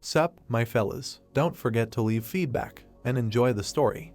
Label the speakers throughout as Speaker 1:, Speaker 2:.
Speaker 1: Sup, my fellas, don't forget to leave feedback, and enjoy the story.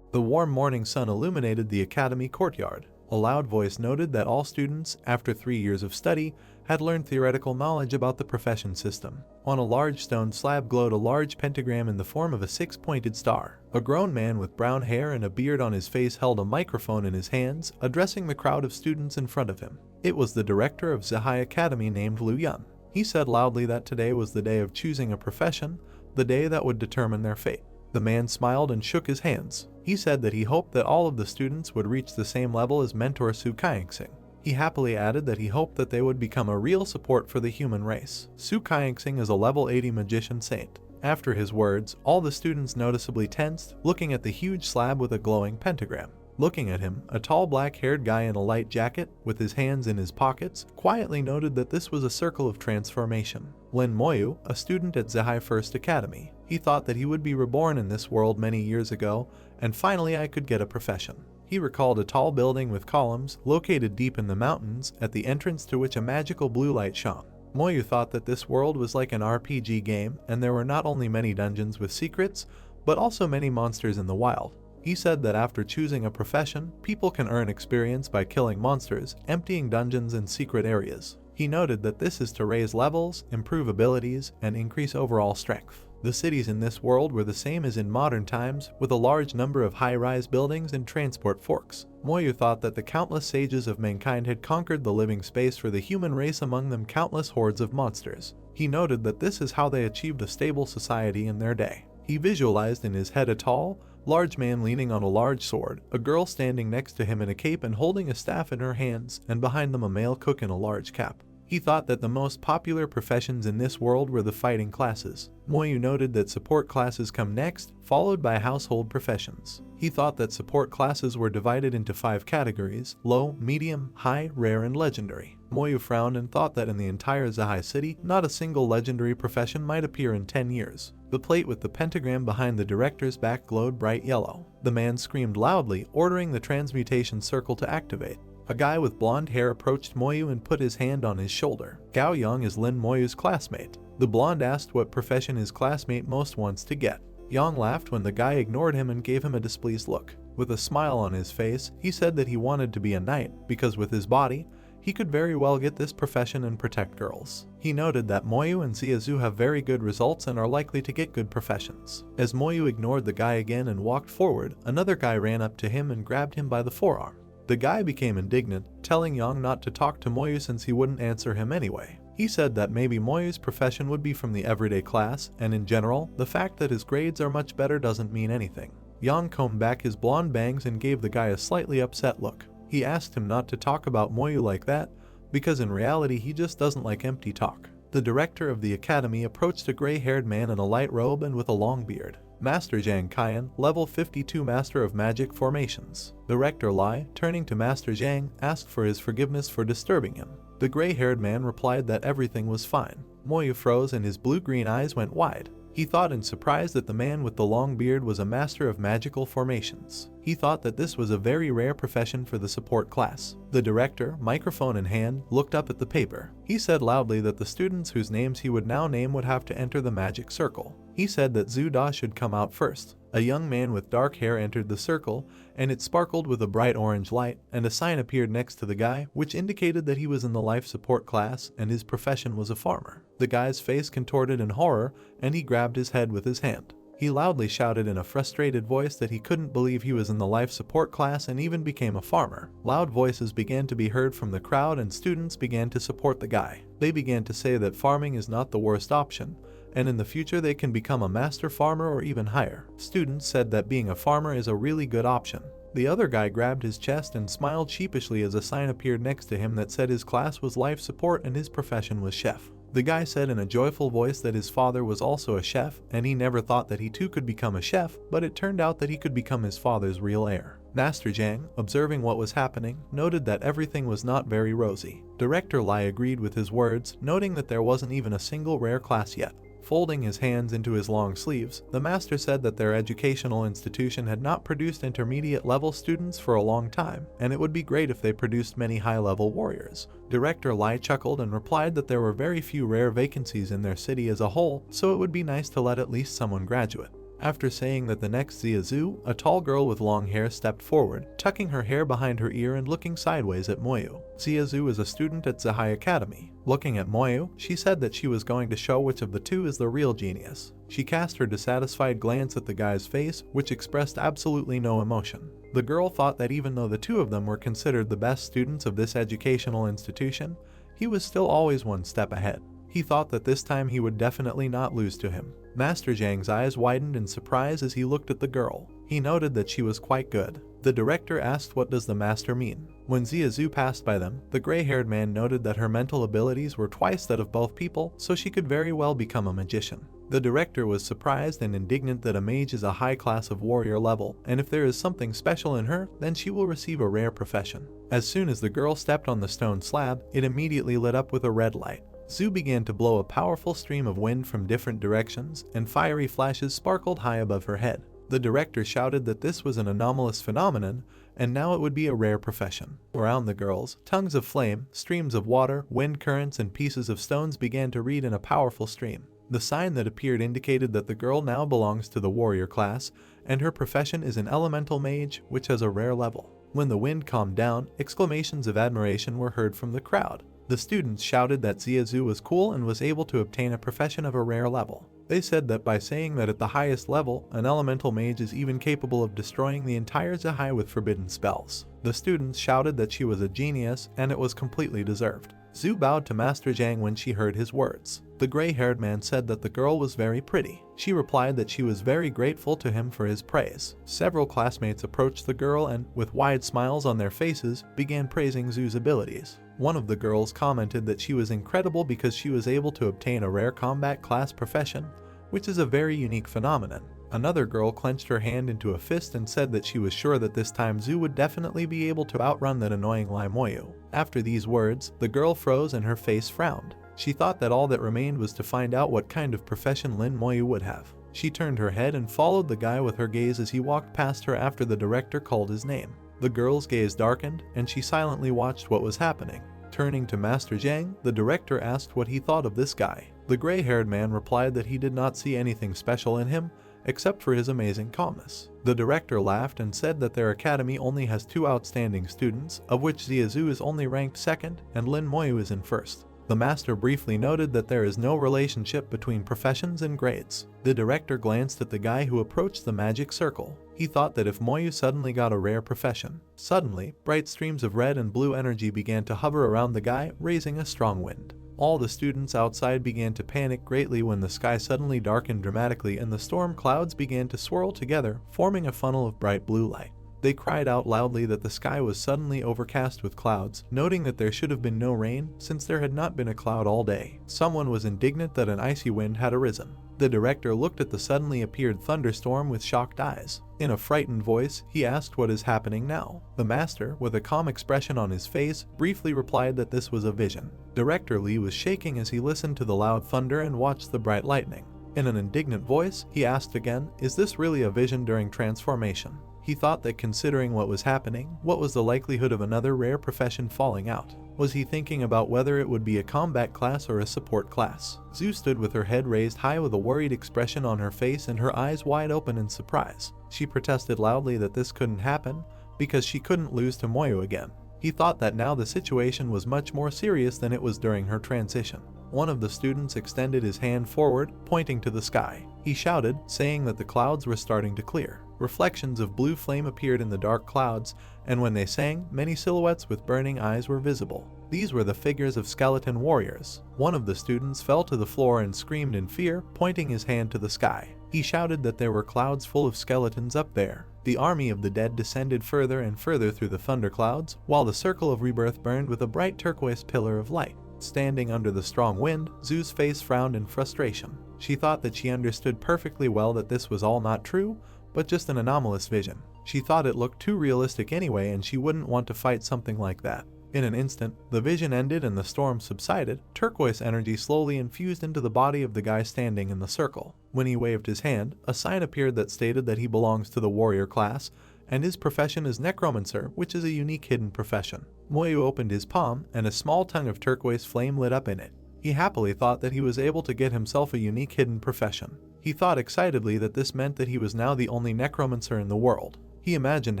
Speaker 1: The warm morning sun illuminated the academy courtyard. A loud voice noted that all students, after 3 years of study, had learned theoretical knowledge about the profession system. On a large stone slab glowed a large pentagram in the form of a six-pointed star. A grown man with brown hair and a beard on his face held a microphone in his hands, addressing the crowd of students in front of him. It was the director of Zihai Academy named Liu Yun. He said loudly that today was the day of choosing a profession, the day that would determine their fate. The man smiled and shook his hands. He said that he hoped that all of the students would reach the same level as mentor Su Kaingsing. He happily added that he hoped that they would become a real support for the human race. Su Kaingsing is a level 80 magician saint. After his words, all the students noticeably tensed, looking at the huge slab with a glowing pentagram. Looking at him, a tall black-haired guy in a light jacket, with his hands in his pockets, quietly noted that this was a circle of transformation. Lin Moyu, a student at Zihai First Academy. He thought that he would be reborn in this world many years ago, and finally I could get a profession. He recalled a tall building with columns, located deep in the mountains, at the entrance to which a magical blue light shone. Moyu thought that this world was like an RPG game, and there were not only many dungeons with secrets, but also many monsters in the wild. He said that after choosing a profession, people can earn experience by killing monsters, emptying dungeons and secret areas. He noted that this is to raise levels, improve abilities, and increase overall strength. The cities in this world were the same as in modern times, with a large number of high-rise buildings and transport forks. Moyu thought that the countless sages of mankind had conquered the living space for the human race, among them countless hordes of monsters. He noted that this is how they achieved a stable society in their day. He visualized in his head a tall, large man leaning on a large sword, a girl standing next to him in a cape and holding a staff in her hands, and behind them a male cook in a large cap. He thought that the most popular professions in this world were the fighting classes. Moyu noted that support classes come next, followed by household professions. He thought that support classes were divided into 5 categories: low, medium, high, rare, and legendary. Moyu frowned and thought that in the entire Zihai city, not a single legendary profession might appear in 10 years. The plate with the pentagram behind the director's back glowed bright yellow. The man screamed loudly, ordering the transmutation circle to activate. A guy with blonde hair approached Moyu and put his hand on his shoulder. Gao Yang is Lin Moyu's classmate. The blonde asked what profession his classmate most wants to get. Yang laughed when the guy ignored him and gave him a displeased look. With a smile on his face, he said that he wanted to be a knight, because with his body, he could very well get this profession and protect girls. He noted that Moyu and Ziazu have very good results and are likely to get good professions. As Moyu ignored the guy again and walked forward, another guy ran up to him and grabbed him by the forearm. The guy became indignant, telling Yang not to talk to Moyu since he wouldn't answer him anyway. He said that maybe Moyu's profession would be from the everyday class, and in general, the fact that his grades are much better doesn't mean anything. Yang combed back his blonde bangs and gave the guy a slightly upset look. He asked him not to talk about Moyu like that, because in reality he just doesn't like empty talk. The director of the academy approached a gray-haired man in a light robe and with a long beard. Master Zhang Qian, level 52 Master of Magic Formations. The rector Lai, turning to Master Zhang, asked for his forgiveness for disturbing him. The gray-haired man replied that everything was fine. Moyu froze and his blue-green eyes went wide. He thought in surprise that the man with the long beard was a master of magical formations. He thought that this was a very rare profession for the support class. The director, microphone in hand, looked up at the paper. He said loudly that the students whose names he would now name would have to enter the magic circle. He said that Zhu Da should come out first. A young man with dark hair entered the circle, and it sparkled with a bright orange light, and a sign appeared next to the guy, which indicated that he was in the life support class and his profession was a farmer. The guy's face contorted in horror, and he grabbed his head with his hand. He loudly shouted in a frustrated voice that he couldn't believe he was in the life support class and even became a farmer. Loud voices began to be heard from the crowd and students began to support the guy. They began to say that farming is not the worst option, and in the future they can become a master farmer or even higher. Students said that being a farmer is a really good option. The other guy grabbed his chest and smiled sheepishly as a sign appeared next to him that said his class was life support and his profession was chef. The guy said in a joyful voice that his father was also a chef, and he never thought that he too could become a chef, but it turned out that he could become his father's real heir. Master Zhang, observing what was happening, noted that everything was not very rosy. Director Lai agreed with his words, noting that there wasn't even a single rare class yet. Folding his hands into his long sleeves, the master said that their educational institution had not produced intermediate-level students for a long time, and it would be great if they produced many high-level warriors. Director Lai chuckled and replied that there were very few rare vacancies in their city as a whole, so it would be nice to let at least someone graduate. After saying that, the next Ziazu, a tall girl with long hair, stepped forward, tucking her hair behind her ear and looking sideways at Moyu. Ziazu is a student at Zahai Academy. Looking at Moyu, she said that she was going to show which of the two is the real genius. She cast her dissatisfied glance at the guy's face, which expressed absolutely no emotion. The girl thought that even though the two of them were considered the best students of this educational institution, he was still always one step ahead. He thought that this time he would definitely not lose to him. Master Zhang's eyes widened in surprise as he looked at the girl. He noted that she was quite good. The director asked, what does the master mean? When Ziazu passed by them, the gray-haired man noted that her mental abilities were twice that of both people, so she could very well become a magician. The director was surprised and indignant that a mage is a high class of warrior level, and if there is something special in her, then she will receive a rare profession. As soon as the girl stepped on the stone slab, it immediately lit up with a red light. Zhu began to blow a powerful stream of wind from different directions, and fiery flashes sparkled high above her head. The director shouted that this was an anomalous phenomenon, and now it would be a rare profession. Around the girls, tongues of flame, streams of water, wind currents, and pieces of stones began to read in a powerful stream. The sign that appeared indicated that the girl now belongs to the warrior class, and her profession is an elemental mage, which has a rare level. When the wind calmed down, exclamations of admiration were heard from the crowd. The students shouted that Ziazu was cool and was able to obtain a profession of a rare level. They said that by saying that at the highest level, an elemental mage is even capable of destroying the entire Zahai with forbidden spells. The students shouted that she was a genius, and it was completely deserved. Zhu bowed to Master Zhang when she heard his words. The gray-haired man said that the girl was very pretty. She replied that she was very grateful to him for his praise. Several classmates approached the girl and, with wide smiles on their faces, began praising Zhu's abilities. One of the girls commented that she was incredible because she was able to obtain a rare combat class profession, which is a very unique phenomenon. Another girl clenched her hand into a fist and said that she was sure that this time Zhu would definitely be able to outrun that annoying Lai Moyu. After these words, the girl froze and her face frowned. She thought that all that remained was to find out what kind of profession Lin Moyu would have. She turned her head and followed the guy with her gaze as he walked past her after the director called his name. The girl's gaze darkened, and she silently watched what was happening. Turning to Master Zhang, the director asked what he thought of this guy. The gray-haired man replied that he did not see anything special in him, except for his amazing calmness. The director laughed and said that their academy only has 2 outstanding students, of which Ziazu is only ranked 2nd and Lin Moyu is in 1st. The master briefly noted that there is no relationship between professions and grades. The director glanced at the guy who approached the magic circle. He thought that if Moyu suddenly got a rare profession. Suddenly, bright streams of red and blue energy began to hover around the guy, raising a strong wind. All the students outside began to panic greatly when the sky suddenly darkened dramatically and the storm clouds began to swirl together, forming a funnel of bright blue light. They cried out loudly that the sky was suddenly overcast with clouds, noting that there should have been no rain since there had not been a cloud all day. Someone was indignant that an icy wind had arisen. The director looked at the suddenly appeared thunderstorm with shocked eyes. In a frightened voice, he asked what is happening now. The master, with a calm expression on his face, briefly replied that this was a vision. Director Li was shaking as he listened to the loud thunder and watched the bright lightning. In an indignant voice, he asked again, "Is this really a vision during transformation?" He thought that considering what was happening, what was the likelihood of another rare profession falling out? Was he thinking about whether it would be a combat class or a support class? Zhu stood with her head raised high with a worried expression on her face and her eyes wide open in surprise. She protested loudly that this couldn't happen because she couldn't lose to Moyu again. He thought that now the situation was much more serious than it was during her transition. One of the students extended his hand forward, pointing to the sky. He shouted, saying that the clouds were starting to clear. Reflections of blue flame appeared in the dark clouds, and when they sang, many silhouettes with burning eyes were visible. These were the figures of skeleton warriors. One of the students fell to the floor and screamed in fear, pointing his hand to the sky. He shouted that there were clouds full of skeletons up there. The army of the dead descended further and further through the thunderclouds, while the circle of rebirth burned with a bright turquoise pillar of light. Standing under the strong wind, Zhu's face frowned in frustration. She thought that she understood perfectly well that this was all not true, but just an anomalous vision. She thought it looked too realistic anyway and she wouldn't want to fight something like that. In an instant, the vision ended and the storm subsided. Turquoise energy slowly infused into the body of the guy standing in the circle. When he waved his hand, a sign appeared that stated that he belongs to the warrior class, and his profession is necromancer, which is a unique hidden profession. Moyu opened his palm, and a small tongue of turquoise flame lit up in it. He happily thought that he was able to get himself a unique hidden profession. He thought excitedly that this meant that he was now the only necromancer in the world. He imagined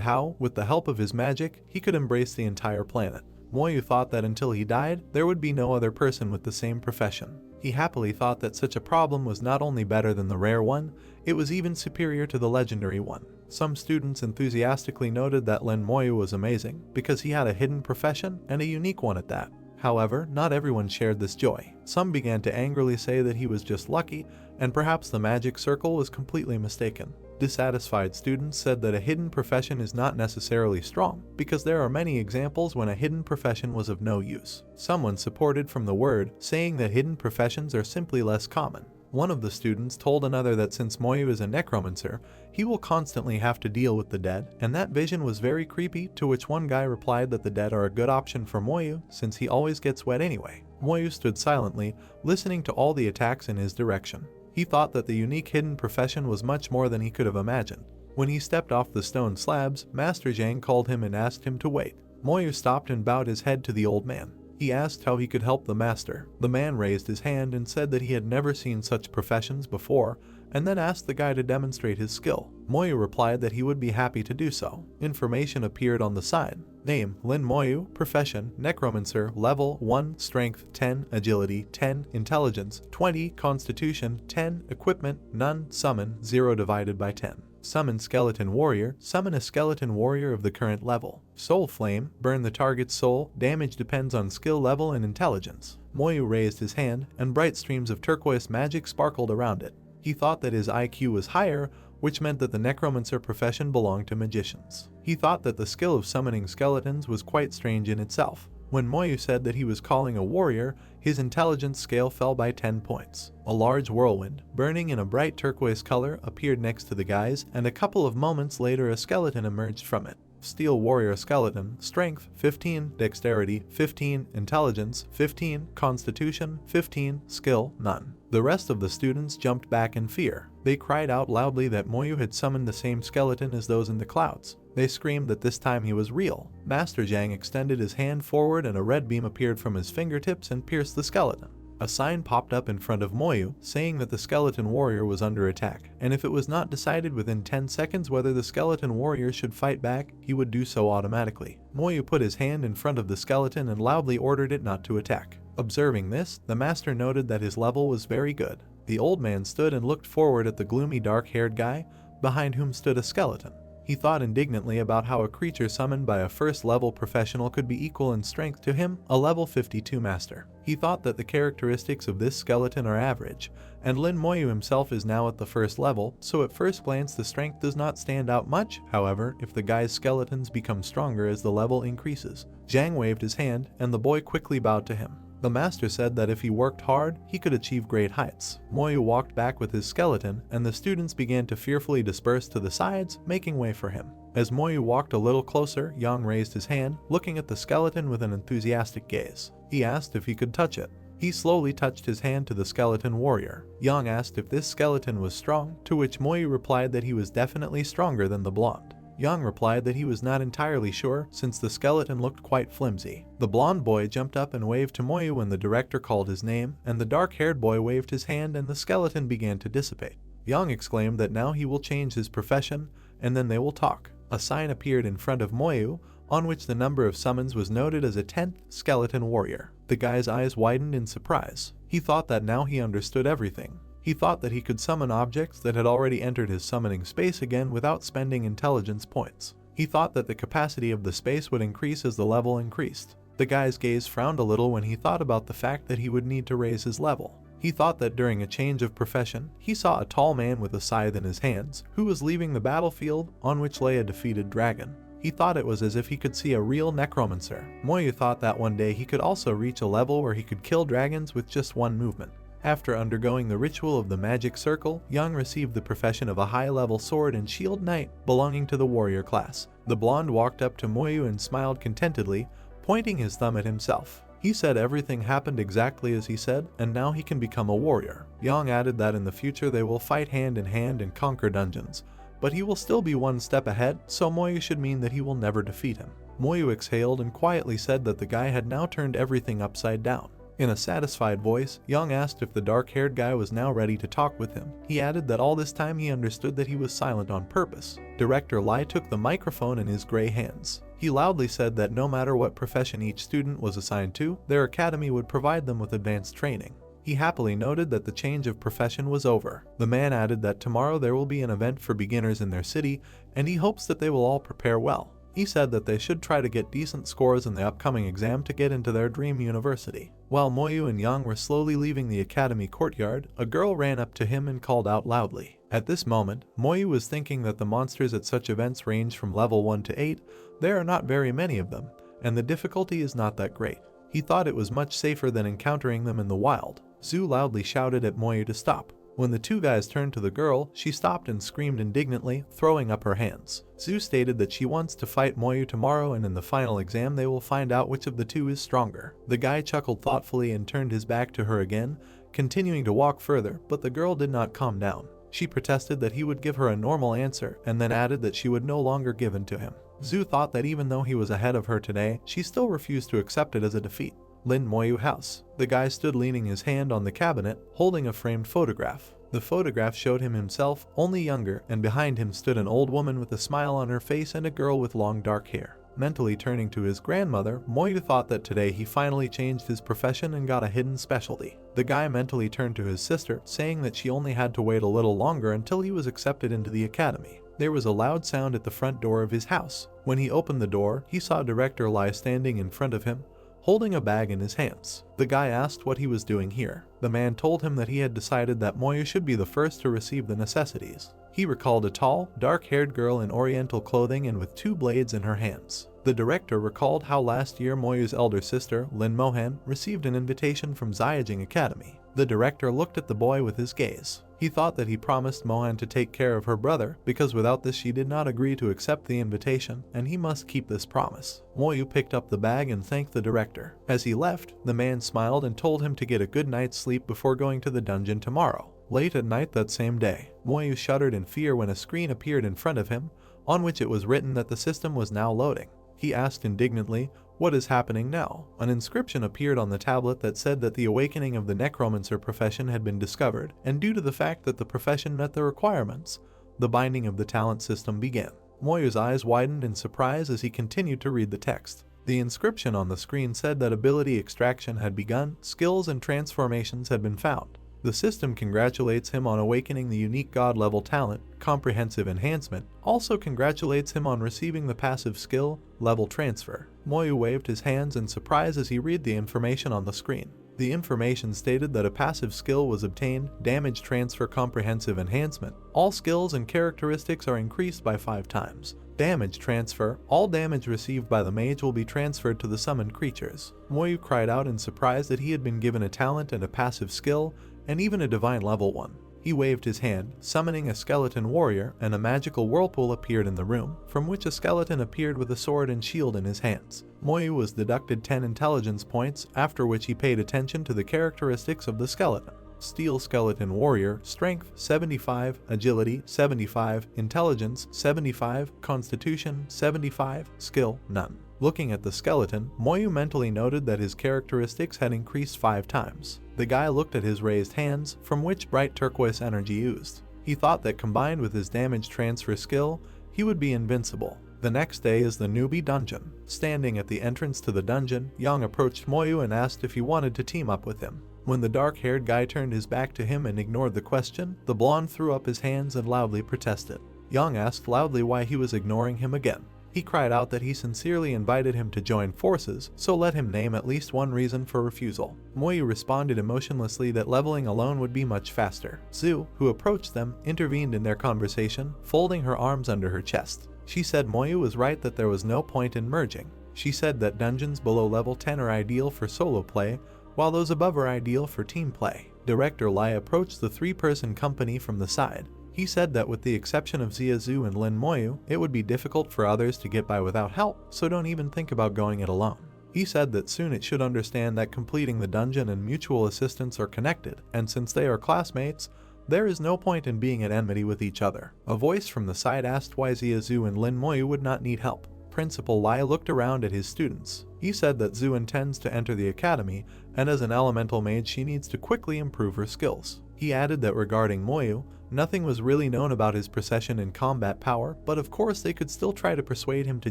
Speaker 1: how, with the help of his magic, he could embrace the entire planet. Moyu thought that until he died, there would be no other person with the same profession. He happily thought that such a problem was not only better than the rare one, it was even superior to the legendary one. Some students enthusiastically noted that Lin Moyu was amazing, because he had a hidden profession, and a unique one at that. However, not everyone shared this joy. Some began to angrily say that he was just lucky, and perhaps the magic circle was completely mistaken. Dissatisfied students said that a hidden profession is not necessarily strong, because there are many examples when a hidden profession was of no use. Someone supported from the word, saying that hidden professions are simply less common. One of the students told another that since Moyu is a necromancer, he will constantly have to deal with the dead, and that vision was very creepy, to which one guy replied that the dead are a good option for Moyu, since he always gets wet anyway. Moyu stood silently, listening to all the attacks in his direction. He thought that the unique hidden profession was much more than he could have imagined. When he stepped off the stone slabs, Master Zhang called him and asked him to wait. Moyu stopped and bowed his head to the old man. He asked how he could help the master. The man raised his hand and said that he had never seen such professions before, and then asked the guy to demonstrate his skill. Moyu replied that he would be happy to do so. Information appeared on the sign. Name, Lin Moyu. Profession, necromancer. Level 1, strength 10, agility 10, intelligence 20, constitution 10, equipment none, summon 0 divided by 10. Summon skeleton warrior. Summon a skeleton warrior of the current level. Soul flame, burn the target's soul. Damage depends on skill level and intelligence. Moyu raised his hand, and bright streams of turquoise magic sparkled around it. He thought that his IQ was higher, which meant that the necromancer profession belonged to magicians. He thought that the skill of summoning skeletons was quite strange in itself. When Moyu said that he was calling a warrior, his intelligence scale fell by 10 points. A large whirlwind, burning in a bright turquoise color, appeared next to the guys, and a couple of moments later a skeleton emerged from it. Steel warrior skeleton, strength 15, dexterity 15, intelligence 15, constitution 15, skill none. The rest of the students jumped back in fear. They cried out loudly that Moyu had summoned the same skeleton as those in the clouds. They screamed that this time he was real. Master Zhang extended his hand forward and a red beam appeared from his fingertips and pierced the skeleton. A sign popped up in front of Moyu, saying that the skeleton warrior was under attack, and if it was not decided within 10 seconds whether the skeleton warrior should fight back, he would do so automatically. Moyu put his hand in front of the skeleton and loudly ordered it not to attack. Observing this, the master noted that his level was very good. The old man stood and looked forward at the gloomy dark-haired guy, behind whom stood a skeleton. He thought indignantly about how a creature summoned by a first-level professional could be equal in strength to him, a level 52 master. He thought that the characteristics of this skeleton are average, and Lin Moyu himself is now at the first level, so at first glance the strength does not stand out much. However, if the guy's skeletons become stronger as the level increases. Zhang waved his hand, and the boy quickly bowed to him. The master said that if he worked hard, he could achieve great heights. Moyu walked back with his skeleton, and the students began to fearfully disperse to the sides, making way for him. As Moyu walked a little closer, Yang raised his hand, looking at the skeleton with an enthusiastic gaze. He asked if he could touch it. He slowly touched his hand to the skeleton warrior. Yang asked if this skeleton was strong, to which Moyu replied that he was definitely stronger than the blonde. Yang replied that he was not entirely sure, since the skeleton looked quite flimsy. The blonde boy jumped up and waved to Moyu when the director called his name, and the dark-haired boy waved his hand and the skeleton began to dissipate. Yang exclaimed that now he will change his profession, and then they will talk. A sign appeared in front of Moyu, on which the number of summons was noted as a 10th skeleton warrior. The guy's eyes widened in surprise. He thought that now he understood everything. He thought that he could summon objects that had already entered his summoning space again without spending intelligence points. He thought that the capacity of the space would increase as the level increased. The guy's gaze frowned a little when he thought about the fact that he would need to raise his level. He thought that during a change of profession, he saw a tall man with a scythe in his hands, who was leaving the battlefield, on which lay a defeated dragon. He thought it was as if he could see a real necromancer. Moyu thought that one day he could also reach a level where he could kill dragons with just one movement. After undergoing the ritual of the magic circle, Yang received the profession of a high-level sword and shield knight belonging to the warrior class. The blonde walked up to Moyu and smiled contentedly, pointing his thumb at himself. He said everything happened exactly as he said, and now he can become a warrior. Yang added that in the future they will fight hand in hand and conquer dungeons, but he will still be one step ahead, so Moyu should mean that he will never defeat him. Moyu exhaled and quietly said that the guy had now turned everything upside down. In a satisfied voice, Yang asked if the dark-haired guy was now ready to talk with him. He added that all this time he understood that he was silent on purpose. Director Lai took the microphone in his gray hands. He loudly said that no matter what profession each student was assigned to, their academy would provide them with advanced training. He happily noted that the change of profession was over. The man added that tomorrow there will be an event for beginners in their city, and he hopes that they will all prepare well. He said that they should try to get decent scores in the upcoming exam to get into their dream university. While Moyu and Yang were slowly leaving the academy courtyard, a girl ran up to him and called out loudly. At this moment, Moyu was thinking that the monsters at such events range from level 1 to 8, there are not very many of them, and the difficulty is not that great. He thought it was much safer than encountering them in the wild. Zhu loudly shouted at Moyu to stop. When the two guys turned to the girl, she stopped and screamed indignantly, throwing up her hands. Zhu stated that she wants to fight Moyu tomorrow, and in the final exam they will find out which of the two is stronger. The guy chuckled thoughtfully and turned his back to her again, continuing to walk further, but the girl did not calm down. She protested that he would give her a normal answer, and then added that she would no longer give in to him. Zhu thought that even though he was ahead of her today, she still refused to accept it as a defeat. Lin Moyu house. The guy stood leaning his hand on the cabinet, holding a framed photograph. The photograph showed him himself, only younger, and behind him stood an old woman with a smile on her face and a girl with long dark hair. Mentally turning to his grandmother, Moyu thought that today he finally changed his profession and got a hidden specialty. The guy mentally turned to his sister, saying that she only had to wait a little longer until he was accepted into the academy. There was a loud sound at the front door of his house. When he opened the door, he saw Director Lai standing in front of him, holding a bag in his hands. The guy asked what he was doing here. The man told him that he had decided that Moyu should be the first to receive the necessities. He recalled a tall, dark-haired girl in oriental clothing and with 2 blades in her hands. The director recalled how last year Moyu's elder sister, Lin Mohan, received an invitation from Xiajing Academy. The director looked at the boy with his gaze. He thought that he promised Mohan to take care of her brother, because without this she did not agree to accept the invitation, and he must keep this promise. Moyu picked up the bag and thanked the director. As he left, the man smiled and told him to get a good night's sleep before going to the dungeon tomorrow. Late at night that same day, Moyu shuddered in fear when a screen appeared in front of him, on which it was written that the system was now loading. He asked indignantly, "What is happening now?" An inscription appeared on the tablet that said that the awakening of the necromancer profession had been discovered, and due to the fact that the profession met the requirements, the binding of the talent system began. Moyu's eyes widened in surprise as he continued to read the text. The inscription on the screen said that ability extraction had begun, skills and transformations had been found. The system congratulates him on awakening the unique god-level talent, comprehensive enhancement, also congratulates him on receiving the passive skill, level transfer. Moyu waved his hands in surprise as he read the information on the screen. The information stated that a passive skill was obtained, damage transfer comprehensive enhancement. All skills and characteristics are increased by 5 times. Damage transfer, all damage received by the mage will be transferred to the summoned creatures. Moyu cried out in surprise that he had been given a talent and a passive skill, and even a divine level one. He waved his hand, summoning a skeleton warrior, and a magical whirlpool appeared in the room, from which a skeleton appeared with a sword and shield in his hands. Moyu was deducted 10 intelligence points, after which he paid attention to the characteristics of the skeleton. Steel Skeleton Warrior, Strength 75, Agility 75, Intelligence 75, Constitution 75, Skill none. Looking at the skeleton, Moyu mentally noted that his characteristics had increased 5 times. The guy looked at his raised hands, from which bright turquoise energy oozed. He thought that combined with his damage transfer skill, he would be invincible. The next day is the newbie dungeon. Standing at the entrance to the dungeon, Yang approached Moyu and asked if he wanted to team up with him. When the dark-haired guy turned his back to him and ignored the question, the blonde threw up his hands and loudly protested. Yang asked loudly why he was ignoring him again. He cried out that he sincerely invited him to join forces, so let him name at least one reason for refusal. Moyu responded emotionlessly that leveling alone would be much faster. Zhu, who approached them, intervened in their conversation, folding her arms under her chest. She said Moyu was right that there was no point in merging. She said that dungeons below level 10 are ideal for solo play, while those above are ideal for team play. Director Lai approached the 3-person company from the side. He said that with the exception of Zhu and Lin Moyu, it would be difficult for others to get by without help, so don't even think about going it alone. He said that soon it should understand that completing the dungeon and mutual assistance are connected, and since they are classmates, there is no point in being at enmity with each other. A voice from the side asked why Zhu and Lin Moyu would not need help. Principal Lai looked around at his students. He said that Zhu intends to enter the academy, and as an elemental mage she needs to quickly improve her skills. He added that regarding Moyu, nothing was really known about his precision and combat power, but of course they could still try to persuade him to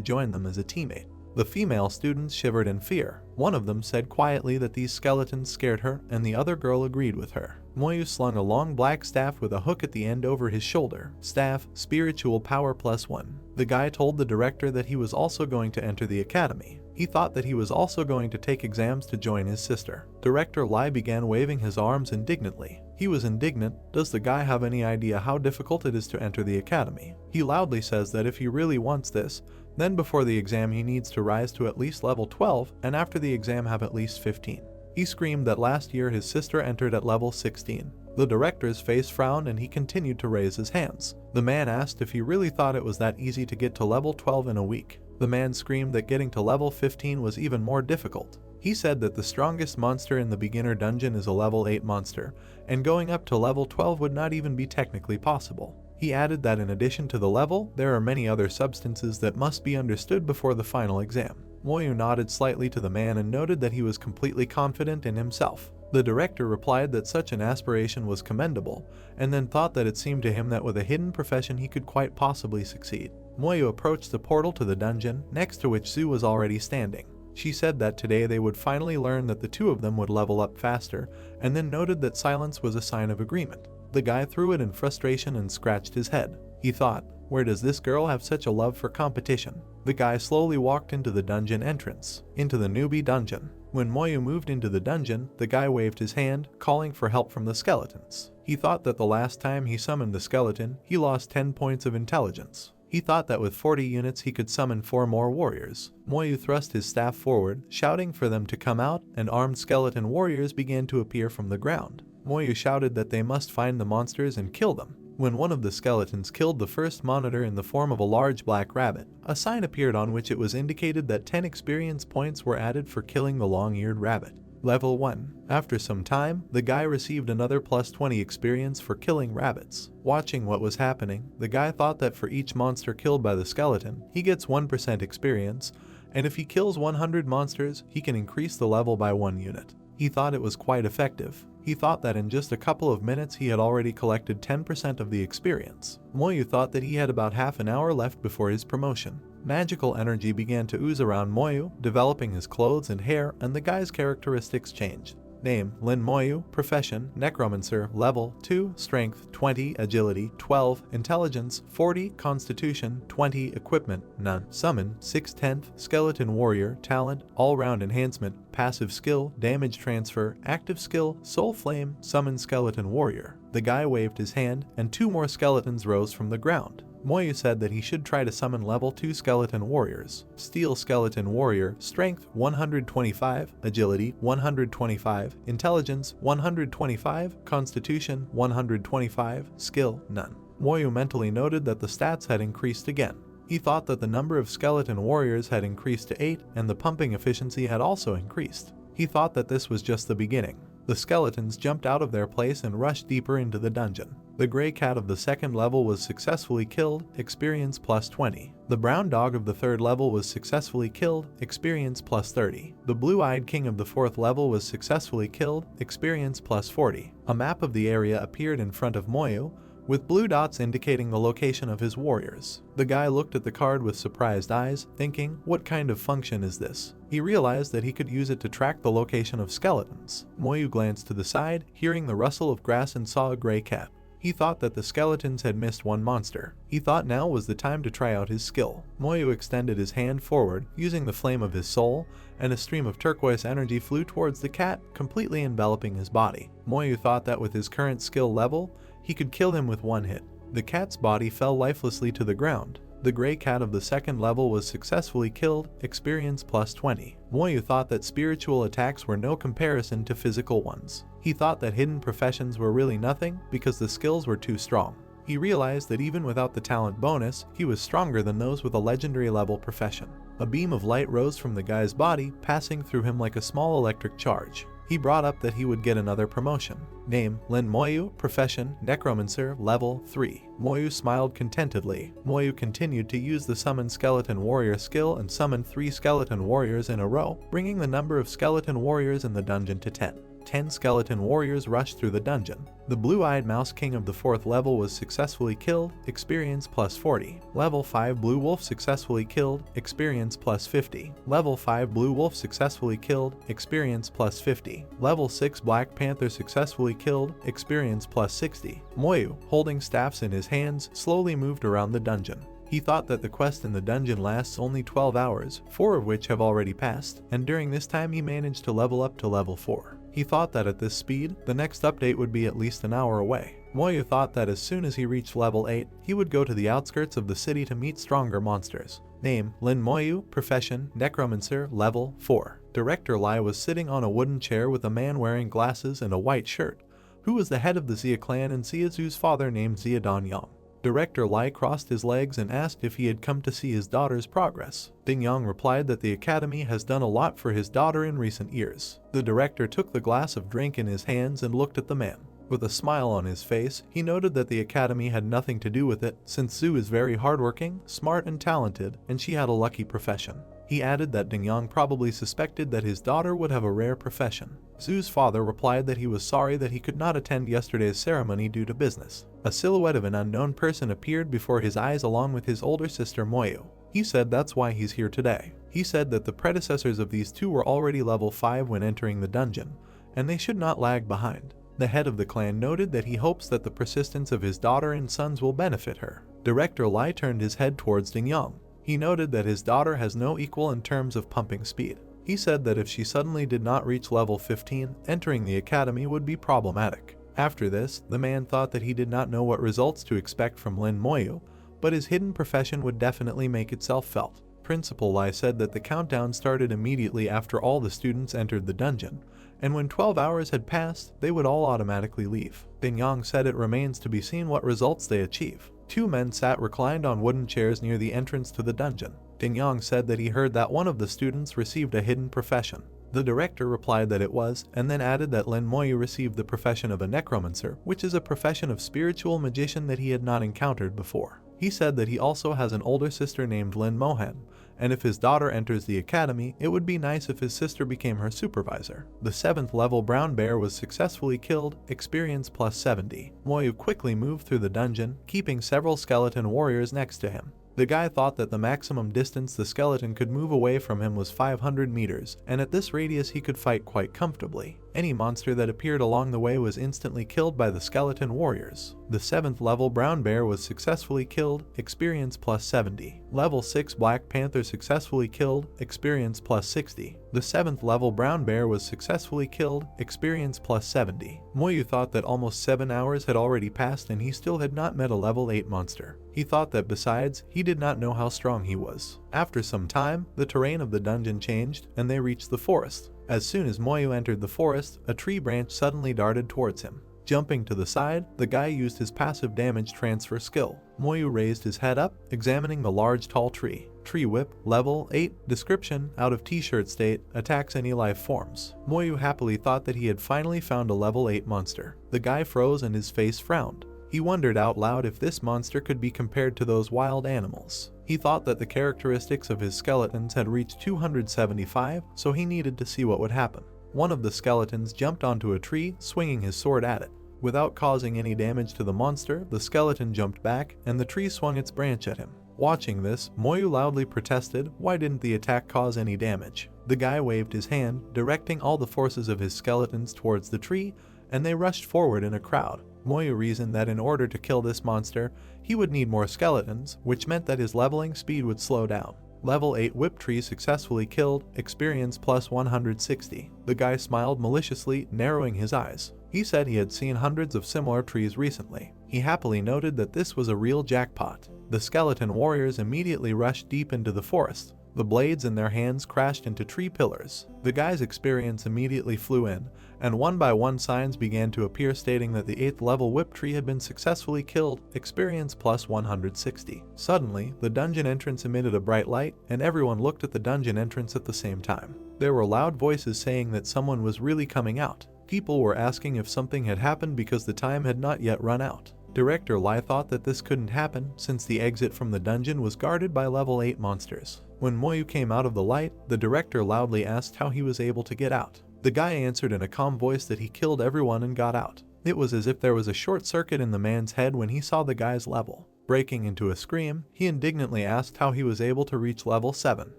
Speaker 1: join them as a teammate. The female students shivered in fear. One of them said quietly that these skeletons scared her, and the other girl agreed with her. Moyu slung a long black staff with a hook at the end over his shoulder. Staff, spiritual power +1. The guy told the director that he was also going to enter the academy. He thought that he was also going to take exams to join his sister. Director Lai began waving his arms indignantly. He was indignant. Does the guy have any idea how difficult it is to enter the academy? He loudly says that if he really wants this, then before the exam he needs to rise to at least level 12, and after the exam have at least 15. He screamed that last year his sister entered at level 16. The director's face frowned and he continued to raise his hands. The man asked if he really thought it was that easy to get to level 12 in a week. The man screamed that getting to level 15 was even more difficult. He said that the strongest monster in the beginner dungeon is a level 8 monster, and going up to level 12 would not even be technically possible. He added that in addition to the level, there are many other substances that must be understood before the final exam. Moyu nodded slightly to the man and noted that he was completely confident in himself. The director replied that such an aspiration was commendable, and then thought that it seemed to him that with a hidden profession he could quite possibly succeed. Moyu approached the portal to the dungeon, next to which Zhu was already standing. She said that today they would finally learn that the two of them would level up faster, and then noted that silence was a sign of agreement. The guy threw it in frustration and scratched his head. He thought, where does this girl have such a love for competition? The guy slowly walked into the dungeon entrance, into the newbie dungeon. When Moyu moved into the dungeon, the guy waved his hand, calling for help from the skeletons. He thought that the last time he summoned the skeleton, he lost 10 points of intelligence. He thought that with 40 units he could summon 4 more warriors. Moyu thrust his staff forward, shouting for them to come out, and armed skeleton warriors began to appear from the ground. Moyu shouted that they must find the monsters and kill them. When one of the skeletons killed the first monitor in the form of a large black rabbit, a sign appeared on which it was indicated that 10 experience points were added for killing the long-eared rabbit. Level 1. After some time, the guy received another +20 experience for killing rabbits. Watching what was happening, the guy thought that for each monster killed by the skeleton, he gets 1% experience, and if he kills 100 monsters, he can increase the level by 1 unit. He thought it was quite effective. He thought that in just a couple of minutes he had already collected 10% of the experience. Moyu thought that he had about half an hour left before his promotion. Magical energy began to ooze around Moyu, developing his clothes and hair, and the guy's characteristics changed. Name, Lin Moyu. Profession, Necromancer. Level 2, Strength 20, Agility 12, Intelligence 40, Constitution 20, Equipment none. Summon 6/10, Skeleton Warrior. Talent, All-Round Enhancement. Passive Skill, Damage Transfer. Active Skill, Soul Flame. Summon Skeleton Warrior. The guy waved his hand, and 2 more skeletons rose from the ground. Moyu said that he should try to summon level 2 skeleton warriors. Steel Skeleton Warrior. Strength 125, Agility 125, Intelligence 125, Constitution 125, Skill none. Moyu mentally noted that the stats had increased again. He thought that the number of skeleton warriors had increased to 8 and the pumping efficiency had also increased. He thought that this was just the beginning. The skeletons jumped out of their place and rushed deeper into the dungeon. The gray cat of the 2nd level was successfully killed, experience +20. The brown dog of the 3rd level was successfully killed, experience +30. The blue-eyed king of the 4th level was successfully killed, experience +40. A map of the area appeared in front of Moyu, with blue dots indicating the location of his warriors. The guy looked at the card with surprised eyes, thinking, what kind of function is this? He realized that he could use it to track the location of skeletons. Moyu glanced to the side, hearing the rustle of grass, and saw a gray cat. He thought that the skeletons had missed 1 monster. He thought now was the time to try out his skill. Moyu extended his hand forward, using the flame of his soul, and a stream of turquoise energy flew towards the cat, completely enveloping his body. Moyu thought that with his current skill level, he could kill him with 1 hit. The cat's body fell lifelessly to the ground. The gray cat of the 2nd level was successfully killed, experience +20. Moyu thought that spiritual attacks were no comparison to physical ones. He thought that hidden professions were really nothing because the skills were too strong. He realized that even without the talent bonus, he was stronger than those with a legendary level profession. A beam of light rose from the guy's body, passing through him like a small electric charge. He brought up that he would get another promotion. Name: Lin Moyu, profession: Necromancer, level 3. Moyu smiled contentedly. Moyu continued to use the Summon Skeleton Warrior skill and summoned 3 skeleton warriors in a row, bringing the number of skeleton warriors in the dungeon to 10. 10 skeleton warriors rushed through the dungeon. The blue-eyed mouse king of the 4th level was successfully killed, experience plus 40. Level 5 blue wolf successfully killed, experience plus 50. Level 5 blue wolf successfully killed, experience plus 50. Level 6 black panther successfully killed, experience plus 60. Moyu, holding staffs in his hands, slowly moved around the dungeon. He thought that the quest in the dungeon lasts only 12 hours, 4 of which have already passed, and during this time he managed to level up to level 4. He thought that at this speed, the next update would be at least an hour away. Moyu thought that as soon as he reached level 8, he would go to the outskirts of the city to meet stronger monsters. Name: Lin Moyu, profession: Necromancer, level 4. Director Lai was sitting on a wooden chair with a man wearing glasses and a white shirt, who was the head of the Xia clan and Xiazu's father named Xia Danyang. Director Lai crossed his legs and asked if he had come to see his daughter's progress. Ding Yang replied that the academy has done a lot for his daughter in recent years. The director took the glass of drink in his hands and looked at the man. With a smile on his face, he noted that the academy had nothing to do with it, since Zhu is very hardworking, smart and talented, and she had a lucky profession. He added that Ding Yang probably suspected that his daughter would have a rare profession. Zhu's father replied that he was sorry that he could not attend yesterday's ceremony due to business. A silhouette of an unknown person appeared before his eyes along with his older sister Moyu. He said that's why he's here today. He said that the predecessors of these two were already level 5 when entering the dungeon, and they should not lag behind. The head of the clan noted that he hopes that the persistence of his daughter and sons will benefit her. Director Lai turned his head towards Ding Yang. He noted that his daughter has no equal in terms of pumping speed. He said that if she suddenly did not reach level 15, entering the academy would be problematic. After this, the man thought that he did not know what results to expect from Lin Moyu, but his hidden profession would definitely make itself felt. Principal Lai said that the countdown started immediately after all the students entered the dungeon, and when 12 hours had passed, they would all automatically leave. Ding Yang said it remains to be seen what results they achieve. 2 men sat reclined on wooden chairs near the entrance to the dungeon. Ding Yang said that he heard that one of the students received a hidden profession. The director replied that it was, and then added that Lin Moyu received the profession of a necromancer, which is a profession of spiritual magician that he had not encountered before. He said that he also has an older sister named Lin Mohan, and if his daughter enters the academy, it would be nice if his sister became her supervisor. The 7th level brown bear was successfully killed, experience plus 70. Moyu quickly moved through the dungeon, keeping several skeleton warriors next to him. The guy thought that the maximum distance the skeleton could move away from him was 500 meters, and at this radius he could fight quite comfortably. Any monster that appeared along the way was instantly killed by the skeleton warriors. The 7th level brown bear was successfully killed, experience plus 70. Level 6 black panther successfully killed, experience plus 60. The 7th level brown bear was successfully killed, experience plus 70. Moyu thought that almost 7 hours had already passed and he still had not met a level 8 monster. He thought that besides, he did not know how strong he was. After some time, the terrain of the dungeon changed and they reached the forest. As soon as Moyu entered the forest, a tree branch suddenly darted towards him. Jumping to the side, the guy used his passive damage transfer skill. Moyu raised his head up, examining the large tall tree. Tree whip, level 8, description, out of t-shirt state, attacks any life forms. Moyu happily thought that he had finally found a level 8 monster. The guy froze and his face frowned. He wondered out loud if this monster could be compared to those wild animals. He thought that the characteristics of his skeletons had reached 275, so he needed to see what would happen. One of the skeletons jumped onto a tree, swinging his sword at it. Without causing any damage to the monster, the skeleton jumped back, and the tree swung its branch at him. Watching this, Moyu loudly protested, why didn't the attack cause any damage? The guy waved his hand, directing all the forces of his skeletons towards the tree, and they rushed forward in a crowd. Moyu reasoned that in order to kill this monster, he would need more skeletons, which meant that his leveling speed would slow down. Level 8 whip tree successfully killed, experience plus 160. The guy smiled maliciously, narrowing his eyes. He said he had seen hundreds of similar trees recently. He happily noted that this was a real jackpot. The skeleton warriors immediately rushed deep into the forest. The blades in their hands crashed into tree pillars. The guy's experience immediately flew in, and one by one signs began to appear stating that the 8th level whip tree had been successfully killed, experience plus 160. Suddenly, the dungeon entrance emitted a bright light, and everyone looked at the dungeon entrance at the same time. There were loud voices saying that someone was really coming out. People were asking if something had happened because the time had not yet run out. Director Lai thought that this couldn't happen since the exit from the dungeon was guarded by level 8 monsters. When Moyu came out of the light, the director loudly asked how he was able to get out. The guy answered in a calm voice that he killed everyone and got out. It was as if there was a short circuit in the man's head when he saw the guy's level. Breaking into a scream, he indignantly asked how he was able to reach level 7.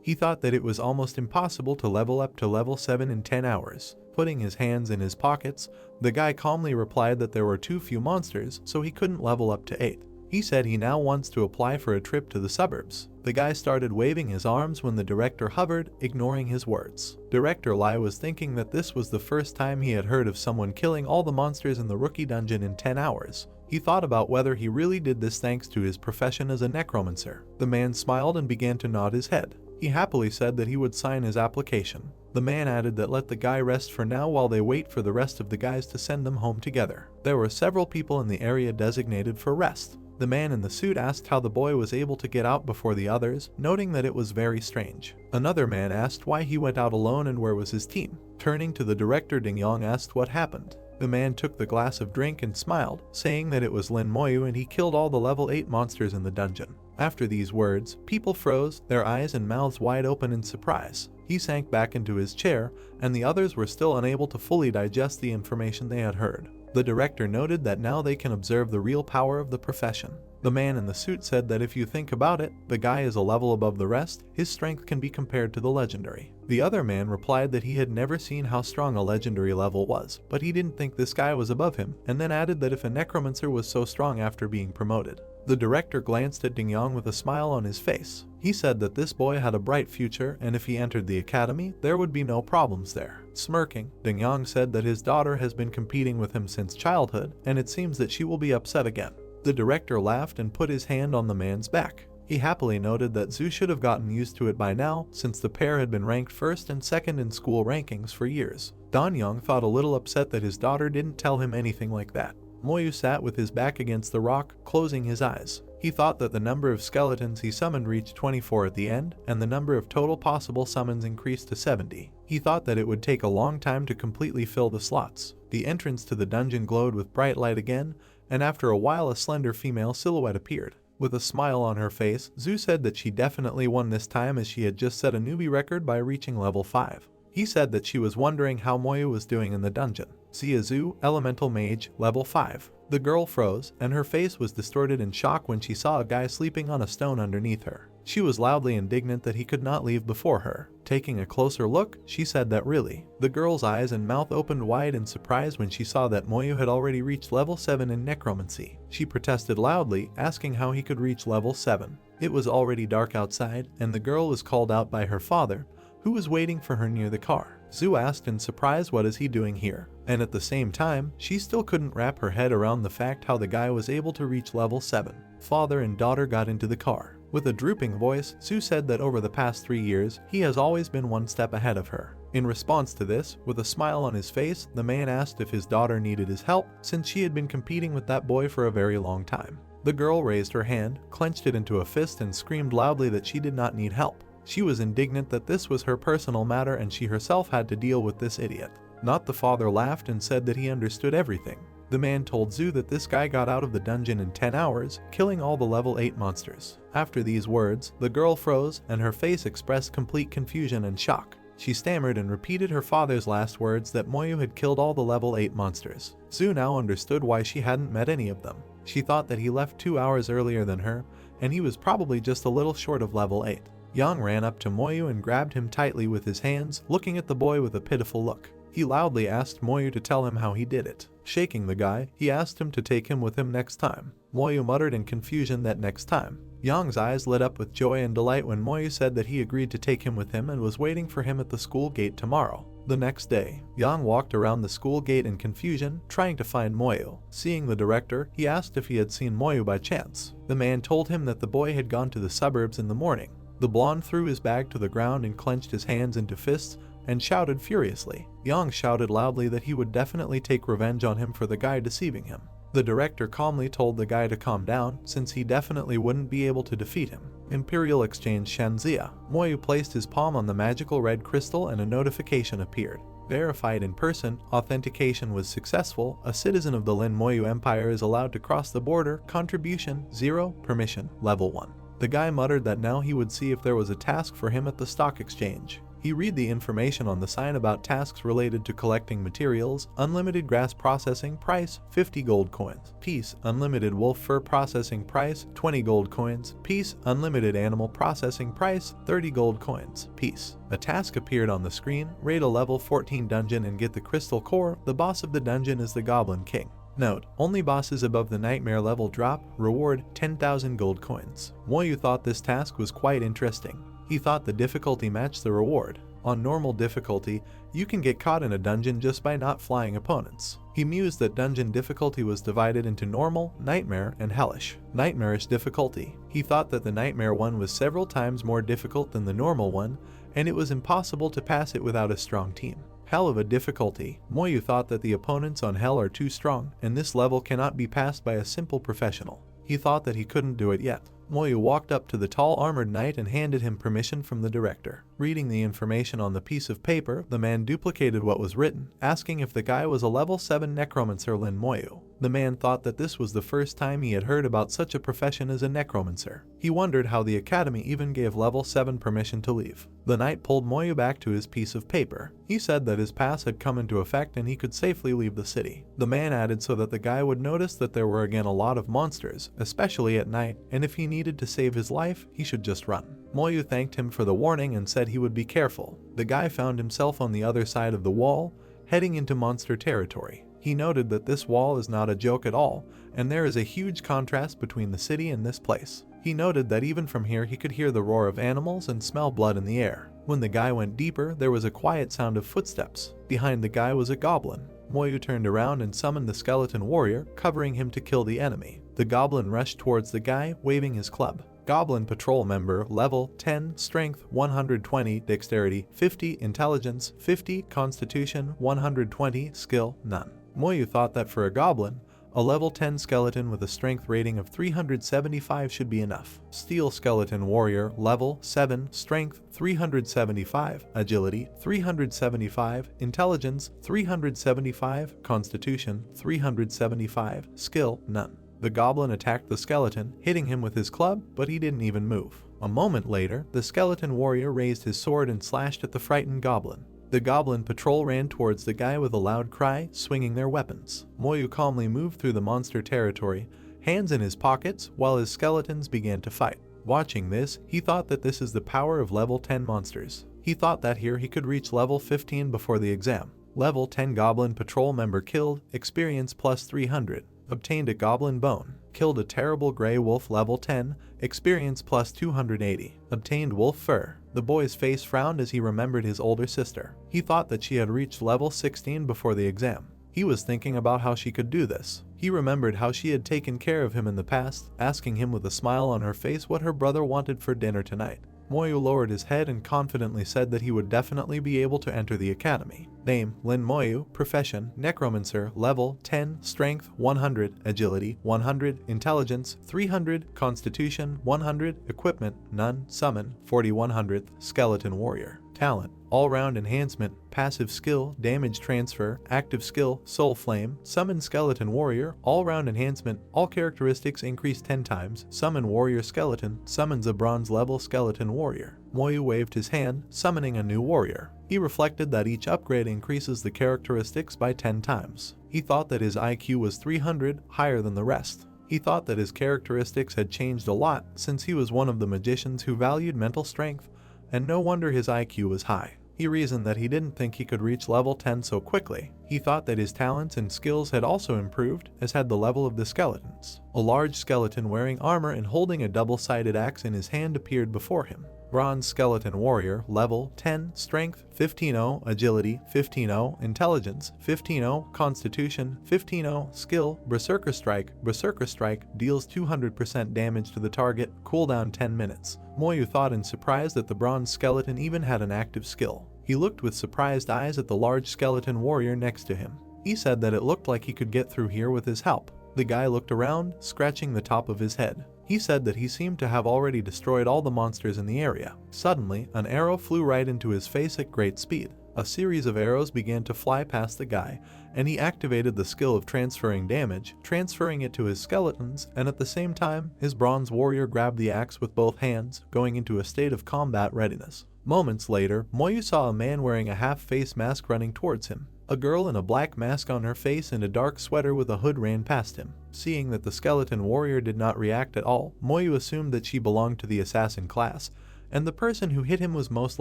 Speaker 1: He thought that it was almost impossible to level up to level 7 in 10 hours. Putting his hands in his pockets, the guy calmly replied that there were too few monsters, so he couldn't level up to 8. He said he now wants to apply for a trip to the suburbs. The guy started waving his arms when the director hovered, ignoring his words. Director Lai was thinking that this was the first time he had heard of someone killing all the monsters in the rookie dungeon in 10 hours. He thought about whether he really did this thanks to his profession as a necromancer. The man smiled and began to nod his head. He happily said that he would sign his application. The man added that let the guy rest for now while they wait for the rest of the guys to send them home together. There were several people in the area designated for rest. The man in the suit asked how the boy was able to get out before the others, noting that it was very strange. Another man asked why he went out alone and where was his team. Turning to the director, Ding Yong asked what happened. The man took the glass of drink and smiled, saying that it was Lin Moyu and he killed all the level 8 monsters in the dungeon. After these words, people froze, their eyes and mouths wide open in surprise. He sank back into his chair, and the others were still unable to fully digest the information they had heard. The director noted that now they can observe the real power of the profession. The man in the suit said that if you think about it, the guy is a level above the rest, his strength can be compared to the legendary. The other man replied that he had never seen how strong a legendary level was, but he didn't think this guy was above him, and then added that if a necromancer was so strong after being promoted. The director glanced at Ding Yong with a smile on his face. He said that this boy had a bright future, and if he entered the academy, there would be no problems there. Smirking, Ding Yong said that his daughter has been competing with him since childhood, and it seems that she will be upset again. The director laughed and put his hand on the man's back. He happily noted that Zhu should have gotten used to it by now, since the pair had been ranked first and second in school rankings for years. Dan Young thought a little upset that his daughter didn't tell him anything like that. Moyu sat with his back against the rock, closing his eyes. He thought that the number of skeletons he summoned reached 24 at the end, and the number of total possible summons increased to 70. He thought that it would take a long time to completely fill the slots. The entrance to the dungeon glowed with bright light again, and after a while a slender female silhouette appeared. With a smile on her face, Zhu said that she definitely won this time as she had just set a newbie record by reaching level 5. He said that she was wondering how Moyu was doing in the dungeon. Xia Zhu, Elemental Mage, level 5. The girl froze, and her face was distorted in shock when she saw a guy sleeping on a stone underneath her. She was loudly indignant that he could not leave before her. Taking a closer look, she said that really. The girl's eyes and mouth opened wide in surprise when she saw that Moyu had already reached level 7 in necromancy. She protested loudly, asking how he could reach level 7. It was already dark outside, and the girl was called out by her father, who was waiting for her near the car. Zhu asked in surprise what is he doing here, and at the same time, she still couldn't wrap her head around the fact how the guy was able to reach level 7. Father and daughter got into the car. With a drooping voice, Zhu said that over the past 3 years, he has always been one step ahead of her. In response to this, with a smile on his face, the man asked if his daughter needed his help, since she had been competing with that boy for a very long time. The girl raised her hand, clenched it into a fist and screamed loudly that she did not need help. She was indignant that this was her personal matter and she herself had to deal with this idiot. Not the father laughed and said that he understood everything. The man told Zhu that this guy got out of the dungeon in 10 hours, killing all the level 8 monsters. After these words, the girl froze and her face expressed complete confusion and shock. She stammered and repeated her father's last words that Moyu had killed all the level 8 monsters. Zhu now understood why she hadn't met any of them. She thought that he left 2 hours earlier than her, and he was probably just a little short of level 8. Yang ran up to Moyu and grabbed him tightly with his hands, looking at the boy with a pitiful look. He loudly asked Moyu to tell him how he did it. Shaking the guy, he asked him to take him with him next time. Moyu muttered in confusion that next time. Yang's eyes lit up with joy and delight when Moyu said that he agreed to take him with him and was waiting for him at the school gate tomorrow. The next day, Yang walked around the school gate in confusion, trying to find Moyu. Seeing the director, he asked if he had seen Moyu by chance. The man told him that the boy had gone to the suburbs in the morning. The blonde threw his bag to the ground and clenched his hands into fists and shouted furiously. Yang shouted loudly that he would definitely take revenge on him for the guy deceiving him. The director calmly told the guy to calm down since he definitely wouldn't be able to defeat him. Imperial Exchange Shanxia. Moyu placed his palm on the magical red crystal and a notification appeared. Verified in person, authentication was successful. A citizen of the Lin Moyu Empire is allowed to cross the border. Contribution 0, permission level 1. The guy muttered that now he would see if there was a task for him at the stock exchange. He read the information on the sign about tasks related to collecting materials. Unlimited grass processing price 50 gold coins. Piece unlimited wolf fur processing price 20 gold coins. Piece unlimited animal processing price 30 gold coins. Piece. A task appeared on the screen. Raid a level 14 dungeon and get the crystal core. The boss of the dungeon is the Goblin King. Note, only bosses above the nightmare level drop. Reward 10,000 gold coins. Moyu thought this task was quite interesting. He thought the difficulty matched the reward. On normal difficulty, you can get caught in a dungeon just by not flying opponents. He mused that dungeon difficulty was divided into normal, nightmare, and hellish. Nightmarish difficulty. He thought that the nightmare one was several times more difficult than the normal one, and it was impossible to pass it without a strong team. Hell of a difficulty. Moyu thought that the opponents on Hell are too strong, and this level cannot be passed by a simple professional. He thought that he couldn't do it yet. Moyu walked up to the tall armored knight and handed him permission from the director. Reading the information on the piece of paper, the man duplicated what was written, asking if the guy was a level 7 necromancer Lin Moyu. The man thought that this was the first time he had heard about such a profession as a necromancer. He wondered how the academy even gave level 7 permission to leave. The knight pulled Moyu back to his piece of paper. He said that his pass had come into effect and he could safely leave the city. The man added so that the guy would notice that there were again a lot of monsters, especially at night, and if he needed to save his life, he should just run. Moyu thanked him for the warning and said he would be careful. The guy found himself on the other side of the wall, heading into monster territory. He noted that this wall is not a joke at all, and there is a huge contrast between the city and this place. He noted that even from here he could hear the roar of animals and smell blood in the air. When the guy went deeper, there was a quiet sound of footsteps. Behind the guy was a goblin. Moyu turned around and summoned the skeleton warrior, covering him to kill the enemy. The goblin rushed towards the guy, waving his club. Goblin Patrol Member, level 10, Strength 120, Dexterity 50, Intelligence 50, Constitution 120, Skill none. Moyu thought that for a goblin, a level 10 skeleton with a strength rating of 375 should be enough. Steel Skeleton Warrior, level 7, Strength 375, Agility 375, Intelligence 375, Constitution 375, Skill none. The goblin attacked the skeleton, hitting him with his club, but he didn't even move. A moment later, the skeleton warrior raised his sword and slashed at the frightened goblin. The goblin patrol ran towards the guy with a loud cry, swinging their weapons. Moyu calmly moved through the monster territory, hands in his pockets, while his skeletons began to fight. Watching this, he thought that this is the power of level 10 monsters. He thought that here he could reach level 15 before the exam. Level 10 goblin patrol member killed, experience plus 300. Obtained a goblin bone. Killed a terrible gray wolf level 10, experience plus 280. Obtained wolf fur. The boy's face frowned as he remembered his older sister. He thought that she had reached level 16 before the exam. He was thinking about how she could do this. He remembered how she had taken care of him in the past, asking him with a smile on her face what her brother wanted for dinner tonight. Moyu lowered his head and confidently said that he would definitely be able to enter the academy. Name, Lin Moyu. Profession, Necromancer. Level, 10. Strength, 100. Agility, 100. Intelligence, 300. Constitution, 100. Equipment, none. Summon, 4100th. Skeleton Warrior. Talent, all-round enhancement. Passive skill, damage transfer. Active skill, soul flame. Summon skeleton warrior, all-round enhancement. All characteristics increase 10 times. Summon warrior skeleton, summons a bronze level skeleton warrior. Moyu waved his hand, summoning a new warrior. He reflected that each upgrade increases the characteristics by 10 times. He thought that his IQ was 300, higher than the rest. He thought that his characteristics had changed a lot since he was one of the magicians who valued mental strength, and no wonder his IQ was high. He reasoned that he didn't think he could reach level 10 so quickly. He thought that his talents and skills had also improved, as had the level of the skeletons. A large skeleton wearing armor and holding a double-sided axe in his hand appeared before him. Bronze Skeleton Warrior, level 10, Strength 15-0, Agility 15-0, Intelligence 15-0, Constitution 15-0, Skill, Berserker Strike. Berserker Strike deals 200% damage to the target, cooldown 10 minutes. Moyu thought in surprise that the bronze skeleton even had an active skill. He looked with surprised eyes at the large skeleton warrior next to him. He said that it looked like he could get through here with his help. The guy looked around, scratching the top of his head. He said that he seemed to have already destroyed all the monsters in the area. Suddenly, an arrow flew right into his face at great speed. A series of arrows began to fly past the guy, and he activated the skill of transferring damage, transferring it to his skeletons, and at the same time, his bronze warrior grabbed the axe with both hands, going into a state of combat readiness. Moments later, Moyu saw a man wearing a half-face mask running towards him. A girl in a black mask on her face and a dark sweater with a hood ran past him. Seeing that the skeleton warrior did not react at all, Moyu assumed that she belonged to the assassin class, and the person who hit him was most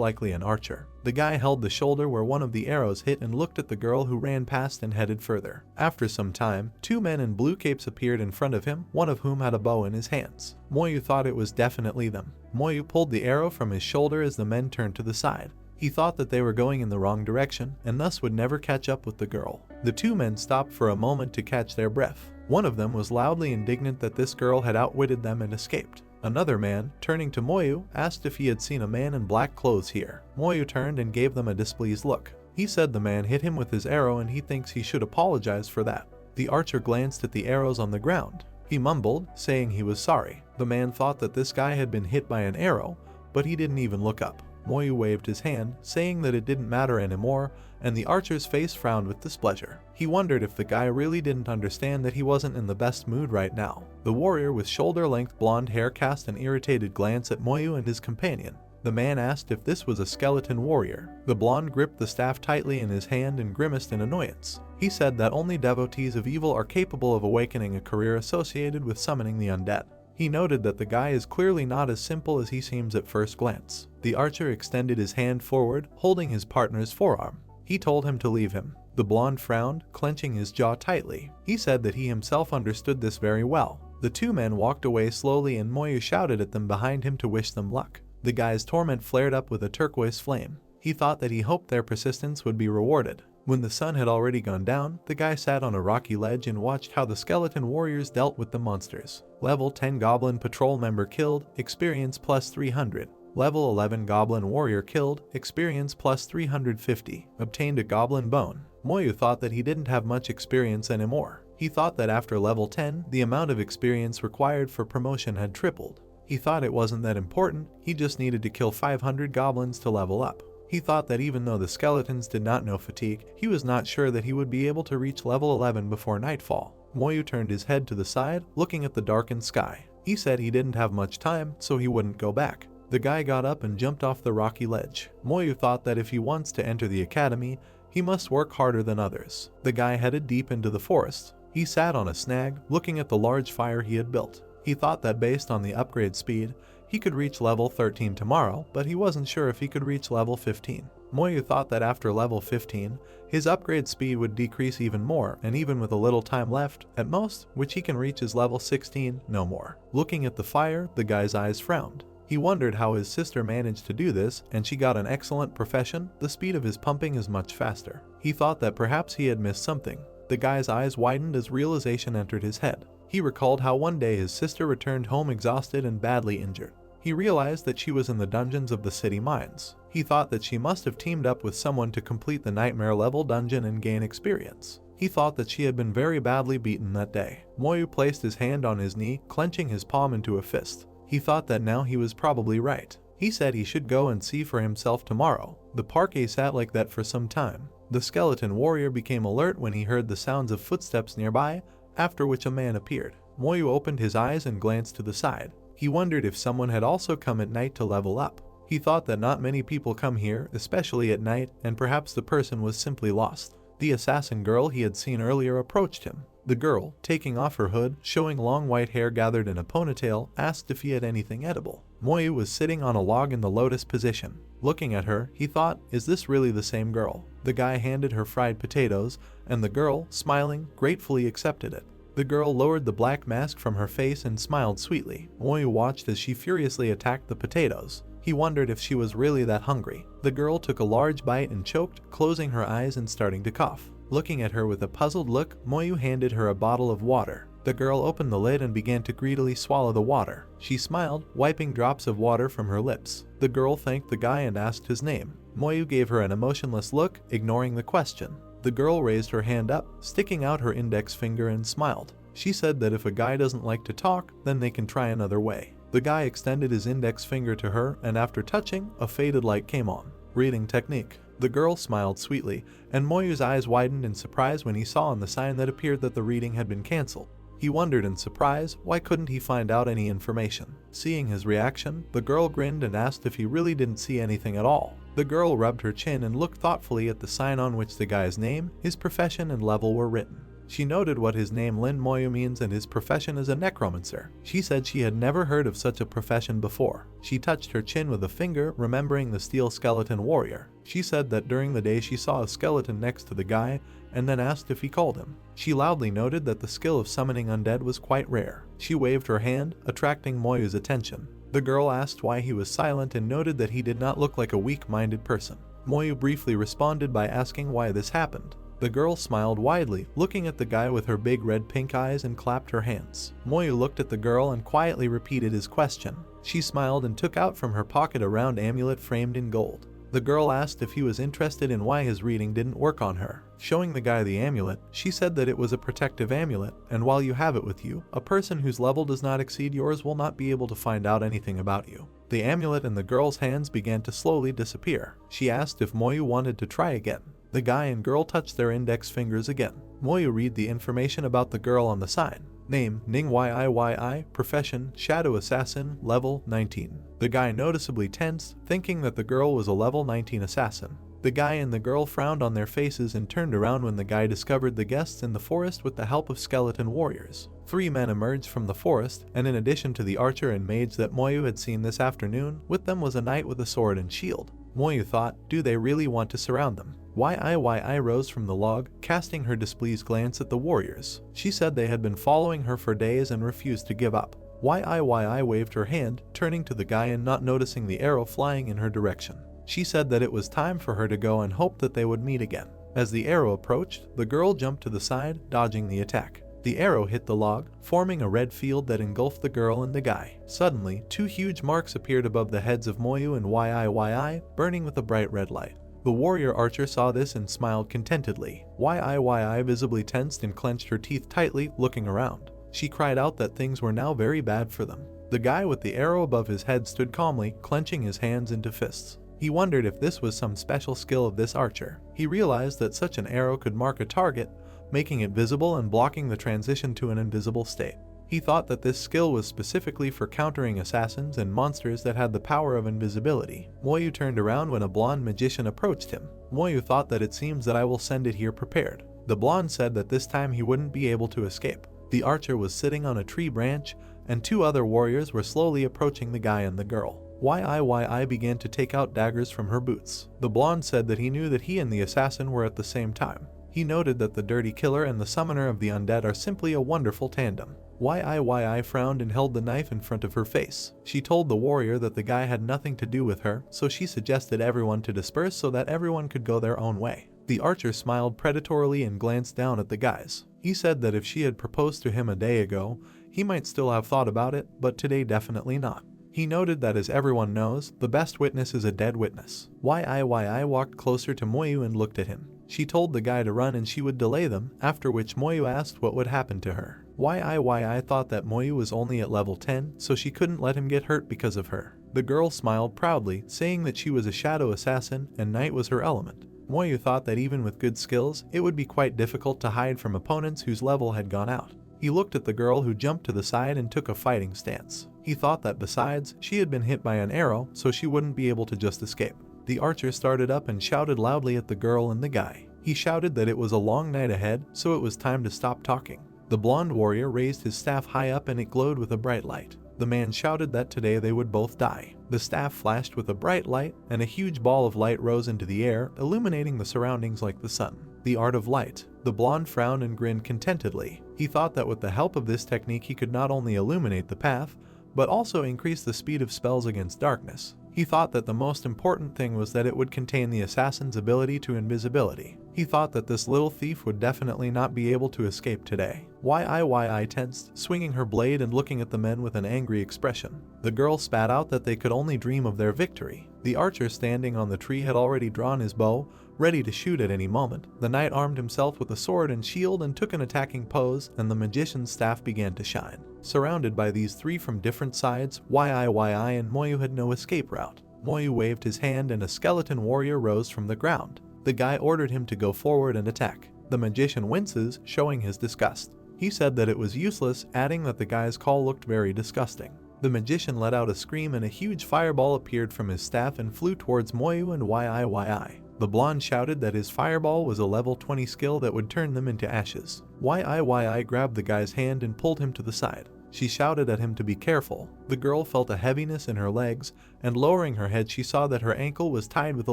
Speaker 1: likely an archer. The guy held the shoulder where one of the arrows hit and looked at the girl who ran past and headed further. After some time, two men in blue capes appeared in front of him, one of whom had a bow in his hands. Moyu thought it was definitely them. Moyu pulled the arrow from his shoulder as the men turned to the side. He thought that they were going in the wrong direction and thus would never catch up with the girl. The two men stopped for a moment to catch their breath. One of them was loudly indignant that this girl had outwitted them and escaped. Another man, turning to Moyu, asked if he had seen a man in black clothes here. Moyu turned and gave them a displeased look. He said the man hit him with his arrow and he thinks he should apologize for that. The archer glanced at the arrows on the ground. He mumbled, saying he was sorry. The man thought that this guy had been hit by an arrow, but he didn't even look up. Moyu waved his hand, saying that it didn't matter anymore, and the archer's face frowned with displeasure. He wondered if the guy really didn't understand that he wasn't in the best mood right now. The warrior with shoulder-length blonde hair cast an irritated glance at Moyu and his companion. The man asked if this was a skeleton warrior. The blonde gripped the staff tightly in his hand and grimaced in annoyance. He said that only devotees of evil are capable of awakening a career associated with summoning the undead. He noted that the guy is clearly not as simple as he seems at first glance. The archer extended his hand forward, holding his partner's forearm. He told him to leave him. The blonde frowned, clenching his jaw tightly. He said that he himself understood this very well. The two men walked away slowly and Moyu shouted at them behind him to wish them luck. The guy's torment flared up with a turquoise flame. He thought that he hoped their persistence would be rewarded. When the sun had already gone down, the guy sat on a rocky ledge and watched how the skeleton warriors dealt with the monsters. Level 10 Goblin Patrol member killed, experience plus 300. Level 11 Goblin Warrior killed, experience plus 350. Obtained a Goblin Bone. Moyu thought that he didn't have much experience anymore. He thought that after level 10, the amount of experience required for promotion had tripled. He thought it wasn't that important, he just needed to kill 500 goblins to level up. He thought that even though the skeletons did not know fatigue, he was not sure that he would be able to reach level 11 before nightfall. Moyu turned his head to the side, looking at the darkened sky. He said he didn't have much time, so he wouldn't go back. The guy got up and jumped off the rocky ledge. Moyu thought that if he wants to enter the academy, he must work harder than others. The guy headed deep into the forest. He sat on a snag, looking at the large fire he had built. He thought that based on the upgrade speed, he could reach level 13 tomorrow, but he wasn't sure if he could reach level 15. Moyu thought that after level 15, his upgrade speed would decrease even more, and even with a little time left, at most, which he can reach is level 16, no more. Looking at the fire, the guy's eyes frowned. He wondered how his sister managed to do this, and she got an excellent profession. The speed of his pumping is much faster. He thought that perhaps he had missed something. The guy's eyes widened as realization entered his head. He recalled how one day his sister returned home exhausted and badly injured. He realized that she was in the dungeons of the city mines. He thought that she must have teamed up with someone to complete the nightmare level dungeon and gain experience. He thought that she had been very badly beaten that day. Moyu placed his hand on his knee, clenching his palm into a fist. He thought that now he was probably right. He said he should go and see for himself tomorrow. The parquet sat like that for some time. The skeleton warrior became alert when he heard the sounds of footsteps nearby, after which a man appeared. Moyu opened his eyes and glanced to the side. He wondered if someone had also come at night to level up. He thought that not many people come here, especially at night, and perhaps the person was simply lost. The assassin girl he had seen earlier approached him. The girl, taking off her hood, showing long white hair gathered in a ponytail, asked if he had anything edible. Moyu was sitting on a log in the lotus position. Looking at her, he thought, is this really the same girl? The guy handed her fried potatoes, and the girl, smiling, gratefully accepted it. The girl lowered the black mask from her face and smiled sweetly. Moyu watched as she furiously attacked the potatoes. He wondered if she was really that hungry. The girl took a large bite and choked, closing her eyes and starting to cough. Looking at her with a puzzled look, Moyu handed her a bottle of water. The girl opened the lid and began to greedily swallow the water. She smiled, wiping drops of water from her lips. The girl thanked the guy and asked his name. Moyu gave her an emotionless look, ignoring the question. The girl raised her hand up, sticking out her index finger, and smiled. She said that if a guy doesn't like to talk, then they can try another way. The guy extended his index finger to her, and after touching, a faded light came on. Reading technique. The girl smiled sweetly, and Moyu's eyes widened in surprise when he saw on the sign that appeared that the reading had been cancelled. He wondered in surprise, why couldn't he find out any information? Seeing his reaction, the girl grinned and asked if he really didn't see anything at all. The girl rubbed her chin and looked thoughtfully at the sign on which the guy's name, his profession, and level were written. She noted what his name Lin Moyu means and his profession as a necromancer. She said she had never heard of such a profession before. She touched her chin with a finger, remembering the steel skeleton warrior. She said that during the day she saw a skeleton next to the guy and then asked if he called him. She loudly noted that the skill of summoning undead was quite rare. She waved her hand, attracting Moyu's attention. The girl asked why he was silent and noted that he did not look like a weak-minded person. Moyu briefly responded by asking why this happened. The girl smiled widely, looking at the guy with her big red-pink eyes, and clapped her hands. Moyu looked at the girl and quietly repeated his question. She smiled and took out from her pocket a round amulet framed in gold. The girl asked if he was interested in why his reading didn't work on her. Showing the guy the amulet, she said that it was a protective amulet, and while you have it with you, a person whose level does not exceed yours will not be able to find out anything about you. The amulet in the girl's hands began to slowly disappear. She asked if Moyu wanted to try again. The guy and girl touched their index fingers again. Moyu read the information about the girl on the sign. Name, Ning Yiyi, profession, Shadow Assassin, level 19. The guy noticeably tensed, thinking that the girl was a level 19 assassin. The guy and the girl frowned on their faces and turned around when the guy discovered the guests in the forest with the help of skeleton warriors. 3 men emerged from the forest, and in addition to the archer and mage that Moyu had seen this afternoon, with them was a knight with a sword and shield. Moyu thought, do they really want to surround them? Yiyi rose from the log, casting her displeased glance at the warriors. She said they had been following her for days and refused to give up. Yiyi waved her hand, turning to the guy and not noticing the arrow flying in her direction. She said that it was time for her to go and hoped that they would meet again. As the arrow approached, the girl jumped to the side, dodging the attack. The arrow hit the log, forming a red field that engulfed the girl and the guy. Suddenly, 2 huge marks appeared above the heads of Moyu and Yiyi, burning with a bright red light. The warrior archer saw this and smiled contentedly. Yiyi visibly tensed and clenched her teeth tightly, looking around. She cried out that things were now very bad for them. The guy with the arrow above his head stood calmly, clenching his hands into fists. He wondered if this was some special skill of this archer. He realized that such an arrow could mark a target, making it visible and blocking the transition to an invisible state. He thought that this skill was specifically for countering assassins and monsters that had the power of invisibility. Moyu turned around when a blonde magician approached him. Moyu thought that it seems that I will send it here prepared. The blonde said that this time he wouldn't be able to escape. The archer was sitting on a tree branch, and 2 other warriors were slowly approaching the guy and the girl. Yiyi began to take out daggers from her boots. The blonde said that he knew that he and the assassin were at the same time. He noted that the dirty killer and the summoner of the undead are simply a wonderful tandem. Yiyi frowned and held the knife in front of her face. She told the warrior that the guy had nothing to do with her, so she suggested everyone to disperse so that everyone could go their own way. The archer smiled predatorily and glanced down at the guys. He said that if she had proposed to him a day ago, he might still have thought about it, but today definitely not. He noted that as everyone knows, the best witness is a dead witness. Yiyi walked closer to Moyu and looked at him. She told the guy to run and she would delay them, after which Moyu asked what would happen to her. Yiyi thought that Moyu was only at level 10, so she couldn't let him get hurt because of her. The girl smiled proudly, saying that she was a shadow assassin and night was her element. Moyu thought that even with good skills, it would be quite difficult to hide from opponents whose level had gone out. He looked at the girl who jumped to the side and took a fighting stance. He thought that besides, she had been hit by an arrow, so she wouldn't be able to just escape. The archer started up and shouted loudly at the girl and the guy. He shouted that it was a long night ahead, so it was time to stop talking. The blonde warrior raised his staff high up and it glowed with a bright light. The man shouted that today they would both die. The staff flashed with a bright light, and a huge ball of light rose into the air, illuminating the surroundings like the sun. The art of light. The blonde frowned and grinned contentedly. He thought that with the help of this technique he could not only illuminate the path, but also increase the speed of spells against darkness. He thought that the most important thing was that it would contain the assassin's ability to invisibility. He thought that this little thief would definitely not be able to escape today. Yi tensed, swinging her blade and looking at the men with an angry expression. The girl spat out that they could only dream of their victory. The archer standing on the tree had already drawn his bow, ready to shoot at any moment. The knight armed himself with a sword and shield and took an attacking pose, and the magician's staff began to shine. Surrounded by these three from different sides, Yi and Moyu had no escape route. Moyu waved his hand and a skeleton warrior rose from the ground. The guy ordered him to go forward and attack. The magician winces, showing his disgust. He said that it was useless, adding that the guy's call looked very disgusting. The magician let out a scream and a huge fireball appeared from his staff and flew towards Moyu and Yi. The blonde shouted that his fireball was a level 20 skill that would turn them into ashes. Yi grabbed the guy's hand and pulled him to the side. She shouted at him to be careful. The girl felt a heaviness in her legs, and lowering her head she saw that her ankle was tied with a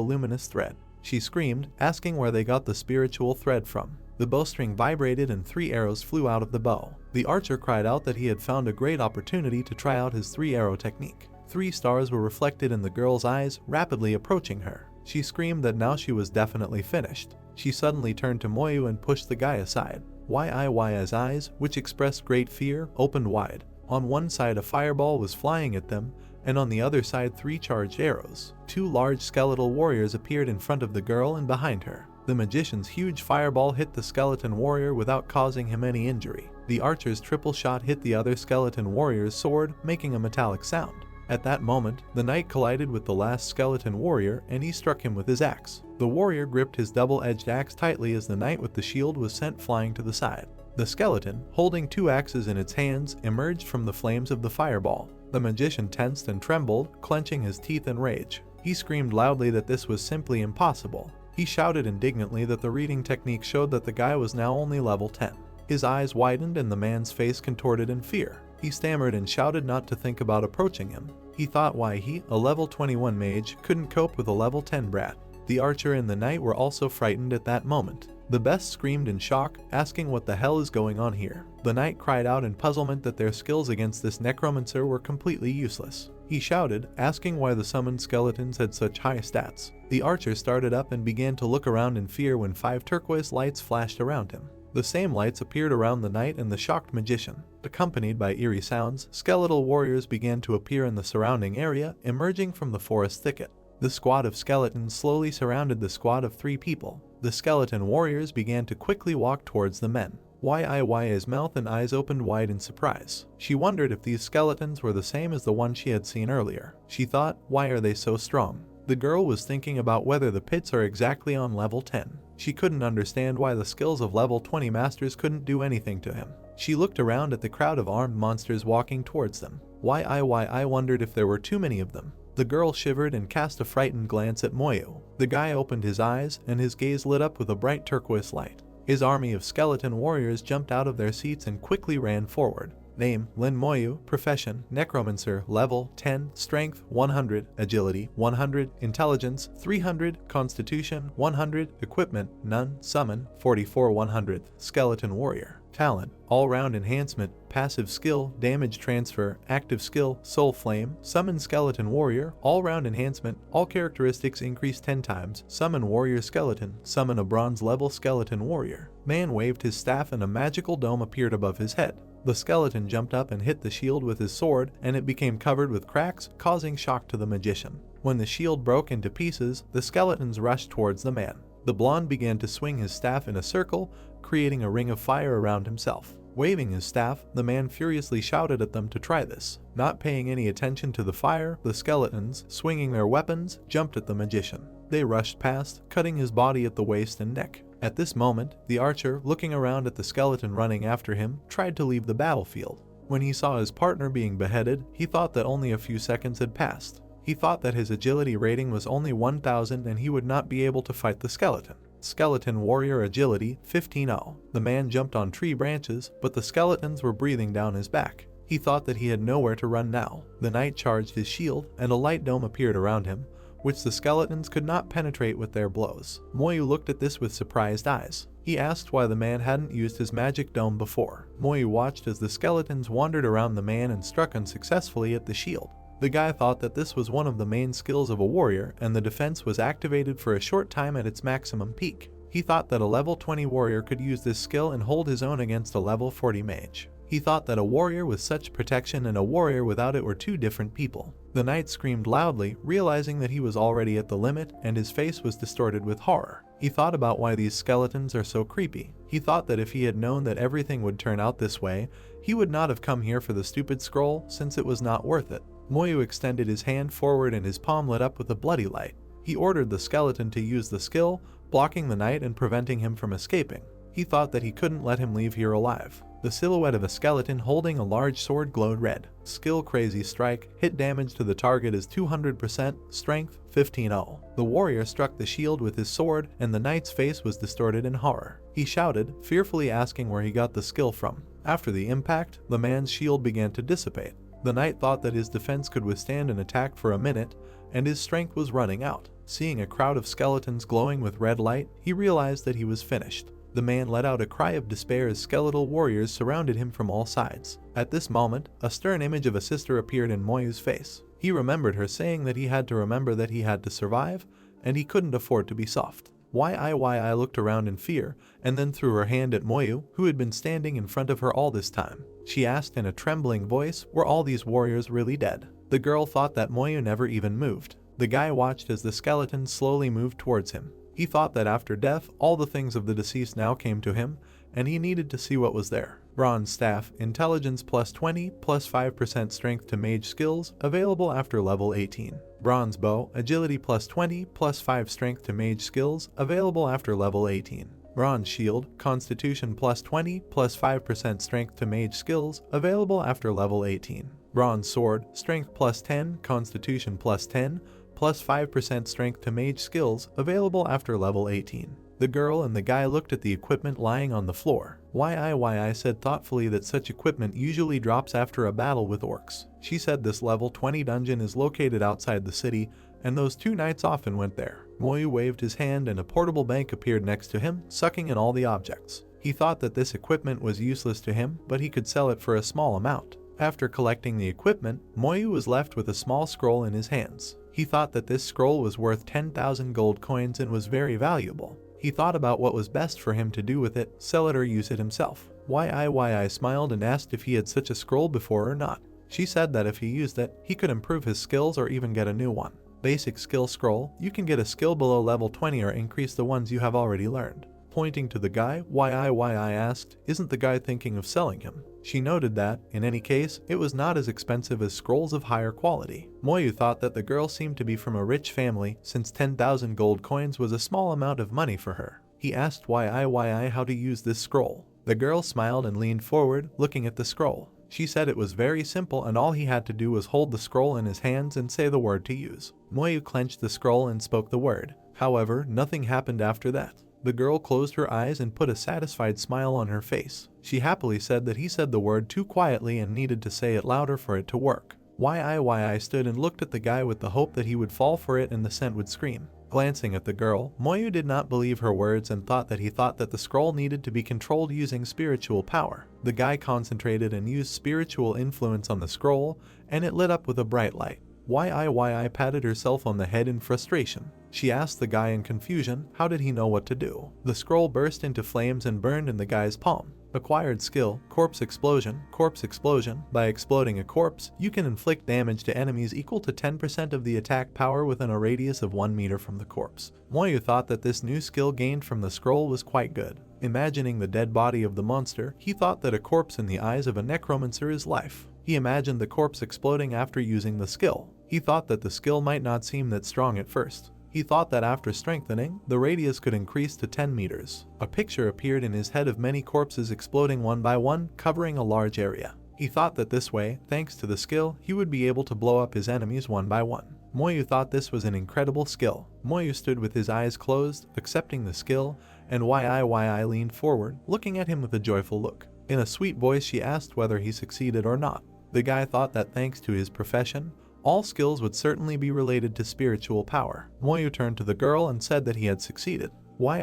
Speaker 1: luminous thread. She screamed, asking where they got the spiritual thread from. The bowstring vibrated and 3 arrows flew out of the bow. The archer cried out that he had found a great opportunity to try out his 3-arrow technique. 3 stars were reflected in the girl's eyes, rapidly approaching her. She screamed that now she was definitely finished. She suddenly turned to Moyu and pushed the guy aside. Yi's eyes, which expressed great fear, opened wide. On one side a fireball was flying at them, and on the other side 3 charged arrows. 2 large skeletal warriors appeared in front of the girl and behind her. The magician's huge fireball hit the skeleton warrior without causing him any injury. The archer's triple shot hit the other skeleton warrior's sword, making a metallic sound. At that moment, the knight collided with the last skeleton warrior and he struck him with his axe. The warrior gripped his double-edged axe tightly as the knight with the shield was sent flying to the side. The skeleton, holding 2 axes in its hands, emerged from the flames of the fireball. The magician tensed and trembled, clenching his teeth in rage. He screamed loudly that this was simply impossible. He shouted indignantly that the reading technique showed that the guy was now only level 10. His eyes widened and the man's face contorted in fear. He stammered and shouted not to think about approaching him. He thought why he, a level 21 mage, couldn't cope with a level 10 brat. The archer and the knight were also frightened at that moment. The best screamed in shock, asking what the hell is going on here. The knight cried out in puzzlement that their skills against this necromancer were completely useless. He shouted, asking why the summoned skeletons had such high stats. The archer started up and began to look around in fear when 5 turquoise lights flashed around him. The same lights appeared around the knight and the shocked magician. Accompanied by eerie sounds, skeletal warriors began to appear in the surrounding area, emerging from the forest thicket. The squad of skeletons slowly surrounded the squad of 3 people. The skeleton warriors began to quickly walk towards the men. Yi's mouth and eyes opened wide in surprise. She wondered if these skeletons were the same as the one she had seen earlier. She thought, why are they so strong? The girl was thinking about whether the pits are exactly on level 10. She couldn't understand why the skills of level 20 masters couldn't do anything to him. She looked around at the crowd of armed monsters walking towards them. Yi wondered if there were too many of them. The girl shivered and cast a frightened glance at Moyu. The guy opened his eyes and his gaze lit up with a bright turquoise light. His army of skeleton warriors jumped out of their seats and quickly ran forward. Name, Lin Moyu. Profession, Necromancer. Level, 10. Strength, 100. Agility, 100. Intelligence, 300. Constitution, 100. Equipment, none. Summon, 44 100th. Skeleton Warrior. Talent, all-round enhancement. Passive skill, damage transfer. Active skill, soul flame. Summon skeleton warrior, all-round enhancement. All characteristics increase 10 times. Summon warrior skeleton. Summon a bronze level skeleton warrior. Man waved his staff and a magical dome appeared above his head. The skeleton jumped up and hit the shield with his sword, and it became covered with cracks, causing shock to the magician. When the shield broke into pieces, the skeletons rushed towards the man. The blonde began to swing his staff in a circle, creating a ring of fire around himself. Waving his staff, the man furiously shouted at them to try this. Not paying any attention to the fire, the skeletons, swinging their weapons, jumped at the magician. They rushed past, cutting his body at the waist and neck. At this moment, the archer, looking around at the skeleton running after him, tried to leave the battlefield. When he saw his partner being beheaded, he thought that only a few seconds had passed. He thought that his agility rating was only 1000 and he would not be able to fight the skeleton. Skeleton Warrior Agility 15-0. The man jumped on tree branches, but the skeletons were breathing down his back. He thought that he had nowhere to run now. The knight charged his shield, and a light dome appeared around him, which the skeletons could not penetrate with their blows. Moyu looked at this with surprised eyes. He asked why the man hadn't used his magic dome before. Moyu watched as the skeletons wandered around the man and struck unsuccessfully at the shield. The guy thought that this was one of the main skills of a warrior, and the defense was activated for a short time at its maximum peak. He thought that a level 20 warrior could use this skill and hold his own against a level 40 mage. He thought that a warrior with such protection and a warrior without it were two different people. The knight screamed loudly, realizing that he was already at the limit, and his face was distorted with horror. He thought about why these skeletons are so creepy. He thought that if he had known that everything would turn out this way, he would not have come here for the stupid scroll, since it was not worth it. Moyu extended his hand forward and his palm lit up with a bloody light. He ordered the skeleton to use the skill, blocking the knight and preventing him from escaping. He thought that he couldn't let him leave here alive. The silhouette of a skeleton holding a large sword glowed red. Skill Crazy Strike. Hit damage to the target is 200%, strength 15-0. The warrior struck the shield with his sword, and the knight's face was distorted in horror. He shouted, fearfully asking where he got the skill from. After the impact, the man's shield began to dissipate. The knight thought that his defense could withstand an attack for a minute, and his strength was running out. Seeing a crowd of skeletons glowing with red light, he realized that he was finished. The man let out a cry of despair as skeletal warriors surrounded him from all sides. At this moment, a stern image of a sister appeared in Moyu's face. He remembered her saying that he had to remember that he had to survive, and he couldn't afford to be soft. Yi looked around in fear, and then threw her hand at Moyu, who had been standing in front of her all this time. She asked in a trembling voice, were all these warriors really dead? The girl thought that Moyu never even moved. The guy watched as the skeleton slowly moved towards him. He thought that after death, all the things of the deceased now came to him, and he needed to see what was there. Bronze Staff, Intelligence plus 20, plus 5% Strength to Mage Skills, available after level 18. Bronze Bow, Agility plus 20, plus 5 Strength to Mage Skills, available after level 18. Bronze Shield, Constitution plus 20, plus 5% Strength to Mage Skills, available after level 18. Bronze Sword, Strength plus 10, Constitution plus 10, plus 5% Strength to Mage Skills, available after level 18. The girl and the guy looked at the equipment lying on the floor. Yi said thoughtfully that such equipment usually drops after a battle with orcs. She said this level 20 dungeon is located outside the city, and those two knights often went there. Moyu waved his hand and a portable bank appeared next to him, sucking in all the objects. He thought that this equipment was useless to him, but he could sell it for a small amount. After collecting the equipment, Moyu was left with a small scroll in his hands. He thought that this scroll was worth 10,000 gold coins and was very valuable. He thought about what was best for him to do with it, sell it or use it himself. Yi smiled and asked if he had such a scroll before or not. She said that if he used it, he could improve his skills or even get a new one. Basic Skill Scroll, you can get a skill below level 20 or increase the ones you have already learned. Pointing to the guy, Yi asked, isn't the guy thinking of selling him? She noted that, in any case, it was not as expensive as scrolls of higher quality. Moyu thought that the girl seemed to be from a rich family, since 10,000 gold coins was a small amount of money for her. He asked Yi how to use this scroll. The girl smiled and leaned forward, looking at the scroll. She said it was very simple and all he had to do was hold the scroll in his hands and say the word to use. Moyu clenched the scroll and spoke the word. However, nothing happened after that. The girl closed her eyes and put a satisfied smile on her face. She happily said that he said the word too quietly and needed to say it louder for it to work. Yi stood and looked at the guy with the hope that he would fall for it and the scent would scream. Glancing at the girl, Moyu did not believe her words and thought that the scroll needed to be controlled using spiritual power. The guy concentrated and used spiritual influence on the scroll, and it lit up with a bright light. Yi patted herself on the head in frustration. She asked the guy in confusion, how did he know what to do? The scroll burst into flames and burned in the guy's palm. Acquired skill, Corpse Explosion. Corpse Explosion. By exploding a corpse, you can inflict damage to enemies equal to 10% of the attack power within a radius of 1 meter from the corpse. Moyu thought that this new skill gained from the scroll was quite good. Imagining the dead body of the monster, he thought that a corpse in the eyes of a necromancer is life. He imagined the corpse exploding after using the skill. He thought that the skill might not seem that strong at first. He thought that after strengthening, the radius could increase to 10 meters. A picture appeared in his head of many corpses exploding one by one, covering a large area. He thought that this way, thanks to the skill, he would be able to blow up his enemies one by one. Moyu thought this was an incredible skill. Moyu stood with his eyes closed, accepting the skill, and Yi leaned forward, looking at him with a joyful look. In a sweet voice she asked whether he succeeded or not. The guy thought that thanks to his profession, all skills would certainly be related to spiritual power. Moyu turned to the girl and said that he had succeeded. Yi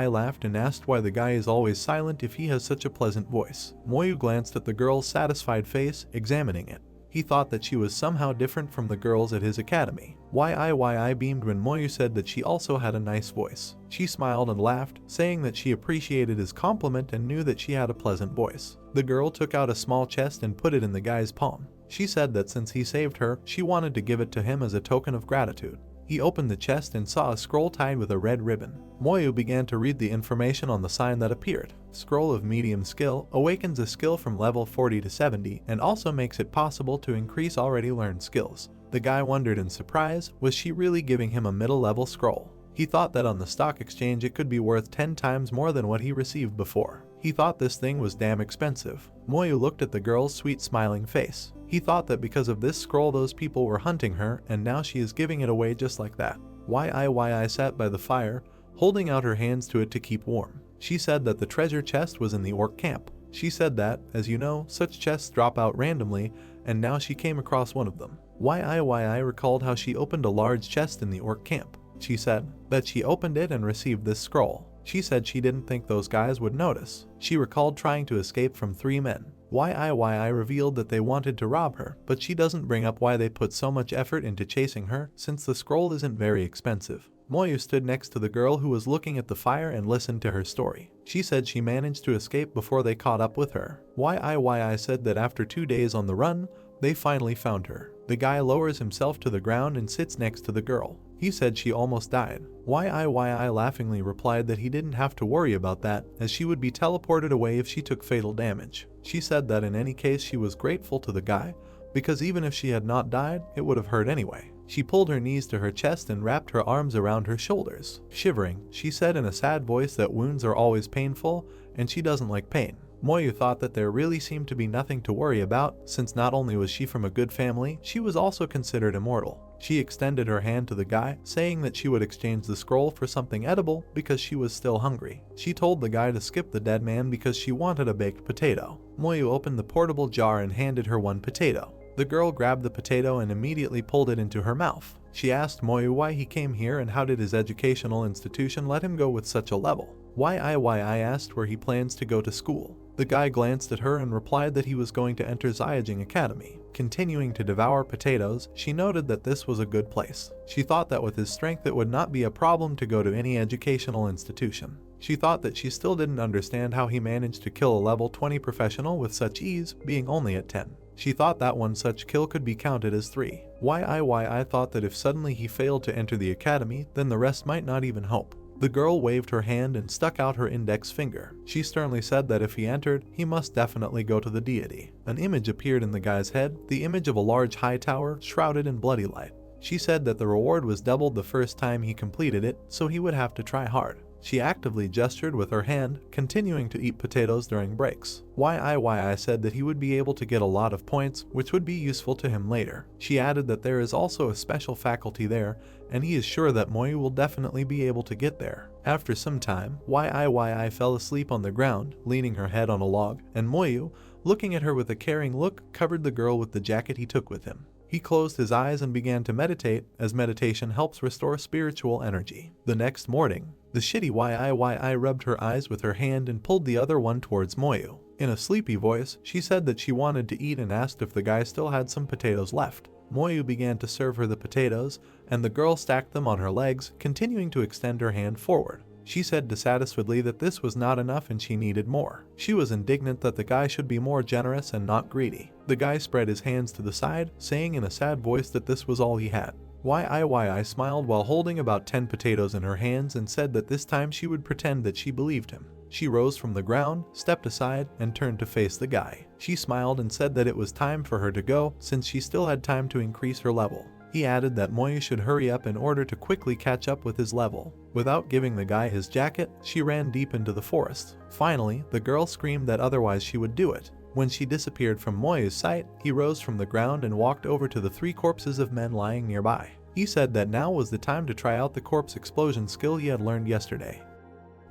Speaker 1: laughed and asked why the guy is always silent if he has such a pleasant voice. Moyu glanced at the girl's satisfied face, examining it. He thought that she was somehow different from the girls at his academy. YIYI beamed when Moyu said that she also had a nice voice. She smiled and laughed, saying that she appreciated his compliment and knew that she had a pleasant voice. The girl took out a small chest and put it in the guy's palm. She said that since he saved her, she wanted to give it to him as a token of gratitude. He opened the chest and saw a scroll tied with a red ribbon. Moyu began to read the information on the sign that appeared. Scroll of medium skill awakens a skill from level 40 to 70 and also makes it possible to increase already learned skills. The guy wondered in surprise, was she really giving him a middle level scroll? He thought that on the stock exchange it could be worth 10 times more than what he received before. He thought this thing was damn expensive. Moyu looked at the girl's sweet smiling face. He thought that because of this scroll those people were hunting her and now she is giving it away just like that. YIYI sat by the fire, holding out her hands to it to keep warm. She said that the treasure chest was in the orc camp. She said that, as you know, such chests drop out randomly, and now she came across one of them. YIYI recalled how she opened a large chest in the orc camp. She said that she opened it and received this scroll. She said she didn't think those guys would notice. She recalled trying to escape from 3 men. YIYI revealed that they wanted to rob her, but she doesn't bring up why they put so much effort into chasing her since the scroll isn't very expensive. Moyu stood next to the girl who was looking at the fire and listened to her story. She said she managed to escape before they caught up with her. YIYI said that after 2 days on the run, they finally found her. The guy lowers himself to the ground and sits next to the girl. He said she almost died. YIYI laughingly replied that he didn't have to worry about that, as she would be teleported away if she took fatal damage. She said that in any case she was grateful to the guy, because even if she had not died, it would have hurt anyway. She pulled her knees to her chest and wrapped her arms around her shoulders. Shivering, she said in a sad voice that wounds are always painful, and she doesn't like pain. Moyu thought that there really seemed to be nothing to worry about, since not only was she from a good family, she was also considered immortal. She extended her hand to the guy, saying that she would exchange the scroll for something edible because she was still hungry. She told the guy to skip the dead man because she wanted a baked potato. Moyu opened the portable jar and handed her one potato. The girl grabbed the potato and immediately pulled it into her mouth. She asked Moyu why he came here and how did his educational institution let him go with such a level. YIYI asked where he plans to go to school. The guy glanced at her and replied that he was going to enter Zyajing Academy. Continuing to devour potatoes, she noted that this was a good place. She thought that with his strength it would not be a problem to go to any educational institution. She thought that she still didn't understand how he managed to kill a level 20 professional with such ease, being only at 10. She thought that one such kill could be counted as 3. YIYI thought that if suddenly he failed to enter the academy, then the rest might not even hope. The girl waved her hand and stuck out her index finger. She sternly said that if he entered, he must definitely go to the deity. An image appeared in the guy's head, the image of a large high tower shrouded in bloody light. She said that the reward was doubled the first time he completed it, so he would have to try hard. She actively gestured with her hand, continuing to eat potatoes during breaks. YIYI said that he would be able to get a lot of points, which would be useful to him later. She added that there is also a special faculty there, and he is sure that Moyu will definitely be able to get there. After some time, YIYI fell asleep on the ground, leaning her head on a log, and Moyu, looking at her with a caring look, covered the girl with the jacket he took with him. He closed his eyes and began to meditate, as meditation helps restore spiritual energy. The next morning, the shitty YIYI rubbed her eyes with her hand and pulled the other one towards Moyu. In a sleepy voice, she said that she wanted to eat and asked if the guy still had some potatoes left. Moyu began to serve her the potatoes, and the girl stacked them on her legs, continuing to extend her hand forward. She said dissatisfiedly that this was not enough and she needed more. She was indignant that the guy should be more generous and not greedy. The guy spread his hands to the side, saying in a sad voice that this was all he had. YIYI smiled while holding about 10 potatoes in her hands and said that this time she would pretend that she believed him. She rose from the ground, stepped aside, and turned to face the guy. She smiled and said that it was time for her to go since she still had time to increase her level. He added that Moyu should hurry up in order to quickly catch up with his level. Without giving the guy his jacket, she ran deep into the forest. Finally, the girl screamed that otherwise she would do it. When she disappeared from Moyu's sight, he rose from the ground and walked over to the 3 corpses of men lying nearby. He said that now was the time to try out the corpse explosion skill he had learned yesterday.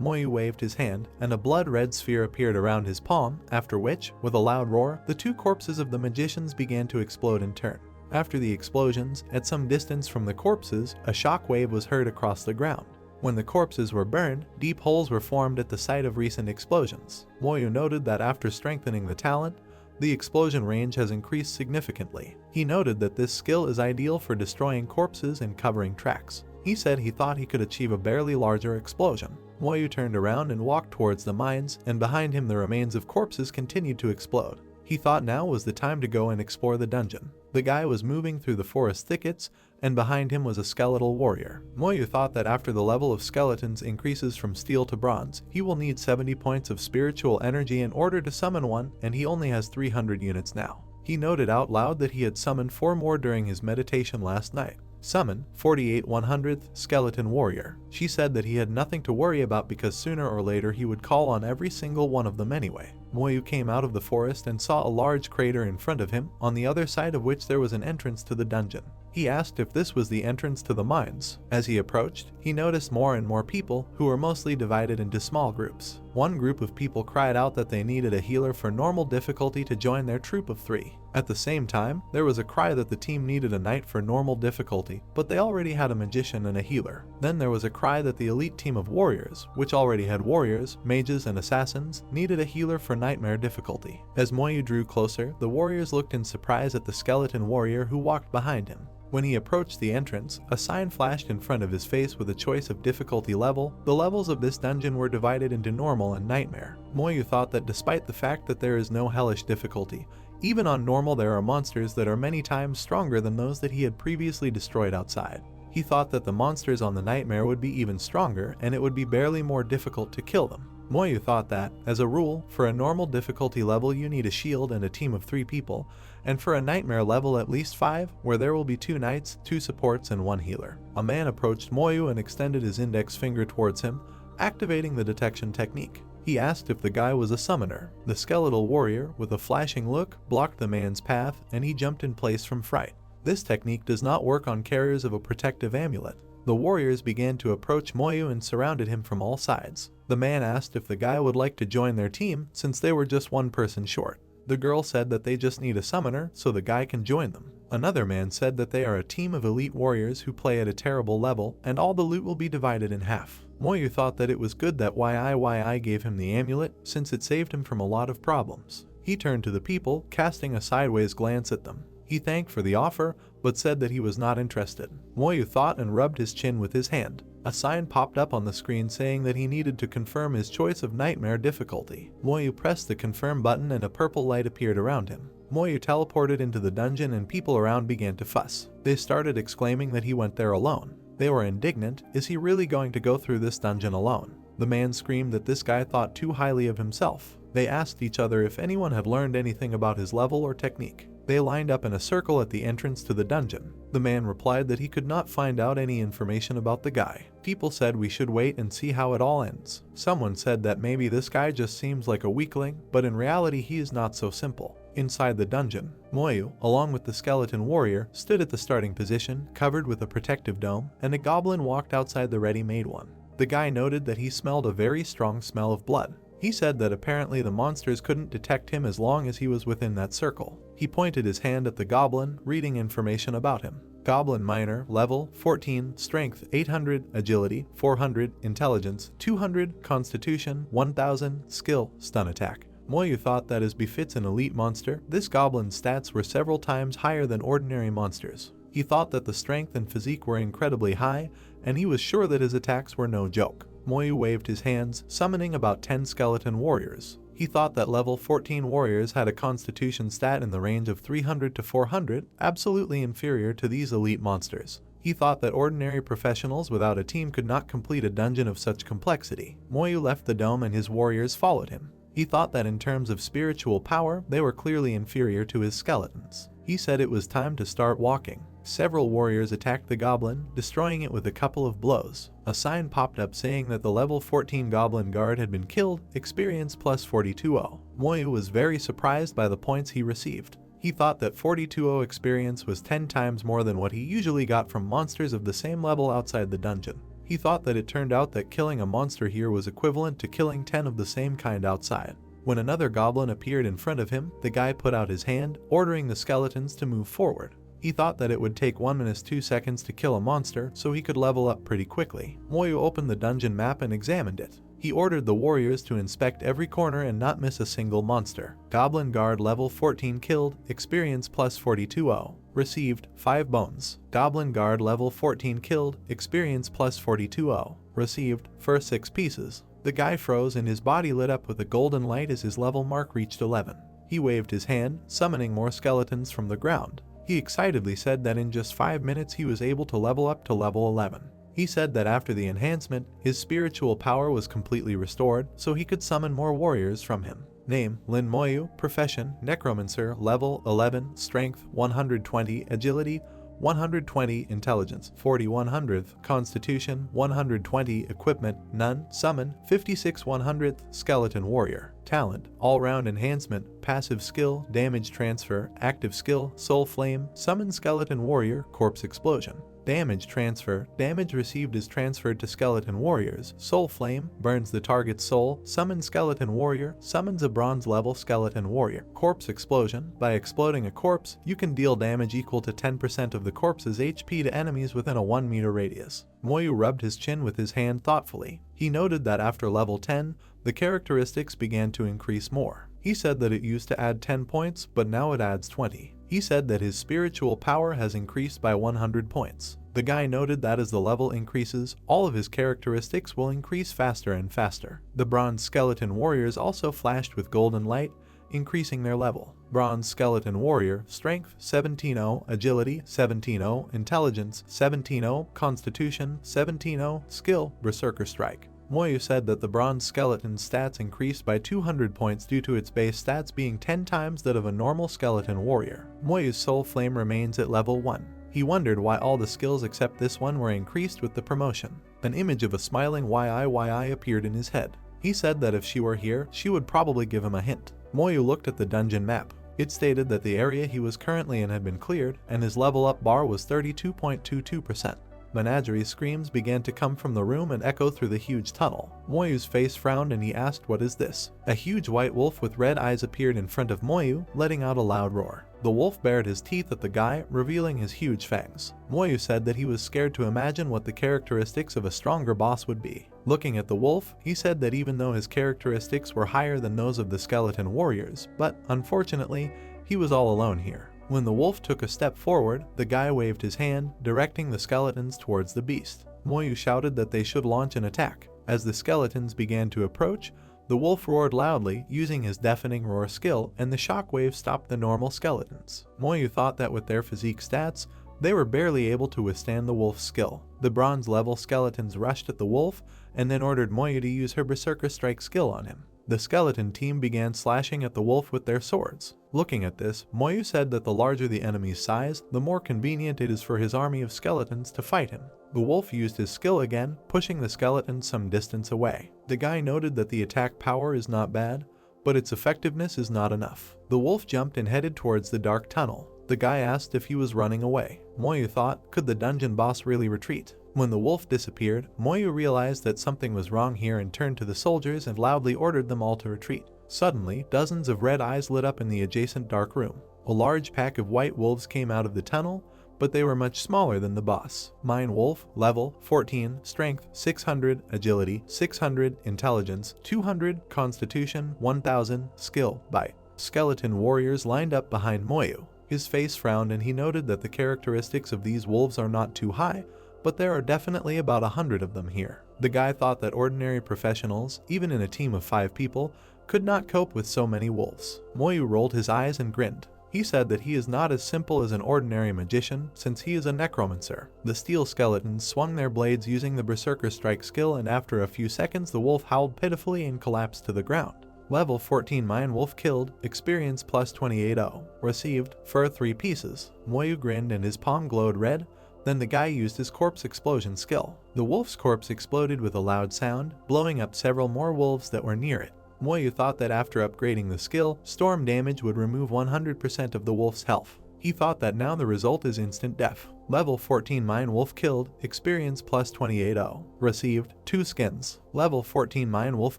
Speaker 1: Moyu waved his hand, and a blood-red sphere appeared around his palm, after which, with a loud roar, the 2 corpses of the magicians began to explode in turn. After the explosions, at some distance from the corpses, a shock wave was heard across the ground. When the corpses were burned, deep holes were formed at the site of recent explosions. Moyu noted that after strengthening the talent, The explosion range has increased significantly. He noted that this skill is ideal for destroying corpses and covering tracks. He said he thought he could achieve a barely larger explosion. Moyu turned around and walked towards the mines, and behind him the remains of corpses continued to explode. He thought now was the time to go and explore the dungeon. The guy was moving through the forest thickets, and behind him was a skeletal warrior. Moyu thought that after the level of skeletons increases from steel to bronze, he will need 70 points of spiritual energy in order to summon one, and he only has 300 units now. He noted out loud that he had summoned 4 more during his meditation last night. Summon 48 100th Skeleton Warrior. She said that he had nothing to worry about because sooner or later he would call on every single one of them anyway. Moyu came out of the forest and saw a large crater in front of him, on the other side of which there was an entrance to the dungeon. He asked if this was the entrance to the mines. As he approached, he noticed more and more people, who were mostly divided into small groups. One group of people cried out that they needed a healer for normal difficulty to join their troop of 3. At the same time, there was a cry that the team needed a knight for normal difficulty, but they already had a magician and a healer. Then there was a cry that the elite team of warriors, which already had warriors, mages, and assassins, needed a healer for nightmare difficulty. As Moyu drew closer, the warriors looked in surprise at the skeleton warrior who walked behind him. When he approached the entrance, a sign flashed in front of his face with a choice of difficulty level. The levels of this dungeon were divided into normal and nightmare. Moyu thought that despite the fact that there is no hellish difficulty, even on normal there are monsters that are many times stronger than those that he had previously destroyed outside. He thought that the monsters on the nightmare would be even stronger, and it would be barely more difficult to kill them. Moyu thought that, as a rule, for a normal difficulty level you need a shield and a team of 3 people, and for a nightmare level at least 5, where there will be 2 knights, 2 supports, and 1 healer. A man approached Moyu and extended his index finger towards him, activating the detection technique. He asked if the guy was a summoner. The skeletal warrior, with a flashing look, blocked the man's path, and he jumped in place from fright. This technique does not work on carriers of a protective amulet. The warriors began to approach Moyu and surrounded him from all sides. The man asked if the guy would like to join their team, since they were just 1 person short. The girl said that they just need a summoner so the guy can join them. Another man said that they are a team of elite warriors who play at a terrible level, and all the loot will be divided in half. Moyu thought that it was good that YI gave him the amulet, since it saved him from a lot of problems. He turned to the people, casting a sideways glance at them. He thanked for the offer, but said that he was not interested. Moyu thought and rubbed his chin with his hand. A sign popped up on the screen saying that he needed to confirm his choice of nightmare difficulty. Moyu pressed the confirm button and a purple light appeared around him. Moyu teleported into the dungeon and people around began to fuss. They started exclaiming that he went there alone. They were indignant. Is he really going to go through this dungeon alone? The man screamed that this guy thought too highly of himself. They asked each other if anyone had learned anything about his level or technique. They lined up in a circle at the entrance to the dungeon. The man replied that he could not find out any information about the guy. People said we should wait and see how it all ends. Someone said that maybe this guy just seems like a weakling, but in reality he is not so simple. Inside the dungeon, Moyu, along with the skeleton warrior, stood at the starting position, covered with a protective dome, and a goblin walked outside the ready-made one. The guy noted that he smelled a very strong smell of blood. He said that apparently the monsters couldn't detect him as long as he was within that circle. He pointed his hand at the goblin, reading information about him. Goblin Miner, level 14, strength 800, agility 400, intelligence 200, constitution 1000, skill, stun attack. Moyu thought that as befits an elite monster, this goblin's stats were several times higher than ordinary monsters. He thought that the strength and physique were incredibly high, and he was sure that his attacks were no joke. Moyu waved his hands, summoning about 10 skeleton warriors. He thought that level 14 warriors had a constitution stat in the range of 300 to 400, absolutely inferior to these elite monsters. He thought that ordinary professionals without a team could not complete a dungeon of such complexity. Moyu left the dome and his warriors followed him. He thought that in terms of spiritual power, they were clearly inferior to his skeletons. He said it was time to start walking. Several warriors attacked the goblin, destroying it with a couple of blows. A sign popped up saying that the level 14 goblin guard had been killed, experience plus 420. Moyu was very surprised by the points he received. He thought that 420 experience was 10 times more than what he usually got from monsters of the same level outside the dungeon. He thought that it turned out that killing a monster here was equivalent to killing 10 of the same kind outside. When another goblin appeared in front of him, the guy put out his hand, ordering the skeletons to move forward. He thought that it would take 1 minute 2 seconds to kill a monster, so he could level up pretty quickly. Moyu opened the dungeon map and examined it. He ordered the warriors to inspect every corner and not miss a single monster. Goblin Guard level 14 killed, experience plus 42-0. Received 5 bones. Goblin Guard level 14 killed, experience plus 42-0. Received first 6 pieces. The guy froze and his body lit up with a golden light as his level mark reached 11. He waved his hand, summoning more skeletons from the ground. He excitedly said that in just 5 minutes he was able to level up to level 11. He said that after the enhancement, his spiritual power was completely restored, so he could summon more warriors from him. Name: Lin Moyu. Profession: Necromancer. Level 11. Strength 120. Agility 120. Intelligence 4100th. Constitution 120. Equipment none. Summon 56 100th. Skeleton Warrior. Talent: All-round enhancement. Passive skill: Damage transfer. Active skill: Soul Flame. Summon Skeleton Warrior. Corpse Explosion. Damage transfer: damage received is transferred to skeleton warriors. Soul Flame: burns the target's soul. Summon Skeleton Warrior. Summons a bronze level skeleton warrior. Corpse Explosion: by exploding a corpse, you can deal damage equal to 10% of the corpse's HP to enemies within a 1 meter radius. Moyu rubbed his chin with his hand thoughtfully. He noted that after level 10, the characteristics began to increase more. He said that it used to add 10 points, but now it adds 20. He said that his spiritual power has increased by 100 points. The guy noted that as the level increases, all of his characteristics will increase faster and faster. The bronze skeleton warriors also flashed with golden light, increasing their level. Bronze skeleton warrior: strength 17-0, agility 17-0, intelligence 17-0, constitution 17-0, skill berserker strike. Moyu said that the bronze skeleton's stats increased by 200 points due to its base stats being 10 times that of a normal skeleton warrior. Moyu's soul flame remains at level 1. He wondered why all the skills except this one were increased with the promotion. An image of a smiling YI appeared in his head. He said that if she were here, she would probably give him a hint. Moyu looked at the dungeon map. It stated that the area he was currently in had been cleared, and his level up bar was 32.22%. Menagerie screams began to come from the room and echo through the huge tunnel. Moyu's face frowned and he asked, "What is this?" A huge white wolf with red eyes appeared in front of Moyu, letting out a loud roar. The wolf bared his teeth at the guy, revealing his huge fangs. Moyu said that he was scared to imagine what the characteristics of a stronger boss would be. Looking at the wolf, he said that even though his characteristics were higher than those of the skeleton warriors, but unfortunately, he was all alone here. When the wolf took a step forward, the guy waved his hand, directing the skeletons towards the beast. Moyu shouted that they should launch an attack. As the skeletons began to approach, the wolf roared loudly, using his deafening roar skill, and the shockwave stopped the normal skeletons. Moyu thought that with their physique stats, they were barely able to withstand the wolf's skill. The bronze level skeletons rushed at the wolf, and then ordered Moyu to use her berserker strike skill on him. The skeleton team began slashing at the wolf with their swords. Looking at this, Moyu said that the larger the enemy's size, the more convenient it is for his army of skeletons to fight him. The wolf used his skill again, pushing the skeleton some distance away. The guy noted that the attack power is not bad, but its effectiveness is not enough. The wolf jumped and headed towards the dark tunnel. The guy asked if he was running away. Moyu thought, could the dungeon boss really retreat? When the wolf disappeared, Moyu realized that something was wrong here and turned to the soldiers and loudly ordered them all to retreat. Suddenly, dozens of red eyes lit up in the adjacent dark room. A large pack of white wolves came out of the tunnel, but they were much smaller than the boss. Mine Wolf, level 14, strength 600, agility 600, intelligence 200, constitution 1000, skill bite. Skeleton warriors lined up behind Moyu. His face frowned and he noted that the characteristics of these wolves are not too high, but there are definitely about 100 of them here. The guy thought that ordinary professionals, even in a team of 5 people, could not cope with so many wolves. Moyu rolled his eyes and grinned. He said that he is not as simple as an ordinary magician since he is a necromancer. The steel skeletons swung their blades using the berserker strike skill, and after a few seconds the wolf howled pitifully and collapsed to the ground. Level 14 Mine Wolf killed, experience plus 28-0. Received, fur 3 pieces. Moyu grinned and his palm glowed red. Then the guy used his corpse explosion skill. The wolf's corpse exploded with a loud sound, blowing up several more wolves that were near it. Moyu thought that after upgrading the skill, storm damage would remove 100% of the wolf's health. He thought that now the result is instant death. Level 14 Mine Wolf killed, experience plus 280. Received 2 skins. Level 14 Mine Wolf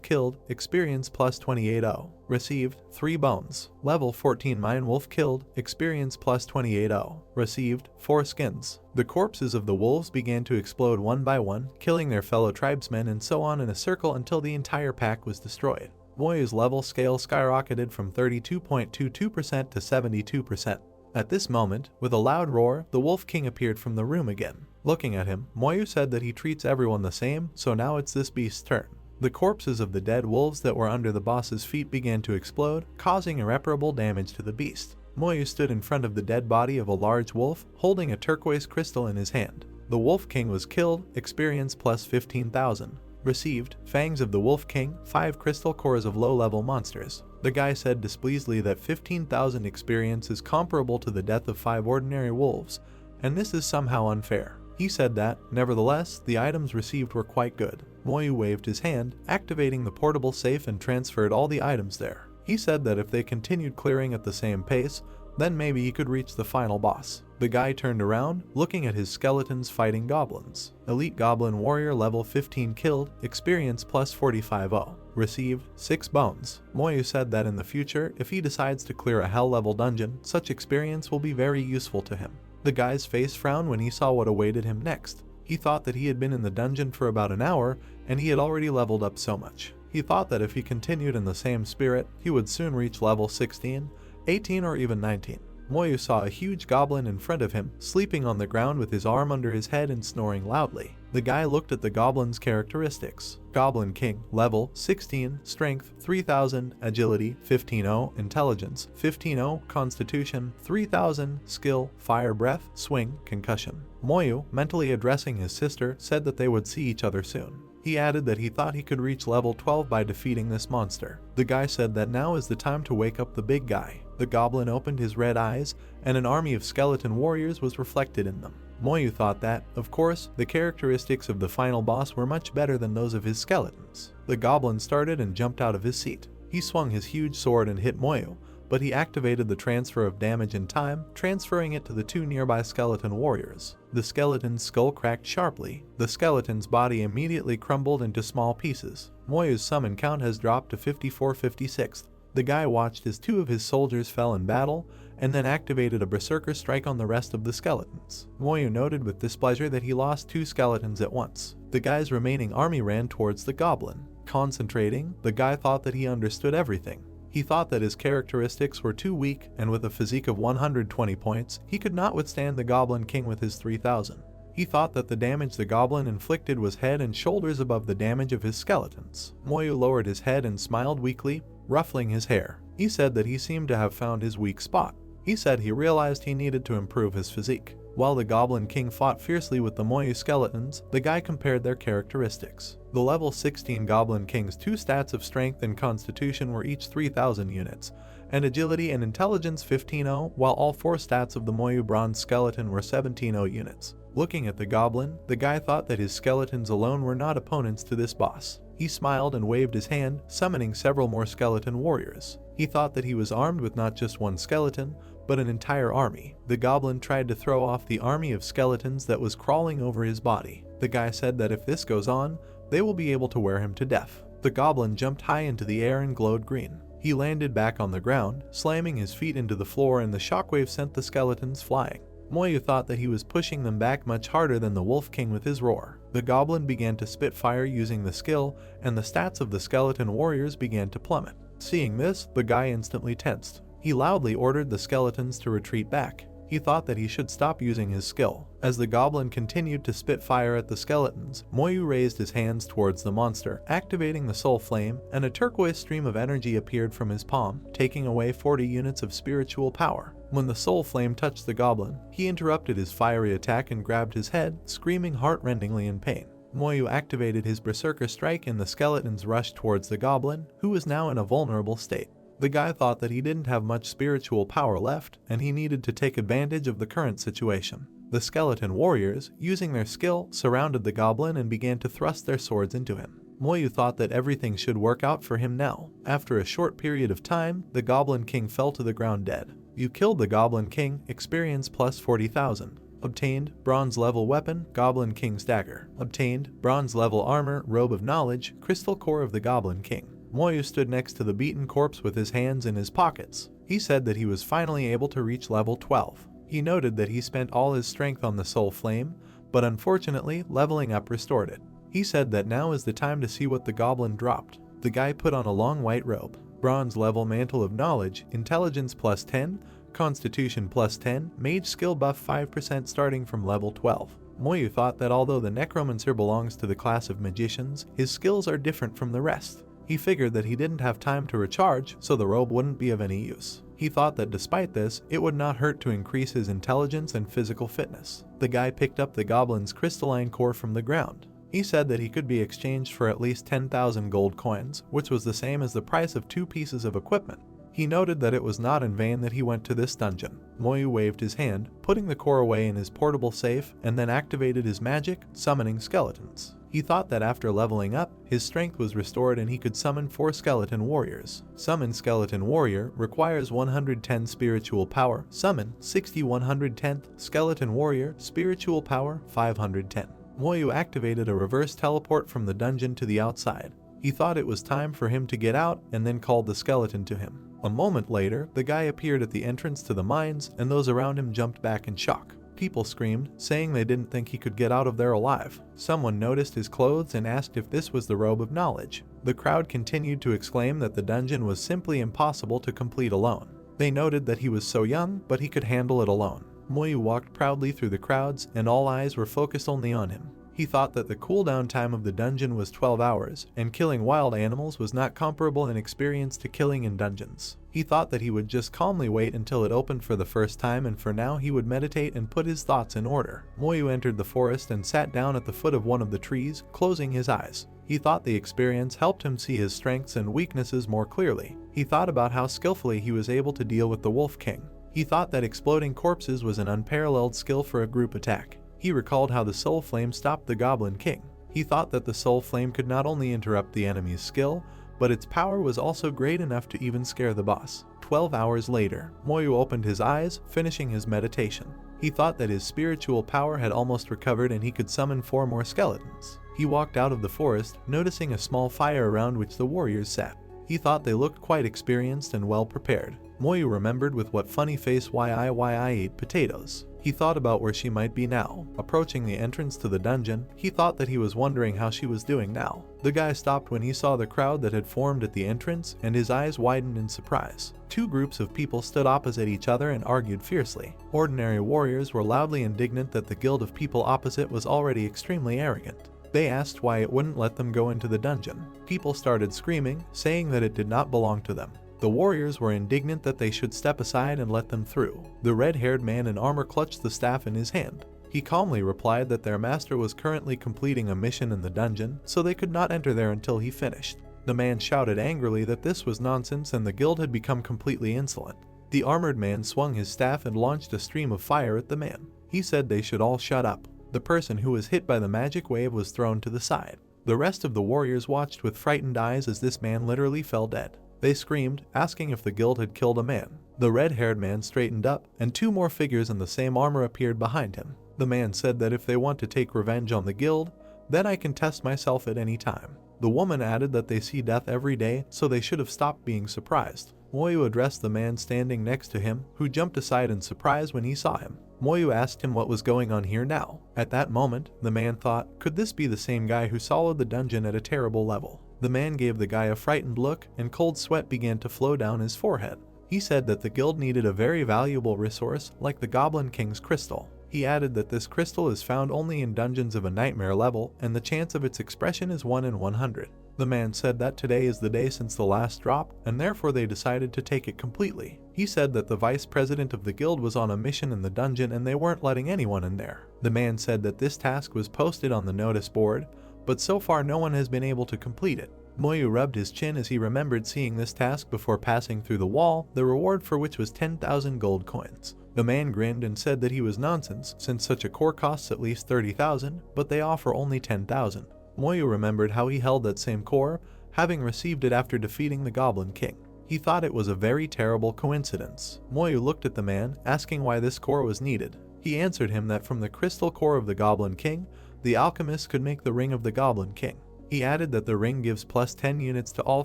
Speaker 1: killed, experience plus 280. Received 3 bones. Level 14 Mine Wolf killed, experience plus 280. Received 4 skins. The corpses of the wolves began to explode one by one, killing their fellow tribesmen and so on in a circle until the entire pack was destroyed. Moyu's level scale skyrocketed from 32.22% to 72%. At this moment, with a loud roar, the Wolf King appeared from the room again. Looking at him, Moyu said that he treats everyone the same, so now it's this beast's turn. The corpses of the dead wolves that were under the boss's feet began to explode, causing irreparable damage to the beast. Moyu stood in front of the dead body of a large wolf, holding a turquoise crystal in his hand. The Wolf King was killed, experience plus 15,000. Received, Fangs of the Wolf King, 5 crystal cores of low-level monsters. The guy said displeasedly that 15,000 experience is comparable to the death of 5 ordinary wolves, and this is somehow unfair. He said that, nevertheless, the items received were quite good. Moyu waved his hand, activating the portable safe and transferred all the items there. He said that if they continued clearing at the same pace, then maybe he could reach the final boss. The guy turned around, looking at his skeletons fighting goblins. Elite Goblin Warrior level 15 killed, experience plus 450. Received 6 bones. Moyu said that in the future, if he decides to clear a hell level dungeon, such experience will be very useful to him. The guy's face frowned when he saw what awaited him next. He thought that he had been in the dungeon for about an hour, and he had already leveled up so much. He thought that if he continued in the same spirit, he would soon reach level 16, 18 or even 19. Moyu saw a huge goblin in front of him, sleeping on the ground with his arm under his head and snoring loudly. The guy looked at the goblin's characteristics. Goblin King, level 16, strength 3000, agility 15,000, intelligence 15,000, constitution 3000, skill, fire breath, swing, concussion. Moyu, mentally addressing his sister, said that they would see each other soon. He added that he thought he could reach level 12 by defeating this monster. The guy said that now is the time to wake up the big guy. The goblin opened his red eyes, and an army of skeleton warriors was reflected in them. Moyu thought that, of course, the characteristics of the final boss were much better than those of his skeletons. The goblin started and jumped out of his seat. He swung his huge sword and hit Moyu, but he activated the transfer of damage in time, transferring it to the 2 nearby skeleton warriors. The skeleton's skull cracked sharply. The skeleton's body immediately crumbled into small pieces. Moyu's summon count has dropped to 54/56. The guy watched as 2 of his soldiers fell in battle, and then activated a berserker strike on the rest of the skeletons. Moyu noted with displeasure that he lost 2 skeletons at once. The guy's remaining army ran towards the goblin. Concentrating, the guy thought that he understood everything. He thought that his characteristics were too weak, and with a physique of 120 points, he could not withstand the Goblin King with his 3000. He thought that the damage the goblin inflicted was head and shoulders above the damage of his skeletons. Moyu lowered his head and smiled weakly, ruffling his hair. He said that he seemed to have found his weak spot. He said he realized he needed to improve his physique. While the Goblin King fought fiercely with the Moyu skeletons, the guy compared their characteristics. The level 16 Goblin King's 2 stats of strength and constitution were each 3000 units, and agility and intelligence 15,000, while all 4 stats of the Moyu bronze skeleton were 17,000 units. Looking at the goblin, the guy thought that his skeletons alone were not opponents to this boss. He smiled and waved his hand, summoning several more skeleton warriors. He thought that he was armed with not just 1 skeleton, but an entire army. The goblin tried to throw off the army of skeletons that was crawling over his body. The guy said that if this goes on, they will be able to wear him to death. The goblin jumped high into the air and glowed green. He landed back on the ground, slamming his feet into the floor, and the shockwave sent the skeletons flying. Moyu thought that he was pushing them back much harder than the Wolf King with his roar. The goblin began to spit fire using the skill, and the stats of the skeleton warriors began to plummet. Seeing this, the guy instantly tensed. He loudly ordered the skeletons to retreat back. He thought that he should stop using his skill. As the goblin continued to spit fire at the skeletons, Moyu raised his hands towards the monster, activating the soul flame, and a turquoise stream of energy appeared from his palm, taking away 40 units of spiritual power. When the soul flame touched the goblin, he interrupted his fiery attack and grabbed his head, screaming heart-rendingly in pain. Moyu activated his berserker strike and the skeletons rushed towards the goblin, who was now in a vulnerable state. The guy thought that he didn't have much spiritual power left, and he needed to take advantage of the current situation. The skeleton warriors, using their skill, surrounded the goblin and began to thrust their swords into him. Moyu thought that everything should work out for him now. After a short period of time, the Goblin King fell to the ground dead. You killed the Goblin King, experience plus 40,000. Obtained, bronze level weapon, Goblin King's dagger. Obtained, bronze level armor, robe of knowledge, crystal core of the Goblin King. Moyu stood next to the beaten corpse with his hands in his pockets. He said that he was finally able to reach level 12. He noted that he spent all his strength on the soul flame, but unfortunately, leveling up restored it. He said that now is the time to see what the goblin dropped. The guy put on a long white robe, bronze level mantle of knowledge, intelligence plus 10, constitution plus 10, mage skill buff 5% starting from level 12. Moyu thought that although the necromancer belongs to the class of magicians, his skills are different from the rest. He figured that he didn't have time to recharge, so the robe wouldn't be of any use. He thought that despite this, it would not hurt to increase his intelligence and physical fitness. The guy picked up the goblin's crystalline core from the ground. He said that he could be exchanged for at least 10,000 gold coins, which was the same as the price of 2 pieces of equipment. He noted that it was not in vain that he went to this dungeon. Moyu waved his hand, putting the core away in his portable safe, and then activated his magic, summoning skeletons. He thought that after leveling up, his strength was restored and he could summon 4 skeleton warriors. Summon skeleton warrior requires 110 spiritual power. Summon 110th skeleton warrior, spiritual power 510. Moyu activated a reverse teleport from the dungeon to the outside. He thought it was time for him to get out and then called the skeleton to him. A moment later, the guy appeared at the entrance to the mines and those around him jumped back in shock. People screamed, saying they didn't think he could get out of there alive. Someone noticed his clothes and asked if this was the robe of knowledge. The crowd continued to exclaim that the dungeon was simply impossible to complete alone. They noted that he was so young, but he could handle it alone. Moyu walked proudly through the crowds and all eyes were focused only on him. He thought that the cooldown time of the dungeon was 12 hours, and killing wild animals was not comparable in experience to killing in dungeons. He thought that he would just calmly wait until it opened for the first time, and for now he would meditate and put his thoughts in order. Moyu entered the forest and sat down at the foot of one of the trees, closing his eyes. He thought the experience helped him see his strengths and weaknesses more clearly. He thought about how skillfully he was able to deal with the Wolf King. He thought that exploding corpses was an unparalleled skill for a group attack. He recalled how the Soul Flame stopped the Goblin King. He thought that the Soul Flame could not only interrupt the enemy's skill, but its power was also great enough to even scare the boss. 12 hours later, Moyu opened his eyes, finishing his meditation. He thought that his spiritual power had almost recovered and he could summon 4 more skeletons. He walked out of the forest, noticing a small fire around which the warriors sat. He thought they looked quite experienced and well prepared. Moyu remembered with what funny face why I ate potatoes. He thought about where she might be now. Approaching the entrance to the dungeon, he thought that he was wondering how she was doing now. The guy stopped when he saw the crowd that had formed at the entrance, and his eyes widened in surprise. 2 groups of people stood opposite each other and argued fiercely. Ordinary warriors were loudly indignant that the guild of people opposite was already extremely arrogant. They asked why it wouldn't let them go into the dungeon. People started screaming, saying that it did not belong to them. The warriors were indignant that they should step aside and let them through. The red-haired man in armor clutched the staff in his hand. He calmly replied that their master was currently completing a mission in the dungeon, so they could not enter there until he finished. The man shouted angrily that this was nonsense and the guild had become completely insolent. The armored man swung his staff and launched a stream of fire at the man. He said they should all shut up. The person who was hit by the magic wave was thrown to the side. The rest of the warriors watched with frightened eyes as this man literally fell dead. They screamed, asking if the guild had killed a man. The red-haired man straightened up, and 2 more figures in the same armor appeared behind him. The man said that if they want to take revenge on the guild, then I can test myself at any time. The woman added that they see death every day, so they should have stopped being surprised. Moyu addressed the man standing next to him, who jumped aside in surprise when he saw him. Moyu asked him what was going on here now. At that moment, the man thought, could this be the same guy who soloed the dungeon at a terrible level? The man gave the guy a frightened look, and cold sweat began to flow down his forehead. He said that the guild needed a very valuable resource, like the Goblin King's crystal. He added that this crystal is found only in dungeons of a nightmare level, and the chance of its expression is 1 in 100. The man said that today is the day since the last drop, and therefore they decided to take it completely. He said that the vice president of the guild was on a mission in the dungeon and they weren't letting anyone in there. The man said that this task was posted on the notice board, but so far no one has been able to complete it. Moyu rubbed his chin as he remembered seeing this task before passing through the wall, the reward for which was 10,000 gold coins. The man grinned and said that he was nonsense, since such a core costs at least 30,000, but they offer only 10,000. Moyu remembered how he held that same core, having received it after defeating the Goblin King. He thought it was a very terrible coincidence. Moyu looked at the man, asking why this core was needed. He answered him that from the crystal core of the Goblin King, the alchemist could make the ring of the Goblin King. He added that the ring gives plus 10 units to all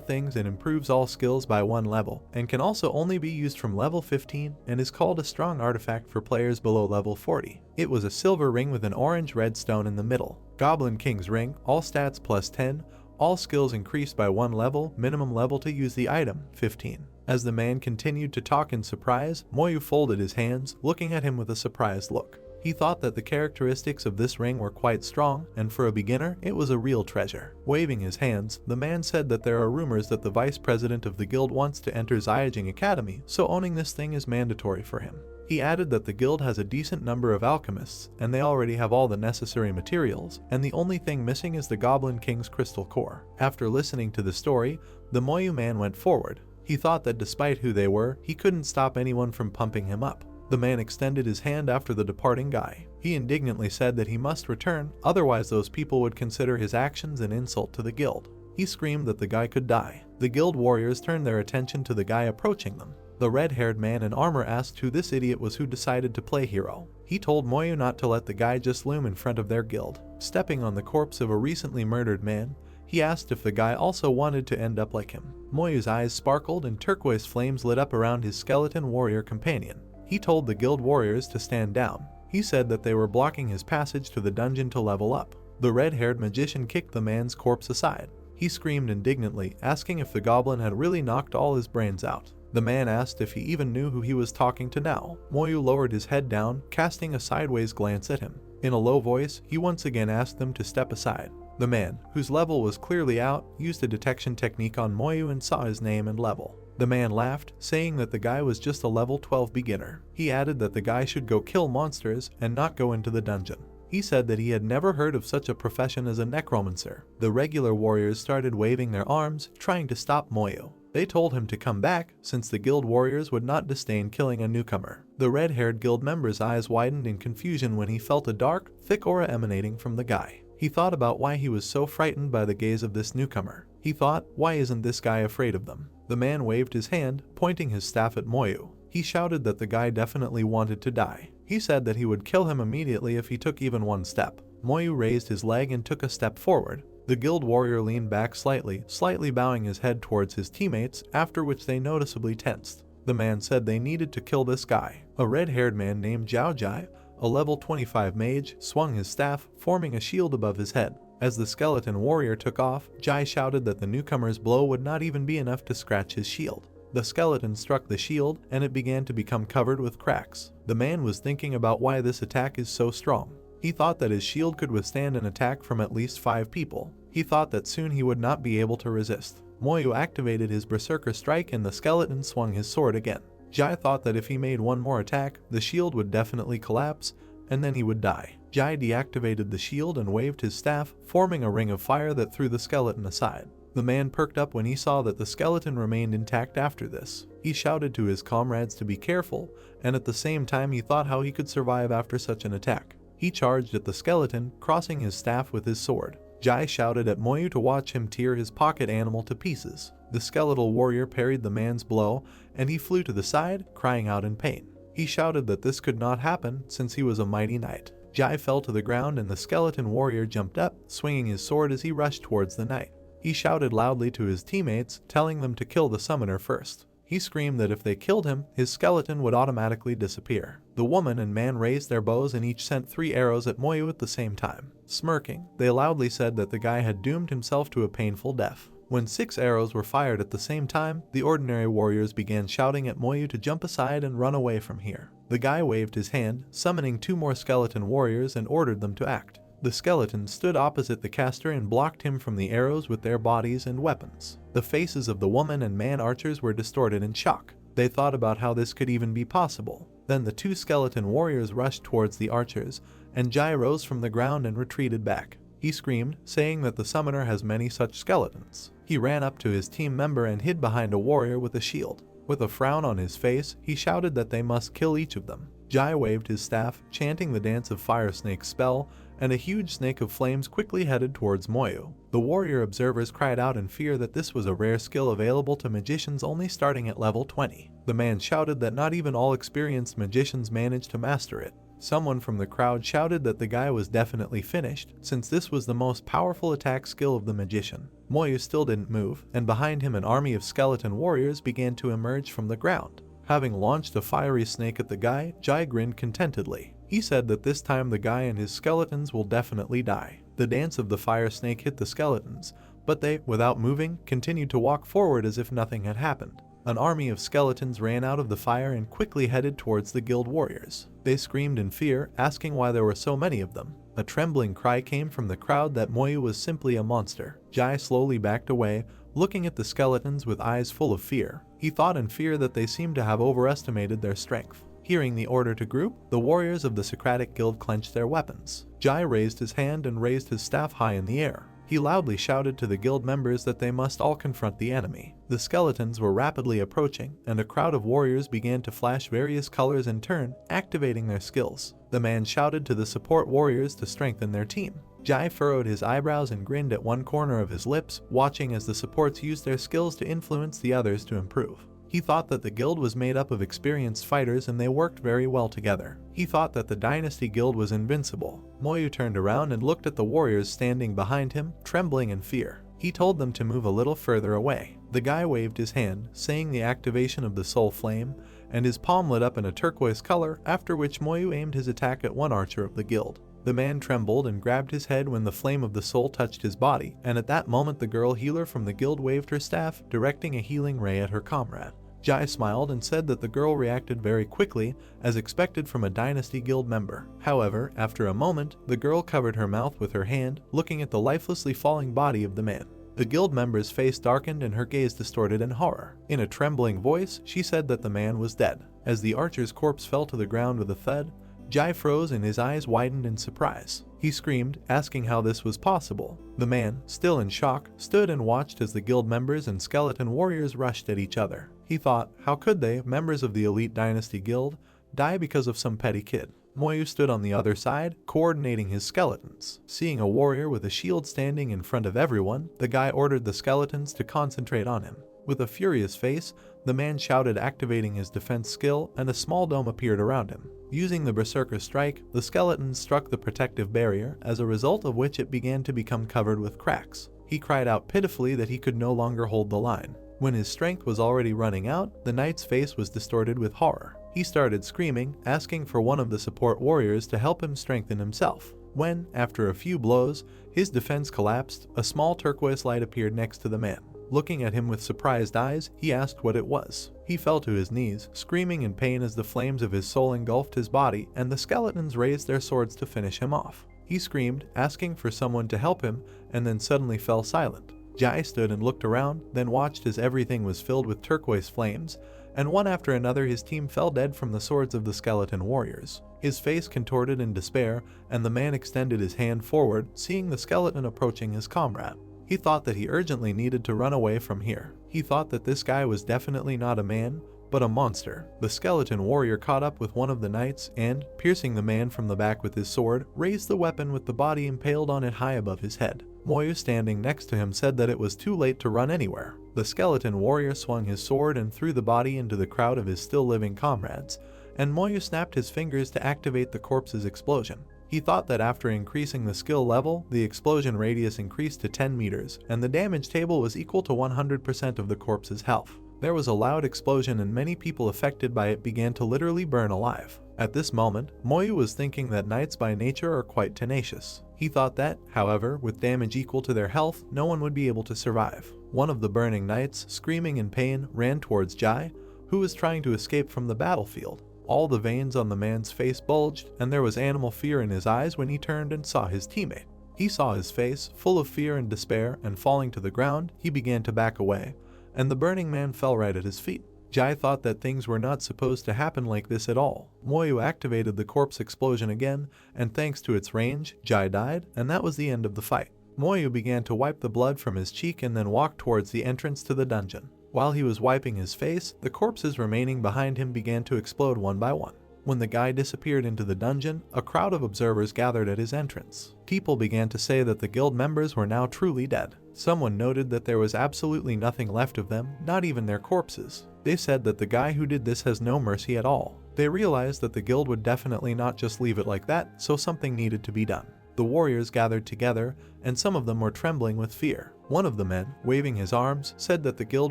Speaker 1: things and improves all skills by 1 level, and can also only be used from level 15 and is called a strong artifact for players below level 40. It was a silver ring with an orange-red stone in the middle. Goblin King's ring, all stats plus 10, all skills increased by 1 level, minimum level to use the item, 15. As the man continued to talk in surprise, Moyu folded his hands, looking at him with a surprised look. He thought that the characteristics of this ring were quite strong, and for a beginner, it was a real treasure. Waving his hands, the man said that there are rumors that the vice president of the guild wants to enter Xiajing Academy, so owning this thing is mandatory for him. He added that the guild has a decent number of alchemists, and they already have all the necessary materials, and the only thing missing is the Goblin King's crystal core. After listening to the story, the Moyu man went forward. He thought that despite who they were, he couldn't stop anyone from pumping him up. The man extended his hand after the departing guy. He indignantly said that he must return, otherwise those people would consider his actions an insult to the guild. He screamed that the guy could die. The guild warriors turned their attention to the guy approaching them. The red-haired man in armor asked who this idiot was who decided to play hero. He told Moyu not to let the guy just loom in front of their guild. Stepping on the corpse of a recently murdered man, he asked if the guy also wanted to end up like him. Moyu's eyes sparkled and turquoise flames lit up around his skeleton warrior companion. He told the guild warriors to stand down. He said that they were blocking his passage to the dungeon to level up. The red-haired magician kicked the man's corpse aside. He screamed indignantly, asking if the goblin had really knocked all his brains out. The man asked if he even knew who he was talking to now. Moyu lowered his head down, casting a sideways glance at him. In a low voice, he once again asked them to step aside. The man, whose level was clearly out, used a detection technique on Moyu and saw his name and level. The man laughed, saying that the guy was just a level 12 beginner. He added that the guy should go kill monsters and not go into the dungeon. He said that he had never heard of such a profession as a necromancer. The regular warriors started waving their arms, trying to stop Moyu. They told him to come back, since the guild warriors would not disdain killing a newcomer. The red-haired guild member's eyes widened in confusion when he felt a dark, thick aura emanating from the guy. He thought about why he was so frightened by the gaze of this newcomer. He thought, why isn't this guy afraid of them? The man waved his hand, pointing his staff at Moyu. He shouted that the guy definitely wanted to die. He said that he would kill him immediately if he took even one step. Moyu raised his leg and took a step forward. The guild warrior leaned back slightly bowing his head towards his teammates, after which they noticeably tensed. The man said they needed to kill this guy. A red-haired man named Zhao Jai, a level 25 mage, swung his staff, forming a shield above his head. As the skeleton warrior took off, Jai shouted that the newcomer's blow would not even be enough to scratch his shield. The skeleton struck the shield, and it began to become covered with cracks. The man was thinking about why this attack is so strong. He thought that his shield could withstand an attack from at least 5 people. He thought that soon he would not be able to resist. Moyu activated his berserker strike and the skeleton swung his sword again. Jai thought that if he made one more attack, the shield would definitely collapse, and then he would die. Jai deactivated the shield and waved his staff, forming a ring of fire that threw the skeleton aside. The man perked up when he saw that the skeleton remained intact after this. He shouted to his comrades to be careful, and at the same time he thought how he could survive after such an attack. He charged at the skeleton, crossing his staff with his sword. Jai shouted at Moyu to watch him tear his pocket animal to pieces. The skeletal warrior parried the man's blow, and he flew to the side, crying out in pain. He shouted that this could not happen, since he was a mighty knight. Jai fell to the ground and the skeleton warrior jumped up, swinging his sword as he rushed towards the knight. He shouted loudly to his teammates, telling them to kill the summoner first. He screamed that if they killed him, his skeleton would automatically disappear. The woman and man raised their bows and each sent 3 arrows at Moyu at the same time. Smirking, they loudly said that the guy had doomed himself to a painful death. When 6 arrows were fired at the same time, the ordinary warriors began shouting at Moyu to jump aside and run away from here. The guy waved his hand, summoning 2 more skeleton warriors and ordered them to act. The skeletons stood opposite the caster and blocked him from the arrows with their bodies and weapons. The faces of the woman and man archers were distorted in shock. They thought about how this could even be possible. Then the 2 skeleton warriors rushed towards the archers, and Jai rose from the ground and retreated back. He screamed, saying that the summoner has many such skeletons. He ran up to his team member and hid behind a warrior with a shield. With a frown on his face, he shouted that they must kill each of them. Jai waved his staff, chanting the Dance of Fire Snake spell, and a huge snake of flames quickly headed towards Moyu. The warrior observers cried out in fear that this was a rare skill available to magicians only starting at level 20. The man shouted that not even all experienced magicians managed to master it. Someone from the crowd shouted that the guy was definitely finished, since this was the most powerful attack skill of the magician. Moyu still didn't move, and behind him an army of skeleton warriors began to emerge from the ground. Having launched a fiery snake at the guy, Jai grinned contentedly. He said that this time the guy and his skeletons will definitely die. The dance of the fire snake hit the skeletons, but they, without moving, continued to walk forward as if nothing had happened. An army of skeletons ran out of the fire and quickly headed towards the guild warriors. They screamed in fear, asking why there were so many of them. A trembling cry came from the crowd that Moyu was simply a monster. Jai slowly backed away, looking at the skeletons with eyes full of fear. He thought in fear that they seemed to have overestimated their strength. Hearing the order to group, the warriors of the Socratic Guild clenched their weapons. Jai raised his hand and raised his staff high in the air. He loudly shouted to the guild members that they must all confront the enemy. The skeletons were rapidly approaching, and a crowd of warriors began to flash various colors in turn, activating their skills. The man shouted to the support warriors to strengthen their team. Jai furrowed his eyebrows and grinned at one corner of his lips, watching as the supports used their skills to influence the others to improve. He thought that the guild was made up of experienced fighters and they worked very well together. He thought that the Dynasty Guild was invincible. Moyu turned around and looked at the warriors standing behind him, trembling in fear. He told them to move a little further away. The guy waved his hand, saying the activation of the soul flame, and his palm lit up in a turquoise color, after which Moyu aimed his attack at one archer of the guild. The man trembled and grabbed his head when the flame of the soul touched his body, and at that moment the girl healer from the guild waved her staff, directing a healing ray at her comrade. Jai smiled and said that the girl reacted very quickly, as expected from a Dynasty Guild member. However, after a moment, the girl covered her mouth with her hand, looking at the lifelessly falling body of the man. The guild member's face darkened and her gaze distorted in horror. In a trembling voice, she said that the man was dead. As the archer's corpse fell to the ground with a thud, Jai froze and his eyes widened in surprise. He screamed, asking how this was possible. The man, still in shock, stood and watched as the guild members and skeleton warriors rushed at each other. He thought, how could they, members of the elite Dynasty Guild, die because of some petty kid? Moyu stood on the other side, coordinating his skeletons. Seeing a warrior with a shield standing in front of everyone, the guy ordered the skeletons to concentrate on him. With a furious face, the man shouted, activating his defense skill, and a small dome appeared around him. Using the Berserker Strike, the skeletons struck the protective barrier, as a result of which it began to become covered with cracks. He cried out pitifully that he could no longer hold the line. When his strength was already running out, the knight's face was distorted with horror. He started screaming, asking for one of the support warriors to help him strengthen himself. When, after a few blows, his defense collapsed, a small turquoise light appeared next to the man. Looking at him with surprised eyes, he asked what it was. He fell to his knees, screaming in pain as the flames of his soul engulfed his body, and the skeletons raised their swords to finish him off. He screamed, asking for someone to help him, and then suddenly fell silent. Jai stood and looked around, then watched as everything was filled with turquoise flames, and one after another his team fell dead from the swords of the skeleton warriors. His face contorted in despair, and the man extended his hand forward, seeing the skeleton approaching his comrade. He thought that he urgently needed to run away from here. He thought that this guy was definitely not a man, but a monster. The skeleton warrior caught up with one of the knights and, piercing the man from the back with his sword, raised the weapon with the body impaled on it high above his head. Moyu, standing next to him, said that it was too late to run anywhere. The skeleton warrior swung his sword and threw the body into the crowd of his still living comrades, and Moyu snapped his fingers to activate the corpse's explosion. He thought that after increasing the skill level, the explosion radius increased to 10 meters, and the damage table was equal to 100% of the corpse's health. There was a loud explosion and many people affected by it began to literally burn alive. At this moment, Moyu was thinking that knights by nature are quite tenacious. He thought that, however, with damage equal to their health, no one would be able to survive. One of the burning knights, screaming in pain, ran towards Jai, who was trying to escape from the battlefield. All the veins on the man's face bulged, and there was animal fear in his eyes when he turned and saw his teammate. He saw his face, full of fear and despair, and falling to the ground, he began to back away, and the burning man fell right at his feet. Jai thought that things were not supposed to happen like this at all. Moyu activated the corpse explosion again, and thanks to its range, Jai died, and that was the end of the fight. Moyu began to wipe the blood from his cheek and then walked towards the entrance to the dungeon. While he was wiping his face, the corpses remaining behind him began to explode one by one. When the guy disappeared into the dungeon, a crowd of observers gathered at his entrance. People began to say that the guild members were now truly dead. Someone noted that there was absolutely nothing left of them, not even their corpses. They said that the guy who did this has no mercy at all. They realized that the guild would definitely not just leave it like that, so something needed to be done. The warriors gathered together, and some of them were trembling with fear. One of the men, waving his arms, said that the guild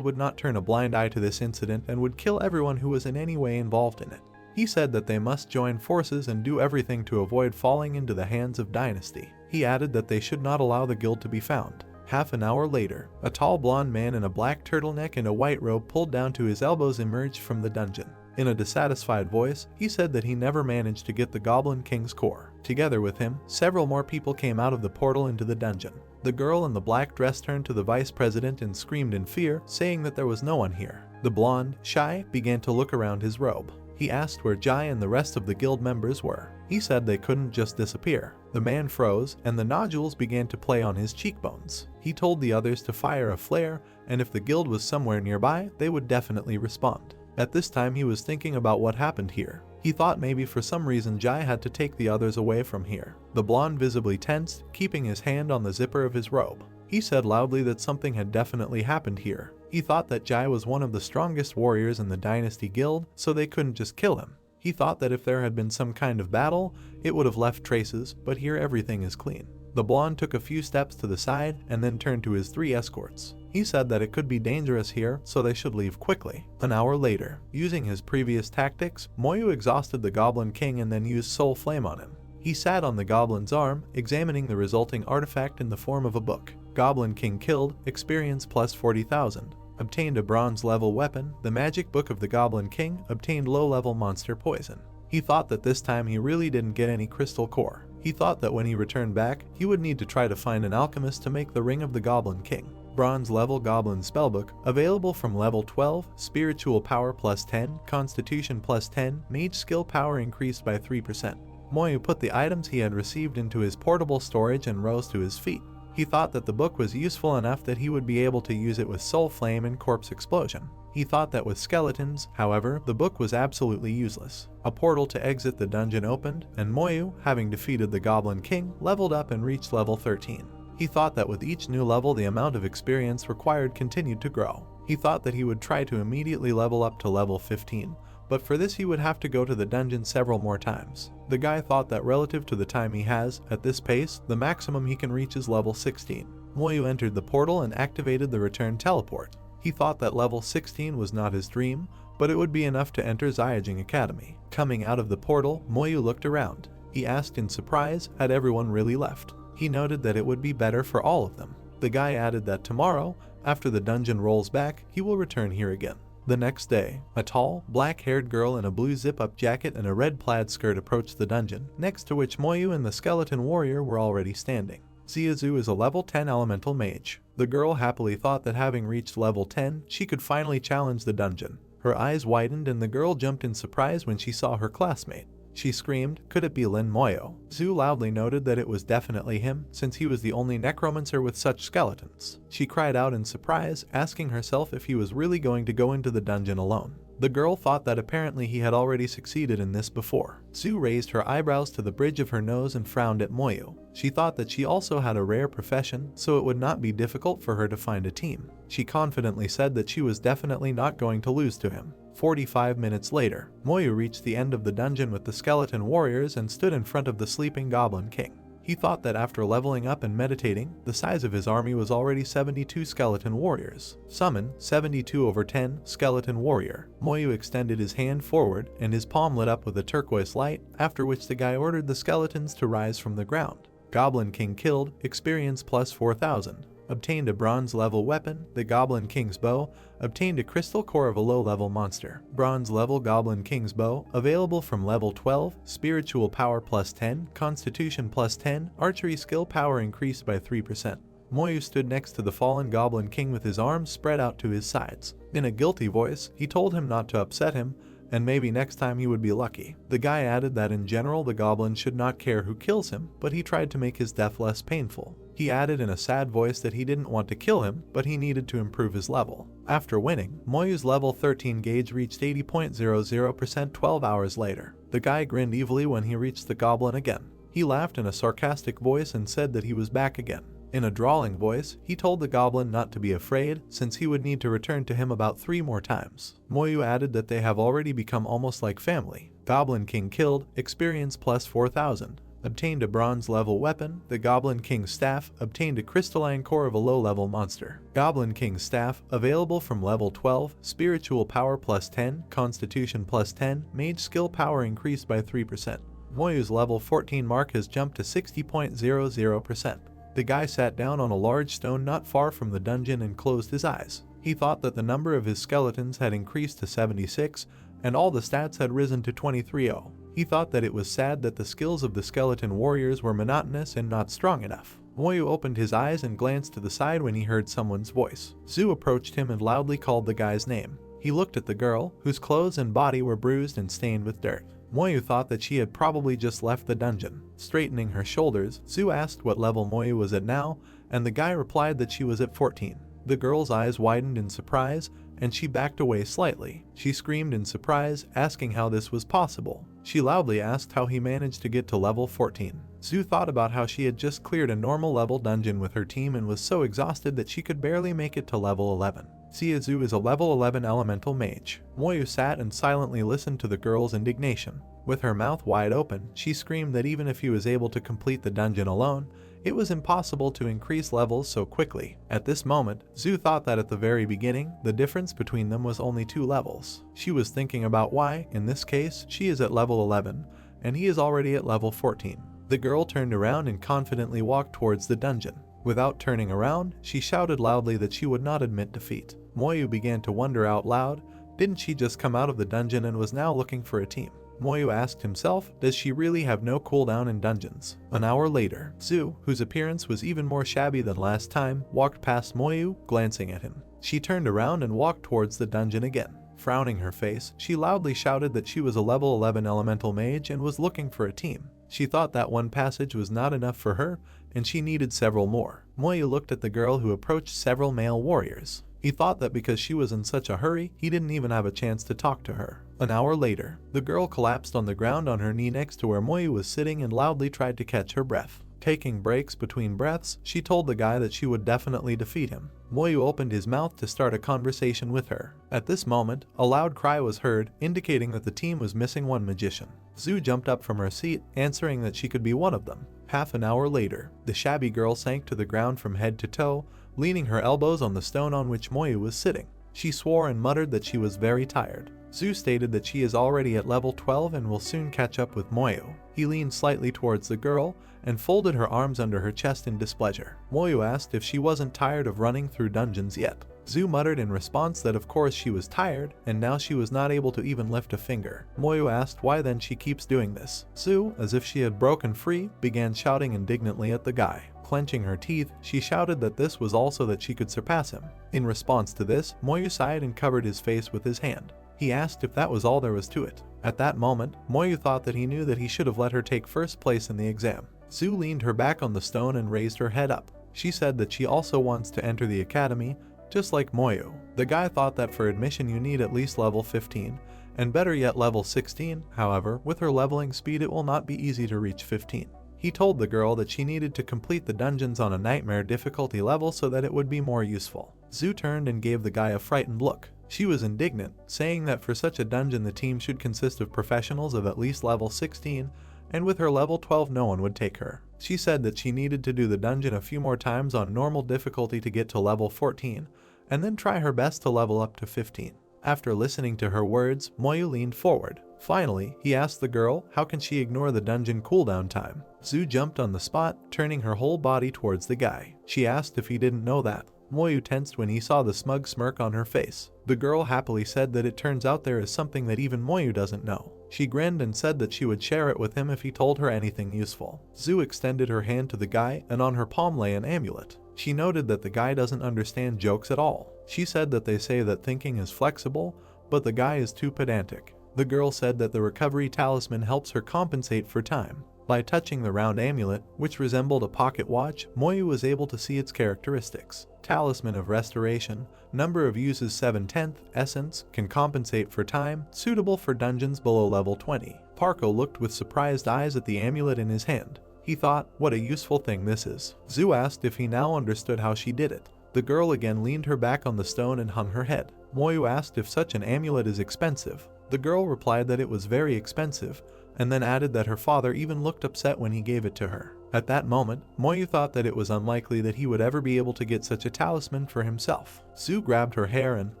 Speaker 1: would not turn a blind eye to this incident and would kill everyone who was in any way involved in it. He said that they must join forces and do everything to avoid falling into the hands of Dynasty. He added that they should not allow the guild to be found. Half an hour later, a tall blonde man in a black turtleneck and a white robe pulled down to his elbows emerged from the dungeon. In a dissatisfied voice, he said that he never managed to get the Goblin King's core. Together with him, several more people came out of the portal into the dungeon. The girl in the black dress turned to the vice president and screamed in fear, saying that there was no one here. The blonde, Shai, began to look around his robe. He asked where Jai and the rest of the guild members were. He said they couldn't just disappear. The man froze, and the nodules began to play on his cheekbones. He told the others to fire a flare, and if the guild was somewhere nearby, they would definitely respond. At this time he was thinking about what happened here. He thought maybe for some reason Jai had to take the others away from here. The blonde visibly tensed, keeping his hand on the zipper of his robe. He said loudly that something had definitely happened here. He thought that Jai was one of the strongest warriors in the Dynasty Guild, so they couldn't just kill him. He thought that if there had been some kind of battle, it would have left traces, but here everything is clean. The blonde took a few steps to the side and then turned to his 3 escorts. He said that it could be dangerous here, so they should leave quickly. An hour later, using his previous tactics, Moyu exhausted the Goblin King and then used Soul Flame on him. He sat on the goblin's arm, examining the resulting artifact in the form of a book. Goblin King killed, experience plus 40,000. Obtained a bronze level weapon. The magic book of the Goblin King obtained low level monster poison. He thought that this time he really didn't get any crystal core. He thought that when he returned back, he would need to try to find an alchemist to make the ring of the Goblin King. Bronze level Goblin Spellbook, available from level 12, spiritual power plus 10, constitution plus 10, mage skill power increased by 3%. Moyu put the items he had received into his portable storage and rose to his feet. He thought that the book was useful enough that he would be able to use it with Soul Flame and Corpse Explosion. He thought that with skeletons, however, the book was absolutely useless. A portal to exit the dungeon opened, and Moyu, having defeated the Goblin King, leveled up and reached level 13. He thought that with each new level the amount of experience required continued to grow. He thought that he would try to immediately level up to level 15, but for this he would have to go to the dungeon several more times. The guy thought that relative to the time he has, at this pace, the maximum he can reach is level 16. Moyu entered the portal and activated the return teleport. He thought that level 16 was not his dream, but it would be enough to enter Zyajing Academy. Coming out of the portal, Moyu looked around. He asked in surprise, had everyone really left? He noted that it would be better for all of them. The guy added that tomorrow, after the dungeon rolls back, he will return here again. The next day, a tall, black-haired girl in a blue zip-up jacket and a red plaid skirt approached the dungeon, next to which Moyu and the skeleton warrior were already standing. Xiazu is a level 10 elemental mage. The girl happily thought that having reached level 10, she could finally challenge the dungeon. Her eyes widened and the girl jumped in surprise when she saw her classmate. She screamed, "Could it be Lin Moyo?" Zhu loudly noted that it was definitely him, since he was the only necromancer with such skeletons. She cried out in surprise, asking herself if he was really going to go into the dungeon alone. The girl thought that apparently he had already succeeded in this before. Zhu raised her eyebrows to the bridge of her nose and frowned at Moyu. She thought that she also had a rare profession, so it would not be difficult for her to find a team. She confidently said that she was definitely not going to lose to him. 45 minutes later, Moyu reached the end of the dungeon with the skeleton warriors and stood in front of the sleeping Goblin King. He thought that after leveling up and meditating, the size of his army was already 72 skeleton warriors. Summon 72/10 skeleton warrior. Moyu extended his hand forward and his palm lit up with a turquoise light, after which the guy ordered the skeletons to rise from the ground. Goblin King killed, experience plus 4000. Obtained a bronze level weapon, the Goblin King's bow, obtained a crystal core of a low level monster. Bronze level Goblin King's bow, available from level 12, spiritual power plus 10, constitution plus 10, archery skill power increased by 3%. Moyu stood next to the fallen Goblin King with his arms spread out to his sides. In a guilty voice, he told him not to upset him, and maybe next time he would be lucky. The guy added that in general the goblin should not care who kills him, but he tried to make his death less painful. He added in a sad voice that he didn't want to kill him, but he needed to improve his level. After winning, Moyu's level 13 gauge reached 80.00% 12 hours later. The guy grinned evilly when he reached the goblin again. He laughed in a sarcastic voice and said that he was back again. In a drawling voice, he told the goblin not to be afraid, since he would need to return to him about 3 more times. Moyu added that they have already become almost like family. Goblin King killed, experience plus 4,000. Obtained a bronze level weapon. The Goblin King's staff obtained a crystalline core of a low level monster. Goblin King's staff available from level 12, spiritual power plus 10, constitution plus 10, mage skill power increased by 3%. Moyu's level 14 mark has jumped to 60.00%. The guy sat down on a large stone not far from the dungeon and closed his eyes. He thought that the number of his skeletons had increased to 76, and all the stats had risen to 23-0. He thought that it was sad that the skills of the skeleton warriors were monotonous and not strong enough. Moyu opened his eyes and glanced to the side when he heard someone's voice. Zhu approached him and loudly called the guy's name. He looked at the girl, whose clothes and body were bruised and stained with dirt. Moyu thought that she had probably just left the dungeon. Straightening her shoulders, Zhu asked what level Moyu was at now, and the guy replied that she was at 14. The girl's eyes widened in surprise, and she backed away slightly. She screamed in surprise, asking how this was possible. She loudly asked how he managed to get to level 14. Zhu thought about how she had just cleared a normal level dungeon with her team and was so exhausted that she could barely make it to level 11. Zhu is a level 11 elemental mage. Moyu sat and silently listened to the girl's indignation. With her mouth wide open, she screamed that even if he was able to complete the dungeon alone, it was impossible to increase levels so quickly. At this moment, Zhu thought that at the very beginning, the difference between them was only 2 levels. She was thinking about why, in this case, she is at level 11, and he is already at level 14. The girl turned around and confidently walked towards the dungeon. Without turning around, she shouted loudly that she would not admit defeat. Moyu began to wonder out loud, didn't she just come out of the dungeon and was now looking for a team? Moyu asked himself, does she really have no cooldown in dungeons? An hour later, Zhu, whose appearance was even more shabby than last time, walked past Moyu, glancing at him. She turned around and walked towards the dungeon again. Frowning her face, she loudly shouted that she was a level 11 elemental mage and was looking for a team. She thought that one passage was not enough for her, and she needed several more. Moyu looked at the girl who approached several male warriors. He thought that because she was in such a hurry, he didn't even have a chance to talk to her. An hour later, the girl collapsed on the ground on her knee next to where Moyu was sitting and loudly tried to catch her breath. Taking breaks between breaths, she told the guy that she would definitely defeat him. Moyu opened his mouth to start a conversation with her. At this moment, a loud cry was heard, indicating that the team was missing one magician. Zhu jumped up from her seat, answering that she could be one of them. Half an hour later, the shabby girl sank to the ground from head to toe, leaning her elbows on the stone on which Moyu was sitting. She swore and muttered that she was very tired. Zhu stated that she is already at level 12 and will soon catch up with Moyu. He leaned slightly towards the girl and folded her arms under her chest in displeasure. Moyu asked if she wasn't tired of running through dungeons yet. Zhu muttered in response that of course she was tired, and now she was not able to even lift a finger. Moyu asked why then she keeps doing this. Zhu, as if she had broken free, began shouting indignantly at the guy. Clenching her teeth, she shouted that this was also that she could surpass him. In response to this, Moyu sighed and covered his face with his hand. He asked if that was all there was to it. At that moment, Moyu thought that he knew that he should have let her take first place in the exam. Zhu leaned her back on the stone and raised her head up. She said that she also wants to enter the academy, just like Moyu. The guy thought that for admission you need at least level 15, and better yet level 16, however, with her leveling speed it will not be easy to reach 15. He told the girl that she needed to complete the dungeons on a nightmare difficulty level so that it would be more useful. Zhu turned and gave the guy a frightened look. She was indignant, saying that for such a dungeon the team should consist of professionals of at least level 16, and with her level 12 no one would take her. She said that she needed to do the dungeon a few more times on normal difficulty to get to level 14, and then try her best to level up to 15. After listening to her words, Moyu leaned forward. Finally, he asked the girl how can she ignore the dungeon cooldown time. Zhu jumped on the spot, turning her whole body towards the guy. She asked if he didn't know that. Moyu tensed when he saw the smug smirk on her face. The girl happily said that it turns out there is something that even Moyu doesn't know. She grinned and said that she would share it with him if he told her anything useful. Zhu extended her hand to the guy, and on her palm lay an amulet. She noted that the guy doesn't understand jokes at all. She said that they say that thinking is flexible, but the guy is too pedantic. The girl said that the recovery talisman helps her compensate for time. By touching the round amulet, which resembled a pocket watch, Moyu was able to see its characteristics. Talisman of Restoration, number of uses 7/10, essence, can compensate for time, suitable for dungeons below level 20. Parko looked with surprised eyes at the amulet in his hand. He thought, what a useful thing this is. Zu asked if he now understood how she did it. The girl again leaned her back on the stone and hung her head. Moyu asked if such an amulet is expensive. The girl replied that it was very expensive, and then added that her father even looked upset when he gave it to her. At that moment, Moyu thought that it was unlikely that he would ever be able to get such a talisman for himself. Zu grabbed her hair and,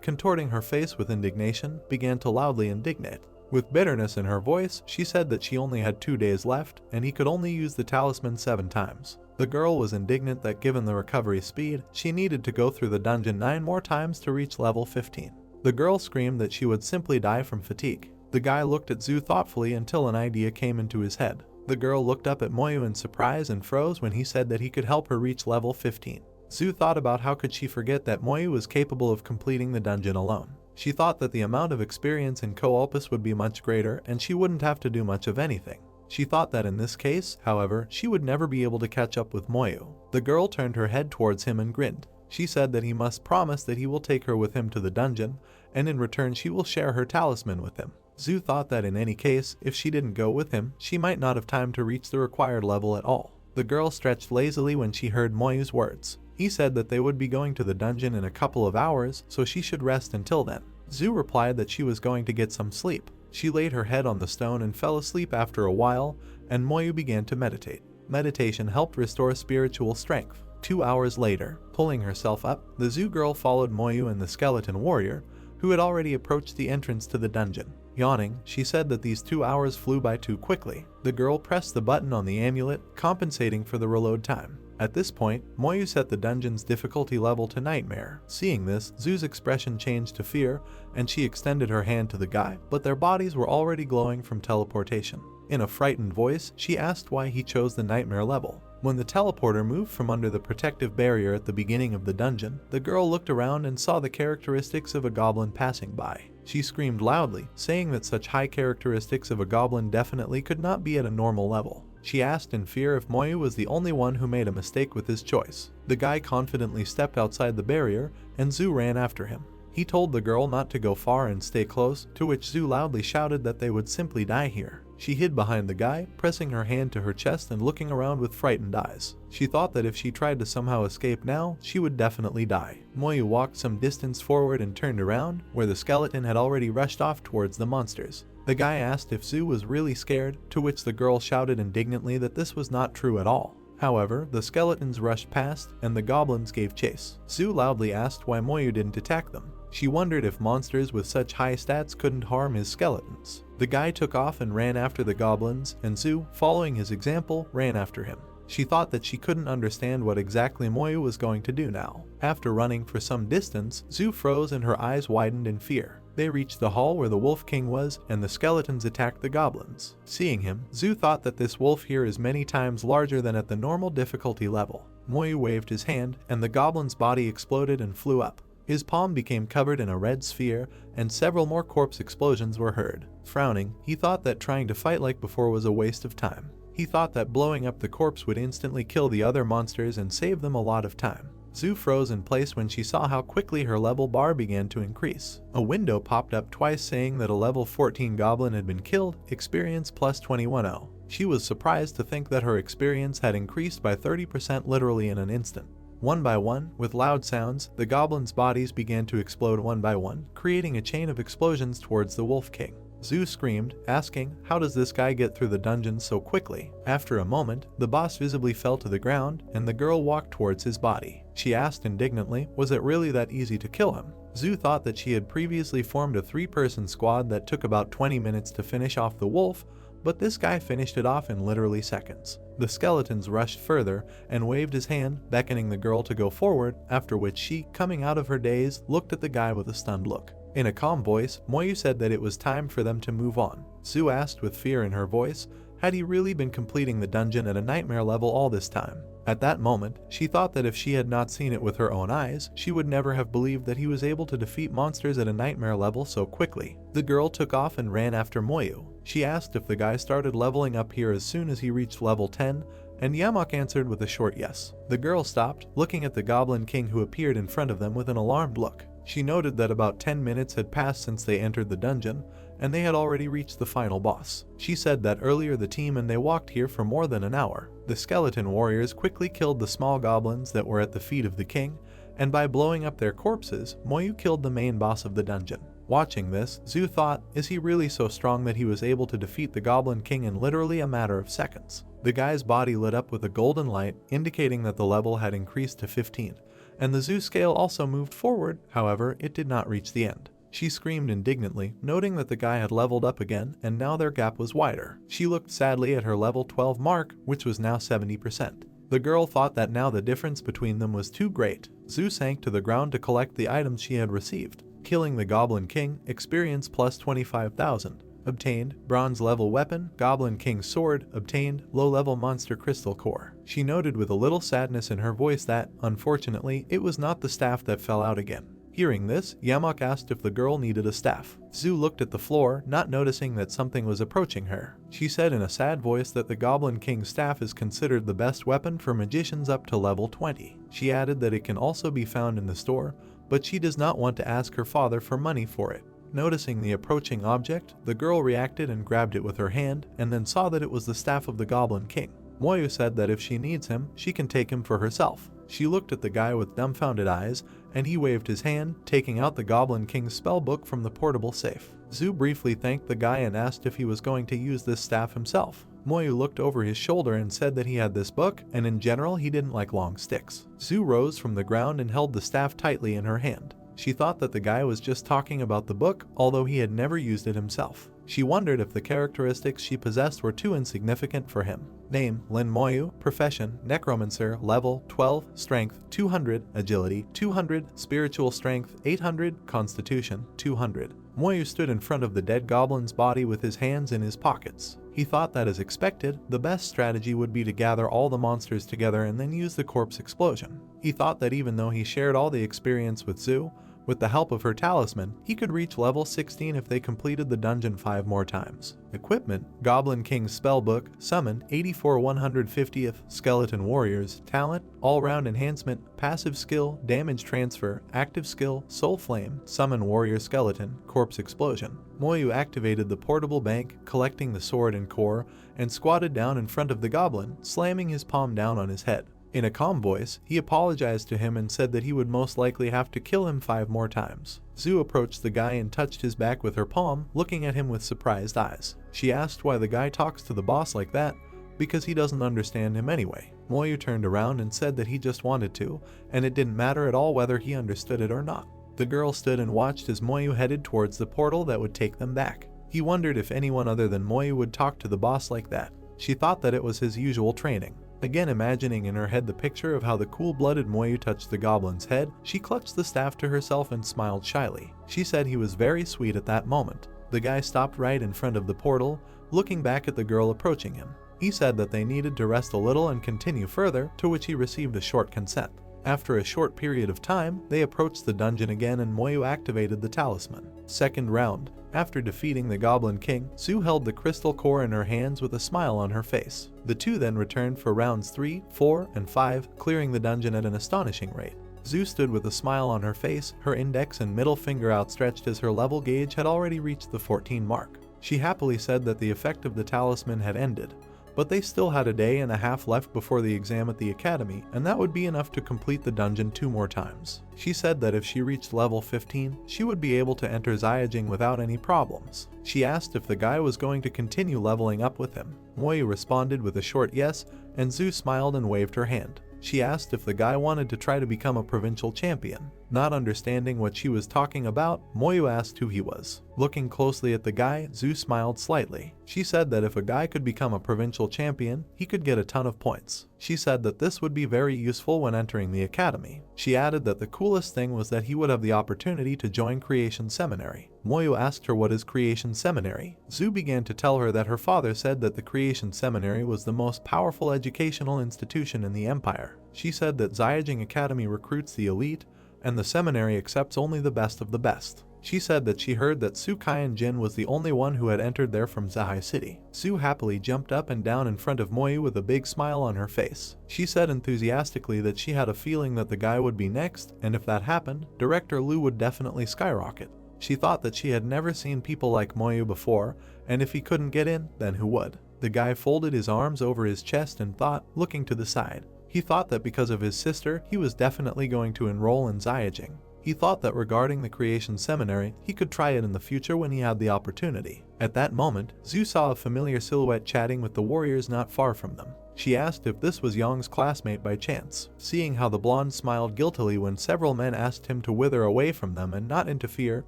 Speaker 1: contorting her face with indignation, began to loudly indignate. With bitterness in her voice, she said that she only had 2 days left, and he could only use the talisman 7 times. The girl was indignant that given the recovery speed, she needed to go through the dungeon 9 more times to reach level 15. The girl screamed that she would simply die from fatigue. The guy looked at Zu thoughtfully until an idea came into his head. The girl looked up at Moyu in surprise and froze when he said that he could help her reach level 15. Zu thought about how could she forget that Moyu was capable of completing the dungeon alone. She thought that the amount of experience in co-opus would be much greater and she wouldn't have to do much of anything. She thought that in this case, however, she would never be able to catch up with Moyu. The girl turned her head towards him and grinned. She said that he must promise that he will take her with him to the dungeon, and in return she will share her talisman with him. Zu thought that in any case, if she didn't go with him, she might not have time to reach the required level at all. The girl stretched lazily when she heard Moyu's words. He said that they would be going to the dungeon in a couple of hours, so she should rest until then. Zu replied that she was going to get some sleep. She laid her head on the stone and fell asleep after a while, and Moyu began to meditate. Meditation helped restore spiritual strength. 2 hours later, pulling herself up, the Zu girl followed Moyu and the skeleton warrior, who had already approached the entrance to the dungeon. Yawning, she said that these 2 hours flew by too quickly. The girl pressed the button on the amulet, compensating for the reload time. At this point, Moyu set the dungeon's difficulty level to Nightmare. Seeing this, Zu's expression changed to fear, and she extended her hand to the guy, but their bodies were already glowing from teleportation. In a frightened voice, she asked why he chose the Nightmare level. When the teleporter moved from under the protective barrier at the beginning of the dungeon, the girl looked around and saw the characteristics of a goblin passing by. She screamed loudly, saying that such high characteristics of a goblin definitely could not be at a normal level. She asked in fear if Moyu was the only one who made a mistake with his choice. The guy confidently stepped outside the barrier, and Zu ran after him. He told the girl not to go far and stay close, to which Zu loudly shouted that they would simply die here. She hid behind the guy, pressing her hand to her chest and looking around with frightened eyes. She thought that if she tried to somehow escape now, she would definitely die. Moyu walked some distance forward and turned around, where the skeleton had already rushed off towards the monsters. The guy asked if Zu was really scared, to which the girl shouted indignantly that this was not true at all. However, the skeletons rushed past, and the goblins gave chase. Zu loudly asked why Moyu didn't attack them. She wondered if monsters with such high stats couldn't harm his skeletons. The guy took off and ran after the goblins, and Zu, following his example, ran after him. She thought that she couldn't understand what exactly Moyu was going to do now. After running for some distance, Zu froze and her eyes widened in fear. They reached the hall where the Wolf King was, and the skeletons attacked the goblins. Seeing him, Zu thought that this wolf here is many times larger than at the normal difficulty level. Moyu waved his hand, and the goblin's body exploded and flew up. His palm became covered in a red sphere, and several more corpse explosions were heard. Frowning, he thought that trying to fight like before was a waste of time. He thought that blowing up the corpse would instantly kill the other monsters and save them a lot of time. Zu froze in place when she saw how quickly her level bar began to increase. A window popped up twice saying that a level 14 goblin had been killed, experience plus 2100. She was surprised to think that her experience had increased by 30% literally in an instant. One by one, with loud sounds, the goblins' bodies began to explode one by one, creating a chain of explosions towards the Wolf King. Zu screamed, asking, how does this guy get through the dungeon so quickly? After a moment, the boss visibly fell to the ground, and the girl walked towards his body. She asked indignantly, was it really that easy to kill him? Zu thought that she had previously formed a 3-person squad that took about 20 minutes to finish off the wolf, but this guy finished it off in literally seconds. The skeletons rushed further and waved his hand, beckoning the girl to go forward, after which she, coming out of her daze, looked at the guy with a stunned look. In a calm voice, Moyu said that it was time for them to move on. Zu asked with fear in her voice, had he really been completing the dungeon at a nightmare level all this time? At that moment, she thought that if she had not seen it with her own eyes, she would never have believed that he was able to defeat monsters at a nightmare level so quickly. The girl took off and ran after Moyu. She asked if the guy started leveling up here as soon as he reached level 10, and Yamok answered with a short yes. The girl stopped, looking at the Goblin King who appeared in front of them with an alarmed look. She noted that about 10 minutes had passed since they entered the dungeon, and they had already reached the final boss. She said that earlier the team and they walked here for more than an hour. The skeleton warriors quickly killed the small goblins that were at the feet of the king, and by blowing up their corpses, Moyu killed the main boss of the dungeon. Watching this, Zhu thought, is he really so strong that he was able to defeat the Goblin King in literally a matter of seconds? The guy's body lit up with a golden light, indicating that the level had increased to 15, and the Zhu scale also moved forward, however, it did not reach the end. She screamed indignantly, noting that the guy had leveled up again and now their gap was wider. She looked sadly at her level 12 mark, which was now 70%. The girl thought that now the difference between them was too great. Zhu sank to the ground to collect the items she had received. Killing the Goblin King, experience plus 25,000. Obtained, bronze level weapon, Goblin King's sword, obtained, low level monster crystal core. She noted with a little sadness in her voice that, unfortunately, it was not the staff that fell out again. Hearing this, Yamok asked if the girl needed a staff. Zhu looked at the floor, not noticing that something was approaching her. She said in a sad voice that the Goblin King's staff is considered the best weapon for magicians up to level 20. She added that it can also be found in the store, but she does not want to ask her father for money for it. Noticing the approaching object, the girl reacted and grabbed it with her hand, and then saw that it was the staff of the Goblin King. Moyu said that if she needs him, she can take him for herself. She looked at the guy with dumbfounded eyes, and he waved his hand, taking out the Goblin King's spellbook from the portable safe. Zhu briefly thanked the guy and asked if he was going to use this staff himself. Moyu looked over his shoulder and said that he had this book, and in general he didn't like long sticks. Zhu rose from the ground and held the staff tightly in her hand. She thought that the guy was just talking about the book, although he had never used it himself. She wondered if the characteristics she possessed were too insignificant for him. Name, Lin Moyu. Profession, Necromancer. Level, 12. Strength, 200. Agility, 200. Spiritual Strength, 800. Constitution, 200. Moyu stood in front of the dead goblin's body with his hands in his pockets. He thought that, as expected, the best strategy would be to gather all the monsters together and then use the corpse explosion. He thought that even though he shared all the experience with Zhu, with the help of her talisman, he could reach level 16 if they completed the dungeon 5 more times. Equipment, Goblin King's Spellbook, Summon, 84 150th, Skeleton Warriors, Talent, All-Round Enhancement, Passive Skill, Damage Transfer, Active Skill, Soul Flame, Summon Warrior Skeleton, Corpse Explosion. Moyu activated the portable bank, collecting the sword and core, and squatted down in front of the goblin, slamming his palm down on his head. In a calm voice, he apologized to him and said that he would most likely have to kill him 5 more times. Zhu approached the guy and touched his back with her palm, looking at him with surprised eyes. She asked why the guy talks to the boss like that, because he doesn't understand him anyway. Moyu turned around and said that he just wanted to, and it didn't matter at all whether he understood it or not. The girl stood and watched as Moyu headed towards the portal that would take them back. He wondered if anyone other than Moyu would talk to the boss like that. She thought that it was his usual training. Again imagining in her head the picture of how the cool-blooded Moyu touched the goblin's head, she clutched the staff to herself and smiled shyly. She said he was very sweet at that moment. The guy stopped right in front of the portal, looking back at the girl approaching him. He said that they needed to rest a little and continue further, to which he received a short consent. After a short period of time, they approached the dungeon again and Moyu activated the talisman. Second round. After defeating the Goblin King, Zhu held the crystal core in her hands with a smile on her face. The two then returned for rounds 3, 4, and 5, clearing the dungeon at an astonishing rate. Zhu stood with a smile on her face, her index and middle finger outstretched as her level gauge had already reached the 14 mark. She happily said that the effect of the talisman had ended, but they still had a day and a half left before the exam at the academy, and that would be enough to complete the dungeon 2 more times. She said that if she reached level 15, she would be able to enter Xiajing without any problems. She asked if the guy was going to continue leveling up with him. Moyu responded with a short yes, and Zhu smiled and waved her hand. She asked if the guy wanted to try to become a provincial champion. Not understanding what she was talking about, Moyu asked who he was. Looking closely at the guy, Zhu smiled slightly. She said that if a guy could become a provincial champion, he could get a ton of points. She said that this would be very useful when entering the academy. She added that the coolest thing was that he would have the opportunity to join Creation Seminary. Moyu asked her what is Creation Seminary. Zhu began to tell her that her father said that the Creation Seminary was the most powerful educational institution in the empire. She said that Xiajing Academy recruits the elite, and the seminary accepts only the best of the best. She said that she heard that Su Kai-jin was the only one who had entered there from Zahai City. Su happily jumped up and down in front of Moyu with a big smile on her face. She said enthusiastically that she had a feeling that the guy would be next, and if that happened, Director Liu would definitely skyrocket. She thought that she had never seen people like Moyu before, and if he couldn't get in, then who would? The guy folded his arms over his chest and thought, looking to the side. He thought that because of his sister, he was definitely going to enroll in Ziyajing. He thought that regarding the creation seminary, he could try it in the future when he had the opportunity. At that moment, Zhu saw a familiar silhouette chatting with the warriors not far from them. She asked if this was Yang's classmate by chance, seeing how the blonde smiled guiltily when several men asked him to wither away from them and not interfere.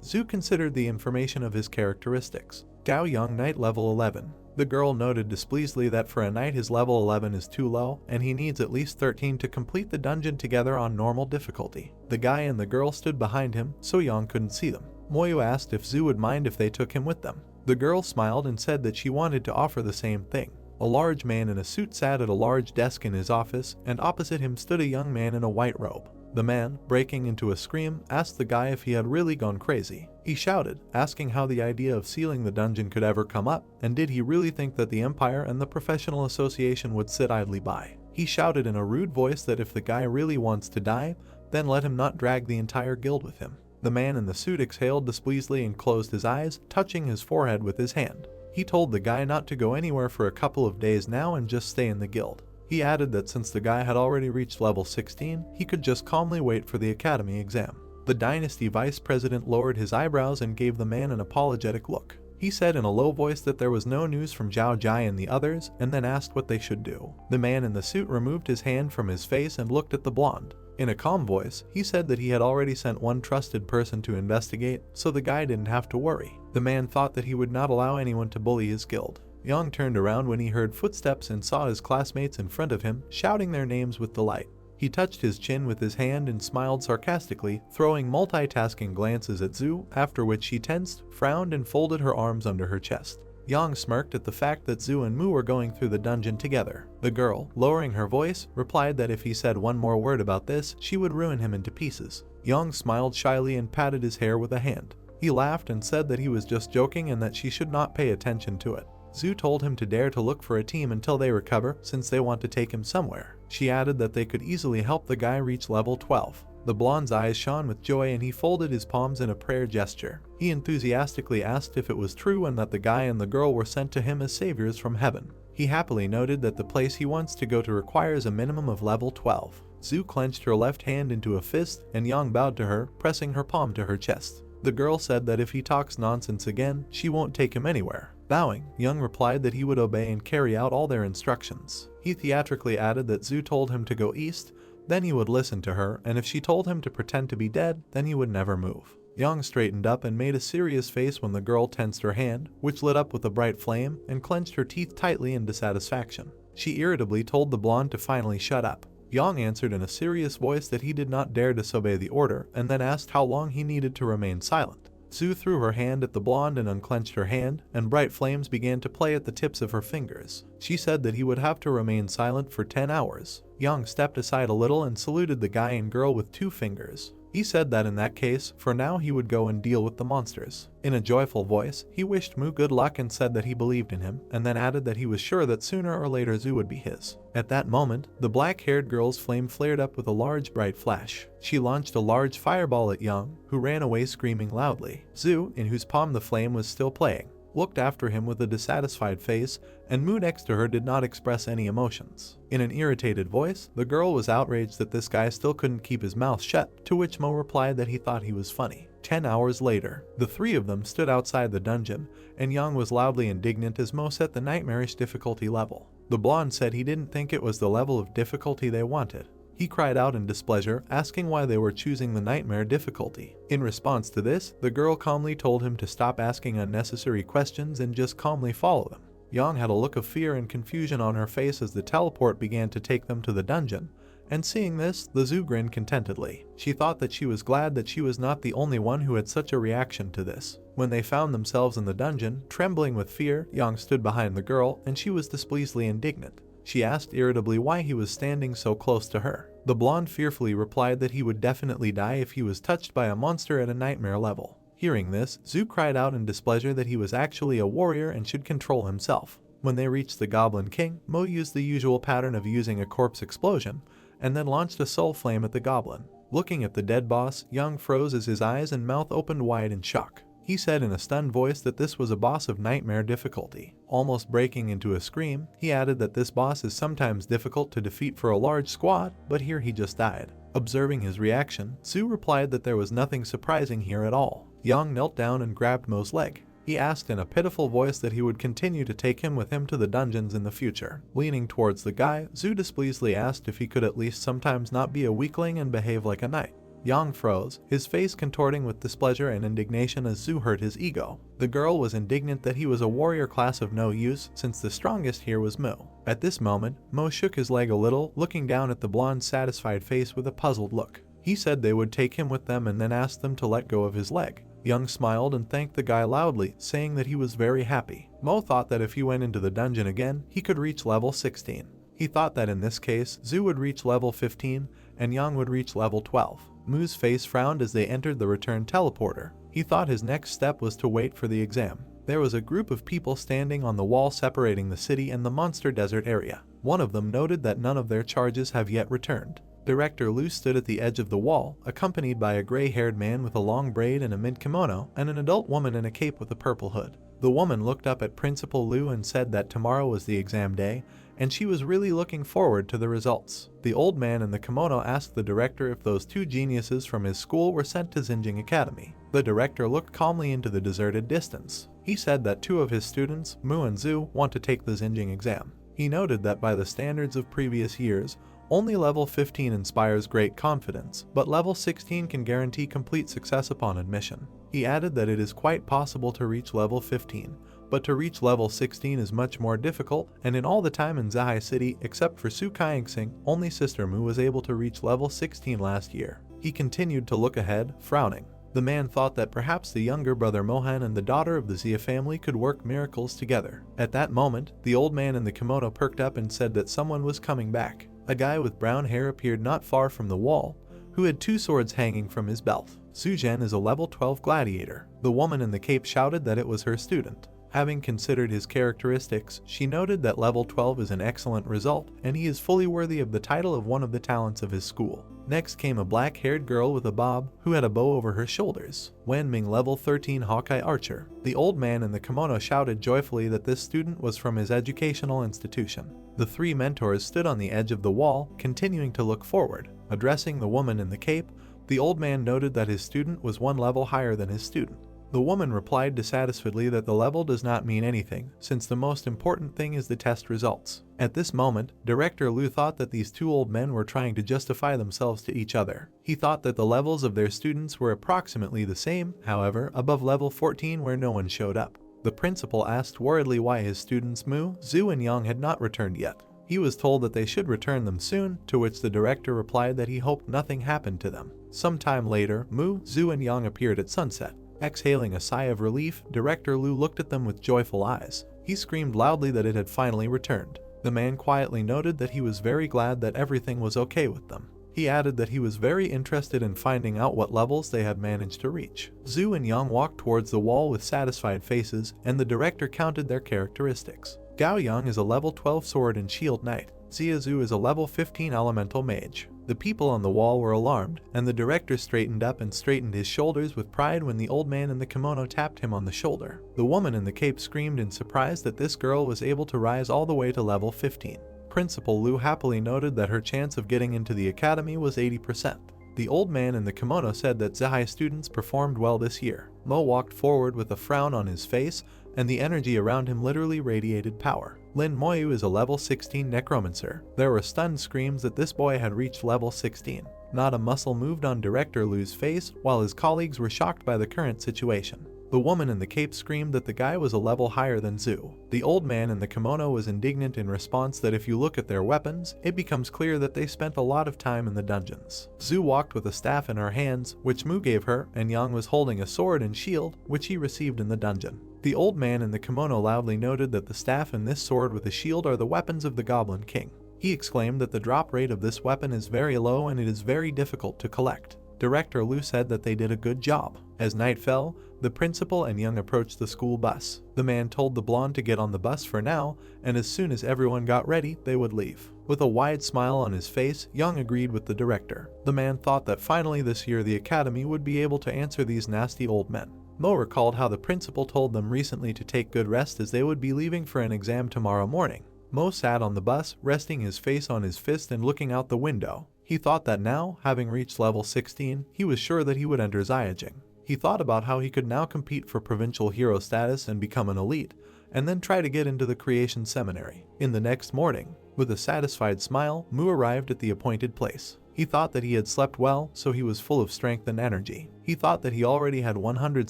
Speaker 1: Zhu considered the information of his characteristics. Gao Yang Knight level 11. The girl noted displeasedly that for a knight his level 11 is too low, and he needs at least 13 to complete the dungeon together on normal difficulty. The guy and the girl stood behind him, so Yang couldn't see them. Moyu asked if Zhu would mind if they took him with them. The girl smiled and said that she wanted to offer the same thing. A large man in a suit sat at a large desk in his office, and opposite him stood a young man in a white robe. The man, breaking into a scream, asked the guy if he had really gone crazy. He shouted, asking how the idea of sealing the dungeon could ever come up, and did he really think that the Empire and the Professional Association would sit idly by. He shouted in a rude voice that if the guy really wants to die, then let him not drag the entire guild with him. The man in the suit exhaled displeasedly and closed his eyes, touching his forehead with his hand. He told the guy not to go anywhere for a couple of days now and just stay in the guild. He added that since the guy had already reached level 16, he could just calmly wait for the academy exam. The Dynasty Vice President lowered his eyebrows and gave the man an apologetic look. He said in a low voice that there was no news from Zhao Jai and the others, and then asked what they should do. The man in the suit removed his hand from his face and looked at the blonde. In a calm voice, he said that he had already sent one trusted person to investigate, so the guy didn't have to worry. The man thought that he would not allow anyone to bully his guild. Yang turned around when he heard footsteps and saw his classmates in front of him, shouting their names with delight. He touched his chin with his hand and smiled sarcastically, throwing multitasking glances at Zhu, after which she tensed, frowned and folded her arms under her chest. Yang smirked at the fact that Zhu and Mu were going through the dungeon together. The girl, lowering her voice, replied that if he said one more word about this, she would ruin him into pieces. Yang smiled shyly and patted his hair with a hand. He laughed and said that he was just joking and that she should not pay attention to it. Zhu told him to dare to look for a team until they recover, since they want to take him somewhere. She added that they could easily help the guy reach level 12. The blonde's eyes shone with joy and he folded his palms in a prayer gesture. He enthusiastically asked if it was true and that the guy and the girl were sent to him as saviors from heaven. He happily noted that the place he wants to go to requires a minimum of level 12. Zhu clenched her left hand into a fist, and Yang bowed to her, pressing her palm to her chest. The girl said that if he talks nonsense again, she won't take him anywhere. Bowing, Yang replied that he would obey and carry out all their instructions. He theatrically added that Zhu told him to go east, then he would listen to her, and if she told him to pretend to be dead, then he would never move. Yang straightened up and made a serious face when the girl tensed her hand, which lit up with a bright flame, and clenched her teeth tightly in dissatisfaction. She irritably told the blonde to finally shut up. Yang answered in a serious voice that he did not dare disobey the order, and then asked how long he needed to remain silent. Zhu threw her hand at the blonde and unclenched her hand, and bright flames began to play at the tips of her fingers. She said that he would have to remain silent for 10 hours. Yang stepped aside a little and saluted the guy and girl with 2 fingers. He said that in that case, for now he would go and deal with the monsters. In a joyful voice, he wished Mu good luck and said that he believed in him, and then added that he was sure that sooner or later Zhu would be his. At that moment, the black-haired girl's flame flared up with a large bright flash. She launched a large fireball at Yang, who ran away screaming loudly. Zhu, in whose palm the flame was still playing, looked after him with a dissatisfied face, and Mu next to her did not express any emotions. In an irritated voice, the girl was outraged that this guy still couldn't keep his mouth shut, to which Mo replied that he thought he was funny. 10 hours later, the 3 of them stood outside the dungeon, and Yang was loudly indignant as Mo set the nightmarish difficulty level. The blonde said he didn't think it was the level of difficulty they wanted. He cried out in displeasure, asking why they were choosing the nightmare difficulty. In response to this, the girl calmly told him to stop asking unnecessary questions and just calmly follow them. Yang had a look of fear and confusion on her face as the teleport began to take them to the dungeon, and seeing this, the Zhu grinned contentedly. She thought that she was glad that she was not the only one who had such a reaction to this. When they found themselves in the dungeon, trembling with fear, Yang stood behind the girl, and she was displeasedly indignant. She asked irritably why he was standing so close to her. The blonde fearfully replied that he would definitely die if he was touched by a monster at a nightmare level. Hearing this, Zhu cried out in displeasure that he was actually a warrior and should control himself. When they reached the Goblin King, Mo used the usual pattern of using a corpse explosion, and then launched a soul flame at the goblin. Looking at the dead boss, Yang froze as his eyes and mouth opened wide in shock. He said in a stunned voice that this was a boss of nightmare difficulty. Almost breaking into a scream, he added that this boss is sometimes difficult to defeat for a large squad, but here he just died. Observing his reaction, Zhu replied that there was nothing surprising here at all. Yang knelt down and grabbed Mo's leg. He asked in a pitiful voice that he would continue to take him with him to the dungeons in the future. Leaning towards the guy, Zhu displeasedly asked if he could at least sometimes not be a weakling and behave like a knight. Yang froze, his face contorting with displeasure and indignation as Zhu hurt his ego. The girl was indignant that he was a warrior class of no use, since the strongest here was Mo. At this moment, Mo shook his leg a little, looking down at the blonde's satisfied face with a puzzled look. He said they would take him with them and then asked them to let go of his leg. Yang smiled and thanked the guy loudly, saying that he was very happy. Mo thought that if he went into the dungeon again, he could reach level 16. He thought that in this case, Zhu would reach level 15, and Yang would reach level 12. Mu's face frowned as they entered the return teleporter. He thought his next step was to wait for the exam. There was a group of people standing on the wall separating the city and the monster desert area. One of them noted that none of their charges have yet returned. Director Liu stood at the edge of the wall, accompanied by a gray-haired man with a long braid and a mint kimono, and an adult woman in a cape with a purple hood. The woman looked up at Principal Liu and said that tomorrow was the exam day, and she was really looking forward to the results. The old man in the kimono asked the director if those two geniuses from his school were sent to Xinjing Academy. The director looked calmly into the deserted distance. He said that two of his students, Mu and Zhu, want to take the Xinjing exam. He noted that by the standards of previous years, only level 15 inspires great confidence, but level 16 can guarantee complete success upon admission. He added that it is quite possible to reach level 15, but to reach level 16 is much more difficult, and in all the time in Zhai City, except for Su Kaingsing, only Sister Mu was able to reach level 16 last year. He continued to look ahead, frowning. The man thought that perhaps the younger brother Mohan and the daughter of the Xia family could work miracles together. At that moment, the old man in the kimono perked up and said that someone was coming back. A guy with brown hair appeared not far from the wall, who had two swords hanging from his belt. Su Zhen is a level 12 gladiator. The woman in the cape shouted that it was her student. Having considered his characteristics, she noted that level 12 is an excellent result, and he is fully worthy of the title of one of the talents of his school. Next came a black-haired girl with a bob, who had a bow over her shoulders. Wen Ming, level 13 Hawkeye Archer. The old man in the kimono shouted joyfully that this student was from his educational institution. The three mentors stood on the edge of the wall, continuing to look forward. Addressing the woman in the cape, the old man noted that his student was one level higher than his student. The woman replied dissatisfiedly that the level does not mean anything, since the most important thing is the test results. At this moment, Director Liu thought that these two old men were trying to justify themselves to each other. He thought that the levels of their students were approximately the same, however, above level 14 where no one showed up. The principal asked worriedly why his students Mu, Zhu and Yang had not returned yet. He was told that they should return them soon, to which the director replied that he hoped nothing happened to them. Sometime later, Mu, Zhu and Yang appeared at sunset. Exhaling a sigh of relief, Director Liu looked at them with joyful eyes. He screamed loudly that it had finally returned. The man quietly noted that he was very glad that everything was okay with them. He added that he was very interested in finding out what levels they had managed to reach. Zhu and Yang walked towards the wall with satisfied faces, and the director counted their characteristics. Gao Yang is a level 12 sword and shield knight. Xia Zhu is a level 15 elemental mage. The people on the wall were alarmed, and the director straightened up and straightened his shoulders with pride when the old man in the kimono tapped him on the shoulder. The woman in the cape screamed in surprise that this girl was able to rise all the way to level 15. Principal Liu happily noted that her chance of getting into the academy was 80%. The old man in the kimono said that Zhai students performed well this year. Mo walked forward with a frown on his face, and the energy around him literally radiated power. Lin Moyu is a level 16 necromancer. There were stunned screams that this boy had reached level 16. Not a muscle moved on Director Liu's face, while his colleagues were shocked by the current situation. The woman in the cape screamed that the guy was a level higher than Zhu. The old man in the kimono was indignant in response that if you look at their weapons, it becomes clear that they spent a lot of time in the dungeons. Zhu walked with a staff in her hands, which Mu gave her, and Yang was holding a sword and shield, which he received in the dungeon. The old man in the kimono loudly noted that the staff and this sword with the shield are the weapons of the Goblin King. He exclaimed that the drop rate of this weapon is very low and it is very difficult to collect. Director Liu said that they did a good job. As night fell, the principal and Young approached the school bus. The man told the blonde to get on the bus for now, and as soon as everyone got ready, they would leave. With a wide smile on his face, Young agreed with the director. The man thought that finally this year the academy would be able to answer these nasty old men. Mo recalled how the principal told them recently to take good rest as they would be leaving for an exam tomorrow morning. Mo sat on the bus, resting his face on his fist and looking out the window. He thought that now, having reached level 16, he was sure that he would enter Zyajing. He thought about how he could now compete for provincial hero status and become an elite, and then try to get into the creation seminary. In the next morning, with a satisfied smile, Mu arrived at the appointed place. He thought that he had slept well, so he was full of strength and energy. He thought that he already had 100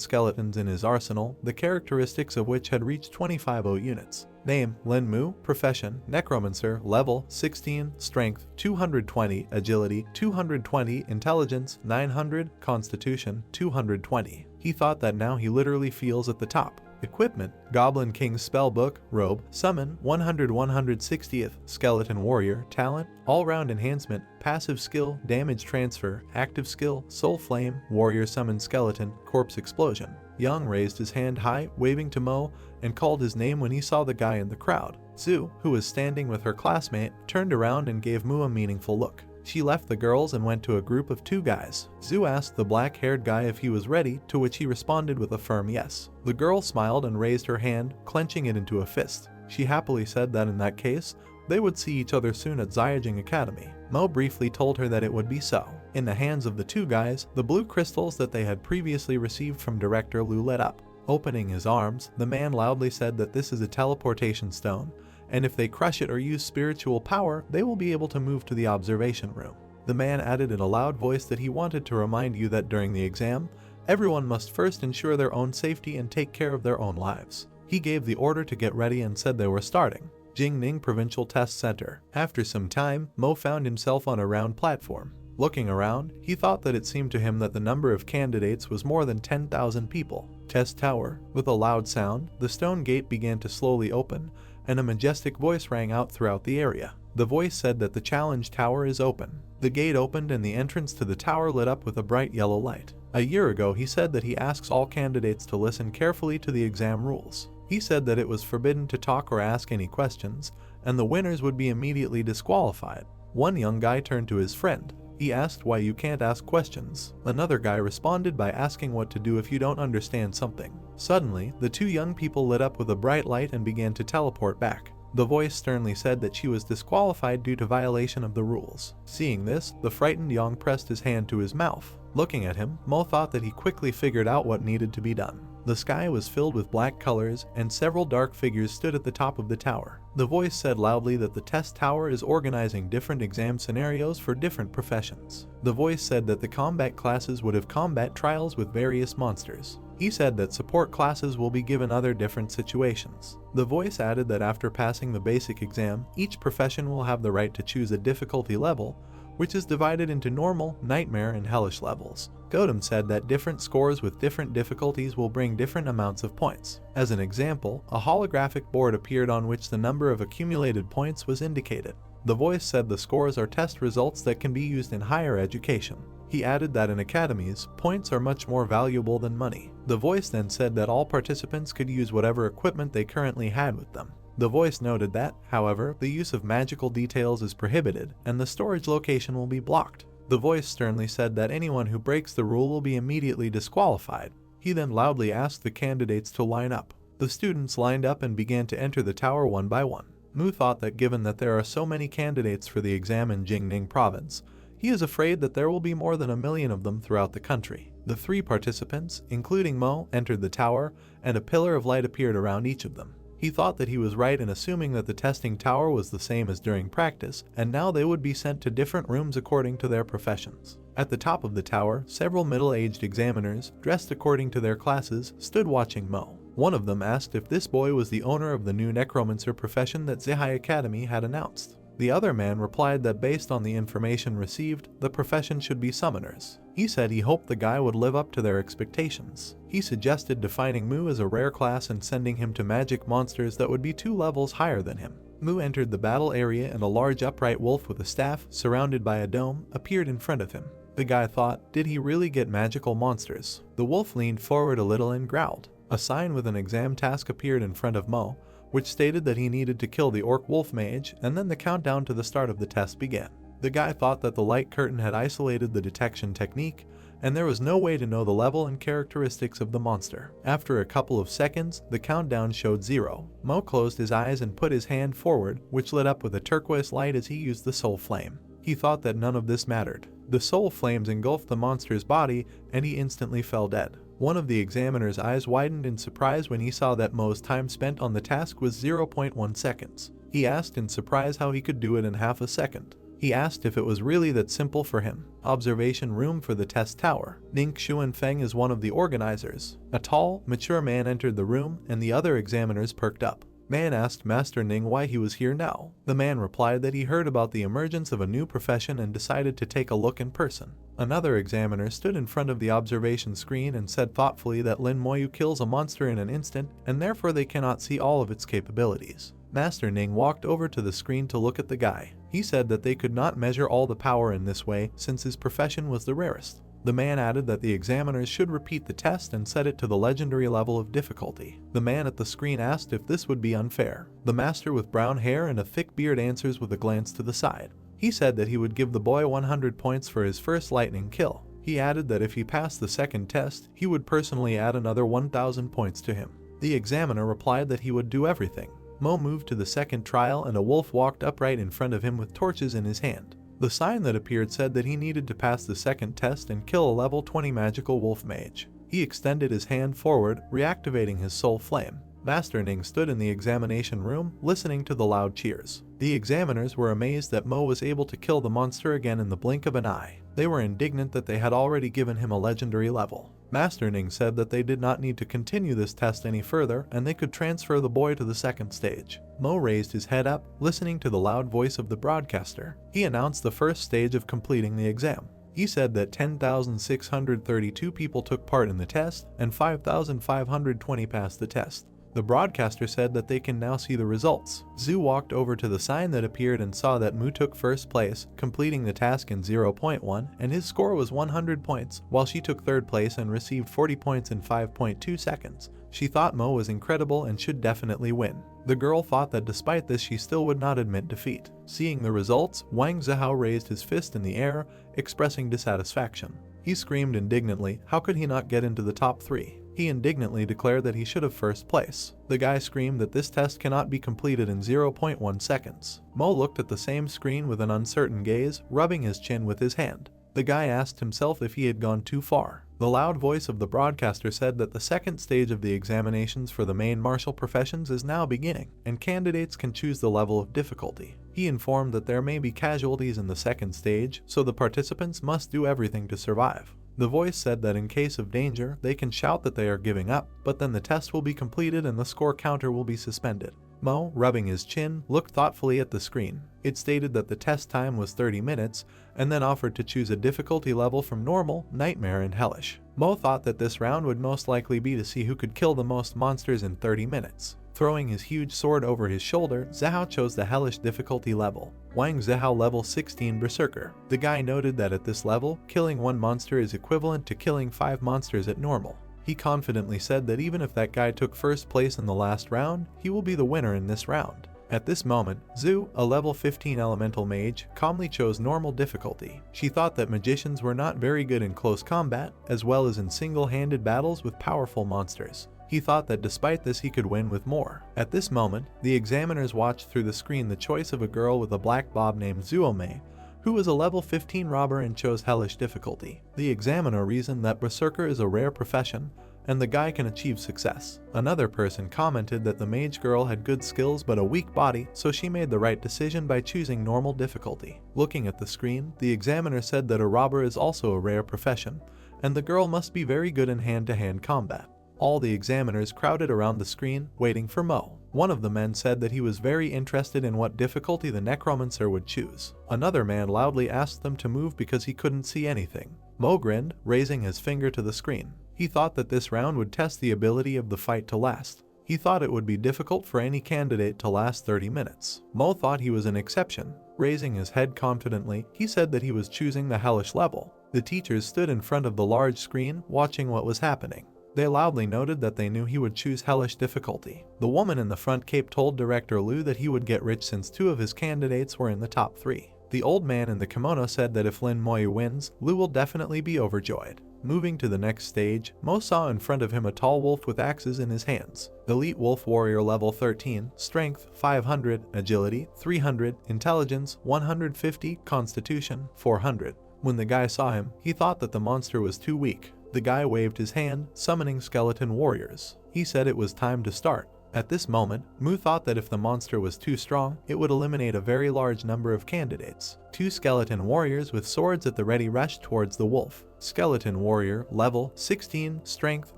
Speaker 1: skeletons in his arsenal, the characteristics of which had reached 25 units. Name: Lin Mu. Profession: Necromancer. Level: 16. Strength: 220. Agility: 220. Intelligence: 900. Constitution: 220. He thought that now he literally feels at the top. Equipment: Goblin King's Spellbook, Robe, Summon, 160th, Skeleton Warrior, Talent, All-Round Enhancement, Passive Skill, Damage Transfer, Active Skill, Soul Flame, Warrior Summon Skeleton, Corpse Explosion. Young raised his hand high, waving to Mo, and called his name when he saw the guy in the crowd. Zhu, who was standing with her classmate, turned around and gave Mu a meaningful look. She left the girls and went to a group of 2 guys. Zhu asked the black-haired guy if he was ready, to which he responded with a firm yes. The girl smiled and raised her hand, clenching it into a fist. She happily said that in that case, they would see each other soon at Zyajing Academy. Mo briefly told her that it would be so. In the hands of the 2 guys, the blue crystals that they had previously received from Director Liu lit up. Opening his arms, the man loudly said that this is a teleportation stone, and if they crush it or use spiritual power, they will be able to move to the observation room. The man added in a loud voice that he wanted to remind you that during the exam, everyone must first ensure their own safety and take care of their own lives. He gave the order to get ready and said they were starting. Jingning Provincial Test Center. After some time, Mo found himself on a round platform. Looking around, he thought that it seemed to him that the number of candidates was more than 10,000 people. Test Tower. With a loud sound, the stone gate began to slowly open, and a majestic voice rang out throughout the area. The voice said that the challenge tower is open. The gate opened and the entrance to the tower lit up with a bright yellow light. A year ago he said that he asks all candidates to listen carefully to the exam rules. He said that it was forbidden to talk or ask any questions, and the winners would be immediately disqualified. One young guy turned to his friend. He asked why you can't ask questions. Another guy responded by asking what to do if you don't understand something. Suddenly, the 2 young people lit up with a bright light and began to teleport back. The voice sternly said that she was disqualified due to violation of the rules. Seeing this, the frightened Yang pressed his hand to his mouth. Looking at him, Mo thought that he quickly figured out what needed to be done. The sky was filled with black colors, and several dark figures stood at the top of the tower. The voice said loudly that the test tower is organizing different exam scenarios for different professions. The voice said that the combat classes would have combat trials with various monsters. He said that support classes will be given other different situations. The voice added that after passing the basic exam, each profession will have the right to choose a difficulty level, which is divided into normal, nightmare, and hellish levels. Godam said that different scores with different difficulties will bring different amounts of points. As an example, a holographic board appeared on which the number of accumulated points was indicated. The voice said the scores are test results that can be used in higher education. He added that in academies, points are much more valuable than money. The voice then said that all participants could use whatever equipment they currently had with them. The voice noted that, however, the use of magical details is prohibited, and the storage location will be blocked. The voice sternly said that anyone who breaks the rule will be immediately disqualified. He then loudly asked the candidates to line up. The students lined up and began to enter the tower one by one. Mu thought that given that there are so many candidates for the exam in Jingning province, he is afraid that there will be more than 1 million of them throughout the country. The 3 participants, including Mo, entered the tower, and a pillar of light appeared around each of them. He thought that he was right in assuming that the testing tower was the same as during practice, and now they would be sent to different rooms according to their professions. At the top of the tower, several middle-aged examiners, dressed according to their classes, stood watching Mo. One of them asked if this boy was the owner of the new necromancer profession that Zihai Academy had announced. The other man replied that based on the information received, the profession should be summoners. He said he hoped the guy would live up to their expectations. He suggested defining Mu as a rare class and sending him to magic monsters that would be 2 levels higher than him. Mu entered the battle area and a large upright wolf with a staff, surrounded by a dome, appeared in front of him. The guy thought, did he really get magical monsters? The wolf leaned forward a little and growled. A sign with an exam task appeared in front of Mo, which stated that he needed to kill the orc wolf mage, and then the countdown to the start of the test began. The guy thought that the light curtain had isolated the detection technique, and there was no way to know the level and characteristics of the monster. After a couple of seconds, the countdown showed 0. Mo closed his eyes and put his hand forward, which lit up with a turquoise light as he used the soul flame. He thought that none of this mattered. The soul flames engulfed the monster's body, and he instantly fell dead. One of the examiner's eyes widened in surprise when he saw that Mo's time spent on the task was 0.1 seconds. He asked in surprise how he could do it in half a second. He asked if it was really that simple for him. Observation room for the test tower. Ning Xuanfeng is one of the organizers. A tall, mature man entered the room, and the other examiners perked up. Man asked Master Ning why he was here now. The man replied that he heard about the emergence of a new profession and decided to take a look in person. Another examiner stood in front of the observation screen and said thoughtfully that Lin Moyu kills a monster in an instant, and therefore they cannot see all of its capabilities. Master Ning walked over to the screen to look at the guy. He said that they could not measure all the power in this way since his profession was the rarest. The man added that the examiners should repeat the test and set it to the legendary level of difficulty. The man at the screen asked if this would be unfair. The master with brown hair and a thick beard answers with a glance to the side. He said that he would give the boy 100 points for his first lightning kill. He added that if he passed the second test, he would personally add another 1,000 points to him. The examiner replied that he would do everything. Mo moved to the second trial and a wolf walked upright in front of him with torches in his hand. The sign that appeared said that he needed to pass the second test and kill a level 20 magical wolf mage. He extended his hand forward, reactivating his soul flame. Master Ning stood in the examination room, listening to the loud cheers. The examiners were amazed that Mo was able to kill the monster again in the blink of an eye. They were indignant that they had already given him a legendary level. Master Ning said that they did not need to continue this test any further and they could transfer the boy to the second stage. Mo raised his head up, listening to the loud voice of the broadcaster. He announced the first stage of completing the exam. He said that 10,632 people took part in the test and 5,520 passed the test. The broadcaster said that they can now see the results. Zhu walked over to the sign that appeared and saw that Mu took first place, completing the task in 0.1, and his score was 100 points, while she took third place and received 40 points in 5.2 seconds. She thought Mo was incredible and should definitely win. The girl thought that despite this she still would not admit defeat. Seeing the results, Wang Zihao raised his fist in the air, expressing dissatisfaction. He screamed indignantly, how could he not get into the top 3? He indignantly declared that he should have first place. The guy screamed that this test cannot be completed in 0.1 seconds. Mo looked at the same screen with an uncertain gaze, rubbing his chin with his hand. The guy asked himself if he had gone too far. The loud voice of the broadcaster said that the second stage of the examinations for the main martial professions is now beginning, and candidates can choose the level of difficulty. He informed that there may be casualties in the second stage, so the participants must do everything to survive. The voice said that in case of danger, they can shout that they are giving up, but then the test will be completed and the score counter will be suspended. Mo, rubbing his chin, looked thoughtfully at the screen. It stated that the test time was 30 minutes, and then offered to choose a difficulty level from normal, nightmare, and hellish. Mo thought that this round would most likely be to see who could kill the most monsters in 30 minutes. Throwing his huge sword over his shoulder, Zihao chose the hellish difficulty level. Wang Zihao level 16 Berserker. The guy noted that at this level, killing one monster is equivalent to killing 5 monsters at normal. He confidently said that even if that guy took first place in the last round, he will be the winner in this round. At this moment, Zhu, a level 15 elemental mage, calmly chose normal difficulty. She thought that magicians were not very good in close combat, as well as in single-handed battles with powerful monsters. He thought that despite this he could win with more. At this moment, the examiners watched through the screen the choice of a girl with a black bob named Zuomei, who was a level 15 robber and chose hellish difficulty. The examiner reasoned that Berserker is a rare profession, and the guy can achieve success. Another person commented that the mage girl had good skills but a weak body, so she made the right decision by choosing normal difficulty. Looking at the screen, the examiner said that a robber is also a rare profession, and the girl must be very good in hand-to-hand combat. All the examiners crowded around the screen, waiting for Mo. One of the men said that he was very interested in what difficulty the necromancer would choose. Another man loudly asked them to move because he couldn't see anything. Mo grinned, raising his finger to the screen. He thought that this round would test the ability of the fight to last. He thought it would be difficult for any candidate to last 30 minutes. Mo thought he was an exception. Raising his head confidently, he said that he was choosing the hellish level. The teachers stood in front of the large screen, watching what was happening. They loudly noted that they knew he would choose hellish difficulty. The woman in the front cape told Director Liu that he would get rich since 2 of his candidates were in the top 3. The old man in the kimono said that if Lin Moyu wins, Liu will definitely be overjoyed. Moving to the next stage, Mo saw in front of him a tall wolf with axes in his hands. Elite Wolf Warrior level 13, Strength 500, Agility 300, Intelligence 150, Constitution 400. When the guy saw him, he thought that the monster was too weak. The guy waved his hand, summoning skeleton warriors. He said it was time to start. At this moment, Mu thought that if the monster was too strong, it would eliminate a very large number of candidates. 2 skeleton warriors with swords at the ready rushed towards the wolf. Skeleton warrior, level 16, strength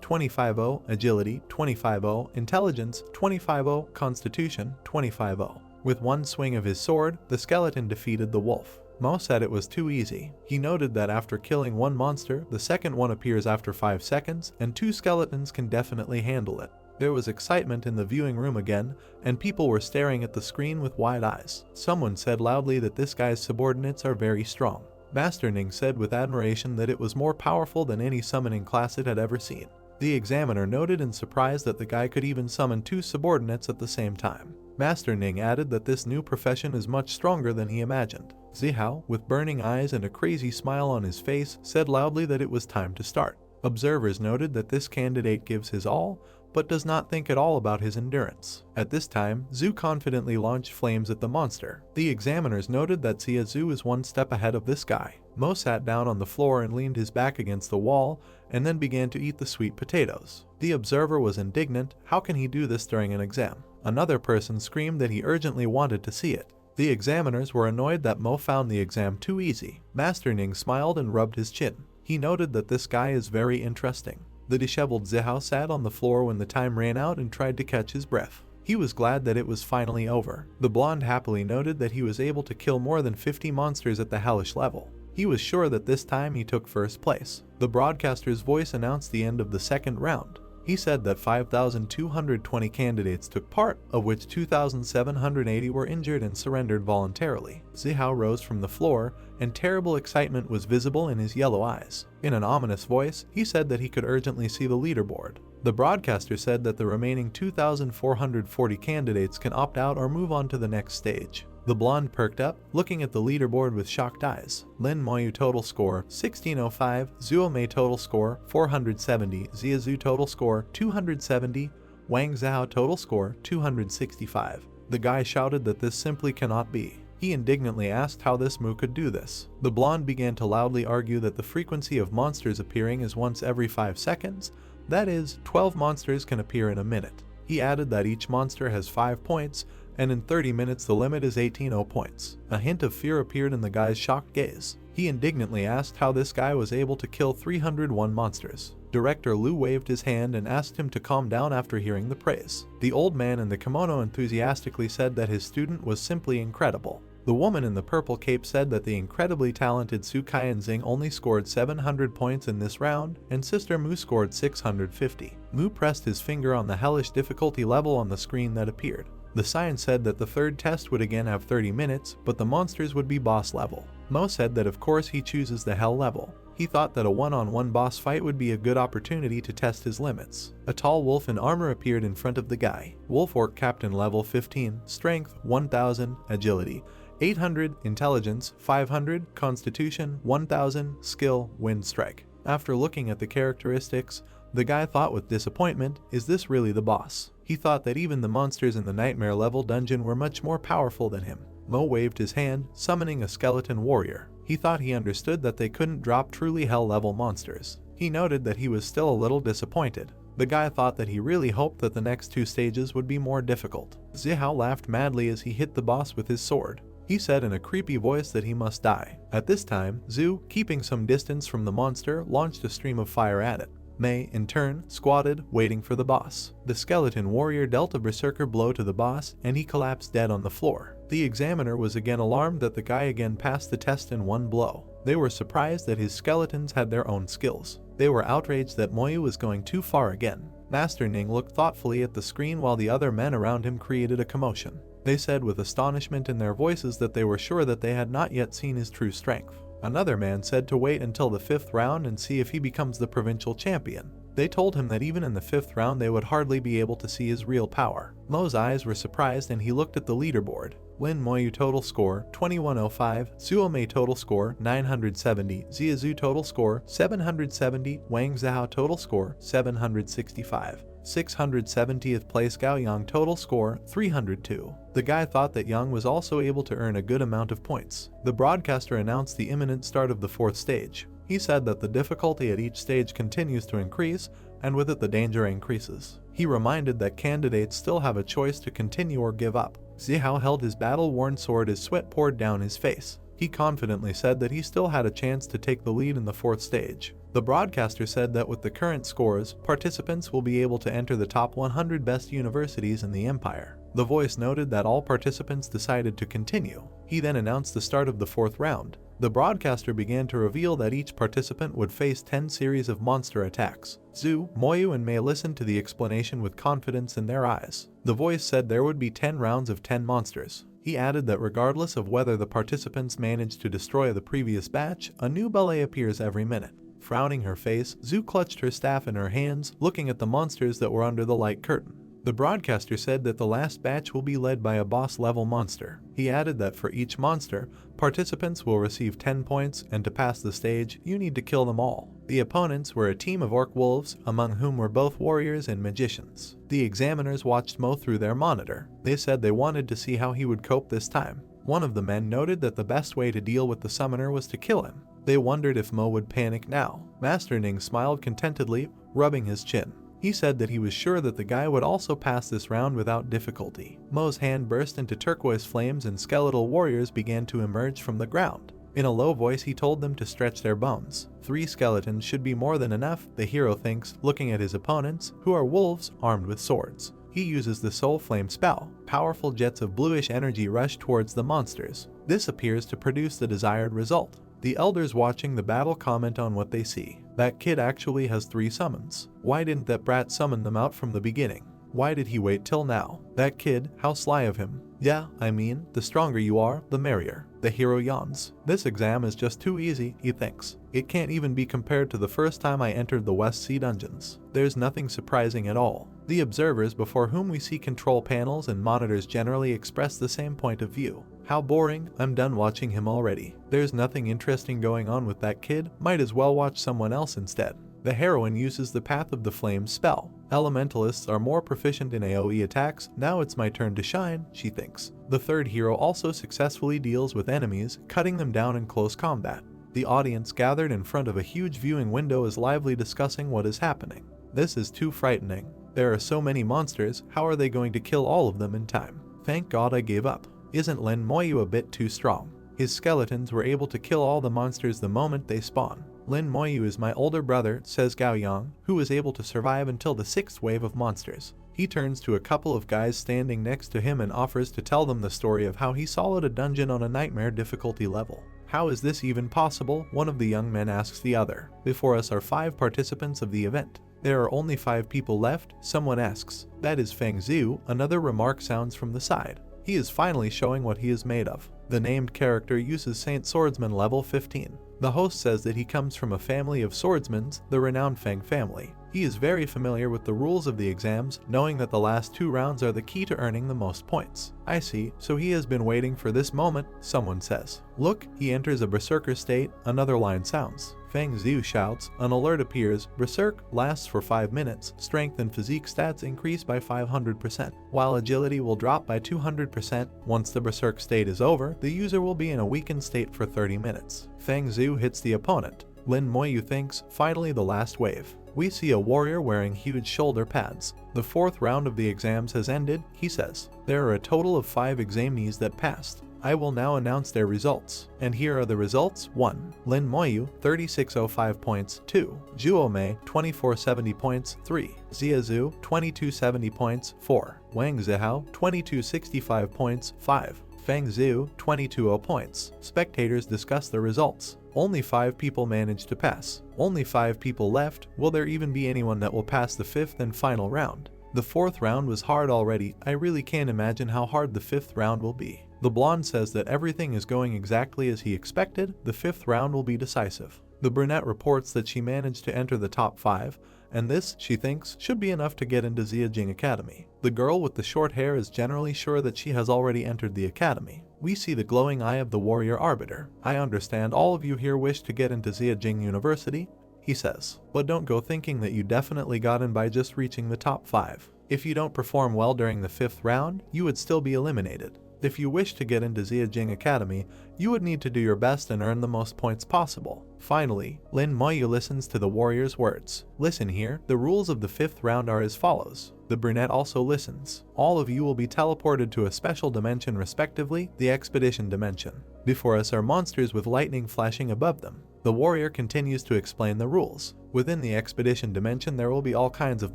Speaker 1: 250, agility 250, intelligence 250, constitution 250. With one swing of his sword, the skeleton defeated the wolf. Mo said it was too easy. He noted that after killing one monster, the second one appears after 5 seconds, and 2 skeletons can definitely handle it. There was excitement in the viewing room again, and people were staring at the screen with wide eyes. Someone said loudly that this guy's subordinates are very strong. Master Ning said with admiration that it was more powerful than any summoning class it had ever seen. The examiner noted in surprise that the guy could even summon 2 subordinates at the same time. Master Ning added that this new profession is much stronger than he imagined. Zihao, with burning eyes and a crazy smile on his face, said loudly that it was time to start. Observers noted that this candidate gives his all, but does not think at all about his endurance. At this time, Zhu confidently launched flames at the monster. The examiners noted that Xia Zhu is 1 step ahead of this guy. Mo sat down on the floor and leaned his back against the wall, and then began to eat the sweet potatoes. The observer was indignant. How can he do this during an exam? Another person screamed that he urgently wanted to see it. The examiners were annoyed that Mo found the exam too easy. Master Ning smiled and rubbed his chin. He noted that this guy is very interesting. The disheveled Zihao sat on the floor when the time ran out and tried to catch his breath. He was glad that it was finally over. The blonde happily noted that he was able to kill more than 50 monsters at the hellish level. He was sure that this time he took first place. The broadcaster's voice announced the end of the second round. He said that 5,220 candidates took part, of which 2,780 were injured and surrendered voluntarily. Zihao rose from the floor, and terrible excitement was visible in his yellow eyes. In an ominous voice, he said that he could urgently see the leaderboard. The broadcaster said that the remaining 2,440 candidates can opt out or move on to the next stage. The blonde perked up, looking at the leaderboard with shocked eyes. Lin Moyu total score 1605, Zuo Mei total score 470, Xia Zhu total score 270, Wang Zhao total score 265. The guy shouted that this simply cannot be. He indignantly asked how this Mu could do this. The blonde began to loudly argue that the frequency of monsters appearing is once every 5 seconds, that is, 12 monsters can appear in a minute. He added that each monster has 5 points, and in 30 minutes the limit is 18 points. A hint of fear appeared in the guy's shocked gaze. He indignantly asked how this guy was able to kill 301 monsters. Director Liu waved his hand and asked him to calm down after hearing the praise. The old man in the kimono enthusiastically said that his student was simply incredible. The woman in the purple cape said that the incredibly talented Su Kaianxing only scored 700 points in this round, and Sister Mu scored 650. Mu pressed his finger on the hellish difficulty level on the screen that appeared. The sign said that the third test would again have 30 minutes, but the monsters would be boss level. Mo said that of course he chooses the hell level. He thought that a one-on-one boss fight would be a good opportunity to test his limits. A tall wolf in armor appeared in front of the guy. Wolf Orc Captain level 15, strength 1000, agility 800, intelligence 500, constitution 1000, skill wind strike. After looking at the characteristics, the guy thought with disappointment, is this really the boss? He thought that even the monsters in the nightmare level dungeon were much more powerful than him. Mo waved his hand, summoning a skeleton warrior. He thought he understood that they couldn't drop truly hell level monsters. He noted that he was still a little disappointed. The guy thought that he really hoped that the next 2 stages would be more difficult. Zihao laughed madly as he hit the boss with his sword. He said in a creepy voice that he must die. At this time, Zhu, keeping some distance from the monster, launched a stream of fire at it. Mei, in turn, squatted, waiting for the boss. The skeleton warrior dealt a berserker blow to the boss, and he collapsed dead on the floor. The examiner was again alarmed that the guy again passed the test in 1 blow. They were surprised that his skeletons had their own skills. They were outraged that Moyu was going too far again. Master Ning looked thoughtfully at the screen while the other men around him created a commotion. They said with astonishment in their voices that they were sure that they had not yet seen his true strength. Another man said to wait until the 5th round and see if he becomes the provincial champion. They told him that even in the 5th round they would hardly be able to see his real power. Mo's eyes were surprised and he looked at the leaderboard. Lin Moyu total score 2105, Zuomei total score 970, Ziazu total score 770, Wang Zhao total score 765. 670th place Gao Yang total score 302. The guy thought that Yang was also able to earn a good amount of points. The broadcaster announced the imminent start of the 4th stage. He said that the difficulty at each stage continues to increase, and with it the danger increases. He reminded that candidates still have a choice to continue or give up. Zihao held his battle-worn sword as sweat poured down his face. He confidently said that he still had a chance to take the lead in the 4th stage. The broadcaster said that with the current scores, participants will be able to enter the top 100 best universities in the empire. The voice noted that all participants decided to continue. He then announced the start of the 4th round. The broadcaster began to reveal that each participant would face 10 series of monster attacks. Zhu, Moyu and Mei listened to the explanation with confidence in their eyes. The voice said there would be 10 rounds of 10 monsters. He added that regardless of whether the participants managed to destroy the previous batch, a new ballet appears every minute. Frowning her face, Zhu clutched her staff in her hands, looking at the monsters that were under the light curtain. The broadcaster said that the last batch will be led by a boss-level monster. He added that for each monster, participants will receive 10 points, and to pass the stage, you need to kill them all. The opponents were a team of orc wolves, among whom were both warriors and magicians. The examiners watched Mo through their monitor. They said they wanted to see how he would cope this time. One of the men noted that the best way to deal with the summoner was to kill him. They wondered if Mo would panic now. Master Ning smiled contentedly, rubbing his chin. He said that he was sure that the guy would also pass this round without difficulty. Mo's hand burst into turquoise flames and skeletal warriors began to emerge from the ground. In a low voice he told them to stretch their bones. 3 skeletons should be more than enough, the hero thinks, looking at his opponents, who are wolves armed with swords. He uses the Soul Flame spell. Powerful jets of bluish energy rush towards the monsters. This appears to produce the desired result. The elders watching the battle comment on what they see. That kid actually has 3 summons. Why didn't that brat summon them out from the beginning? Why did he wait till now? That kid, how sly of him. Yeah, I mean, the stronger you are, the merrier. The hero yawns. This exam is just too easy, he thinks. It can't even be compared to the first time I entered the West Sea dungeons. There's nothing surprising at all. The observers before whom we see control panels and monitors generally express the same point of view. How boring, I'm done watching him already. There's nothing interesting going on with that kid, might as well watch someone else instead. The heroine uses the Path of the Flames spell. Elementalists are more proficient in AoE attacks, now it's my turn to shine, she thinks. The third hero also successfully deals with enemies, cutting them down in close combat. The audience gathered in front of a huge viewing window is lively discussing what is happening. This is too frightening. There are so many monsters, how are they going to kill all of them in time? Thank God I gave up. Isn't Lin Moyu a bit too strong? His skeletons were able to kill all the monsters the moment they spawn. Lin Moyu is my older brother, says Gao Yang, who was able to survive until the 6th wave of monsters. He turns to a couple of guys standing next to him and offers to tell them the story of how he soloed a dungeon on a nightmare difficulty level. How is this even possible? One of the young men asks the other. Before us are 5 participants of the event. There are only 5 people left, someone asks. That is Feng Zhu, another remark sounds from the side. He is finally showing what he is made of. The named character uses Saint Swordsman level 15. The host says that he comes from a family of swordsmen, the renowned Feng family. He is very familiar with the rules of the exams, knowing that the last 2 rounds are the key to earning the most points. I see, so he has been waiting for this moment, someone says. Look, he enters a berserker state, another line sounds. Feng Zhu shouts, an alert appears, Berserk lasts for 5 minutes, strength and physique stats increase by 500%, while agility will drop by 200%. Once the Berserk state is over, the user will be in a weakened state for 30 minutes. Feng Zhu hits the opponent. Lin Moyu thinks, finally the last wave. We see a warrior wearing huge shoulder pads. The 4th round of the exams has ended, he says. There are a total of 5 examinees that passed. I will now announce their results. And here are the results. 1. Lin Moyu, 3605 points. 2. Zuomei, 2470 points. 3. Ziazu, 2270 points. 4. Wang Zihao, 2265 points. 5. Feng Zhu, 220 points. Spectators discuss the results. Only 5 people managed to pass. Only 5 people left. Will there even be anyone that will pass the 5th and final round? The 4th round was hard already. I really can't imagine how hard the 5th round will be. The blonde says that everything is going exactly as he expected. The 5th round will be decisive. The brunette reports that she managed to enter the top 5, and this, she thinks, should be enough to get into Xiajing Academy. The girl with the short hair is generally sure that she has already entered the academy. We see the glowing eye of the warrior arbiter. I understand all of you here wish to get into Xiajing University, he says, but don't go thinking that you definitely got in by just reaching the top 5. If you don't perform well during the 5th round, you would still be eliminated. If you wish to get into Xiajing Academy, you would need to do your best and earn the most points possible. Finally, Lin Moyu listens to the warrior's words. Listen here, the rules of the 5th round are as follows. The brunette also listens. All of you will be teleported to a special dimension respectively, the expedition dimension. Before us are monsters with lightning flashing above them. The warrior continues to explain the rules. Within the expedition dimension there will be all kinds of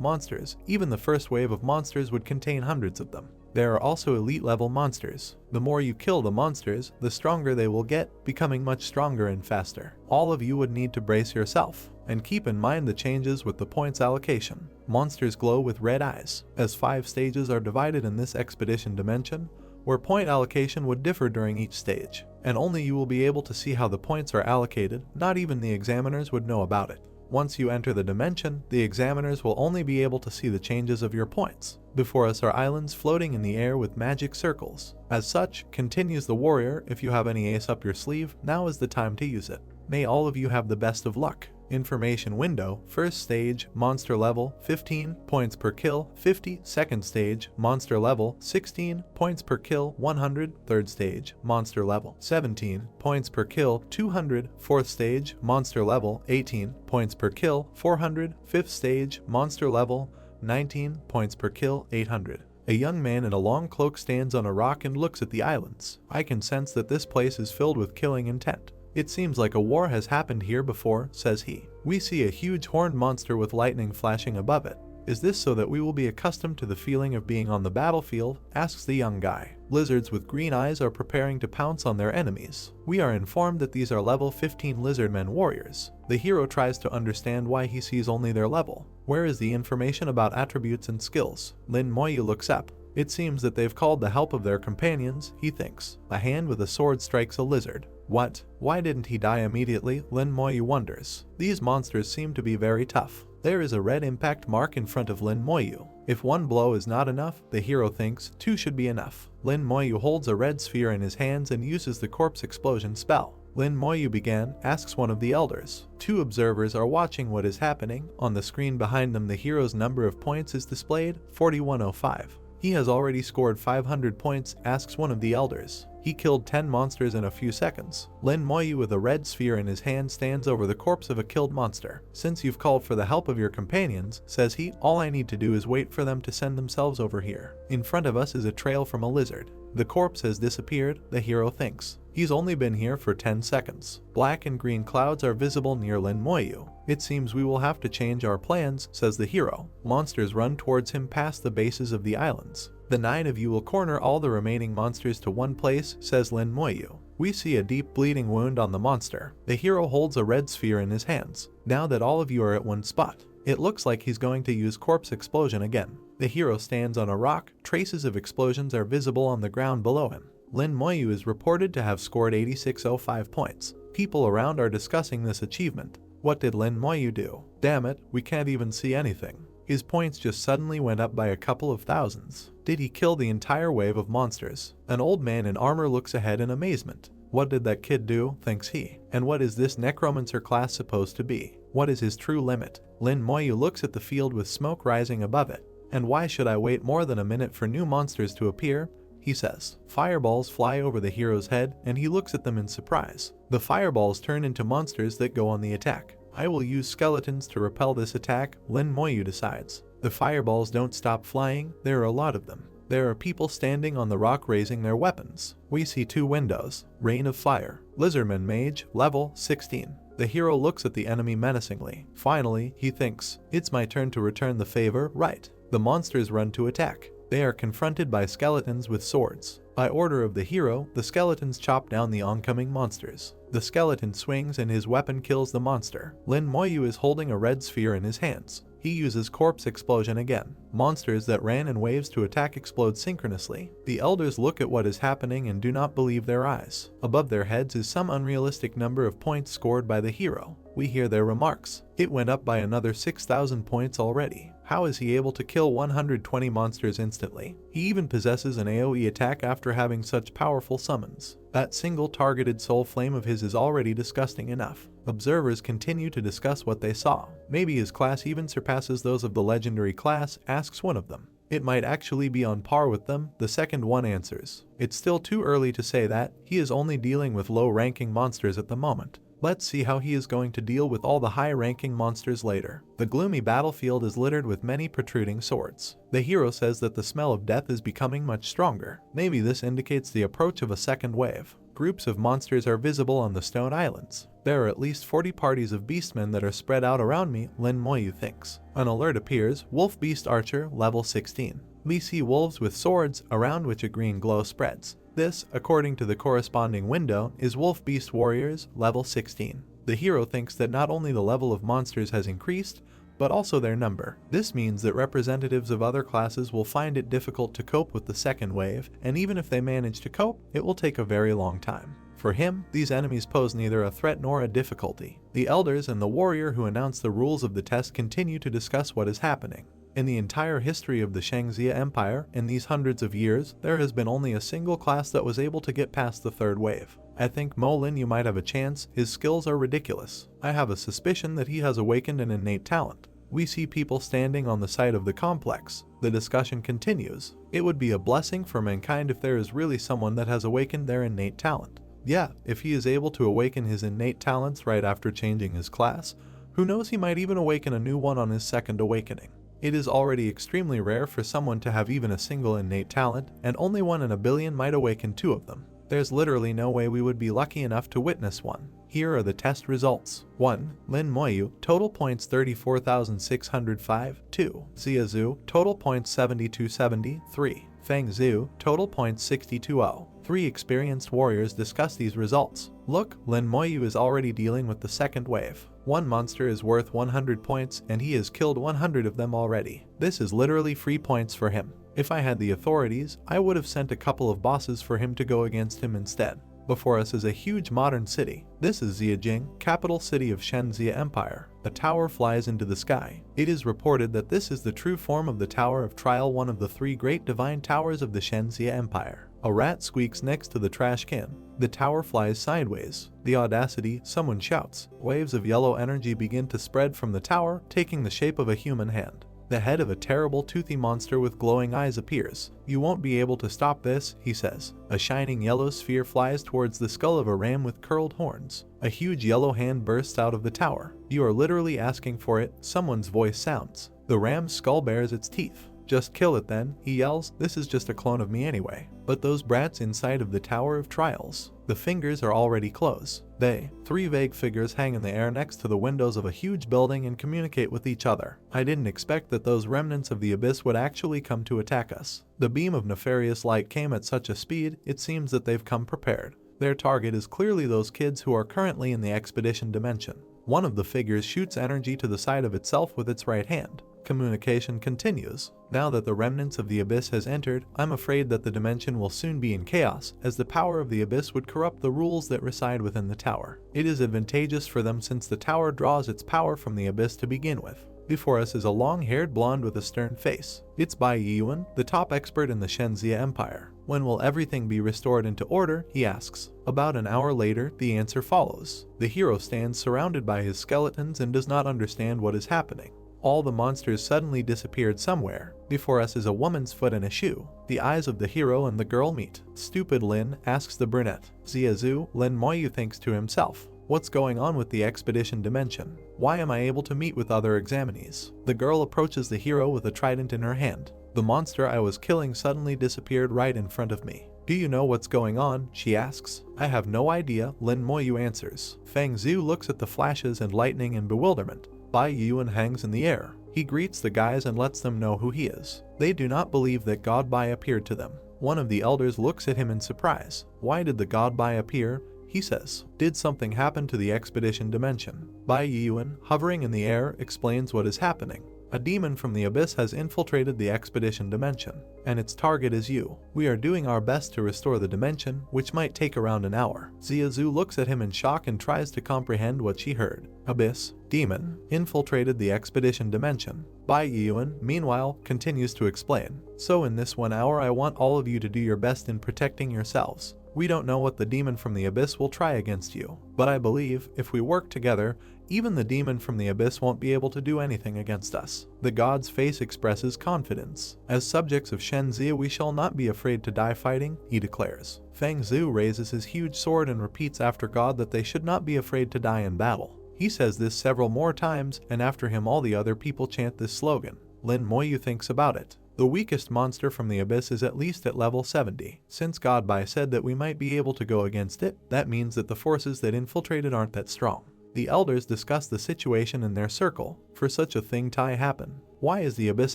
Speaker 1: monsters. Even the first wave of monsters would contain hundreds of them. There are also elite level monsters. The more you kill the monsters, the stronger they will get, becoming much stronger and faster. All of you would need to brace yourself, and keep in mind the changes with the points allocation. Monsters glow with red eyes, as 5 stages are divided in this expedition dimension, where point allocation would differ during each stage, and only you will be able to see how the points are allocated. Not even the examiners would know about it. Once you enter the dimension, the examiners will only be able to see the changes of your points. Before us are islands floating in the air with magic circles. As such, continues the warrior, if you have any ace up your sleeve, now is the time to use it. May all of you have the best of luck. Information window, first stage, monster level, 15 points per kill, 50, second stage, monster level, 16 points per kill, 100, third stage, monster level, 17 points per kill, 200, fourth stage, monster level, 18 points per kill, 400, fifth stage, monster level, 19 points per kill, 800. A young man in a long cloak stands on a rock and looks at the islands. I can sense that this place is filled with killing intent. It seems like a war has happened here before, says he. We see a huge horned monster with lightning flashing above it. Is this so that we will be accustomed to the feeling of being on the battlefield? Asks the young guy. Lizards with green eyes are preparing to pounce on their enemies. We are informed that these are level 15 lizardmen warriors. The hero tries to understand why he sees only their level. Where is the information about attributes and skills? Lin Moyu looks up. It seems that they've called the help of their companions, he thinks. A hand with a sword strikes a lizard. What? Why didn't he die immediately? Lin Moyu wonders. These monsters seem to be very tough. There is a red impact mark in front of Lin Moyu. If one blow is not enough, the hero thinks 2 should be enough. Lin Moyu holds a red sphere in his hands and uses the corpse explosion spell. Lin Moyu began, asks one of the elders. 2 observers are watching what is happening. On the screen behind them the hero's number of points is displayed, 4105. He has already scored 500 points, asks one of the elders. He killed 10 monsters in a few seconds. Lin Moyu with a red sphere in his hand stands over the corpse of a killed monster. Since you've called for the help of your companions, says he, all I need to do is wait for them to send themselves over here. In front of us is a trail from a lizard. The corpse has disappeared, the hero thinks. He's only been here for 10 seconds. Black and green clouds are visible near Lin Moyu. It seems we will have to change our plans, says the hero. Monsters run towards him past the bases of the islands. The 9 of you will corner all the remaining monsters to one place, says Lin Moyu. We see a deep bleeding wound on the monster. The hero holds a red sphere in his hands. Now that all of you are at one spot, it looks like he's going to use corpse explosion again. The hero stands on a rock. Traces of explosions are visible on the ground below him. Lin Moyu is reported to have scored 8605 points. People around are discussing this achievement. What did Lin Moyu do? Damn it, we can't even see anything. His points just suddenly went up by a couple of thousands. Did he kill the entire wave of monsters? An old man in armor looks ahead in amazement. What did that kid do, thinks he? And what is this necromancer class supposed to be? What is his true limit? Lin Moyu looks at the field with smoke rising above it. And why should I wait more than a minute for new monsters to appear? He says. Fireballs fly over the hero's head, and he looks at them in surprise. The fireballs turn into monsters that go on the attack. I will use skeletons to repel this attack, Lin Moyu decides. The fireballs don't stop flying, there are a lot of them. There are people standing on the rock raising their weapons. We see 2 windows. Rain of Fire. Lizardman Mage, level 16. The hero looks at the enemy menacingly. Finally, he thinks, it's my turn to return the favor, right? The monsters run to attack. They are confronted by skeletons with swords. By order of the hero, the skeletons chop down the oncoming monsters. The skeleton swings and his weapon kills the monster. Lin Moyu is holding a red sphere in his hands. He uses corpse explosion again. Monsters that ran in waves to attack explode synchronously. The elders look at what is happening and do not believe their eyes. Above their heads is some unrealistic number of points scored by the hero. We hear their remarks. It went up by another 6,000 points already. How is he able to kill 120 monsters instantly? He even possesses an AoE attack after having such powerful summons. That single targeted soul flame of his is already disgusting enough. Observers continue to discuss what they saw. Maybe his class even surpasses those of the legendary class, asks one of them. It might actually be on par with them, the second one answers. It's still too early to say that. He is only dealing with low-ranking monsters at the moment. Let's see how he is going to deal with all the high-ranking monsters later. The gloomy battlefield is littered with many protruding swords. The hero says that the smell of death is becoming much stronger. Maybe this indicates the approach of a second wave. Groups of monsters are visible on the stone islands. There are at least 40 parties of beastmen that are spread out around me, Lin Moyu thinks. An alert appears, Wolf Beast Archer, level 16. We see wolves with swords, around which a green glow spreads. This, according to the corresponding window, is Wolf Beast Warriors, level 16. The hero thinks that not only the level of monsters has increased, but also their number. This means that representatives of other classes will find it difficult to cope with the second wave, and even if they manage to cope, it will take a very long time. For him, these enemies pose neither a threat nor a difficulty. The elders and the warrior who announce the rules of the test continue to discuss what is happening. In the entire history of the Shangxia Empire, in these hundreds of years, there has been only a single class that was able to get past the third wave. I think Mo Lin you might have a chance, his skills are ridiculous. I have a suspicion that he has awakened an innate talent. We see people standing on the site of the complex. The discussion continues. It would be a blessing for mankind if there is really someone that has awakened their innate talent. Yeah, if he is able to awaken his innate talents right after changing his class, who knows, he might even awaken a new one on his second awakening. It is already extremely rare for someone to have even a single innate talent, and only 1 in a billion might awaken 2 of them. There's literally no way we would be lucky enough to witness one. Here are the test results. 1. Lin Moyu, total points 34,605. 2. Ziazu, total points 7270. 3. Feng Zhu, total points 620. 3 experienced warriors discuss these results. Look, Lin Moyu is already dealing with the second wave. One monster is worth 100 points and he has killed 100 of them already. This is literally free points for him. If I had the authorities, I would have sent a couple of bosses for him to go against him instead. Before us is a huge modern city. This is Ziajing, capital city of Shenzhia Empire. A tower flies into the sky. It is reported that this is the true form of the Tower of Trial, one of the 3 great divine towers of the Shenzhia Empire. A rat squeaks next to the trash can. The tower flies sideways. The audacity, someone shouts. Waves of yellow energy begin to spread from the tower, taking the shape of a human hand. The head of a terrible toothy monster with glowing eyes appears. You won't be able to stop this, he says. A shining yellow sphere flies towards the skull of a ram with curled horns. A huge yellow hand bursts out of the tower. You are literally asking for it, someone's voice sounds. The ram's skull bares its teeth. Just kill it then, he yells. This is just a clone of me anyway. But those brats inside of the Tower of Trials. The fingers are already closed. They, 3 vague figures, hang in the air next to the windows of a huge building and communicate with each other. I didn't expect that those remnants of the abyss would actually come to attack us. The beam of nefarious light came at such a speed, it seems that they've come prepared. Their target is clearly those kids who are currently in the expedition dimension. One of the figures shoots energy to the side of itself with its right hand. Communication continues. Now that the remnants of the abyss has entered, I'm afraid that the dimension will soon be in chaos, as the power of the abyss would corrupt the rules that reside within the tower. It is advantageous for them since the tower draws its power from the abyss to begin with. Before us is a long-haired blonde with a stern face. It's Bai Yiyuan, the top expert in the Shenzhia Empire. When will everything be restored into order, he asks. About an hour later, the answer follows. The hero stands surrounded by his skeletons and does not understand what is happening. All the monsters suddenly disappeared somewhere. Before us is a woman's foot and a shoe. The eyes of the hero and the girl meet. Stupid Lin, asks the brunette. Ziazu, Lin Moyu thinks to himself. What's going on with the expedition dimension? Why am I able to meet with other examinees? The girl approaches the hero with a trident in her hand. The monster I was killing suddenly disappeared right in front of me. Do you know what's going on? She asks. I have no idea, Lin Moyu answers. Feng Zhu looks at the flashes and lightning in bewilderment. Bai Yuan hangs in the air. He greets the guys and lets them know who he is. They do not believe that God Bai appeared to them. One of the elders looks at him in surprise. Why did the God Bai appear? He says. Did something happen to the expedition dimension? Bai Yuan, hovering in the air, explains what is happening. A demon from the abyss has infiltrated the expedition dimension, and its target is you. We are doing our best to restore the dimension, which might take around an hour. Ziazu looks at him in shock and tries to comprehend what she heard. Abyss, demon, infiltrated the expedition dimension. Bai Yuan, meanwhile, continues to explain. So in this 1 hour I want all of you to do your best in protecting yourselves. We don't know what the demon from the abyss will try against you, but I believe, if we work together, even the demon from the abyss won't be able to do anything against us. The god's face expresses confidence. As subjects of Shenzia we shall not be afraid to die fighting, he declares. Feng Zhu raises his huge sword and repeats after God that they should not be afraid to die in battle. He says this several more times, and after him all the other people chant this slogan. Lin Moyu thinks about it. The weakest monster from the abyss is at least at level 70. Since God Bai said that we might be able to go against it, that means that the forces that infiltrated aren't that strong. The elders discuss the situation in their circle. For such a thing to happen, why is the abyss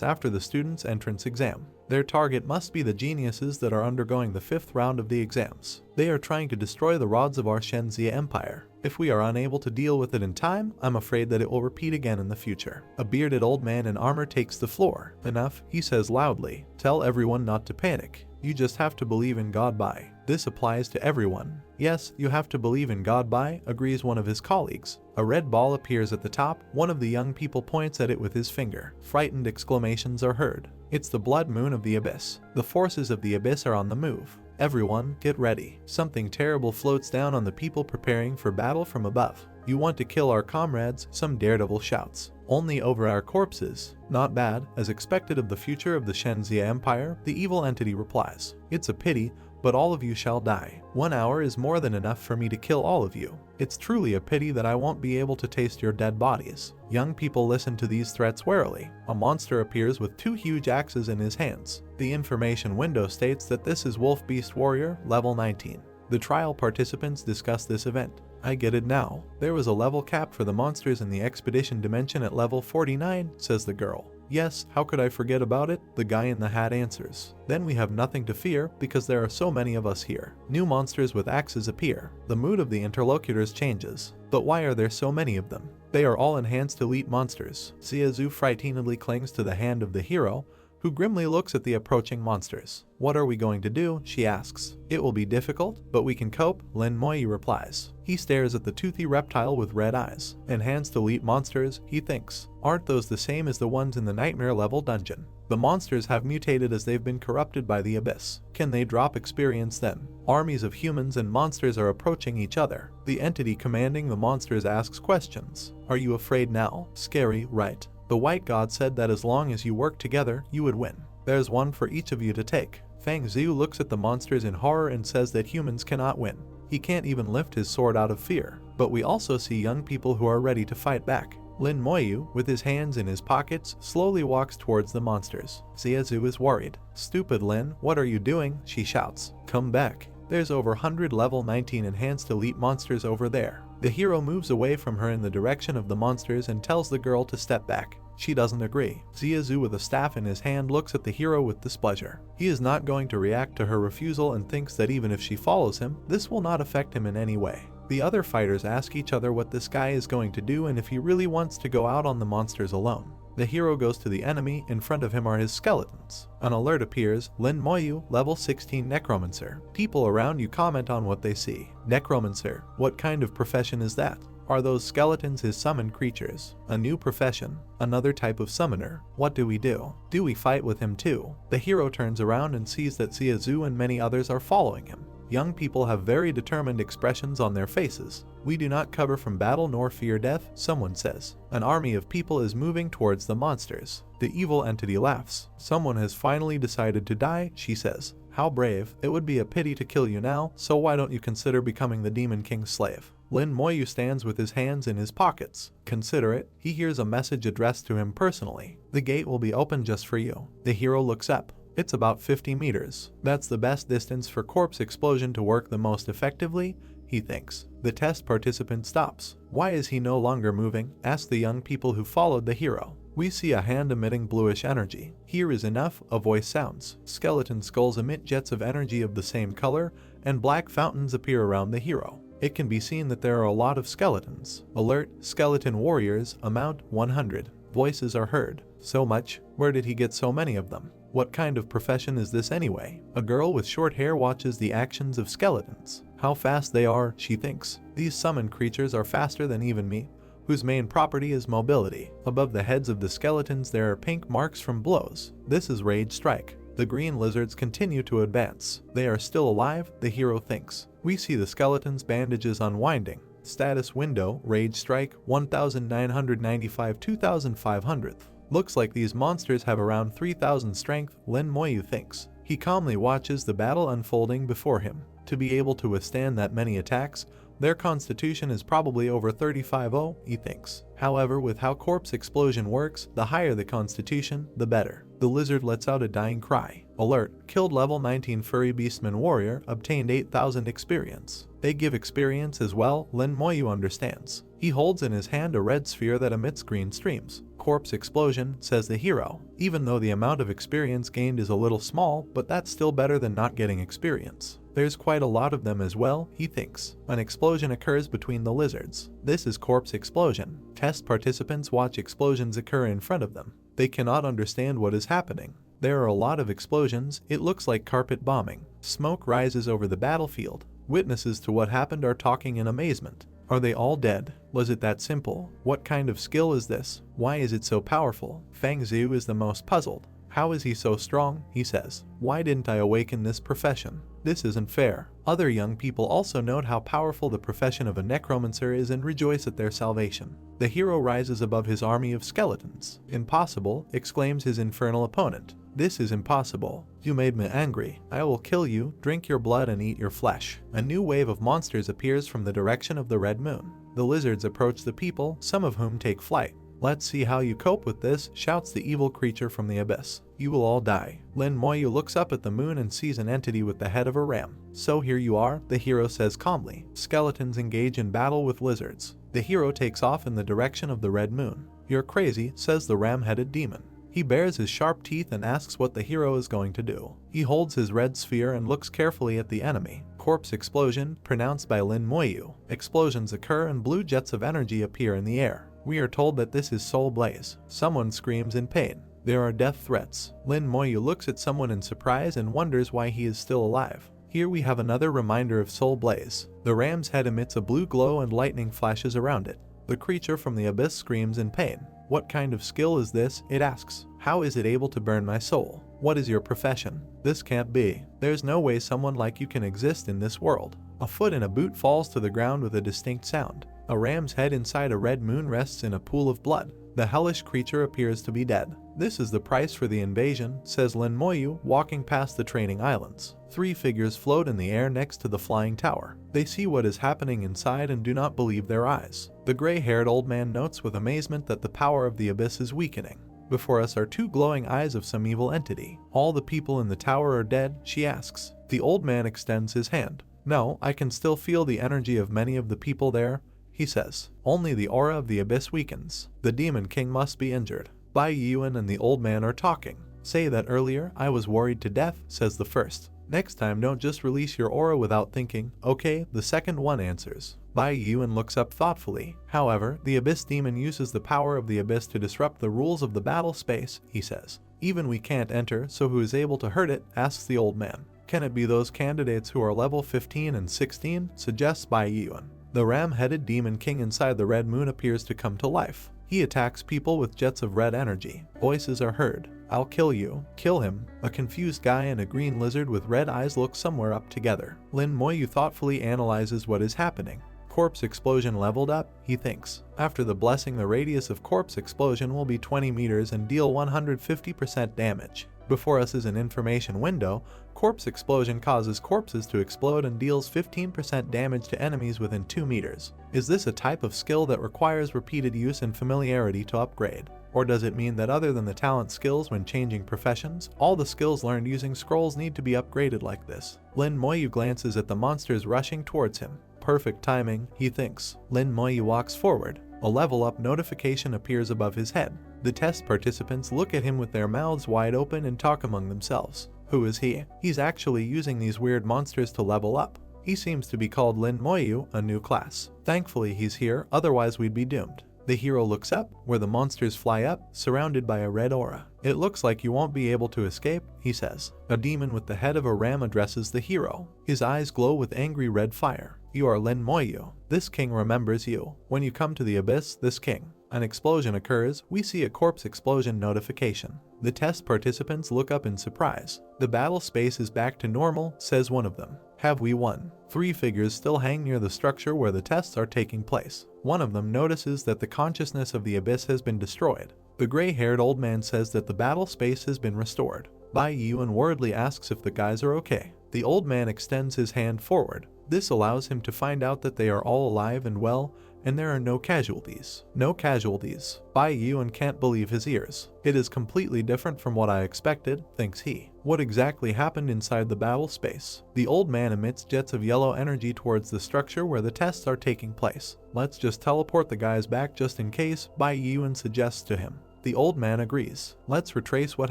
Speaker 1: after the students' entrance exam? Their target must be the geniuses that are undergoing the 5th round of the exams. They are trying to destroy the rods of our Shenzia Empire. If we are unable to deal with it in time, I'm afraid that it will repeat again in the future. A bearded old man in armor takes the floor. Enough, he says loudly. Tell everyone not to panic. You just have to believe in God Bai. This applies to everyone. Yes, you have to believe in God Bai, agrees one of his colleagues. A red ball appears at the top. One of the young people points at it with his finger. Frightened exclamations are heard. It's the blood moon of the abyss. The forces of the abyss are on the move. Everyone, get ready. Something terrible floats down on the people preparing for battle from above. You want to kill our comrades, some daredevil shouts. Only over our corpses. Not bad, as expected of the future of the Shenzia Empire, the evil entity replies. It's a pity, but all of you shall die. 1 hour is more than enough for me to kill all of you. It's truly a pity that I won't be able to taste your dead bodies. Young people listen to these threats warily. A monster appears with 2 huge axes in his hands. The information window states that this is Wolf Beast Warrior, level 19. The trial participants discuss this event. I get it now. There was a level cap for the monsters in the expedition dimension at level 49, says the girl. Yes, how could I forget about it? The guy in the hat answers. Then we have nothing to fear because there are so many of us here. New monsters with axes appear. The mood of the interlocutors changes. But why are there so many of them? They are all enhanced elite monsters. Ziazu frighteningly clings to the hand of the hero, who grimly looks at the approaching monsters. What are we going to do? She asks. It will be difficult, but we can cope, Lin Moyi replies. He stares at the toothy reptile with red eyes. Enhanced elite monsters, he thinks. Aren't those the same as the ones in the nightmare level dungeon? The monsters have mutated as they've been corrupted by the abyss. Can they drop experience then? Armies of humans and monsters are approaching each other. The entity commanding the monsters asks questions. Are you afraid now? Scary, right? The white god said that as long as you work together, you would win. There's one for each of you to take. Fang Xiu looks at the monsters in horror and says that humans cannot win. He can't even lift his sword out of fear. But we also see young people who are ready to fight back. Lin Moyu, with his hands in his pockets, slowly walks towards the monsters. Ziazu is worried. Stupid Lin, what are you doing? She shouts. Come back. There's over 100 level 19 enhanced elite monsters over there. The hero moves away from her in the direction of the monsters and tells the girl to step back. She doesn't agree. Ziazu with a staff in his hand looks at the hero with displeasure. He is not going to react to her refusal and thinks that even if she follows him, this will not affect him in any way. The other fighters ask each other what this guy is going to do and if he really wants to go out on the monsters alone. The hero goes to the enemy. In front of him are his skeletons. An alert appears. Lin Moyu, level 16 necromancer. People around you comment on what they see. Necromancer, what kind of profession is that? Are those skeletons his summoned creatures? A new profession. Another type of summoner. What do we do? Do we fight with him too? The hero turns around and sees that Ziazu and many others are following him. Young people have very determined expressions on their faces. We do not cover from battle nor fear death, someone says. An army of people is moving towards the monsters. The evil entity laughs. Someone has finally decided to die, she says. How brave. It would be a pity to kill you now, so why don't you consider becoming the Demon King's slave? Lin Moyu stands with his hands in his pockets. Consider it. He hears a message addressed to him personally. The gate will be open just for you. The hero looks up. It's about 50 meters. That's the best distance for corpse explosion to work the most effectively, he thinks. The test participant stops. Why is he no longer moving? Ask the young people who followed the hero. We see a hand emitting bluish energy. Here is enough, a voice sounds. Skeleton skulls emit jets of energy of the same color, and black fountains appear around the hero. It can be seen that there are a lot of skeletons. Alert, skeleton warriors, amount 100. Voices are heard. So much? Where did he get so many of them? What kind of profession is this anyway? A girl with short hair watches the actions of skeletons. How fast they are, she thinks. These summoned creatures are faster than even me, whose main property is mobility. Above the heads of the skeletons there are pink marks from blows. This is Rage Strike. The green lizards continue to advance. They are still alive, the hero thinks. We see the skeletons' bandages unwinding. Status window, Rage Strike, 1995 2500. Looks like these monsters have around 3000 strength, Lin Moyu thinks. He calmly watches the battle unfolding before him. To be able to withstand that many attacks, their constitution is probably over 35-0, he thinks. However, with how corpse explosion works, the higher the constitution, the better. The lizard lets out a dying cry. Alert, killed level 19 furry beastman warrior, obtained 8000 experience. They give experience as well, Lin Moyu understands. He holds in his hand a red sphere that emits green streams. Corpse explosion, says the hero. Even though the amount of experience gained is a little small, but that's still better than not getting experience. There's quite a lot of them as well, he thinks. An explosion occurs between the lizards. This is corpse explosion. Test participants watch explosions occur in front of them. They cannot understand what is happening. There are a lot of explosions, it looks like carpet bombing. Smoke rises over the battlefield. Witnesses to what happened are talking in amazement. Are they all dead? Was it that simple? What kind of skill is this? Why is it so powerful? Fang Zhu is the most puzzled. How is he so strong? He says. Why didn't I awaken this profession? This isn't fair. Other young people also note how powerful the profession of a necromancer is and rejoice at their salvation. The hero rises above his army of skeletons. Impossible, exclaims his infernal opponent. This is impossible. You made me angry. I will kill you, drink your blood and eat your flesh. A new wave of monsters appears from the direction of the red moon. The lizards approach the people, some of whom take flight. Let's see how you cope with this, shouts the evil creature from the abyss. You will all die. Lin Moyu looks up at the moon and sees an entity with the head of a ram. So here you are, the hero says calmly. Skeletons engage in battle with lizards. The hero takes off in the direction of the red moon. You're crazy, says the ram-headed demon. He bares his sharp teeth and asks what the hero is going to do. He holds his red sphere and looks carefully at the enemy. Corpse explosion, pronounced by Lin Moyu. Explosions occur and blue jets of energy appear in the air. We are told that this is Soul Blaze. Someone screams in pain. There are death threats. Lin Moyu looks at someone in surprise and wonders why he is still alive. Here we have another reminder of Soul Blaze. The ram's head emits a blue glow and lightning flashes around it. The creature from the abyss screams in pain. What kind of skill is this? It asks. How is it able to burn my soul? What is your profession? This can't be. There's no way someone like you can exist in this world. A foot in a boot falls to the ground with a distinct sound. A ram's head inside a red moon rests in a pool of blood. The hellish creature appears to be dead. This is the price for the invasion, says Lin Moyu, walking past the training islands. 3 figures float in the air next to the flying tower. They see what is happening inside and do not believe their eyes. The gray-haired old man notes with amazement that the power of the abyss is weakening. Before us are 2 glowing eyes of some evil entity. All the people in the tower are dead, she asks. The old man extends his hand. No, I can still feel the energy of many of the people there, he says. Only the aura of the abyss weakens. The demon king must be injured. Bai Yuan and the old man are talking. Say that earlier, I was worried to death, says the first. Next time don't just release your aura without thinking. Okay, the second one answers. Bai Yuan looks up thoughtfully. However, the abyss demon uses the power of the abyss to disrupt the rules of the battle space, he says. Even we can't enter, so who is able to hurt it, asks the old man. Can it be those candidates who are level 15 and 16, suggests Bai Yuan. The ram-headed demon king inside the red moon appears to come to life. He attacks people with jets of red energy. Voices are heard. I'll kill you. Kill him. A confused guy and a green lizard with red eyes look somewhere up together. Lin Moyu thoughtfully analyzes what is happening. Corpse explosion leveled up, he thinks. After the blessing, the radius of corpse explosion will be 20 meters and deal 150% damage. Before us is an information window. Corpse explosion causes corpses to explode and deals 15% damage to enemies within 2 meters. Is this a type of skill that requires repeated use and familiarity to upgrade? Or does it mean that other than the talent skills when changing professions, all the skills learned using scrolls need to be upgraded like this? Lin Moyu glances at the monsters rushing towards him. Perfect timing, he thinks. Lin Moyu walks forward. A level up notification appears above his head. The test participants look at him with their mouths wide open and talk among themselves. Who is he? He's actually using these weird monsters to level up. He seems to be called Lin Moyu, a new class. Thankfully he's here, otherwise we'd be doomed. The hero looks up, where the monsters fly up, surrounded by a red aura. "It looks like you won't be able to escape," he says. A demon with the head of a ram addresses the hero. His eyes glow with angry red fire. "You are Lin Moyu. This king remembers you. When you come to the abyss, this king." An explosion occurs. We see a corpse explosion notification. The test participants look up in surprise. "The battle space is back to normal," says one of them. "Have we won?" 3 figures still hang near the structure where the tests are taking place. One of them notices that the consciousness of the abyss has been destroyed. The gray-haired old man says that the battle space has been restored. Bai Yuan worriedly asks if the guys are okay. The old man extends his hand forward. This allows him to find out that they are all alive and well, and there are no casualties. No casualties. Bai Yuan can't believe his ears. "It is completely different from what I expected," thinks he. What exactly happened inside the battle space? The old man emits jets of yellow energy towards the structure where the tests are taking place. "Let's just teleport the guys back just in case," Bai Yuan suggests to him. The old man agrees. "Let's retrace what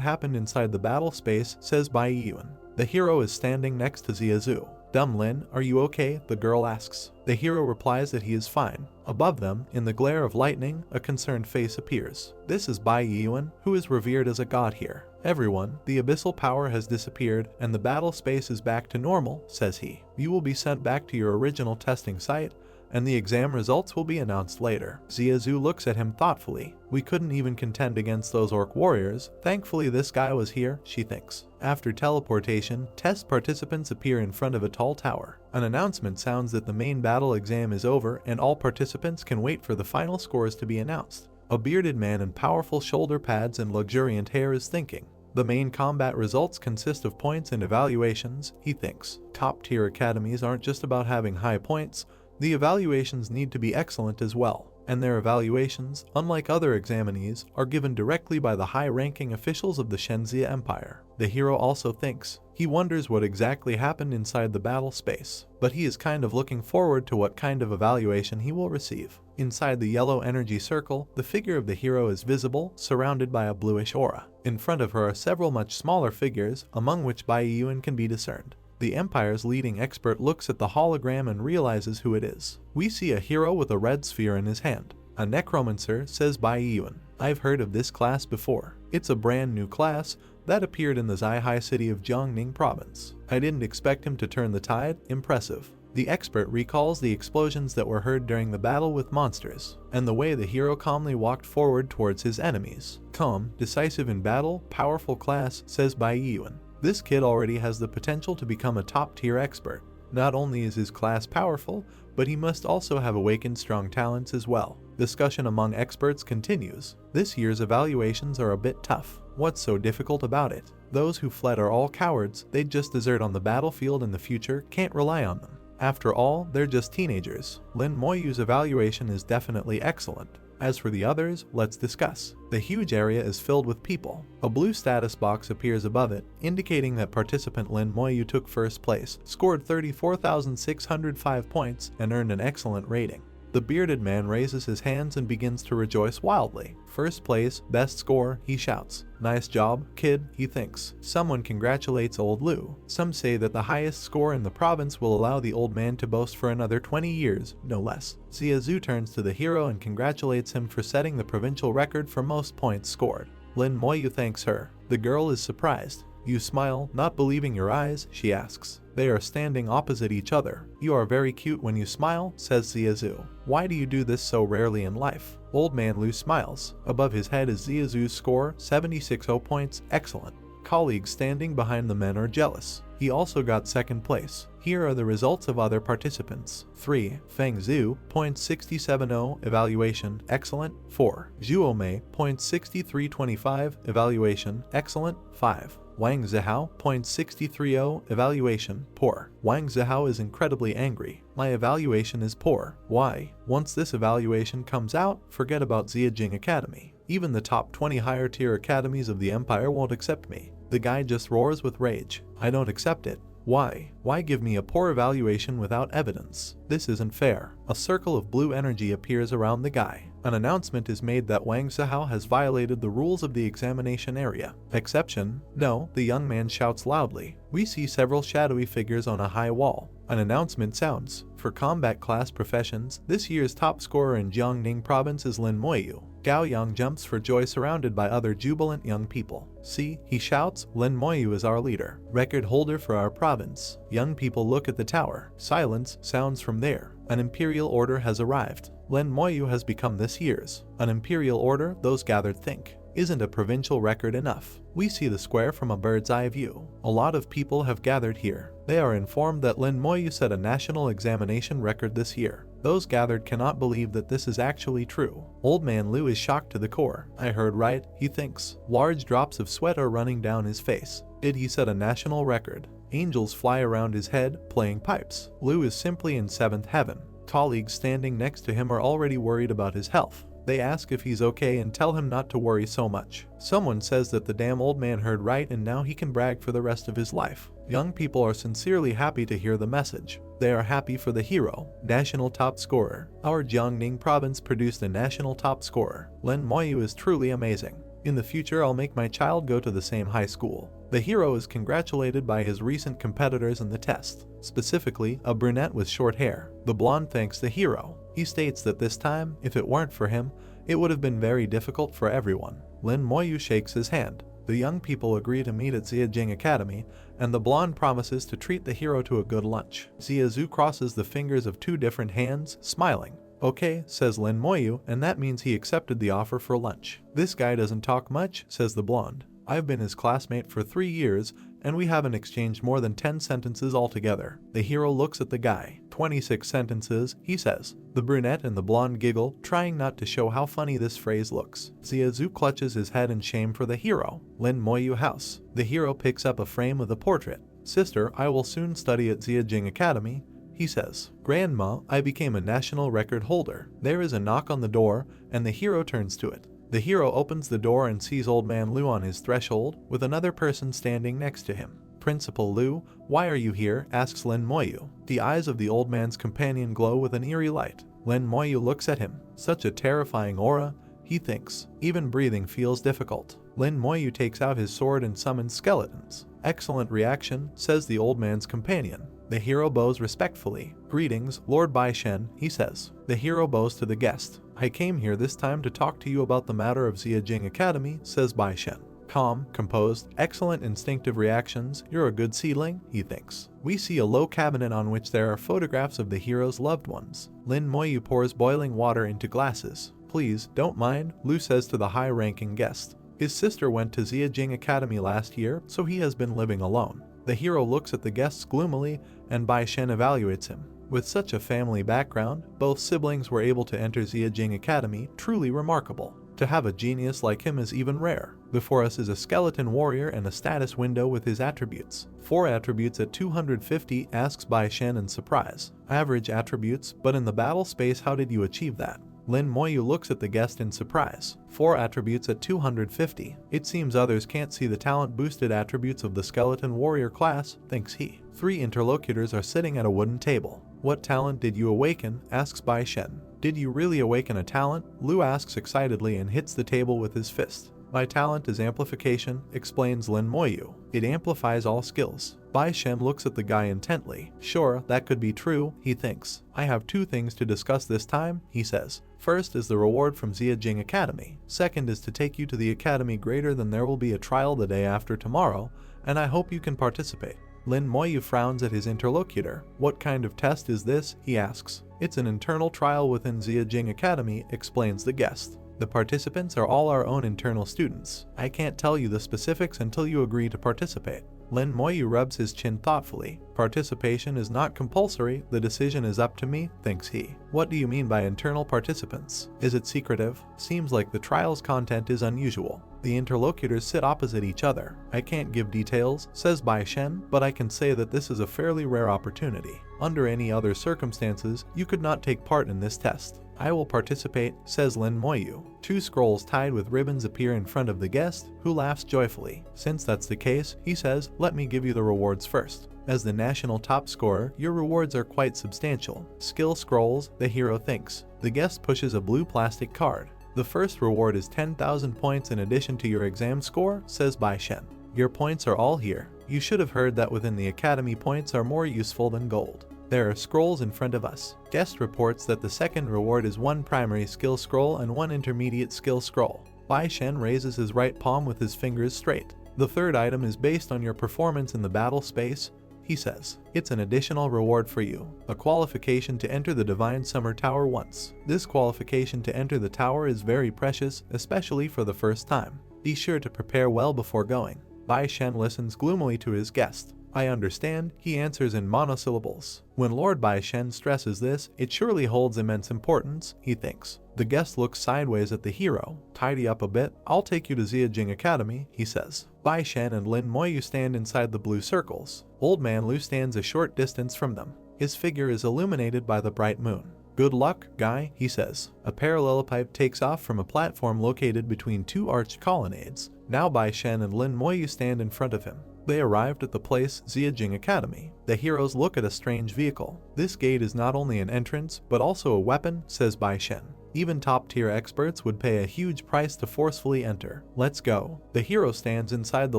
Speaker 1: happened inside the battle space," says Bai Yuan. The hero is standing next to Ziazu. "Dumb Lin, are you okay?" the girl asks. The hero replies that he is fine. Above them, in the glare of lightning, a concerned face appears. This is Bai Yuan, who is revered as a god here. "Everyone, the abyssal power has disappeared and the battle space is back to normal," says he. "You will be sent back to your original testing site, and the exam results will be announced later." Ziazu looks at him thoughtfully. "We couldn't even contend against those orc warriors. Thankfully this guy was here," she thinks. After teleportation, test participants appear in front of a tall tower. An announcement sounds that the main battle exam is over and all participants can wait for the final scores to be announced. A bearded man in powerful shoulder pads and luxuriant hair is thinking. "The main combat results consist of points and evaluations," he thinks. "Top-tier academies aren't just about having high points. The evaluations need to be excellent as well, and their evaluations, unlike other examinees, are given directly by the high-ranking officials of the Shenzia Empire." The hero also thinks. He wonders what exactly happened inside the battle space, but he is kind of looking forward to what kind of evaluation he will receive. Inside the yellow energy circle, the figure of the hero is visible, surrounded by a bluish aura. In front of her are several much smaller figures, among which Bai Yuan can be discerned. The Empire's leading expert looks at the hologram and realizes who it is. We see a hero with a red sphere in his hand. "A necromancer," says Bai Yuan. "I've heard of this class before. It's a brand new class that appeared in the Zhaihai city of Jiangning province. I didn't expect him to turn the tide. Impressive." The expert recalls the explosions that were heard during the battle with monsters, and the way the hero calmly walked forward towards his enemies. "Calm, decisive in battle, powerful class," says Bai Yuan. "This kid already has the potential to become a top-tier expert. Not only is his class powerful, but he must also have awakened strong talents as well." Discussion among experts continues. "This year's evaluations are a bit tough. What's so difficult about it? Those who fled are all cowards. They'd just desert on the battlefield in the future. Can't rely on them. After all, they're just teenagers." Lin Moyu's evaluation is definitely excellent. As for the others, let's discuss. The huge area is filled with people. A blue status box appears above it, indicating that participant Lin Moyu took first place, scored 34,605 points, and earned an excellent rating. The bearded man raises his hands and begins to rejoice wildly. "First place, best score," he shouts. "Nice job, kid," he thinks. Someone congratulates old Lu. Some say that the highest score in the province will allow the old man to boast for another 20 years, no less. Ziazu turns to the hero and congratulates him for setting the provincial record for most points scored. Lin Moyu thanks her. The girl is surprised. "You smile, not believing your eyes?" she asks. They are standing opposite each other. "You are very cute when you smile," says Ziazu. "Why do you do this so rarely in life?" Old man Lu smiles. Above his head is Ziazu's score, 76 points, excellent. Colleagues standing behind the men are jealous. He also got second place. Here are the results of other participants. 3. Feng Zhu, .670, evaluation, excellent, 4. Zhuomei, .6325, evaluation, excellent, 5. Wang Zihao, .630, evaluation, poor. Wang Zihao is incredibly angry. "My evaluation is poor. Why? Once this evaluation comes out, forget about Ziyajing Academy. Even the top 20 higher tier academies of the Empire won't accept me." The guy just roars with rage. "I don't accept it. Why? Why give me a poor evaluation without evidence? This isn't fair." A circle of blue energy appears around the guy. An announcement is made that Wang Zihao has violated the rules of the examination area. "Exception? No," the young man shouts loudly. We see several shadowy figures on a high wall. An announcement sounds. For combat class professions, this year's top scorer in Jiangning province is Lin Moyu. Gao Yang jumps for joy surrounded by other jubilant young people. See, he shouts, Lin Moyu is our leader, record holder for our province. Young people look at the tower. Silence sounds from there. An imperial order has arrived. Lin Moyu has become this year's. An imperial order, those gathered think. Isn't a provincial record enough? We see the square from a bird's eye view. A lot of people have gathered here. They are informed that Lin Moyu set a national examination record this year. Those gathered cannot believe that this is actually true. Old man Lu is shocked to the core. I heard right, he thinks. Large drops of sweat are running down his face. Did he set a national record? Angels fly around his head, playing pipes. Lu is simply in seventh heaven. Colleagues standing next to him are already worried about his health. They ask if he's okay and tell him not to worry so much. Someone says that the damn old man heard right and now he can brag for the rest of his life. Young people are sincerely happy to hear the message. They are happy for the hero, national top scorer. Our Jiangning province produced a national top scorer. Lin Moyu is truly amazing. In the future, I'll make my child go to the same high school. The hero is congratulated by his recent competitors in the test. Specifically, a brunette with short hair. The blonde thanks the hero. He states that this time, if it weren't for him, it would have been very difficult for everyone. Lin Moyu shakes his hand. The young people agree to meet at Ziyajing Academy, and the blonde promises to treat the hero to a good lunch. Ziazu crosses the fingers of two different hands, smiling. Okay, says Lin Moyu, and that means he accepted the offer for lunch. This guy doesn't talk much, says the blonde. I've been his classmate for 3 years, and we haven't exchanged more than 10 sentences altogether. The hero looks at the guy. 26 sentences, he says. The brunette and the blonde giggle, trying not to show how funny this phrase looks. Ziazu clutches his head in shame for the hero. Lin Moyu house. The hero picks up a frame with a portrait. Sister, I will soon study at Ziyajing Academy, he says. Grandma, I became a national record holder. There is a knock on the door, and the hero turns to it. The hero opens the door and sees old man Lu on his threshold, with another person standing next to him. Principal Lu, why are you here? Asks Lin Moyu. The eyes of the old man's companion glow with an eerie light. Lin Moyu looks at him. Such a terrifying aura, he thinks. Even breathing feels difficult. Lin Moyu takes out his sword and summons skeletons. Excellent reaction, says the old man's companion. The hero bows respectfully. Greetings, Lord Baishen, he says. The hero bows to the guest. I came here this time to talk to you about the matter of Ziyajing Academy, says Baishen. Calm, composed, excellent instinctive reactions, you're a good seedling, he thinks. We see a low cabinet on which there are photographs of the hero's loved ones. Lin Moyu pours boiling water into glasses. Please, don't mind, Lu says to the high-ranking guest. His sister went to Ziyajing Academy last year, so he has been living alone. The hero looks at the guests gloomily, and Baishen evaluates him. With such a family background, both siblings were able to enter Ziyajing Academy, truly remarkable. To have a genius like him is even rare. Before us is a skeleton warrior and a status window with his attributes. 4 attributes at 250, asks Baishen in surprise. Average attributes, but in the battle space, how did you achieve that? Lin Moyu looks at the guest in surprise. 4 attributes at 250. It seems others can't see the talent-boosted attributes of the skeleton warrior class, thinks he. 3 interlocutors are sitting at a wooden table. What talent did you awaken? Asks Baishen. Did you really awaken a talent? Lu asks excitedly and hits the table with his fist. My talent is amplification, explains Lin Moyu. It amplifies all skills. Baishen looks at the guy intently. Sure, that could be true, he thinks. I have 2 things to discuss this time, he says. First is the reward from Ziyajing Academy. Second is to take you to the academy greater than there will be a trial the day after tomorrow, and I hope you can participate. Lin Moyu frowns at his interlocutor. What kind of test is this? He asks. It's an internal trial within Ziyajing Academy, explains the guest. The participants are all our own internal students. I can't tell you the specifics until you agree to participate. Lin Moyu rubs his chin thoughtfully. Participation is not compulsory, the decision is up to me, thinks he. What do you mean by internal participants? Is it secretive? Seems like the trial's content is unusual. The interlocutors sit opposite each other. I can't give details, says Baishen, but I can say that this is a fairly rare opportunity. Under any other circumstances, you could not take part in this test. I will participate, says Lin Moyu. 2 scrolls tied with ribbons appear in front of the guest, who laughs joyfully. Since that's the case, he says, let me give you the rewards first. As the national top scorer, your rewards are quite substantial. Skill scrolls, the hero thinks. The guest pushes a blue plastic card. The first reward is 10,000 points in addition to your exam score, says Baishen. Your points are all here. You should have heard that within the academy points are more useful than gold. There are scrolls in front of us. Guest reports that the second reward is 1 primary skill scroll and 1 intermediate skill scroll. Bai Shen raises his right palm with his fingers straight. The third item is based on your performance in the battle space, he says. It's an additional reward for you, a qualification to enter the Divine Summer Tower once. This qualification to enter the tower is very precious, especially for the first time. Be sure to prepare well before going. Bai Shen listens gloomily to his guest. I understand, he answers in monosyllables. When Lord Bai Shen stresses this, it surely holds immense importance, he thinks. The guest looks sideways at the hero. Tidy up a bit, I'll take you to Xiajing Academy, he says. Bai Shen and Lin Moyu stand inside the blue circles. Old Man Lu stands a short distance from them. His figure is illuminated by the bright moon. Good luck, guy, he says. A parallelepiped takes off from a platform located between 2 arched colonnades. Now Bai Shen and Lin Moyu stand in front of him. They arrived at the place Xiajing Academy. The heroes look at a strange vehicle. This gate is not only an entrance, but also a weapon, says Bai Shen. Even top-tier experts would pay a huge price to forcefully enter. Let's go. The hero stands inside the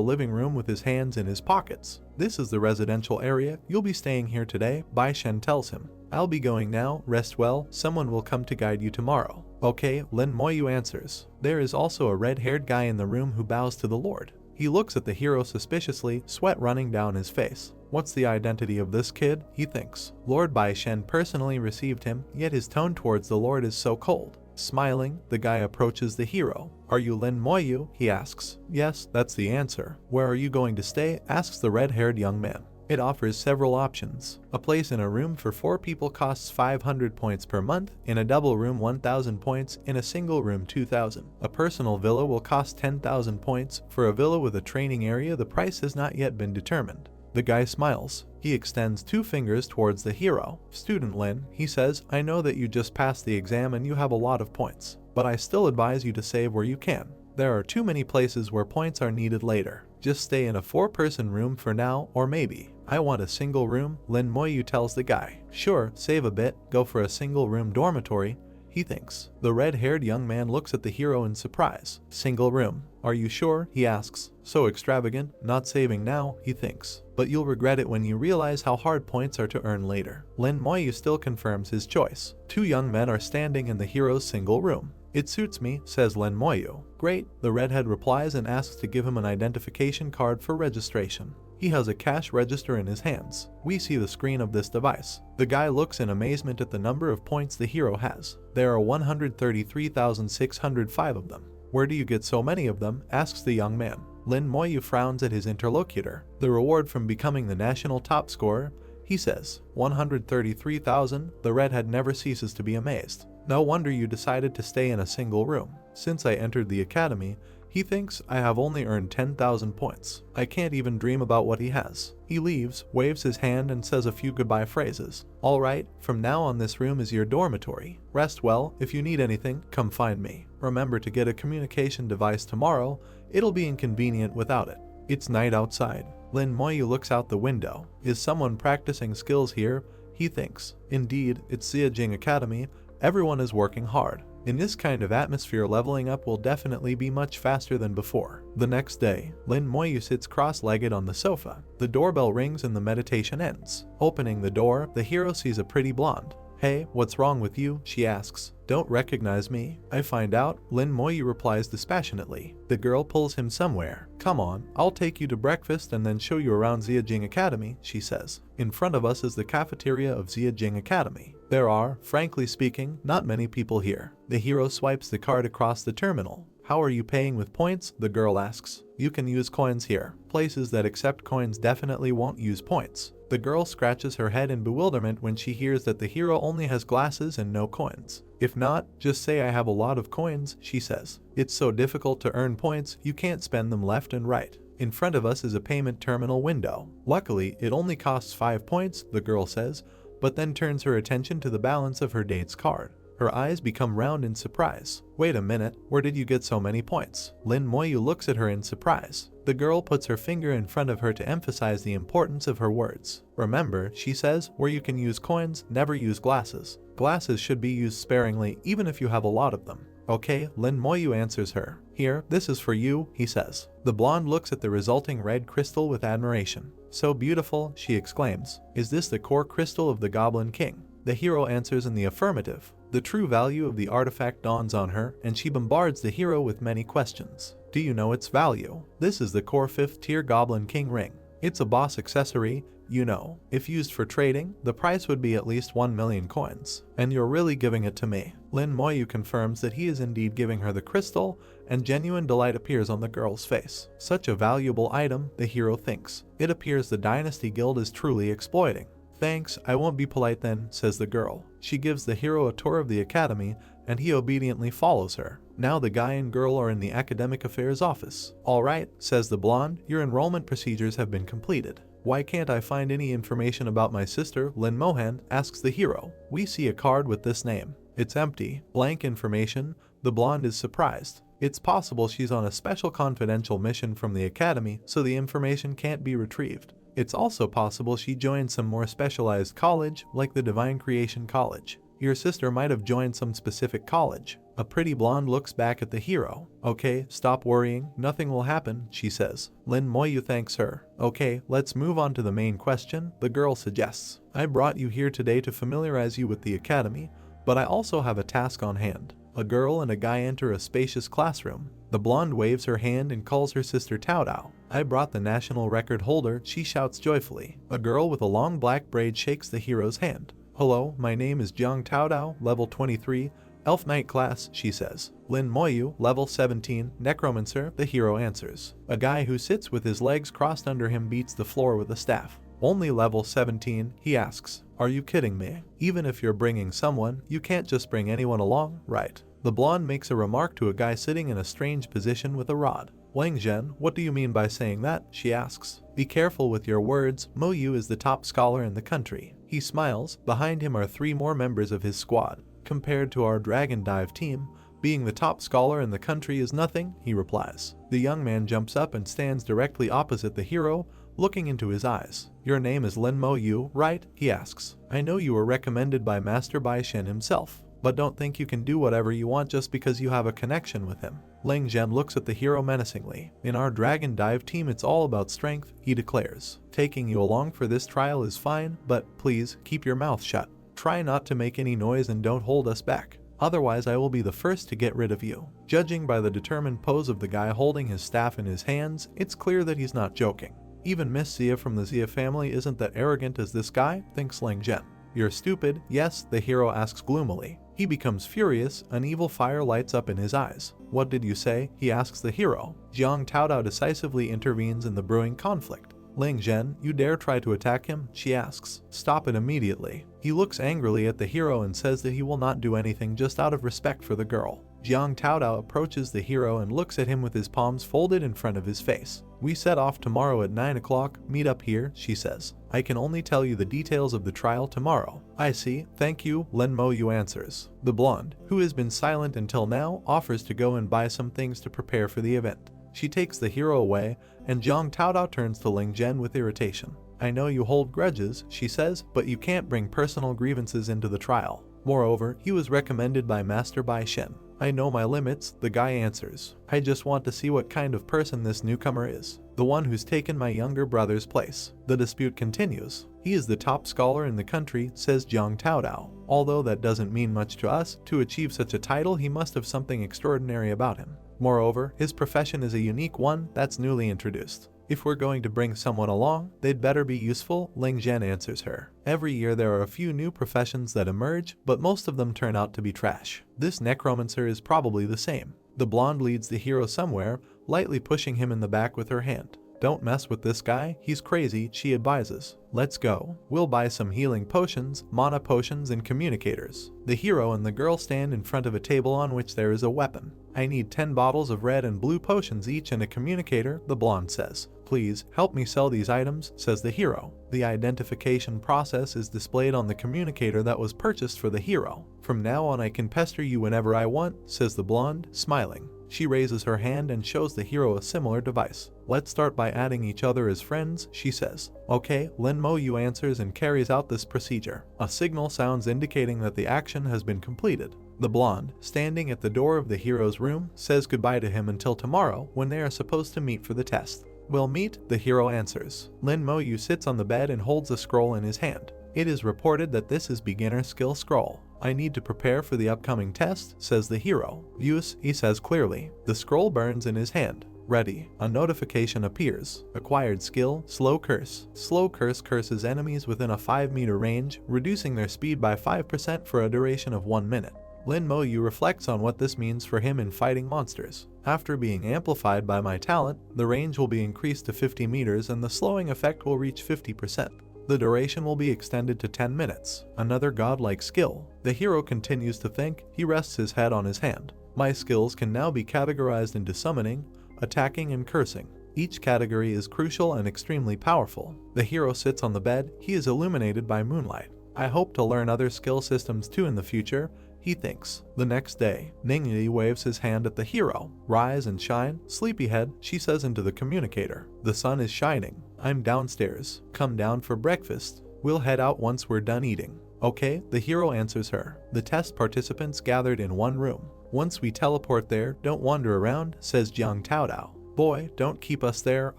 Speaker 1: living room with his hands in his pockets. This is the residential area. You'll be staying here today, Bai Shen tells him. I'll be going now, rest well, someone will come to guide you tomorrow. Okay, Lin Moyu answers. There is also a red-haired guy in the room who bows to the Lord. He looks at the hero suspiciously, sweat running down his face. What's the identity of this kid? He thinks. Lord Bai Shen personally received him, yet his tone towards the Lord is so cold. Smiling, the guy approaches the hero. Are you Lin Moyu? He asks. Yes, that's the answer. Where are you going to stay? Asks the red-haired young man. It offers several options. A place in a room for 4 people costs 500 points per month, in a double room 1,000 points, in a single room 2,000. A personal villa will cost 10,000 points. For a villa with a training area, the price has not yet been determined. The guy smiles. He extends 2 fingers towards the hero. Student Lin, he says, I know that you just passed the exam and you have a lot of points, but I still advise you to save where you can. There are too many places where points are needed later. Just stay in a 4-person room for now, or maybe. I want a single room, Lin Moyu tells the guy. Sure, save a bit, go for a single room dormitory, he thinks. The red-haired young man looks at the hero in surprise. Single room. Are you sure? He asks. So extravagant, not saving now, he thinks. But you'll regret it when you realize how hard points are to earn later. Lin Moyu still confirms his choice. 2 young men are standing in the hero's single room. It suits me, says Lin Moyu. Great, the redhead replies and asks to give him an identification card for registration. He has a cash register in his hands. We see the screen of this device. The guy looks in amazement at the number of points the hero has. There are 133,605 of them. Where do you get so many of them? Asks the young man. Lin Moyu frowns at his interlocutor. The reward from becoming the national top scorer, he says. 133,000. The redhead never ceases to be amazed. No wonder you decided to stay in a single room. Since I entered the academy, he thinks I have only earned 10,000 points. I can't even dream about what he has. He leaves, waves his hand and says a few goodbye phrases. Alright, from now on this room is your dormitory. Rest well, if you need anything, come find me. Remember to get a communication device tomorrow, it'll be inconvenient without it. It's night outside. Lin Moyu looks out the window. Is someone practicing skills here? He thinks. Indeed, it's Xiajing Academy. Everyone is working hard. In this kind of atmosphere, leveling up will definitely be much faster than before. The next day, Lin Moyu sits cross-legged on the sofa. The doorbell rings and the meditation ends. Opening the door, the hero sees a pretty blonde. Hey, what's wrong with you? She asks. Don't recognize me? I find out, Lin Moyu replies dispassionately. The girl pulls him somewhere. Come on, I'll take you to breakfast and then show you around Xiajing Academy, she says. In front of us is the cafeteria of Xiajing Academy. There are, frankly speaking, not many people here. The hero swipes the card across the terminal. How are you paying with points? The girl asks. You can use coins here. Places that accept coins definitely won't use points. The girl scratches her head in bewilderment when she hears that the hero only has glasses and no coins. If not, just say I have a lot of coins, she says. It's so difficult to earn points, you can't spend them left and right. In front of us is a payment terminal window. Luckily, it only costs 5 points, the girl says, but then turns her attention to the balance of her date's card. Her eyes become round in surprise. Wait a minute, where did you get so many points? Lin Moyu looks at her in surprise. The girl puts her finger in front of her to emphasize the importance of her words. Remember, she says, where you can use coins, never use glasses. Glasses should be used sparingly even if you have a lot of them. Okay, Lin Moyu answers her. Here, this is for you, he says. The blonde looks at the resulting red crystal with admiration. So beautiful, she exclaims. Is this the core crystal of the Goblin King? The hero answers in the affirmative. The true value of the artifact dawns on her, and she bombards the hero with many questions. Do you know its value? This is the core 5th tier Goblin King ring. It's a boss accessory, you know. If used for trading, the price would be at least 1 million coins. And you're really giving it to me. Lin Moyu confirms that he is indeed giving her the crystal, and genuine delight appears on the girl's face. Such a valuable item, the hero thinks. It appears the Dynasty Guild is truly exploiting. Thanks, I won't be polite then, says the girl. She gives the hero a tour of the academy, and he obediently follows her. Now the guy and girl are in the academic affairs office. Alright, says the blonde, your enrollment procedures have been completed. Why can't I find any information about my sister, Lin Mohan, asks the hero. We see a card with this name. It's empty, blank information. The blonde is surprised. It's possible she's on a special confidential mission from the academy, so the information can't be retrieved. It's also possible she joined some more specialized college, like the Divine Creation College. Your sister might have joined some specific college. A pretty blonde looks back at the hero. Okay, stop worrying, nothing will happen, she says. Lin Moyu thanks her. Okay, let's move on to the main question, the girl suggests. I brought you here today to familiarize you with the academy, but I also have a task on hand. A girl and a guy enter a spacious classroom. The blonde waves her hand and calls her sister Taodao. I brought the national record holder, she shouts joyfully. A girl with a long black braid shakes the hero's hand. Hello, my name is Jiang Taodao, level 23, Elf Knight class, she says. Lin Moyu, level 17, Necromancer, the hero answers. A guy who sits with his legs crossed under him beats the floor with a staff. Only level 17, he asks. Are you kidding me? Even if you're bringing someone, you can't just bring anyone along, right? The blonde makes a remark to a guy sitting in a strange position with a rod. Wang Zhen, what do you mean by saying that? She asks. Be careful with your words, Moyu is the top scholar in the country. He smiles. Behind him are 3 more members of his squad. Compared to our Dragon Dive team, being the top scholar in the country is nothing, he replies. The young man jumps up and stands directly opposite the hero, looking into his eyes. Your name is Lin Moyu, right? He asks. I know you were recommended by Master Bai Shen himself, but don't think you can do whatever you want just because you have a connection with him. Lang Zhen looks at the hero menacingly. In our Dragon Dive team it's all about strength, he declares. Taking you along for this trial is fine, but please, keep your mouth shut. Try not to make any noise and don't hold us back. Otherwise I will be the first to get rid of you. Judging by the determined pose of the guy holding his staff in his hands, it's clear that he's not joking. Even Miss Xia from the Xia family isn't that arrogant as this guy, thinks Lang Zhen. You're stupid, yes, the hero asks gloomily. He becomes furious, an evil fire lights up in his eyes. What did you say? He asks the hero. Jiang Taodao decisively intervenes in the brewing conflict. Lang Zhen, you dare try to attack him? She asks. Stop it immediately. He looks angrily at the hero and says that he will not do anything just out of respect for the girl. Jiang Taodao approaches the hero and looks at him with his palms folded in front of his face. We set off tomorrow at 9 o'clock, meet up here, she says. I can only tell you the details of the trial tomorrow. I see, thank you, Lin Moyu answers. The blonde, who has been silent until now, offers to go and buy some things to prepare for the event. She takes the hero away, and Jiang Taodao turns to Ling Zhen with irritation. I know you hold grudges, she says, but you can't bring personal grievances into the trial. Moreover, he was recommended by Master Bai Shen. I know my limits, the guy answers. I just want to see what kind of person this newcomer is. The one who's taken my younger brother's place. The dispute continues. He is the top scholar in the country, says Jiang Taodao. Although that doesn't mean much to us, to achieve such a title he must have something extraordinary about him. Moreover, his profession is a unique one that's newly introduced. If we're going to bring someone along, they'd better be useful, Ling Zhen answers her. Every year there are a few new professions that emerge, but most of them turn out to be trash. This necromancer is probably the same. The blonde leads the hero somewhere, lightly pushing him in the back with her hand. Don't mess with this guy, he's crazy, she advises. Let's go. We'll buy some healing potions, mana potions, and communicators. The hero and the girl stand in front of a table on which there is a weapon. I need 10 bottles of red and blue potions each and a communicator, the blonde says. Please, help me sell these items, says the hero. The identification process is displayed on the communicator that was purchased for the hero. From now on I can pester you whenever I want, says the blonde, smiling. She raises her hand and shows the hero a similar device. Let's start by adding each other as friends, she says. Okay, Lin Moyu answers and carries out this procedure. A signal sounds indicating that the action has been completed. The blonde, standing at the door of the hero's room, says goodbye to him until tomorrow when they are supposed to meet for the test. We'll meet, the hero answers. Lin Mo-yu sits on the bed and holds a scroll in his hand. It is reported that this is beginner skill scroll. I need to prepare for the upcoming test, says the hero. Use, he says clearly. The scroll burns in his hand. Ready. A notification appears. Acquired skill, Slow Curse. Slow Curse curses enemies within a 5-meter range, reducing their speed by 5% for a duration of 1 minute. Lin Mo-yu reflects on what this means for him in fighting monsters. After being amplified by my talent, the range will be increased to 50 meters and the slowing effect will reach 50%. The duration will be extended to 10 minutes. Another godlike skill. The hero continues to think. He rests his head on his hand. My skills can now be categorized into summoning, attacking, and cursing. Each category is crucial and extremely powerful. The hero sits on the bed. He is illuminated by moonlight. I hope to learn other skill systems too in the future, he thinks. The next day, Ningyi waves his hand at the hero. Rise and shine, sleepyhead, she says into the communicator. The sun is shining. I'm downstairs. Come down for breakfast. We'll head out once we're done eating. Okay, the hero answers her. The test participants gathered in one room. Once we teleport there, don't wander around, says Jiang Taodao. Boy, don't keep us there.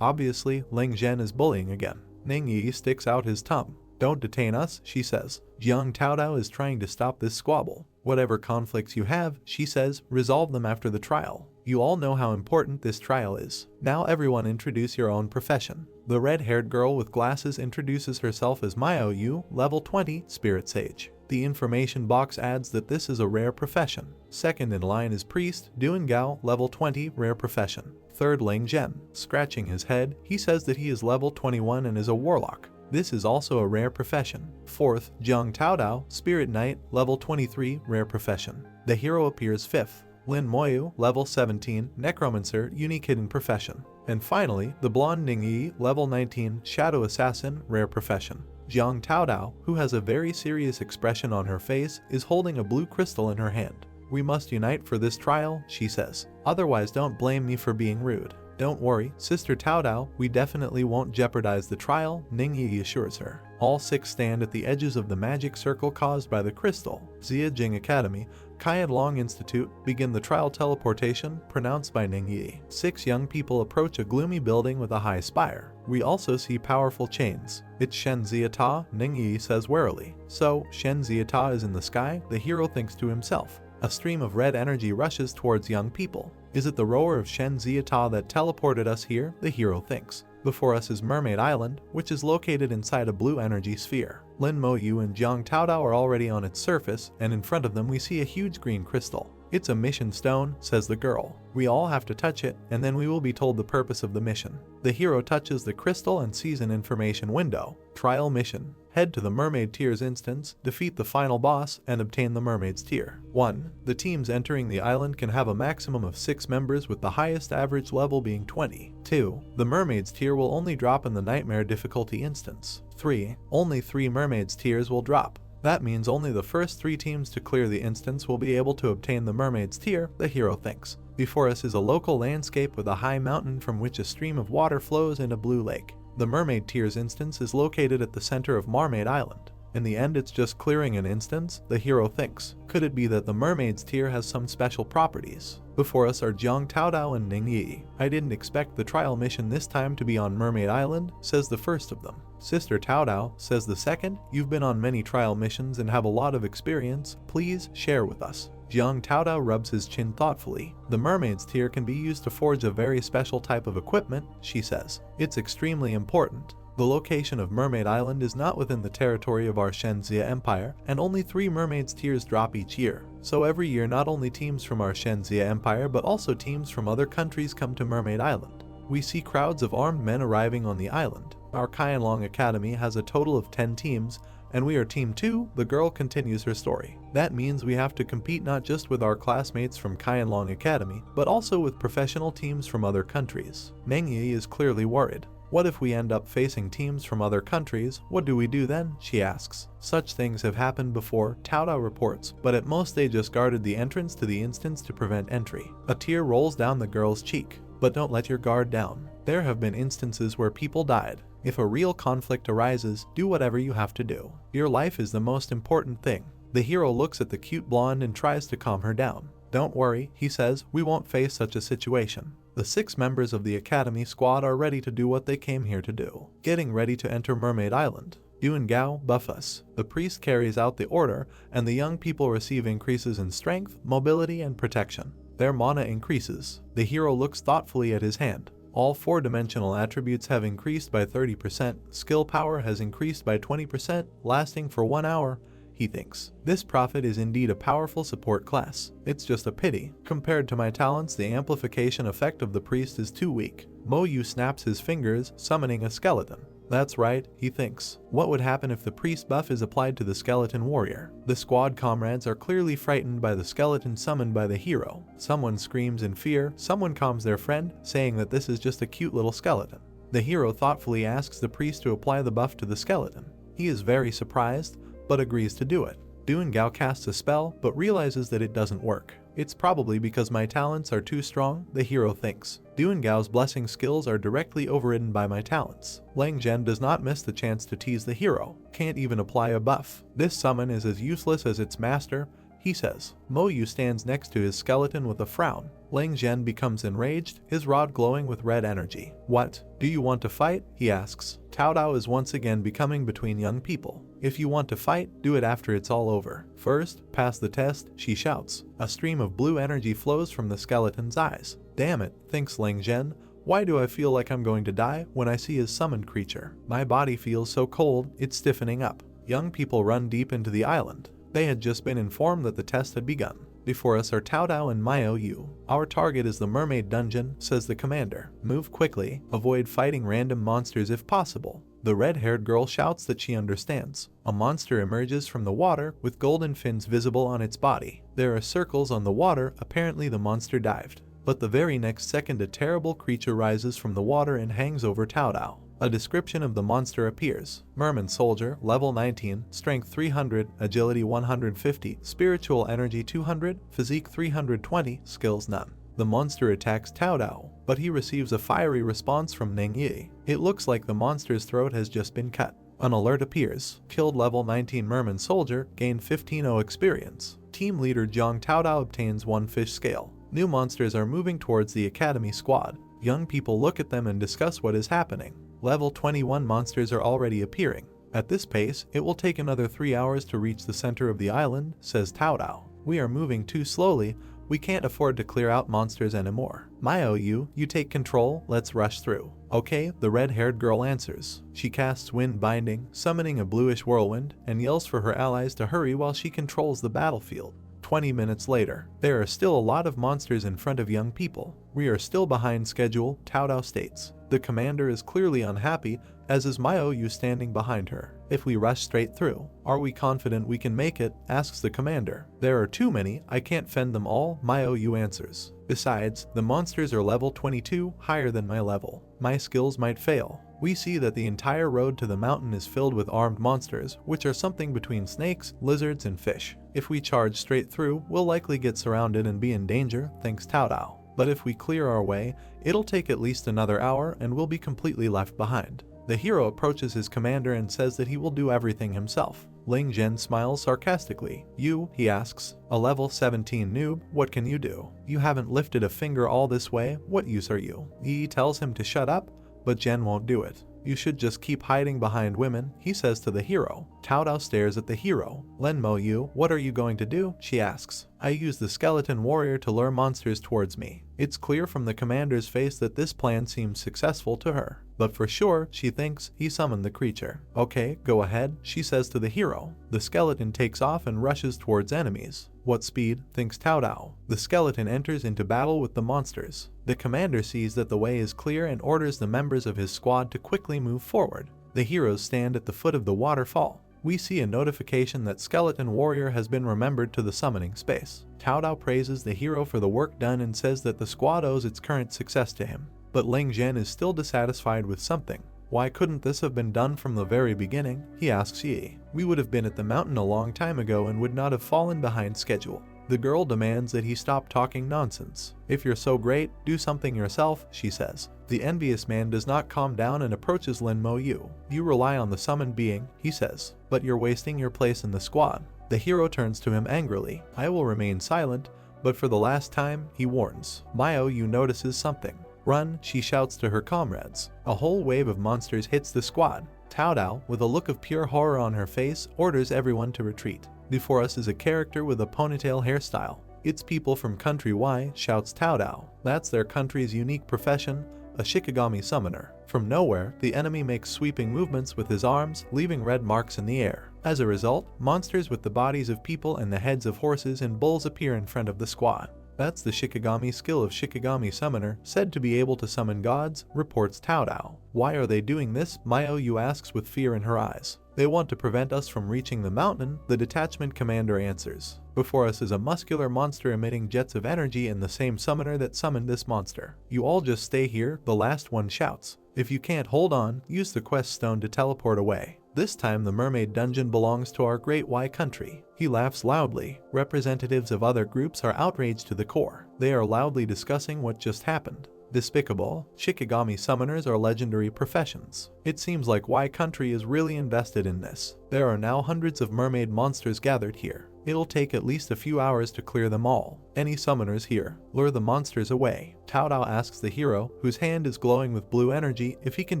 Speaker 1: Obviously, Ling Zhen is bullying again. Ningyi sticks out his tongue. Don't detain us, she says. Jiang Taodao is trying to stop this squabble. Whatever conflicts you have, she says, resolve them after the trial. You all know how important this trial is. Now everyone introduce your own profession. The red-haired girl with glasses introduces herself as Mio Yu, level 20, Spirit Sage. The information box adds that this is a rare profession. Second in line is Priest, Duan Gao, level 20, rare profession. Third, Ling Zhen. Scratching his head, he says that he is level 21 and is a warlock. This is also a rare profession. Fourth, Jiang Taodao, Spirit Knight, level 23, rare profession. The hero appears fifth. Lin Mo-yu, level 17, Necromancer, unique hidden profession. And finally, the blonde Ningyi, level 19, Shadow Assassin, rare profession. Jiang Taodao, who has a very serious expression on her face, is holding a blue crystal in her hand. We must unite for this trial, she says. Otherwise don't blame me for being rude. Don't worry, Sister Taodao, we definitely won't jeopardize the trial, Ningyi assures her. All 6 stand at the edges of the magic circle caused by the crystal. Jiajing Academy, Qianlong Institute, begin the trial teleportation, pronounced by Ningyi. 6 young people approach a gloomy building with a high spire. We also see powerful chains. It's Shen Ziata, Ningyi says warily. So, Shen Ziata is in the sky, the hero thinks to himself. A stream of red energy rushes towards young people. Is it the rower of Shen Ziata that teleported us here? The hero thinks. Before us is Mermaid Island, which is located inside a blue energy sphere. Lin Mo-yu and Jiang Taodao are already on its surface, and in front of them we see a huge green crystal. It's a mission stone, says the girl. We all have to touch it, and then we will be told the purpose of the mission. The hero touches the crystal and sees an information window. Trial mission. Head to the Mermaid Tier's instance, defeat the final boss, and obtain the Mermaid's Tier. 1. The teams entering the island can have a maximum of 6 members with the highest average level being 20. 2. The Mermaid's Tier will only drop in the Nightmare difficulty instance. 3. Only 3 Mermaid's Tiers will drop. That means only the first 3 teams to clear the instance will be able to obtain the Mermaid's Tier, the hero thinks. Before us is a local landscape with a high mountain from which a stream of water flows in a blue lake. The Mermaid Tier's instance is located at the center of Mermaid Island. In the end, it's just clearing an instance, the hero thinks. Could it be that the Mermaid's Tier has some special properties? Before us are Jiang Taodao and Ningyi. I didn't expect the trial mission this time to be on Mermaid Island, says the first of them. Sister Taodao, says the second, you've been on many trial missions and have a lot of experience. Please share with us. Jiang Taodao rubs his chin thoughtfully. The Mermaid's Tier can be used to forge a very special type of equipment, she says. It's extremely important. The location of Mermaid Island is not within the territory of our Shenzia Empire, and only 3 Mermaid's Tiers drop each year. So every year not only teams from our Shenzia Empire but also teams from other countries come to Mermaid Island. We see crowds of armed men arriving on the island. Our Qianlong Academy has a total of 10 teams, and we are Team 2, the girl continues her story. That means we have to compete not just with our classmates from Qianlong Academy, but also with professional teams from other countries. Ningyi is clearly worried. What if we end up facing teams from other countries? What do we do then? She asks. Such things have happened before, Taodao reports, but at most they just guarded the entrance to the instance to prevent entry. A tear rolls down the girl's cheek. But don't let your guard down. There have been instances where people died. If a real conflict arises, do whatever you have to do. Your life is the most important thing. The hero looks at the cute blonde and tries to calm her down. Don't worry, he says, we won't face such a situation. The 6 members of the Academy squad are ready to do what they came here to do, getting ready to enter Mermaid Island. Yuan Gao, buff us. The priest carries out the order, and the young people receive increases in strength, mobility, and protection. Their mana increases. The hero looks thoughtfully at his hand. All 4-dimensional attributes have increased by 30%, skill power has increased by 20%, lasting for 1 hour. He thinks, this prophet is indeed a powerful support class. It's just a pity. Compared to my talents, the amplification effect of the priest is too weak. Mo Yu snaps his fingers, summoning a skeleton. That's right, he thinks. What would happen if the priest buff is applied to the skeleton warrior? The squad comrades are clearly frightened by the skeleton summoned by the hero. Someone screams in fear, someone calms their friend, saying that this is just a cute little skeleton. The hero thoughtfully asks the priest to apply the buff to the skeleton. He is very surprised, but agrees to do it. Yuan Gao casts a spell, but realizes that it doesn't work. It's probably because my talents are too strong, the hero thinks. Yuan Gao's blessing skills are directly overridden by my talents. Lang Zhen does not miss the chance to tease the hero, can't even apply a buff. This summon is as useless as its master, he says. Mo Yu stands next to his skeleton with a frown. Lang Zhen becomes enraged, his rod glowing with red energy. What? Do you want to fight? He asks. Cao Dao is once again becoming between young people. If you want to fight, do it after it's all over. First, pass the test, she shouts. A stream of blue energy flows from the skeleton's eyes. Damn it, thinks Lang Zhen. Why do I feel like I'm going to die when I see his summoned creature? My body feels so cold, it's stiffening up. Young people run deep into the island. They had just been informed that the test had begun. Before us are Cao Dao and Miao Yu. Our target is the mermaid dungeon, says the commander. Move quickly, avoid fighting random monsters if possible. The red-haired girl shouts that she understands. A monster emerges from the water with golden fins visible on its body. There are circles on the water, apparently the monster dived. But the very next second a terrible creature rises from the water and hangs over Cao Dao. A description of the monster appears. Merman soldier, level 19, strength 300, agility 150, spiritual energy 200, physique 320, skills none. The monster attacks Cao Dao, but he receives a fiery response from Ning Yi. It looks like the monster's throat has just been cut. An alert appears. Killed level 19 Merman soldier, gained 15-0 experience. Team leader Jiang Cao Dao obtains 1 fish scale. New monsters are moving towards the academy squad. Young people look at them and discuss what is happening. Level 21 monsters are already appearing. At this pace, it will take another 3 hours to reach the center of the island, says Cao Dao. We are moving too slowly, we can't afford to clear out monsters anymore. Miao Yu, you take control, let's rush through. Okay, the red-haired girl answers. She casts wind binding, summoning a bluish whirlwind, and yells for her allies to hurry while she controls the battlefield. 20 minutes later, there are still a lot of monsters in front of young people. We are still behind schedule, Cao Dao states. The commander is clearly unhappy, as is Miao Yu standing behind her. If we rush straight through, are we confident we can make it? Asks the commander. There are too many, I can't fend them all, Miao Yu answers. Besides, the monsters are level 22, higher than my level. My skills might fail. We see that the entire road to the mountain is filled with armed monsters, which are something between snakes, lizards, and fish. If we charge straight through, we'll likely get surrounded and be in danger, thinks Cao Dao. But if we clear our way, it'll take at least another hour and we'll be completely left behind. The hero approaches his commander and says that he will do everything himself. Ling Zhen smiles sarcastically. You, he asks, a level 17 noob, what can you do? You haven't lifted a finger all this way, what use are you? Yi tells him to shut up, but Zhen won't do it. You should just keep hiding behind women, he says to the hero. Cao Dao stares at the hero. Len Mo Yu, what are you going to do? She asks. I use the skeleton warrior to lure monsters towards me. It's clear from the commander's face that this plan seems successful to her. But for sure, she thinks, he summoned the creature. Okay, go ahead, she says to the hero. The skeleton takes off and rushes towards enemies. What speed, thinks Cao Dao. The skeleton enters into battle with the monsters. The commander sees that the way is clear and orders the members of his squad to quickly move forward. The heroes stand at the foot of the waterfall. We see a notification that Skeleton Warrior has been remembered to the summoning space. Cao Dao praises the hero for the work done and says that the squad owes its current success to him. But Ling Zhen is still dissatisfied with something. Why couldn't this have been done from the very beginning? He asks Yi. We would have been at the mountain a long time ago and would not have fallen behind schedule. The girl demands that he stop talking nonsense. If you're so great, do something yourself, she says. The envious man does not calm down and approaches Lin Mo Yu. You rely on the summoned being, he says, but you're wasting your place in the squad. The hero turns to him angrily. I will remain silent, but for the last time, he warns. Miao Yu notices something. "Run," she shouts to her comrades. A whole wave of monsters hits the squad. Cao Dao, with a look of pure horror on her face, orders everyone to retreat. Before us is a character with a ponytail hairstyle. "It's people from country Y," shouts Cao Dao. That's their country's unique profession, a Shikigami summoner. From nowhere, the enemy makes sweeping movements with his arms, leaving red marks in the air. As a result, monsters with the bodies of people and the heads of horses and bulls appear in front of the squad. That's the Shikigami skill of Shikigami summoner, said to be able to summon gods, reports Cao Dao. "Why are they doing this?" Myo asks with fear in her eyes. "They want to prevent us from reaching the mountain," the detachment commander answers. "Before us is a muscular monster emitting jets of energy and the same summoner that summoned this monster. You all just stay here," the last one shouts. "If you can't hold on, use the quest stone to teleport away. This time the mermaid dungeon belongs to our great Y country." He laughs loudly. Representatives of other groups are outraged to the core. They are loudly discussing what just happened. Despicable. Shikigami summoners are legendary professions. It seems like Y country is really invested in this. There are now hundreds of mermaid monsters gathered here. It'll take at least a few hours to clear them all. "Any summoners here? Lure the monsters away." Cao Dao asks the hero, whose hand is glowing with blue energy, if he can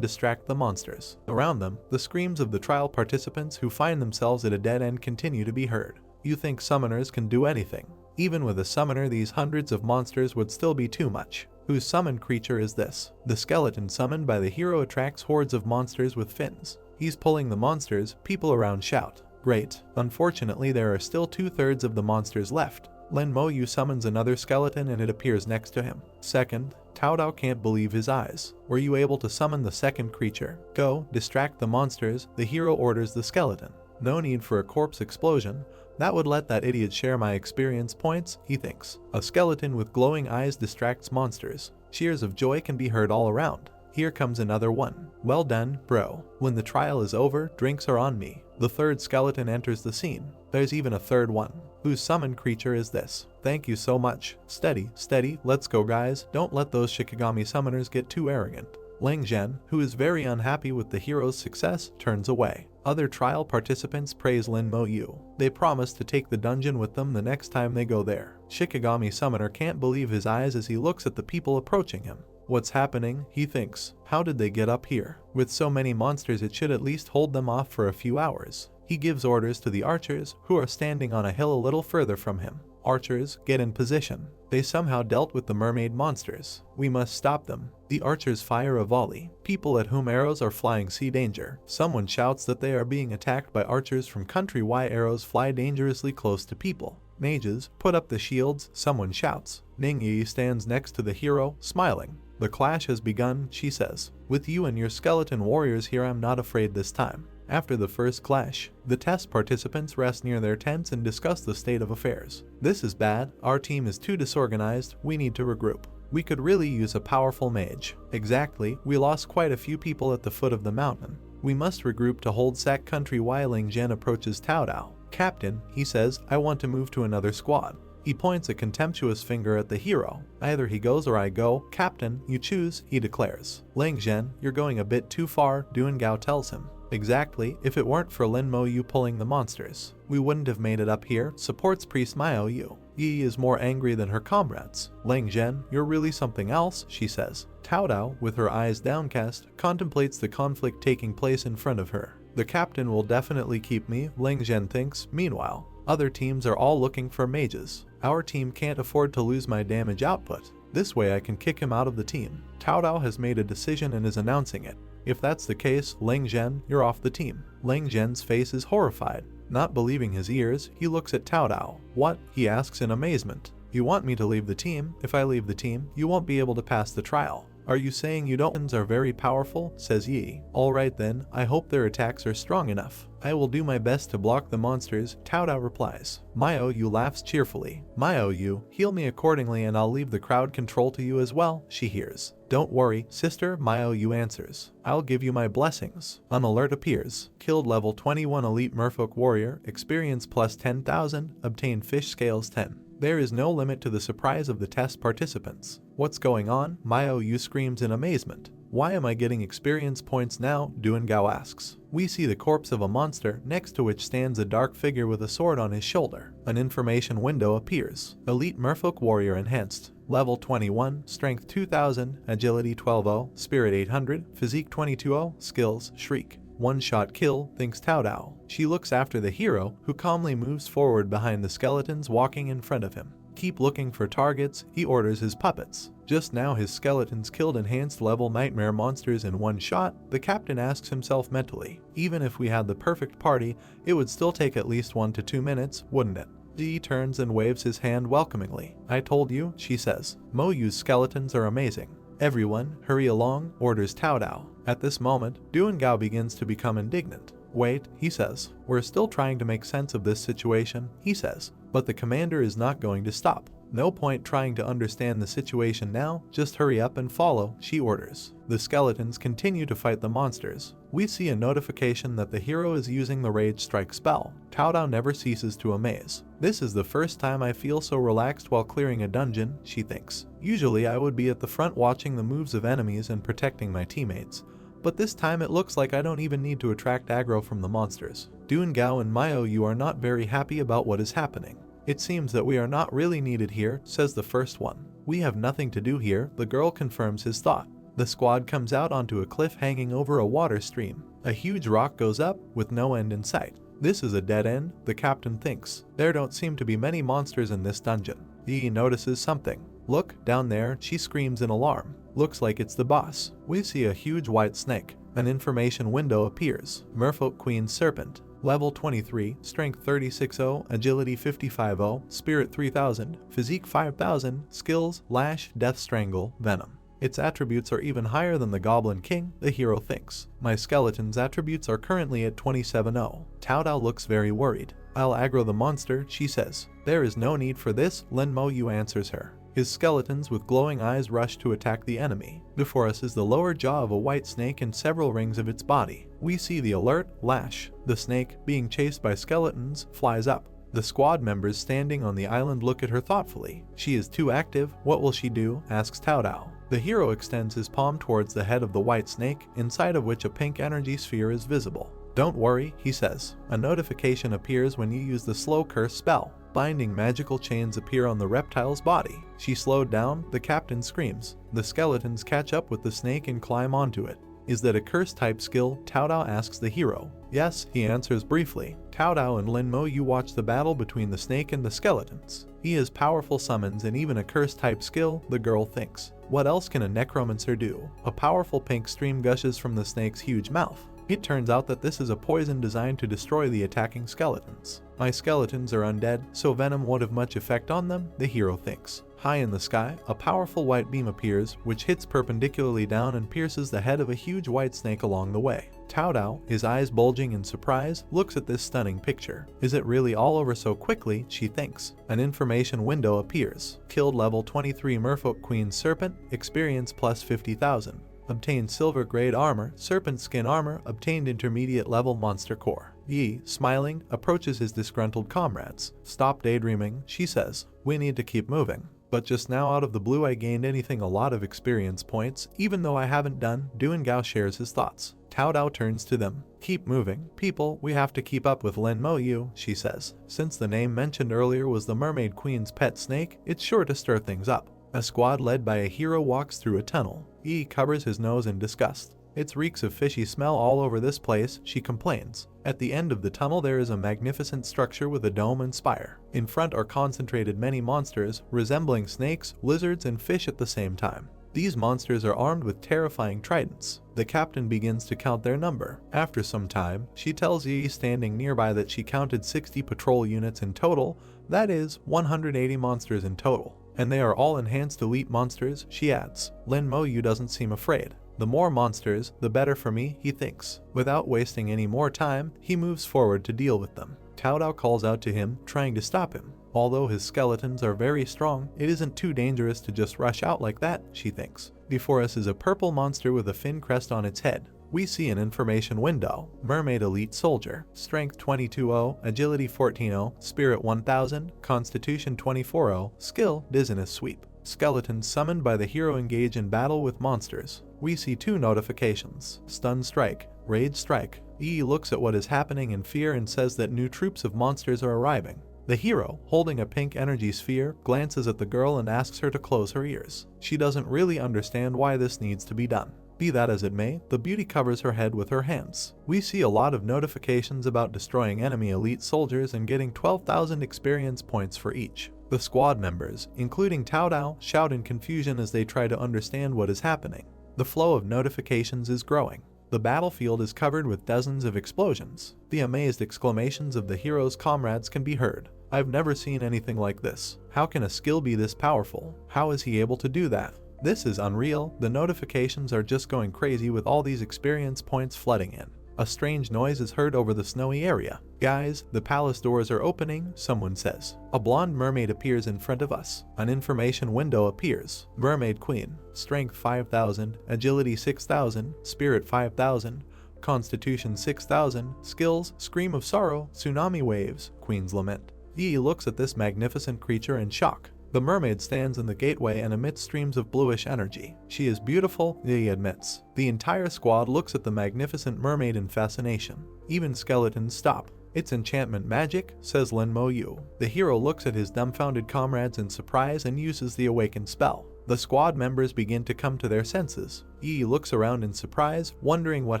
Speaker 1: distract the monsters. Around them, the screams of the trial participants who find themselves at a dead end continue to be heard. "You think summoners can do anything?" Even with a summoner, these hundreds of monsters would still be too much. Whose summoned creature is this? The skeleton summoned by the hero attracts hordes of monsters with fins. He's pulling the monsters, people around shout. "Great. Unfortunately, there are still 2/3 of the monsters left." Lin Moyu summons another skeleton and it appears next to him. Second, Cao Dao can't believe his eyes. "Were you able to summon the second creature? Go, distract the monsters," the hero orders the skeleton. "No need for a corpse explosion. That would let that idiot share my experience points," he thinks. A skeleton with glowing eyes distracts monsters. Cheers of joy can be heard all around. Here comes another one. "Well done, bro. When the trial is over, drinks are on me." The third skeleton enters the scene. There's even a third one. Whose summoned creature is this? "Thank you so much." Steady, steady, let's go guys. Don't let those Shikigami summoners get too arrogant." Ling Zhen, who is very unhappy with the hero's success, turns away. Other trial participants praise Lin Moyu. They promise to take the dungeon with them the next time they go there. Shikigami summoner can't believe his eyes as he looks at the people approaching him. What's happening, he thinks. How did they get up here? With so many monsters, it should at least hold them off for a few hours. He gives orders to the archers, who are standing on a hill a little further from him. "Archers, get in position. They somehow dealt with the mermaid monsters. We must stop them." The archers fire a volley. People at whom arrows are flying see danger. Someone shouts that they are being attacked by archers from country Y. Arrows fly dangerously close to people. "Mages, put up the shields," someone shouts. Ning Yi stands next to the hero, smiling. "The clash has begun," she says. "With you and your skeleton warriors here, I'm not afraid this time." After the first clash, the test participants rest near their tents and discuss the state of affairs. "This is bad. Our team is too disorganized. We need to regroup. We could really use a powerful mage." "Exactly. We lost quite a few people at the foot of the mountain. We must regroup to hold Sac Country." Ling Zhen approaches Cao Dao. "Captain," he says, "I want to move to another squad." He points a contemptuous finger at the hero. "Either he goes or I go. Captain, you choose," he declares. "Ling Zhen, you're going a bit too far," Duan Gao tells him. "Exactly. If it weren't for Lin Moyu pulling the monsters, we wouldn't have made it up here," supports priest Myo Yu. Yi is more angry than her comrades. "Ling Zhen, you're really something else," she says. Cao Dao, with her eyes downcast, contemplates the conflict taking place in front of her. "The captain will definitely keep me," Ling Zhen thinks. Meanwhile, other teams are all looking for mages. "Our team can't afford to lose my damage output. This way I can kick him out of the team." Cao Dao has made a decision and is announcing it. "If that's the case, Ling Zhen, you're off the team." Ling Zhen's face is horrified. Not believing his ears, he looks at Cao Dao. "What?" he asks in amazement. "You want me to leave the team? If I leave the team, you won't be able to pass the trial." "Are you saying you don't are very powerful?" says Yi. "Alright then, I hope their attacks are strong enough. I will do my best to block the monsters," Cao Dao replies. Myo Yu laughs cheerfully. "Myo Yu, heal me accordingly and I'll leave the crowd control to you as well," she hears. "Don't worry, sister," Myo Yu answers. "I'll give you my blessings." An alert appears. Killed level 21 elite merfolk warrior, experience plus 10,000, obtained fish scales 10. There is no limit to the surprise of the test participants. "What's going on?" Myo Yu screams in amazement. Why am I getting experience points now? Duengao asks. We see the corpse of a monster, next to which stands a dark figure with a sword on his shoulder. An information window appears. Elite Merfolk Warrior Enhanced. Level 21, Strength 2000, Agility 12-0, Spirit 800, Physique 22-0, Skills, Shriek. One-shot kill, thinks Tao Dao. She looks after the hero, who calmly moves forward behind the skeletons walking in front of him. Keep looking for targets, he orders his puppets. Just now his skeletons killed enhanced level nightmare monsters in one shot. The captain asks himself mentally, even if we had the perfect party, it would still take at least 1 to 2 minutes, wouldn't it? He turns and waves his hand welcomingly. I told you, she says. Mo Yu's skeletons are amazing. Everyone, hurry along, orders Tao Dao. At this moment, Duengao begins to become indignant. Wait, he says. We're still trying to make sense of this situation, he says. But the commander is not going to stop. No point trying to understand the situation now, just hurry up and follow, she orders. The skeletons continue to fight the monsters. We see a notification that the hero is using the Rage Strike spell. Tao Dao never ceases to amaze. This is the first time I feel so relaxed while clearing a dungeon, she thinks. Usually I would be at the front watching the moves of enemies and protecting my teammates. But this time it looks like I don't even need to attract aggro from the monsters. Duengao and Maoyu are not very happy about what is happening. It seems that we are not really needed here, says the first one. We have nothing to do here, the girl confirms his thought. The squad comes out onto a cliff hanging over a water stream. A huge rock goes up, with no end in sight. This is a dead end, the captain thinks. There don't seem to be many monsters in this dungeon. He notices something. Look, down there, she screams in alarm. Looks like it's the boss. We see a huge white snake. An information window appears. Merfolk Queen's Serpent. Level 23, Strength 36-0, Agility 55-0, Spirit 3000, Physique 5000, Skills, Lash, Death Strangle, Venom. Its attributes are even higher than the Goblin King, the hero thinks. My skeleton's attributes are currently at 27-0. Tao Dao looks very worried. I'll aggro the monster, she says. There is no need for this, Lin Mo Yu answers her. His skeletons with glowing eyes rush to attack the enemy. Before us is the lower jaw of a white snake and several rings of its body. We see the alert, Lash. The snake, being chased by skeletons, flies up. The squad members standing on the island look at her thoughtfully. She is too active. What will she do? Asks Tao Dao. The hero extends his palm towards the head of the white snake, inside of which a pink energy sphere is visible. Don't worry, he says. A notification appears when you use the slow curse spell. Binding magical chains appear on the reptile's body. She slowed down, the captain screams. The skeletons catch up with the snake and climb onto it. Is that a curse type skill? Tao Dao asks the hero. Yes, he answers briefly. Tao Dao and Lin Mo Yu watch the battle between the snake and the skeletons. He has powerful summons and even a curse type skill, the girl thinks. What else can a necromancer do? A powerful pink stream gushes from the snake's huge mouth. It turns out that this is a poison designed to destroy the attacking skeletons. My skeletons are undead, so venom won't have much effect on them, the hero thinks. High in the sky, a powerful white beam appears, which hits perpendicularly down and pierces the head of a huge white snake along the way. Tao Dao, his eyes bulging in surprise, looks at this stunning picture. Is it really all over so quickly? She thinks. An information window appears. Killed level 23 Merfolk Queen's Serpent, experience plus 50,000. Obtained silver grade armor, serpent skin armor, obtained intermediate level monster core. Yi, smiling, approaches his disgruntled comrades. Stop daydreaming, she says. We need to keep moving. But just now out of the blue I gained anything a lot of experience points, even though I haven't done. Duengao shares his thoughts. Tao Dao turns to them. Keep moving. People, we have to keep up with Lin Mo Yu, she says. Since the name mentioned earlier was the Mermaid Queen's pet snake, it's sure to stir things up. A squad led by a hero walks through a tunnel. Yi covers his nose in disgust. It reeks of fishy smell all over this place, she complains. At the end of the tunnel there is a magnificent structure with a dome and spire. In front are concentrated many monsters, resembling snakes, lizards, and fish at the same time. These monsters are armed with terrifying tridents. The captain begins to count their number. After some time, she tells Yi standing nearby that she counted 60 patrol units in total, that is, 180 monsters in total. And they are all enhanced elite monsters, she adds. Lin Mo Yu doesn't seem afraid. The more monsters, the better for me, he thinks. Without wasting any more time, he moves forward to deal with them. Tao Dao calls out to him, trying to stop him. Although his skeletons are very strong, it isn't too dangerous to just rush out like that, she thinks. Before us is a purple monster with a fin crest on its head. We see an information window. Mermaid Elite Soldier. Strength 22-0, Agility 14-0, Spirit 1000, Constitution 24-0, Skill Dizziness Sweep. Skeletons summoned by the hero engage in battle with monsters. We see 2 notifications: Stun Strike, Rage Strike. Yi looks at what is happening in fear and says that new troops of monsters are arriving. The hero, holding a pink energy sphere, glances at the girl and asks her to close her ears. She doesn't really understand why this needs to be done. Be that as it may, the beauty covers her head with her hands. We see a lot of notifications about destroying enemy elite soldiers and getting 12,000 experience points for each. The squad members, including Tao Dao, shout in confusion as they try to understand what is happening. The flow of notifications is growing. The battlefield is covered with dozens of explosions. The amazed exclamations of the hero's comrades can be heard. I've never seen anything like this. How can a skill be this powerful? How is he able to do that? This is unreal. The notifications are just going crazy with all these experience points flooding in. A strange noise is heard over the snowy area. Guys, the palace doors are opening, someone says. A blonde mermaid appears in front of us. An information window appears. Mermaid Queen. Strength 5,000, Agility 6,000, Spirit 5,000, Constitution 6,000, Skills, Scream of Sorrow, Tsunami Waves, Queen's Lament. Yi looks at this magnificent creature in shock. The mermaid stands in the gateway and emits streams of bluish energy. She is beautiful, Yi admits. The entire squad looks at the magnificent mermaid in fascination. Even skeletons stop. It's enchantment magic, says Lin Mo Yu. The hero looks at his dumbfounded comrades in surprise and uses the awaken spell. The squad members begin to come to their senses. Yi looks around in surprise, wondering what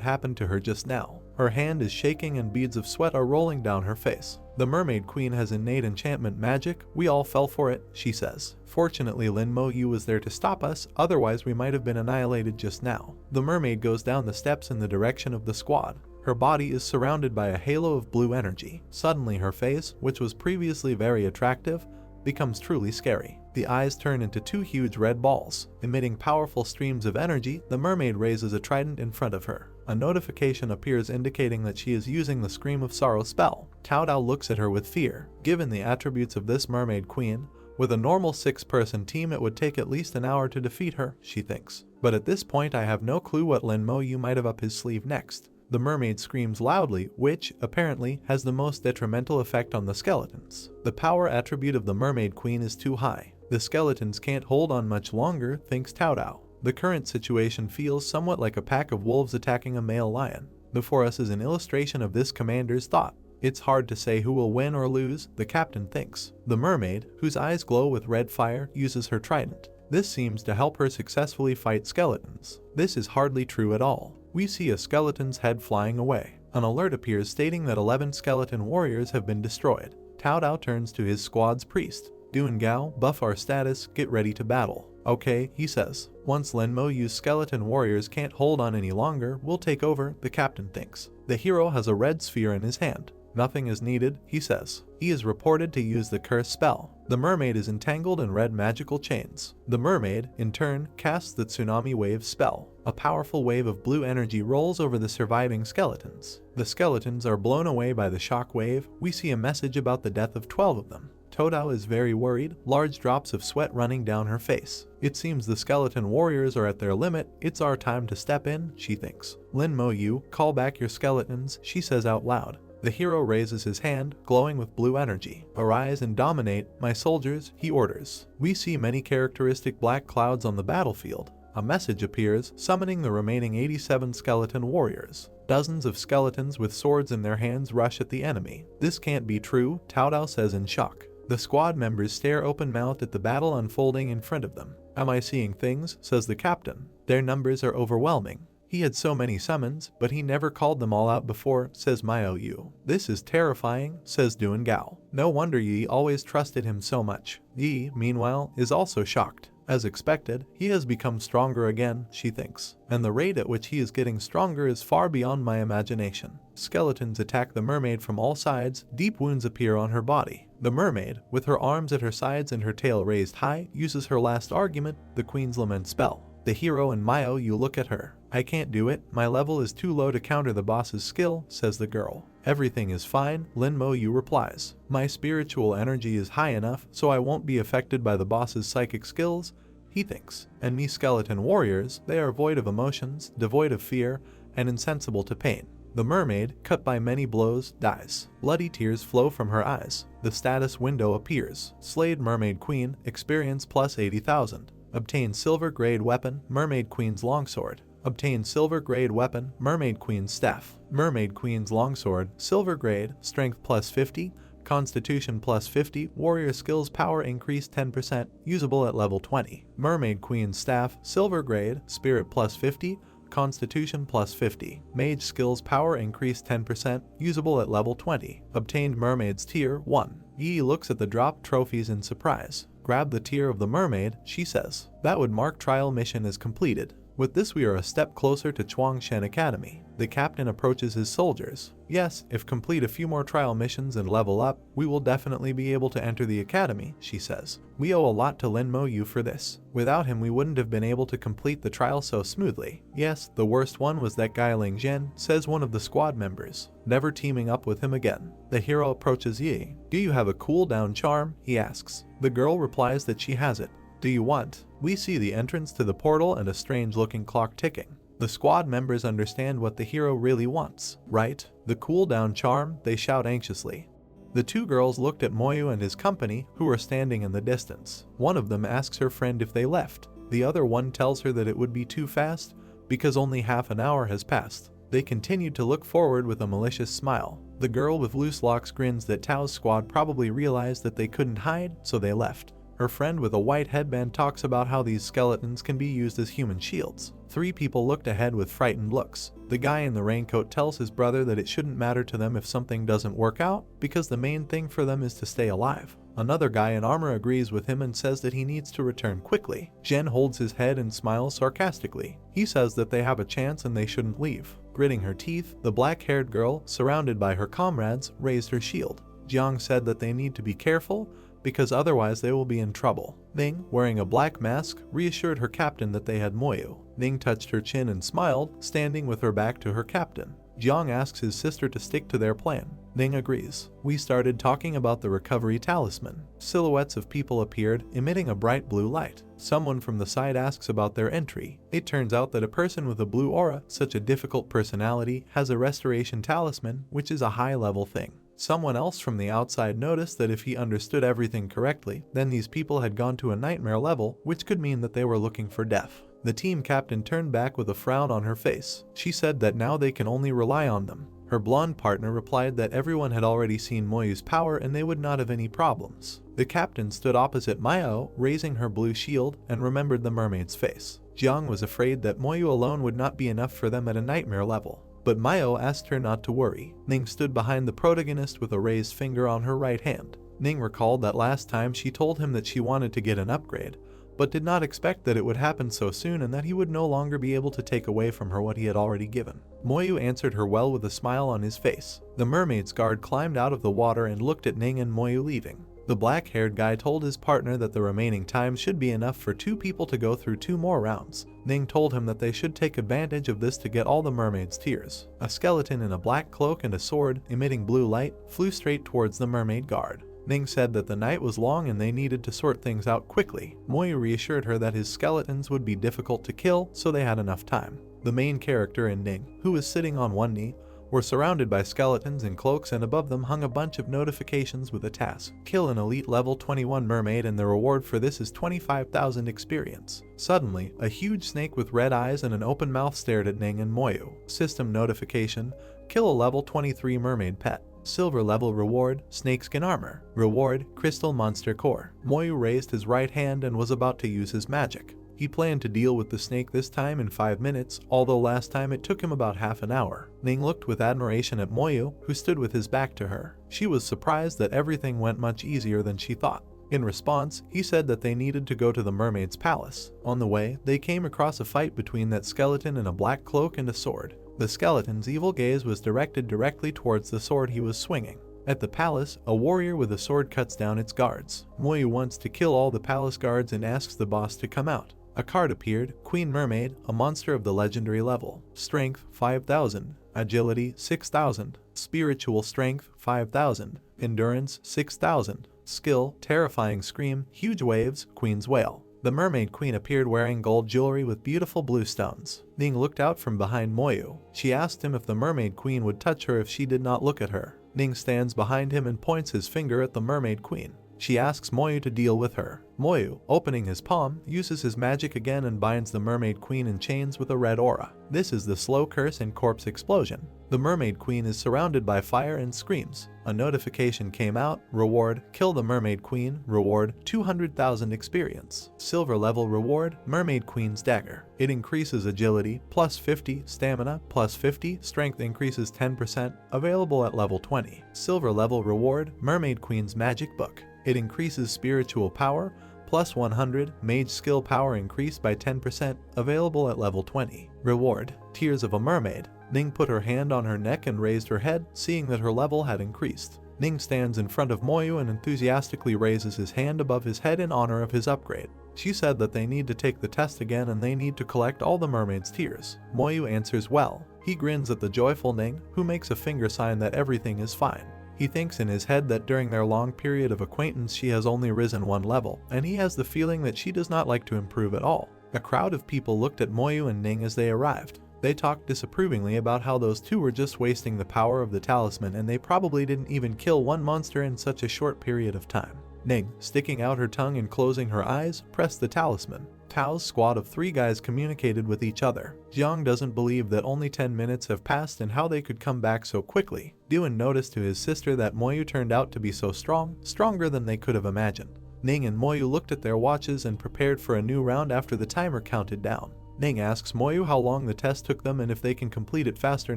Speaker 1: happened to her just now. Her hand is shaking and beads of sweat are rolling down her face. The mermaid queen has innate enchantment magic. We all fell for it, she says. Fortunately, Lin Mo Yu was there to stop us, otherwise we might have been annihilated just now. The mermaid goes down the steps in the direction of the squad. Her body is surrounded by a halo of blue energy. Suddenly her face, which was previously very attractive, becomes truly scary. The eyes turn into 2 huge red balls. Emitting powerful streams of energy, the mermaid raises a trident in front of her. A notification appears indicating that she is using the Scream of Sorrow spell. Tao Dao looks at her with fear. Given the attributes of this mermaid queen, with a normal 6-person team it would take at least an hour to defeat her, she thinks. But at this point I have no clue what Lin Mo Yu might have up his sleeve next. The mermaid screams loudly, which, apparently, has the most detrimental effect on the skeletons. The power attribute of the mermaid queen is too high. The skeletons can't hold on much longer, thinks Tao Dao. The current situation feels somewhat like a pack of wolves attacking a male lion. Before us is an illustration of this commander's thought. It's hard to say who will win or lose, the captain thinks. The mermaid, whose eyes glow with red fire, uses her trident. This seems to help her successfully fight skeletons. This is hardly true at all. We see a skeleton's head flying away. An alert appears stating that 11 skeleton warriors have been destroyed. Tao Dao turns to his squad's priest. Duan Gao, buff our status, get ready to battle. Okay, he says. Once Lin Mo Yu's skeleton warriors can't hold on any longer, we'll take over, the captain thinks. The hero has a red sphere in his hand. Nothing is needed, he says. He is reported to use the curse spell. The mermaid is entangled in red magical chains. The mermaid, in turn, casts the Tsunami Wave spell. A powerful wave of blue energy rolls over the surviving skeletons. The skeletons are blown away by the shock wave. We see a message about the death of 12 of them. Tao Dao is very worried, large drops of sweat running down her face. It seems the skeleton warriors are at their limit. It's our time to step in, she thinks. Lin Mo Yu, call back your skeletons, she says out loud. The hero raises his hand, glowing with blue energy. Arise and dominate, my soldiers, he orders. We see many characteristic black clouds on the battlefield. A message appears, summoning the remaining 87 skeleton warriors. Dozens of skeletons with swords in their hands rush at the enemy. This can't be true, Tao Dao says in shock. The squad members stare open-mouthed at the battle unfolding in front of them. Am I seeing things, says the captain. Their numbers are overwhelming. He had so many summons, but he never called them all out before, says Miao Yu. This is terrifying, says Duan Gao. No wonder Yi always trusted him so much. Yi, meanwhile, is also shocked. As expected, he has become stronger again, she thinks. And the rate at which he is getting stronger is far beyond my imagination. Skeletons attack the mermaid from all sides. Deep wounds appear on her body. The mermaid, with her arms at her sides and her tail raised high, uses her last argument, the Queen's Lament spell. The hero and Miao Yu look at her. I can't do it, my level is too low to counter the boss's skill, says the girl. Everything is fine, Lin Mo Yu replies. My spiritual energy is high enough, so I won't be affected by the boss's psychic skills, he thinks. And me skeleton warriors, they are void of emotions, devoid of fear, and insensible to pain. The mermaid, cut by many blows, dies. Bloody tears flow from her eyes. The status window appears. Slayed Mermaid Queen, experience plus 80,000. Obtain silver grade weapon, Mermaid Queen's longsword. Obtain silver grade weapon, Mermaid Queen's staff. Mermaid Queen's longsword, silver grade, strength plus 50, constitution plus 50, warrior skills power increased 10%, usable at level 20. Mermaid Queen's staff, silver grade, spirit plus 50, constitution plus 50. Mage skills power increased 10%, usable at level 20. Obtained mermaid's tier 1. Yi looks at the dropped trophies in surprise. Grab the tier of the mermaid, she says. That would mark trial mission is completed. With this we are a step closer to Chuangshen Academy. The captain approaches his soldiers. Yes, if complete a few more trial missions and level up, we will definitely be able to enter the academy, she says. We owe a lot to Lin Mo Yu for this. Without him we wouldn't have been able to complete the trial so smoothly. Yes, the worst one was that guy Ling Zhen, says one of the squad members. Never teaming up with him again. The hero approaches Yi. Do you have a cooldown charm? He asks. The girl replies that she has it. Do you want? We see the entrance to the portal and a strange-looking clock ticking. The squad members understand what the hero really wants, right? The cooldown charm, they shout anxiously. The two girls looked at Moyu and his company, who were standing in the distance. One of them asks her friend if they left. The other one tells her that it would be too fast, because only half an hour has passed. They continued to look forward with a malicious smile. The girl with loose locks grins that Tao's squad probably realized that they couldn't hide, so they left. Her friend with a white headband talks about how these skeletons can be used as human shields. Three people looked ahead with frightened looks. The guy in the raincoat tells his brother that it shouldn't matter to them if something doesn't work out, because the main thing for them is to stay alive. Another guy in armor agrees with him and says that he needs to return quickly. Zhen holds his head and smiles sarcastically. He says that they have a chance and they shouldn't leave. Gritting her teeth, the black-haired girl, surrounded by her comrades, raised her shield. Jiang said that they need to be careful, because otherwise they will be in trouble. Ning, wearing a black mask, reassured her captain that they had Moyu. Ning touched her chin and smiled, standing with her back to her captain. Jiang asks his sister to stick to their plan. Ning agrees. We started talking about the recovery talisman. Silhouettes of people appeared, emitting a bright blue light. Someone from the side asks about their entry. It turns out that a person with a blue aura, such a difficult personality, has a restoration talisman, which is a high-level thing. Someone else from the outside noticed that if he understood everything correctly, then these people had gone to a nightmare level, which could mean that they were looking for death. The team captain turned back with a frown on her face. She said that now they can only rely on them. Her blonde partner replied that everyone had already seen Moyu's power and they would not have any problems. The captain stood opposite Myo, raising her blue shield, and remembered the mermaid's face. Jiang was afraid that Moyu alone would not be enough for them at a nightmare level. But Myo asked her not to worry. Ning stood behind the protagonist with a raised finger on her right hand. Ning recalled that last time she told him that she wanted to get an upgrade, but did not expect that it would happen so soon and that he would no longer be able to take away from her what he had already given. Moyu answered her well with a smile on his face. The mermaid's guard climbed out of the water and looked at Ning and Moyu leaving. The black-haired guy told his partner that the remaining time should be enough for two people to go through 2 more rounds. Ning told him that they should take advantage of this to get all the mermaid's tears. A skeleton in a black cloak and a sword, emitting blue light, flew straight towards the mermaid guard. Ning said that the night was long and they needed to sort things out quickly. Moyu reassured her that his skeletons would be difficult to kill, so they had enough time. The main character and Ning, who was sitting on one knee, were surrounded by skeletons in cloaks, and above them hung a bunch of notifications with a task. Kill an elite level 21 mermaid and the reward for this is 25,000 experience. Suddenly, a huge snake with red eyes and an open mouth stared at Ning and Moyu. System notification: kill a level 23 mermaid pet. Silver level reward, snakeskin armor. Reward, crystal monster core. Moyu raised his right hand and was about to use his magic. He planned to deal with the snake this time in 5 minutes, although last time it took him about half an hour. Ning looked with admiration at Moyu, who stood with his back to her. She was surprised that everything went much easier than she thought. In response, he said that they needed to go to the mermaid's palace. On the way, they came across a fight between that skeleton in a black cloak and a sword. The skeleton's evil gaze was directed directly towards the sword he was swinging. At the palace, a warrior with a sword cuts down its guards. Moyu wants to kill all the palace guards and asks the boss to come out. A card appeared: Queen Mermaid, a monster of the legendary level. Strength 5,000, Agility 6,000, Spiritual Strength 5,000, Endurance 6,000, Skill, Terrifying Scream, Huge Waves, Queen's Whale. The mermaid queen appeared wearing gold jewelry with beautiful blue stones. Ning looked out from behind Moyu. She asked him if the mermaid queen would touch her if she did not look at her. Ning stands behind him and points his finger at the mermaid queen. She asks Moyu to deal with her. Moyu, opening his palm, uses his magic again and binds the mermaid queen in chains with a red aura. This is the slow curse and corpse explosion. The mermaid queen is surrounded by fire and screams. A notification came out. Reward: kill the mermaid queen. Reward: 200,000 experience. Silver level reward: mermaid queen's dagger. It increases agility, plus 50, stamina, plus 50, strength increases 10%, available at level 20. Silver level reward: mermaid queen's magic book. It increases spiritual power, plus 100, mage skill power increased by 10%, available at level 20. Reward: tears of a mermaid. Ning put her hand on her neck and raised her head, seeing that her level had increased. Ning stands in front of Moyu and enthusiastically raises his hand above his head in honor of his upgrade. She said that they need to take the test again and they need to collect all the mermaid's tears. Moyu answers well. He grins at the joyful Ning, who makes a finger sign that everything is fine. He thinks in his head that during their long period of acquaintance she has only risen one level, and he has the feeling that she does not like to improve at all. A crowd of people looked at Moyu and Ning as they arrived. They talked disapprovingly about how those two were just wasting the power of the talisman and they probably didn't even kill one monster in such a short period of time. Ning, sticking out her tongue and closing her eyes, pressed the talisman. Tao's squad of 3 guys communicated with each other. Jiang doesn't believe that only 10 minutes have passed and how they could come back so quickly. Duan noticed to his sister that Moyu turned out to be so strong, stronger than they could have imagined. Ning and Moyu looked at their watches and prepared for a new round after the timer counted down. Ning asks Moyu how long the test took them and if they can complete it faster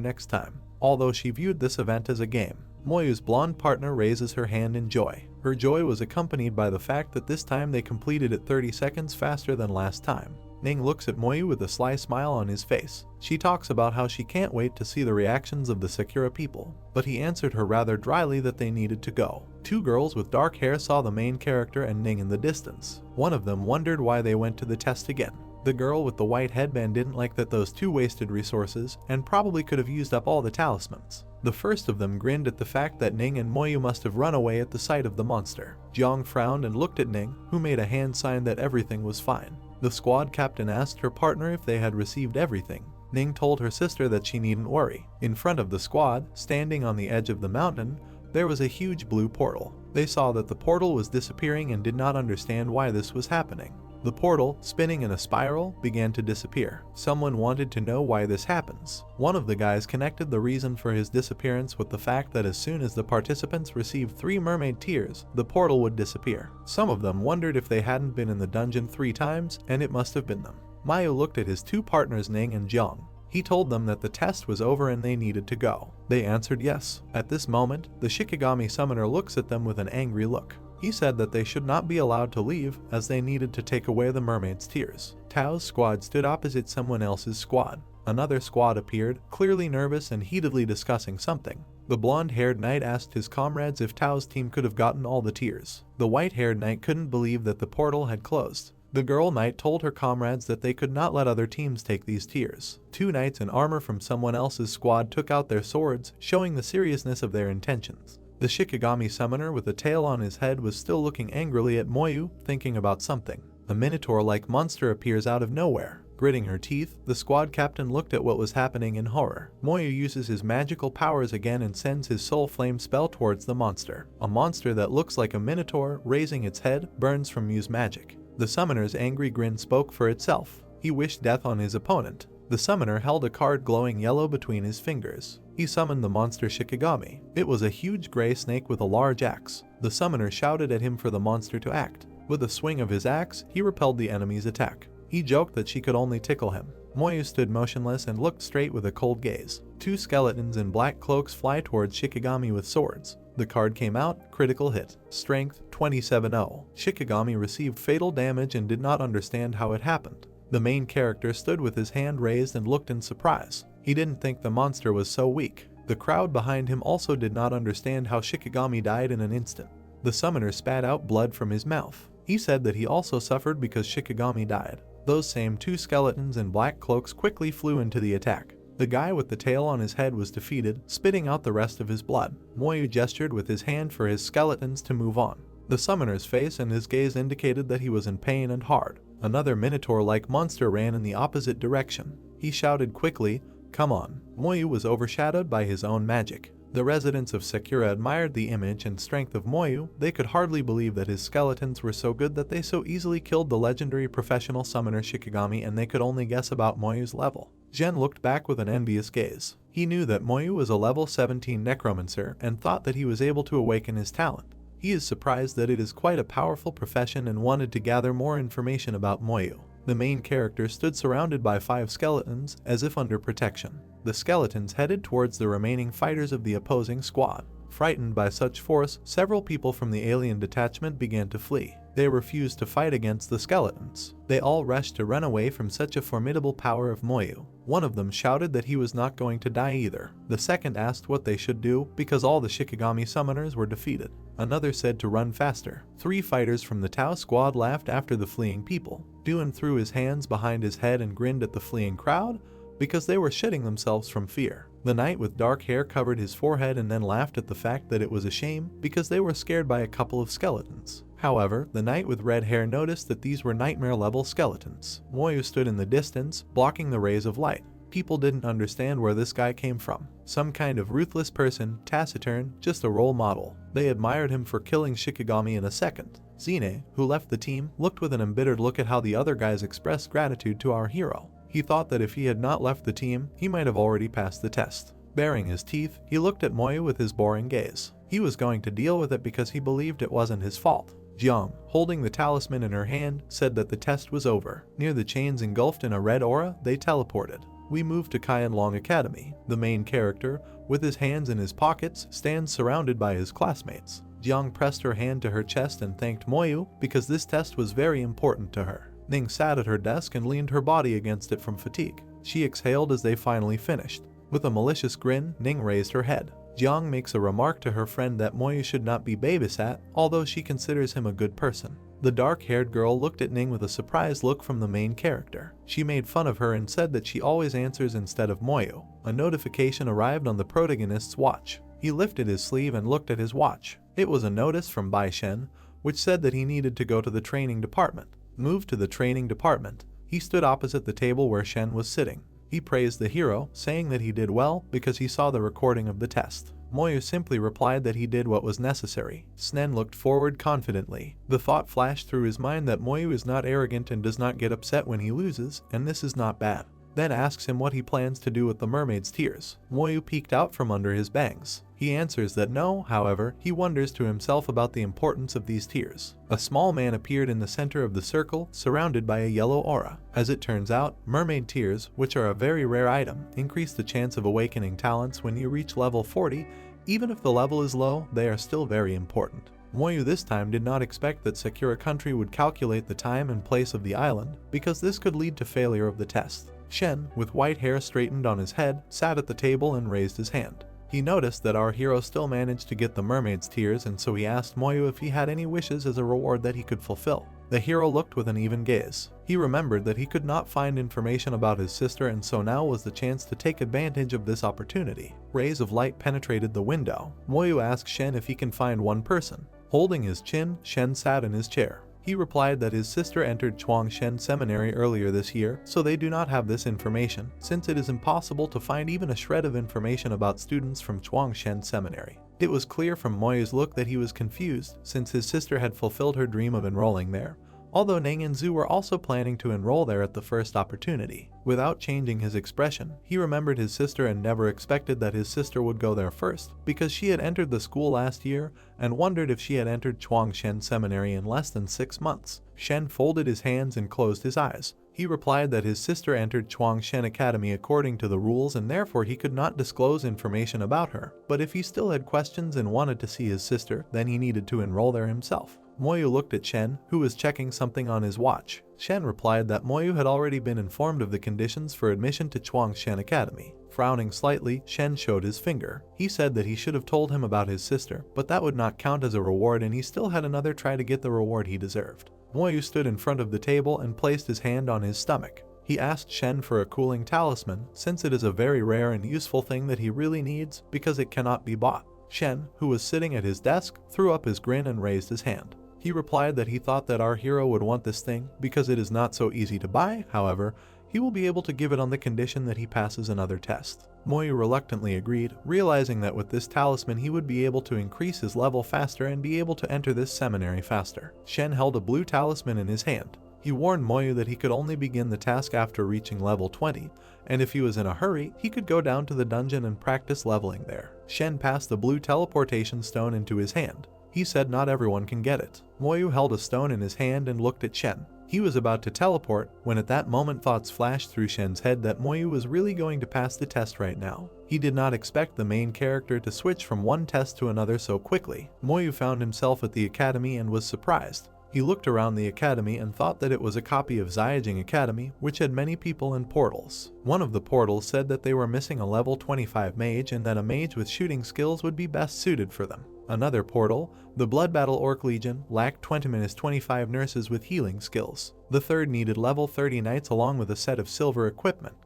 Speaker 1: next time. Although she viewed this event as a game, Moyu's blonde partner raises her hand in joy. Her joy was accompanied by the fact that this time they completed it 30 seconds faster than last time. Ning looks at Moyu with a sly smile on his face. She talks about how she can't wait to see the reactions of the Sakura people, but he answered her rather dryly that they needed to go. 2 girls with dark hair saw the main character and Ning in the distance. One of them wondered why they went to the test again. The girl with the white headband didn't like that those 2 wasted resources and probably could have used up all the talismans. The first of them grinned at the fact that Ning and Moyu must have run away at the sight of the monster. Jiang frowned and looked at Ning, who made a hand sign that everything was fine. The squad captain asked her partner if they had received everything. Ning told her sister that she needn't worry. In front of the squad, standing on the edge of the mountain, there was a huge blue portal. They saw that the portal was disappearing and did not understand why this was happening. The portal, spinning in a spiral, began to disappear. Someone wanted to know why this happens. One of the guys connected the reason for his disappearance with the fact that as soon as the participants received 3 mermaid tears, the portal would disappear. Some of them wondered if they hadn't been in the dungeon 3 times, and it must have been them. Mayu looked at his 2 partners Ning and Jiang. He told them that the test was over and they needed to go. They answered yes. At this moment, the Shikigami summoner looks at them with an angry look. He said that they should not be allowed to leave as they needed to take away the mermaid's tears. Tao's squad stood opposite someone else's squad. Another squad appeared, clearly nervous and heatedly discussing something. The blonde-haired knight asked his comrades if Tao's team could have gotten all the tears. The white-haired knight couldn't believe that the portal had closed. The girl knight told her comrades that they could not let other teams take these tears. 2 knights in armor from someone else's squad took out their swords, showing the seriousness of their intentions. The Shikigami summoner with a tail on his head was still looking angrily at Moyu, thinking about something. A minotaur-like monster appears out of nowhere. Gritting her teeth, the squad captain looked at what was happening in horror. Moyu uses his magical powers again and sends his soul flame spell towards the monster. A monster that looks like a minotaur, raising its head, burns from Mew's magic. The summoner's angry grin spoke for itself. He wished death on his opponent. The summoner held a card glowing yellow between his fingers. He summoned the monster Shikigami. It was a huge gray snake with a large axe. The summoner shouted at him for the monster to act. With a swing of his axe, he repelled the enemy's attack. He joked that she could only tickle him. Moyu stood motionless and looked straight with a cold gaze. 2 skeletons in black cloaks fly towards Shikigami with swords. The card came out, critical hit. Strength 27-0. Shikigami received fatal damage and did not understand how it happened. The main character stood with his hand raised and looked in surprise. He didn't think the monster was so weak. The crowd behind him also did not understand how Shikigami died in an instant. The summoner spat out blood from his mouth. He said that he also suffered because Shikigami died. Those same 2 skeletons in black cloaks quickly flew into the attack. The guy with the tail on his head was defeated, spitting out the rest of his blood. Moyu gestured with his hand for his skeletons to move on. The summoner's face and his gaze indicated that he was in pain and hard. Another minotaur-like monster ran in the opposite direction. He shouted quickly, "Come on." Moyu was overshadowed by his own magic. The residents of Sakura admired the image and strength of Moyu. They could hardly believe that his skeletons were so good that they so easily killed the legendary professional summoner Shikigami, and they could only guess about Moyu's level. Gen looked back with an envious gaze. He knew that Moyu was a level 17 necromancer and thought that he was able to awaken his talent. He is surprised that it is quite a powerful profession and wanted to gather more information about Moyu. The main character stood surrounded by 5 skeletons, as if under protection. The skeletons headed towards the remaining fighters of the opposing squad. Frightened by such force, several people from the alien detachment began to flee. They refused to fight against the skeletons. They all rushed to run away from such a formidable power of Moyu. One of them shouted that he was not going to die either. The second asked what they should do because all the Shikigami summoners were defeated. Another said to run faster. 3 fighters from the Tau squad laughed after the fleeing people. Duan threw his hands behind his head and grinned at the fleeing crowd because they were shitting themselves from fear. The knight with dark hair covered his forehead and then laughed at the fact that it was a shame because they were scared by a couple of skeletons. However, the knight with red hair noticed that these were nightmare-level skeletons. Moyu stood in the distance, blocking the rays of light. People didn't understand where this guy came from. Some kind of ruthless person, taciturn, just a role model. They admired him for killing Shikigami in a second. Zine, who left the team, looked with an embittered look at how the other guys expressed gratitude to our hero. He thought that if he had not left the team, he might have already passed the test. Baring his teeth, he looked at Moyu with his boring gaze. He was going to deal with it because he believed it wasn't his fault. Jiang, holding the talisman in her hand, said that the test was over. Near the chains engulfed in a red aura, they teleported. We moved to Qianlong Academy. The main character, with his hands in his pockets, stands surrounded by his classmates. Jiang pressed her hand to her chest and thanked Moyu because this test was very important to her. Ning sat at her desk and leaned her body against it from fatigue. She exhaled as they finally finished. With a malicious grin, Ning raised her head. Jiang makes a remark to her friend that Moyu should not be babysat, although she considers him a good person. The dark-haired girl looked at Ning with a surprised look from the main character. She made fun of her and said that she always answers instead of Moyu. A notification arrived on the protagonist's watch. He lifted his sleeve and looked at his watch. It was a notice from Bai Shen, which said that he needed to go to the training department. Moved to the training department, he stood opposite the table where Shen was sitting. He praised the hero, saying that he did well because he saw the recording of the test. Moyu simply replied that he did what was necessary. Snen looked forward confidently. The thought flashed through his mind that Moyu is not arrogant and does not get upset when he loses, and this is not bad. Then asks him what he plans to do with the mermaid's tears. Moyu peeked out from under his bangs. He answers that no, however, he wonders to himself about the importance of these tears. A small man appeared in the center of the circle, surrounded by a yellow aura. As it turns out, mermaid tears, which are a very rare item, increase the chance of awakening talents when you reach level 40. Even if the level is low, they are still very important. Moyu this time did not expect that Sakura Country would calculate the time and place of the island, because this could lead to failure of the test. Shen, with white hair straightened on his head, sat at the table and raised his hand. He noticed that our hero still managed to get the mermaid's tears, and so he asked Moyu if he had any wishes as a reward that he could fulfill. The hero looked with an even gaze. He remembered that he could not find information about his sister, and so now was the chance to take advantage of this opportunity. Rays of light penetrated the window. Moyu asked Shen if he can find one person. Holding his chin, Shen sat in his chair. He replied that his sister entered Chuangshen Seminary earlier this year, so they do not have this information, since it is impossible to find even a shred of information about students from Chuangshen Seminary. It was clear from Moyu's look that he was confused, since his sister had fulfilled her dream of enrolling there, although Ning and Zhu were also planning to enroll there at the first opportunity. Without changing his expression, he remembered his sister and never expected that his sister would go there first, because she had entered the school last year and wondered if she had entered Chuangshen Seminary in less than 6 months. Shen folded his hands and closed his eyes. He replied that his sister entered Chuangshen Academy according to the rules and therefore he could not disclose information about her, but if he still had questions and wanted to see his sister, then he needed to enroll there himself. Moyu looked at Shen, who was checking something on his watch. Shen replied that Moyu had already been informed of the conditions for admission to Chuangshen Academy. Frowning slightly, Shen showed his finger. He said that he should have told him about his sister, but that would not count as a reward and he still had another try to get the reward he deserved. Moyu stood in front of the table and placed his hand on his stomach. He asked Shen for a cooling talisman, since it is a very rare and useful thing that he really needs because it cannot be bought. Shen, who was sitting at his desk, threw up his grin and raised his hand. He replied that he thought that our hero would want this thing because it is not so easy to buy. However, he will be able to give it on the condition that he passes another test. Moyu reluctantly agreed, realizing that with this talisman he would be able to increase his level faster and be able to enter this seminary faster. Shen held a blue talisman in his hand. He warned Moyu that he could only begin the task after reaching level 20, and if he was in a hurry, he could go down to the dungeon and practice leveling there. Shen passed the blue teleportation stone into his hand. He said not everyone can get it. Moyu held a stone in his hand and looked at Shen. He was about to teleport when at that moment thoughts flashed through Shen's head that Moyu was really going to pass the test right now. He did not expect the main character to switch from one test to another so quickly. Moyu found himself at the academy and was surprised. He looked around the academy and thought that it was a copy of Xiajing Academy, which had many people and portals. One of the portals said that they were missing a level 25 mage and that a mage with shooting skills would be best suited for them. Another portal, the Blood Battle Orc Legion, lacked 20-25 nurses with healing skills. The third needed level 30 knights along with a set of silver equipment.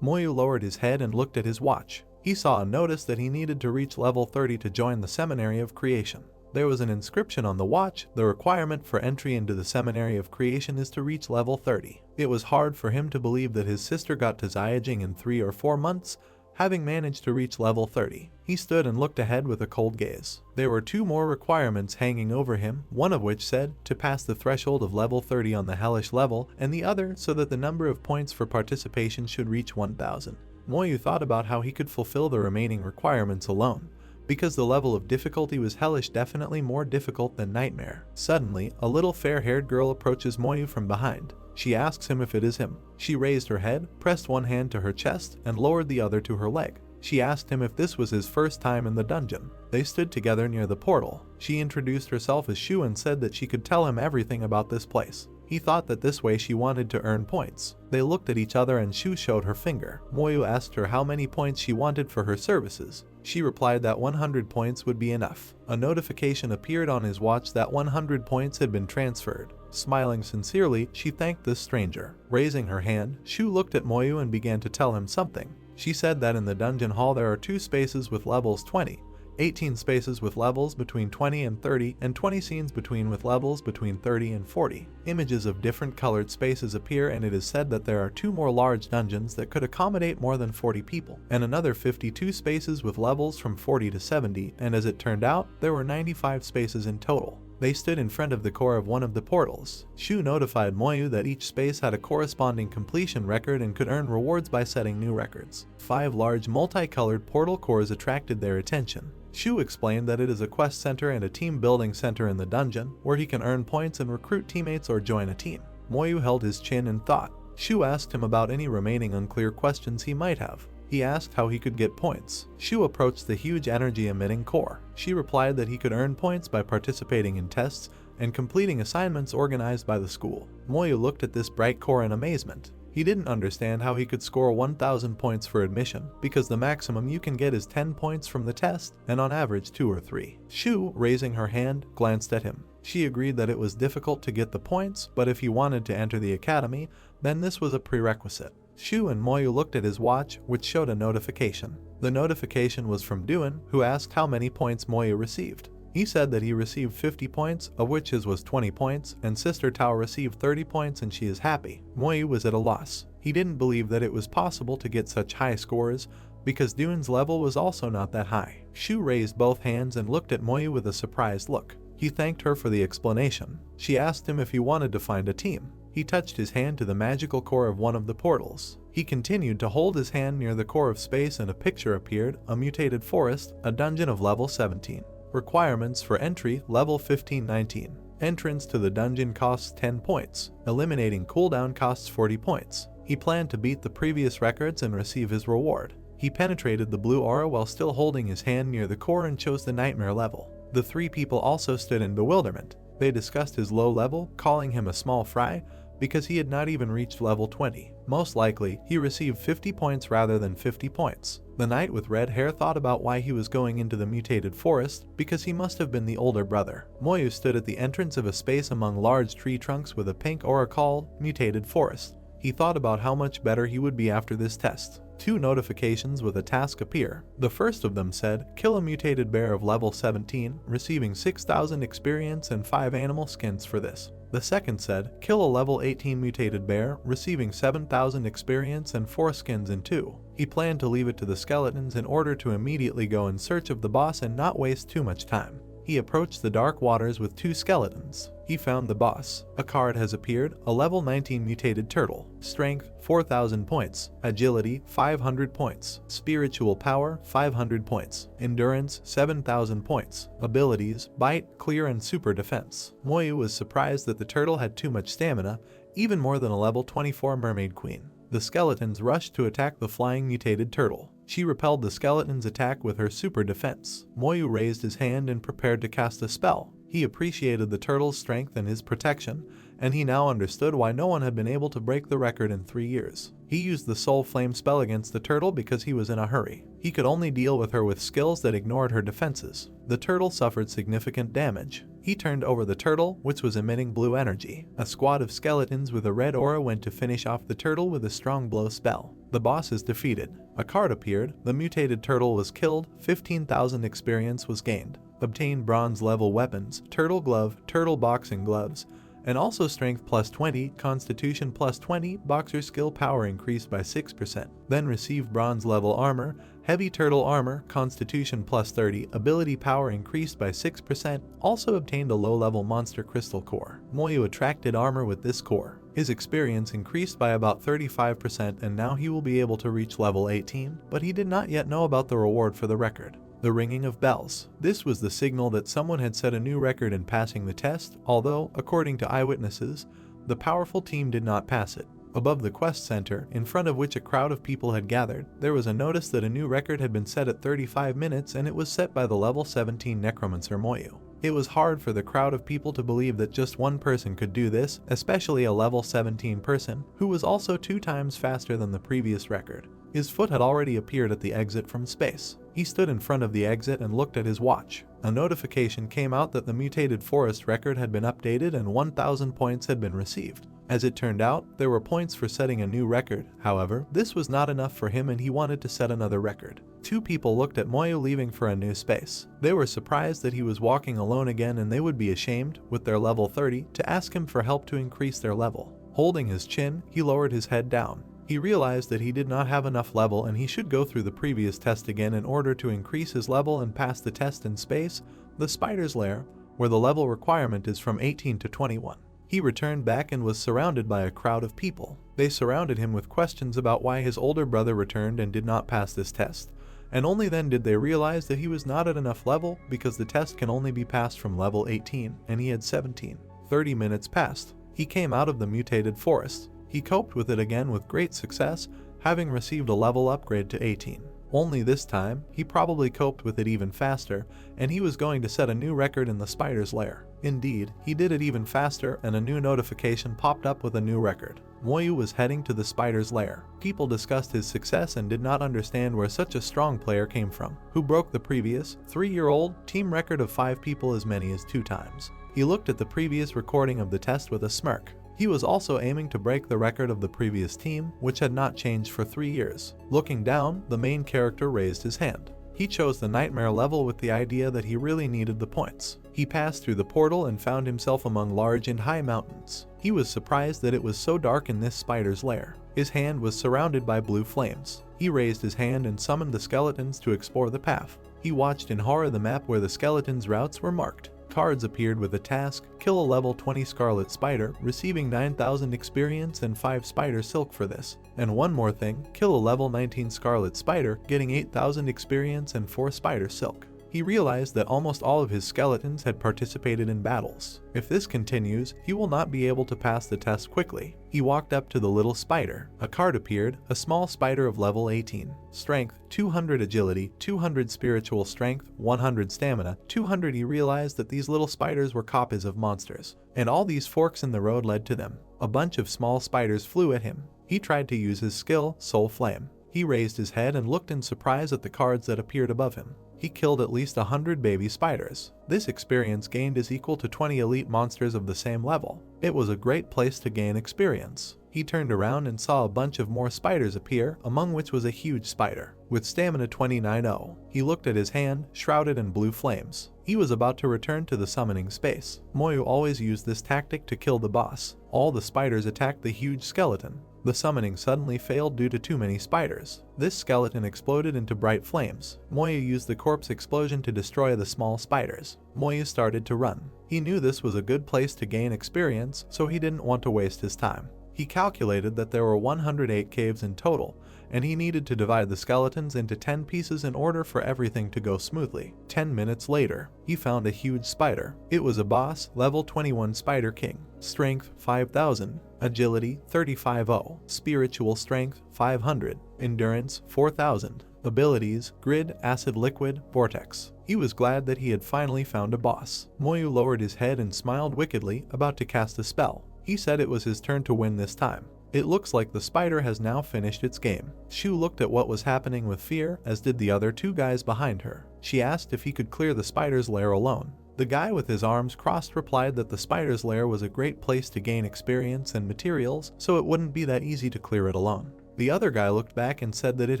Speaker 1: Moyu lowered his head and looked at his watch. He saw a notice that he needed to reach level 30 to join the Seminary of Creation. There was an inscription on the watch. The requirement for entry into the Seminary of Creation is to reach level 30. It was hard for him to believe that his sister got to Xiajing in 3 or 4 months, having managed to reach level 30. He stood and looked ahead with a cold gaze. There were 2 more requirements hanging over him, one of which said to pass the threshold of level 30 on the hellish level, and the other so that the number of points for participation should reach 1,000. Moyu thought about how he could fulfill the remaining requirements alone, because the level of difficulty was hellish, definitely more difficult than nightmare. Suddenly, a little fair-haired girl approaches Moyu from behind. She asks him if it is him. She raised her head, pressed one hand to her chest, and lowered the other to her leg. She asked him if this was his first time in the dungeon. They stood together near the portal. She introduced herself as Shu and said that she could tell him everything about this place. He thought that this way she wanted to earn points. They looked at each other and Shu showed her finger. Moyu asked her how many points she wanted for her services. She replied that 100 points would be enough. A notification appeared on his watch that 100 points had been transferred. Smiling sincerely, she thanked this stranger. Raising her hand, Shu looked at Moyu and began to tell him something. She said that in the dungeon hall there are 2 spaces with levels 20, 18 spaces with levels between 20 and 30, and 20 scenes with levels between 30 and 40. Images of different colored spaces appear, and it is said that there are 2 more large dungeons that could accommodate more than 40 people, and another 52 spaces with levels from 40 to 70, and as it turned out, there were 95 spaces in total. They stood in front of the core of one of the portals. Shu notified Moyu that each space had a corresponding completion record and could earn rewards by setting new records. 5 large multicolored portal cores attracted their attention. Shu explained that it is a quest center and a team building center in the dungeon, where he can earn points and recruit teammates or join a team. Moyu held his chin in thought. Shu asked him about any remaining unclear questions he might have. He asked how he could get points. Shu approached the huge energy-emitting core. She replied that he could earn points by participating in tests and completing assignments organized by the school. Moyu looked at this bright core in amazement. He didn't understand how he could score 1,000 points for admission, because the maximum you can get is 10 points from the test, and on average 2 or 3. Shu, raising her hand, glanced at him. She agreed that it was difficult to get the points, but if he wanted to enter the academy, then this was a prerequisite. Shu and Moyu looked at his watch, which showed a notification. The notification was from Duan, who asked how many points Moyu received. He said that he received 50 points, of which his was 20 points, and Sister Tao received 30 points and she is happy. Moyu was at a loss. He didn't believe that it was possible to get such high scores, because Duan's level was also not that high. Shu raised both hands and looked at Moyu with a surprised look. He thanked her for the explanation. She asked him if he wanted to find a team. He touched his hand to the magical core of one of the portals. He continued to hold his hand near the core of space and a picture appeared, a mutated forest, a dungeon of level 17. Requirements for entry, level 15-19. Entrance to the dungeon costs 10 points. Eliminating cooldown costs 40 points. He planned to beat the previous records and receive his reward. He penetrated the blue aura while still holding his hand near the core and chose the nightmare level. The 3 people also stood in bewilderment. They discussed his low level, calling him a small fry, because he had not even reached level 20. Most likely, he received 50 points rather than 50 points. The knight with red hair thought about why he was going into the mutated forest, because he must have been the older brother. Moyu stood at the entrance of a space among large tree trunks with a pink aura called mutated forest. He thought about how much better he would be after this test. 2 notifications with a task appear. The first of them said, kill a mutated bear of level 17, receiving 6,000 experience and 5 animal skins for this. The second said, kill a level 18 mutated bear, receiving 7,000 experience and 4 skins in 2. He planned to leave it to the skeletons in order to immediately go in search of the boss and not waste too much time. He approached the dark waters with 2 skeletons. He found the boss. A card has appeared, a level 19 mutated turtle. Strength, 4,000 points. Agility, 500 points. Spiritual power, 500 points. Endurance, 7,000 points. Abilities, bite, clear, and super defense. Moyu was surprised that the turtle had too much stamina, even more than a level 24 mermaid queen. The skeletons rushed to attack the flying mutated turtle. She repelled the skeleton's attack with her super defense. Moyu raised his hand and prepared to cast a spell. He appreciated the turtle's strength and his protection, and he now understood why no one had been able to break the record in 3 years. He used the Soul Flame spell against the turtle because he was in a hurry. He could only deal with her with skills that ignored her defenses. The turtle suffered significant damage. He turned over the turtle, which was emitting blue energy. A squad of skeletons with a red aura went to finish off the turtle with a strong blow spell. The boss is defeated. A card appeared, the mutated turtle was killed, 15,000 experience was gained. Obtain bronze level weapons, turtle glove, turtle boxing gloves, and also strength plus 20, constitution plus 20, boxer skill power increased by 6%. Then receive bronze level armor, heavy turtle armor, constitution plus 30, ability power increased by 6%, also obtained a low level monster crystal core. Moyu attracted armor with this core. His experience increased by about 35% and now he will be able to reach level 18, but he did not yet know about the reward for the record. The ringing of bells. This was the signal that someone had set a new record in passing the test, although, according to eyewitnesses, the powerful team did not pass it. Above the quest center, in front of which a crowd of people had gathered, there was a notice that a new record had been set at 35 minutes and it was set by the level 17 necromancer Moyu. It was hard for the crowd of people to believe that just one person could do this, especially a level 17 person, who was also 2 times faster than the previous record. His foot had already appeared at the exit from space. He stood in front of the exit and looked at his watch. A notification came out that the mutated forest record had been updated and 1,000 points had been received. As it turned out, there were points for setting a new record. However, this was not enough for him and he wanted to set another record. 2 people looked at Moyu leaving for a new space. They were surprised that he was walking alone again and they would be ashamed, with their level 30, to ask him for help to increase their level. Holding his chin, he lowered his head down. He realized that he did not have enough level and he should go through the previous test again in order to increase his level and pass the test in space, the spider's lair, where the level requirement is from 18 to 21. He returned back and was surrounded by a crowd of people. They surrounded him with questions about why his older brother returned and did not pass this test, and only then did they realize that he was not at enough level because the test can only be passed from level 18 and he had 17. 30 minutes passed. He came out of the mutated forest. He coped with it again with great success, having received a level upgrade to 18. Only this time, he probably coped with it even faster, and he was going to set a new record in the spider's lair. Indeed, he did it even faster and a new notification popped up with a new record. Moyu was heading to the spider's lair. People discussed his success and did not understand where such a strong player came from, who broke the previous, 3-year-old, team record of 5 people as many as 2 times. He looked at the previous recording of the test with a smirk. He was also aiming to break the record of the previous team, which had not changed for 3 years. Looking down, the main character raised his hand. He chose the nightmare level with the idea that he really needed the points. He passed through the portal and found himself among large and high mountains. He was surprised that it was so dark in this spider's lair. His hand was surrounded by blue flames. He raised his hand and summoned the skeletons to explore the path. He watched in horror the map where the skeletons' routes were marked. Cards appeared with a task, kill a level 20 scarlet spider, receiving 9,000 experience and 5 spider silk for this. And one more thing, kill a level 19 scarlet spider, getting 8,000 experience and 4 spider silk. He realized that almost all of his skeletons had participated in battles. If this continues, he will not be able to pass the test quickly. He walked up to the little spider. A card appeared, a small spider of level 18. Strength, 200 agility, 200 spiritual strength, 100 stamina, 200. He realized that these little spiders were copies of monsters, and all these forks in the road led to them. A bunch of small spiders flew at him. He tried to use his skill, Soul Flame. He raised his head and looked in surprise at the cards that appeared above him. He killed at least 100 baby spiders. This experience gained is equal to 20 elite monsters of the same level. It was a great place to gain experience. He turned around and saw a bunch of more spiders appear, among which was a huge spider with stamina 29-0. He looked at his hand, shrouded in blue flames. He was about to return to the summoning space. Moyu always used this tactic to kill the boss. All the spiders attacked the huge skeleton. The summoning suddenly failed due to too many spiders. This skeleton exploded into bright flames. Moyu used the corpse explosion to destroy the small spiders. Moyu started to run. He knew this was a good place to gain experience, so he didn't want to waste his time. He calculated that there were 108 caves in total, and he needed to divide the skeletons into 10 pieces in order for everything to go smoothly. 10 minutes later, he found a huge spider. It was a boss, level 21 Spider King. Strength 5000, Agility 35-0, Spiritual Strength 500, Endurance 4000. Abilities: Grid, Acid Liquid, Vortex. He was glad that he had finally found a boss. Moyu lowered his head and smiled wickedly, about to cast a spell. He said it was his turn to win this time. It looks like the spider has now finished its game. Shu looked at what was happening with fear, as did the other two guys behind her. She asked if he could clear the spider's lair alone. The guy with his arms crossed replied that the spider's lair was a great place to gain experience and materials, so it wouldn't be that easy to clear it alone. The other guy looked back and said that it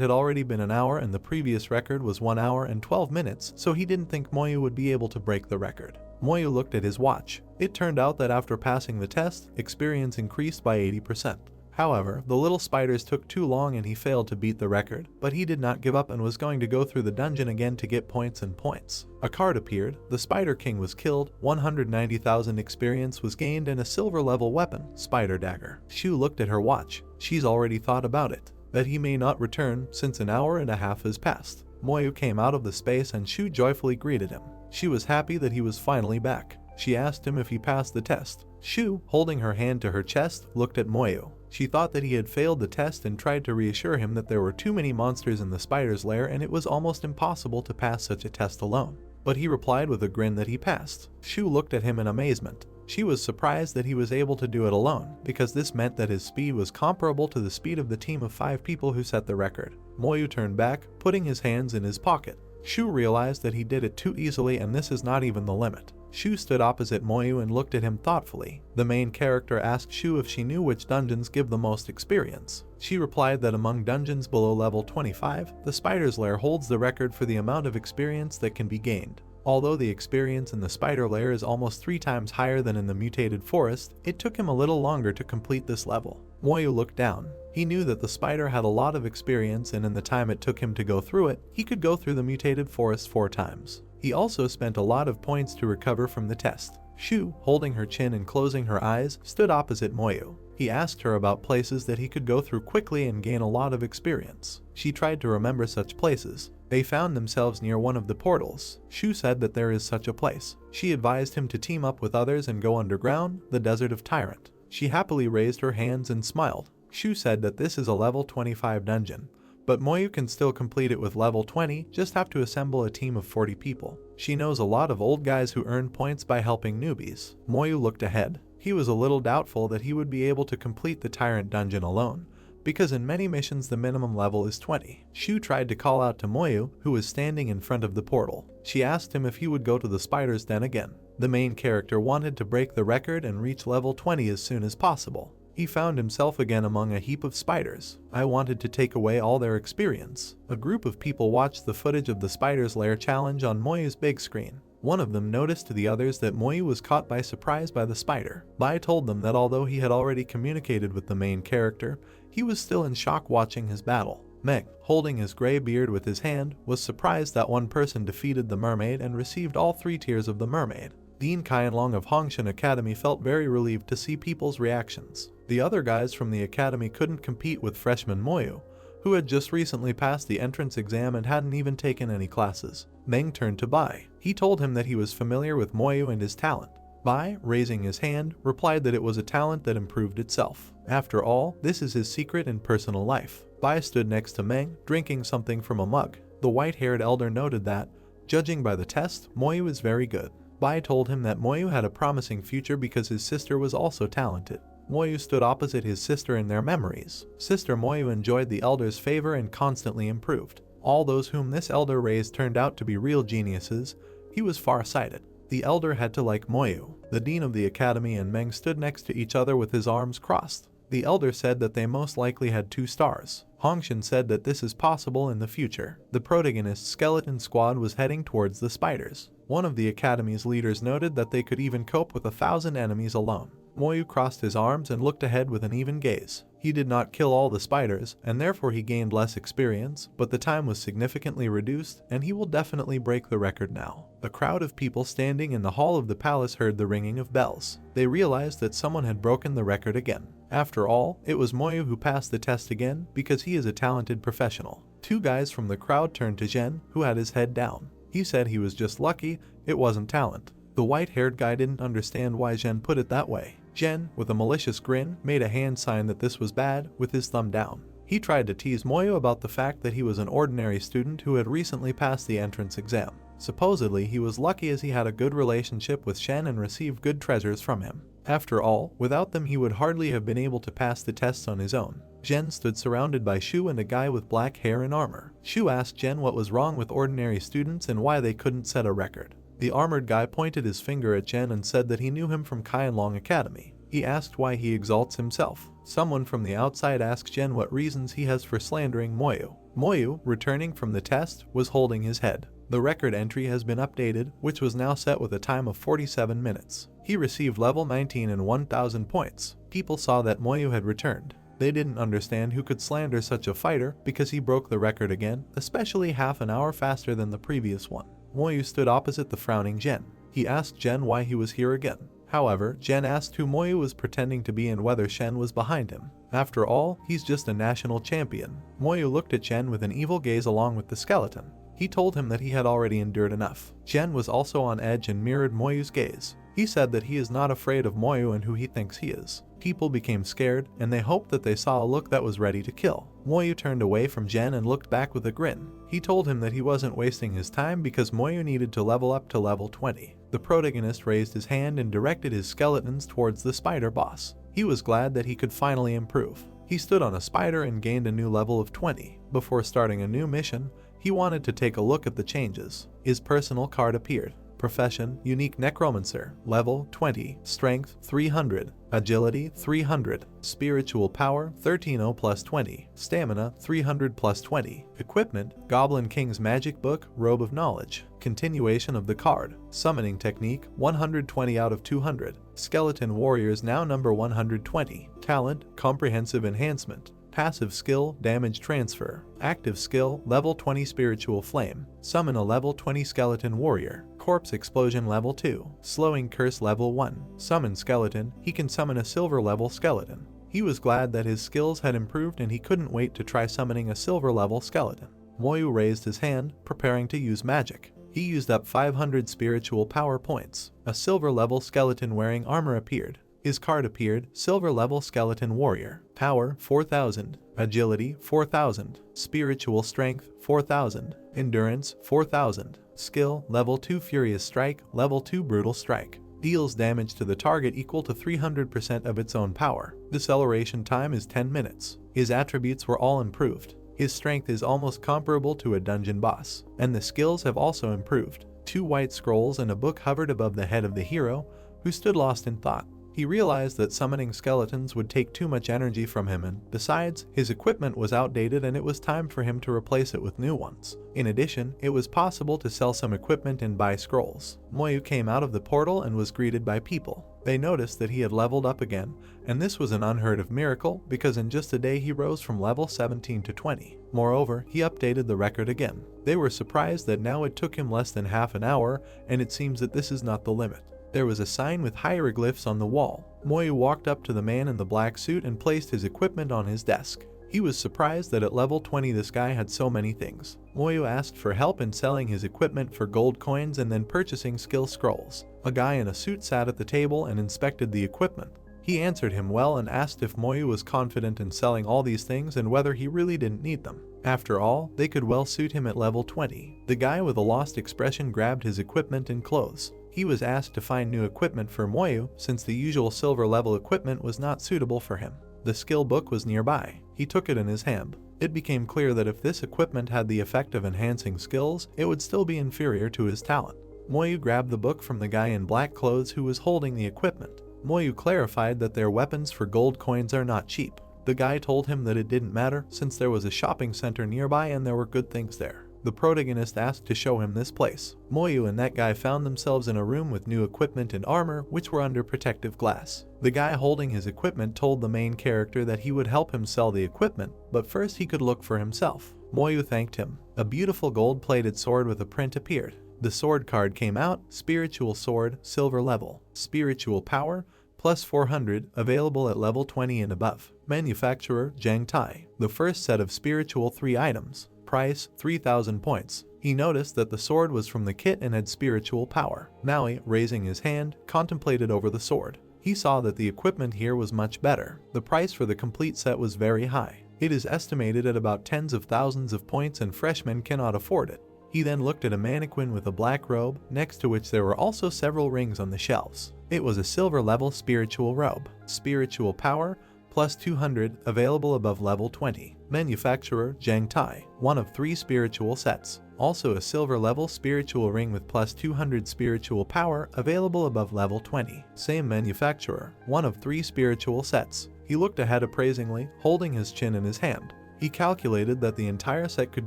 Speaker 1: had already been an hour and the previous record was 1 hour and 12 minutes, so he didn't think Moyu would be able to break the record. Moyu looked at his watch. It turned out that after passing the test, experience increased by 80%. However, the little spiders took too long and he failed to beat the record, but he did not give up and was going to go through the dungeon again to get points and points. A card appeared, the Spider King was killed, 190,000 experience was gained and a silver level weapon, Spider Dagger. Shu looked at her watch. She's already thought about it, that he may not return since an hour and a half has passed. Moyu came out of the space and Shu joyfully greeted him. She was happy that he was finally back. She asked him if he passed the test. Shu, holding her hand to her chest, looked at Moyu. She thought that he had failed the test and tried to reassure him that there were too many monsters in the spider's lair and it was almost impossible to pass such a test alone. But he replied with a grin that he passed. Shu looked at him in amazement. She was surprised that he was able to do it alone, because this meant that his speed was comparable to the speed of the team of 5 people who set the record. Moyu turned back, putting his hands in his pocket. Shu realized that he did it too easily and this is not even the limit. Shu stood opposite Moyu and looked at him thoughtfully. The main character asked Shu if she knew which dungeons give the most experience. She replied that among dungeons below level 25, the Spider's Lair holds the record for the amount of experience that can be gained. Although the experience in the Spider Lair is almost 3 times higher than in the Mutated Forest, it took him a little longer to complete this level. Moyu looked down. He knew that the spider had a lot of experience and in the time it took him to go through it, he could go through the Mutated Forest 4 times. He also spent a lot of points to recover from the test. Shu, holding her chin and closing her eyes, stood opposite Moyu. He asked her about places that he could go through quickly and gain a lot of experience. She tried to remember such places. They found themselves near one of the portals. Shu said that there is such a place. She advised him to team up with others and go underground, the Desert of Tyrant. She happily raised her hands and smiled. Shu said that this is a level 25 dungeon, but Moyu can still complete it with level 20, just have to assemble a team of 40 people. She knows a lot of old guys who earn points by helping newbies. Moyu looked ahead. He was a little doubtful that he would be able to complete the Tyrant dungeon alone, because in many missions the minimum level is 20. Shu tried to call out to Moyu, who was standing in front of the portal. She asked him if he would go to the spider's den again. The main character wanted to break the record and reach level 20 as soon as possible. He found himself again among a heap of spiders. I wanted to take away all their experience. A group of people watched the footage of the Spider's Lair challenge on Moyu's big screen. One of them noticed to the others that Moyu was caught by surprise by the spider. Bai told them that although he had already communicated with the main character, he was still in shock watching his battle. Meng, holding his gray beard with his hand, was surprised that one person defeated the mermaid and received all 3 tiers of the mermaid. Dean Qianlong of Hongshan Academy felt very relieved to see people's reactions. The other guys from the academy couldn't compete with freshman Moyu, who had just recently passed the entrance exam and hadn't even taken any classes. Meng turned to Bai. He told him that he was familiar with Moyu and his talent. Bai, raising his hand, replied that it was a talent that improved itself. After all, this is his secret and personal life. Bai stood next to Meng, drinking something from a mug. The white-haired elder noted that, judging by the test, Moyu is very good. Bai told him that Moyu had a promising future because his sister was also talented. Moyu stood opposite his sister in their memories. Sister Moyu enjoyed the elder's favor and constantly improved. All those whom this elder raised turned out to be real geniuses. He was far-sighted. The elder had to like Moyu. The dean of the academy and Meng stood next to each other with his arms crossed. The elder said that they most likely had 2 stars. Hongshin said that this is possible in the future. The protagonist's skeleton squad was heading towards the spiders. One of the academy's leaders noted that they could even cope with 1,000 enemies alone. Moyu crossed his arms and looked ahead with an even gaze. He did not kill all the spiders, and therefore he gained less experience, but the time was significantly reduced, and he will definitely break the record now. A crowd of people standing in the hall of the palace heard the ringing of bells. They realized that someone had broken the record again. After all, it was Moyu who passed the test again because he is a talented professional. 2 guys from the crowd turned to Zhen, who had his head down. He said he was just lucky, it wasn't talent. The white-haired guy didn't understand why Zhen put it that way. Zhen, with a malicious grin, made a hand sign that this was bad with his thumb down. He tried to tease Moyu about the fact that he was an ordinary student who had recently passed the entrance exam. Supposedly, he was lucky as he had a good relationship with Shen and received good treasures from him. After all, without them he would hardly have been able to pass the tests on his own. Zhen stood surrounded by Shu and a guy with black hair and armor. Shu asked Zhen what was wrong with ordinary students and why they couldn't set a record. The armored guy pointed his finger at Zhen and said that he knew him from Qianlong Academy. He asked why he exalts himself. Someone from the outside asked Zhen what reasons he has for slandering Moyu. Moyu, returning from the test, was holding his head. The record entry has been updated, which was now set with a time of 47 minutes. He received level 19 and 1,000 points. People saw that Moyu had returned. They didn't understand who could slander such a fighter because he broke the record again, especially half an hour faster than the previous one. Moyu stood opposite the frowning Zhen. He asked Zhen why he was here again. However, Zhen asked who Moyu was pretending to be and whether Shen was behind him. After all, he's just a national champion. Moyu looked at Zhen with an evil gaze along with the skeleton. He told him that he had already endured enough. Zhen was also on edge and mirrored Moyu's gaze. He said that he is not afraid of Moyu and who he thinks he is. People became scared, and they hoped that they saw a look that was ready to kill. Moyu turned away from Zhen and looked back with a grin. He told him that he wasn't wasting his time because Moyu needed to level up to level 20. The protagonist raised his hand and directed his skeletons towards the spider boss. He was glad that he could finally improve. He stood on a spider and gained a new level of 20. Before starting a new mission, he wanted to take a look at the changes. His personal card appeared. Profession, Unique Necromancer, Level 20, Strength 300, Agility 300, Spiritual Power 13 plus 20, Stamina 300 plus 20, Equipment, Goblin King's Magic Book, Robe of Knowledge, Continuation of the card, Summoning Technique 120 out of 200, Skeleton Warriors now number 120, Talent, Comprehensive Enhancement, Passive skill, Damage Transfer. Active skill, Level 20 Spiritual Flame. Summon a Level 20 Skeleton Warrior. Corpse Explosion Level 2. Slowing Curse Level 1. Summon Skeleton, he can summon a Silver level skeleton. He was glad that his skills had improved and he couldn't wait to try summoning a Silver level skeleton. Moyu raised his hand, preparing to use magic. He used up 500 spiritual power points. A Silver level skeleton wearing armor appeared. His card appeared, Silver level Skeleton Warrior. Power 4,000, Agility 4,000, Spiritual Strength 4,000, Endurance 4,000, Skill Level 2 Furious Strike, Level 2 Brutal Strike. Deals damage to the target equal to 300% of its own power. Deceleration time is 10 minutes. His attributes were all improved. His strength is almost comparable to a dungeon boss, and the skills have also improved. 2 white scrolls and a book hovered above the head of the hero, who stood lost in thought. He realized that summoning skeletons would take too much energy from him and, besides, his equipment was outdated and it was time for him to replace it with new ones. In addition, it was possible to sell some equipment and buy scrolls. Moyu came out of the portal and was greeted by people. They noticed that he had leveled up again, and this was an unheard of miracle because in just a day he rose from level 17 to 20. Moreover, he updated the record again. They were surprised that now it took him less than half an hour, and it seems that this is not the limit. There was a sign with hieroglyphs on the wall. Moyu walked up to the man in the black suit and placed his equipment on his desk. He was surprised that at level 20 this guy had so many things. Moyu asked for help in selling his equipment for gold coins and then purchasing skill scrolls. A guy in a suit sat at the table and inspected the equipment. He answered him well and asked if Moyu was confident in selling all these things and whether he really didn't need them. After all, they could well suit him at level 20. The guy with a lost expression grabbed his equipment and clothes. He was asked to find new equipment for Moyu since the usual silver level equipment was not suitable for him. The skill book was nearby. He took it in his hand. It became clear that if this equipment had the effect of enhancing skills, it would still be inferior to his talent. Moyu grabbed the book from the guy in black clothes who was holding the equipment. Moyu clarified that their weapons for gold coins are not cheap. The guy told him that it didn't matter since there was a shopping center nearby and there were good things there. The protagonist asked to show him this place. Moyu and that guy found themselves in a room with new equipment and armor which were under protective glass. The guy holding his equipment told the main character that he would help him sell the equipment, but first he could look for himself. Moyu thanked him. A beautiful gold-plated sword with a print appeared. The sword card came out, spiritual sword, silver level, spiritual power, plus 400, available at level 20 and above. Manufacturer, Zhang Tai. The first set of spiritual 3 items. Price, 3,000 points. He noticed that the sword was from the kit and had spiritual power. Maui, raising his hand, contemplated over the sword. He saw that the equipment here was much better. The price for the complete set was very high. It is estimated at about tens of thousands of points and freshmen cannot afford it. He then looked at a mannequin with a black robe, next to which there were also several rings on the shelves. It was a silver level spiritual robe. Spiritual power, plus 200, available above level 20. Manufacturer, Zhang Tai. One of 3 spiritual sets. Also a silver level spiritual ring with plus 200 spiritual power, available above level 20. Same manufacturer. One of 3 spiritual sets. He looked ahead appraisingly, holding his chin in his hand. He calculated that the entire set could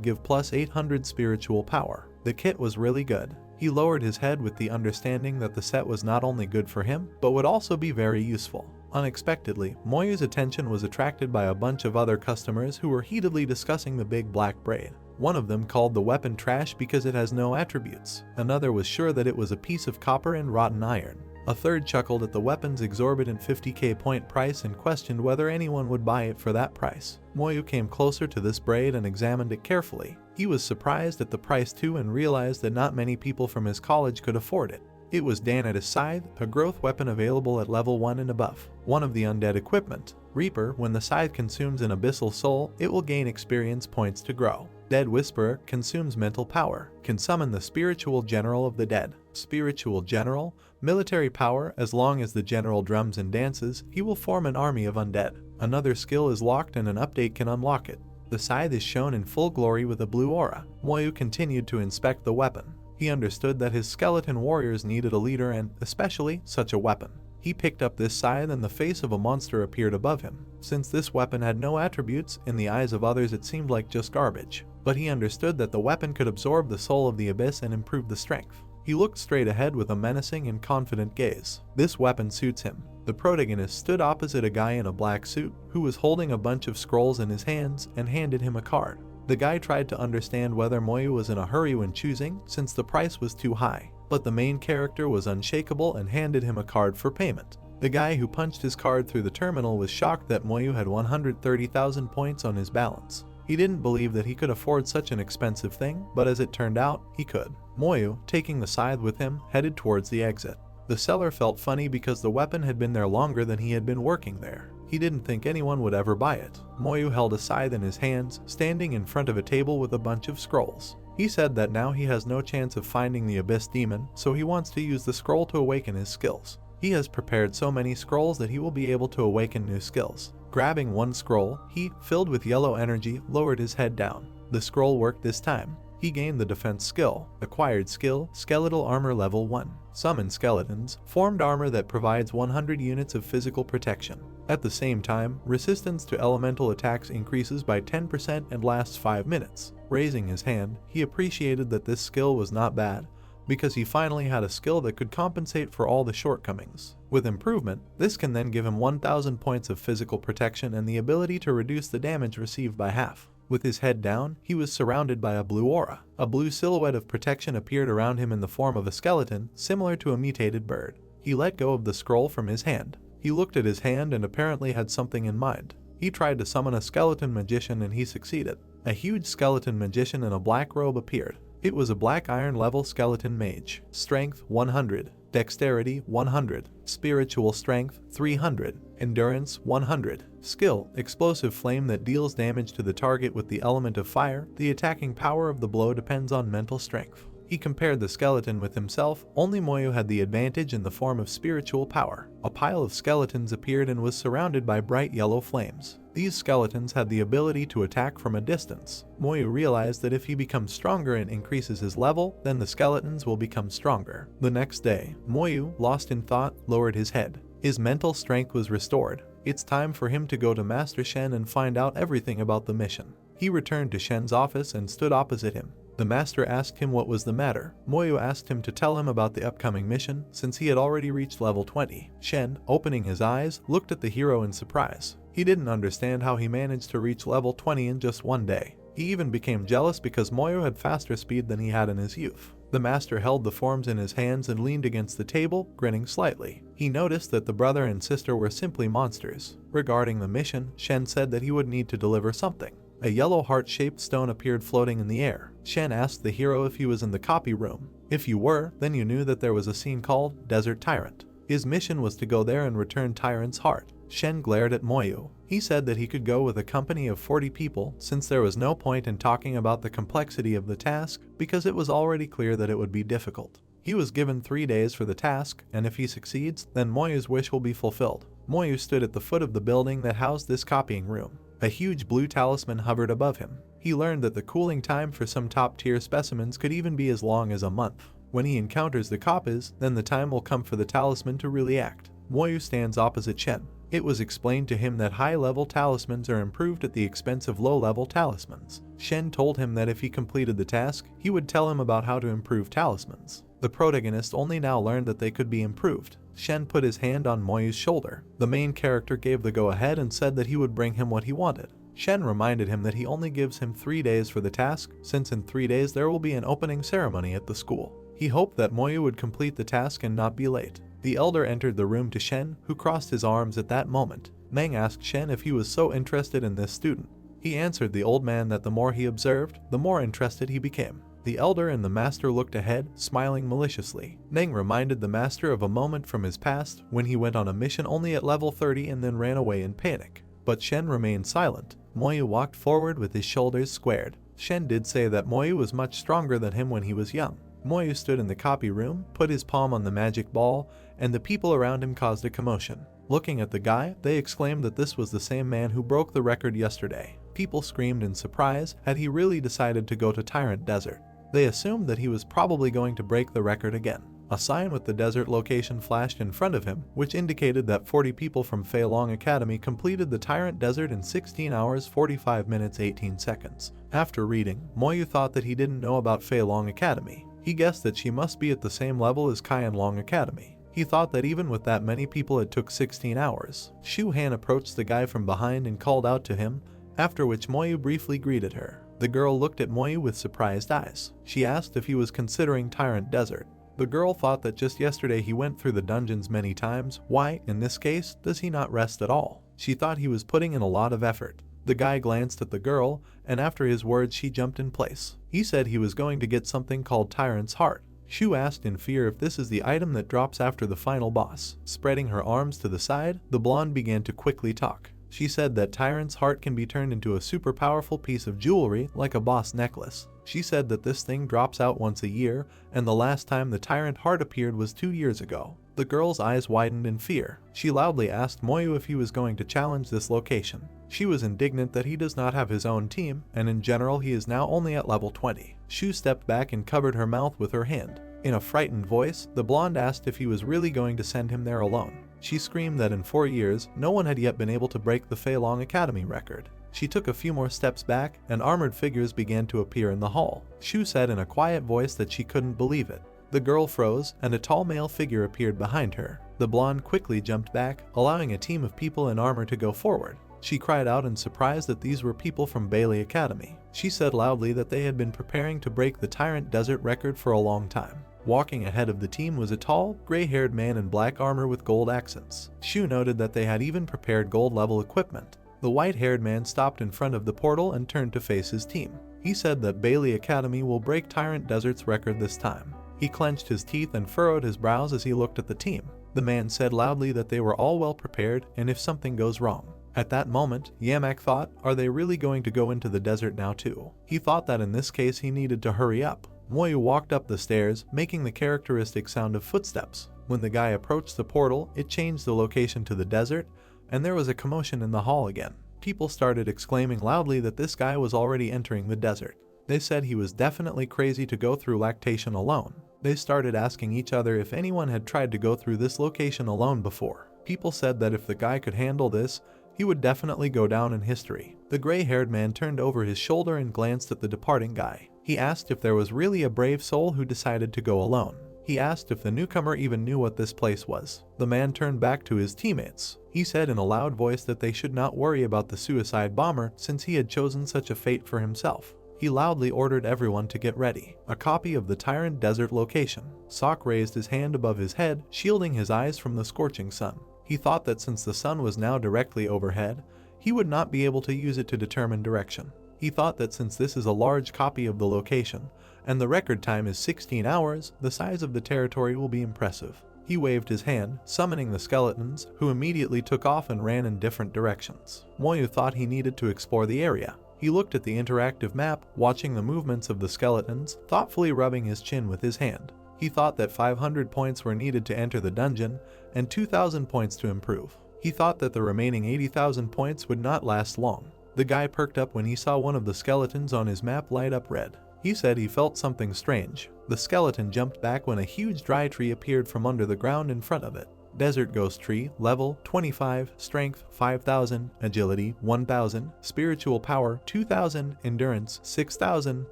Speaker 1: give plus 800 spiritual power. The kit was really good. He lowered his head with the understanding that the set was not only good for him, but would also be very useful. Unexpectedly, Moyu's attention was attracted by a bunch of other customers who were heatedly discussing the big black braid. One of them called the weapon trash because it has no attributes. Another was sure that it was a piece of copper and rotten iron. A third chuckled at the weapon's exorbitant 50k point price and questioned whether anyone would buy it for that price. Moyu came closer to this braid and examined it carefully. He was surprised at the price too and realized that not many people from his college could afford it. It was Danata's scythe, a growth weapon available at level 1 and above. One of the undead equipment. Reaper, when the scythe consumes an abyssal soul, it will gain experience points to grow. Dead Whisperer consumes mental power, can summon the spiritual general of the dead. Spiritual general, military power, as long as the general drums and dances, he will form an army of undead. Another skill is locked and an update can unlock it. The scythe is shown in full glory with a blue aura. Moyu continued to inspect the weapon. He understood that his skeleton warriors needed a leader and, especially, such a weapon. He picked up this scythe and the face of a monster appeared above him. Since this weapon had no attributes, in the eyes of others it seemed like just garbage. But he understood that the weapon could absorb the soul of the abyss and improve the strength. He looked straight ahead with a menacing and confident gaze. This weapon suits him. The protagonist stood opposite a guy in a black suit who was holding a bunch of scrolls in his hands and handed him a card. The guy tried to understand whether Moyu was in a hurry when choosing, since the price was too high, but the main character was unshakable and handed him a card for payment. The guy who punched his card through the terminal was shocked that Moyu had 130,000 points on his balance. He didn't believe that he could afford such an expensive thing, but as it turned out, he could. Moyu, taking the scythe with him, headed towards the exit. The seller felt funny because the weapon had been there longer than he had been working there. He didn't think anyone would ever buy it. Moyu held a scythe in his hands, standing in front of a table with a bunch of scrolls. He said that now he has no chance of finding the Abyss Demon, so he wants to use the scroll to awaken his skills. He has prepared so many scrolls that he will be able to awaken new skills. Grabbing one scroll, he, filled with yellow energy, lowered his head down. The scroll worked this time. He gained the defense skill. Acquired skill, skeletal armor level 1. Summon skeletons, formed armor that provides 100 units of physical protection. At the same time, resistance to elemental attacks increases by 10% and lasts 5 minutes. Raising his hand, he appreciated that this skill was not bad, because he finally had a skill that could compensate for all the shortcomings. With improvement, this can then give him 1,000 points of physical protection and the ability to reduce the damage received by half. With his head down, he was surrounded by a blue aura. A blue silhouette of protection appeared around him in the form of a skeleton, similar to a mutated bird. He let go of the scroll from his hand. He looked at his hand and apparently had something in mind. He tried to summon a skeleton magician and he succeeded. A huge skeleton magician in a black robe appeared. It was a black iron level skeleton mage. Strength 100, Dexterity 100, Spiritual Strength 300, Endurance 100. Skill, Explosive Flame that deals damage to the target with the element of fire. The attacking power of the blow depends on mental strength. He compared the skeleton with himself. Only Moyu had the advantage in the form of spiritual power. A pile of skeletons appeared and was surrounded by bright yellow flames. These skeletons had the ability to attack from a distance. Moyu realized that if he becomes stronger and increases his level, then the skeletons will become stronger. The next day, Moyu, lost in thought, lowered his head. His mental strength was restored. It's time for him to go to Master Shen and find out everything about the mission. He returned to Shen's office and stood opposite him. The master asked him what was the matter. Moyu asked him to tell him about the upcoming mission since he had already reached level 20. Shen, opening his eyes, looked at the hero in surprise. He didn't understand how he managed to reach level 20 in just one day. He even became jealous because Moyu had faster speed than he had in his youth. The master held the forms in his hands and leaned against the table, grinning slightly. He noticed that the brother and sister were simply monsters. Regarding the mission, Shen said that he would need to deliver something. A yellow heart-shaped stone appeared floating in the air. Shen asked the hero if he was in the copy room. If you were, then you knew that there was a scene called Desert Tyrant. His mission was to go there and return Tyrant's heart. Shen glared at Moyu. He said that he could go with a company of 40 people since there was no point in talking about the complexity of the task because it was already clear that it would be difficult. He was given 3 days for the task, and if he succeeds, then Moyu's wish will be fulfilled. Moyu stood at the foot of the building that housed this copying room. A huge blue talisman hovered above him. He learned that the cooling time for some top-tier specimens could even be as long as a month. When he encounters the copies, then the time will come for the talisman to really act. Moyu stands opposite Shen. It was explained to him that high-level talismans are improved at the expense of low-level talismans. Shen told him that if he completed the task, he would tell him about how to improve talismans. The protagonist only now learned that they could be improved. Shen put his hand on Moyu's shoulder. The main character gave the go-ahead and said that he would bring him what he wanted. Shen reminded him that he only gives him 3 days for the task, since in 3 days there will be an opening ceremony at the school. He hoped that Moyu would complete the task and not be late. The elder entered the room to Shen, who crossed his arms at that moment. Meng asked Shen if he was so interested in this student. He answered the old man that the more he observed, the more interested he became. The elder and the master looked ahead, smiling maliciously. Meng reminded the master of a moment from his past when he went on a mission only at level 30 and then ran away in panic. But Shen remained silent. Moyu walked forward with his shoulders squared. Shen did say that Moyu was much stronger than him when he was young. Moyu stood in the copy room, put his palm on the magic ball, and the people around him caused a commotion. Looking at the guy, they exclaimed that this was the same man who broke the record yesterday. People screamed in surprise. Had he really decided to go to Tyrant Desert? They assumed that he was probably going to break the record again. A sign with the desert location flashed in front of him, which indicated that 40 people from Fei Long Academy completed the Tyrant Desert in 16 hours 45 minutes 18 seconds. After reading, Moyu thought that he didn't know about Fei Long Academy. He guessed that she must be at the same level as Kaian Long Academy. He thought that even with that many people it took 16 hours. Shu Han approached the guy from behind and called out to him, after which Moyu briefly greeted her. The girl looked at Moyu with surprised eyes. She asked if he was considering Tyrant Desert. The girl thought that just yesterday he went through the dungeons many times. Why, in this case, does he not rest at all? She thought he was putting in a lot of effort. The guy glanced at the girl, and after his words she jumped in place. He said he was going to get something called Tyrant's Heart. Shu asked in fear if this is the item that drops after the final boss. Spreading her arms to the side, the blonde began to quickly talk. She said that Tyrant's Heart can be turned into a super powerful piece of jewelry like a boss necklace. She said that this thing drops out once a year, and the last time the Tyrant Heart appeared was 2 years ago. The girl's eyes widened in fear. She loudly asked Moyu if he was going to challenge this location. She was indignant that he does not have his own team, and in general he is now only at level 20. Shu stepped back and covered her mouth with her hand. In a frightened voice, the blonde asked if he was really going to send him there alone. She screamed that in 4 years, no one had yet been able to break the Fei Long Academy record. She took a few more steps back, and armored figures began to appear in the hall. Shu said in a quiet voice that she couldn't believe it. The girl froze, and a tall male figure appeared behind her. The blonde quickly jumped back, allowing a team of people in armor to go forward. She cried out in surprise that these were people from Bailey Academy. She said loudly that they had been preparing to break the Tyrant Desert record for a long time. Walking ahead of the team was a tall, gray-haired man in black armor with gold accents. Shu noted that they had even prepared gold-level equipment. The white-haired man stopped in front of the portal and turned to face his team. He said that Bailey Academy will break Tyrant Desert's record this time. He clenched his teeth and furrowed his brows as he looked at the team. The man said loudly that they were all well prepared, and if something goes wrong. At that moment, Yamak thought, are they really going to go into the desert now too? He thought that in this case he needed to hurry up. Moyu walked up the stairs, making the characteristic sound of footsteps. When the guy approached the portal, it changed the location to the desert, and there was a commotion in the hall again. People started exclaiming loudly that this guy was already entering the desert. They said he was definitely crazy to go through lactation alone. They started asking each other if anyone had tried to go through this location alone before. People said that if the guy could handle this, he would definitely go down in history. The gray-haired man turned over his shoulder and glanced at the departing guy. He asked if there was really a brave soul who decided to go alone. He asked if the newcomer even knew what this place was. The man turned back to his teammates. He said in a loud voice that they should not worry about the suicide bomber since he had chosen such a fate for himself. He loudly ordered everyone to get ready. A copy of the Tyrant Desert location. Sok raised his hand above his head, shielding his eyes from the scorching sun. He thought that since the sun was now directly overhead, he would not be able to use it to determine direction. He thought that since this is a large copy of the location, and the record time is 16 hours, the size of the territory will be impressive. He waved his hand, summoning the skeletons, who immediately took off and ran in different directions. Moyu thought he needed to explore the area. He looked at the interactive map, watching the movements of the skeletons, thoughtfully rubbing his chin with his hand. He thought that 500 points were needed to enter the dungeon, and 2,000 points to improve. He thought that the remaining 80,000 points would not last long. The guy perked up when he saw one of the skeletons on his map light up red. He said he felt something strange. The skeleton jumped back when a huge dry tree appeared from under the ground in front of it. Desert Ghost Tree, level 25, strength 5,000, agility 1,000, spiritual power 2,000, endurance 6,000,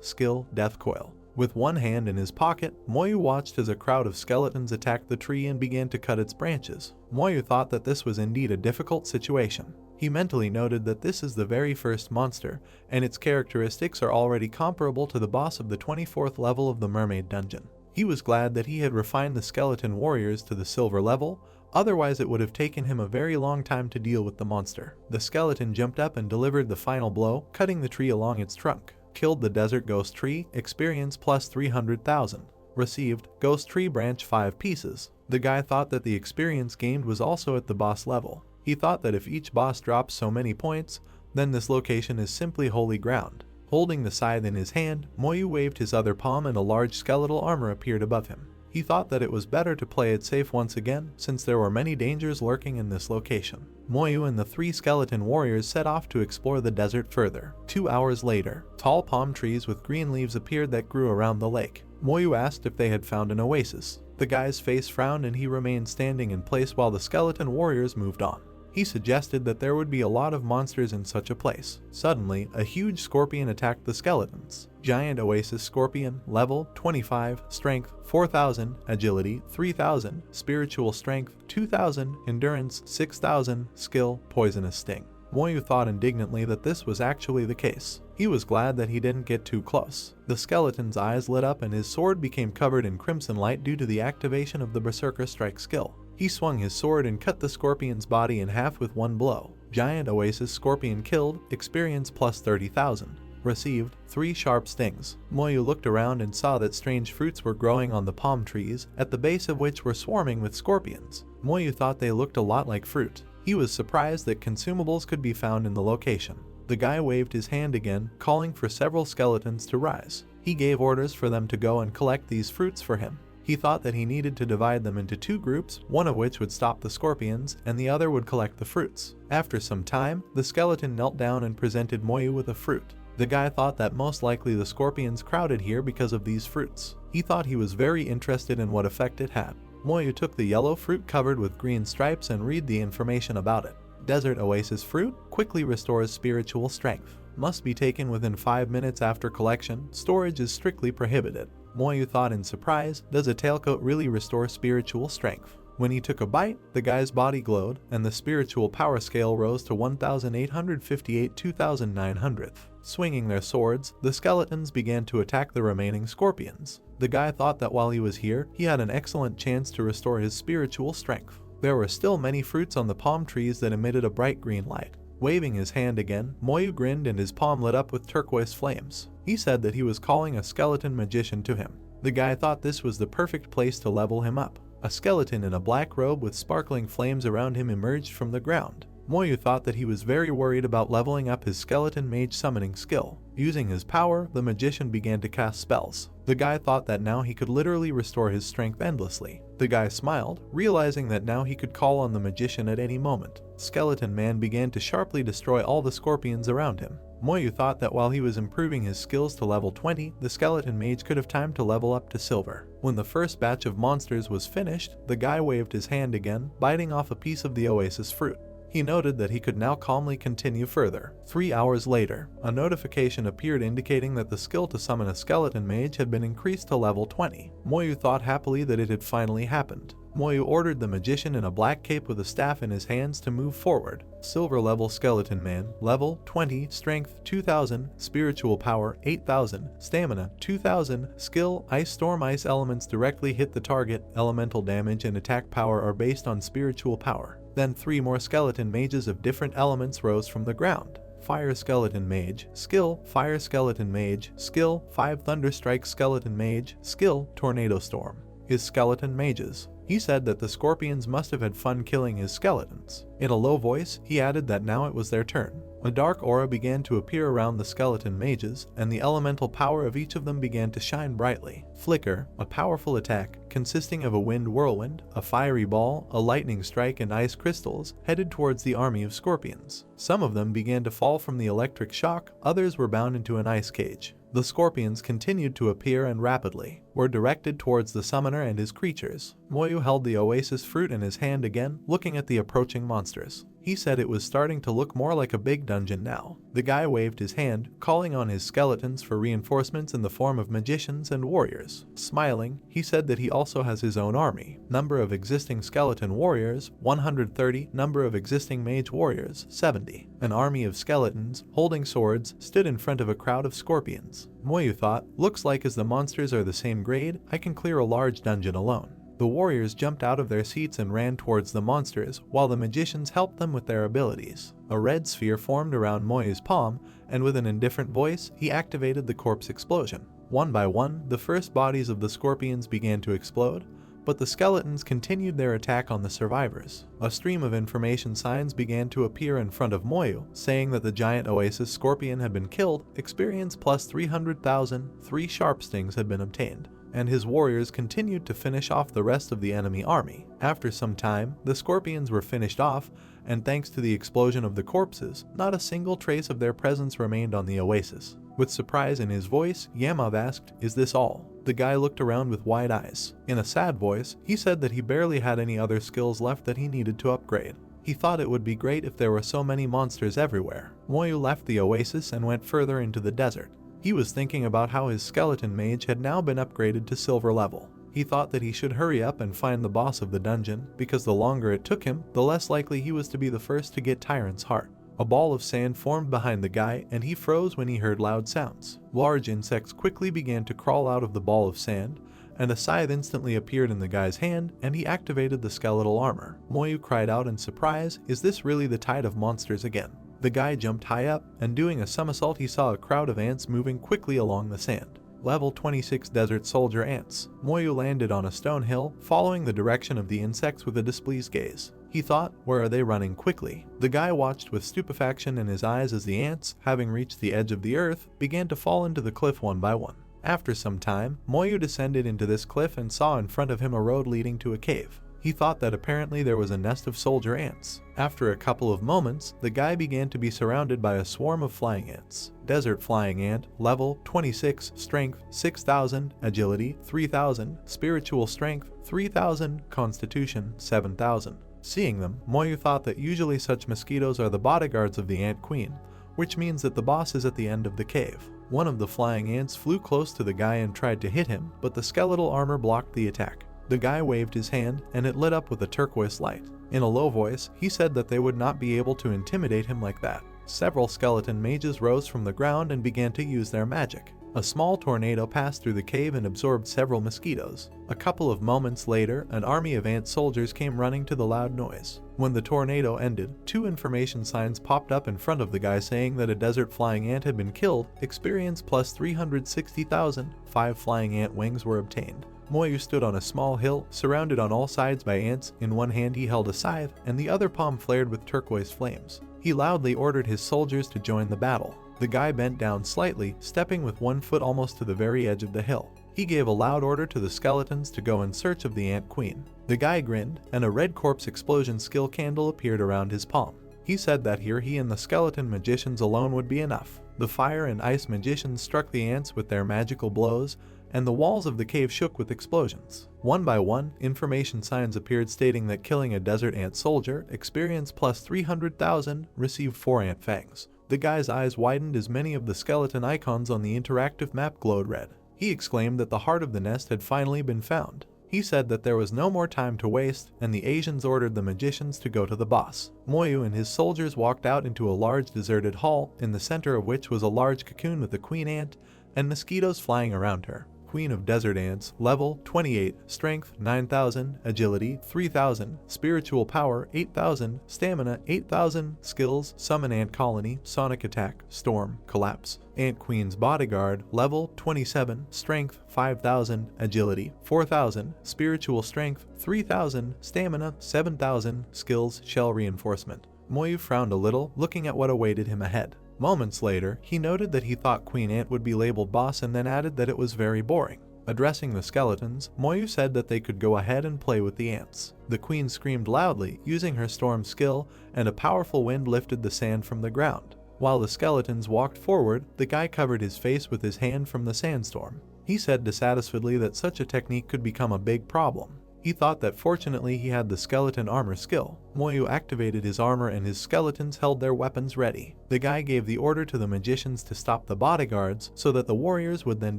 Speaker 1: skill death coil. With one hand in his pocket, Moyu watched as a crowd of skeletons attacked the tree and began to cut its branches. Moyu thought that this was indeed a difficult situation. He mentally noted that this is the very first monster, and its characteristics are already comparable to the boss of the 24th level of the Mermaid Dungeon. He was glad that he had refined the skeleton warriors to the silver level, otherwise it would have taken him a very long time to deal with the monster. The skeleton jumped up and delivered the final blow, cutting the tree along its trunk. Killed the Desert Ghost Tree, experience plus 300,000. Received, Ghost Tree Branch 5 pieces. The guy thought that the experience gained was also at the boss level. He thought that if each boss drops so many points, then this location is simply holy ground. Holding the scythe in his hand, Moyu waved his other palm and a large skeletal armor appeared above him. He thought that it was better to play it safe once again, since there were many dangers lurking in this location. Moyu and the 3 skeleton warriors set off to explore the desert further. 2 hours later, tall palm trees with green leaves appeared that grew around the lake. Moyu asked if they had found an oasis. The guy's face frowned and he remained standing in place while the skeleton warriors moved on. He suggested that there would be a lot of monsters in such a place. Suddenly, a huge scorpion attacked the skeletons. Giant Oasis Scorpion, level 25, strength 4,000, agility 3,000, spiritual strength 2,000, endurance 6,000, skill poisonous sting. Moyu thought indignantly that this was actually the case. He was glad that he didn't get too close. The skeleton's eyes lit up and his sword became covered in crimson light due to the activation of the Berserker Strike skill. He swung his sword and cut the scorpion's body in half with one blow. Giant Oasis Scorpion killed, experience plus 30,000. Received, 3 sharp stings. Moyu looked around and saw that strange fruits were growing on the palm trees, at the base of which were swarming with scorpions. Moyu thought they looked a lot like fruit. He was surprised that consumables could be found in the location. The guy waved his hand again, calling for several skeletons to rise. He gave orders for them to go and collect these fruits for him. He thought that he needed to divide them into 2 groups, one of which would stop the scorpions, and the other would collect the fruits. After some time, the skeleton knelt down and presented Moyu with a fruit. The guy thought that most likely the scorpions crowded here because of these fruits. He thought he was very interested in what effect it had. Moyu took the yellow fruit covered with green stripes and read the information about it. Desert Oasis fruit quickly restores spiritual strength. Must be taken within 5 minutes after collection. Storage is strictly prohibited. Moyu thought in surprise, does a tailcoat really restore spiritual strength? When he took a bite, the guy's body glowed, and the spiritual power scale rose to 1,858 2,900th. Swinging their swords, the skeletons began to attack the remaining scorpions. The guy thought that while he was here, he had an excellent chance to restore his spiritual strength. There were still many fruits on the palm trees that emitted a bright green light. Waving his hand again, Moyu grinned and his palm lit up with turquoise flames. He said that he was calling a skeleton magician to him. The guy thought this was the perfect place to level him up. A skeleton in a black robe with sparkling flames around him emerged from the ground. Moyu thought that he was very worried about leveling up his skeleton mage summoning skill. Using his power, the magician began to cast spells. The guy thought that now he could literally restore his strength endlessly. The guy smiled, realizing that now he could call on the magician at any moment. Skeleton Man began to sharply destroy all the scorpions around him. Moyu thought that while he was improving his skills to level 20, the skeleton mage could have time to level up to silver. When the first batch of monsters was finished, the guy waved his hand again, biting off a piece of the oasis fruit. He noted that he could now calmly continue further. 3 hours later, a notification appeared indicating that the skill to summon a skeleton mage had been increased to level 20. Moyu thought happily that it had finally happened. Moyu ordered the magician in a black cape with a staff in his hands to move forward. Silver level skeleton man, level 20, strength 2000, spiritual power 8000, stamina 2000, skill ice storm. Ice elements directly hit the target. Elemental damage and attack power are based on spiritual power. Then 3 more skeleton mages of different elements rose from the ground. Fire skeleton mage, skill fire skeleton mage, skill 5 thunderstrike skeleton mage, skill tornado storm. His skeleton mages. He said that the scorpions must have had fun killing his skeletons. In a low voice, he added that now it was their turn. A dark aura began to appear around the skeleton mages, and the elemental power of each of them began to shine brightly. Flicker, a powerful attack consisting of a wind whirlwind, a fiery ball, a lightning strike, and ice crystals, headed towards the army of scorpions. Some of them began to fall from the electric shock, others were bound into an ice cage. The scorpions continued to appear and rapidly were directed towards the summoner and his creatures. Moyu held the oasis fruit in his hand again, looking at the approaching monsters. He said it was starting to look more like a big dungeon now. The guy waved his hand, calling on his skeletons for reinforcements in the form of magicians and warriors. Smiling, he said that he also has his own army. Number of existing skeleton warriors, 130. Number of existing mage warriors, 70. An army of skeletons, holding swords, stood in front of a crowd of scorpions. Moyu thought, looks like as the monsters are the same grade, I can clear a large dungeon alone. The warriors jumped out of their seats and ran towards the monsters, while the magicians helped them with their abilities. A red sphere formed around Moyu's palm, and with an indifferent voice, he activated the corpse explosion. One by one, the first bodies of the scorpions began to explode, but the skeletons continued their attack on the survivors. A stream of information signs began to appear in front of Moyu, saying that the giant oasis scorpion had been killed, experience plus 300,000, 3 sharp stings had been obtained, and his warriors continued to finish off the rest of the enemy army. After some time, the scorpions were finished off, and thanks to the explosion of the corpses, not a single trace of their presence remained on the oasis. With surprise in his voice, Yamav asked, "Is this all?" The guy looked around with wide eyes. In a sad voice, he said that he barely had any other skills left that he needed to upgrade. He thought it would be great if there were so many monsters everywhere. Moyu left the oasis and went further into the desert. He was thinking about how his skeleton mage had now been upgraded to silver level. He thought that he should hurry up and find the boss of the dungeon, because the longer it took him, the less likely he was to be the first to get Tyrant's heart. A ball of sand formed behind the guy, and he froze when he heard loud sounds. Large insects quickly began to crawl out of the ball of sand, and a scythe instantly appeared in the guy's hand, and he activated the skeletal armor. Moyu cried out in surprise, "Is this really the tide of monsters again?" The guy jumped high up, and doing a somersault he saw a crowd of ants moving quickly along the sand. Level 26 Desert Soldier Ants. Moyu landed on a stone hill, following the direction of the insects with a displeased gaze. He thought, where are they running quickly? The guy watched with stupefaction in his eyes as the ants, having reached the edge of the earth, began to fall into the cliff one by one. After some time, Moyu descended into this cliff and saw in front of him a road leading to a cave. He thought that apparently there was a nest of soldier ants. After a couple of moments, the guy began to be surrounded by a swarm of flying ants. Desert flying ant, level 26, strength 6000, agility 3000, spiritual strength 3000, constitution 7000. Seeing them, Moyu thought that usually such mosquitoes are the bodyguards of the ant queen, which means that the boss is at the end of the cave. One of the flying ants flew close to the guy and tried to hit him, but the skeletal armor blocked the attack. The guy waved his hand, and it lit up with a turquoise light. In a low voice, he said that they would not be able to intimidate him like that. Several skeleton mages rose from the ground and began to use their magic. A small tornado passed through the cave and absorbed several mosquitoes. A couple of moments later, an army of ant soldiers came running to the loud noise. When the tornado ended, 2 information signs popped up in front of the guy saying that a desert flying ant had been killed, experience plus 360,000, 5 flying ant wings were obtained. Moyu stood on a small hill, surrounded on all sides by ants. In one hand he held a scythe, and the other palm flared with turquoise flames. He loudly ordered his soldiers to join the battle. The guy bent down slightly, stepping with one foot almost to the very edge of the hill. He gave a loud order to the skeletons to go in search of the ant queen. The guy grinned, and a red corpse explosion skill candle appeared around his palm. He said that here he and the skeleton magicians alone would be enough. The fire and ice magicians struck the ants with their magical blows, and the walls of the cave shook with explosions. One by one, information signs appeared stating that killing a desert ant soldier, experience plus 300,000, received 4 ant fangs. The guy's eyes widened as many of the skeleton icons on the interactive map glowed red. He exclaimed that the heart of the nest had finally been found. He said that there was no more time to waste, and the Asians ordered the magicians to go to the boss. Moyu and his soldiers walked out into a large deserted hall, in the center of which was a large cocoon with a queen ant and mosquitoes flying around her. Queen of Desert Ants, level 28, strength 9,000, agility 3,000, spiritual power 8,000, stamina 8,000, skills, summon ant colony, sonic attack, storm, collapse. Ant Queen's bodyguard, level 27, strength 5,000, agility 4,000, spiritual strength 3,000, stamina 7,000, skills, shell reinforcement. Moyu frowned a little, looking at what awaited him ahead. Moments later, he noted that he thought Queen Ant would be labeled boss and then added that it was very boring. Addressing the skeletons, Moyu said that they could go ahead and play with the ants. The queen screamed loudly, using her storm skill, and a powerful wind lifted the sand from the ground. While the skeletons walked forward, the guy covered his face with his hand from the sandstorm. He said dissatisfiedly that such a technique could become a big problem. He thought that fortunately he had the skeleton armor skill. Moyu activated his armor and his skeletons held their weapons ready. The guy gave the order to the magicians to stop the bodyguards so that the warriors would then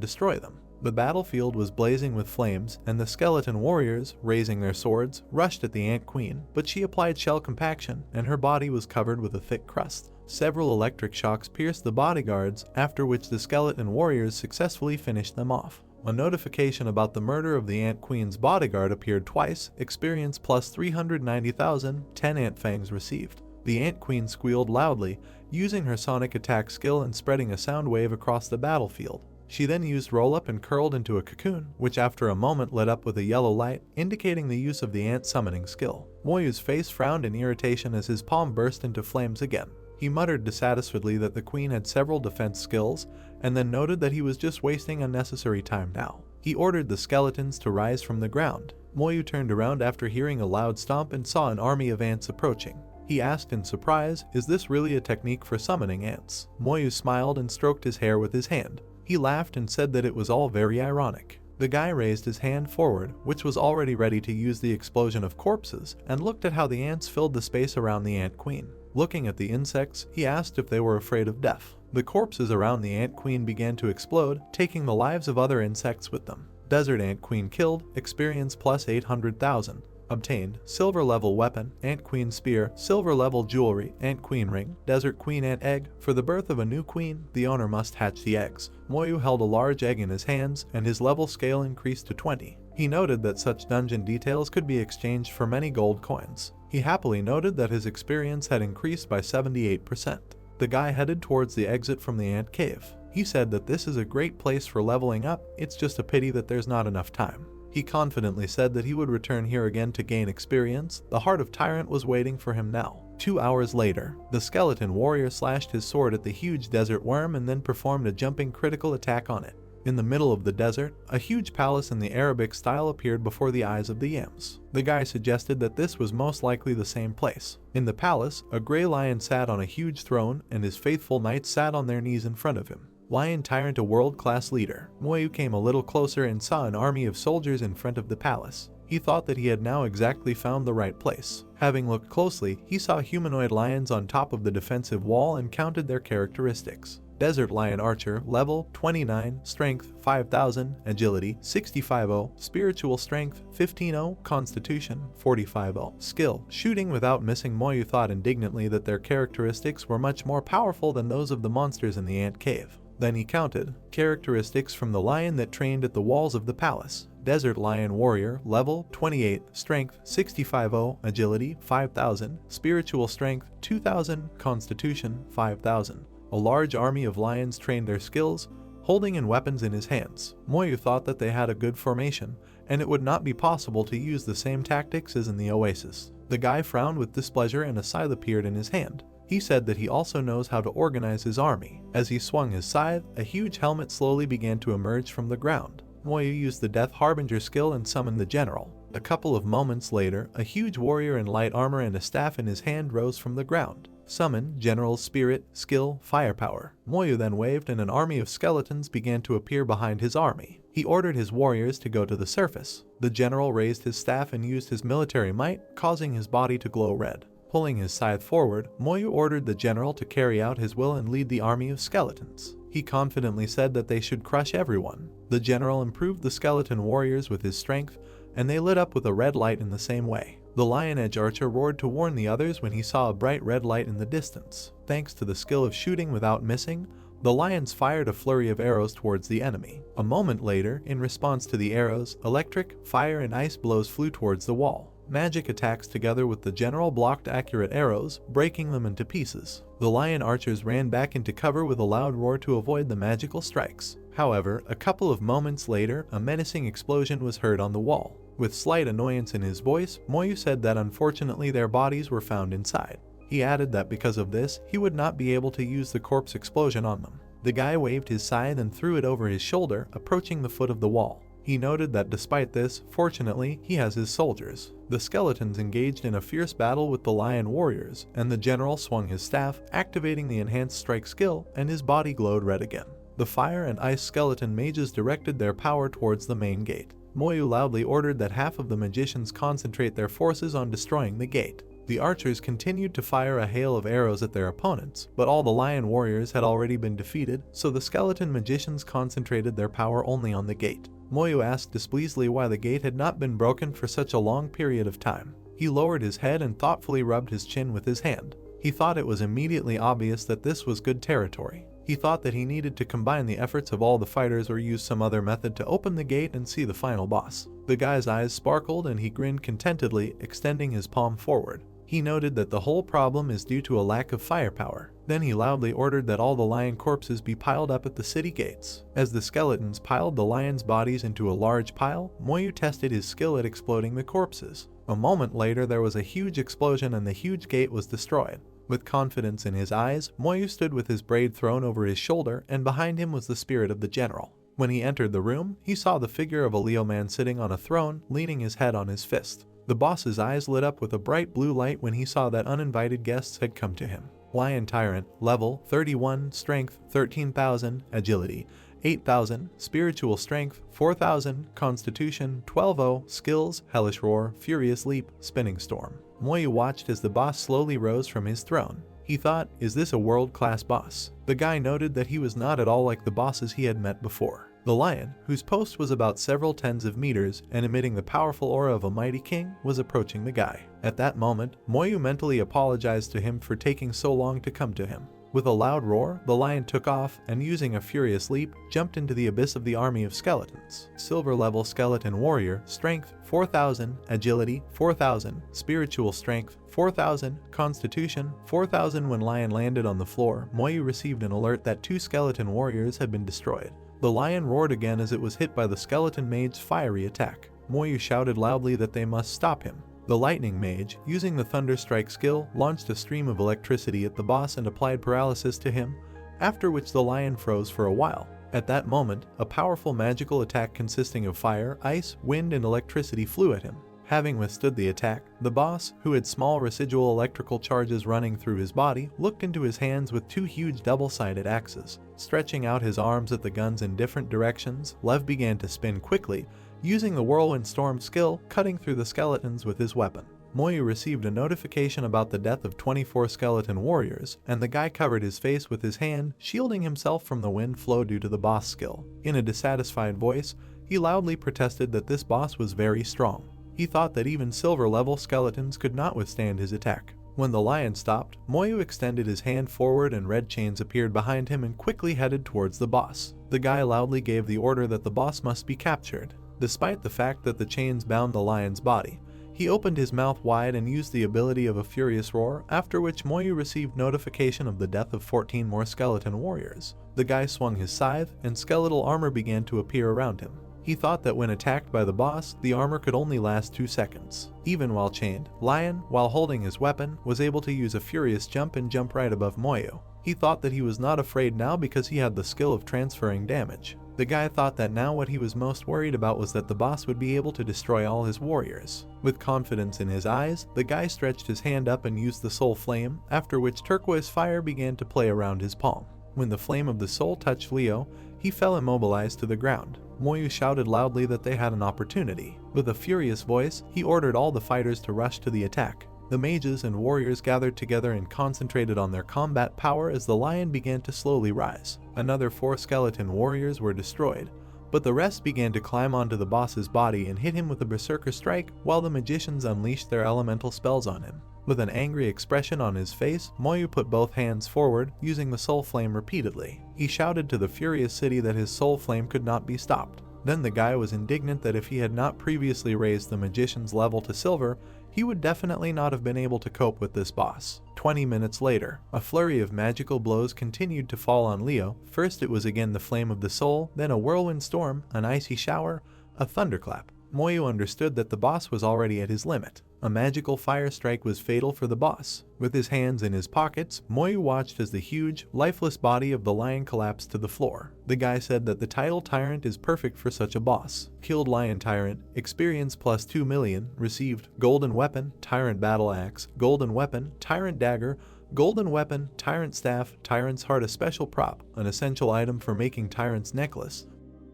Speaker 1: destroy them. The battlefield was blazing with flames, and the skeleton warriors, raising their swords, rushed at the Ant Queen, but she applied shell compaction and her body was covered with a thick crust. Several electric shocks pierced the bodyguards, after which the skeleton warriors successfully finished them off. A notification about the murder of the Ant Queen's bodyguard appeared twice, experience plus 390,000, 10 ant fangs received. The Ant Queen squealed loudly, using her sonic attack skill and spreading a sound wave across the battlefield. She then used roll up and curled into a cocoon, which after a moment lit up with a yellow light, indicating the use of the ant summoning skill. Moyu's face frowned in irritation as his palm burst into flames again. He muttered dissatisfiedly that the queen had several defense skills, and then noted that he was just wasting unnecessary time now. He ordered the skeletons to rise from the ground. Moyu turned around after hearing a loud stomp and saw an army of ants approaching. He asked in surprise, "Is this really a technique for summoning ants?" Moyu smiled and stroked his hair with his hand. He laughed and said that it was all very ironic. The guy raised his hand forward, which was already ready to use the explosion of corpses, and looked at how the ants filled the space around the Ant Queen. Looking at the insects, he asked if they were afraid of death. The corpses around the Ant Queen began to explode, taking the lives of other insects with them. Desert Ant Queen killed, experience plus 800,000. Obtained, silver level weapon, Ant Queen spear, silver level jewelry, Ant Queen ring, Desert Queen Ant egg. For the birth of a new queen, the owner must hatch the eggs. Moyu held a large egg in his hands, and his level scale increased to 20. He noted that such dungeon details could be exchanged for many gold coins. He happily noted that his experience had increased by 78%. The guy headed towards the exit from the ant cave. He said that this is a great place for leveling up, it's just a pity that there's not enough time. He confidently said that he would return here again to gain experience. The Heart of Tyrant was waiting for him now. 2 hours later, the skeleton warrior slashed his sword at the huge desert worm and then performed a jumping critical attack on it. In the middle of the desert, a huge palace in the Arabic style appeared before the eyes of the yams. The guy suggested that this was most likely the same place. In the palace, a gray lion sat on a huge throne, and his faithful knights sat on their knees in front of him. Lion Tyrant, a world-class leader. Moyu came a little closer and saw an army of soldiers in front of the palace. He thought that he had now exactly found the right place. Having looked closely, he saw humanoid lions on top of the defensive wall and counted their characteristics. Desert Lion Archer, level 29, strength 5,000, agility 65,000, spiritual strength 15,000, constitution 45,000, skill shooting without missing. Moyu thought indignantly that their characteristics were much more powerful than those of the monsters in the ant cave. Then he counted characteristics from the lion that trained at the walls of the palace. Desert Lion Warrior, level 28, strength 65,000, agility 5,000, spiritual strength 2,000, constitution 5,000. A large army of lions trained their skills, holding in weapons in his hands. Moyu thought that they had a good formation, and it would not be possible to use the same tactics as in the oasis. The guy frowned with displeasure and a scythe appeared in his hand. He said that he also knows how to organize his army. As he swung his scythe, a huge helmet slowly began to emerge from the ground. Moyu used the Death Harbinger skill and summoned the general. A couple of moments later, a huge warrior in light armor and a staff in his hand rose from the ground. Summon, General Spirit, Skill, Firepower. Moyu then waved and an army of skeletons began to appear behind his army. He ordered his warriors to go to the surface. The general raised his staff and used his military might, causing his body to glow red. Pulling his scythe forward, Moyu ordered the general to carry out his will and lead the army of skeletons. He confidently said that they should crush everyone. The general improved the skeleton warriors with his strength, and they lit up with a red light in the same way. The Lion Edge Archer roared to warn the others when he saw a bright red light in the distance. Thanks to the skill of shooting without missing, the lions fired a flurry of arrows towards the enemy. A moment later, in response to the arrows, electric, fire, and ice blows flew towards the wall. Magic attacks together with the general blocked accurate arrows, breaking them into pieces. The lion archers ran back into cover with a loud roar to avoid the magical strikes. However, a couple of moments later, a menacing explosion was heard on the wall. With slight annoyance in his voice, Moyu said that unfortunately their bodies were found inside. He added that because of this, he would not be able to use the corpse explosion on them. The guy waved his scythe and threw it over his shoulder, approaching the foot of the wall. He noted that despite this, fortunately, he has his soldiers. The skeletons engaged in a fierce battle with the lion warriors, and the general swung his staff, activating the enhanced strike skill, and his body glowed red again. The fire and ice skeleton mages directed their power towards the main gate. Moyu loudly ordered that half of the magicians concentrate their forces on destroying the gate. The archers continued to fire a hail of arrows at their opponents, but all the lion warriors had already been defeated, so the skeleton magicians concentrated their power only on the gate. Moyu asked displeasedly why the gate had not been broken for such a long period of time. He lowered his head and thoughtfully rubbed his chin with his hand. He thought it was immediately obvious that this was good territory. He thought that he needed to combine the efforts of all the fighters or use some other method to open the gate and see the final boss. The guy's eyes sparkled and he grinned contentedly, extending his palm forward. He noted that the whole problem is due to a lack of firepower. Then he loudly ordered that all the lion corpses be piled up at the city gates. As the skeletons piled the lions' bodies into a large pile, Moyu tested his skill at exploding the corpses. A moment later there was a huge explosion and the huge gate was destroyed. With confidence in his eyes, Moyu stood with his braid thrown over his shoulder, and behind him was the spirit of the general. When he entered the room, he saw the figure of a Leo man sitting on a throne, leaning his head on his fist. The boss's eyes lit up with a bright blue light when he saw that uninvited guests had come to him. Lion Tyrant, level 31, strength 13,000, agility 8,000, spiritual strength 4,000, constitution 12,000, skills hellish roar, furious leap, spinning storm. Moyu watched as the boss slowly rose from his throne. He thought, is this a world-class boss? The guy noted that he was not at all like the bosses he had met before. The lion, whose post was about several tens of meters and emitting the powerful aura of a mighty king, was approaching the guy. At that moment, Moyu mentally apologized to him for taking so long to come to him. With a loud roar, the lion took off and, using a furious leap, jumped into the abyss of the army of skeletons. Silver level skeleton warrior, strength 4,000, agility 4,000, spiritual strength 4,000, constitution 4,000. When lion landed on the floor, Moyu received an alert that 2 skeleton warriors had been destroyed. The lion roared again as it was hit by the skeleton mage's fiery attack. Moyu shouted loudly that they must stop him. The lightning mage, using the thunder strike skill, launched a stream of electricity at the boss and applied paralysis to him, after which the lion froze for a while. At that moment, a powerful magical attack consisting of fire, ice, wind, and electricity flew at him. Having withstood the attack, the boss, who had small residual electrical charges running through his body, looked into his hands with 2 huge double-sided axes. Stretching out his arms at the guns in different directions, Lev began to spin quickly, using the whirlwind storm skill, cutting through the skeletons with his weapon. Moyu received a notification about the death of 24 skeleton warriors, and the guy covered his face with his hand, shielding himself from the wind flow due to the boss skill. In a dissatisfied voice, he loudly protested that this boss was very strong. He thought that even silver-level skeletons could not withstand his attack. When the lion stopped, Moyu extended his hand forward and red chains appeared behind him and quickly headed towards the boss. The guy loudly gave the order that the boss must be captured. Despite the fact that the chains bound the lion's body, he opened his mouth wide and used the ability of a furious roar, after which Moyu received notification of the death of 14 more skeleton warriors. The guy swung his scythe, and skeletal armor began to appear around him. He thought that when attacked by the boss, the armor could only last 2 seconds. Even while chained, Lion, while holding his weapon, was able to use a furious jump and jump right above Moyu. He thought that he was not afraid now because he had the skill of transferring damage. The guy thought that now what he was most worried about was that the boss would be able to destroy all his warriors. With confidence in his eyes, the guy stretched his hand up and used the soul flame, after which turquoise fire began to play around his palm. When the flame of the soul touched Leo, he fell immobilized to the ground. Moyu shouted loudly that they had an opportunity. With a furious voice, he ordered all the fighters to rush to the attack. The mages and warriors gathered together and concentrated on their combat power as the lion began to slowly rise. Another 4 skeleton warriors were destroyed, but the rest began to climb onto the boss's body and hit him with a berserker strike while the magicians unleashed their elemental spells on him. With an angry expression on his face, Moyu put both hands forward, using the soul flame repeatedly. He shouted to the furious city that his soul flame could not be stopped. Then the guy was indignant that if he had not previously raised the magician's level to silver, he would definitely not have been able to cope with this boss. 20 minutes later, a flurry of magical blows continued to fall on Leo. First it was again the flame of the soul, then a whirlwind storm, an icy shower, a thunderclap. Moyu understood that the boss was already at his limit. A magical fire strike was fatal for the boss. With his hands in his pockets, Moyu watched as the huge, lifeless body of the lion collapsed to the floor. The guy said that the title Tyrant is perfect for such a boss. Killed Lion Tyrant, experience plus 2 million, received Golden Weapon, Tyrant Battle Axe, Golden Weapon, Tyrant Dagger, Golden Weapon, Tyrant Staff, Tyrant's Heart, a special prop, an essential item for making Tyrant's Necklace.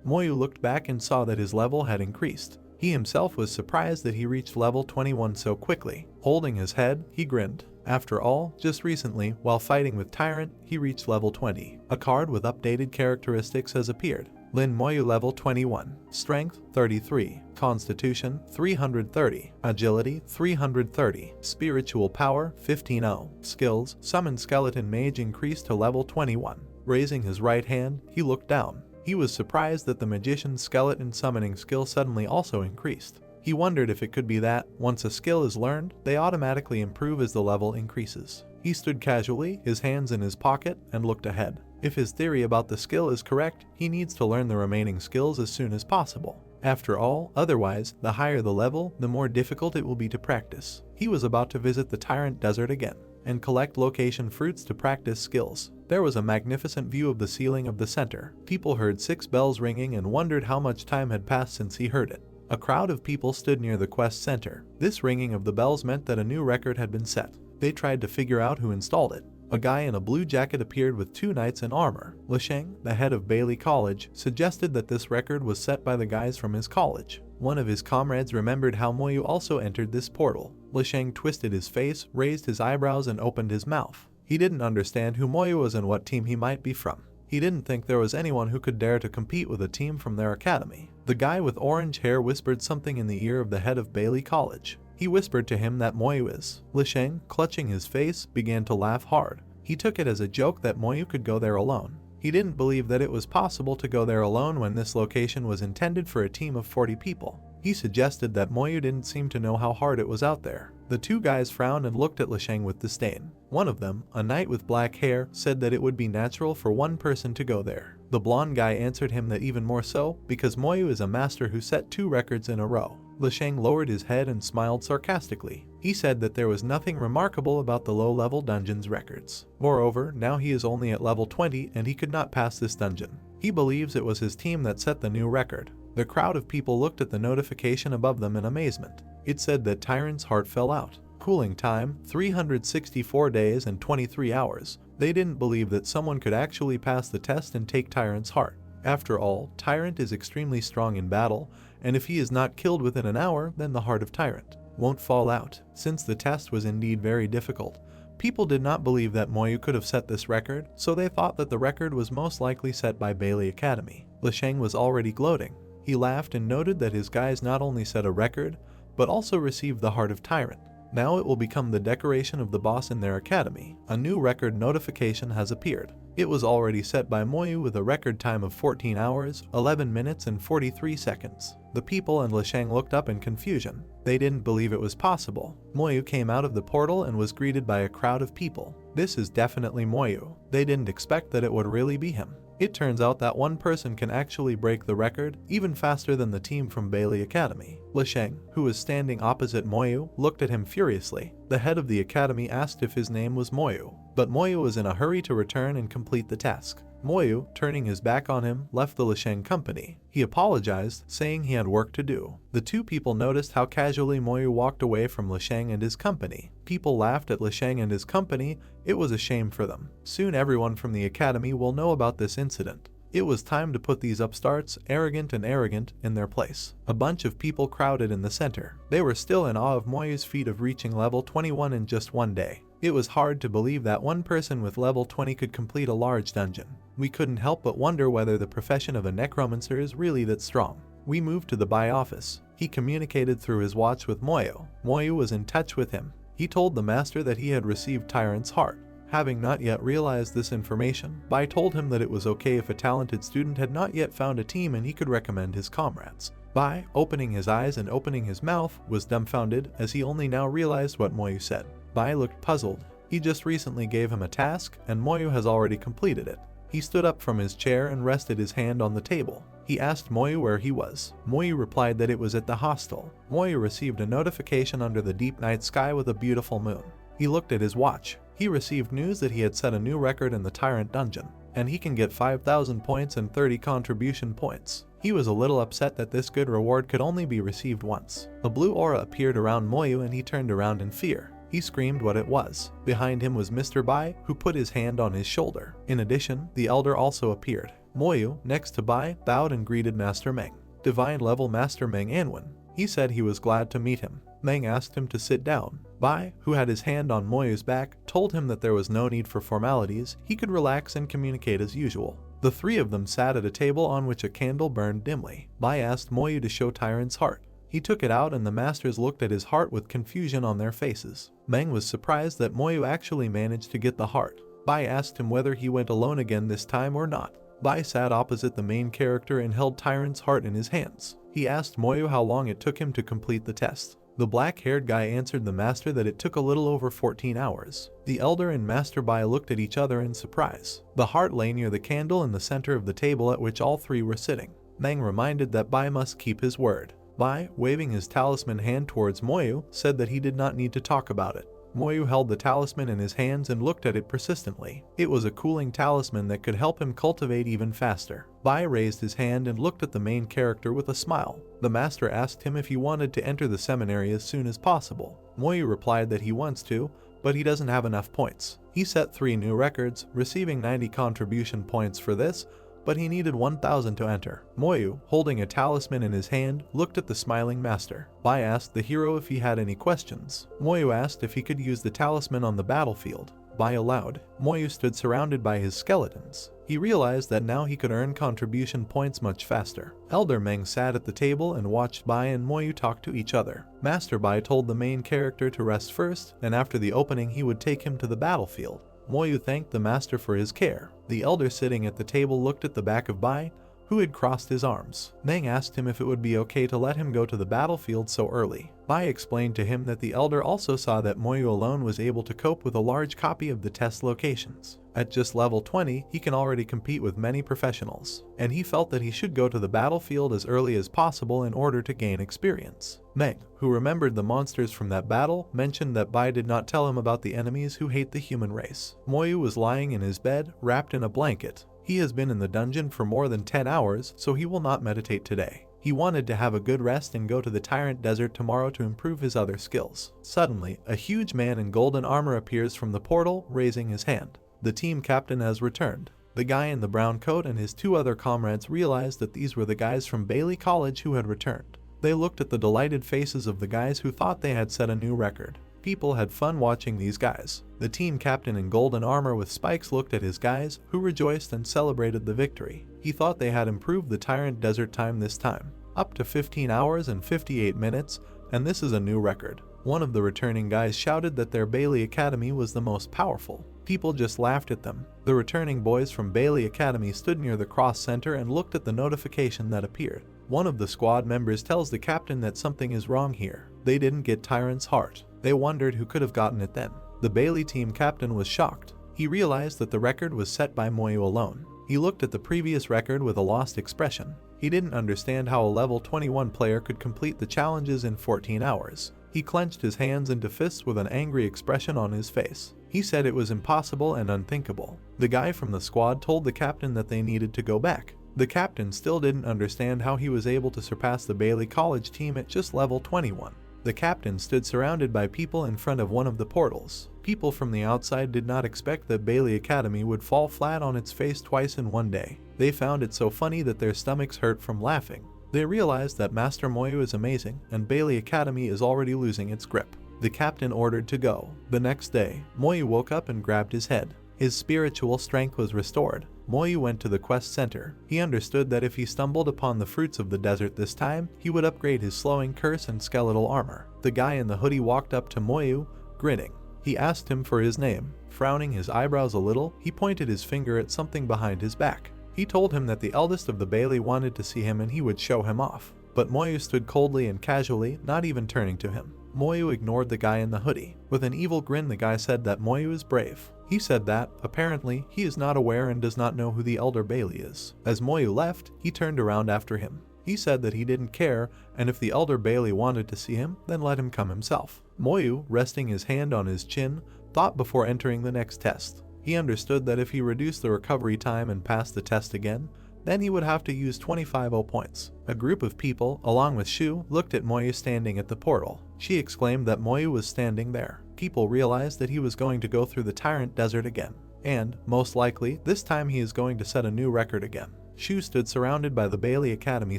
Speaker 1: Moyu looked back and saw that his level had increased. He himself was surprised that he reached level 21 so quickly. Holding his head, he grinned. After all, just recently, while fighting with Tyrant, he reached level 20. A card with updated characteristics has appeared. Lin Moyu level 21. Strength 33. Constitution 330. Agility 330. Spiritual power 15. Skills: Summon Skeleton Mage increased to level 21. Raising his right hand, he looked down. He was surprised that the magician's skeleton summoning skill suddenly also increased. He wondered if it could be that, once a skill is learned, they automatically improve as the level increases. He stood casually, his hands in his pocket, and looked ahead. If his theory about the skill is correct, he needs to learn the remaining skills as soon as possible. After all, otherwise, the higher the level, the more difficult it will be to practice. He was about to visit the Tyrant Desert again, and collect location fruits to practice skills. There was a magnificent view of the ceiling of the center. People heard 6 bells ringing and wondered how much time had passed since he heard it. A crowd of people stood near the quest center. This ringing of the bells meant that a new record had been set. They tried to figure out who installed it. A guy in a blue jacket appeared with 2 knights in armor. Lisheng, the head of Bailey College, suggested that this record was set by the guys from his college. One of his comrades remembered how Moyu also entered this portal. Lisheng twisted his face, raised his eyebrows, and opened his mouth. He didn't understand who Moyu was and what team he might be from. He didn't think there was anyone who could dare to compete with a team from their academy. The guy with orange hair whispered something in the ear of the head of Bailey College. He whispered to him that Moyu is. Lisheng, clutching his face, began to laugh hard. He took it as a joke that Moyu could go there alone. He didn't believe that it was possible to go there alone when this location was intended for a team of 40 people. He suggested that Moyu didn't seem to know how hard it was out there. The 2 guys frowned and looked at Lisheng with disdain. One of them, a knight with black hair, said that it would be natural for one person to go there. The blonde guy answered him that even more so, because Moyu is a master who set 2 records in a row. Lisheng lowered his head and smiled sarcastically. He said that there was nothing remarkable about the low-level dungeon's records. Moreover, now he is only at level 20 and he could not pass this dungeon. He believes it was his team that set the new record. The crowd of people looked at the notification above them in amazement. It said that Tyrant's heart fell out. Cooling time, 364 days and 23 hours. They didn't believe that someone could actually pass the test and take Tyrant's heart. After all, Tyrant is extremely strong in battle, and if he is not killed within an hour, then the heart of Tyrant won't fall out. Since the test was indeed very difficult, people did not believe that Moyu could have set this record, so they thought that the record was most likely set by Bailey Academy. Lisheng was already gloating. He laughed and noted that his guys not only set a record, but also received the Heart of Tyrant. Now it will become the decoration of the boss in their academy. A new record notification has appeared. It was already set by Moyu with a record time of 14 hours, 11 minutes and 43 seconds. The people and Lisheng looked up in confusion. They didn't believe it was possible. Moyu came out of the portal and was greeted by a crowd of people. This is definitely Moyu. They didn't expect that it would really be him. It turns out that one person can actually break the record, even faster than the team from Bailey Academy. Lisheng, who was standing opposite Moyu, looked at him furiously. The head of the academy asked if his name was Moyu, but Moyu was in a hurry to return and complete the task. Moyu, turning his back on him, left the Lisheng company. He apologized, saying he had work to do. The two people noticed how casually Moyu walked away from Lisheng and his company. People laughed at Lisheng and his company. It was a shame for them. Soon everyone from the academy will know about this incident. It was time to put these upstarts, arrogant, in their place. A bunch of people crowded in the center. They were still in awe of Moyu's feat of reaching level 21 in just one day. It was hard to believe that one person with level 20 could complete a large dungeon. We couldn't help but wonder whether the profession of a necromancer is really that strong. We moved to the Bai office. He communicated through his watch with Moyu. Moyu was in touch with him. He told the master that he had received Tyrant's heart. Having not yet realized this information, Bai told him that it was okay if a talented student had not yet found a team and he could recommend his comrades. Bai, opening his eyes and opening his mouth, was dumbfounded as he only now realized what Moyu said. Bai looked puzzled. He just recently gave him a task, and Moyu has already completed it. He stood up from his chair and rested his hand on the table. He asked Moyu where he was. Moyu replied that it was at the hostel. Moyu received a notification under the deep night sky with a beautiful moon. He looked at his watch. He received news that he had set a new record in the Tyrant dungeon, and he can get 5,000 points and 30 contribution points. He was a little upset that this good reward could only be received once. A blue aura appeared around Moyu and he turned around in fear. He screamed what it was. Behind him was Mr. Bai, who put his hand on his shoulder. In addition, the elder also appeared. Moyu, next to Bai, bowed and greeted Master Meng. Divine level Master Meng Anwen. He said he was glad to meet him. Meng asked him to sit down. Bai, who had his hand on Moyu's back, told him that there was no need for formalities, he could relax and communicate as usual. The three of them sat at a table on which a candle burned dimly. Bai asked Moyu to show Tyrant's heart. He took it out and the masters looked at his heart with confusion on their faces. Meng was surprised that Moyu actually managed to get the heart. Bai asked him whether he went alone again this time or not. Bai sat opposite the main character and held Tyrant's heart in his hands. He asked Moyu how long it took him to complete the test. The black-haired guy answered the master that it took a little over 14 hours. The elder and Master Bai looked at each other in surprise. The heart lay near the candle in the center of the table at which all three were sitting. Meng reminded that Bai must keep his word. Bai, waving his talisman hand towards Moyu, said that he did not need to talk about it. Moyu held the talisman in his hands and looked at it persistently. It was a cooling talisman that could help him cultivate even faster. Bai raised his hand and looked at the main character with a smile. The master asked him if he wanted to enter the seminary as soon as possible. Moyu replied that he wants to, but he doesn't have enough points. He set 3 new records, receiving 90 contribution points for this, but he needed 1,000 to enter. Moyu, holding a talisman in his hand, looked at the smiling master. Bai asked the hero if he had any questions. Moyu asked if he could use the talisman on the battlefield. Bai allowed. Moyu stood surrounded by his skeletons. He realized that now he could earn contribution points much faster. Elder Meng sat at the table and watched Bai and Moyu talk to each other. Master Bai told the main character to rest first, and after the opening he would take him to the battlefield. Moyu thanked the master for his care. The elder sitting at the table looked at the back of Bai, who had crossed his arms. Meng asked him if it would be okay to let him go to the battlefield so early. Bai explained to him that the elder also saw that Moyu alone was able to cope with a large copy of the test locations. At just level 20, he can already compete with many professionals, and he felt that he should go to the battlefield as early as possible in order to gain experience. Meng, who remembered the monsters from that battle, mentioned that Bai did not tell him about the enemies who hate the human race. Moyu was lying in his bed, wrapped in a blanket. He has been in the dungeon for more than 10 hours, so he will not meditate today. He wanted to have a good rest and go to the Tyrant Desert tomorrow to improve his other skills. Suddenly, a huge man in golden armor appears from the portal, raising his hand. The team captain has returned. The guy in the brown coat and his 2 other comrades realized that these were the guys from Bailey College who had returned. They looked at the delighted faces of the guys who thought they had set a new record. People had fun watching these guys. The team captain in golden armor with spikes looked at his guys, who rejoiced and celebrated the victory. He thought they had improved the Tyrant Desert time this time, up to 15 hours and 58 minutes, and this is a new record. One of the returning guys shouted that their Bailey Academy was the most powerful. People just laughed at them. The returning boys from Bailey Academy stood near the cross center and looked at the notification that appeared. One of the squad members tells the captain that something is wrong here. They didn't get Tyrant's heart. They wondered who could have gotten it then. The Bailey team captain was shocked. He realized that the record was set by Moyu alone. He looked at the previous record with a lost expression. He didn't understand how a level 21 player could complete the challenges in 14 hours. He clenched his hands into fists with an angry expression on his face. He said it was impossible and unthinkable. The guy from the squad told the captain that they needed to go back. The captain still didn't understand how he was able to surpass the Bailey College team at just level 21. The captain stood surrounded by people in front of one of the portals. People from the outside did not expect that Bailey Academy would fall flat on its face twice in one day. They found it so funny that their stomachs hurt from laughing. They realized that Master Moyu is amazing and Bailey Academy is already losing its grip. The captain ordered to go. The next day, Moyu woke up and grabbed his head. His spiritual strength was restored. Moyu went to the quest center. He understood that if he stumbled upon the fruits of the desert this time, he would upgrade his slowing curse and skeletal armor. The guy in the hoodie walked up to Moyu, grinning. He asked him for his name. Frowning his eyebrows a little, he pointed his finger at something behind his back. He told him that the eldest of the Bailey wanted to see him and he would show him off. But Moyu stood coldly and casually, not even turning to him. Moyu ignored the guy in the hoodie. With an evil grin, the guy said that Moyu is brave. He said that, apparently, he is not aware and does not know who the Elder Bailey is. As Moyu left, he turned around after him. He said that he didn't care, and if the Elder Bailey wanted to see him, then let him come himself. Moyu, resting his hand on his chin, thought before entering the next test. He understood that if he reduced the recovery time and passed the test again, then he would have to use 25 points. A group of people, along with Shu, looked at Moyu standing at the portal. She exclaimed that Moyu was standing there. People realized that he was going to go through the Tyrant Desert again. And, most likely, this time he is going to set a new record again. Shu stood surrounded by the Bailey Academy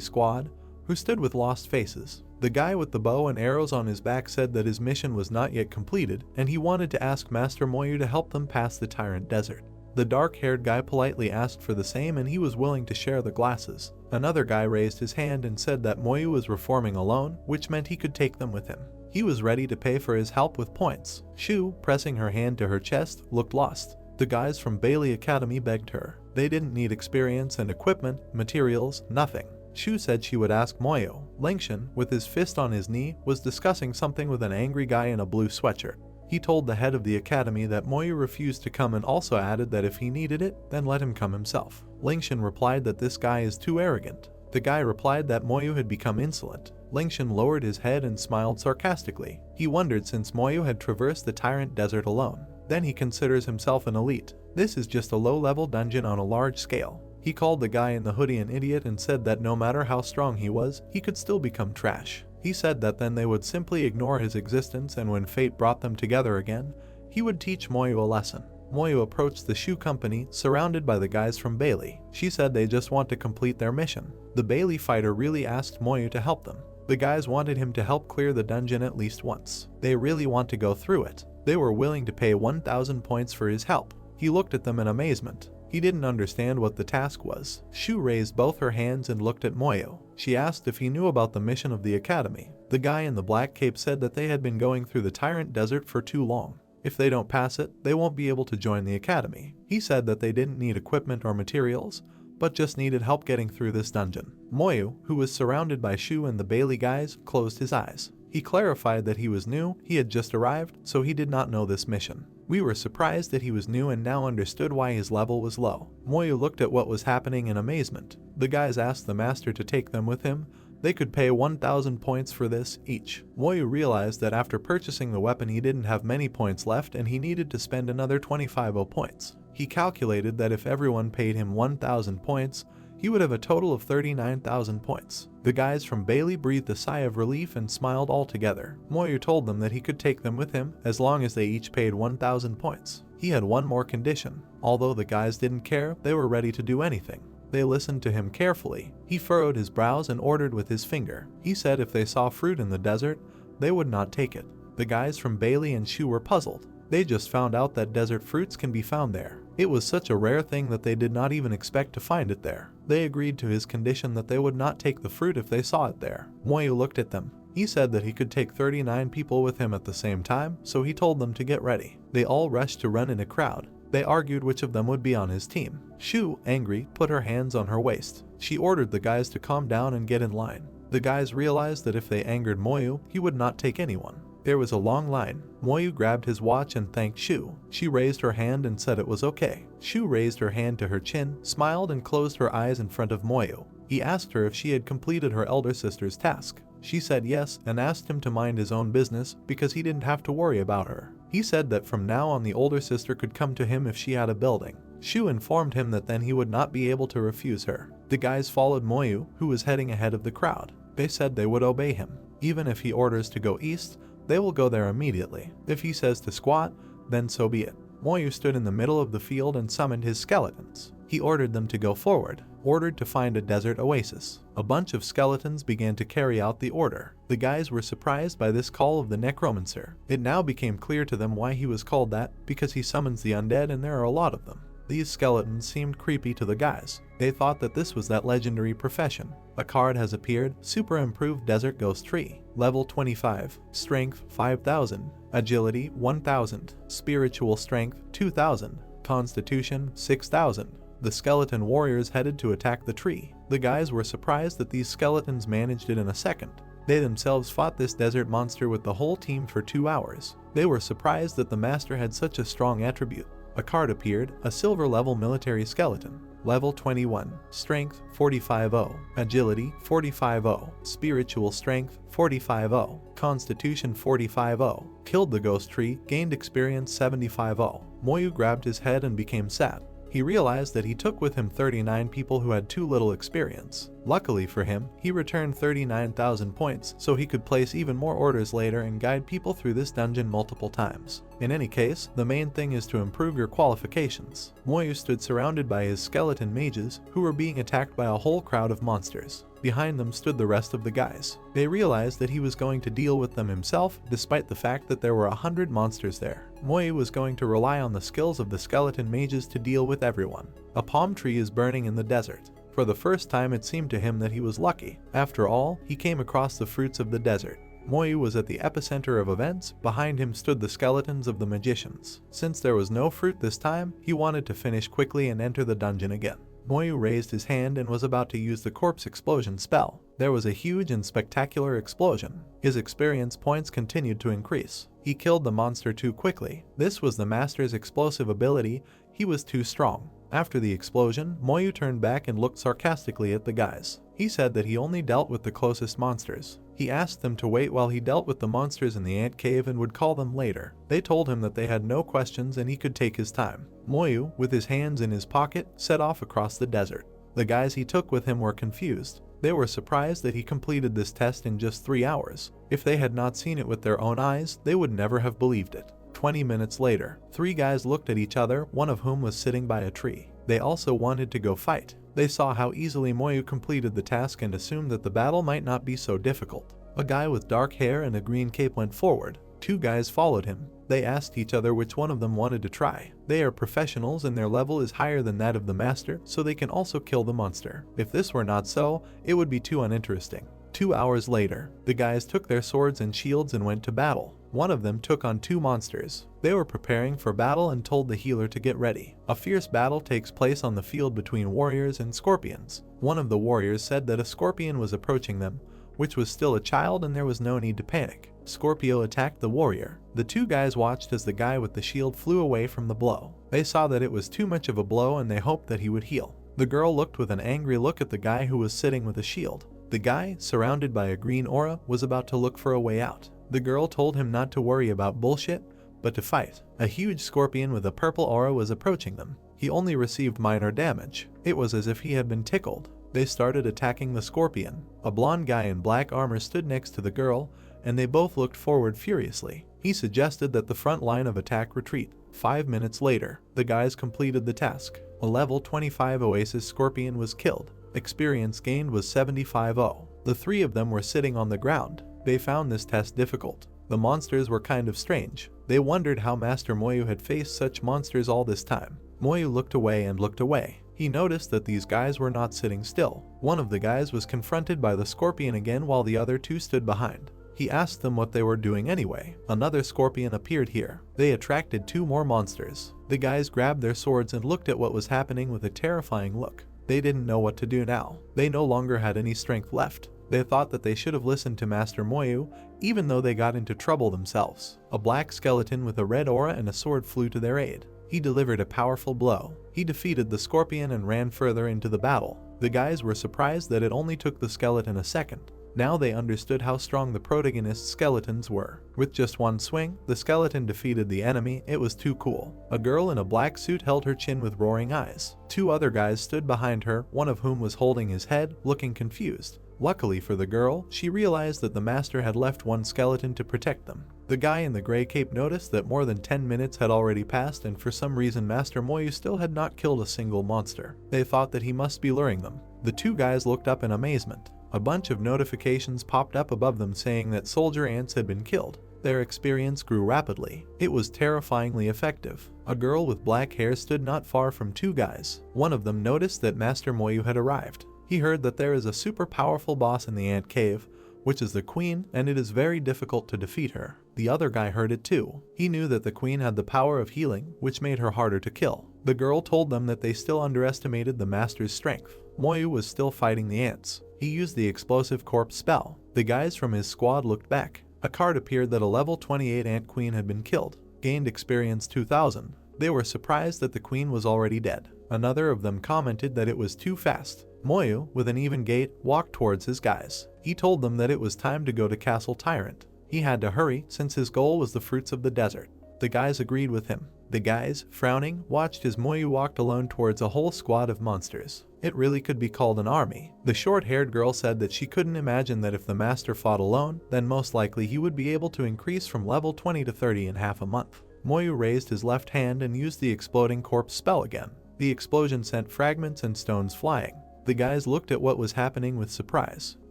Speaker 1: squad, who stood with lost faces. The guy with the bow and arrows on his back said that his mission was not yet completed, and he wanted to ask Master Moyu to help them pass the Tyrant Desert. The dark-haired guy politely asked for the same and he was willing to share the glasses. Another guy raised his hand and said that Moyu was reforming alone, which meant he could take them with him. He was ready to pay for his help with points. Shu, pressing her hand to her chest, looked lost. The guys from Bailey Academy begged her. They didn't need experience and equipment, materials, nothing. Shu said she would ask Moyu. Lingshan, with his fist on his knee, was discussing something with an angry guy in a blue sweatshirt. He told the head of the academy that Moyu refused to come and also added that if he needed it, then let him come himself. Lingshan replied that this guy is too arrogant. The guy replied that Moyu had become insolent. Lingshan lowered his head and smiled sarcastically. He wondered since Moyu had traversed the Tyrant Desert alone. Then he considers himself an elite. This is just a low-level dungeon on a large scale. He called the guy in the hoodie an idiot and said that no matter how strong he was, he could still become trash. He said that then they would simply ignore his existence and when fate brought them together again, he would teach Moyu a lesson. Moyu approached the Shu company, surrounded by the guys from Bailey. She said they just want to complete their mission. The Bailey fighter really asked Moyu to help them. The guys wanted him to help clear the dungeon at least once. They really want to go through it. They were willing to pay 1,000 points for his help. He looked at them in amazement. He didn't understand what the task was. Shu raised both her hands and looked at Moyu. She asked if he knew about the mission of the academy. The guy in the black cape said that they had been going through the Tyrant Desert for too long. If they don't pass it, they won't be able to join the academy. He said that they didn't need equipment or materials, but just needed help getting through this dungeon. Moyu, who was surrounded by Shu and the Bailey guys, closed his eyes. He clarified that he was new, he had just arrived, so he did not know this mission. We were surprised that he was new and now understood why his level was low. Moyu looked at what was happening in amazement. The guys asked the master to take them with him. They could pay 1,000 points for this each. Moyu realized that after purchasing the weapon he didn't have many points left and he needed to spend another 25 points. He calculated that if everyone paid him 1,000 points, he would have a total of 39,000 points. The guys from Bailey breathed a sigh of relief and smiled all together. Moyu told them that he could take them with him as long as they each paid 1,000 points. He had one more condition. Although the guys didn't care, they were ready to do anything. They listened to him carefully. He furrowed his brows and ordered with his finger. He said if they saw fruit in the desert, they would not take it. The guys from Bailey and Shu were puzzled. They just found out that desert fruits can be found there. It was such a rare thing that they did not even expect to find it there. They agreed to his condition that they would not take the fruit if they saw it there. Moyu looked at them. He said that he could take 39 people with him at the same time, so he told them to get ready. They all rushed to run in a crowd. They argued which of them would be on his team. Shu, angry, put her hands on her waist. She ordered the guys to calm down and get in line. The guys realized that if they angered Moyu, he would not take anyone. There was a long line. Moyu grabbed his watch and thanked Shu. She raised her hand and said it was okay. Shu raised her hand to her chin, smiled and closed her eyes in front of Moyu. He asked her if she had completed her elder sister's task. She said yes and asked him to mind his own business because he didn't have to worry about her. He said that from now on the older sister could come to him if she had a building. Shu informed him that then he would not be able to refuse her. The guys followed Moyu, who was heading ahead of the crowd. They said they would obey him. Even if he orders to go east, they will go there immediately. If he says to squat, then so be it. Moyu stood in the middle of the field and summoned his skeletons. He ordered them to go forward, ordered to find a desert oasis. A bunch of skeletons began to carry out the order. The guys were surprised by this call of the necromancer. It now became clear to them why he was called that, because he summons the undead and there are a lot of them. These skeletons seemed creepy to the guys. They thought that this was that legendary profession. A card has appeared, Super Improved Desert Ghost Tree. Level 25, Strength 5000, Agility 1000, Spiritual Strength 2000, Constitution 6000. The skeleton warriors headed to attack the tree. The guys were surprised that these skeletons managed it in a second. They themselves fought this desert monster with the whole team for 2 hours. They were surprised that the master had such a strong attribute. A card appeared, a silver level military skeleton. Level 21, Strength 450, Agility 450, Spiritual Strength 450, Constitution 450. Killed the ghost tree, gained experience 750. Moyu grabbed his head and became sad. He realized that he took with him 39 people who had too little experience. Luckily for him, he returned 39,000 points so he could place even more orders later and guide people through this dungeon multiple times. In any case, the main thing is to improve your qualifications. Moyu stood surrounded by his skeleton mages, who were being attacked by a whole crowd of monsters. Behind them stood the rest of the guys. They realized that he was going to deal with them himself, despite the fact that there were 100 monsters there. Moyu was going to rely on the skills of the skeleton mages to deal with everyone. A palm tree is burning in the desert. For the first time it seemed to him that he was lucky. After all, he came across the fruits of the desert. Moyu was at the epicenter of events. Behind him stood the skeletons of the magicians. Since there was no fruit this time, he wanted to finish quickly and enter the dungeon again. Moyu raised his hand and was about to use the corpse explosion spell. There was a huge and spectacular explosion. His experience points continued to increase. He killed the monster too quickly. This was the master's explosive ability. He was too strong. After the explosion, Moyu turned back and looked sarcastically at the guys. He said that he only dealt with the closest monsters. He asked them to wait while he dealt with the monsters in the ant cave and would call them later. They told him that they had no questions and he could take his time. Moyu, with his hands in his pocket, set off across the desert. The guys he took with him were confused. They were surprised that he completed this test in just 3 hours. If they had not seen it with their own eyes, they would never have believed it. 20 minutes later, 3 guys looked at each other, one of whom was sitting by a tree. They also wanted to go fight. They saw how easily Moyu completed the task and assumed that the battle might not be so difficult. A guy with dark hair and a green cape went forward. 2 guys followed him. They asked each other which one of them wanted to try. They are professionals and their level is higher than that of the master, so they can also kill the monster. If this were not so, it would be too uninteresting. 2 hours later, the guys took their swords and shields and went to battle. One of them took on 2 monsters. They were preparing for battle and told the healer to get ready. A fierce battle takes place on the field between warriors and scorpions. One of the warriors said that a scorpion was approaching them, which was still a child, and there was no need to panic. Scorpio attacked the warrior. The 2 guys watched as the guy with the shield flew away from the blow. They saw that it was too much of a blow and they hoped that he would heal. The girl looked with an angry look at the guy who was sitting with a shield. The guy, surrounded by a green aura, was about to look for a way out. The girl told him not to worry about bullshit, but to fight. A huge scorpion with a purple aura was approaching them. He only received minor damage. It was as if he had been tickled. They started attacking the scorpion. A blonde guy in black armor stood next to the girl, and they both looked forward furiously. He suggested that the front line of attack retreat. 5 minutes later, the guys completed the task. A level 25 Oasis Scorpion was killed. Experience gained was 750. The 3 of them were sitting on the ground. They found this test difficult. The monsters were kind of strange. They wondered how Master Moyu had faced such monsters all this time. Moyu looked away and looked away. He noticed that these guys were not sitting still. One of the guys was confronted by the scorpion again while the other 2 stood behind. He asked them what they were doing anyway. Another scorpion appeared here. They attracted 2 more monsters. The guys grabbed their swords and looked at what was happening with a terrifying look. They didn't know what to do now. They no longer had any strength left. They thought that they should have listened to Master Moyu, even though they got into trouble themselves. A black skeleton with a red aura and a sword flew to their aid. He delivered a powerful blow. He defeated the scorpion and ran further into the battle. The guys were surprised that it only took the skeleton a second. Now they understood how strong the protagonist's skeletons were. With just one swing, the skeleton defeated the enemy. It was too cool. A girl in a black suit held her chin with roaring eyes. Two other guys stood behind her, one of whom was holding his head, looking confused. Luckily for the girl, she realized that the master had left one skeleton to protect them. The guy in the gray cape noticed that more than 10 minutes had already passed, and for some reason Master Moyu still had not killed a single monster. They thought that he must be luring them. The two guys looked up in amazement. A bunch of notifications popped up above them saying that soldier ants had been killed. Their experience grew rapidly. It was terrifyingly effective. A girl with black hair stood not far from two guys. One of them noticed that Master Moyu had arrived. He heard that there is a super powerful boss in the ant cave, which is the queen, and it is very difficult to defeat her. The other guy heard it too. He knew that the queen had the power of healing, which made her harder to kill. The girl told them that they still underestimated the master's strength. Moyu was still fighting the ants. He used the explosive corpse spell. The guys from his squad looked back. A card appeared that a level 28 ant queen had been killed. Gained experience 2000. They were surprised that the queen was already dead. Another of them commented that it was too fast. Moyu, with an even gait, walked towards his guys. He told them that it was time to go to Castle Tyrant. He had to hurry since his goal was the fruits of the desert. The guys agreed with him. The guys, frowning, watched as Moyu walked alone towards a whole squad of monsters. It really could be called an army. The short-haired girl said that she couldn't imagine that if the master fought alone, then most likely he would be able to increase from level 20 to 30 in half a month. Moyu raised his left hand and used the exploding corpse spell again. The explosion sent fragments and stones flying. The guys looked at what was happening with surprise.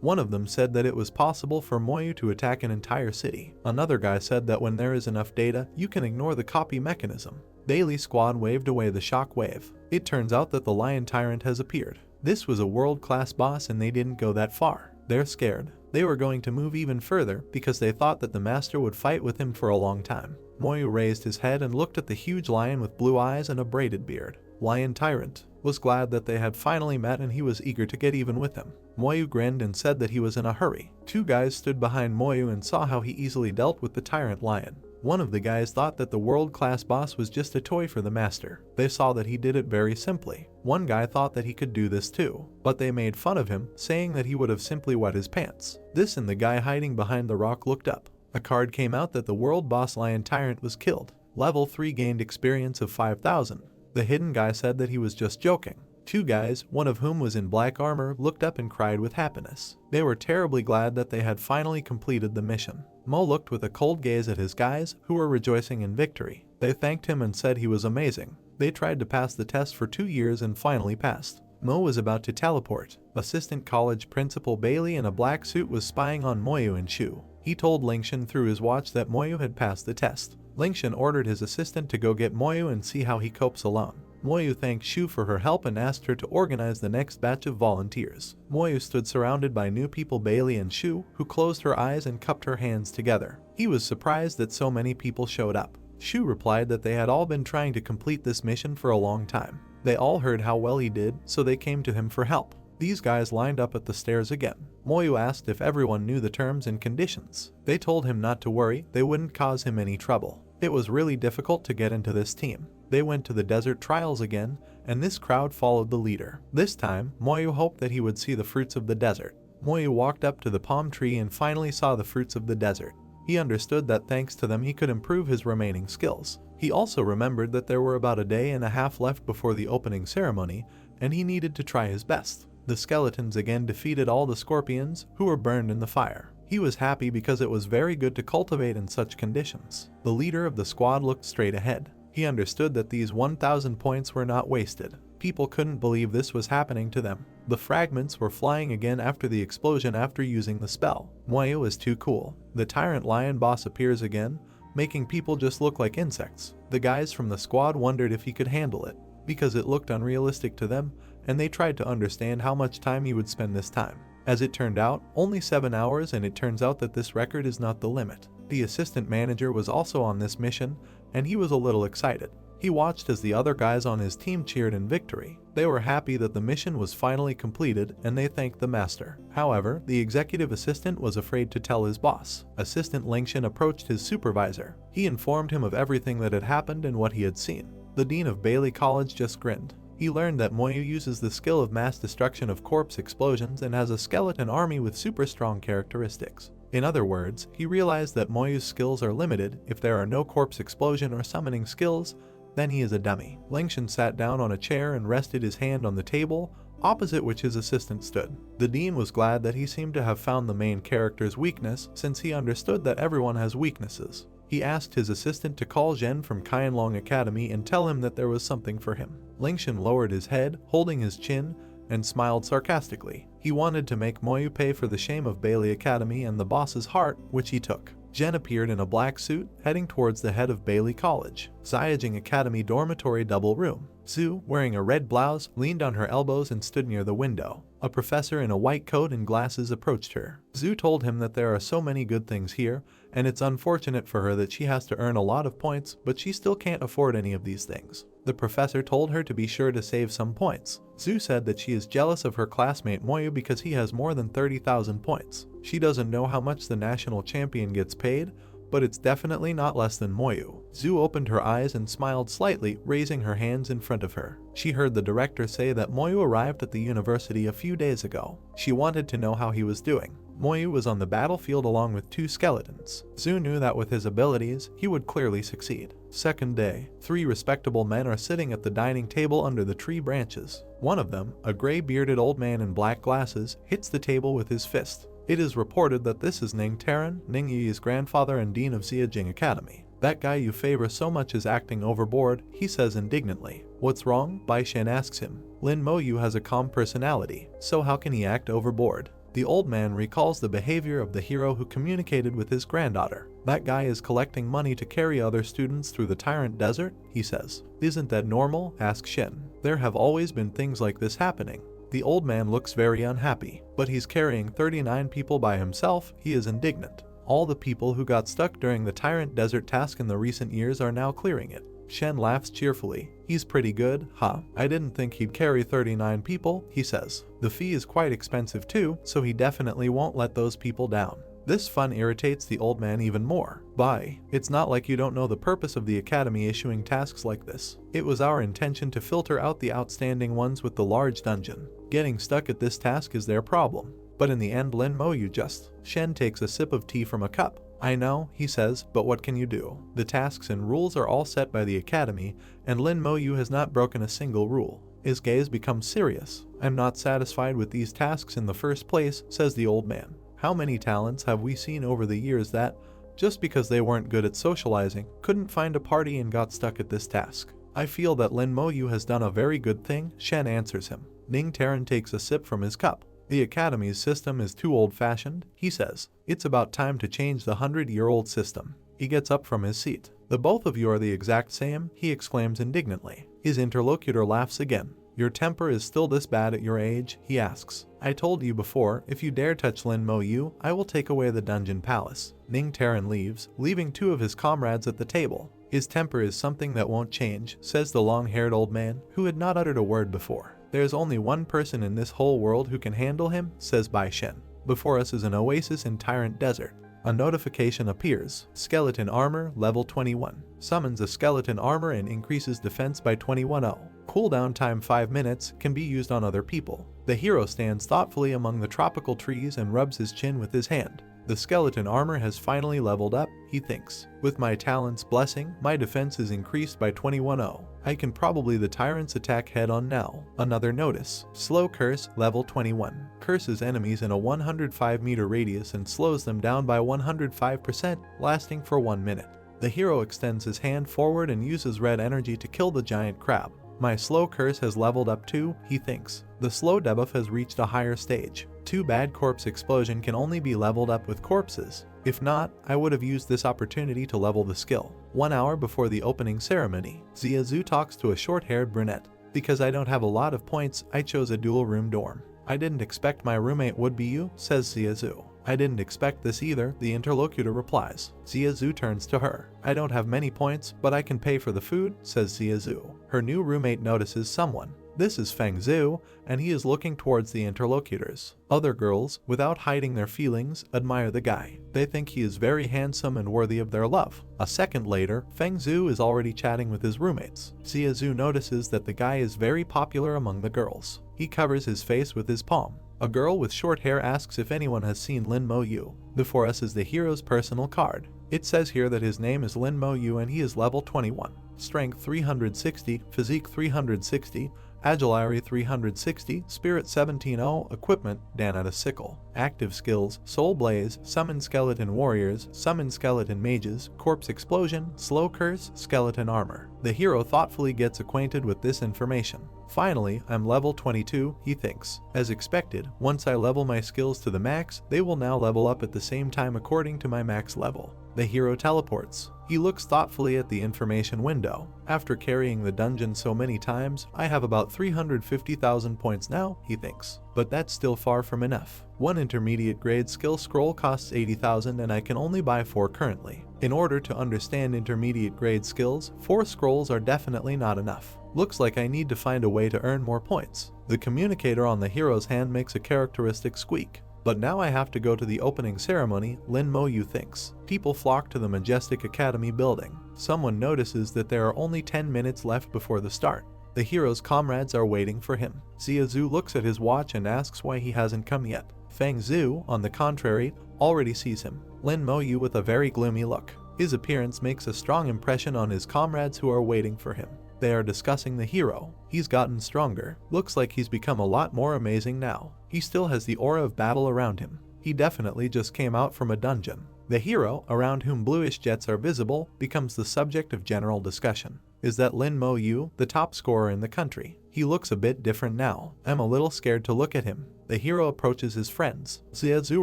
Speaker 1: One of them said that it was possible for Moyu to attack an entire city. Another guy said that when there is enough data, you can ignore the copy mechanism. Daily Squad waved away the shock wave. It turns out that the Lion Tyrant has appeared. This was a world-class boss and they didn't go that far. They're scared. They were going to move even further because they thought that the master would fight with him for a long time. Moyu raised his head and looked at the huge lion with blue eyes and a braided beard. Lion Tyrant was glad that they had finally met and he was eager to get even with him. Moyu grinned and said that he was in a hurry. Two guys stood behind Moyu and saw how he easily dealt with the tyrant lion. One of the guys thought that the world-class boss was just a toy for the master. They saw that he did it very simply. One guy thought that he could do this too, but they made fun of him, saying that he would have simply wet his pants. This and the guy hiding behind the rock looked up. A card came out that the world boss Lion Tyrant was killed. Level 3 gained experience of 5000. The hidden guy said that he was just joking. Two guys, one of whom was in black armor, looked up and cried with happiness. They were terribly glad that they had finally completed the mission. Mo looked with a cold gaze at his guys, who were rejoicing in victory. They thanked him and said he was amazing. They tried to pass the test for 2 years and finally passed. Mo was about to teleport. Assistant College Principal Bailey in a black suit was spying on Moyu and Shu. He told Lingshan through his watch that Moyu had passed the test. Lingshan ordered his assistant to go get Moyu and see how he copes alone. Moyu thanked Shu for her help and asked her to organize the next batch of volunteers. Moyu stood surrounded by new people Bailey and Shu, who closed her eyes and cupped her hands together. He was surprised that so many people showed up. Shu replied that they had all been trying to complete this mission for a long time. They all heard how well he did, so they came to him for help. These guys lined up at the stairs again. Moyu asked if everyone knew the terms and conditions. They told him not to worry, they wouldn't cause him any trouble. It was really difficult to get into this team. They went to the desert trials again, and this crowd followed the leader. This time, Moyu hoped that he would see the fruits of the desert. Moyu walked up to the palm tree and finally saw the fruits of the desert. He understood that thanks to them he could improve his remaining skills. He also remembered that there were about a day and a half left before the opening ceremony, and he needed to try his best. The skeletons again defeated all the scorpions, who were burned in the fire. He was happy because it was very good to cultivate in such conditions. The leader of the squad looked straight ahead. He understood that these 1000 points were not wasted. People couldn't believe this was happening to them. The fragments were flying again after the explosion after using the spell. Moyu is too cool. The tyrant lion boss appears again, making people just look like insects. The guys from the squad wondered if he could handle it, because it looked unrealistic to them, and they tried to understand how much time he would spend this time. As it turned out, only 7 hours, and it turns out that this record is not the limit. The assistant manager was also on this mission, and he was a little excited. He watched as the other guys on his team cheered in victory. They were happy that the mission was finally completed, and they thanked the master. However, the executive assistant was afraid to tell his boss. Assistant Lingshan approached his supervisor. He informed him of everything that had happened and what he had seen. The dean of Bailey College just grinned. He learned that Moyu uses the skill of mass destruction of corpse explosions and has a skeleton army with super strong characteristics. In other words, he realized that Moyu's skills are limited. If there are no corpse explosion or summoning skills, then he is a dummy. Lingshan sat down on a chair and rested his hand on the table, opposite which his assistant stood. The dean was glad that he seemed to have found the main character's weakness, since he understood that everyone has weaknesses. He asked his assistant to call Zhen from Qianlong Academy and tell him that there was something for him. Lingshan lowered his head, holding his chin, and smiled sarcastically. He wanted to make Moyu pay for the shame of Bailey Academy and the boss's heart, which he took. Zhen appeared in a black suit, heading towards the head of Bailey College, Xiajing Academy dormitory double room. Zhu, wearing a red blouse, leaned on her elbows and stood near the window. A professor in a white coat and glasses approached her. Zhu told him that there are so many good things here, and it's unfortunate for her that she has to earn a lot of points, but she still can't afford any of these things. The professor told her to be sure to save some points. Zhu said that she is jealous of her classmate Moyu because he has more than 30,000 points. She doesn't know how much the national champion gets paid, but it's definitely not less than Moyu. Zhu opened her eyes and smiled slightly, raising her hands in front of her. She heard the director say that Moyu arrived at the university a few days ago. She wanted to know how he was doing. Moyu was on the battlefield along with 2 skeletons. Zhu knew that with his abilities, he would clearly succeed. Second day, 3 respectable men are sitting at the dining table under the tree branches. One of them, a gray-bearded old man in black glasses, hits the table with his fist. It is reported that this is Ning Taran, Ning Yi's grandfather and dean of Xiajing Academy. That guy you favor so much is acting overboard, he says indignantly. What's wrong? Bai Shen asks him. Lin Moyu has a calm personality, so how can he act overboard? The old man recalls the behavior of the hero who communicated with his granddaughter. That guy is collecting money to carry other students through the Tyrant Desert, he says. Isn't that normal? Asks Shen. There have always been things like this happening. The old man looks very unhappy, but he's carrying 39 people by himself. He is indignant. All the people who got stuck during the Tyrant Desert task in the recent years are now clearing it. Shen laughs cheerfully. He's pretty good, huh? I didn't think he'd carry 39 people, he says. The fee is quite expensive too, so he definitely won't let those people down. This fun irritates the old man even more. Bai, it's not like you don't know the purpose of the academy issuing tasks like this. It was our intention to filter out the outstanding ones with the large dungeon. Getting stuck at this task is their problem. But in the end, Lin Moyu just. Shen takes a sip of tea from a cup. I know, he says, but what can you do? The tasks and rules are all set by the academy, and Lin Moyu has not broken a single rule. His gaze becomes serious. I'm not satisfied with these tasks in the first place, says the old man. How many talents have we seen over the years that, just because they weren't good at socializing, couldn't find a party and got stuck at this task? I feel that Lin Moyu has done a very good thing, Shen answers him. Ning Taran takes a sip from his cup. The academy's system is too old-fashioned, he says. It's about time to change the 100-year-old system. He gets up from his seat. The both of you are the exact same, he exclaims indignantly. His interlocutor laughs again. Your temper is still this bad at your age, he asks. I told you before, if you dare touch Lin Moyu, I will take away the dungeon palace. Ning Taran leaves, leaving 2 of his comrades at the table. His temper is something that won't change, says the long-haired old man, who had not uttered a word before. There's only one person in this whole world who can handle him, says Bai Shen. Before us is an oasis in Tyrant Desert. A notification appears. Skeleton armor, level 21. Summons a skeleton armor and increases defense by 21-0. Cooldown time 5 minutes, can be used on other people. The hero stands thoughtfully among the tropical trees and rubs his chin with his hand. The skeleton armor has finally leveled up, he thinks. With my talent's blessing, my defense is increased by 21-0. I can probably the tyrant's attack head on now. Another notice. Slow curse, level 21. Curses enemies in a 105-meter radius and slows them down by 105%, lasting for 1 minute. The hero extends his hand forward and uses red energy to kill the giant crab. My slow curse has leveled up too, he thinks. The slow debuff has reached a higher stage. Too bad corpse explosion can only be leveled up with corpses. If not, I would have used this opportunity to level the skill. 1 hour before the opening ceremony, Zhu talks to a short-haired brunette. Because I don't have a lot of points, I chose a dual-room dorm. I didn't expect my roommate would be you, says Zhu. I didn't expect this either, the interlocutor replies. Zhu turns to her. I don't have many points, but I can pay for the food, says Zhu. Her new roommate notices someone. This is Feng Zhu, and he is looking towards the interlocutors. Other girls, without hiding their feelings, admire the guy. They think he is very handsome and worthy of their love. A second later, Feng Zhu is already chatting with his roommates. Xia Zhu notices that the guy is very popular among the girls. He covers his face with his palm. A girl with short hair asks if anyone has seen Lin Mo Yu. Before us is the hero's personal card. It says here that his name is Lin Mo Yu and he is level 21. Strength 360, Physique 360, Agility 360, Spirit 17-0, Equipment, Dan at a sickle. Active skills, Soul Blaze, Summon Skeleton Warriors, Summon Skeleton Mages, Corpse Explosion, Slow Curse, Skeleton Armor. The hero thoughtfully gets acquainted with this information. Finally, I'm level 22, he thinks. As expected, once I level my skills to the max, they will now level up at the same time according to my max level. The hero teleports. He looks thoughtfully at the information window. After carrying the dungeon so many times, I have about 350,000 points now, he thinks. But that's still far from enough. One intermediate grade skill scroll costs 80,000 and I can only buy 4 currently. In order to understand intermediate grade skills, 4 scrolls are definitely not enough. Looks like I need to find a way to earn more points. The communicator on the hero's hand makes a characteristic squeak. But now I have to go to the opening ceremony, Lin Mo Yu thinks. People flock to the majestic academy building. Someone notices that there are only 10 minutes left before the start. The hero's comrades are waiting for him. Xia Zhu looks at his watch and asks why he hasn't come yet. Feng Zhu, on the contrary, already sees him. Lin Mo Yu with a very gloomy look. His appearance makes a strong impression on his comrades who are waiting for him. They are discussing the hero. He's gotten stronger. Looks like he's become a lot more amazing now. He still has the aura of battle around him. He definitely just came out from a dungeon. The hero, around whom bluish jets are visible, becomes the subject of general discussion. Is that Lin Mo Yu, the top scorer in the country? He looks a bit different now. I'm a little scared to look at him. The hero approaches his friends. Xia Zhu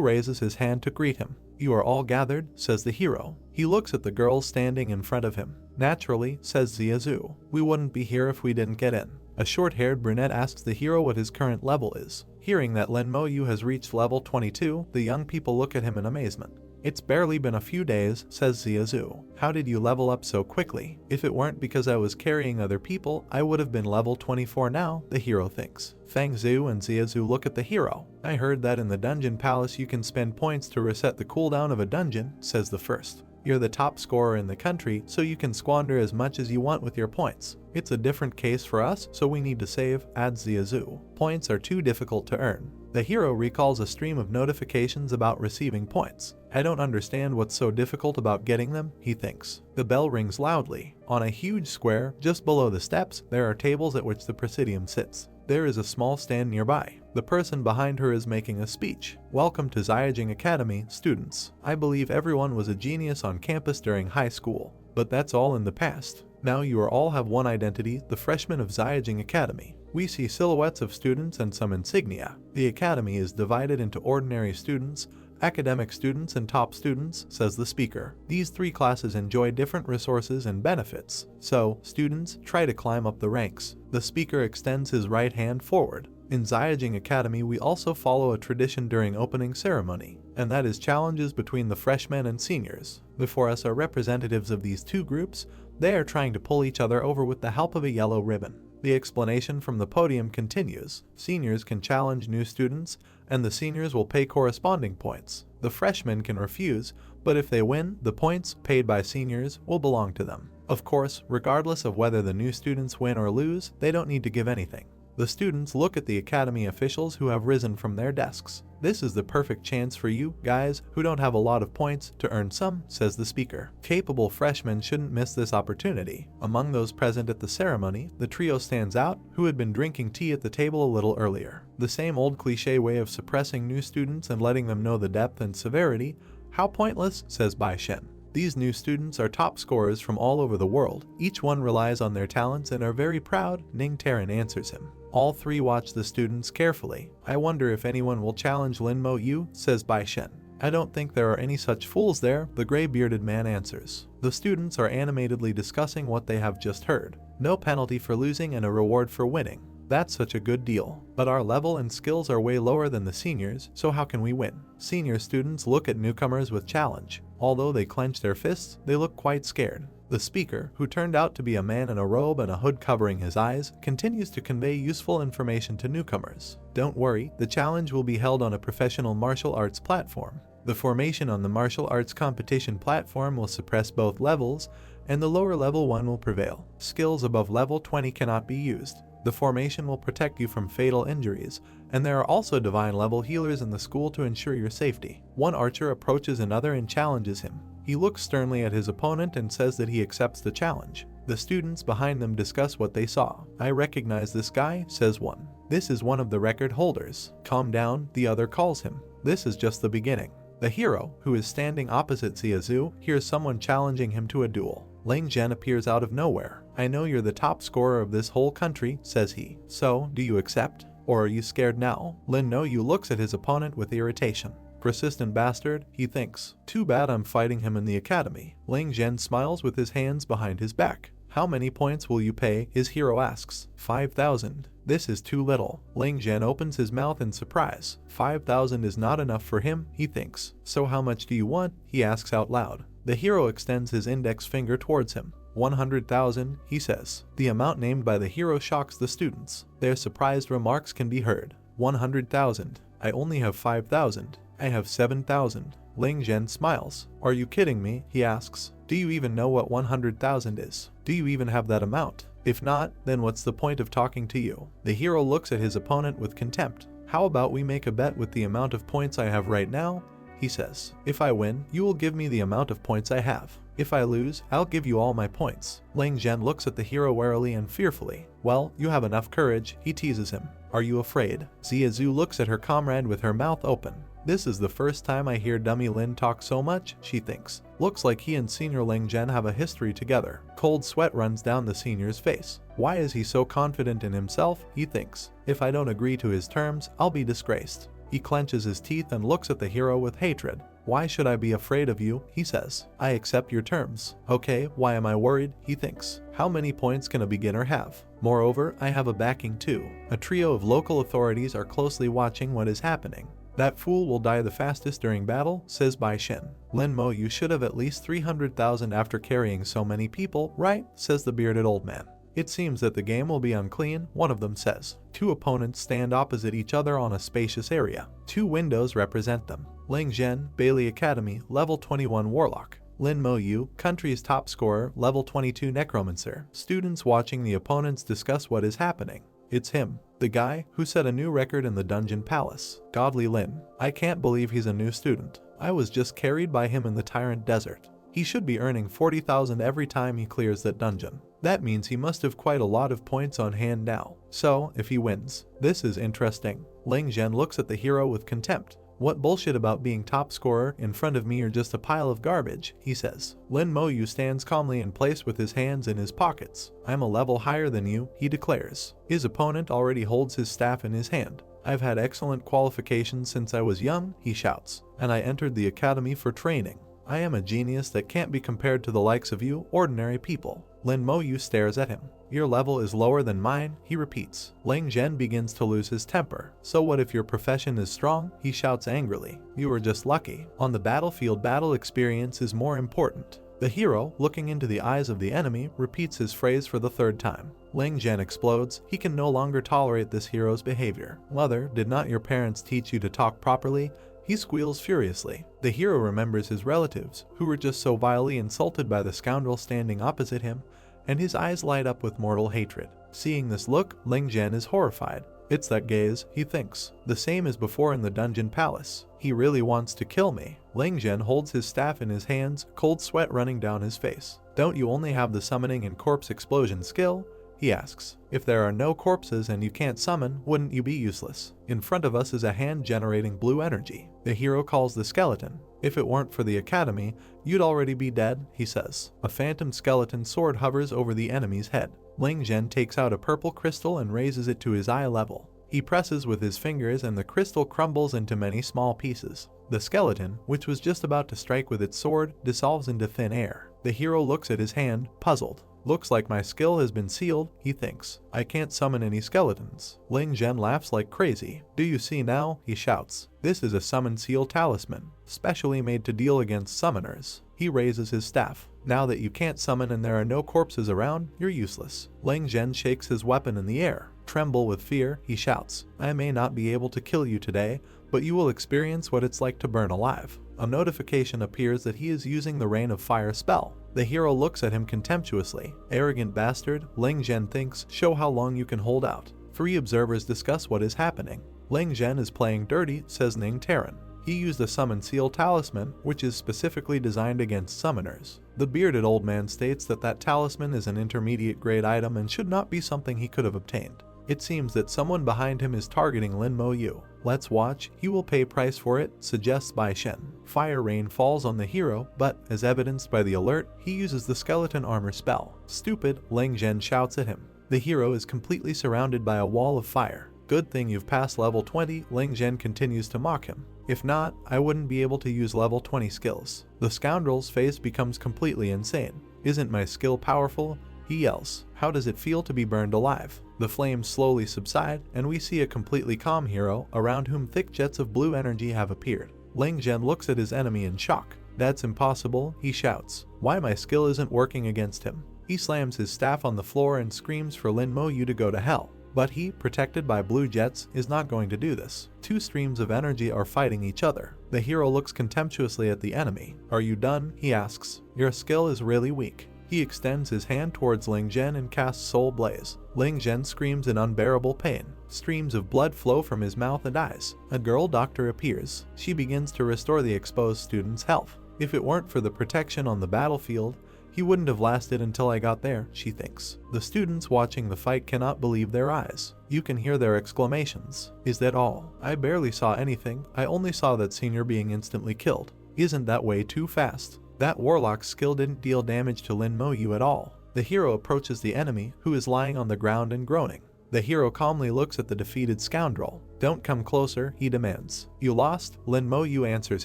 Speaker 1: raises his hand to greet him. You are all gathered, says the hero. He looks at the girls standing in front of him. Naturally, says Xia Zhu. We wouldn't be here if we didn't get in. A short-haired brunette asks the hero what his current level is. Hearing that Lin Mo Yu has reached level 22, the young people look at him in amazement. It's barely been a few days, says Xia Zhu. How did you level up so quickly? If it weren't because I was carrying other people, I would have been level 24 now, the hero thinks. Feng Zhu and Xia Zhu look at the hero. I heard that in the dungeon palace you can spend points to reset the cooldown of a dungeon, says the first. You're the top scorer in the country, so you can squander as much as you want with your points. It's a different case for us, so we need to save, adds Xia Zhu. Points are too difficult to earn. The hero recalls a stream of notifications about receiving points. I don't understand what's so difficult about getting them, he thinks. The bell rings loudly. On a huge square, just below the steps, there are tables at which the presidium sits. There is a small stand nearby. The person behind her is making a speech. Welcome to Xiajing Academy, students. I believe everyone was a genius on campus during high school, but that's all in the past. Now you all have one identity, the freshmen of Xiajing Academy. We see silhouettes of students and some insignia. The academy is divided into ordinary students, academic students, and top students, says the speaker. These 3 classes enjoy different resources and benefits. So, students, try to climb up the ranks. The speaker extends his right hand forward. In Xiajing Academy, we also follow a tradition during opening ceremony, and that is challenges between the freshmen and seniors. Before us are representatives of these 2 groups. They are trying to pull each other over with the help of a yellow ribbon. The explanation from the podium continues. Seniors can challenge new students, and the seniors will pay corresponding points. The freshmen can refuse, but if they win, the points paid by seniors will belong to them. Of course, regardless of whether the new students win or lose, they don't need to give anything. The students look at the academy officials who have risen from their desks. This is the perfect chance for you, guys, who don't have a lot of points, to earn some, says the speaker. Capable freshmen shouldn't miss this opportunity. Among those present at the ceremony, the trio stands out, who had been drinking tea at the table a little earlier. The same old cliché way of suppressing new students and letting them know the depth and severity. How pointless, says Bai Shen. These new students are top scorers from all over the world. Each one relies on their talents and are very proud, Ning Taran answers him. All 3 watch the students carefully. I wonder if anyone will challenge Lin Mo Yu, says Bai Shen. I don't think there are any such fools there, the gray-bearded man answers. The students are animatedly discussing what they have just heard. No penalty for losing and a reward for winning. That's such a good deal. But our level and skills are way lower than the seniors, so how can we win? Senior students look at newcomers with challenge. Although they clench their fists, they look quite scared. The speaker, who turned out to be a man in a robe and a hood covering his eyes, continues to convey useful information to newcomers. Don't worry, the challenge will be held on a professional martial arts platform. The formation on the martial arts competition platform will suppress both levels, and the lower level one will prevail. Skills above level 20 cannot be used. The formation will protect you from fatal injuries, and there are also divine level healers in the school to ensure your safety. One archer approaches another and challenges him. He looks sternly at his opponent and says that he accepts the challenge. The students behind them discuss what they saw. I recognize this guy, says one. This is one of the record holders. Calm down, the other calls him. This is just the beginning. The hero, who is standing opposite Ziazu, hears someone challenging him to a duel. Ling Zhen appears out of nowhere. I know you're the top scorer of this whole country, says he. So, do you accept? Or are you scared now? Lin No Yu looks at his opponent with irritation. Persistent bastard, he thinks. Too bad I'm fighting him in the academy. Ling Zhen smiles with his hands behind his back. How many points will you pay? His hero asks. 5,000. This is too little. Ling Zhen opens his mouth in surprise. 5,000 is not enough for him, he thinks. So how much do you want? He asks out loud. The hero extends his index finger towards him. 100,000, he says. The amount named by the hero shocks the students. Their surprised remarks can be heard. 100,000. I only have 5,000. I have 7,000. Ling Zhen smiles. Are you kidding me? He asks. Do you even know what 100,000 is? Do you even have that amount? If not, then what's the point of talking to you? The hero looks at his opponent with contempt. How about we make a bet with the amount of points I have right now? He says. If I win, you will give me the amount of points I have. If I lose, I'll give you all my points. Ling Zhen looks at the hero warily and fearfully. Well, you have enough courage, he teases him. Are you afraid? Ziazu looks at her comrade with her mouth open. This is the first time I hear dummy Lin talk so much, she thinks. Looks like he and senior Ling Zhen have a history together. Cold sweat runs down the senior's face. Why is he so confident in himself, he thinks. If I don't agree to his terms, I'll be disgraced. He clenches his teeth and looks at the hero with hatred. Why should I be afraid of you? He says. I accept your terms. Okay, why am I worried? He thinks. How many points can a beginner have? Moreover, I have a backing too. A trio of local authorities are closely watching what is happening. That fool will die the fastest during battle, says Bai Shen. Lin Mo, you should have at least 300,000 after carrying so many people, right? Says the bearded old man. It seems that the game will be unclean, one of them says. Two opponents stand opposite each other on a spacious area. Two windows represent them. Ling Zhen, Bailey Academy, level 21 Warlock. Lin Mo Yu, country's top scorer, level 22 Necromancer. Students watching the opponents discuss what is happening. It's him, the guy who set a new record in the dungeon palace. Godly Lin. I can't believe he's a new student. I was just carried by him in the Tyrant Desert. He should be earning 40,000 every time he clears that dungeon. That means he must have quite a lot of points on hand now. So, if he wins, this is interesting. Ling Zhen looks at the hero with contempt. What bullshit about being top scorer? In front of me you're just a pile of garbage, he says. Lin Mo Yu stands calmly in place with his hands in his pockets. I'm a level higher than you, he declares. His opponent already holds his staff in his hand. I've had excellent qualifications since I was young, he shouts, and I entered the academy for training. I am a genius that can't be compared to the likes of you, ordinary people. Lin Mo Yu stares at him. Your level is lower than mine, he repeats. Ling Zhen begins to lose his temper. So what if your profession is strong? He shouts angrily. You were just lucky. On the battlefield, battle experience is more important. The hero, looking into the eyes of the enemy, repeats his phrase for the third time. Ling Zhen explodes. He can no longer tolerate this hero's behavior. Mother, did not your parents teach you to talk properly? He squeals furiously. The hero remembers his relatives, who were just so vilely insulted by the scoundrel standing opposite him, and his eyes light up with mortal hatred. Seeing this look, Ling Zhen is horrified. It's that gaze, he thinks. The same as before in the dungeon palace. He really wants to kill me. Ling Zhen holds his staff in his hands, cold sweat running down his face. Don't you only have the summoning and corpse explosion skill? He asks. If there are no corpses and you can't summon, wouldn't you be useless? In front of us is a hand generating blue energy. The hero calls the skeleton. If it weren't for the academy, you'd already be dead, he says. A phantom skeleton sword hovers over the enemy's head. Ling Zhen takes out a purple crystal and raises it to his eye level. He presses with his fingers and the crystal crumbles into many small pieces. The skeleton, which was just about to strike with its sword, dissolves into thin air. The hero looks at his hand, puzzled. Looks like my skill has been sealed, he thinks. I can't summon any skeletons. Ling Zhen laughs like crazy. Do you see now? He shouts. This is a summon seal talisman, specially made to deal against summoners. He raises his staff. Now that you can't summon and there are no corpses around, you're useless. Lang Zhen shakes his weapon in the air. Tremble with fear, he shouts, I may not be able to kill you today, but you will experience what it's like to burn alive. A notification appears that he is using the Rain of Fire spell. The hero looks at him contemptuously. Arrogant bastard, Lang Zhen thinks, show how long you can hold out. 3 observers discuss what is happening. Lang Zhen is playing dirty, says Ning Terran. He used a Summon Seal talisman, which is specifically designed against summoners. The bearded old man states that that talisman is an intermediate grade item and should not be something he could have obtained. It seems that someone behind him is targeting Lin Mo Yu. Let's watch, he will pay price for it, suggests Bai Shen. Fire rain falls on the hero, but, as evidenced by the alert, he uses the skeleton armor spell. Stupid, Lang Zhen shouts at him. The hero is completely surrounded by a wall of fire. Good thing you've passed level 20, Lang Zhen continues to mock him. If not, I wouldn't be able to use level 20 skills. The scoundrel's face becomes completely insane. Isn't my skill powerful? He yells. How does it feel to be burned alive? The flames slowly subside, and we see a completely calm hero around whom thick jets of blue energy have appeared. Lang Zhen looks at his enemy in shock. That's impossible, he shouts. Why my skill isn't working against him? He slams his staff on the floor and screams for Lin Mo Yu to go to hell. But he, protected by blue jets, is not going to do this. 2 streams of energy are fighting each other. The hero looks contemptuously at the enemy. Are you done? He asks. Your skill is really weak. He extends his hand towards Lang Zhen and casts Soul Blaze. Lang Zhen screams in unbearable pain. Streams of blood flow from his mouth and eyes. A girl doctor appears. She begins to restore the exposed student's health. If it weren't for the protection on the battlefield, he wouldn't have lasted until I got there, she thinks. The students watching the fight cannot believe their eyes. You can hear their exclamations. Is that all? I barely saw anything. I only saw that senior being instantly killed. Isn't that way too fast? That warlock's skill didn't deal damage to Lin Mo Yu at all. The hero approaches the enemy, who is lying on the ground and groaning. The hero calmly looks at the defeated scoundrel. Don't come closer, he demands. You lost? Lin Mo Yu answers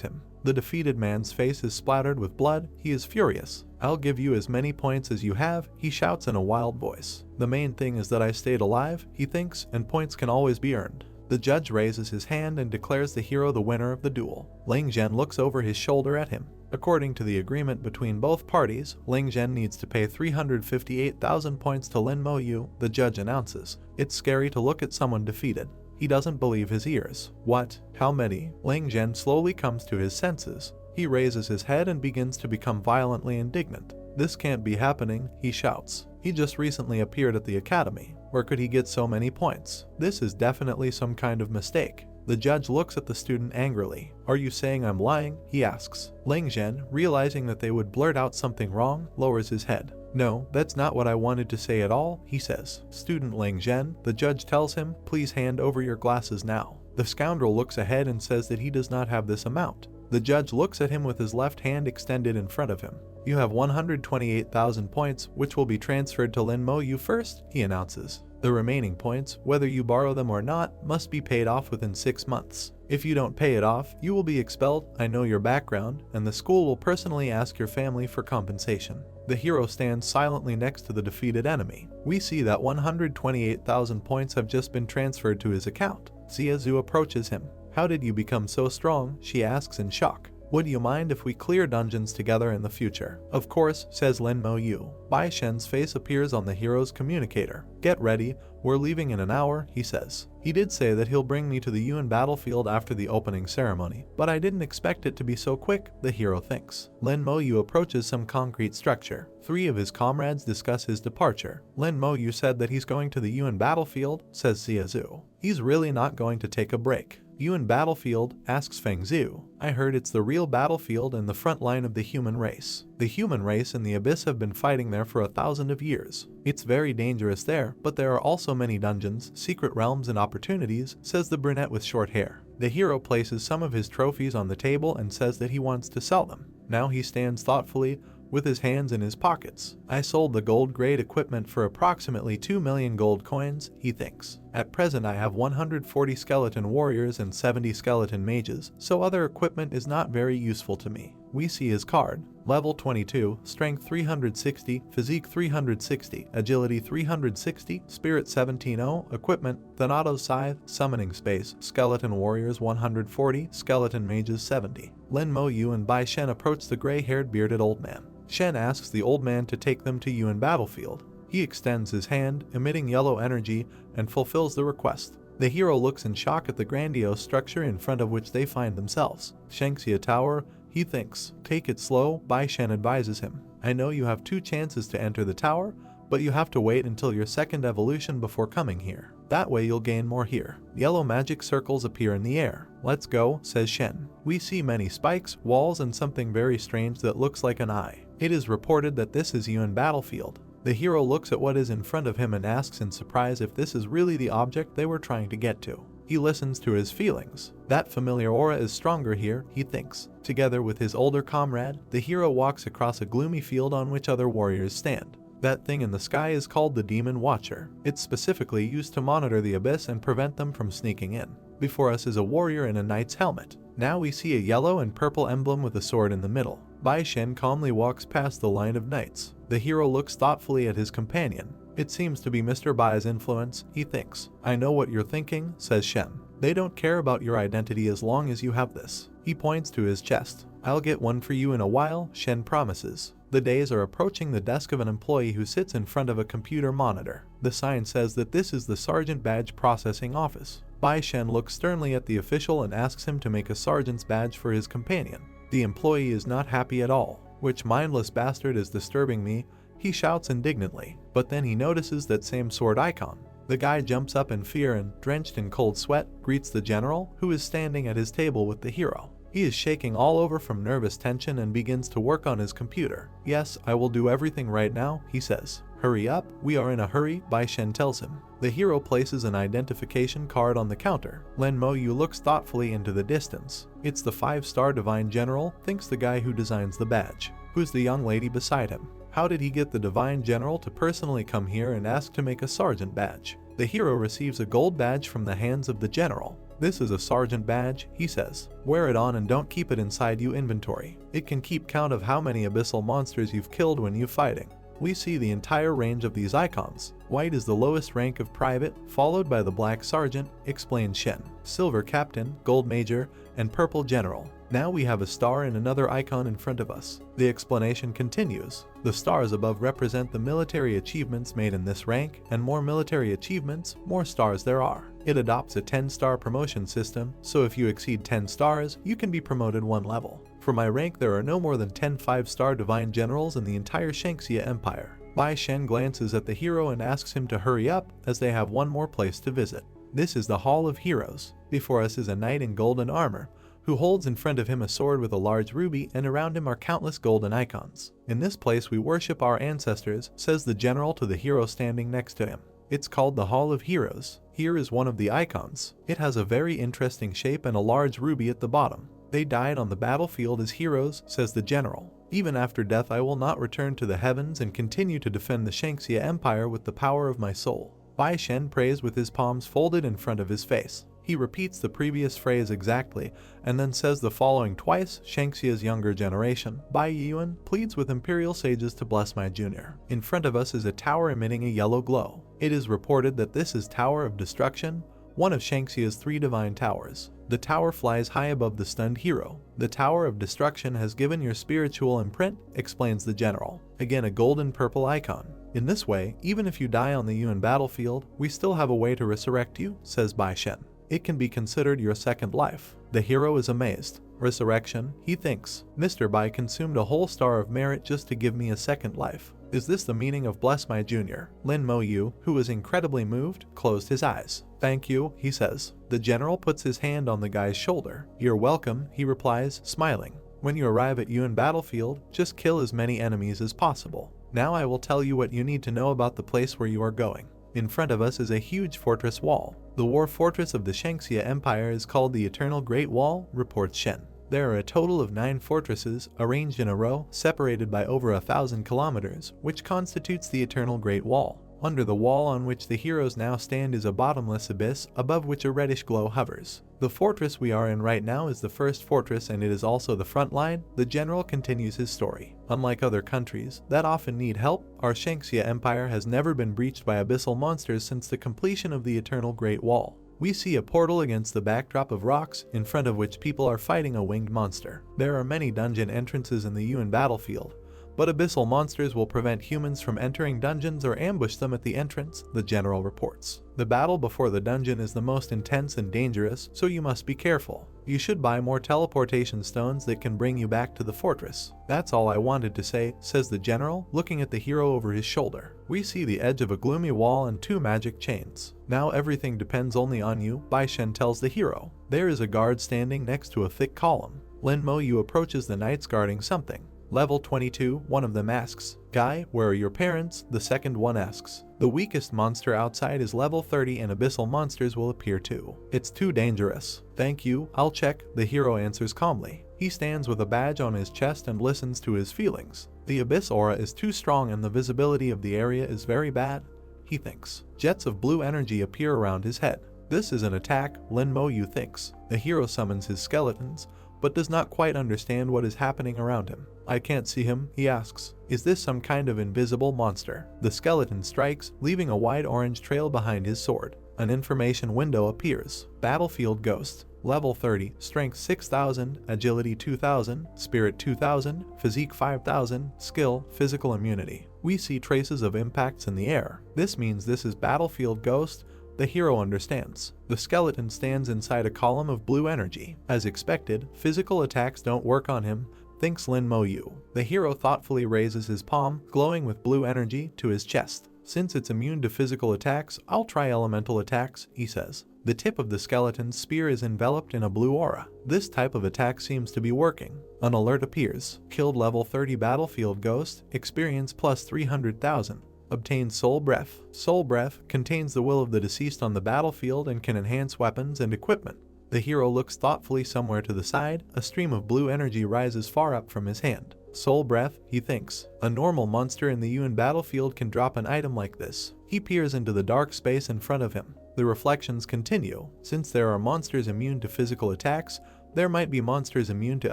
Speaker 1: him. The defeated man's face is splattered with blood. He is furious. I'll give you as many points as you have, he shouts in a wild voice. The main thing is that I stayed alive, he thinks, and points can always be earned. The judge raises his hand and declares the hero the winner of the duel. Lang Zhen looks over his shoulder at him. According to the agreement between both parties, Lang Zhen needs to pay 358,000 points to Lin Mo Yu, the judge announces. It's scary to look at someone defeated. He doesn't believe his ears. What? How many? Lang Zhen slowly comes to his senses. He raises his head and begins to become violently indignant. This can't be happening, he shouts. He just recently appeared at the academy. Where could he get so many points? This is definitely some kind of mistake. The judge looks at the student angrily. Are you saying I'm lying? He asks. Lang Zhen, realizing that they would blurt out something wrong, lowers his head. No, that's not what I wanted to say at all, he says. Student Lang Zhen, the judge tells him, please hand over your glasses now. The scoundrel looks ahead and says that he does not have this amount. The judge looks at him with his left hand extended in front of him. You have 128,000 points, which will be transferred to Lin Mo Yu first, he announces. The remaining points, whether you borrow them or not, must be paid off within 6 months. If you don't pay it off, you will be expelled, I know your background, and the school will personally ask your family for compensation. The hero stands silently next to the defeated enemy. We see that 128,000 points have just been transferred to his account. Xia Zhu approaches him. How did you become so strong? She asks in shock. Would you mind if we clear dungeons together in the future? Of course, says Lin Mo Yu. Bai Shen's face appears on the hero's communicator. Get ready, we're leaving in an hour, he says. He did say that he'll bring me to the Yuan battlefield after the opening ceremony, but I didn't expect it to be so quick, the hero thinks. Lin Mo Yu approaches some concrete structure. 3 of his comrades discuss his departure. Lin Mo Yu said that he's going to the Yuan battlefield, says Xia Zhu. He's really not going to take a break. Yuan battlefield, asks Feng Zhu. I heard it's the real battlefield and the front line of the human race. The human race and the abyss have been fighting there for 1,000 years. It's very dangerous there, but there are also many dungeons, secret realms and opportunities, says the brunette with short hair. The hero places some of his trophies on the table and says that he wants to sell them. Now he stands thoughtfully, with his hands in his pockets. I sold the gold grade equipment for approximately 2 million gold coins, he thinks. At present I have 140 skeleton warriors and 70 skeleton mages, so other equipment is not very useful to me. We see his card. Level 22, Strength 360, Physique 360, Agility 360, Spirit 17-0, Equipment, Thanatos Scythe, Summoning Space, Skeleton Warriors 140, Skeleton Mages 70. Lin Mo Yu and Bai Shen approach the gray-haired bearded old man. Shen asks the old man to take them to Yuan battlefield. He extends his hand, emitting yellow energy, and fulfills the request. The hero looks in shock at the grandiose structure in front of which they find themselves. Shangxia Tower, he thinks. Take it slow, Bai Shen advises him. I know you have 2 chances to enter the tower, but you have to wait until your second evolution before coming here. That way you'll gain more here. Yellow magic circles appear in the air. Let's go, says Shen. We see many spikes, walls, and something very strange that looks like an eye. It is reported that this is Yuan battlefield. The hero looks at what is in front of him and asks in surprise if this is really the object they were trying to get to. He listens to his feelings. That familiar aura is stronger here, he thinks. Together with his older comrade, the hero walks across a gloomy field on which other warriors stand. That thing in the sky is called the Demon Watcher. It's specifically used to monitor the abyss and prevent them from sneaking in. Before us is a warrior in a knight's helmet. Now we see a yellow and purple emblem with a sword in the middle. Bai Shen calmly walks past the line of knights. The hero looks thoughtfully at his companion. It seems to be Mr. Bai's influence, he thinks. I know what you're thinking, says Shen. They don't care about your identity as long as you have this. He points to his chest. I'll get one for you in a while, Shen promises. The days are approaching the desk of an employee who sits in front of a computer monitor. The sign says that this is the Sergeant Badge Processing Office. Bai Shen looks sternly at the official and asks him to make a sergeant's badge for his companion. The employee is not happy at all. Which mindless bastard is disturbing me? He shouts indignantly, but then he notices that same sword icon. The guy jumps up in fear and, drenched in cold sweat, greets the general, who is standing at his table with the hero. He is shaking all over from nervous tension and begins to work on his computer. Yes, I will do everything right now, he says. Hurry up, we are in a hurry, Bai Shen tells him. The hero places an identification card on the counter. Lin Mo Yu looks thoughtfully into the distance. It's the 5-star Divine General, thinks the guy who designs the badge. Who's the young lady beside him? How did he get the Divine General to personally come here and ask to make a sergeant badge? The hero receives a gold badge from the hands of the general. This is a sergeant badge, he says. Wear it on and don't keep it inside you inventory. It can keep count of how many abyssal monsters you've killed when you're fighting. We see the entire range of these icons. White is the lowest rank of private, followed by the black sergeant, explains Shen, silver captain, gold major, and purple general. Now we have a star and another icon in front of us. The explanation continues. The stars above represent the military achievements made in this rank, and more military achievements, more stars there are. It adopts a 10-star promotion system, so if you exceed 10 stars, you can be promoted 1 level. For my rank, there are no more than 10 5-star Divine Generals in the entire Shangxia Empire. Bai Shen glances at the hero and asks him to hurry up, as they have one more place to visit. This is the Hall of Heroes. Before us is a knight in golden armor, who holds in front of him a sword with a large ruby, and around him are countless golden icons. In this place we worship our ancestors, says the general to the hero standing next to him. It's called the Hall of Heroes. Here is one of the icons. It has a very interesting shape and a large ruby at the bottom. They died on the battlefield as heroes, says the general. Even after death I will not return to the heavens and continue to defend the Shangxia Empire with the power of my soul. Bai Shen prays with his palms folded in front of his face. He repeats the previous phrase exactly, and then says the following twice. Shangxia's younger generation, Bai Yuan, pleads with imperial sages to bless my junior. In front of us is a tower emitting a yellow glow. It is reported that this is Tower of Destruction, one of Shangxia's 3 divine towers. The tower flies high above the stunned hero. The Tower of Destruction has given your spiritual imprint, explains the general. Again a golden purple icon. In this way, even if you die on the Yuan battlefield, we still have a way to resurrect you, says Bai Shen. It can be considered your second life. The hero is amazed. Resurrection, he thinks. Mr. Bai consumed a whole star of merit just to give me a second life. Is this the meaning of bless my junior? Lin Mo Yu, who was incredibly moved, closed his eyes. Thank you, he says. The general puts his hand on the guy's shoulder. You're welcome, he replies, smiling. When you arrive at Yuan battlefield, just kill as many enemies as possible. Now I will tell you what you need to know about the place where you are going. In front of us is a huge fortress wall. The war fortress of the Shangxia Empire is called the Eternal Great Wall, reports Shen. There are a total of 9 fortresses, arranged in a row, separated by over 1,000 kilometers, which constitutes the Eternal Great Wall. Under the wall on which the heroes now stand is a bottomless abyss, above which a reddish glow hovers. The fortress we are in right now is the first fortress, and it is also the front line. The general continues his story. Unlike other countries that often need help, our Shangxia Empire has never been breached by abyssal monsters since the completion of the Eternal Great Wall. We see a portal against the backdrop of rocks, in front of which people are fighting a winged monster. There are many dungeon entrances in the Yuan battlefield, but abyssal monsters will prevent humans from entering dungeons or ambush them at the entrance, the general reports. The battle before the dungeon is the most intense and dangerous, so you must be careful. You should buy more teleportation stones that can bring you back to the fortress. That's all I wanted to say, says the general, looking at the hero over his shoulder. We see the edge of a gloomy wall and 2 magic chains. Now everything depends only on you, Bai Shen tells the hero. There is a guard standing next to a thick column. Lin Mo Yu approaches the knights guarding something. Level 22, one of them asks, "Guy, where are your parents?" The second one asks. The weakest monster outside is level 30 and abyssal monsters will appear too. It's too dangerous. Thank you, I'll check, the hero answers calmly. He stands with a badge on his chest and listens to his feelings. The abyss aura is too strong and the visibility of the area is very bad, he thinks. Jets of blue energy appear around his head. This is an attack, Lin Mo Yu thinks. The hero summons his skeletons, but does not quite understand what is happening around him. I can't see him, he asks. Is this some kind of invisible monster? The skeleton strikes, leaving a wide orange trail behind his sword. An information window appears. Battlefield Ghost. Level 30, Strength 6000, Agility 2000, Spirit 2000, Physique 5000, Skill, Physical Immunity. We see traces of impacts in the air. This means this is Battlefield Ghost. The hero understands. The skeleton stands inside a column of blue energy. As expected, physical attacks don't work on him, thinks Lin Mo Yu. The hero thoughtfully raises his palm, glowing with blue energy, to his chest. Since it's immune to physical attacks, I'll try elemental attacks, he says. The tip of the skeleton's spear is enveloped in a blue aura. This type of attack seems to be working. An alert appears. Killed level 30 Battlefield Ghost, experience plus 300,000. Obtained Soul Breath. Soul Breath contains the will of the deceased on the battlefield and can enhance weapons and equipment. The hero looks thoughtfully somewhere to the side. A stream of blue energy rises far up from his hand. Soul Breath, he thinks. A normal monster in the Yuan battlefield can drop an item like this. He peers into the dark space in front of him. The reflections continue. Since there are monsters immune to physical attacks, there might be monsters immune to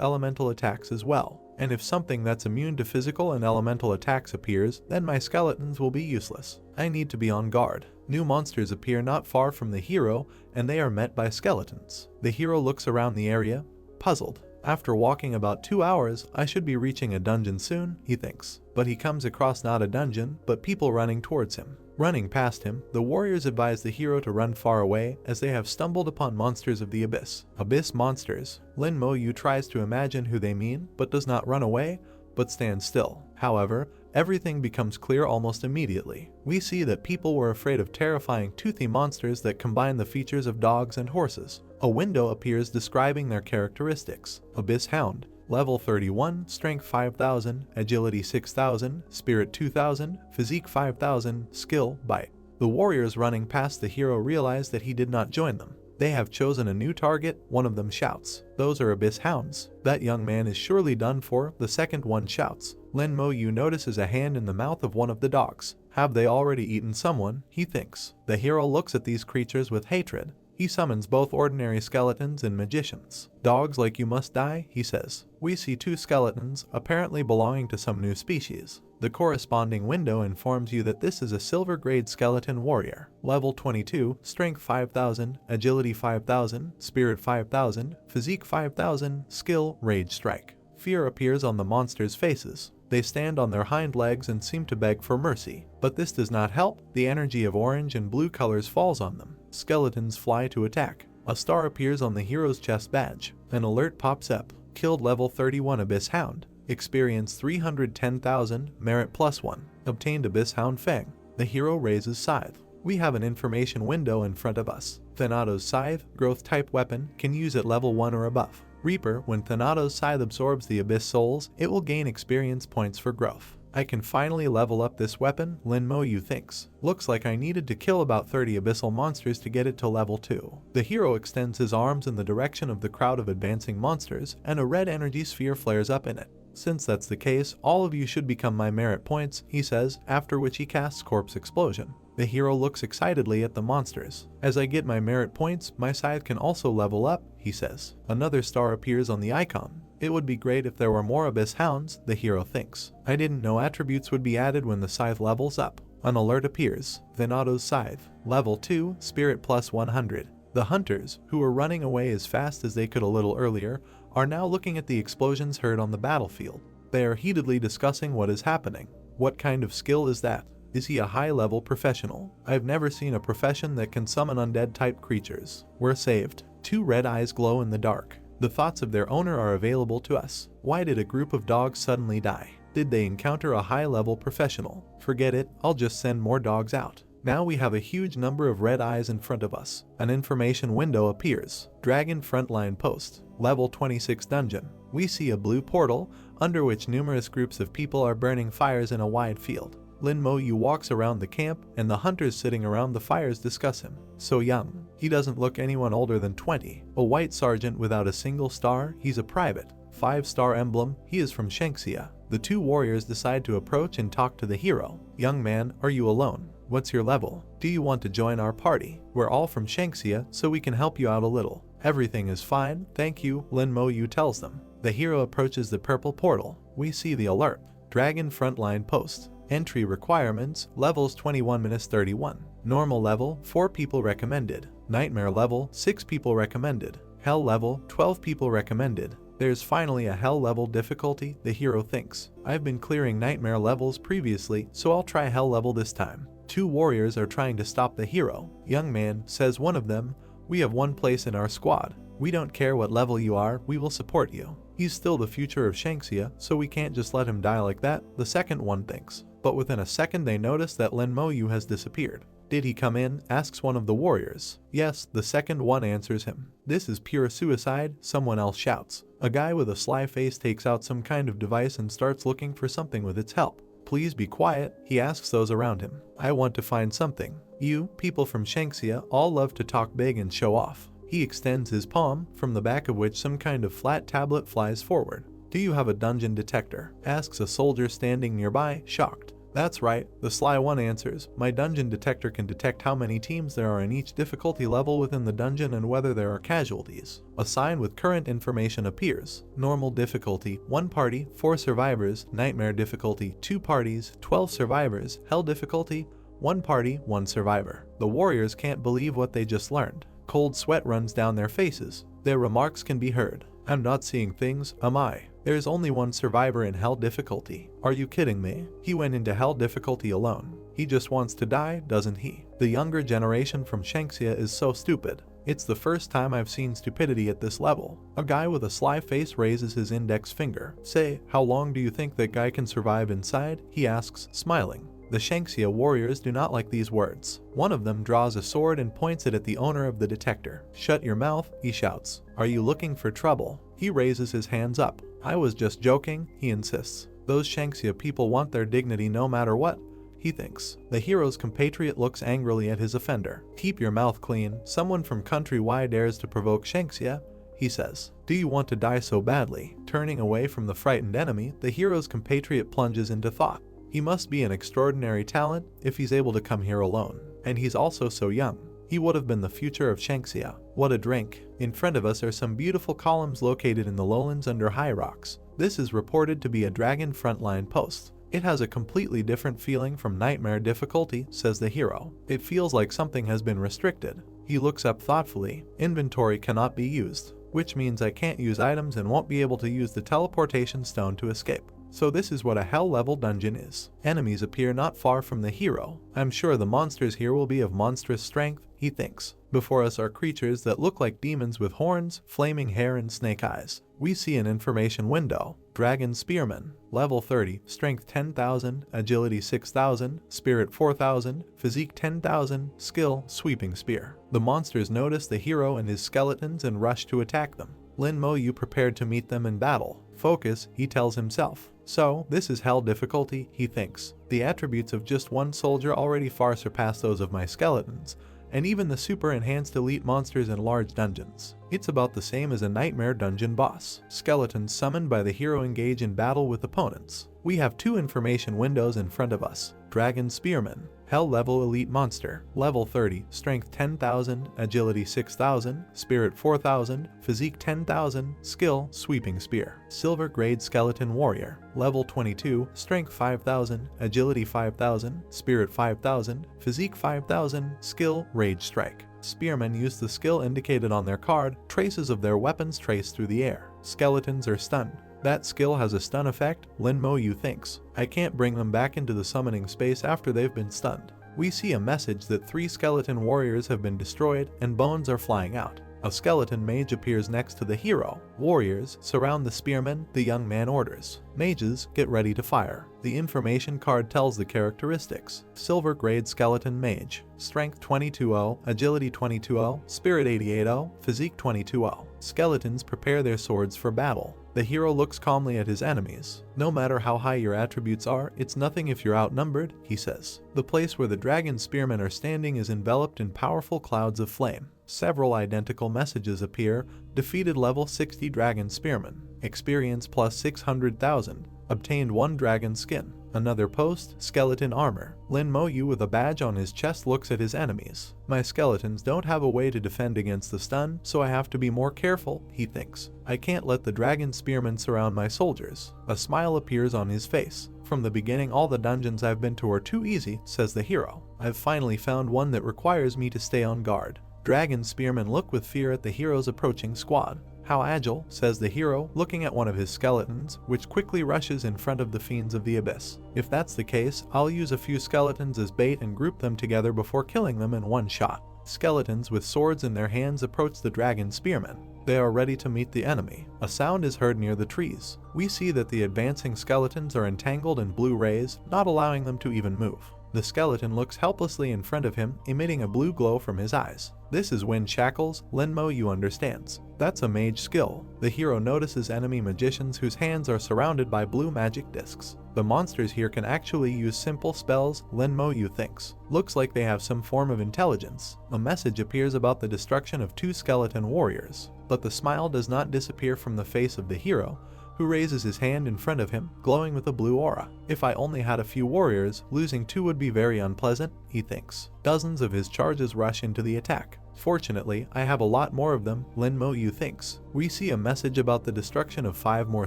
Speaker 1: elemental attacks as well. And if something that's immune to physical and elemental attacks appears, then my skeletons will be useless. I need to be on guard. New monsters appear not far from the hero, and they are met by skeletons. The hero looks around the area, puzzled. After walking about 2 hours, I should be reaching a dungeon soon, he thinks. But he comes across not a dungeon, but people running towards him. Running past him, the warriors advise the hero to run far away as they have stumbled upon monsters of the abyss. Abyss monsters. Lin Mo Yu tries to imagine who they mean, but does not run away, but stands still. However, everything becomes clear almost immediately. We see that people were afraid of terrifying toothy monsters that combine the features of dogs and horses. A window appears describing their characteristics. Abyss Hound. Level 31, Strength 5000, Agility 6000, Spirit 2000, Physique 5000, Skill, Bite. The warriors running past the hero realize that he did not join them. They have chosen a new target, one of them shouts. Those are Abyss Hounds. That young man is surely done for, the second one shouts. Lin Mo Yu notices a hand in the mouth of one of the dogs. Have they already eaten someone, he thinks. The hero looks at these creatures with hatred. He summons both ordinary skeletons and magicians. Dogs like you must die, he says. We see 2 skeletons, apparently belonging to some new species. The corresponding window informs you that this is a silver grade skeleton warrior. Level 22, Strength 5000, Agility 5000, Spirit 5000, Physique 5000, Skill, Rage Strike. Fear appears on the monsters' faces. They stand on their hind legs and seem to beg for mercy. But this does not help. The energy of orange and blue colors falls on them. Skeletons fly to attack. A star appears on the hero's chest badge. An alert pops up. Killed level 31 Abyss Hound. Experience 310,000, merit +1. Obtained Abyss Hound Fang. The hero raises Scythe. We have an information window in front of us. Thanato's Scythe, growth type weapon, can use at level 1 or above. Reaper, when Thanato's Scythe absorbs the Abyss Souls, it will gain experience points for growth. I can finally level up this weapon, Lin Mo Yu thinks. Looks like I needed to kill about 30 abyssal monsters to get it to level 2. The hero extends his arms in the direction of the crowd of advancing monsters, and a red energy sphere flares up in it. since that's the case, all of you should become my merit points, he says, after which he casts Corpse Explosion. The hero looks excitedly at the monsters. As I get my merit points, my scythe can also level up, he says. Another star appears on the icon. It would be great if there were more Abyss Hounds, the hero thinks. I didn't know attributes would be added when the scythe levels up. An alert appears. Venato's Scythe. Level 2, Spirit plus 100. The hunters, who were running away as fast as they could a little earlier, are now looking at the explosions heard on the battlefield. They are heatedly discussing what is happening. What kind of skill is that? Is he a high-level professional? I've never seen a profession that can summon undead-type creatures. We're saved. 2 red eyes glow in the dark. The thoughts of their owner are available to us. Why did a group of dogs suddenly die? Did they encounter a high-level professional? Forget it, I'll just send more dogs out. Now we have a huge number of red eyes in front of us. An information window appears. Dragon Frontline Post. Level 26 Dungeon. We see a blue portal, under which numerous groups of people are burning fires in a wide field. Lin Mo Yu walks around the camp, and the hunters sitting around the fires discuss him. So young. He doesn't look anyone older than 20. A white sergeant without a single star, he's a private. 5-star emblem, he is from Shangxia. The 2 warriors decide to approach and talk to the hero. Young man, are you alone? What's your level? Do you want to join our party? We're all from Shangxia, so we can help you out a little. Everything is fine, thank you, Lin Mo Yu tells them. The hero approaches the purple portal. We see the alert. Dragon Frontline Post. Entry requirements, levels 21-31. Normal level, 4 people recommended. Nightmare level, 6 people recommended. Hell level, 12 people recommended. There's finally a hell level difficulty, the hero thinks. I've been clearing nightmare levels previously, so I'll try hell level this time. 2 warriors are trying to stop the hero. Young man, says one of them, we have 1 place in our squad. We don't care what level you are, we will support you. He's still the future of Shangxia, so we can't just let him die like that, the second one thinks. But within a second they notice that Lin Mo Yu has disappeared. Did he come in? Asks one of the warriors. Yes, the second one answers him. This is pure suicide, someone else shouts. A guy with a sly face takes out some kind of device and starts looking for something with its help. Please be quiet, he asks those around him. I want to find something. You, people from Shangxia, all love to talk big and show off. He extends his palm, from the back of which some kind of flat tablet flies forward. Do you have a dungeon detector? Asks a soldier standing nearby, shocked. That's right, the sly one answers. My dungeon detector can detect how many teams there are in each difficulty level within the dungeon and whether there are casualties. A sign with current information appears. Normal difficulty, 1 party, 4 survivors. Nightmare difficulty, 2 parties, 12 survivors. Hell difficulty, 1 party, 1 survivor. The warriors can't believe what they just learned. Cold sweat runs down their faces. Their remarks can be heard. I'm not seeing things, am I? There's only 1 survivor in hell difficulty. Are you kidding me? He went into hell difficulty alone. He just wants to die, doesn't he? The younger generation from Shangxia is so stupid. It's the first time I've seen stupidity at this level. A guy with a sly face raises his index finger. Say, how long do you think that guy can survive inside? He asks, smiling. The Shangxia warriors do not like these words. One of them draws a sword and points it at the owner of the detector. Shut your mouth, he shouts. Are you looking for trouble? He raises his hands up. I was just joking, he insists. Those Shangxia people want their dignity no matter what, he thinks. The hero's compatriot looks angrily at his offender. Keep your mouth clean, someone from country Y dares to provoke Shangxia, he says. Do you want to die so badly? Turning away from the frightened enemy, the hero's compatriot plunges into thought. He must be an extraordinary talent if he's able to come here alone. And he's also so young. He would have been the future of Shangxia. What a drink. In front of us are some beautiful columns located in the lowlands under high rocks. This is reported to be a dragon frontline post. It has a completely different feeling from nightmare difficulty, says the hero. It feels like something has been restricted. He looks up thoughtfully. Inventory cannot be used, which means I can't use items and won't be able to use the teleportation stone to escape. So this is what a hell-level dungeon is. Enemies appear not far from the hero. I'm sure the monsters here will be of monstrous strength, he thinks. Before us are creatures that look like demons with horns, flaming hair, and snake eyes. We see an information window. Dragon Spearman. Level 30. Strength 10,000. Agility 6,000. Spirit 4,000. Physique 10,000. Skill Sweeping Spear. The monsters notice the hero and his skeletons and rush to attack them. Lin Mo Yu prepared to meet them in battle. Focus, he tells himself. So, this is hell difficulty, he thinks. The attributes of just 1 soldier already far surpass those of my skeletons. and even the super enhanced elite monsters in large dungeons. It's about the same as a nightmare dungeon boss. Skeletons summoned by the hero engage in battle with opponents. We have two information windows in front of us. Dragon Spearman, Hell level elite monster, level 30, strength 10,000, agility 6,000, spirit 4,000, physique 10,000, skill sweeping spear. Silver grade skeleton warrior, level 22, strength 5,000, agility 5,000, spirit 5,000, physique 5,000, skill rage strike. Spearmen use the skill indicated on their card, traces of their weapons trace through the air. Skeletons are stunned. That skill has a stun effect, Lin Mo Yu thinks. I can't bring them back into the summoning space after they've been stunned. We see a message that 3 skeleton warriors have been destroyed and bones are flying out. A skeleton mage appears next to the hero. Warriors surround the spearmen, the young man orders. Mages, get ready to fire. The information card tells the characteristics. Silver grade skeleton mage. Strength 22-0, agility 22-0, spirit 88-0, physique 22-0. Skeletons prepare their swords for battle. The hero looks calmly at his enemies. No matter how high your attributes are, it's nothing if you're outnumbered, he says. The place where the dragon spearmen are standing is enveloped in powerful clouds of flame. Several identical messages appear. Defeated level 60 dragon spearmen. Experience plus 600,000. Obtained 1 dragon skin. Another post, skeleton armor. Lin Mo Yu with a badge on his chest looks at his enemies. My skeletons don't have a way to defend against the stun, so I have to be more careful, he thinks. I can't let the dragon spearmen surround my soldiers. A smile appears on his face. From the beginning, all the dungeons I've been to are too easy, says the hero. I've finally found one that requires me to stay on guard. Dragon spearmen look with fear at the hero's approaching squad. How agile, says the hero, looking at one of his skeletons, which quickly rushes in front of the fiends of the abyss. If that's the case, I'll use a few skeletons as bait and group them together before killing them in one shot. Skeletons with swords in their hands approach the dragon spearmen. They are ready to meet the enemy. A sound is heard near the trees. We see that the advancing skeletons are entangled in blue rays, not allowing them to even move. The skeleton looks helplessly in front of him, emitting a blue glow from his eyes. This is wind shackles, Lin Mo Yu understands. That's a mage skill. The hero notices enemy magicians whose hands are surrounded by blue magic discs. The monsters here can actually use simple spells, Lin Mo Yu thinks. Looks like they have some form of intelligence. A message appears about the destruction of 2 skeleton warriors. But the smile does not disappear from the face of the hero, who raises his hand in front of him, glowing with a blue aura. If I only had a few warriors, losing 2 would be very unpleasant, he thinks. Dozens of his charges rush into the attack. Fortunately, I have a lot more of them, Lin Mo Yu thinks. We see a message about the destruction of 5 more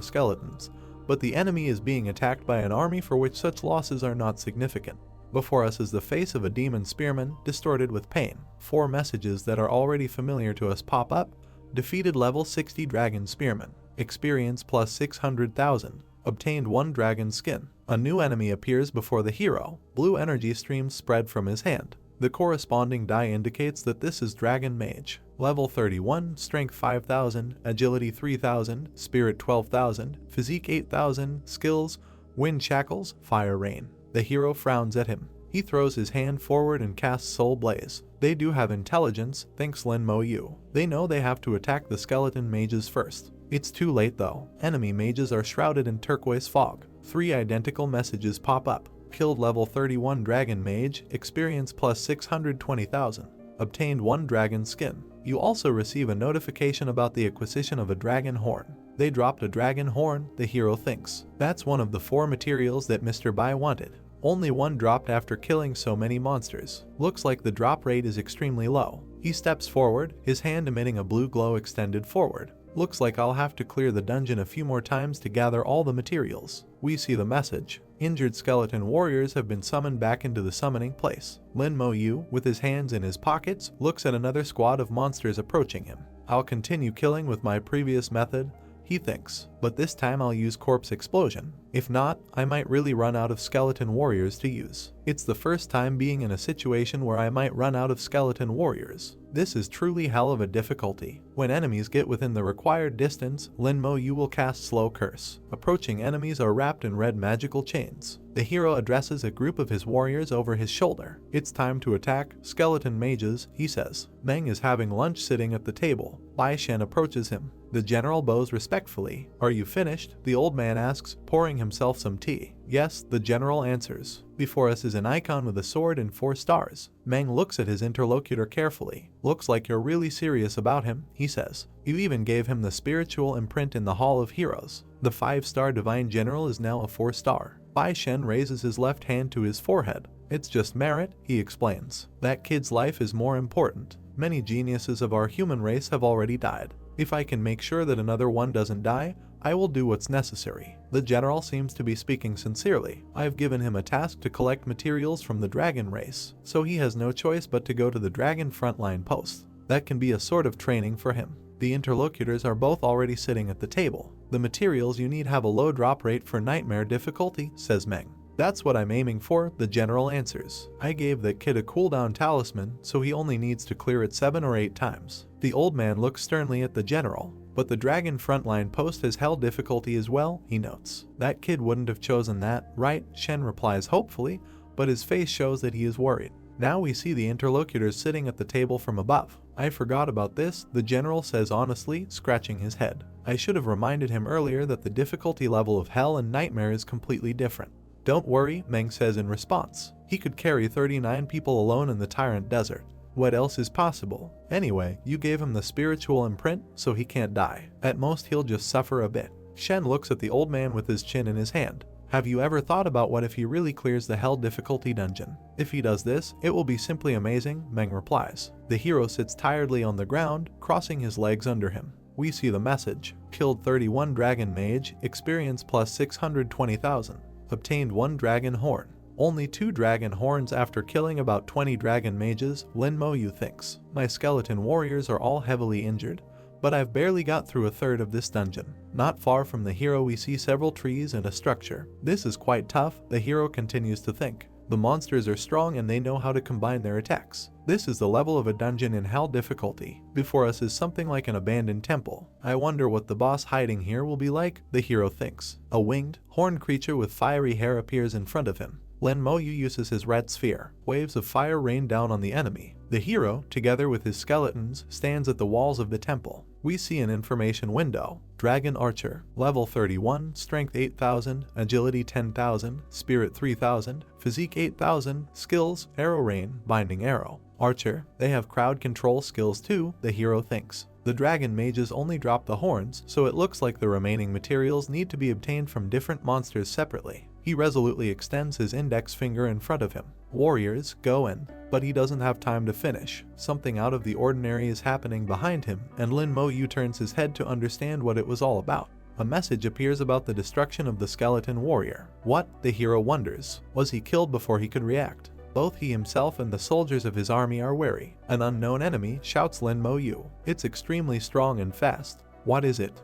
Speaker 1: skeletons, but the enemy is being attacked by an army for which such losses are not significant. Before us is the face of a demon spearman, distorted with pain. 4 messages that are already familiar to us pop up. Defeated level 60 dragon spearman. Experience plus 600,000. Obtained 1 dragon skin. A new enemy appears before the hero. Blue energy streams spread from his hand. The corresponding die indicates that this is Dragon Mage. Level 31, Strength 5,000, Agility 3,000, Spirit 12,000, Physique 8,000, Skills, Wind Shackles, Fire Rain. The hero frowns at him. He throws his hand forward and casts Soul Blaze. They do have intelligence, thinks Lin Mo Yu. They know they have to attack the skeleton mages first. It's too late though. Enemy mages are shrouded in turquoise fog. 3 identical messages pop up. Killed level 31 dragon mage, experience plus 620,000. Obtained 1 dragon skin. You also receive a notification about the acquisition of a dragon horn. They dropped a dragon horn, the hero thinks. That's one of the 4 materials that Mr. Bai wanted. Only 1 dropped after killing so many monsters. Looks like the drop rate is extremely low. He steps forward, his hand emitting a blue glow extended forward. Looks like I'll have to clear the dungeon a few more times to gather all the materials. We see the message. Injured skeleton warriors have been summoned back into the summoning place. Lin Mo Yu, with his hands in his pockets, looks at another squad of monsters approaching him. I'll continue killing with my previous method, he thinks, but this time I'll use corpse explosion. If not, I might really run out of skeleton warriors to use. It's the first time being in a situation where I might run out of skeleton warriors. This is truly hell of a difficulty. When enemies get within the required distance, Lin Mo Yu will cast Slow Curse. Approaching enemies are wrapped in red magical chains. The hero addresses a group of his warriors over his shoulder. It's time to attack skeleton mages, he says. Meng is having lunch sitting at the table. Bai Shen approaches him. The general bows respectfully. Are you finished? The old man asks, pouring himself some tea. Yes, the general answers. Before us is an icon with a sword and 4 stars. Meng looks at his interlocutor carefully. Looks like you're really serious about him, he says. You even gave him the spiritual imprint in the Hall of Heroes. The 5-star divine general is now a 4-star. Bai Shen raises his left hand to his forehead. It's just merit, he explains. That kid's life is more important. Many geniuses of our human race have already died. If I can make sure that another one doesn't die, I will do what's necessary. The general seems to be speaking sincerely. I've given him a task to collect materials from the dragon race, so he has no choice but to go to the dragon frontline post. That can be a sort of training for him. The interlocutors are both already sitting at the table. The materials you need have a low drop rate for nightmare difficulty, says Meng. That's what I'm aiming for, the general answers. I gave that kid a cooldown talisman, so he only needs to clear it 7 or 8 times. The old man looks sternly at the general. But the dragon frontline post has hell difficulty as well, he notes. That kid wouldn't have chosen that, right? Shen replies hopefully, but his face shows that he is worried. Now we see the interlocutors sitting at the table from above. I forgot about this, the general says honestly, scratching his head. I should have reminded him earlier that the difficulty level of hell and nightmare is completely different. Don't worry, Meng says in response. He could carry 39 people alone in the Tyrant Desert. What else is possible? Anyway, you gave him the spiritual imprint, so he can't die. At most he'll just suffer a bit. Shen looks at the old man with his chin in his hand. Have you ever thought about what if he really clears the hell difficulty dungeon? If he does this, it will be simply amazing, Meng replies. The hero sits tiredly on the ground, crossing his legs under him. We see the message. Killed 31 dragon mage, experience plus 620,000. Obtained 1 dragon horn. Only 2 dragon horns after killing about 20 dragon mages, Lin Moyu thinks. My skeleton warriors are all heavily injured, but I've barely got through a third of this dungeon. Not far from the hero we see several trees and a structure. This is quite tough, the hero continues to think. The monsters are strong and they know how to combine their attacks. This is the level of a dungeon in hell difficulty. Before us is something like an abandoned temple. I wonder what the boss hiding here will be like, the hero thinks. A winged, horned creature with fiery hair appears in front of him. Lin Moyu uses his red sphere. Waves of fire rain down on the enemy. The hero, together with his skeletons, stands at the walls of the temple. We see an information window. Dragon Archer, level 31, strength 8000, agility 10,000, spirit 3000, physique 8000, skills, arrow rain, binding arrow. Archer, they have crowd control skills too, the hero thinks. The dragon mages only drop the horns, so it looks like the remaining materials need to be obtained from different monsters separately. He resolutely extends his index finger in front of him. Warriors, go in. But he doesn't have time to finish. Something out of the ordinary is happening behind him, and Lin Moyu turns his head to understand what it was all about. A message appears about the destruction of the skeleton warrior. What? The hero wonders. Was he killed before he could react? Both he himself and the soldiers of his army are wary. An unknown enemy, shouts Lin Moyu. It's extremely strong and fast. What is it?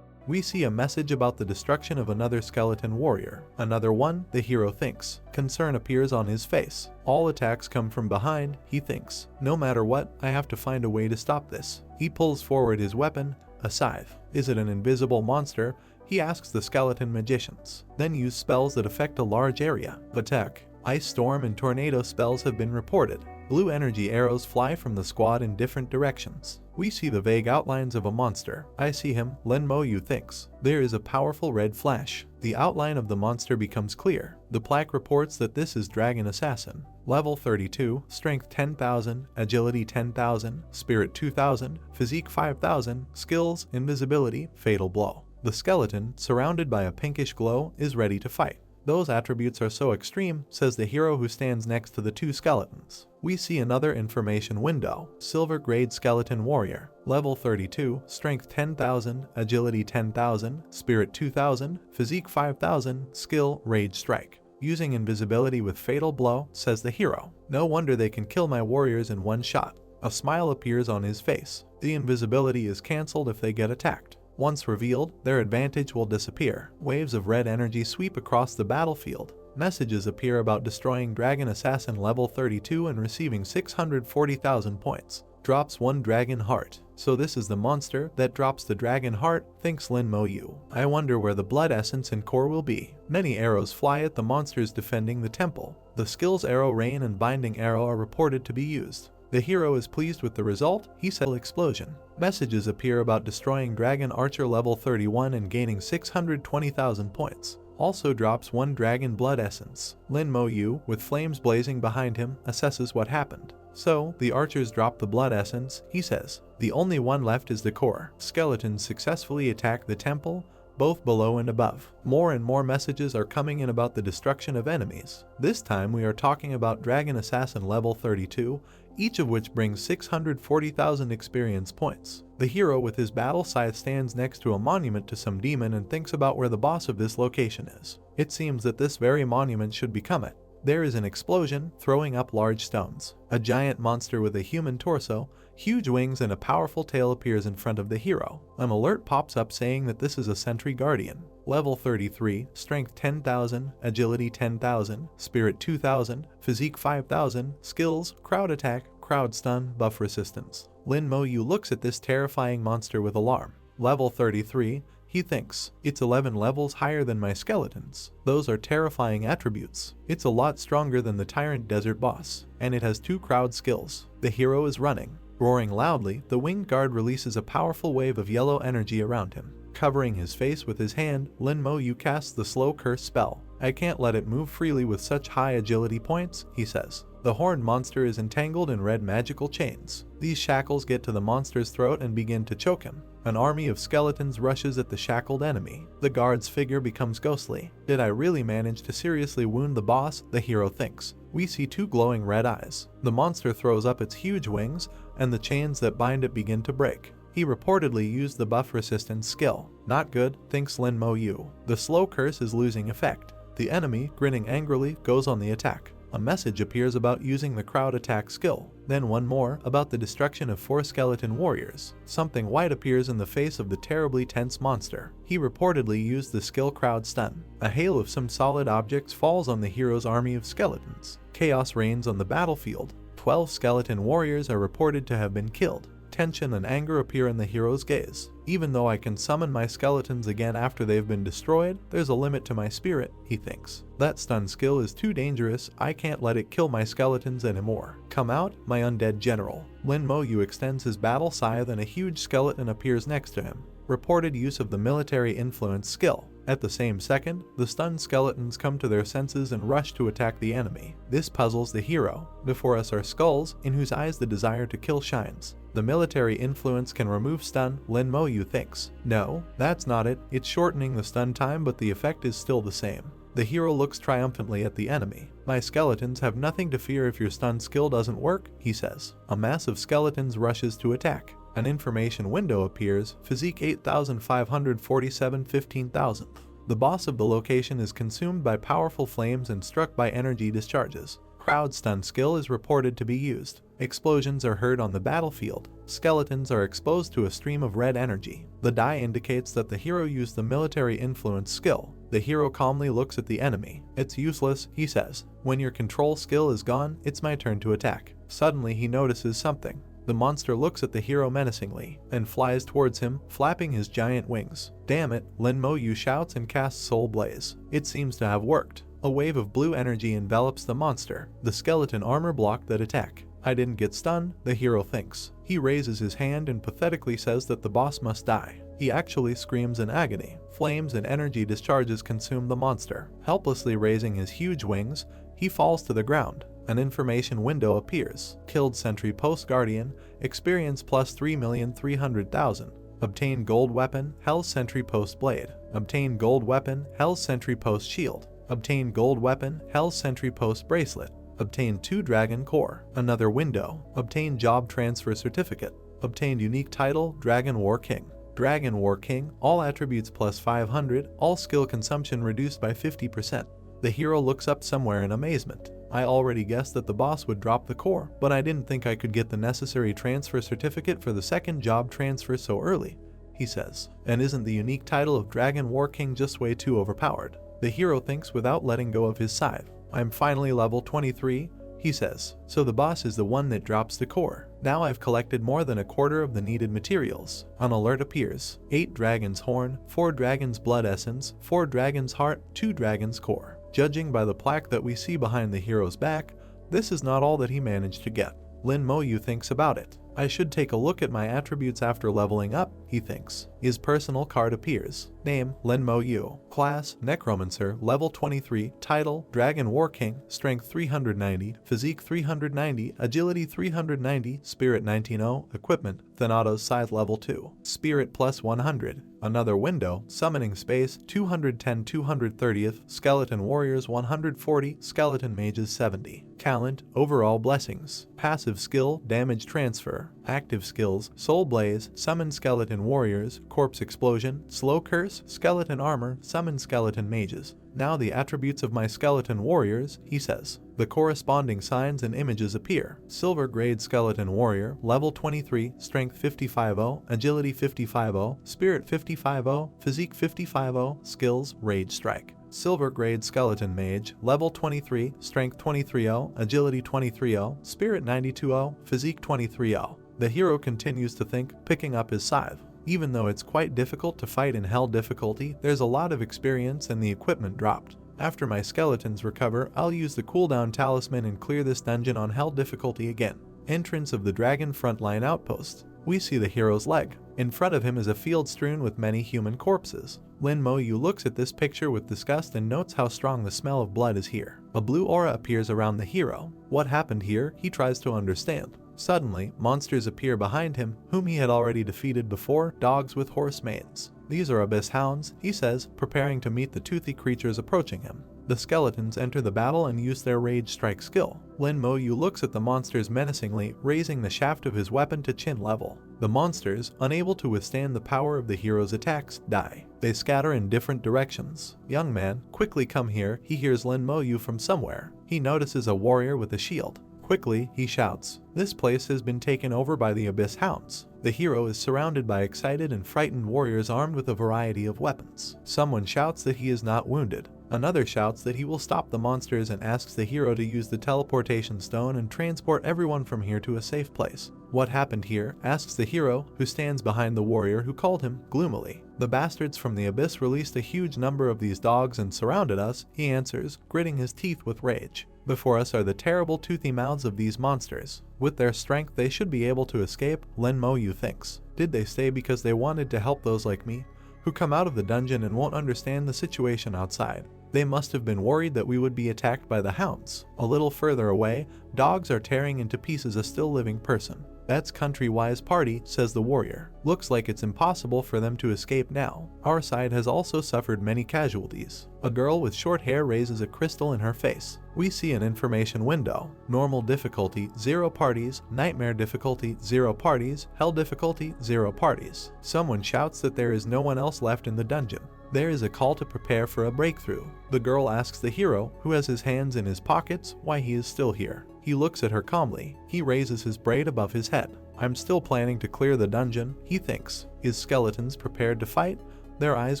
Speaker 1: We see a message about the destruction of another skeleton warrior. Another one, the hero thinks. Concern appears on his face. All attacks come from behind, he thinks. No matter what, I have to find a way to stop this. He pulls forward his weapon, a scythe. Is it an invisible monster? He asks the skeleton magicians. Then use spells that affect a large area. Attack. Ice storm and tornado spells have been reported. Blue energy arrows fly from the squad in different directions. We see the vague outlines of a monster. I see him, Lin Moyu thinks. There is a powerful red flash. The outline of the monster becomes clear. The plaque reports that this is Dragon Assassin. Level 32, strength 10,000, agility 10,000, spirit 2,000, physique 5,000, skills, invisibility, fatal blow. The skeleton, surrounded by a pinkish glow, is ready to fight. Those attributes are so extreme, says the hero who stands next to the 2 skeletons. We see another information window. Silver grade skeleton warrior. Level 32, strength 10,000, agility 10,000, spirit 2,000, physique 5,000, skill, rage strike. Using invisibility with fatal blow, says the hero. No wonder they can kill my warriors in one shot. A smile appears on his face. The invisibility is cancelled if they get attacked. Once revealed, their advantage will disappear. Waves of red energy sweep across the battlefield. Messages appear about destroying Dragon Assassin level 32 and receiving 640,000 points. Drops 1 dragon heart. So this is the monster that drops the dragon heart, thinks Lin Moyu. I wonder where the blood essence and core will be. Many arrows fly at the monsters defending the temple. The skills arrow rain and binding arrow are reported to be used. The hero is pleased with the result. He said explosion. Messages appear about destroying Dragon Archer level 31 and gaining 620,000 points. Also drops 1 Dragon Blood Essence. Lin Mo Yu, with flames blazing behind him, assesses what happened. So, the archers drop the blood essence, he says. The only one left is the core. Skeletons successfully attack the temple, both below and above. More and more messages are coming in about the destruction of enemies. This time we are talking about Dragon Assassin level 32, each of which brings 640,000 experience points. The hero with his battle scythe stands next to a monument to some demon and thinks about where the boss of this location is. It seems that this very monument should become it. There is an explosion, throwing up large stones. A giant monster with a human torso, huge wings and a powerful tail appears in front of the hero. An alert pops up saying that this is a sentry guardian. Level 33, strength 10,000, agility 10,000, spirit 2,000, physique 5,000, skills, crowd attack, crowd stun, buff resistance. Lin Mo Yu looks at this terrifying monster with alarm. Level 33, he thinks, it's 11 levels higher than my skeletons. Those are terrifying attributes. It's a lot stronger than the Tyrant Desert boss, and it has 2 crowd skills. The hero is running. Roaring loudly, the winged guard releases a powerful wave of yellow energy around him. Covering his face with his hand, Lin Mo Yu casts the slow curse spell. I can't let it move freely with such high agility points, he says. The horned monster is entangled in red magical chains. These shackles get to the monster's throat and begin to choke him. An army of skeletons rushes at the shackled enemy. The guard's figure becomes ghostly. Did I really manage to seriously wound the boss? The hero thinks. We see 2 glowing red eyes. The monster throws up its huge wings, and the chains that bind it begin to break. He reportedly used the buff resistance skill. Not good, thinks Lin Mo Yu. The slow curse is losing effect. The enemy, grinning angrily, goes on the attack. A message appears about using the crowd attack skill. Then one more about the destruction of 4 skeleton warriors. Something white appears in the face of the terribly tense monster. He reportedly used the skill crowd stun. A hail of some solid objects falls on the hero's army of skeletons. Chaos reigns on the battlefield. 12 skeleton warriors are reported to have been killed. Tension and anger appear in the hero's gaze. Even though I can summon my skeletons again after they've been destroyed, there's a limit to my spirit, he thinks. That stun skill is too dangerous, I can't let it kill my skeletons anymore. Come out, my undead general. Lin Mo Yu extends his battle scythe and a huge skeleton appears next to him. Reported use of the military influence skill. At the same second, the stunned skeletons come to their senses and rush to attack the enemy. This puzzles the hero. Before us are skulls, in whose eyes the desire to kill shines. The military influence can remove stun, Lin Mo Yu thinks. No, that's not it. It's shortening the stun time, but the effect is still the same. The hero looks triumphantly at the enemy. My skeletons have nothing to fear if your stun skill doesn't work, he says. A mass of skeletons rushes to attack. An information window appears, physique 8,547 15,000. The boss of the location is consumed by powerful flames and struck by energy discharges. Crowd stun skill is reported to be used. Explosions are heard on the battlefield. Skeletons are exposed to a stream of red energy. The die indicates that the hero used the military influence skill. The hero calmly looks at the enemy. It's useless, he says. When your control skill is gone, it's my turn to attack. Suddenly he notices something. The monster looks at the hero menacingly and flies towards him, flapping his giant wings. Damn it, Lin Mo Yu shouts and casts Soul Blaze. It seems to have worked. A wave of blue energy envelops the monster. The skeleton armor blocked that attack. I didn't get stunned, the hero thinks. He raises his hand and pathetically says that the boss must die. He actually screams in agony. Flames and energy discharges consume the monster. Helplessly raising his huge wings, he falls to the ground. An information window appears. Killed Sentry Post Guardian, experience plus 3,300,000. Obtain gold weapon, Hell's Sentry Post Blade. Obtain gold weapon, Hell's Sentry Post Shield. Obtain gold weapon, Hell's Sentry Post Bracelet. Obtain 2 Dragon Core. Another window. Obtain job transfer certificate. Obtained unique title, Dragon War King. Dragon War King, all attributes plus 500, all skill consumption reduced by 50%. The hero looks up somewhere in amazement. I already guessed that the boss would drop the core, but I didn't think I could get the necessary transfer certificate for the second job transfer so early, he says. And isn't the unique title of Dragon War King just way too overpowered? The hero thinks without letting go of his scythe. I'm finally level 23, he says. So the boss is the one that drops the core. Now I've collected more than a quarter of the needed materials. An alert appears. 8 Dragon's Horn, 4 Dragon's Blood Essence, 4 Dragon's Heart, 2 Dragon's Core. Judging by the plaque that we see behind the hero's back, this is not all that he managed to get. Lin Moyu thinks about it. I should take a look at my attributes after leveling up, he thinks. His personal card appears. Name, Lin Moyu. Class, Necromancer, level 23. Title, Dragon War King. Strength 390, Physique 390, Agility 390, Spirit 19-0. Equipment, Thanatos Scythe level 2. Spirit plus 100. Another window, Summoning Space, 210 230th, Skeleton Warriors 140, Skeleton Mages 70. Talent, Overall Blessings. Passive skill, Damage Transfer. Active skills, Soul Blaze, Summon Skeleton Warriors, Corpse Explosion, Slow Curse, Skeleton Armor, Summon Skeleton Mages. Now the attributes of my skeleton warriors, he says. The corresponding signs and images appear. Silver Grade Skeleton Warrior, level 23, Strength 55-0, Agility 55-0, Spirit 55-0, Physique 55-0, Skills, Rage Strike. Silver Grade Skeleton Mage, level 23, Strength 23-0, Agility 23-0, Spirit 92-0, Physique 23-0. The hero continues to think, picking up his scythe. Even though it's quite difficult to fight in Hell difficulty, there's a lot of experience and the equipment dropped. After my skeletons recover, I'll use the cooldown talisman and clear this dungeon on Hell difficulty again. Entrance of the Dragon Frontline Outpost. We see the hero's leg. In front of him is a field strewn with many human corpses. Lin Moyu looks at this picture with disgust and notes how strong the smell of blood is here. A blue aura appears around the hero. What happened here, he tries to understand. Suddenly, monsters appear behind him, whom he had already defeated before, dogs with horse manes. These are abyss hounds, he says, preparing to meet the toothy creatures approaching him. The skeletons enter the battle and use their Rage Strike skill. Lin Moyu looks at the monsters menacingly, raising the shaft of his weapon to chin level. The monsters, unable to withstand the power of the hero's attacks, die. They scatter in different directions. Young man, quickly come here, he hears Lin Moyu from somewhere. He notices a warrior with a shield. Quickly, he shouts. This place has been taken over by the Abyss Hounds. The hero is surrounded by excited and frightened warriors armed with a variety of weapons. Someone shouts that he is not wounded. Another shouts that he will stop the monsters and asks the hero to use the teleportation stone and transport everyone from here to a safe place. What happened here? Asks the hero, who stands behind the warrior who called him, gloomily. The bastards from the abyss released a huge number of these dogs and surrounded us, he answers, gritting his teeth with rage. Before us are the terrible toothy mouths of these monsters. With their strength they should be able to escape, Lin Moyu thinks. Did they stay because they wanted to help those like me, who come out of the dungeon and won't understand the situation outside? They must have been worried that we would be attacked by the hounds. A little further away, dogs are tearing into pieces a still living person. That's Countrywise Party, says the warrior. Looks like it's impossible for them to escape now. Our side has also suffered many casualties. A girl with short hair raises a crystal in her face. We see an information window. Normal difficulty, 0 parties. Nightmare difficulty, 0 parties. Hell difficulty, 0 parties. Someone shouts that there is no one else left in the dungeon. There is a call to prepare for a breakthrough. The girl asks the hero, who has his hands in his pockets, why he is still here. He looks at her calmly. He raises his braid above his head. I'm still planning to clear the dungeon, he thinks. His skeletons prepared to fight, their eyes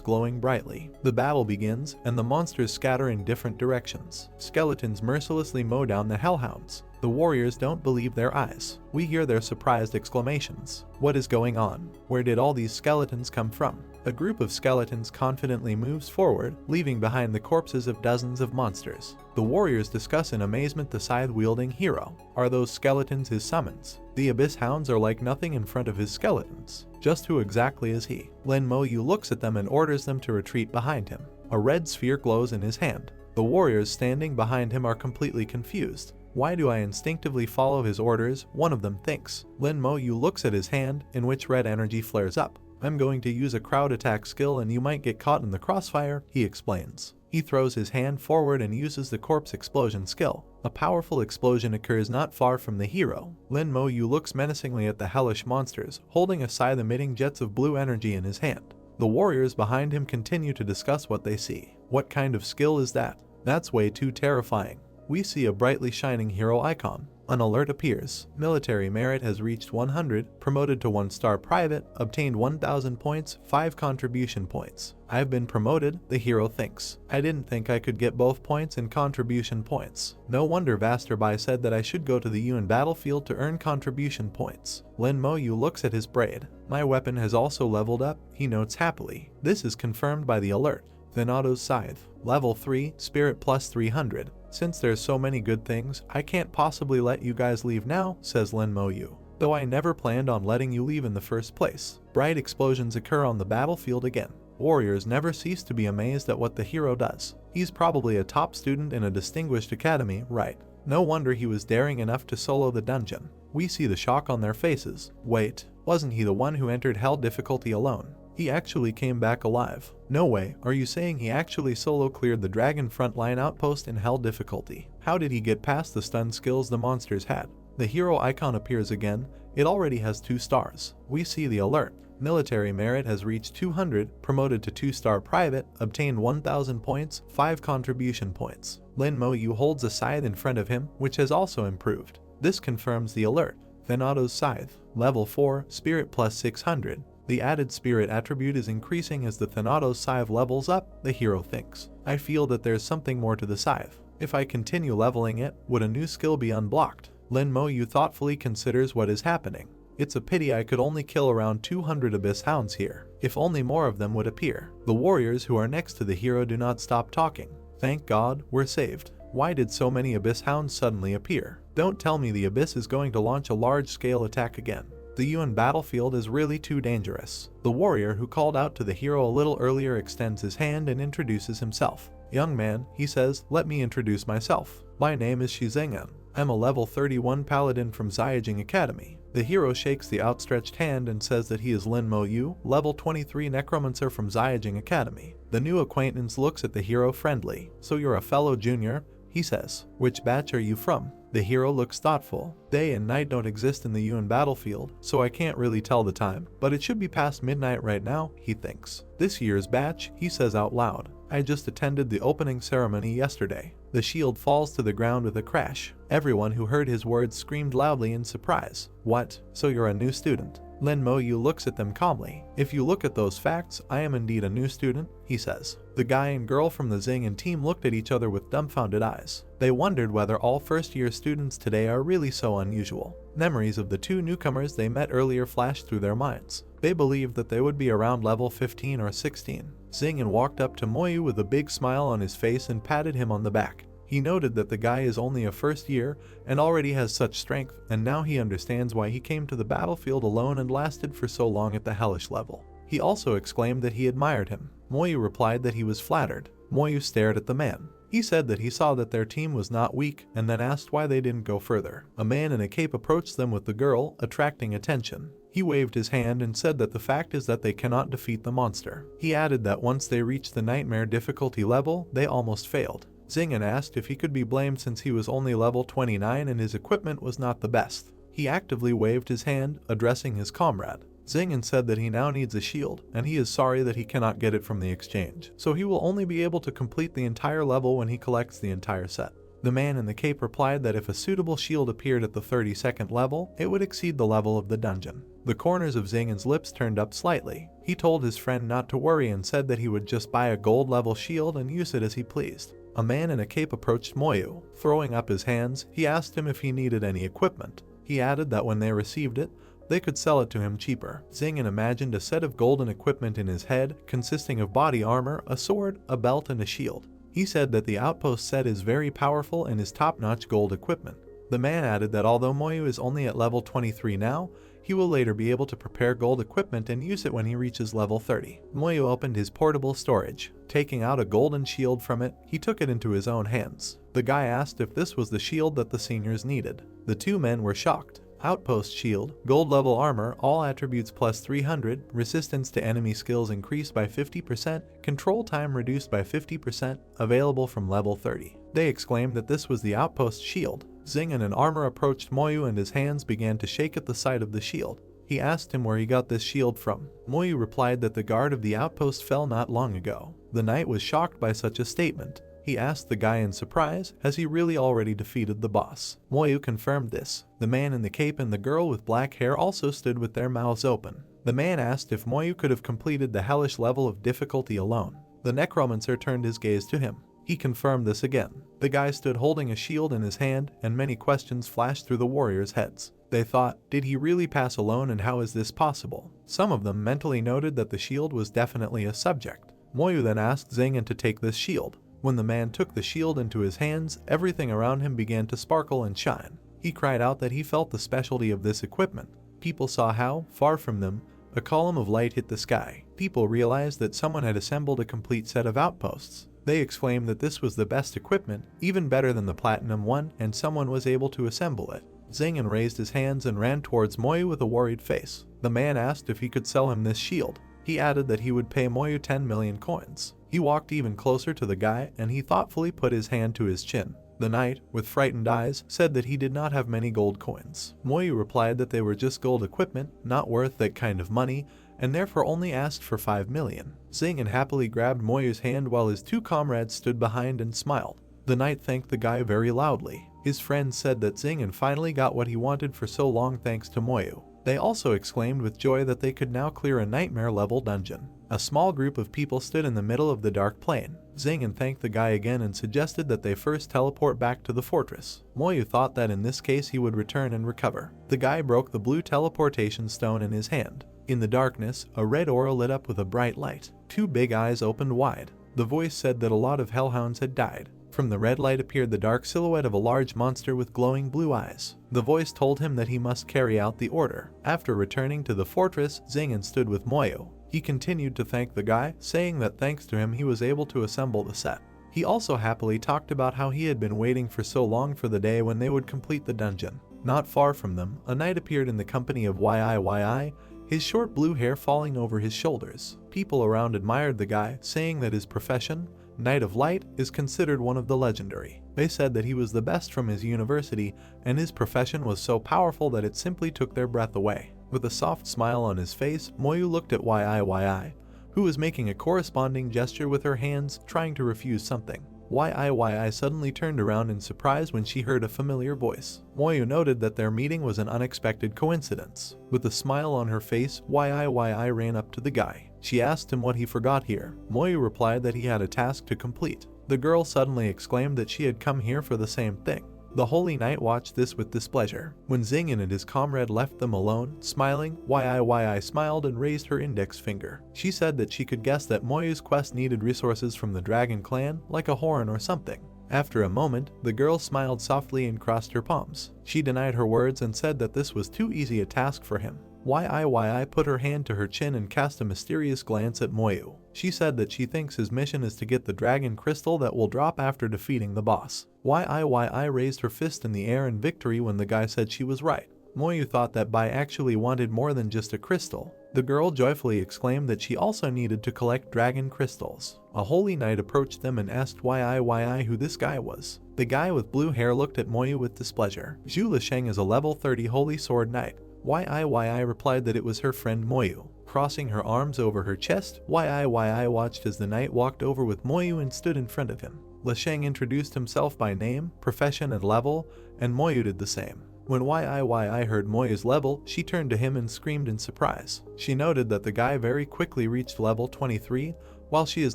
Speaker 1: glowing brightly. The battle begins, and the monsters scatter in different directions. Skeletons mercilessly mow down the hellhounds. The warriors don't believe their eyes. We hear their surprised exclamations. What is going on? Where did all these skeletons come from? A group of skeletons confidently moves forward, leaving behind the corpses of dozens of monsters. The warriors discuss in amazement the scythe-wielding hero. Are those skeletons his summons? The Abyss Hounds are like nothing in front of his skeletons. Just who exactly is he? Lin Moyu looks at them and orders them to retreat behind him. A red sphere glows in his hand. The warriors standing behind him are completely confused. Why do I instinctively follow his orders? One of them thinks. Lin Moyu looks at his hand, in which red energy flares up. I'm going to use a crowd attack skill and you might get caught in the crossfire, he explains. He throws his hand forward and uses the corpse explosion skill. A powerful explosion occurs not far from the hero. Lin Moyu looks menacingly at the hellish monsters, holding a scythe emitting jets of blue energy in his hand. The warriors behind him continue to discuss what they see. What kind of skill is that? That's way too terrifying. We see a brightly shining hero icon. An alert appears. Military merit has reached 100, promoted to 1-star private, obtained 1,000 points, 5 contribution points. I've been promoted, the hero thinks. I didn't think I could get both points and contribution points. No wonder Vasterby said that I should go to the UN battlefield to earn contribution points. Lin Moyu looks at his braid. My weapon has also leveled up, he notes happily. This is confirmed by the alert. Thanatos Scythe. Level 3, Spirit plus 300. Since there's so many good things, I can't possibly let you guys leave now, says Lin Mo-yu. Though I never planned on letting you leave in the first place. Bright explosions occur on the battlefield again. Warriors never cease to be amazed at what the hero does. He's probably a top student in a distinguished academy, right? No wonder he was daring enough to solo the dungeon. We see the shock on their faces. Wait, wasn't he the one who entered hell difficulty alone? He actually came back alive. No way, are you saying he actually solo cleared the dragon frontline outpost in hell difficulty? How did he get past the stun skills the monsters had? The hero icon appears again. It already has 2 stars. We see the alert. Military merit has reached 200, promoted to 2-star private, obtained 1000 points, 5 contribution points. Lin Mo-yu holds a scythe in front of him, which has also improved. This confirms the alert. Thanato's scythe, level 4, spirit plus 600. The added spirit attribute is increasing as the Thanatos scythe levels up, the hero thinks. I feel that there's something more to the scythe. If I continue leveling it, would a new skill be unblocked? Lin Mo-yu thoughtfully considers what is happening. It's a pity I could only kill around 200 Abyss Hounds here. If only more of them would appear. The warriors who are next to the hero do not stop talking. Thank God, we're saved. Why did so many Abyss Hounds suddenly appear? Don't tell me the Abyss is going to launch a large-scale attack again. The UN battlefield is really too dangerous. The warrior who called out to the hero a little earlier extends his hand and introduces himself. Young man, he says, let me introduce myself. My name is Shizeng. I'm a level 31 paladin from Xiajing Academy. The hero shakes the outstretched hand and says that he is Lin Mo-yu, level 23 necromancer from Xiajing Academy. The new acquaintance looks at the hero friendly. So you're a fellow junior? He says. Which batch are you from? The hero looks thoughtful. Day and night don't exist in the UN battlefield, so I can't really tell the time, but it should be past midnight right now, he thinks. This year's batch, he says out loud. I just attended the opening ceremony yesterday. The shield falls to the ground with a crash. Everyone who heard his words screamed loudly in surprise. What? So you're a new student? Lin Mo-yu looks at them calmly. If you look at those facts, I am indeed a new student, he says. The guy and girl from the Xing team looked at each other with dumbfounded eyes. They wondered whether all first-year students today are really so unusual. Memories of the 2 newcomers they met earlier flashed through their minds. They believed that they would be around level 15 or 16. Xing walked up to Mo-yu with a big smile on his face and patted him on the back. He noted that the guy is only a first year and already has such strength, and now he understands why he came to the battlefield alone and lasted for so long at the hellish level. He also exclaimed that he admired him. Mo-yu replied that he was flattered. Mo-yu stared at the man. He said that he saw that their team was not weak and then asked why they didn't go further. A man in a cape approached them with the girl, attracting attention. He waved his hand and said that the fact is that they cannot defeat the monster. He added that once they reached the nightmare difficulty level, they almost failed. Xing asked if he could be blamed since he was only level 29 and his equipment was not the best. He actively waved his hand, addressing his comrade. Xing said that he now needs a shield, and he is sorry that he cannot get it from the exchange, so he will only be able to complete the entire level when he collects the entire set. The man in the cape replied that if a suitable shield appeared at the 32nd level, it would exceed the level of the dungeon. The corners of Xing's lips turned up slightly. He told his friend not to worry and said that he would just buy a gold level shield and use it as he pleased. A man in a cape approached Mo-yu. Throwing up his hands, he asked him if he needed any equipment. He added that when they received it, they could sell it to him cheaper. Xing imagined a set of golden equipment in his head, consisting of body armor, a sword, a belt, and a shield. He said that the outpost set is very powerful and is top-notch gold equipment. The man added that although Mo-yu is only at level 23 now, he will later be able to prepare gold equipment and use it when he reaches level 30. Mo-yu opened his portable storage. Taking out a golden shield from it, he took it into his own hands. The guy asked if this was the shield that the seniors needed. The 2 men were shocked. Outpost shield, gold level armor, all attributes plus 300, resistance to enemy skills increased by 50%, control time reduced by 50%, available from level 30. They exclaimed that this was the outpost shield. Xing in armor approached Mo-yu and his hands began to shake at the sight of the shield. He asked him where he got this shield from. Mo-yu replied that the guard of the outpost fell not long ago. The knight was shocked by such a statement. He asked the guy in surprise, has he really already defeated the boss? Mo-yu confirmed this. The man in the cape and the girl with black hair also stood with their mouths open. The man asked if Mo-yu could have completed the hellish level of difficulty alone. The necromancer turned his gaze to him. He confirmed this again. The guy stood holding a shield in his hand, and many questions flashed through the warriors' heads. They thought, did he really pass alone and how is this possible? Some of them mentally noted that the shield was definitely a subject. Mo-yu then asked Xing to take this shield. When the man took the shield into his hands, everything around him began to sparkle and shine. He cried out that he felt the specialty of this equipment. People saw how, far from them, a column of light hit the sky. People realized that someone had assembled a complete set of outposts. They exclaimed that this was the best equipment, even better than the platinum one, and someone was able to assemble it. Zingen raised his hands and ran towards Moyu with a worried face. The man asked if he could sell him this shield. He added that he would pay Moyu 10 million coins. He walked even closer to the guy and he thoughtfully put his hand to his chin. The knight, with frightened eyes, said that he did not have many gold coins. Moyu replied that they were just gold equipment, not worth that kind of money, and therefore only asked for 5 million. Zingen happily grabbed Moyu's hand while his two comrades stood behind and smiled. The knight thanked the guy very loudly. His friends said that Zingen finally got what he wanted for so long thanks to Moyu. They also exclaimed with joy that they could now clear a nightmare-level dungeon. A small group of people stood in the middle of the dark plain. Zingen thanked the guy again and suggested that they first teleport back to the fortress. Moyu thought that in this case he would return and recover. The guy broke the blue teleportation stone in his hand. In the darkness, a red aura lit up with a bright light. Two big eyes opened wide. The voice said that a lot of hellhounds had died. From the red light appeared the dark silhouette of a large monster with glowing blue eyes. The voice told him that he must carry out the order. After returning to the fortress, Zingen stood with Moyu. He continued to thank the guy, saying that thanks to him he was able to assemble the set. He also happily talked about how he had been waiting for so long for the day when they would complete the dungeon. Not far from them, a knight appeared in the company of YIYI, his short blue hair falling over his shoulders. People around admired the guy, saying that his profession, Knight of Light, is considered one of the legendary. They said that he was the best from his university, and his profession was so powerful that it simply took their breath away. With a soft smile on his face, Moyu looked at YIYI, who was making a corresponding gesture with her hands, trying to refuse something. YIYI suddenly turned around in surprise when she heard a familiar voice. Moyu noted that their meeting was an unexpected coincidence. With a smile on her face, YIYI ran up to the guy. She asked him what he forgot here. Moyu replied that he had a task to complete. The girl suddenly exclaimed that she had come here for the same thing. The Holy Knight watched this with displeasure. When Zingen and his comrade left them alone, smiling, YIYI smiled and raised her index finger. She said that she could guess that Moyu's quest needed resources from the Dragon Clan, like a horn or something. After a moment, the girl smiled softly and crossed her palms. She denied her words and said that this was too easy a task for him. YIYI put her hand to her chin and cast a mysterious glance at Moyu. She said that she thinks his mission is to get the dragon crystal that will drop after defeating the boss. YIYI raised her fist in the air in victory when the guy said she was right. Moyu thought that Bai actually wanted more than just a crystal. The girl joyfully exclaimed that she also needed to collect dragon crystals. A holy knight approached them and asked YIYI who this guy was. The guy with blue hair looked at Moyu with displeasure. Zhu Lisheng is a level 30 holy sword knight. YIYI replied that it was her friend Moyu. Crossing her arms over her chest, YIYI watched as the knight walked over with Moyu and stood in front of him. Lisheng introduced himself by name, profession, and level, and Moyu did the same. When YIYI heard Moyu's level, she turned to him and screamed in surprise. She noted that the guy very quickly reached level 23, while she is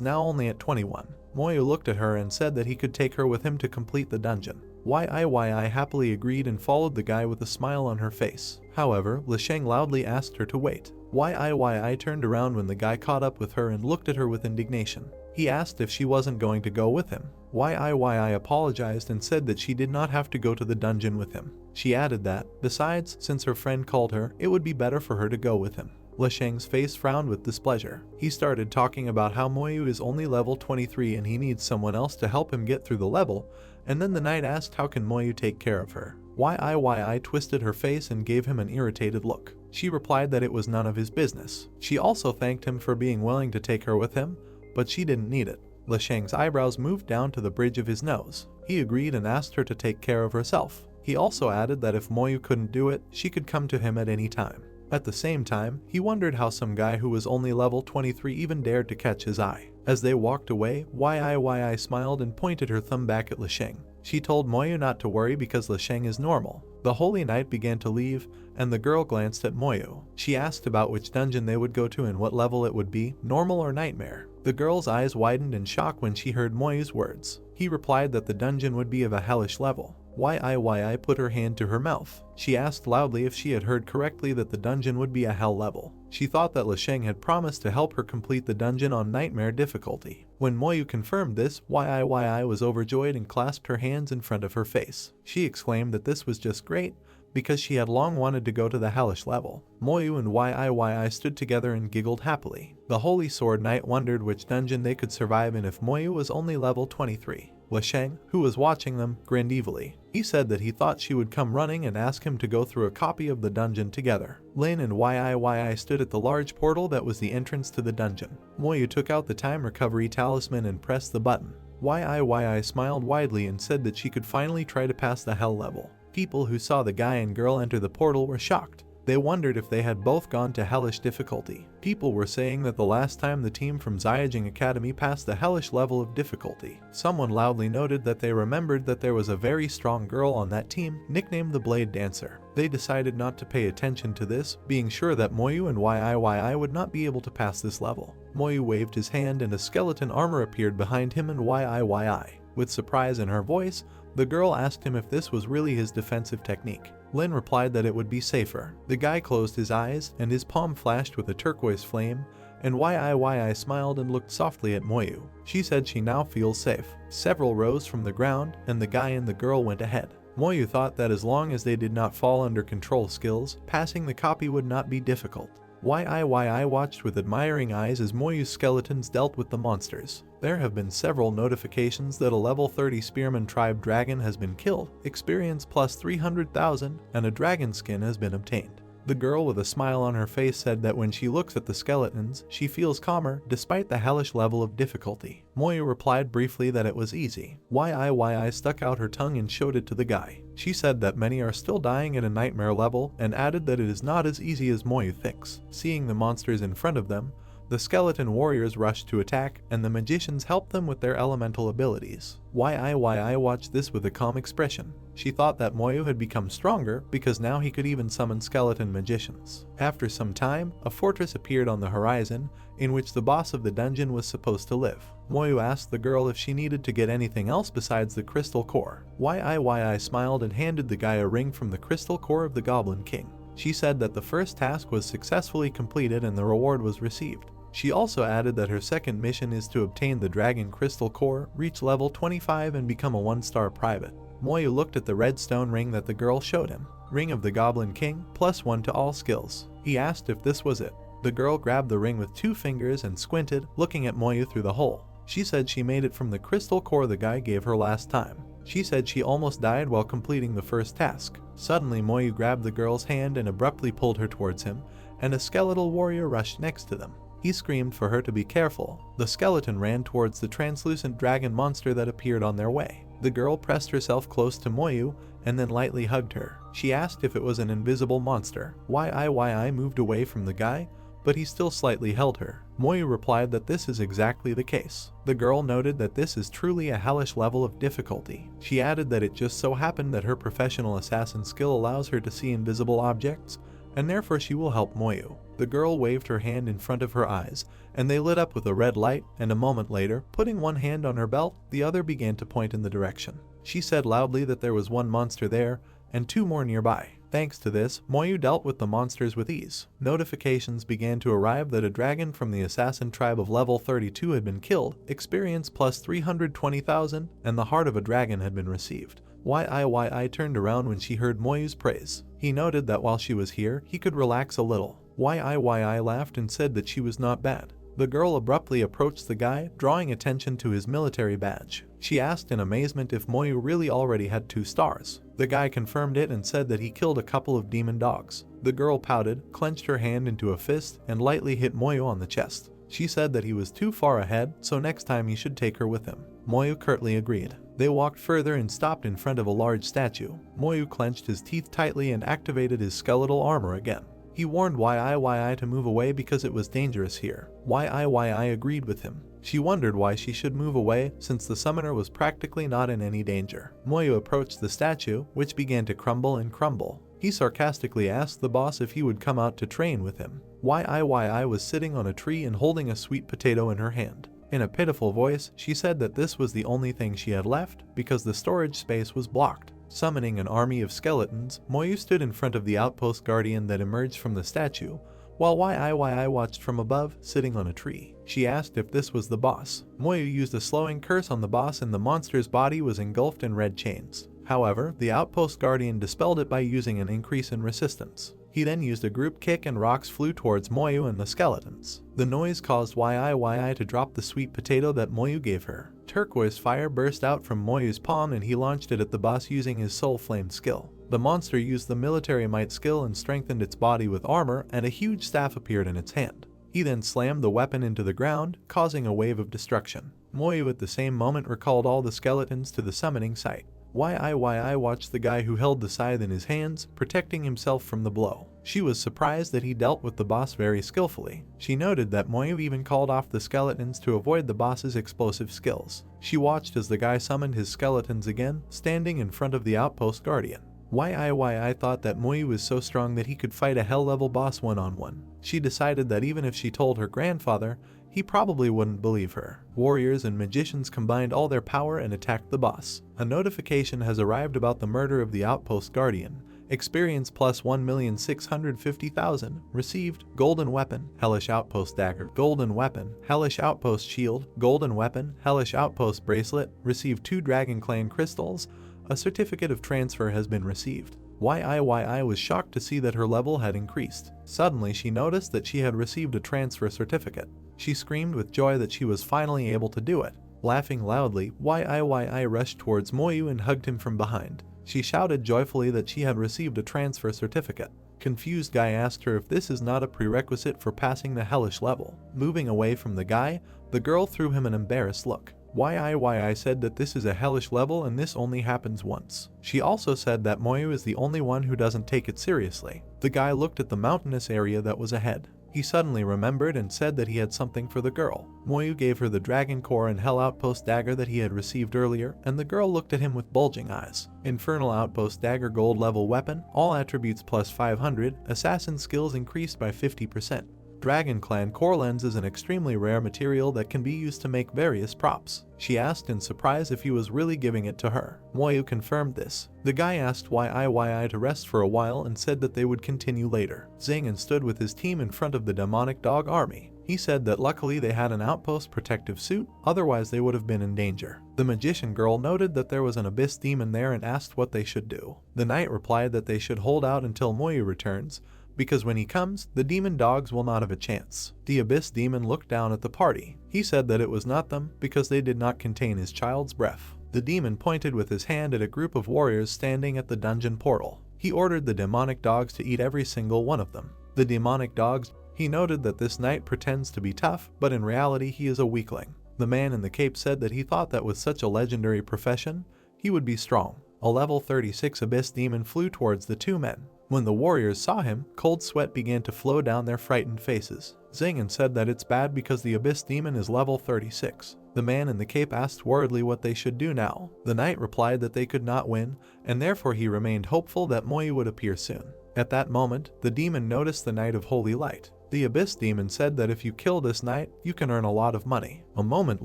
Speaker 1: now only at 21. Moyu looked at her and said that he could take her with him to complete the dungeon. YIYI happily agreed and followed the guy with a smile on her face. However, Lisheng loudly asked her to wait. YIYI turned around when the guy caught up with her and looked at her with indignation. He asked if she wasn't going to go with him. YIYI apologized and said that she did not have to go to the dungeon with him. She added that, besides, since her friend called her, it would be better for her to go with him. Lisheng's face frowned with displeasure. He started talking about how Moyu is only level 23 and he needs someone else to help him get through the level, and then the knight asked how can Moyu take care of her. YIYI twisted her face and gave him an irritated look. She replied that it was none of his business. She also thanked him for being willing to take her with him, but she didn't need it. Lisheng's eyebrows moved down to the bridge of his nose. He agreed and asked her to take care of herself. He also added that if Moyu couldn't do it, she could come to him at any time. At the same time, he wondered how some guy who was only level 23 even dared to catch his eye. As they walked away, YIYI smiled and pointed her thumb back at Lisheng. She told Moyu not to worry because Lisheng is normal. The Holy Knight began to leave, and the girl glanced at Moyu. She asked about which dungeon they would go to and what level it would be, normal or nightmare. The girl's eyes widened in shock when she heard Moyu's words. He replied that the dungeon would be of a hellish level. YIYI put her hand to her mouth. She asked loudly if she had heard correctly that the dungeon would be a hell level. She thought that Lesheng had promised to help her complete the dungeon on nightmare difficulty. When Moyu confirmed this, YIYI was overjoyed and clasped her hands in front of her face. She exclaimed that this was just great, because she had long wanted to go to the hellish level. Moyu and YIYI stood together and giggled happily. The Holy Sword Knight wondered which dungeon they could survive in if Moyu was only level 23. Lesheng, who was watching them, grinned evilly. He said that he thought she would come running and ask him to go through a copy of the dungeon together. Lin and YIYI stood at the large portal that was the entrance to the dungeon. Moyu took out the time recovery talisman and pressed the button. YIYI smiled widely and said that she could finally try to pass the hell level. People who saw the guy and girl enter the portal were shocked. They wondered if they had both gone to hellish difficulty. People were saying that the last time the team from Xiajing Academy passed the hellish level of difficulty. Someone loudly noted that they remembered that there was a very strong girl on that team, nicknamed the Blade Dancer. They decided not to pay attention to this, being sure that Moyu and YIYI would not be able to pass this level. Moyu waved his hand and a skeleton armor appeared behind him and YIYI. With surprise in her voice, the girl asked him if this was really his defensive technique. Lin replied that it would be safer. The guy closed his eyes and his palm flashed with a turquoise flame, and YIYI smiled and looked softly at Moyu. She said she now feels safe. Several rose from the ground and the guy and the girl went ahead. Moyu thought that as long as they did not fall under control skills, passing the copy would not be difficult. YIYI watched with admiring eyes as Moyu's skeletons dealt with the monsters. There have been several notifications that a level 30 Spearman tribe dragon has been killed, experience plus 300,000, and a dragon skin has been obtained. The girl with a smile on her face said that when she looks at the skeletons, she feels calmer despite the hellish level of difficulty. Moyu replied briefly that it was easy. YIYI stuck out her tongue and showed it to the guy. She said that many are still dying at a nightmare level and added that it is not as easy as Moyu thinks. Seeing the monsters in front of them, the skeleton warriors rushed to attack, and the magicians helped them with their elemental abilities. YIYI watched this with a calm expression. She thought that Moyu had become stronger because now he could even summon skeleton magicians. After some time, a fortress appeared on the horizon, in which the boss of the dungeon was supposed to live. Moyu asked the girl if she needed to get anything else besides the crystal core. YIYI smiled and handed the guy a ring from the crystal core of the Goblin King. She said that the first task was successfully completed and the reward was received. She also added that her second mission is to obtain the Dragon Crystal Core, reach level 25 and become a 1-star private. Moyu looked at the red stone ring that the girl showed him. Ring of the Goblin King, +1 to all skills. He asked if this was it. The girl grabbed the ring with 2 fingers and squinted, looking at Moyu through the hole. She said she made it from the crystal core the guy gave her last time. She said she almost died while completing the first task. Suddenly Moyu grabbed the girl's hand and abruptly pulled her towards him, and a skeletal warrior rushed next to them. He screamed for her to be careful. The skeleton ran towards the translucent dragon monster that appeared on their way. The girl pressed herself close to Moyu and then lightly hugged her. She asked if it was an invisible monster. YIYI moved away from the guy, but he still slightly held her. Moyu replied that this is exactly the case. The girl noted that this is truly a hellish level of difficulty. She added that it just so happened that her professional assassin skill allows her to see invisible objects, and therefore she will help Moyu. The girl waved her hand in front of her eyes, and they lit up with a red light, and a moment later, putting one hand on her belt, the other began to point in the direction. She said loudly that there was one monster there, and 2 more nearby. Thanks to this, Moyu dealt with the monsters with ease. Notifications began to arrive that a dragon from the assassin tribe of level 32 had been killed, experience plus 320,000, and the heart of a dragon had been received. YIYI turned around when she heard Moyu's praise. He noted that while she was here, he could relax a little. YIYI laughed and said that she was not bad. The girl abruptly approached the guy, drawing attention to his military badge. She asked in amazement if Moyu really already had 2 stars. The guy confirmed it and said that he killed a couple of demon dogs. The girl pouted, clenched her hand into a fist, and lightly hit Moyu on the chest. She said that he was too far ahead, so next time he should take her with him. Moyu curtly agreed. They walked further and stopped in front of a large statue. Moyu clenched his teeth tightly and activated his skeletal armor again. He warned YIYI to move away because it was dangerous here. YIYI agreed with him. She wondered why she should move away since the summoner was practically not in any danger. Moyu approached the statue, which began to crumble and crumble. He sarcastically asked the boss if he would come out to train with him. YIYI was sitting on a tree and holding a sweet potato in her hand. In a pitiful voice, she said that this was the only thing she had left because the storage space was blocked. Summoning an army of skeletons, Moyu stood in front of the outpost guardian that emerged from the statue, while Yi watched from above, sitting on a tree. She asked if this was the boss. Moyu used a slowing curse on the boss and the monster's body was engulfed in red chains. However, the outpost guardian dispelled it by using an increase in resistance. He then used a group kick and rocks flew towards Moyu and the skeletons. The noise caused Yi to drop the sweet potato that Moyu gave her. Turquoise fire burst out from Moyu's palm and he launched it at the boss using his soul flame skill. The monster used the military might skill and strengthened its body with armor, and a huge staff appeared in its hand. He then slammed the weapon into the ground, causing a wave of destruction. Moyu at the same moment recalled all the skeletons to the summoning site. Yi watched the guy who held the scythe in his hands, protecting himself from the blow. She was surprised that he dealt with the boss very skillfully. She noted that Moyu even called off the skeletons to avoid the boss's explosive skills. She watched as the guy summoned his skeletons again, standing in front of the outpost guardian. Yi thought that Moyu was so strong that he could fight a hell-level boss one-on-one. She decided that even if she told her grandfather, he probably wouldn't believe her. Warriors and magicians combined all their power and attacked the boss. A notification has arrived about the murder of the outpost guardian. Experience plus 1,650,000. Received golden weapon, hellish outpost dagger, golden weapon, hellish outpost shield, golden weapon, hellish outpost bracelet. Received 2 Dragon Clan crystals. A certificate of transfer has been received. Yi was shocked to see that her level had increased. Suddenly she noticed that she had received a transfer certificate. She screamed with joy that she was finally able to do it. Laughing loudly, Yi rushed towards Moyu and hugged him from behind. She shouted joyfully that she had received a transfer certificate. Confused guy asked her if this is not a prerequisite for passing the hellish level. Moving away from the guy, the girl threw him an embarrassed look. Yi said that this is a hellish level and this only happens once. She also said that Moyu is the only one who doesn't take it seriously. The guy looked at the mountainous area that was ahead. He suddenly remembered and said that he had something for the girl. Moyu gave her the Dragon Core and Hell Outpost dagger that he had received earlier, and the girl looked at him with bulging eyes. Infernal Outpost dagger gold level weapon, all attributes plus 500, assassin skills increased by 50%. Dragon Clan core lens is an extremely rare material that can be used to make various props. She asked in surprise if he was really giving it to her. Moyu confirmed this. The guy asked Yi to rest for a while and said that they would continue later. Zing stood with his team in front of the demonic dog army. He said that luckily they had an outpost protective suit, otherwise they would have been in danger. The magician girl noted that there was an abyss demon there and asked what they should do. The knight replied that they should hold out until Moyu returns, because when he comes, the demon dogs will not have a chance. The abyss demon looked down at the party. He said that it was not them because they did not contain his child's breath. The demon pointed with his hand at a group of warriors standing at the dungeon portal. He ordered the demonic dogs to eat every single one of them. The demonic dogs. He noted that this knight pretends to be tough, but in reality he is a weakling. The man in the cape said that he thought that with such a legendary profession, he would be strong. A level 36 abyss demon flew towards the 2 men. When the warriors saw him, cold sweat began to flow down their frightened faces. Zing said that it's bad because the abyss demon is level 36. The man in the cape asked worriedly what they should do now. The knight replied that they could not win, and therefore he remained hopeful that Moyu would appear soon. At that moment, the demon noticed the Knight of Holy Light. The abyss demon said that if you kill this knight, you can earn a lot of money. A moment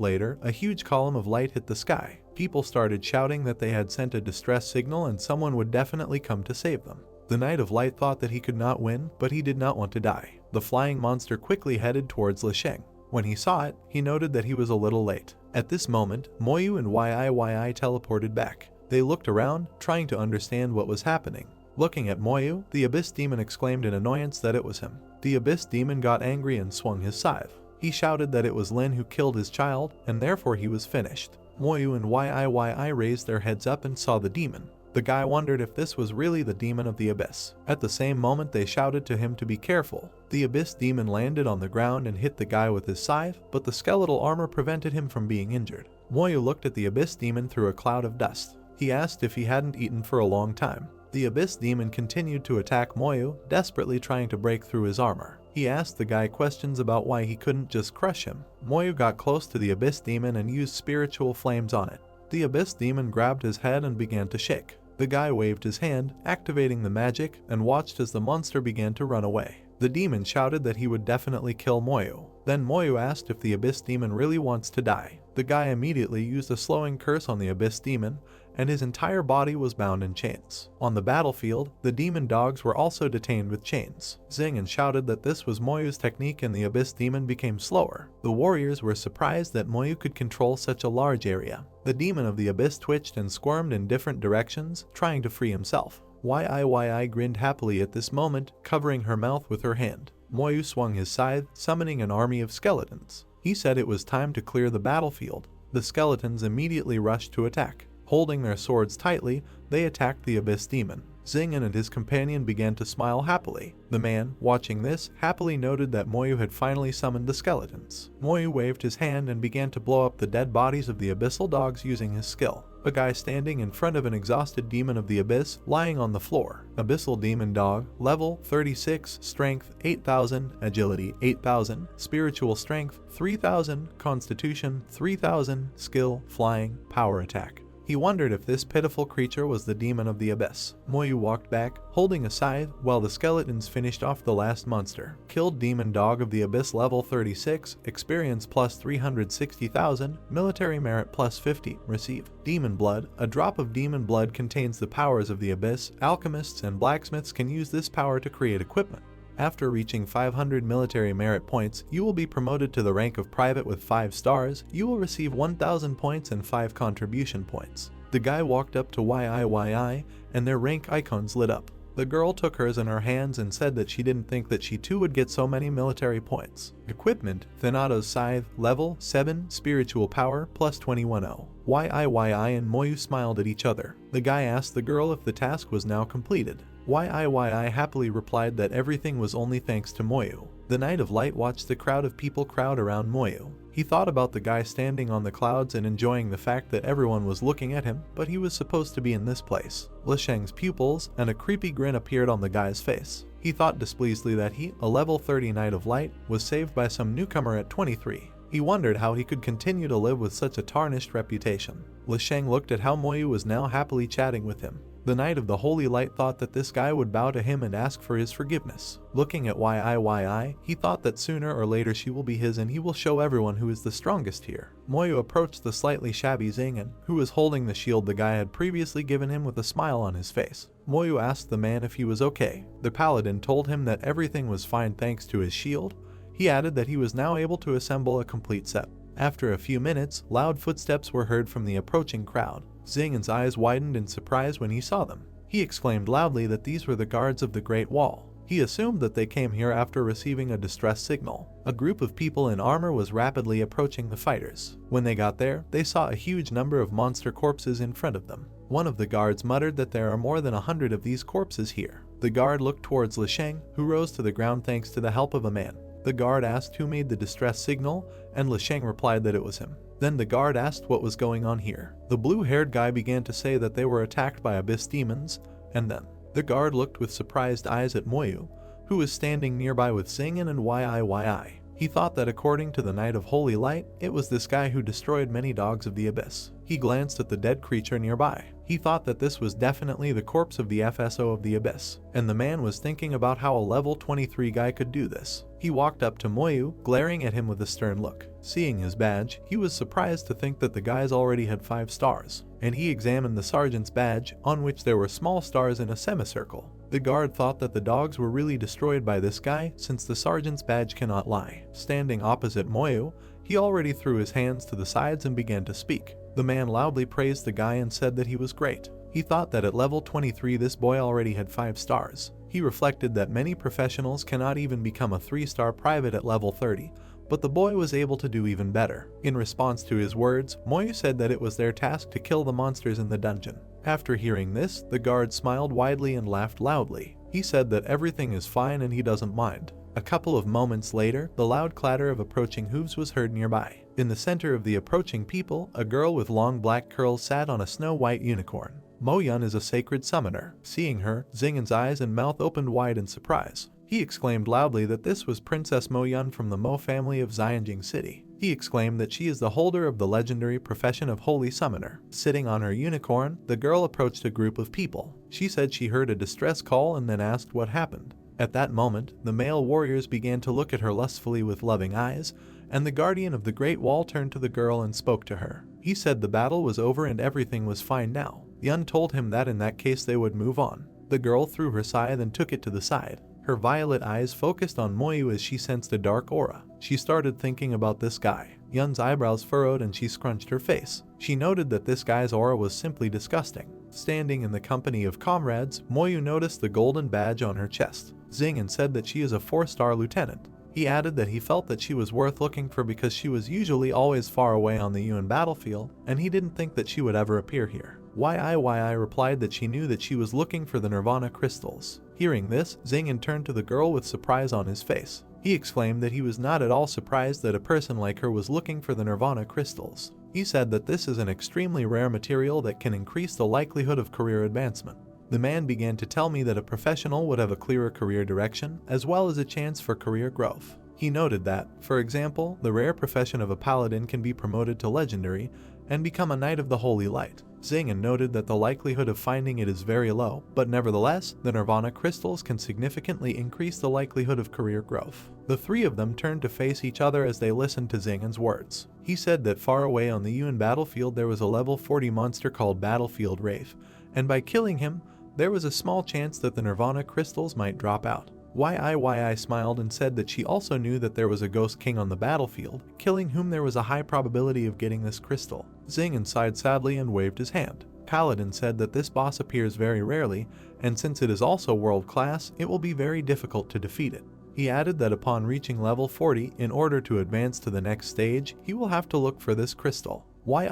Speaker 1: later, a huge column of light hit the sky. People started shouting that they had sent a distress signal and someone would definitely come to save them. The Knight of Light thought that he could not win, but he did not want to die. The flying monster quickly headed towards Lisheng. When he saw it, he noted that he was a little late. At this moment, Moyu and Yi teleported back. They looked around, trying to understand what was happening. Looking at Moyu, the Abyss Demon exclaimed in annoyance that it was him. The Abyss Demon got angry and swung his scythe. He shouted that it was Lin who killed his child, and therefore he was finished. Moyu and Yi raised their heads up and saw the demon. The guy wondered if this was really the demon of the abyss. At the same moment they shouted to him to be careful. The abyss demon landed on the ground and hit the guy with his scythe, but the skeletal armor prevented him from being injured. Moyu looked at the abyss demon through a cloud of dust. He asked if he hadn't eaten for a long time. The abyss demon continued to attack Moyu, desperately trying to break through his armor. He asked the guy questions about why he couldn't just crush him. Moyu got close to the abyss demon and used spiritual flames on it. The abyss demon grabbed his head and began to shake. The guy waved his hand, activating the magic, and watched as the monster began to run away. The demon shouted that he would definitely kill Moyu. Then Moyu asked if the abyss demon really wants to die. The guy immediately used a slowing curse on the abyss demon, and his entire body was bound in chains. On the battlefield, the demon dogs were also detained with chains. Xing'an shouted that this was Moyu's technique and the abyss demon became slower. The warriors were surprised that Moyu could control such a large area. The demon of the abyss twitched and squirmed in different directions, trying to free himself. Yi grinned happily at this moment, covering her mouth with her hand. Moyu swung his scythe, summoning an army of skeletons. He said it was time to clear the battlefield. The skeletons immediately rushed to attack. Holding their swords tightly, they attacked the abyss demon. Xing'an and his companion began to smile happily. The man, watching this, happily noted that Moyu had finally summoned the skeletons. Moyu waved his hand and began to blow up the dead bodies of the abyssal dogs using his skill. A guy standing in front of an exhausted demon of the abyss lying on the floor. Abyssal demon dog, level 36, strength 8000, agility 8000, spiritual strength 3000, constitution 3000, skill, flying, power attack. He wondered if this pitiful creature was the demon of the abyss. Moyu walked back, holding a scythe, while the skeletons finished off the last monster. Killed demon dog of the abyss level 36, experience plus 360,000, military merit plus 50, receive. Demon blood. A drop of demon blood contains the powers of the abyss. Alchemists and blacksmiths can use this power to create equipment. After reaching 500 military merit points, you will be promoted to the rank of private with 5 stars. You will receive 1000 points and 5 contribution points. The guy walked up to Yi, and their rank icons lit up. The girl took hers in her hands and said that she didn't think that she too would get so many military points. Equipment. Thanato's scythe, level 7, spiritual power, plus 210. Yi and Moyu smiled at each other. The guy asked the girl if the task was now completed. Yi happily replied that everything was only thanks to Moyu. The Knight of Light watched the crowd of people crowd around Moyu. He thought about the guy standing on the clouds and enjoying the fact that everyone was looking at him, but he was supposed to be in this place. Lisheng's pupils, and a creepy grin appeared on the guy's face. He thought displeasedly that he, a level 30 Knight of Light, was saved by some newcomer at 23. He wondered how he could continue to live with such a tarnished reputation. Lisheng looked at how Moyu was now happily chatting with him. The Knight of the Holy Light thought that this guy would bow to him and ask for his forgiveness. Looking at Yi, he thought that sooner or later she will be his and he will show everyone who is the strongest here. Moyu approached the slightly shabby Xing'an, who was holding the shield the guy had previously given him with a smile on his face. Moyu asked the man if he was okay. The paladin told him that everything was fine thanks to his shield. He added that he was now able to assemble a complete set. After a few minutes, loud footsteps were heard from the approaching crowd. Xing'an's eyes widened in surprise when he saw them. He exclaimed loudly that these were the guards of the Great Wall. He assumed that they came here after receiving a distress signal. A group of people in armor was rapidly approaching the fighters. When they got there, they saw a huge number of monster corpses in front of them. One of the guards muttered that there are more than 100 of these corpses here. The guard looked towards Lisheng, who rose to the ground thanks to the help of a man. The guard asked who made the distress signal, and Lisheng replied that it was him. Then the guard asked what was going on here. The blue-haired guy began to say that they were attacked by abyss demons, and then the guard looked with surprised eyes at Moyu, who was standing nearby with Xing'an and Yi. He thought that according to the Knight of Holy Light, it was this guy who destroyed many dogs of the abyss. He glanced at the dead creature nearby. He thought that this was definitely the corpse of the FSO of the abyss, and the man was thinking about how a level 23 guy could do this. He walked up to Moyu, glaring at him with a stern look. Seeing his badge, he was surprised to think that the guys already had 5 stars, and he examined the sergeant's badge, on which there were small stars in a semicircle. The guard thought that the dogs were really destroyed by this guy, since the sergeant's badge cannot lie. Standing opposite Moyu, he already threw his hands to the sides and began to speak. The man loudly praised the guy and said that he was great. He thought that at level 23 this boy already had 5 stars. He reflected that many professionals cannot even become a 3-star private at level 30, but the boy was able to do even better. In response to his words, Moyu said that it was their task to kill the monsters in the dungeon. After hearing this, the guard smiled widely and laughed loudly. He said that everything is fine and he doesn't mind. A couple of moments later, the loud clatter of approaching hooves was heard nearby. In the center of the approaching people, a girl with long black curls sat on a snow-white unicorn. Mo Yun is a sacred summoner. Seeing her, Xing'an's eyes and mouth opened wide in surprise. He exclaimed loudly that this was Princess Mo Yun from the Mo family of Xianjing City. He exclaimed that she is the holder of the legendary profession of Holy Summoner. Sitting on her unicorn, the girl approached a group of people. She said she heard a distress call and then asked what happened. At that moment, the male warriors began to look at her lustfully with loving eyes, and the guardian of the Great Wall turned to the girl and spoke to her. He said the battle was over and everything was fine now. Yun told him that in that case they would move on. The girl threw her scythe and took it to the side. Her violet eyes focused on Moyu as she sensed a dark aura. She started thinking about this guy. Yun's eyebrows furrowed and she scrunched her face. She noted that this guy's aura was simply disgusting. Standing in the company of comrades, Moyu noticed the golden badge on her chest. Xing said that she is a 4-star lieutenant. He added that he felt that she was worth looking for because she was usually always far away on the Yuan battlefield, and he didn't think that she would ever appear here. Yi replied that she knew that she was looking for the Nirvana crystals. Hearing this, Xing turned to the girl with surprise on his face. He exclaimed that he was not at all surprised that a person like her was looking for the Nirvana crystals. He said that this is an extremely rare material that can increase the likelihood of career advancement. The man began to tell me that a professional would have a clearer career direction, as well as a chance for career growth. He noted that, for example, the rare profession of a paladin can be promoted to legendary and become a Knight of the Holy Light. Xing noted that the likelihood of finding it is very low, but nevertheless, the Nirvana crystals can significantly increase the likelihood of career growth. The three of them turned to face each other as they listened to Xing's words. He said that far away on the Yuan battlefield there was a level 40 monster called Battlefield Wraith, and by killing him, there was a small chance that the Nirvana crystals might drop out. Yi smiled and said that she also knew that there was a Ghost King on the battlefield, killing whom there was a high probability of getting this crystal. Xing sighed sadly and waved his hand. Paladin said that this boss appears very rarely, and since it is also world class, it will be very difficult to defeat it. He added that upon reaching level 40, in order to advance to the next stage, he will have to look for this crystal. Yi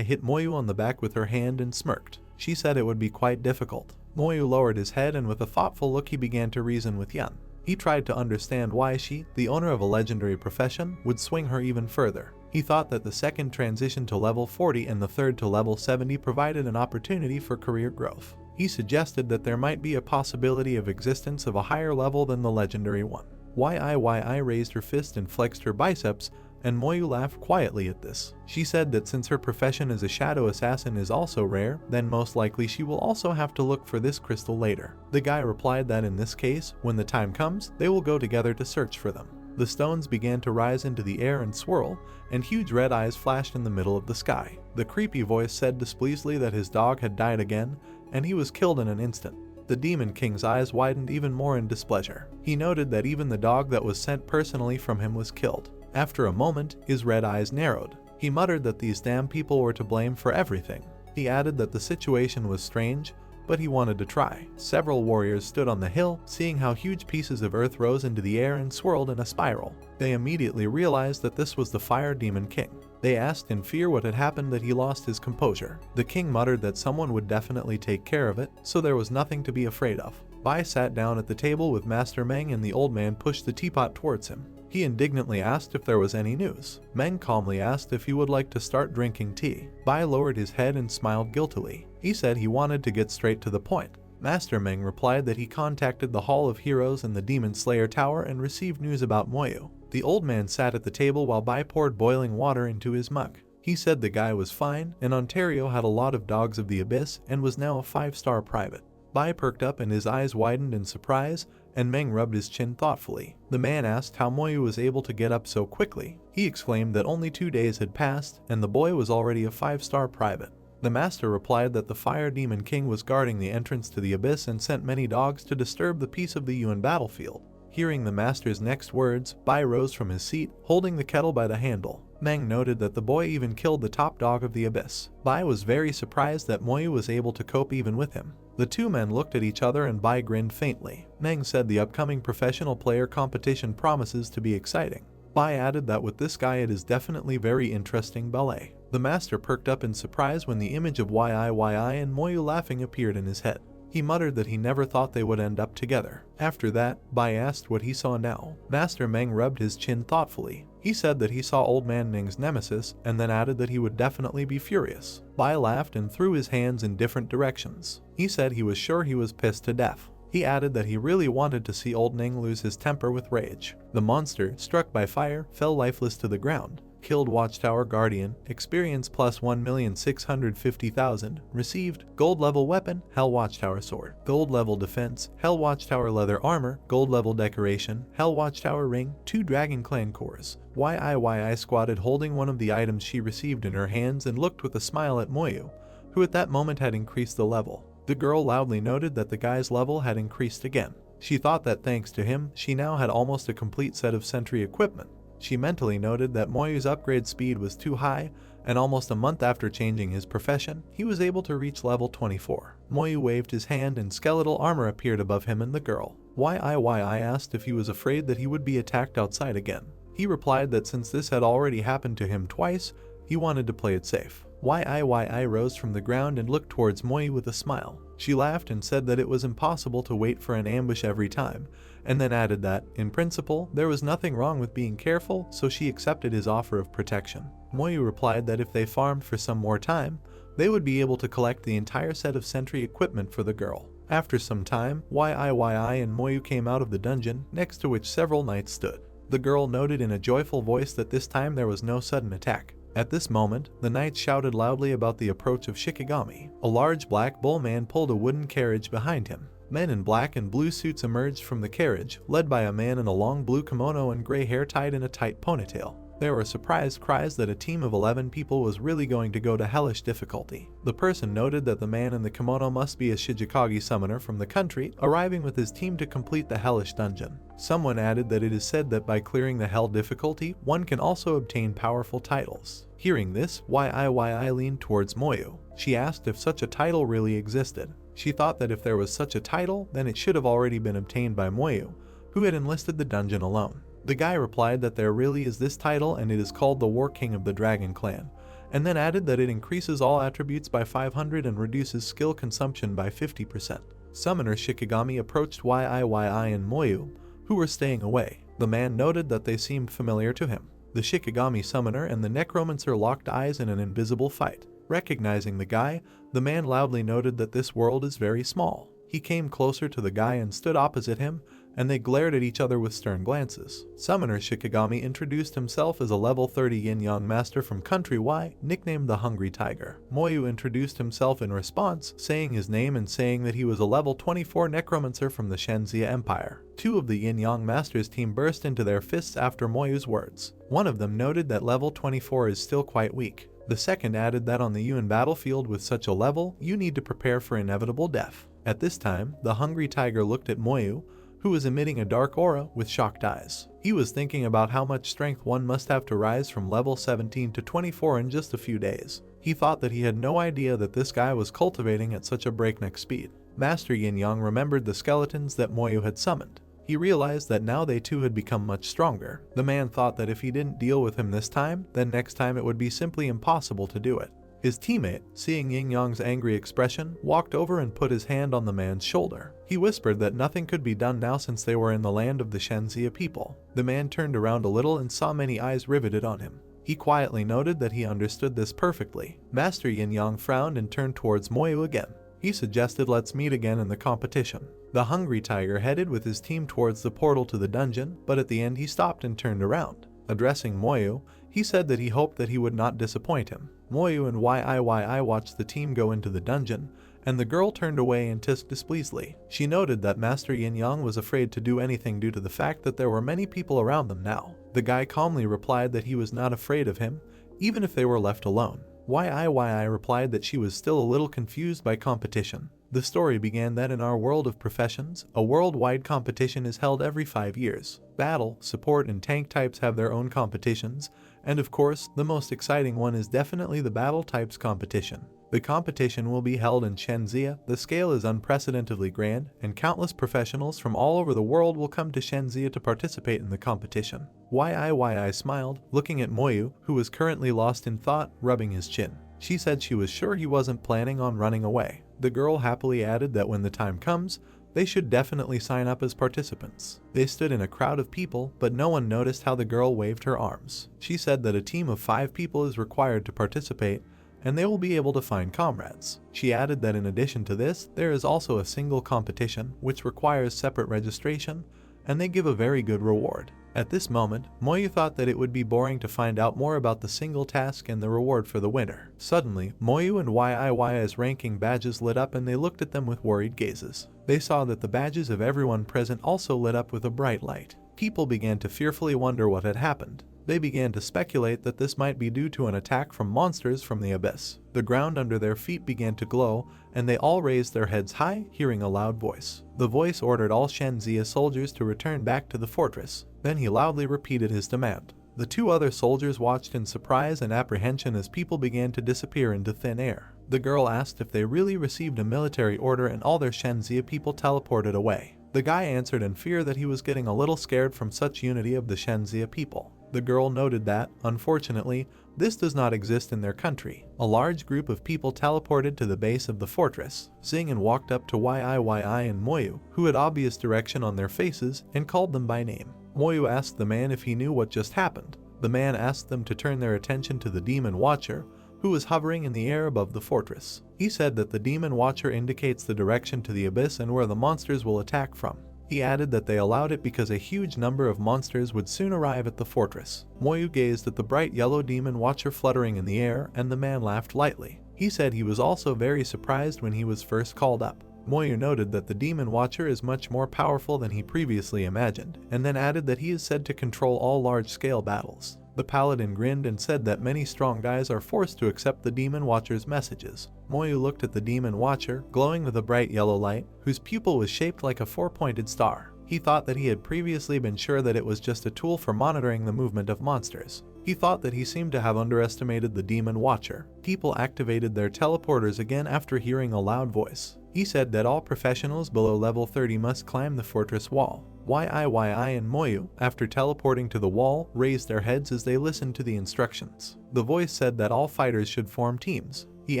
Speaker 1: hit Moyu on the back with her hand and smirked. She said it would be quite difficult. Moyu lowered his head and with a thoughtful look he began to reason with Yun. He tried to understand why she, the owner of a legendary profession, would swing her even further. He thought that the second transition to level 40 and the third to level 70 provided an opportunity for career growth. He suggested that there might be a possibility of existence of a higher level than the legendary one. Yi raised her fist and flexed her biceps, and Moyu laughed quietly at this. She said that since her profession as a shadow assassin is also rare, then most likely she will also have to look for this crystal later. The guy replied that in this case, when the time comes, they will go together to search for them. The stones began to rise into the air and swirl, and huge red eyes flashed in the middle of the sky. The creepy voice said displeasedly that his dog had died again, and he was killed in an instant. The Demon King's eyes widened even more in displeasure. He noted that even the dog that was sent personally from him was killed. After a moment, his red eyes narrowed. He muttered that these damn people were to blame for everything. He added that the situation was strange, but he wanted to try. Several warriors stood on the hill, seeing how huge pieces of earth rose into the air and swirled in a spiral. They immediately realized that this was the Fire Demon King. They asked in fear what had happened that he lost his composure. The king muttered that someone would definitely take care of it, so there was nothing to be afraid of. Bai sat down at the table with Master Meng and the old man pushed the teapot towards him. He indignantly asked if there was any news. Meng calmly asked if he would like to start drinking tea. Bai lowered his head and smiled guiltily. He said he wanted to get straight to the point. Master Meng replied that he contacted the Hall of Heroes and the Demon Slayer Tower and received news about Moyu. The old man sat at the table while Bai poured boiling water into his mug. He said the guy was fine, and Ontario had a lot of dogs of the abyss and was now a 5-star private. Bai perked up and his eyes widened in surprise, and Meng rubbed his chin thoughtfully. The man asked how Moyu was able to get up so quickly. He exclaimed that only 2 days had passed, and the boy was already a 5-star private. The master replied that the Fire Demon King was guarding the entrance to the abyss and sent many dogs to disturb the peace of the Yuan battlefield. Hearing the master's next words, Bai rose from his seat, holding the kettle by the handle. Meng noted that the boy even killed the top dog of the abyss. Bai was very surprised that Moyu was able to cope even with him. The two men looked at each other and Bai grinned faintly. Meng said the upcoming professional player competition promises to be exciting. Bai added that with this guy it is definitely very interesting ballet. The master perked up in surprise when the image of Yi and Moyu laughing appeared in his head. He muttered that he never thought they would end up together. After that, Bai asked what he saw now. Master Meng rubbed his chin thoughtfully. He said that he saw Old Man Ning's nemesis and then added that he would definitely be furious. Bai laughed and threw his hands in different directions. He said he was sure he was pissed to death. He added that he really wanted to see Old Ning lose his temper with rage. The monster, struck by fire, fell lifeless to the ground. Killed Watchtower Guardian, experience plus 1,650,000. Received gold level weapon, Hell Watchtower sword. Gold level defense, Hell Watchtower leather armor. Gold level decoration, Hell Watchtower ring. 2 Dragon Clan cores. YIYI squatted holding one of the items she received in her hands and looked with a smile at Moyu, who at that moment had increased the level. The girl loudly noted that the guy's level had increased again. She thought that thanks to him, she now had almost a complete set of sentry equipment. She mentally noted that Moyu's upgrade speed was too high, and almost a month after changing his profession, he was able to reach level 24. Moyu waved his hand and skeletal armor appeared above him and the girl. YIYI asked if he was afraid that he would be attacked outside again. He replied that since this had already happened to him twice, he wanted to play it safe. YIYI rose from the ground and looked towards Moyu with a smile. She laughed and said that it was impossible to wait for an ambush every time, and then added that, in principle, there was nothing wrong with being careful, so she accepted his offer of protection. Moyu replied that if they farmed for some more time, they would be able to collect the entire set of sentry equipment for the girl. After some time, YIYI and Moyu came out of the dungeon, next to which several knights stood. The girl noted in a joyful voice that this time there was no sudden attack. At this moment, the knights shouted loudly about the approach of Shikigami. A large black bull man pulled a wooden carriage behind him. Men in black and blue suits emerged from the carriage, led by a man in a long blue kimono and gray hair tied in a tight ponytail. There were surprised cries that a team of 11 people was really going to go to hellish difficulty. The person noted that the man in the kimono must be a Shijikage summoner from the country, arriving with his team to complete the hellish dungeon. Someone added that it is said that by clearing the hell difficulty, one can also obtain powerful titles. Hearing this, YIYI leaned towards Moyu. She asked if such a title really existed. She thought that if there was such a title, then it should have already been obtained by Moyu, who had enlisted the dungeon alone. The guy replied that there really is this title and it is called the War King of the Dragon Clan, and then added that it increases all attributes by 500 and reduces skill consumption by 50%. Summoner Shikigami approached YIYI and Moyu, who were staying away. The man noted that they seemed familiar to him. The Shikigami summoner and the necromancer locked eyes in an invisible fight. Recognizing the guy, the man loudly noted that this world is very small. He came closer to the guy and stood opposite him, and they glared at each other with stern glances. Summoner Shikigami introduced himself as a level 30 yin-yang master from Country Y, nicknamed the Hungry Tiger. Moyu introduced himself in response, saying his name and saying that he was a level 24 necromancer from the Shenzia Empire. 2 of the yin-yang masters team burst into their fists after Moyu's words. One of them noted that level 24 is still quite weak. The second added that on the Yuan battlefield with such a level, you need to prepare for inevitable death. At this time, the Hungry Tiger looked at Moyu, who was emitting a dark aura with shocked eyes. He was thinking about how much strength one must have to rise from level 17 to 24 in just a few days. He thought that he had no idea that this guy was cultivating at such a breakneck speed. Master Yin-yang remembered the skeletons that Moyu had summoned. He realized that now they too had become much stronger. The man thought that if he didn't deal with him this time, then next time it would be simply impossible to do it. His teammate, seeing Yin-yang's angry expression, walked over and put his hand on the man's shoulder. He whispered that nothing could be done now since they were in the land of the Shenzia people. The man turned around a little and saw many eyes riveted on him. He quietly noted that he understood this perfectly. Master Yin-yang frowned and turned towards Moyu again. He suggested let's meet again in the competition. The Hungry Tiger headed with his team towards the portal to the dungeon, but at the end he stopped and turned around. Addressing Moyu, he said that he hoped that he would not disappoint him. Moyu and YIYI watched the team go into the dungeon, and the girl turned away and hissed displeasedly. She noted that Master Yin-yang was afraid to do anything due to the fact that there were many people around them now. The guy calmly replied that he was not afraid of him, even if they were left alone. YIYI replied that she was still a little confused by competition. The story began that in our world of professions, a worldwide competition is held every 5 years. Battle, support, and tank types have their own competitions, and of course, the most exciting one is definitely the battle types competition. The competition will be held in Shenzia. The scale is unprecedentedly grand, and countless professionals from all over the world will come to Shenzia to participate in the competition. YIYI smiled, looking at Moyu, who was currently lost in thought, rubbing his chin. She said she was sure he wasn't planning on running away. The girl happily added that when the time comes, they should definitely sign up as participants. They stood in a crowd of people, but no one noticed how the girl waved her arms. She said that a team of 5 people is required to participate, and they will be able to find comrades. She added that in addition to this, there is also a single competition, which requires separate registration, and they give a very good reward. At this moment, Moyu thought that it would be boring to find out more about the single task and the reward for the winner. Suddenly, Moyu and Yi's ranking badges lit up and they looked at them with worried gazes. They saw that the badges of everyone present also lit up with a bright light. People began to fearfully wonder what had happened. They began to speculate that this might be due to an attack from monsters from the abyss. The ground under their feet began to glow, and they all raised their heads high, hearing a loud voice. The voice ordered all Shenzia soldiers to return back to the fortress. Then he loudly repeated his demand. The two other soldiers watched in surprise and apprehension as people began to disappear into thin air. The girl asked if they really received a military order, and all their Shenzia people teleported away. The guy answered in fear that he was getting a little scared from such unity of the Shenzia people. The girl noted that, unfortunately, this does not exist in their country. A large group of people teleported to the base of the fortress. Xing and walked up to Yi and Moyu, who had obvious direction on their faces, and called them by name. Moyu asked the man if he knew what just happened. The man asked them to turn their attention to the Demon Watcher, who was hovering in the air above the fortress. He said that the Demon Watcher indicates the direction to the abyss and where the monsters will attack from. He added that they allowed it because a huge number of monsters would soon arrive at the fortress. Moyu gazed at the bright yellow Demon Watcher fluttering in the air, and the man laughed lightly. He said he was also very surprised when he was first called up. Moyu noted that the Demon Watcher is much more powerful than he previously imagined, and then added that he is said to control all large-scale battles. The paladin grinned and said that many strong guys are forced to accept the Demon Watcher's messages. Moyu looked at the Demon Watcher, glowing with a bright yellow light, whose pupil was shaped like a four-pointed star. He thought that he had previously been sure that it was just a tool for monitoring the movement of monsters. He thought that he seemed to have underestimated the Demon Watcher. People activated their teleporters again after hearing a loud voice. He said that all professionals below level 30 must climb the fortress wall. Yi and Moyu, after teleporting to the wall, raised their heads as they listened to the instructions. The voice said that all fighters should form teams. He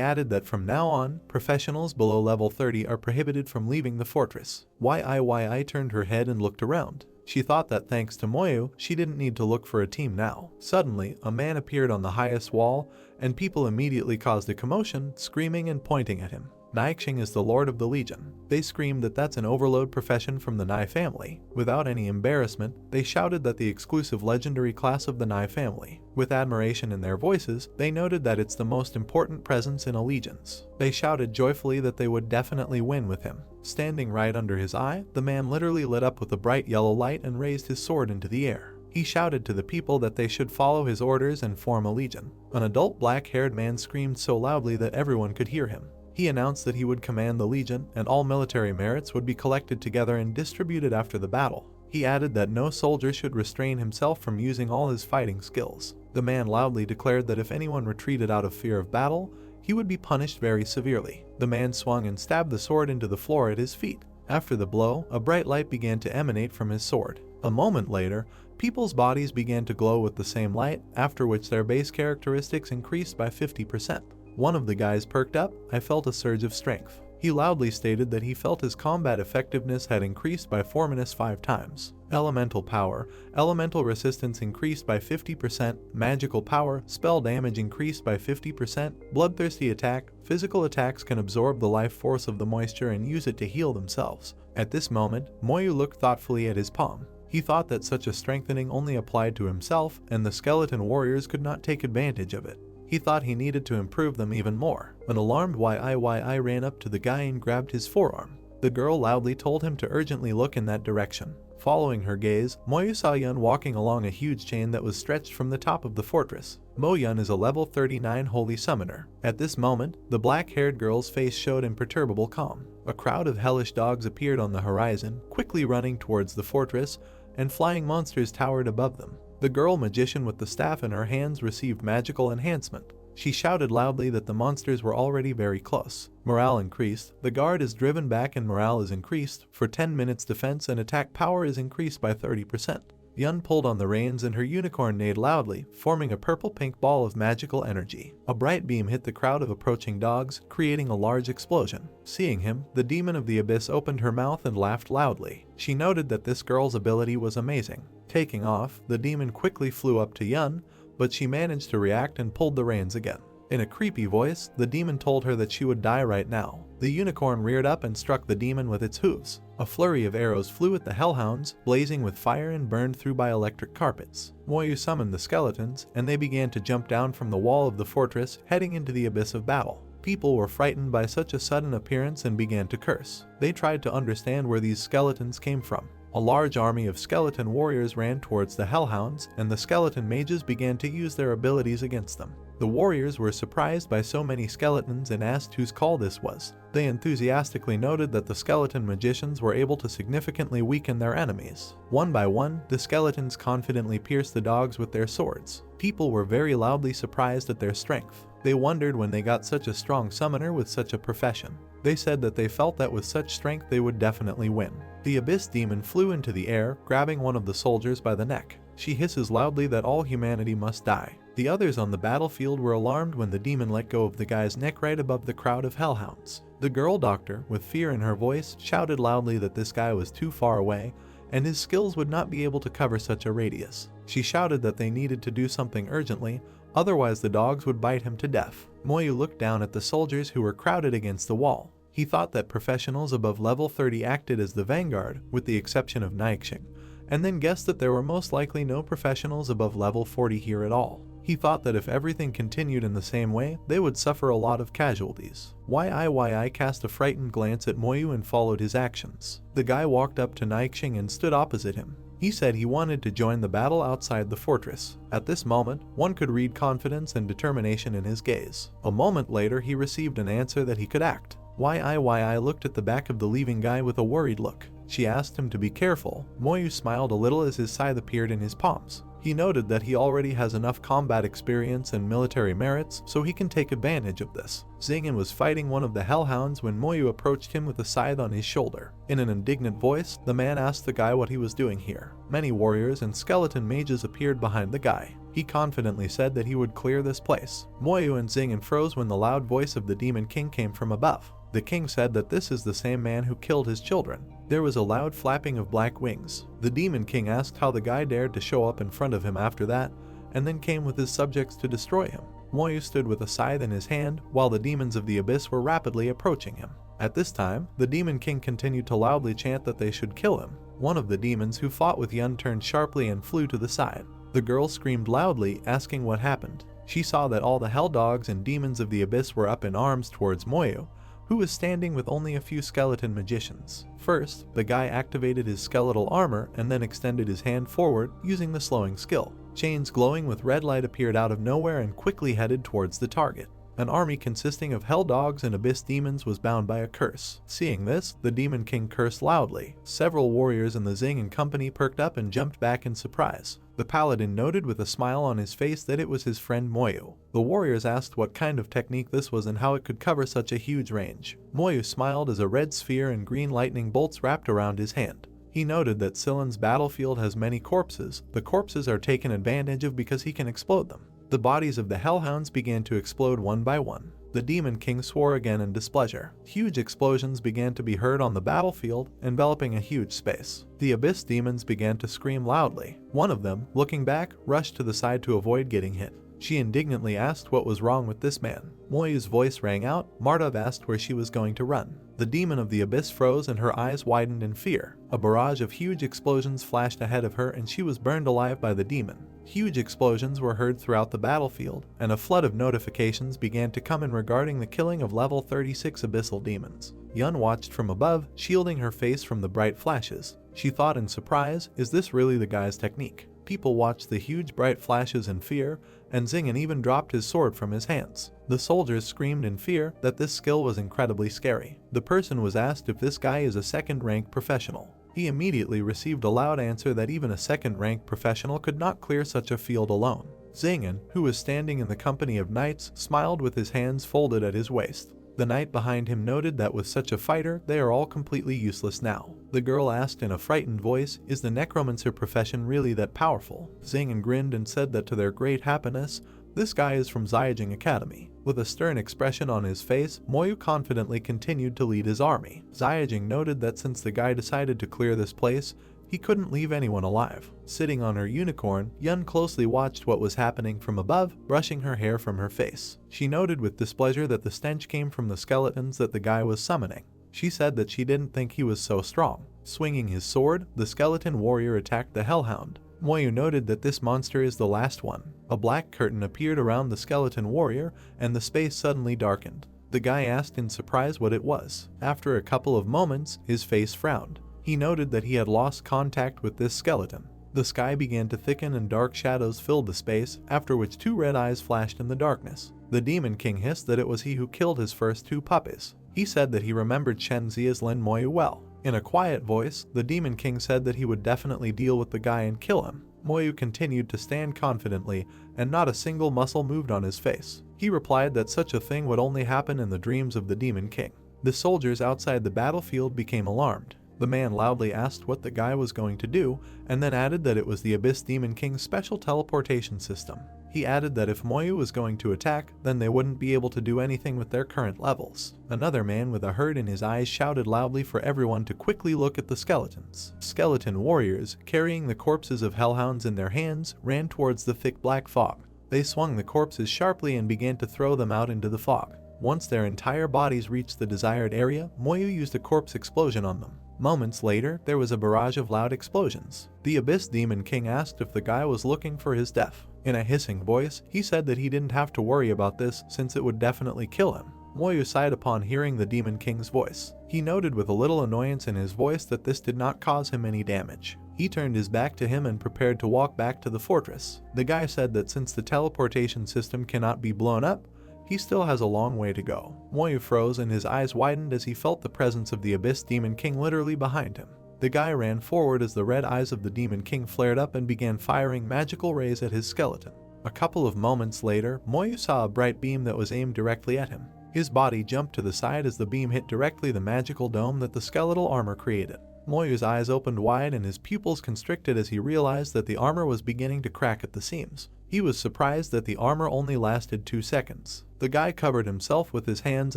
Speaker 1: added that from now on, professionals below level 30 are prohibited from leaving the fortress. Yi turned her head and looked around. She thought that thanks to Moyu, she didn't need to look for a team now. Suddenly, a man appeared on the highest wall, and people immediately caused a commotion, screaming and pointing at him. Naixing is the Lord of the Legion. They screamed that that's an overload profession from the Nai family. Without any embarrassment, they shouted that the exclusive legendary class of the Nai family. With admiration in their voices, they noted that it's the most important presence in allegiance. They shouted joyfully that they would definitely win with him. Standing right under his eye, the man literally lit up with a bright yellow light and raised his sword into the air. He shouted to the people that they should follow his orders and form a legion. An adult black-haired man screamed so loudly that everyone could hear him. He announced that he would command the legion, and all military merits would be collected together and distributed after the battle. He added that no soldier should restrain himself from using all his fighting skills. The man loudly declared that if anyone retreated out of fear of battle, he would be punished very severely. The man swung and stabbed the sword into the floor at his feet. After the blow, a bright light began to emanate from his sword. A moment later, people's bodies began to glow with the same light, after which their base characteristics increased by 50%. One of the guys perked up. I felt a surge of strength. He loudly stated that he felt his combat effectiveness had increased by 4-5 times. Elemental power, elemental resistance increased by 50%, magical power, spell damage increased by 50%, bloodthirsty attack, physical attacks can absorb the life force of the moisture and use it to heal themselves. At this moment, Moyu looked thoughtfully at his palm. He thought that such a strengthening only applied to himself, and the skeleton warriors could not take advantage of it. He thought he needed to improve them even more. An alarmed Yi ran up to the guy and grabbed his forearm. The girl loudly told him to urgently look in that direction. Following her gaze, Moyu saw Yun walking along a huge chain that was stretched from the top of the fortress. Mo Yun is a level 39 holy summoner. At this moment, the black-haired girl's face showed imperturbable calm. A crowd of hellish dogs appeared on the horizon, quickly running towards the fortress, and flying monsters towered above them. The girl magician with the staff in her hands received magical enhancement. She shouted loudly that the monsters were already very close. Morale increased, the guard is driven back and morale is increased. For 10 minutes defense and attack power is increased by 30%. Yun pulled on the reins and her unicorn neighed loudly, forming a purple-pink ball of magical energy. A bright beam hit the crowd of approaching dogs, creating a large explosion. Seeing him, the demon of the abyss opened her mouth and laughed loudly. She noted that this girl's ability was amazing. Taking off, the demon quickly flew up to Yun, but she managed to react and pulled the reins again. In a creepy voice, the demon told her that she would die right now. The unicorn reared up and struck the demon with its hooves. A flurry of arrows flew at the hellhounds, blazing with fire and burned through by electric carpets. Moyu summoned the skeletons, and they began to jump down from the wall of the fortress, heading into the abyss of battle. People were frightened by such a sudden appearance and began to curse. They tried to understand where these skeletons came from. A large army of skeleton warriors ran towards the hellhounds, and the skeleton mages began to use their abilities against them. The warriors were surprised by so many skeletons and asked whose call this was. They enthusiastically noted that the skeleton magicians were able to significantly weaken their enemies. One by one, the skeletons confidently pierced the dogs with their swords. People were very loudly surprised at their strength. They wondered when they got such a strong summoner with such a profession. They said that they felt that with such strength they would definitely win. The abyss demon flew into the air, grabbing one of the soldiers by the neck. She hisses loudly that all humanity must die. The others on the battlefield were alarmed when the demon let go of the guy's neck right above the crowd of hellhounds. The girl doctor, with fear in her voice, shouted loudly that this guy was too far away, and his skills would not be able to cover such a radius. She shouted that they needed to do something urgently, otherwise the dogs would bite him to death. Moyu looked down at the soldiers who were crowded against the wall. He thought that professionals above level 30 acted as the vanguard, with the exception of Naixing, and then guessed that there were most likely no professionals above level 40 here at all. He thought that if everything continued in the same way, they would suffer a lot of casualties. YI cast a frightened glance at Moyu and followed his actions. The guy walked up to Naixing and stood opposite him. He said he wanted to join the battle outside the fortress. At this moment, one could read confidence and determination in his gaze. A moment later, he received an answer that he could act. YI looked at the back of the leaving guy with a worried look. She asked him to be careful. Moyu smiled a little as his scythe appeared in his palms. He noted that he already has enough combat experience and military merits, so he can take advantage of this. Xing'an was fighting one of the hellhounds when Moyu approached him with a scythe on his shoulder. In an indignant voice, the man asked the guy what he was doing here. Many warriors and skeleton mages appeared behind the guy. He confidently said that he would clear this place. Moyu and Xing'an froze when the loud voice of the Demon King came from above. The king said that this is the same man who killed his children. There was a loud flapping of black wings. The Demon King asked how the guy dared to show up in front of him after that, and then came with his subjects to destroy him. Moyu stood with a scythe in his hand, while the demons of the abyss were rapidly approaching him. At this time, the Demon King continued to loudly chant that they should kill him. One of the demons who fought with Yun turned sharply and flew to the side. The girl screamed loudly, asking what happened. She saw that all the hell dogs and demons of the abyss were up in arms towards Moyu, who was standing with only a few skeleton magicians. First, the guy activated his skeletal armor and then extended his hand forward using the slowing skill. Chains glowing with red light appeared out of nowhere and quickly headed towards the target. An army consisting of hell dogs and abyss demons was bound by a curse. Seeing this, the Demon King cursed loudly. Several warriors in the Xing company perked up and jumped back in surprise. The paladin noted with a smile on his face that it was his friend Moyu. The warriors asked what kind of technique this was and how it could cover such a huge range. Moyu smiled as a red sphere and green lightning bolts wrapped around his hand. He noted that Silan's battlefield has many corpses. The corpses are taken advantage of because he can explode them. The bodies of the hellhounds began to explode one by one. The Demon King swore again in displeasure. Huge explosions began to be heard on the battlefield, enveloping a huge space. The abyss demons began to scream loudly. One of them, looking back, rushed to the side to avoid getting hit. She indignantly asked what was wrong with this man. Moyu's voice rang out. Martav asked where she was going to run. The demon of the abyss froze and her eyes widened in fear. A barrage of huge explosions flashed ahead of her and she was burned alive by the demon. Huge explosions were heard throughout the battlefield, and a flood of notifications began to come in regarding the killing of level 36 abyssal demons. Yun watched from above, shielding her face from the bright flashes. She thought in surprise, is this really the guy's technique? People watched the huge bright flashes in fear, and Xing'an even dropped his sword from his hands. The soldiers screamed in fear that this skill was incredibly scary. The person was asked if this guy is a second-rank professional. He immediately received a loud answer that even a second-rank professional could not clear such a field alone. Xing'an, who was standing in the company of knights, smiled with his hands folded at his waist. The knight behind him noted that with such a fighter, they are all completely useless now. The girl asked in a frightened voice, is the necromancer profession really that powerful? Xing'an grinned and said that to their great happiness, this guy is from Xiajing Academy. With a stern expression on his face, Moyu confidently continued to lead his army. Xiajing noted that since the guy decided to clear this place, He couldn't leave anyone alive. Sitting on her unicorn, Yun closely watched what was happening from above, brushing her hair from her face. She noted with displeasure that the stench came from the skeletons that the guy was summoning. She said that she didn't think he was so strong. Swinging his sword, the skeleton warrior attacked the hellhound. Moyu noted that this monster is the last one. A black curtain appeared around the skeleton warrior, and the space suddenly darkened. The guy asked in surprise what it was. After a couple of moments, his face frowned. He noted that he had lost contact with this skeleton. The sky began to thicken and dark shadows filled the space, after which two red eyes flashed in the darkness. The Demon King hissed that it was he who killed his first two puppies. He said that he remembered Shenzia's Lin Moyu well. In a quiet voice, the Demon King said that he would definitely deal with the guy and kill him. Moyu continued to stand confidently, and not a single muscle moved on his face. He replied that such a thing would only happen in the dreams of the Demon King. The soldiers outside the battlefield became alarmed. The man loudly asked what the guy was going to do, and then added that it was the Abyss Demon King's special teleportation system. He added that if Moyu was going to attack, then they wouldn't be able to do anything with their current levels. Another man with a hurt in his eyes shouted loudly for everyone to quickly look at the skeletons. Skeleton warriors, carrying the corpses of hellhounds in their hands, ran towards the thick black fog. They swung the corpses sharply and began to throw them out into the fog. Once their entire bodies reached the desired area, Moyu used a corpse explosion on them. Moments later, there was a barrage of loud explosions. The Abyss Demon King asked if the guy was looking for his death. In a hissing voice, he said that he didn't have to worry about this since it would definitely kill him. Moyu sighed upon hearing the Demon King's voice. He noted with a little annoyance in his voice that this did not cause him any damage. He turned his back to him and prepared to walk back to the fortress. The guy said that since the teleportation system cannot be blown up, he still has a long way to go. Moyu froze and his eyes widened as he felt the presence of the Abyss Demon King literally behind him. The guy ran forward as the red eyes of the Demon King flared up and began firing magical rays at his skeleton. A couple of moments later, Moyu saw a bright beam that was aimed directly at him. His body jumped to the side as the beam hit directly the magical dome that the skeletal armor created. Moyu's eyes opened wide and his pupils constricted as he realized that the armor was beginning to crack at the seams. He was surprised that the armor only lasted 2 seconds. The guy covered himself with his hands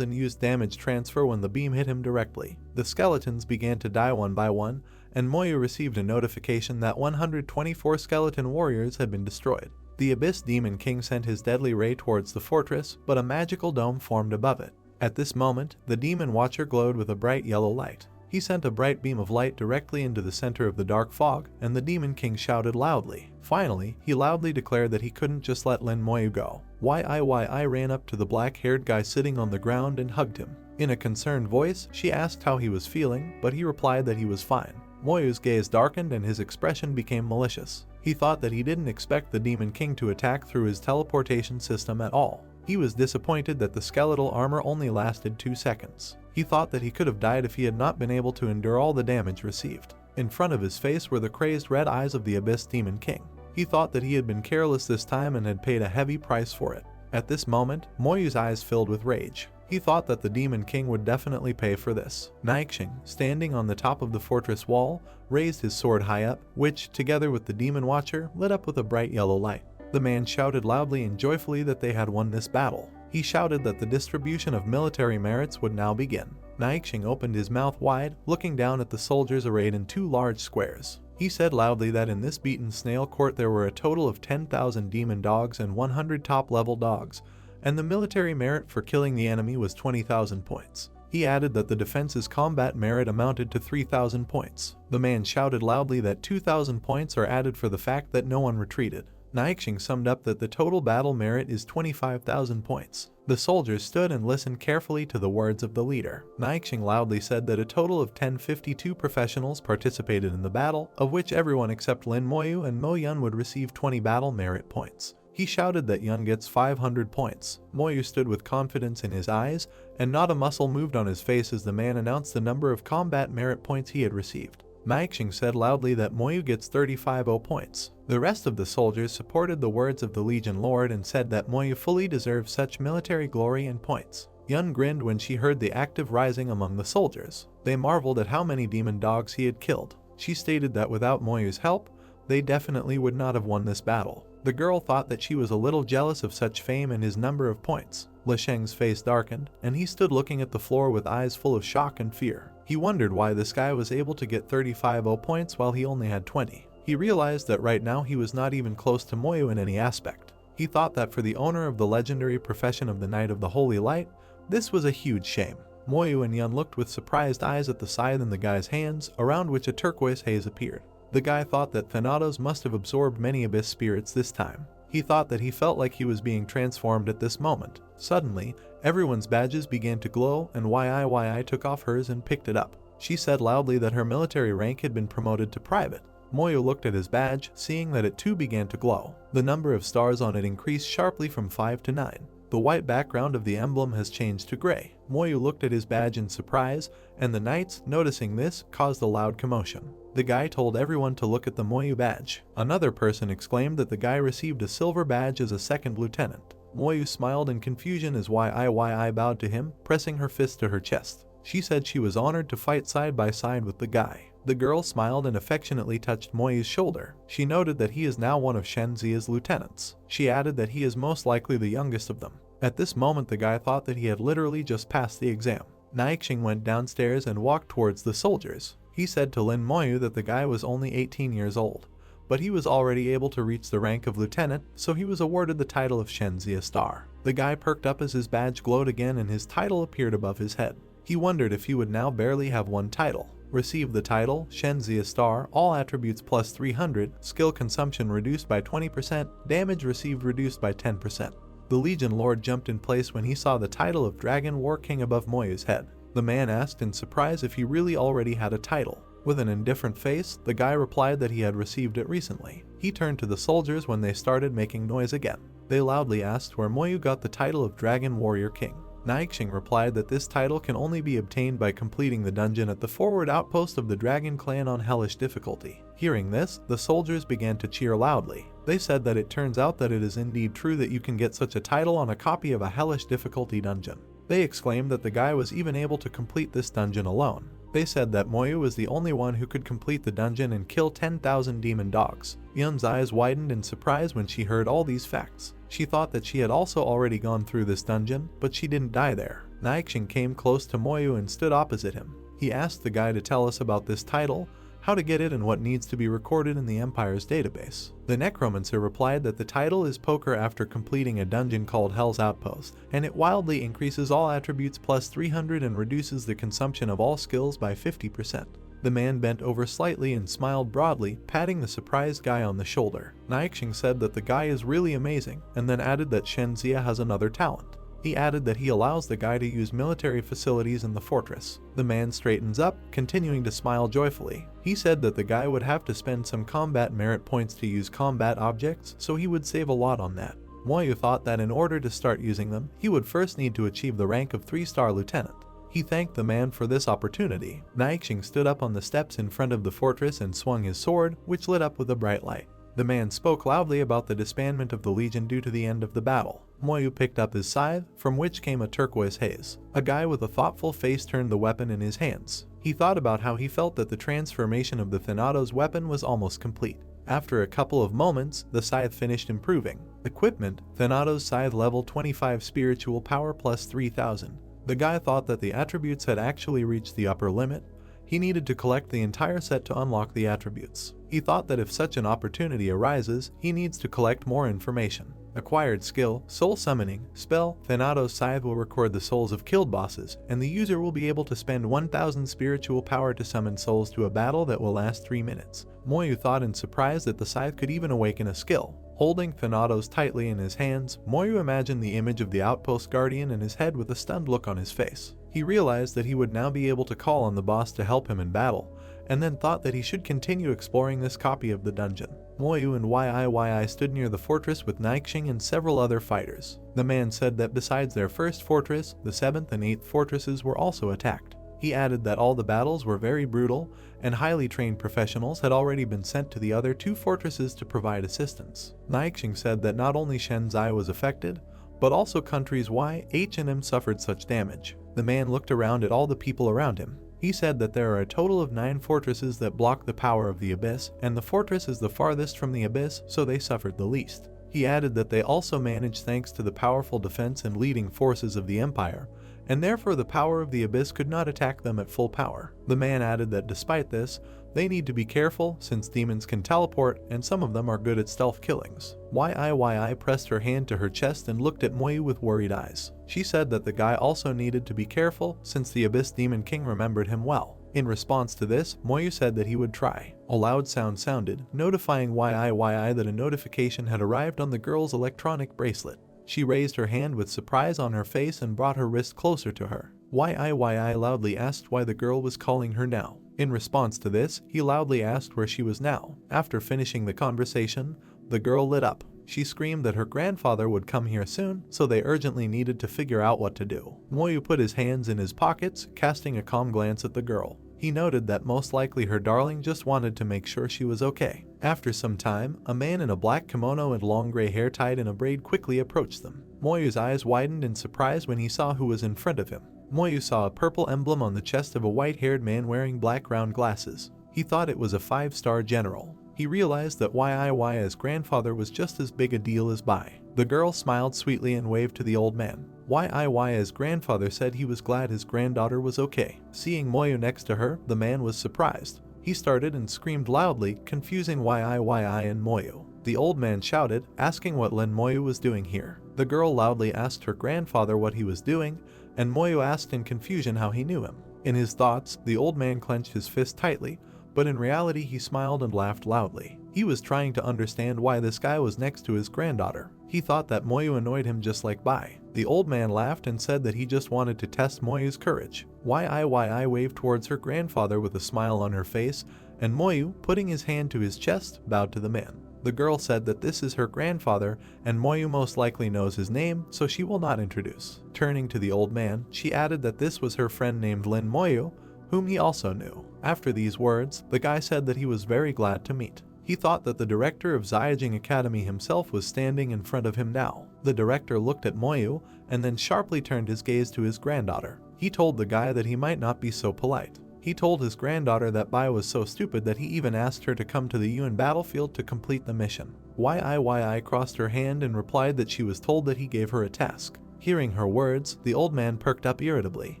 Speaker 1: and used damage transfer when the beam hit him directly. The skeletons began to die one by one, and Moyu received a notification that 124 skeleton warriors had been destroyed. The Abyss Demon King sent his deadly ray towards the fortress, but a magical dome formed above it. At this moment, the Demon Watcher glowed with a bright yellow light. He sent a bright beam of light directly into the center of the dark fog, and the Demon King shouted loudly. Finally, he loudly declared that he couldn't just let Lin Moyu go. I ran up to the black-haired guy sitting on the ground and hugged him. In a concerned voice, she asked how he was feeling, but he replied that he was fine. Moyu's gaze darkened and his expression became malicious. He thought that he didn't expect the Demon King to attack through his teleportation system at all. He was disappointed that the skeletal armor only lasted 2 seconds. He thought that he could have died if he had not been able to endure all the damage received. In front of his face were the crazed red eyes of the Abyss Demon King. He thought that he had been careless this time and had paid a heavy price for it. At this moment, Moyu's eyes filled with rage. He thought that the Demon King would definitely pay for this. Naixing, standing on the top of the fortress wall, raised his sword high up, which, together with the Demon Watcher, lit up with a bright yellow light. The man shouted loudly and joyfully that they had won this battle. He shouted that the distribution of military merits would now begin. Naixing opened his mouth wide, looking down at the soldiers arrayed in 2 large squares. He said loudly that in this beaten snail court there were a total of 10,000 demon dogs and 100 top-level dogs, and the military merit for killing the enemy was 20,000 points. He added that the defense's combat merit amounted to 3,000 points. The man shouted loudly that 2,000 points are added for the fact that no one retreated. Naixing summed up that the total battle merit is 25,000 points. The soldiers stood and listened carefully to the words of the leader. Naixing loudly said that a total of 1052 professionals participated in the battle, of which everyone except Lin Moyu and Mo Yun would receive 20 battle merit points. He shouted that Yun gets 500 points. Moyu stood with confidence in his eyes, and not a muscle moved on his face as the man announced the number of combat merit points he had received. Naixing said loudly that Moyu gets 35 points. The rest of the soldiers supported the words of the Legion Lord and said that Moyu fully deserved such military glory and points. Yun grinned when she heard the active rising among the soldiers. They marveled at how many demon dogs he had killed. She stated that without Moyu's help, they definitely would not have won this battle. The girl thought that she was a little jealous of such fame and his number of points. Li Sheng's face darkened, and he stood looking at the floor with eyes full of shock and fear. He wondered why this guy was able to get 35 points while he only had 20. He realized that right now he was not even close to Moyu in any aspect. He thought that for the owner of the legendary profession of the Knight of the Holy Light, this was a huge shame. Moyu and Yun looked with surprised eyes at the scythe in the guy's hands, around which a turquoise haze appeared. The guy thought that Thanatos must have absorbed many abyss spirits this time. He thought that he felt like he was being transformed at this moment. Suddenly, everyone's badges began to glow, and YI took off hers and picked it up. She said loudly that her military rank had been promoted to private. Moyu looked at his badge, seeing that it too began to glow. The number of stars on it increased sharply from 5 to 9. The white background of the emblem has changed to gray. Moyu looked at his badge in surprise, and the knights, noticing this, caused a loud commotion. The guy told everyone to look at the Moyu badge. Another person exclaimed that the guy received a silver badge as a second lieutenant. Moyu smiled in confusion as YI bowed to him, pressing her fist to her chest. She said she was honored to fight side by side with the guy. The girl smiled and affectionately touched Moyu's shoulder. She noted that he is now one of Shenzia's lieutenants. She added that he is most likely the youngest of them. At this moment, the guy thought that he had literally just passed the exam. Naixing went downstairs and walked towards the soldiers. He said to Lin Moyu that the guy was only 18 years old, but he was already able to reach the rank of lieutenant, so he was awarded the title of Shenzia Star. The guy perked up as his badge glowed again and his title appeared above his head. He wondered if he would now barely have one title. Receive the title, Shenzia Star, all attributes plus 300, skill consumption reduced by 20%, damage received reduced by 10%. The Legion Lord jumped in place when he saw the title of Dragon War King above Moyu's head. The man asked in surprise if he really already had a title. With an indifferent face, the guy replied that he had received it recently. He turned to the soldiers when they started making noise again. They loudly asked where Moyu got the title of Dragon Warrior King. Naixing replied that this title can only be obtained by completing the dungeon at the forward outpost of the Dragon Clan on Hellish difficulty. Hearing this, the soldiers began to cheer loudly. They said that it turns out that it is indeed true that you can get such a title on a copy of a Hellish difficulty dungeon. They exclaimed that the guy was even able to complete this dungeon alone. They said that Moyu was the only one who could complete the dungeon and kill 10,000 demon dogs. Yun's eyes widened in surprise when she heard all these facts. She thought that she had also already gone through this dungeon, but she didn't die there. Naixing came close to Moyu and stood opposite him. He asked the guy to tell us about this title, how to get it, and what needs to be recorded in the Empire's database. The necromancer replied that the title is poker after completing a dungeon called Hell's Outpost, and it wildly increases all attributes plus 300 and reduces the consumption of all skills by 50%. The man bent over slightly and smiled broadly, patting the surprised guy on the shoulder. Naixing said that the guy is really amazing, and then added that Shenzia has another talent. He added that he allows the guy to use military facilities in the fortress. The man straightens up, continuing to smile joyfully. He said that the guy would have to spend some combat merit points to use combat objects, so he would save a lot on that. Moyu thought that in order to start using them, he would first need to achieve the rank of 3-star lieutenant. He thanked the man for this opportunity. Naixing stood up on the steps in front of the fortress and swung his sword, which lit up with a bright light. The man spoke loudly about the disbandment of the Legion due to the end of the battle. Moyu picked up his scythe, from which came a turquoise haze. A guy with a thoughtful face turned the weapon in his hands. He thought about how he felt that the transformation of the Thanatos weapon was almost complete. After a couple of moments, the scythe finished improving. Equipment: Thanatos scythe level 25 spiritual power plus 3000. The guy thought that the attributes had actually reached the upper limit. He needed to collect the entire set to unlock the attributes. He thought that if such an opportunity arises, he needs to collect more information. Acquired skill: Soul Summoning. Spell: Thanatos Scythe will record the souls of killed bosses, and the user will be able to spend 1000 spiritual power to summon souls to a battle that will last 3 minutes. Moyu thought in surprise that the scythe could even awaken a skill. Holding Thanatos tightly in his hands, Moyu imagined the image of the outpost guardian in his head with a stunned look on his face. He realized that he would now be able to call on the boss to help him in battle, and then thought that he should continue exploring this copy of the dungeon. Moyu and YIYI stood near the fortress with Naixing and several other fighters. The man said that besides their first fortress, the 7th and 8th fortresses were also attacked. He added that all the battles were very brutal, and highly trained professionals had already been sent to the other 2 fortresses to provide assistance. Naixing said that not only Shenzai was affected, but also countries Y, H and M suffered such damage. The man looked around at all the people around him. He said that there are a total of 9 fortresses that block the power of the Abyss, and the fortress is the farthest from the Abyss, so they suffered the least. He added that they also managed thanks to the powerful defense and leading forces of the Empire, and therefore the power of the abyss could not attack them at full power. The man added that despite this, they need to be careful since demons can teleport and some of them are good at stealth killings. YIYI pressed her hand to her chest and looked at Moyu with worried eyes. She said that the guy also needed to be careful since the Abyss Demon King remembered him well. In response to this, Moyu said that he would try. A loud sound sounded, notifying YIYI that a notification had arrived on the girl's electronic bracelet. She raised her hand with surprise on her face and brought her wrist closer to her. YIYI loudly asked why the girl was calling her now. In response to this, he loudly asked where she was now. After finishing the conversation, the girl lit up. She screamed that her grandfather would come here soon, so they urgently needed to figure out what to do. Moyu put his hands in his pockets, casting a calm glance at the girl. He noted that most likely her darling just wanted to make sure she was okay. After some time, a man in a black kimono and long gray hair tied in a braid quickly approached them. Moyu's eyes widened in surprise when he saw who was in front of him. Moyu saw a purple emblem on the chest of a white-haired man wearing black round glasses. He thought it was a 5-star general. He realized that YIY's grandfather was just as big a deal as Bai. The girl smiled sweetly and waved to the old man. YIY's grandfather said he was glad his granddaughter was okay. Seeing Moyu next to her, the man was surprised. He started and screamed loudly, confusing YIYI and Moyu. The old man shouted, asking what Lin Moyu was doing here. The girl loudly asked her grandfather what he was doing, and Moyu asked in confusion how he knew him. In his thoughts, the old man clenched his fist tightly, but in reality he smiled and laughed loudly. He was trying to understand why this guy was next to his granddaughter. He thought that Moyu annoyed him just like Bai. The old man laughed and said that he just wanted to test Moyu's courage. YIYI waved towards her grandfather with a smile on her face, and Moyu, putting his hand to his chest, bowed to the man. The girl said that this is her grandfather, and Moyu most likely knows his name, so she will not introduce. Turning to the old man, she added that this was her friend named Lin Moyu, whom he also knew. After these words, the guy said that he was very glad to meet. He thought that the director of Xiajing Academy himself was standing in front of him now. The director looked at Moyu and then sharply turned his gaze to his granddaughter. He told the guy that he might not be so polite. He told his granddaughter that Bai was so stupid that he even asked her to come to the UN battlefield to complete the mission. YIYI crossed her hand and replied that she was told that he gave her a task. Hearing her words, the old man perked up irritably.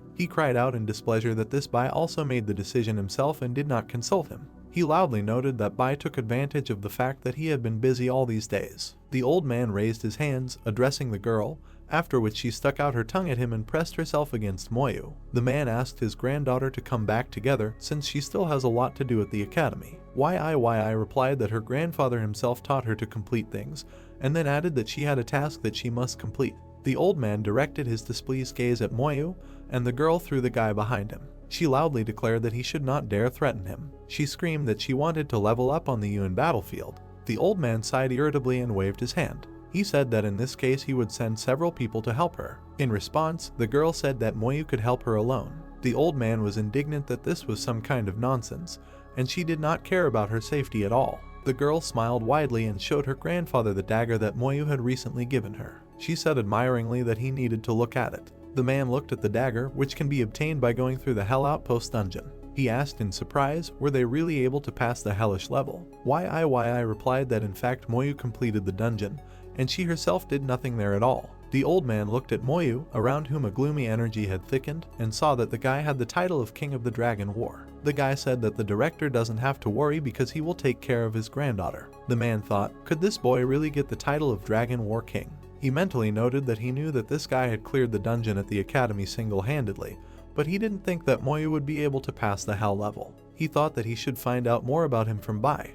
Speaker 1: He cried out in displeasure that this Bai also made the decision himself and did not consult him. He loudly noted that Bai took advantage of the fact that he had been busy all these days. The old man raised his hands, addressing the girl, after which she stuck out her tongue at him and pressed herself against Moyu. The man asked his granddaughter to come back together since she still has a lot to do at the academy. YIYI replied that her grandfather himself taught her to complete things, and then added that she had a task that she must complete. The old man directed his displeased gaze at Moyu, and the girl threw the guy behind him. She loudly declared that he should not dare threaten him. She screamed that she wanted to level up on the UN battlefield. The old man sighed irritably and waved his hand. He said that in this case he would send several people to help her. In response, the girl said that Moyu could help her alone. The old man was indignant that this was some kind of nonsense, and she did not care about her safety at all. The girl smiled widely and showed her grandfather the dagger that Moyu had recently given her. She said admiringly that he needed to look at it. The man looked at the dagger, which can be obtained by going through the Hell Outpost dungeon. He asked in surprise, were they really able to pass the hellish level? YIYI replied that in fact Moyu completed the dungeon, and she herself did nothing there at all. The old man looked at Moyu, around whom a gloomy energy had thickened, and saw that the guy had the title of King of the Dragon War. The guy said that the director doesn't have to worry because he will take care of his granddaughter. The man thought, could this boy really get the title of Dragon War King? He mentally noted that he knew that this guy had cleared the dungeon at the academy single-handedly, but he didn't think that Moyu would be able to pass the hell level. He thought that he should find out more about him from Bai.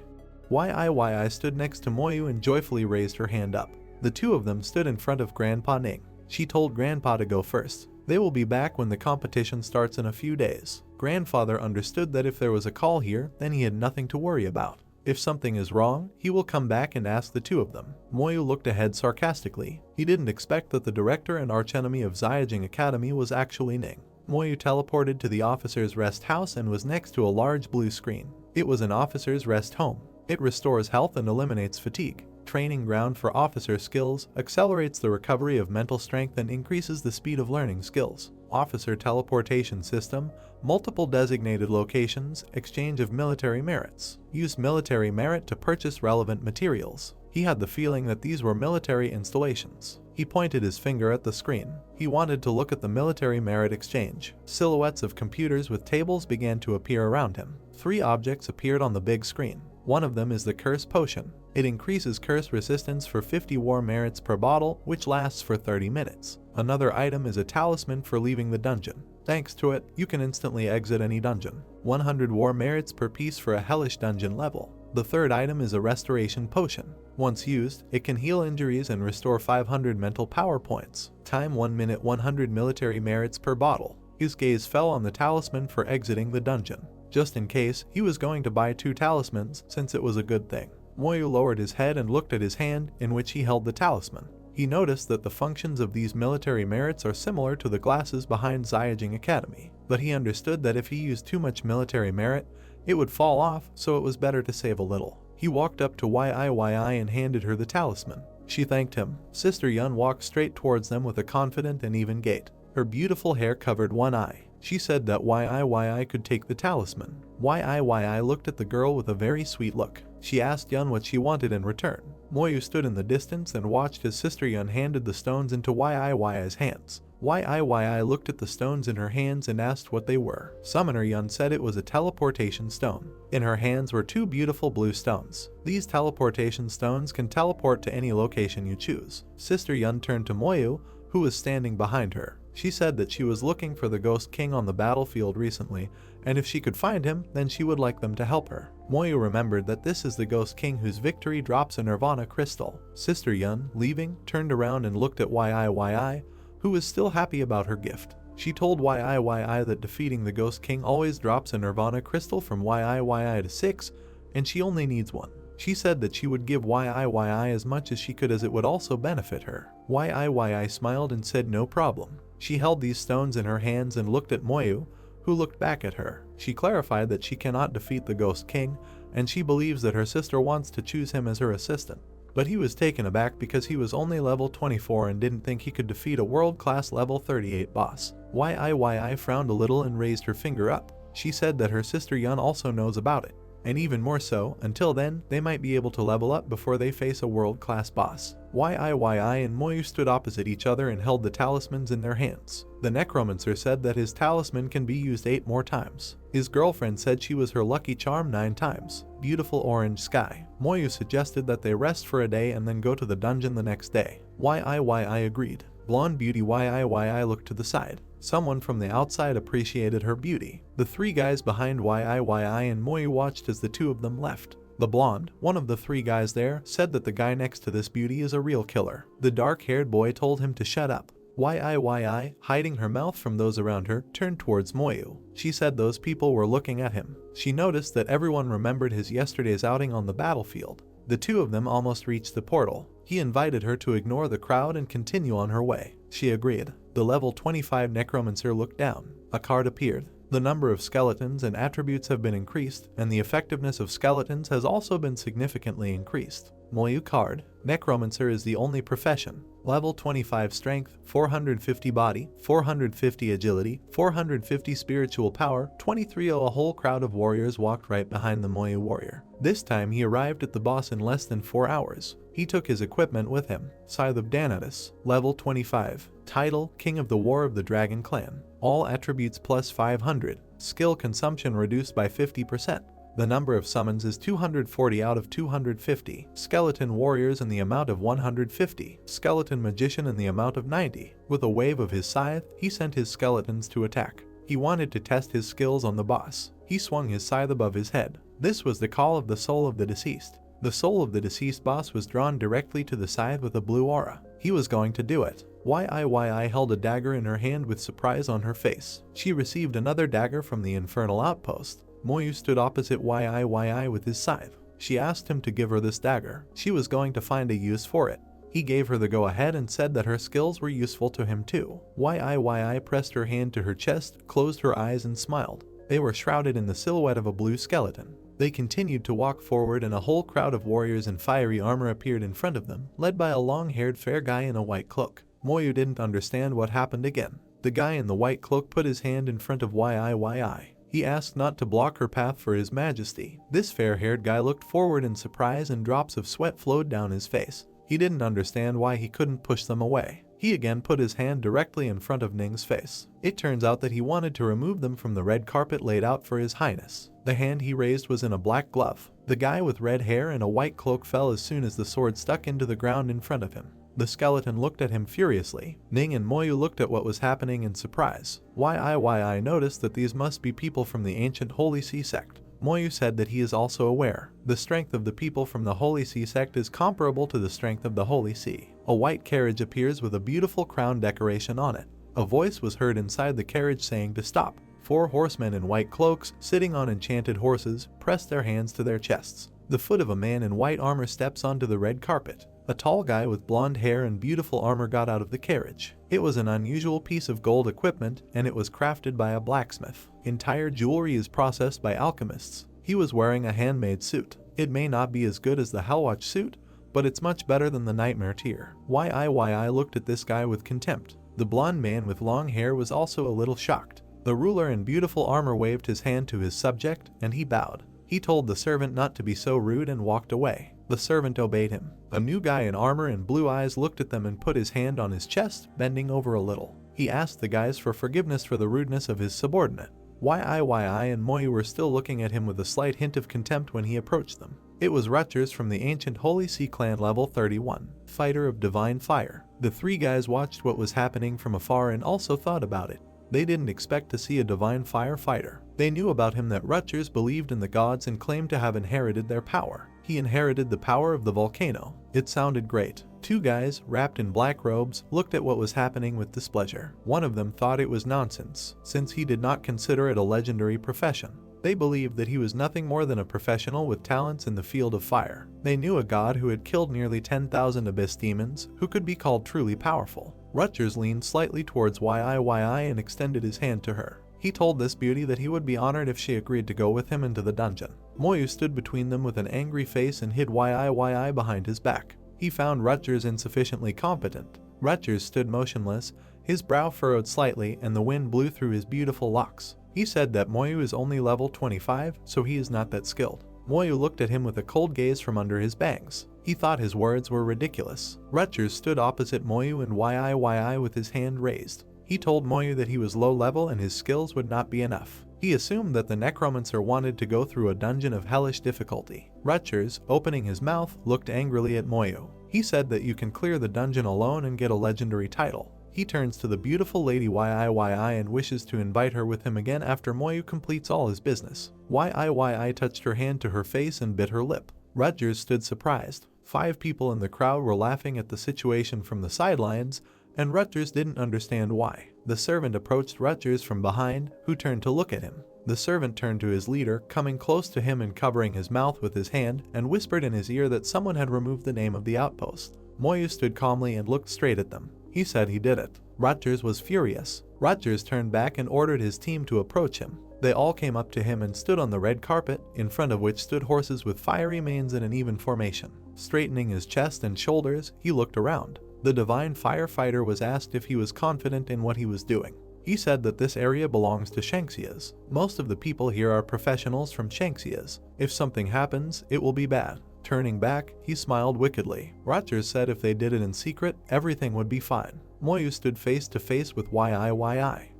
Speaker 1: YIYI stood next to Moyu and joyfully raised her hand up. The two of them stood in front of Grandpa Ning. She told Grandpa to go first. They will be back when the competition starts in a few days. Grandfather understood that if there was a call here, then he had nothing to worry about. If something is wrong, he will come back and ask the two of them. Moyu looked ahead sarcastically. He didn't expect that the director and archenemy of Xiajing Academy was actually Ning. Moyu teleported to the officer's rest house and was next to a large blue screen. It was an officer's rest home. It restores health and eliminates fatigue. Training ground for officer skills, accelerates the recovery of mental strength and increases the speed of learning skills. Officer teleportation system, multiple designated locations, exchange of military merits. Use military merit to purchase relevant materials. He had the feeling that these were military installations. He pointed his finger at the screen. He wanted to look at the military merit exchange. Silhouettes of computers with tables began to appear around him. 3 objects appeared on the big screen. One of them is the Curse Potion. It increases curse resistance for 50 war merits per bottle, which lasts for 30 minutes. Another item is a talisman for leaving the dungeon. Thanks to it, you can instantly exit any dungeon. 100 war merits per piece for a hellish dungeon level. The third item is a restoration potion. Once used, it can heal injuries and restore 500 mental power points. Time 1 minute 100 military merits per bottle. His gaze fell on the talisman for exiting the dungeon. Just in case, he was going to buy 2 talismans since it was a good thing. Moyu lowered his head and looked at his hand in which he held the talisman. He noticed that the functions of these military merits are similar to the glasses behind Zyajing Academy, but he understood that if he used too much military merit, it would fall off, so it was better to save a little. He walked up to Yiyi and handed her the talisman. She thanked him. Sister Yun walked straight towards them with a confident and even gait. Her beautiful hair covered one eye. She said that Yiyi could take the talisman. Yiyi looked at the girl with a very sweet look. She asked Yun what she wanted in return. Moyu stood in the distance and watched as Sister Yun handed the stones into Yiyi's hands. Yiyi looked at the stones in her hands and asked what they were. Summoner Yun said it was a teleportation stone. In her hands were 2 beautiful blue stones. These teleportation stones can teleport to any location you choose. Sister Yun turned to Moyu, who was standing behind her. She said that she was looking for the Ghost King on the battlefield recently, and if she could find him, then she would like them to help her. Moyu remembered that this is the Ghost King whose victory drops a Nirvana crystal. Sister Yun, leaving, turned around and looked at Yiyi, who was still happy about her gift. She told Yiyi that defeating the Ghost King always drops a Nirvana crystal from Yiyi to 6, and she only needs 1. She said that she would give Yiyi as much as she could as it would also benefit her. Yiyi smiled and said no problem. She held these stones in her hands and looked at Moyu, who looked back at her. She clarified that she cannot defeat the Ghost King, and she believes that her sister wants to choose him as her assistant. But he was taken aback because he was only level 24 and didn't think he could defeat a world-class level 38 boss. Yiyi frowned a little and raised her finger up. She said that her sister Yun also knows about it. And even more so, until then, they might be able to level up before they face a world-class boss. Yiyi and Moyu stood opposite each other and held the talismans in their hands. The necromancer said that his talisman can be used 8 more times. His girlfriend said she was her lucky charm 9 times. Beautiful orange sky. Moyu suggested that they rest for a day and then go to the dungeon the next day. Yiyi agreed. Blonde beauty Yiyi looked to the side. Someone from the outside appreciated her beauty. The 3 guys behind Yiyi and Moyu watched as the 2 of them left. The blonde, one of the 3 guys there, said that the guy next to this beauty is a real killer. The dark-haired boy told him to shut up. Yiyi, hiding her mouth from those around her, turned towards Moyu. She said those people were looking at him. She noticed that everyone remembered his yesterday's outing on the battlefield. The 2 of them almost reached the portal. He invited her to ignore the crowd and continue on her way. She agreed. The level 25 necromancer looked down. A card appeared. The number of skeletons and attributes have been increased, and the effectiveness of skeletons has also been significantly increased. Moyu card. Necromancer is the only profession. Level 25 strength, 450 body, 450 agility, 450 spiritual power, 23. A whole crowd of warriors walked right behind the Moyu warrior. This time he arrived at the boss in less than 4 hours. He took his equipment with him. Scythe of Danatus. Level 25. Title, King of the War of the Dragon Clan. All attributes plus 500. Skill consumption reduced by 50%. The number of summons is 240 out of 250. Skeleton warriors in the amount of 150. Skeleton magician in the amount of 90. With a wave of his scythe, he sent his skeletons to attack. He wanted to test his skills on the boss. He swung his scythe above his head. This was the call of the soul of the deceased. The soul of the deceased boss was drawn directly to the scythe with a blue aura. He was going to do it. Yiyi held a dagger in her hand with surprise on her face. She received another dagger from the infernal outpost. Moyu stood opposite Yiyi with his scythe. She asked him to give her this dagger. She was going to find a use for it. He gave her the go-ahead and said that her skills were useful to him too. Yiyi pressed her hand to her chest, closed her eyes and smiled. They were shrouded in the silhouette of a blue skeleton. They continued to walk forward and a whole crowd of warriors in fiery armor appeared in front of them, led by a long-haired fair guy in a white cloak. Moyu didn't understand what happened again. The guy in the white cloak put his hand in front of Yiyi. He asked not to block her path for his majesty. This fair-haired guy looked forward in surprise and drops of sweat flowed down his face. He didn't understand why he couldn't push them away. He again put his hand directly in front of Ning's face. It turns out that he wanted to remove them from the red carpet laid out for his highness. The hand he raised was in a black glove. The guy with red hair and a white cloak fell as soon as the sword stuck into the ground in front of him. The skeleton looked at him furiously. Ning and Moyu looked at what was happening in surprise. I noticed that these must be people from the ancient Holy Sea sect. Moyu said that he is also aware. The strength of the people from the Holy Sea sect is comparable to the strength of the Holy Sea. A white carriage appears with a beautiful crown decoration on it. A voice was heard inside the carriage saying to stop. 4 horsemen in white cloaks, sitting on enchanted horses, pressed their hands to their chests. The foot of a man in white armor steps onto the red carpet. A tall guy with blonde hair and beautiful armor got out of the carriage. It was an unusual piece of gold equipment, and it was crafted by a blacksmith. Entire jewelry is processed by alchemists. He was wearing a handmade suit. It may not be as good as the Hellwatch suit, but it's much better than the Nightmare tier. I looked at this guy with contempt. The blonde man with long hair was also a little shocked. The ruler in beautiful armor waved his hand to his subject, and he bowed. He told the servant not to be so rude and walked away. The servant obeyed him. A new guy in armor and blue eyes looked at them and put his hand on his chest, bending over a little. He asked the guys for forgiveness for the rudeness of his subordinate. I and Moyu were still looking at him with a slight hint of contempt when he approached them. It was Rutgers from the ancient Holy Sea clan level 31, fighter of divine fire. The 3 guys watched what was happening from afar and also thought about it. They didn't expect to see a divine fire fighter. They knew about him that Rutgers believed in the gods and claimed to have inherited their power. He inherited the power of the volcano. It sounded great. 2 guys, wrapped in black robes, looked at what was happening with displeasure. One of them thought it was nonsense, since he did not consider it a legendary profession. They believed that he was nothing more than a professional with talents in the field of fire. They knew a god who had killed nearly 10,000 abyss demons, who could be called truly powerful. Rutgers leaned slightly towards and extended his hand to her. He told this beauty that he would be honored if she agreed to go with him into the dungeon. Moyu stood between them with an angry face and hid behind his back. He found Rutgers insufficiently competent. Rutgers stood motionless, his brow furrowed slightly, and the wind blew through his beautiful locks. He said that Moyu is only level 25, so he is not that skilled. Moyu looked at him with a cold gaze from under his bangs. He thought his words were ridiculous. Rutgers stood opposite Moyu and with his hand raised. He told Moyu that he was low level and his skills would not be enough. He assumed that the necromancer wanted to go through a dungeon of hellish difficulty. Rutgers, opening his mouth, looked angrily at Moyu. He said that you can clear the dungeon alone and get a legendary title. He turns to the beautiful lady and wishes to invite her with him again after Moyu completes all his business. Touched her hand to her face and bit her lip. Rutgers stood surprised. 5 people in the crowd were laughing at the situation from the sidelines, and Rutgers didn't understand why. The servant approached Rutgers from behind, who turned to look at him. The servant turned to his leader, coming close to him and covering his mouth with his hand, and whispered in his ear that someone had removed the name of the outpost. Moyu stood calmly and looked straight at them. He said he did it. Rutgers was furious. Rutgers turned back and ordered his team to approach him. They all came up to him and stood on the red carpet, in front of which stood horses with fiery manes in an even formation. Straightening his chest and shoulders, he looked around. The divine firefighter was asked if he was confident in what he was doing. He said that this area belongs to Shanxias. Most of the people here are professionals from Shanxias. If something happens, it will be bad. Turning back, he smiled wickedly. Rutgers said if they did it in secret, everything would be fine. Moyu stood face to face with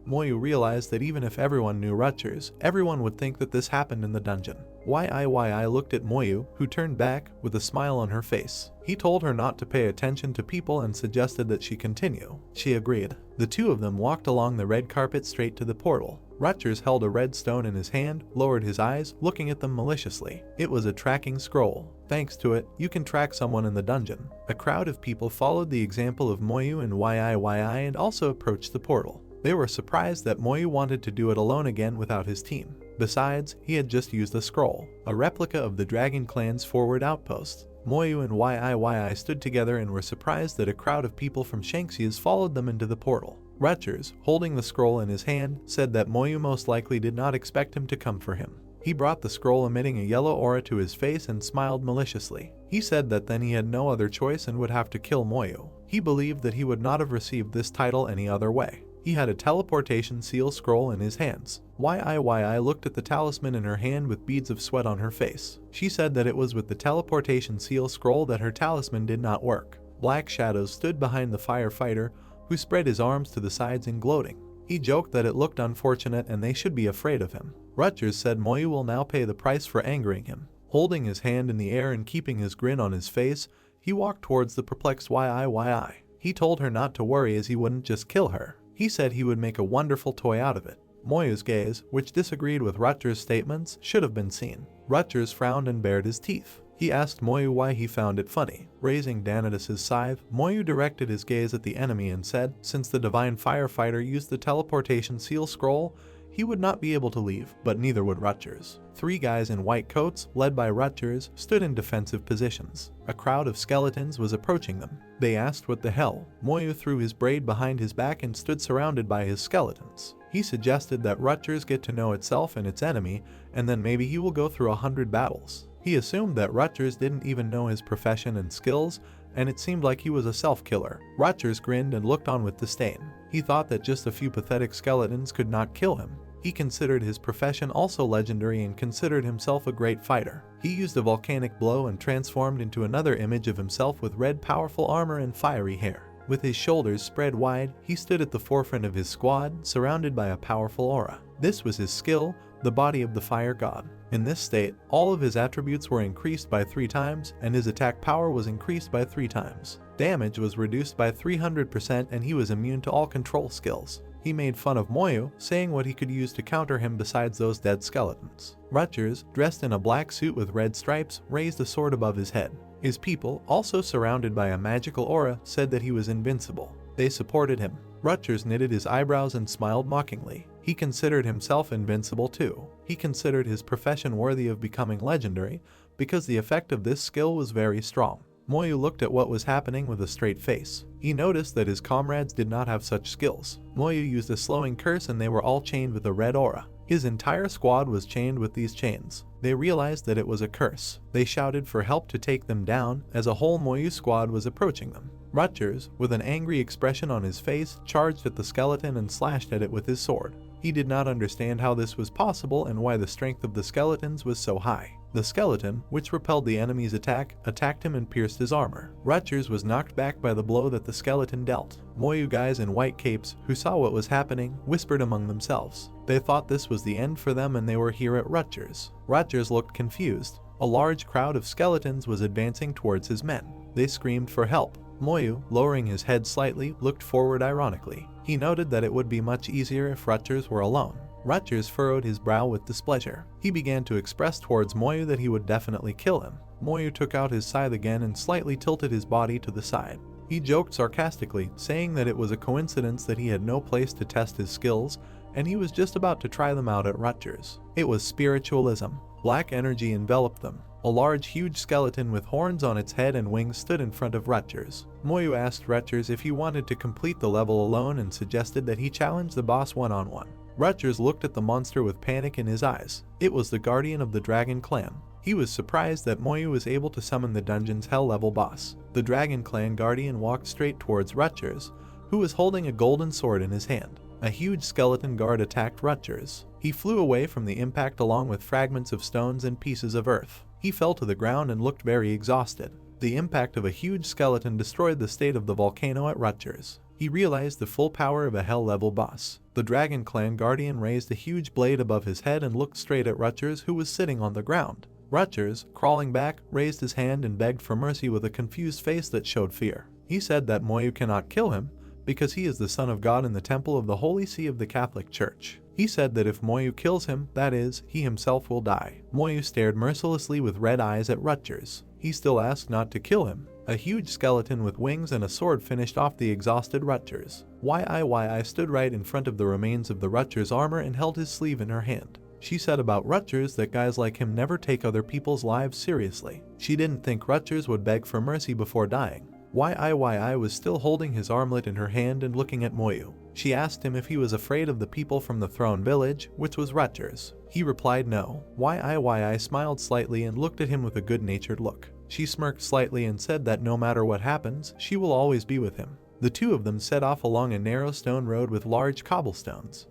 Speaker 1: Moyu realized that even if everyone knew Rutgers, everyone would think that this happened in the dungeon. Looked at Moyu, who turned back, with a smile on her face. He told her not to pay attention to people and suggested that she continue. She agreed. The 2 of them walked along the red carpet straight to the portal. Rutgers held a red stone in his hand, lowered his eyes, looking at them maliciously. It was a tracking scroll. Thanks to it, you can track someone in the dungeon. A crowd of people followed the example of Moyu and and also approached the portal. They were surprised that Moyu wanted to do it alone again without his team. Besides, he had just used a scroll, a replica of the Dragon Clan's forward outpost. Moyu and stood together and were surprised that a crowd of people from Shanxias followed them into the portal. Rutgers, holding the scroll in his hand, said that Moyu most likely did not expect him to come for him. He brought the scroll emitting a yellow aura to his face and smiled maliciously. He said that then he had no other choice and would have to kill Moyu. He believed that he would not have received this title any other way. He had a teleportation seal scroll in his hands. YIYI looked at the talisman in her hand with beads of sweat on her face. She said that it was with the teleportation seal scroll that her talisman did not work. Black shadows stood behind the firefighter, who spread his arms to the sides in gloating. He joked that it looked unfortunate and they should be afraid of him. Rutgers said Moyu will now pay the price for angering him. Holding his hand in the air and keeping his grin on his face, he walked towards the perplexed YIYI. He told her not to worry as he wouldn't just kill her. He said he would make a wonderful toy out of it. Moyu's gaze, which disagreed with Rutgers' statements, should have been seen. Rutgers frowned and bared his teeth. He asked Moyu why he found it funny. Raising Danatus's scythe, Moyu directed his gaze at the enemy and said, since the divine firefighter used the teleportation seal scroll, he would not be able to leave, but neither would Rutgers. 3 guys in white coats, led by Rutgers, stood in defensive positions. A crowd of skeletons was approaching them. They asked what the hell. Moyu threw his braid behind his back and stood surrounded by his skeletons. He suggested that Rutgers get to know itself and its enemy, and then maybe he will go through 100 battles. He assumed that Rutgers didn't even know his profession and skills, and it seemed like he was a self-killer. Rutgers grinned and looked on with disdain. He thought that just a few pathetic skeletons could not kill him. He considered his profession also legendary and considered himself a great fighter. He used a volcanic blow and transformed into another image of himself with red powerful armor and fiery hair. With his shoulders spread wide, he stood at the forefront of his squad, surrounded by a powerful aura. This was his skill, the body of the fire god. In this state, all of his attributes were increased by 3 times, and his attack power was increased by 3 times. Damage was reduced by 300% and he was immune to all control skills. He made fun of Moyu, saying what he could use to counter him besides those dead skeletons. Rutgers, dressed in a black suit with red stripes, raised a sword above his head. His people, also surrounded by a magical aura, said that he was invincible. They supported him. Rutgers knitted his eyebrows and smiled mockingly. He considered himself invincible too. He considered his profession worthy of becoming legendary, because the effect of this skill was very strong. Moyu looked at what was happening with a straight face. He noticed that his comrades did not have such skills. Moyu used a slowing curse and they were all chained with a red aura. His entire squad was chained with these chains. They realized that it was a curse. They shouted for help to take them down as a whole Moyu squad was approaching them. Rutgers, with an angry expression on his face, charged at the skeleton and slashed at it with his sword. He did not understand how this was possible and why the strength of the skeletons was so high. The skeleton, which repelled the enemy's attack, attacked him and pierced his armor. Rutgers was knocked back by the blow that the skeleton dealt. Moyu guys in white capes, who saw what was happening, whispered among themselves. They thought this was the end for them and they were here at Rutgers. Rutgers looked confused. A large crowd of skeletons was advancing towards his men. They screamed for help. Moyu, lowering his head slightly, looked forward ironically. He noted that it would be much easier if Rutgers were alone. Rutgers furrowed his brow with displeasure. He began to express towards Moyu that he would definitely kill him. Moyu took out his scythe again and slightly tilted his body to the side. He joked sarcastically, saying that it was a coincidence that he had no place to test his skills, and he was just about to try them out at Rutgers. It was spiritualism. Black energy enveloped them. A large, huge skeleton with horns on its head and wings stood in front of Rutgers. Moyu asked Rutgers if he wanted to complete the level alone and suggested that he challenge the boss one-on-one. Rutgers looked at the monster with panic in his eyes. It was the guardian of the Dragon Clan. He was surprised that Moyu was able to summon the dungeon's hell-level boss. The Dragon Clan guardian walked straight towards Rutgers, who was holding a golden sword in his hand. A huge skeleton guard attacked Rutgers. He flew away from the impact along with fragments of stones and pieces of earth. He fell to the ground and looked very exhausted. The impact of a huge skeleton destroyed the state of the volcano at Rutgers. He realized the full power of a hell-level boss. The Dragon Clan guardian raised a huge blade above his head and looked straight at Rutgers, who was sitting on the ground. Rutgers, crawling back, raised his hand and begged for mercy with a confused face that showed fear. He said that Moyu cannot kill him because he is the son of God in the temple of the Holy See of the Catholic Church. He said that if Moyu kills him, that is, he himself will die. Moyu stared mercilessly with red eyes at Rutgers. He still asked not to kill him. A huge skeleton with wings and a sword finished off the exhausted Rutgers. YIYI stood right in front of the remains of the Rutgers armor and held his sleeve in her hand. She said about Rutgers that guys like him never take other people's lives seriously. She didn't think Rutgers would beg for mercy before dying. YIYI was still holding his armlet in her hand and looking at Moyu. She asked him if he was afraid of the people from the Throne Village, which was Rutgers. He replied no. YIYI smiled slightly and looked at him with a good-natured look. She smirked slightly and said that no matter what happens, she will always be with him. The two of them set off along a narrow stone road with large cobblestones.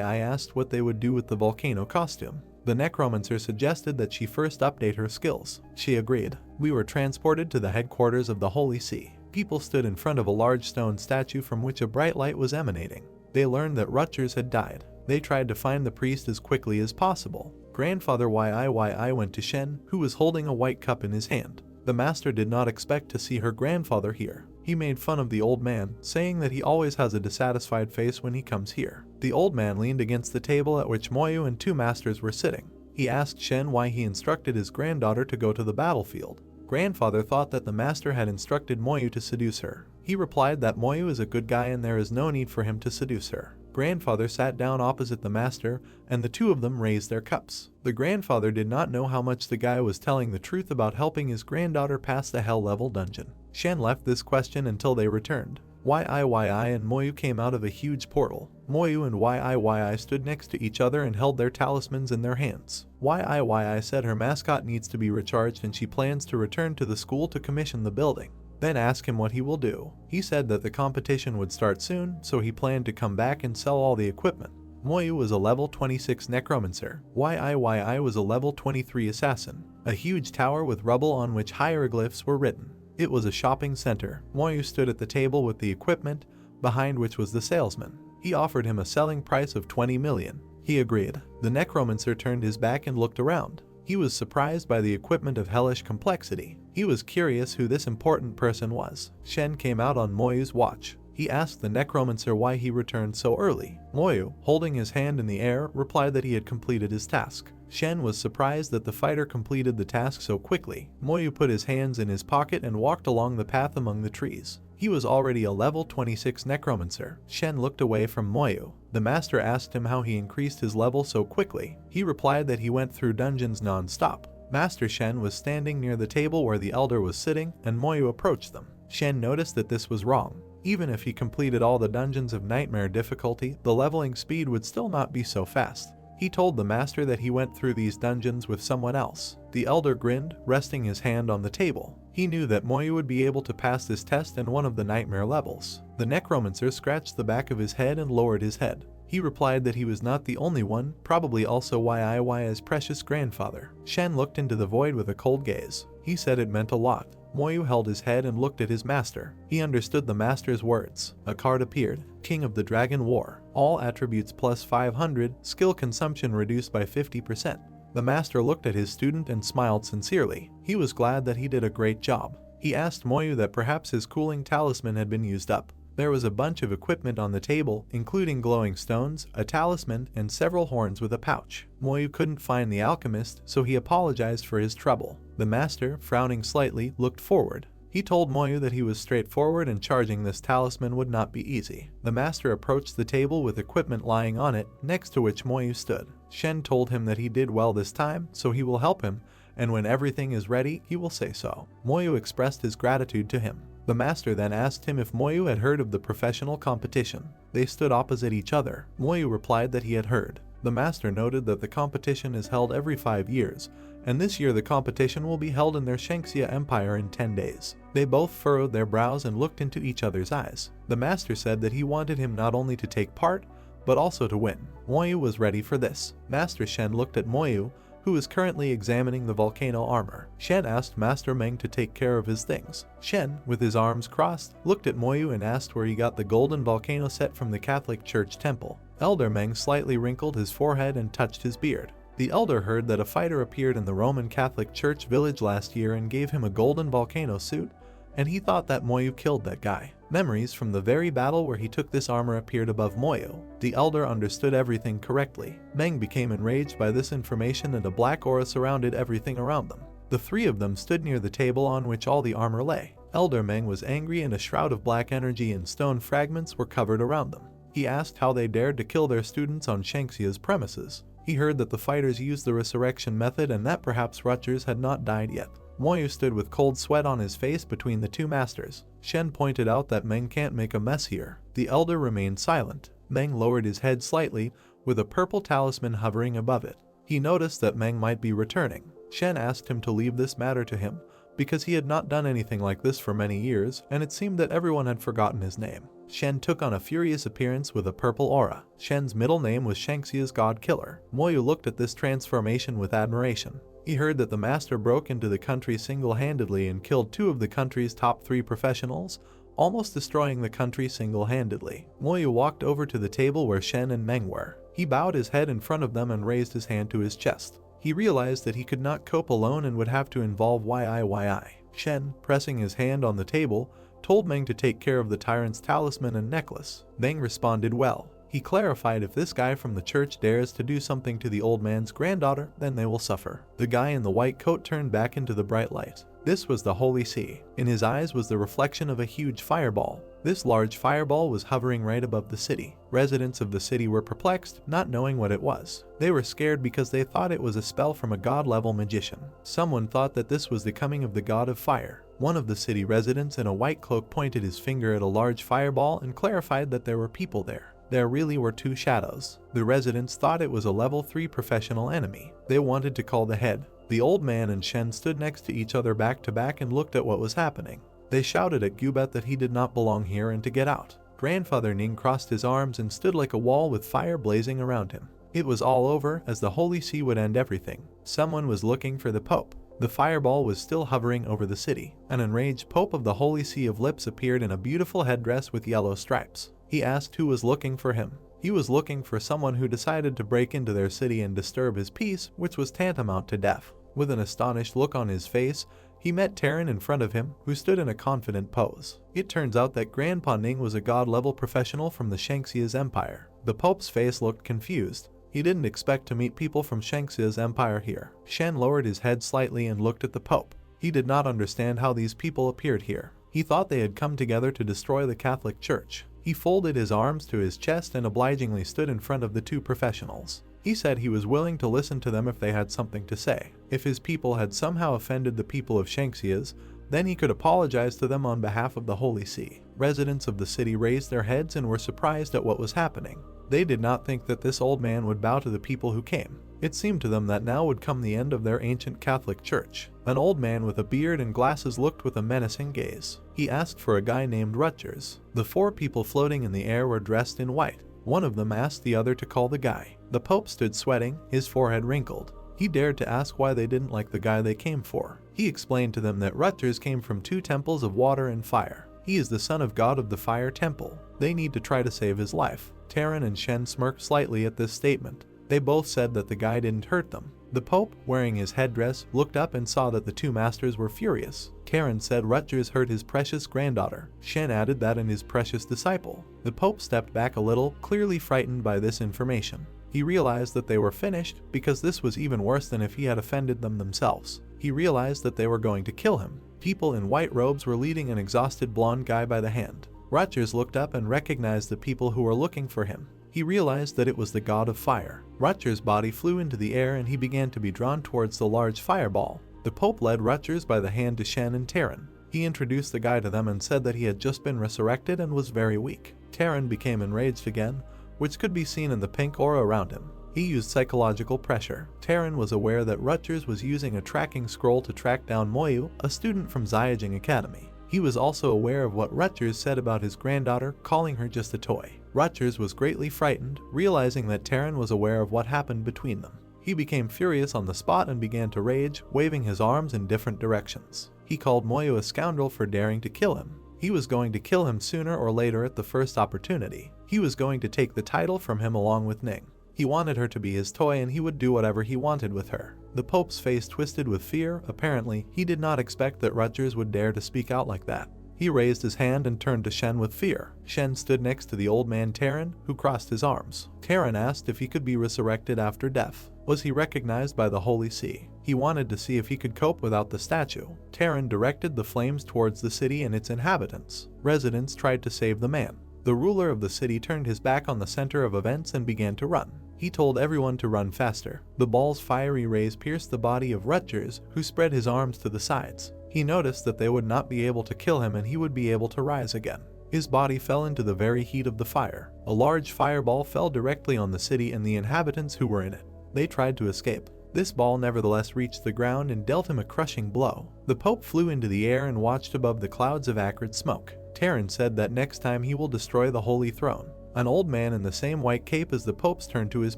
Speaker 1: I asked what they would do with the volcano costume. The necromancer suggested that she first update her skills. She agreed. We were transported to the headquarters of the Holy See. People stood in front of a large stone statue from which a bright light was emanating. They learned that Rutgers had died. They tried to find the priest as quickly as possible. Grandfather YIYI went to Shen, who was holding a white cup in his hand. The master did not expect to see her grandfather here. He made fun of the old man, saying that he always has a dissatisfied face when he comes here. The old man leaned against the table at which Moyu and two masters were sitting. He asked Shen why he instructed his granddaughter to go to the battlefield. Grandfather thought that the master had instructed Moyu to seduce her. He replied that Moyu is a good guy and there is no need for him to seduce her. Grandfather sat down opposite the master, and the two of them raised their cups. The grandfather did not know how much the guy was telling the truth about helping his granddaughter pass the hell level dungeon. Shen left this question until they returned. YIYI and Moyu came out of a huge portal. Moyu and YIYI stood next to each other and held their talismans in their hands. YIYI said her mascot needs to be recharged and she plans to return to the school to commission the building. Then ask him what he will do. He said that the competition would start soon, so he planned to come back and sell all the equipment. Moyu was a level 26 necromancer. YIYI was a level 23 assassin. A huge tower with rubble on which hieroglyphs were written. It was a shopping center. Moyu stood at the table with the equipment, behind which was the salesman. He offered him a selling price of 20 million. He agreed. The necromancer turned his back and looked around. He was surprised by the equipment of hellish complexity. He was curious who this important person was. Shen came out on Moyu's watch. He asked the necromancer why he returned so early. Moyu, holding his hand in the air, replied that he had completed his task. Shen was surprised that the fighter completed the task so quickly. Moyu put his hands in his pocket and walked along the path among the trees. He was already a level 26 necromancer. Shen looked away from Moyu. The master asked him how he increased his level so quickly. He replied that he went through dungeons non-stop. Master Shen was standing near the table where the elder was sitting, and Moyu approached them. Shen noticed that this was wrong. Even if he completed all the dungeons of nightmare difficulty, the leveling speed would still not be so fast. He told the master that he went through these dungeons with someone else. The elder grinned, resting his hand on the table. He knew that Moyu would be able to pass this test in one of the nightmare levels. The necromancer scratched the back of his head and lowered his head. He replied that he was not the only one, probably also YIY's precious grandfather. Shen looked into the void with a cold gaze. He said it meant a lot. Moyu held his head and looked at his master. He understood the master's words. A card appeared. King of the Dragon War. All attributes plus 500, skill consumption reduced by 50%. The master looked at his student and smiled sincerely. He was glad that he did a great job. He asked Moyu that perhaps his cooling talisman had been used up. There was a bunch of equipment on the table, including glowing stones, a talisman, and several horns with a pouch. Moyu couldn't find the alchemist, so he apologized for his trouble. The master, frowning slightly, looked forward. He told Moyu that he was straightforward and charging this talisman would not be easy. The master approached the table with equipment lying on it, next to which Moyu stood. Shen told him that he did well this time, so he will help him, and when everything is ready, he will say so. Moyu expressed his gratitude to him. The master then asked him if Moyu had heard of the professional competition. They stood opposite each other. Moyu replied that he had heard. The master noted that the competition is held every 5 years, and this year the competition will be held in their Shangxia Empire in 10 days. They both furrowed their brows and looked into each other's eyes. The master said that he wanted him not only to take part, but also to win. Moyu was ready for this. Master Shen looked at Moyu, who is currently examining the volcano armor. Shen asked Master Meng to take care of his things. Shen, with his arms crossed, looked at Moyu and asked where he got the golden volcano set from the Catholic Church temple. Elder Meng slightly wrinkled his forehead and touched his beard. The elder heard that a fighter appeared in the Roman Catholic Church village last year and gave him a golden volcano suit, and he thought that Moyu killed that guy. Memories from the very battle where he took this armor appeared above Moyu. The elder understood everything correctly. Meng became enraged by this information and a black aura surrounded everything around them. The three of them stood near the table on which all the armor lay. Elder Meng was angry and a shroud of black energy and stone fragments were covered around them. He asked how they dared to kill their students on Shangxia's premises. He heard that the fighters used the resurrection method and that perhaps Rutgers had not died yet. Moyu stood with cold sweat on his face between the two masters. Shen pointed out that Meng can't make a mess here. The elder remained silent. Meng lowered his head slightly, with a purple talisman hovering above it. He noticed that Meng might be returning. Shen asked him to leave this matter to him, because he had not done anything like this for many years, and it seemed that everyone had forgotten his name. Shen took on a furious appearance with a purple aura. Shen's middle name was Shangxia's God Killer. Moyu looked at this transformation with admiration. He heard that the master broke into the country single-handedly and killed 2 of the country's top 3 professionals, almost destroying the country single-handedly. Moyu walked over to the table where Shen and Meng were. He bowed his head in front of them and raised his hand to his chest. He realized that he could not cope alone and would have to involve Yi. Shen, pressing his hand on the table, told Meng to take care of the tyrant's talisman and necklace. Meng responded well. He clarified, if this guy from the church dares to do something to the old man's granddaughter, then they will suffer. The guy in the white coat turned back into the bright light. This was the Holy See. In his eyes was the reflection of a huge fireball. This large fireball was hovering right above the city. Residents of the city were perplexed, not knowing what it was. They were scared because they thought it was a spell from a god-level magician. Someone thought that this was the coming of the god of fire. One of the city residents in a white cloak pointed his finger at a large fireball and clarified that there were people there. There really were 2 shadows. The residents thought it was a level 3 professional enemy. They wanted to call the head. The old man and Shen stood next to each other back to back and looked at what was happening. They shouted at Gubat that he did not belong here and to get out. Grandfather Ning crossed his arms and stood like a wall with fire blazing around him. It was all over, as the Holy See would end everything. Someone was looking for the Pope. The fireball was still hovering over the city. An enraged Pope of the Holy See of Lips appeared in a beautiful headdress with yellow stripes. He asked who was looking for him. He was looking for someone who decided to break into their city and disturb his peace, which was tantamount to death. With an astonished look on his face, he met Terran in front of him, who stood in a confident pose. It turns out that Grandpa Ning was a god-level professional from the Shangxia's empire. The Pope's face looked confused. He didn't expect to meet people from Shangxia's empire here. Shen lowered his head slightly and looked at the Pope. He did not understand how these people appeared here. He thought they had come together to destroy the Catholic Church. He folded his arms to his chest and obligingly stood in front of the 2 professionals. He said he was willing to listen to them if they had something to say. If his people had somehow offended the people of Shangxia's, then he could apologize to them on behalf of the Holy See. Residents of the city raised their heads and were surprised at what was happening. They did not think that this old man would bow to the people who came. It seemed to them that now would come the end of their ancient Catholic Church. An old man with a beard and glasses looked with a menacing gaze. He asked for a guy named Rutgers. The 4 people floating in the air were dressed in white. One of them asked the other to call the guy. The Pope stood sweating, his forehead wrinkled. He dared to ask why they didn't like the guy they came for. He explained to them that Rutgers came from 2 temples of water and fire. He is the son of God of the Fire Temple. They need to try to save his life. Terran and Shen smirked slightly at this statement. They both said that the guy didn't hurt them. The Pope, wearing his headdress, looked up and saw that the 2 masters were furious. Terran said Rutgers hurt his precious granddaughter. Shen added that in his precious disciple. The Pope stepped back a little, clearly frightened by this information. He realized that they were finished, because this was even worse than if he had offended them themselves. He realized that they were going to kill him. People in white robes were leading an exhausted blonde guy by the hand. Rutgers looked up and recognized the people who were looking for him. He realized that it was the god of fire. Rutgers' body flew into the air and he began to be drawn towards the large fireball. The Pope led Rutgers by the hand to Shen and Terran. He introduced the guy to them and said that he had just been resurrected and was very weak. Terran became enraged again, which could be seen in the pink aura around him. He used psychological pressure. Terran was aware that Rutgers was using a tracking scroll to track down Moyu, a student from Xiajing Academy. He was also aware of what Rutgers said about his granddaughter, calling her just a toy. Rutgers was greatly frightened, realizing that Terran was aware of what happened between them. He became furious on the spot and began to rage, waving his arms in different directions. He called Moyu a scoundrel for daring to kill him. He was going to kill him sooner or later at the first opportunity. He was going to take the title from him along with Ning. He wanted her to be his toy and he would do whatever he wanted with her. The Pope's face twisted with fear. Apparently, he did not expect that Rutgers would dare to speak out like that. He raised his hand and turned to Shen with fear. Shen stood next to the old man Terran, who crossed his arms. Terran asked if he could be resurrected after death. Was he recognized by the Holy See? He wanted to see if he could cope without the statue. Terran directed the flames towards the city and its inhabitants. Residents tried to save the man. The ruler of the city turned his back on the center of events and began to run. He told everyone to run faster. The ball's fiery rays pierced the body of Rutgers, who spread his arms to the sides. He noticed that they would not be able to kill him and he would be able to rise again. His body fell into the very heat of the fire. A large fireball fell directly on the city and the inhabitants who were in it. They tried to escape. This ball nevertheless reached the ground and dealt him a crushing blow. The Pope flew into the air and watched above the clouds of acrid smoke. Terran said that next time he will destroy the Holy Throne. An old man in the same white cape as the Pope's turned to his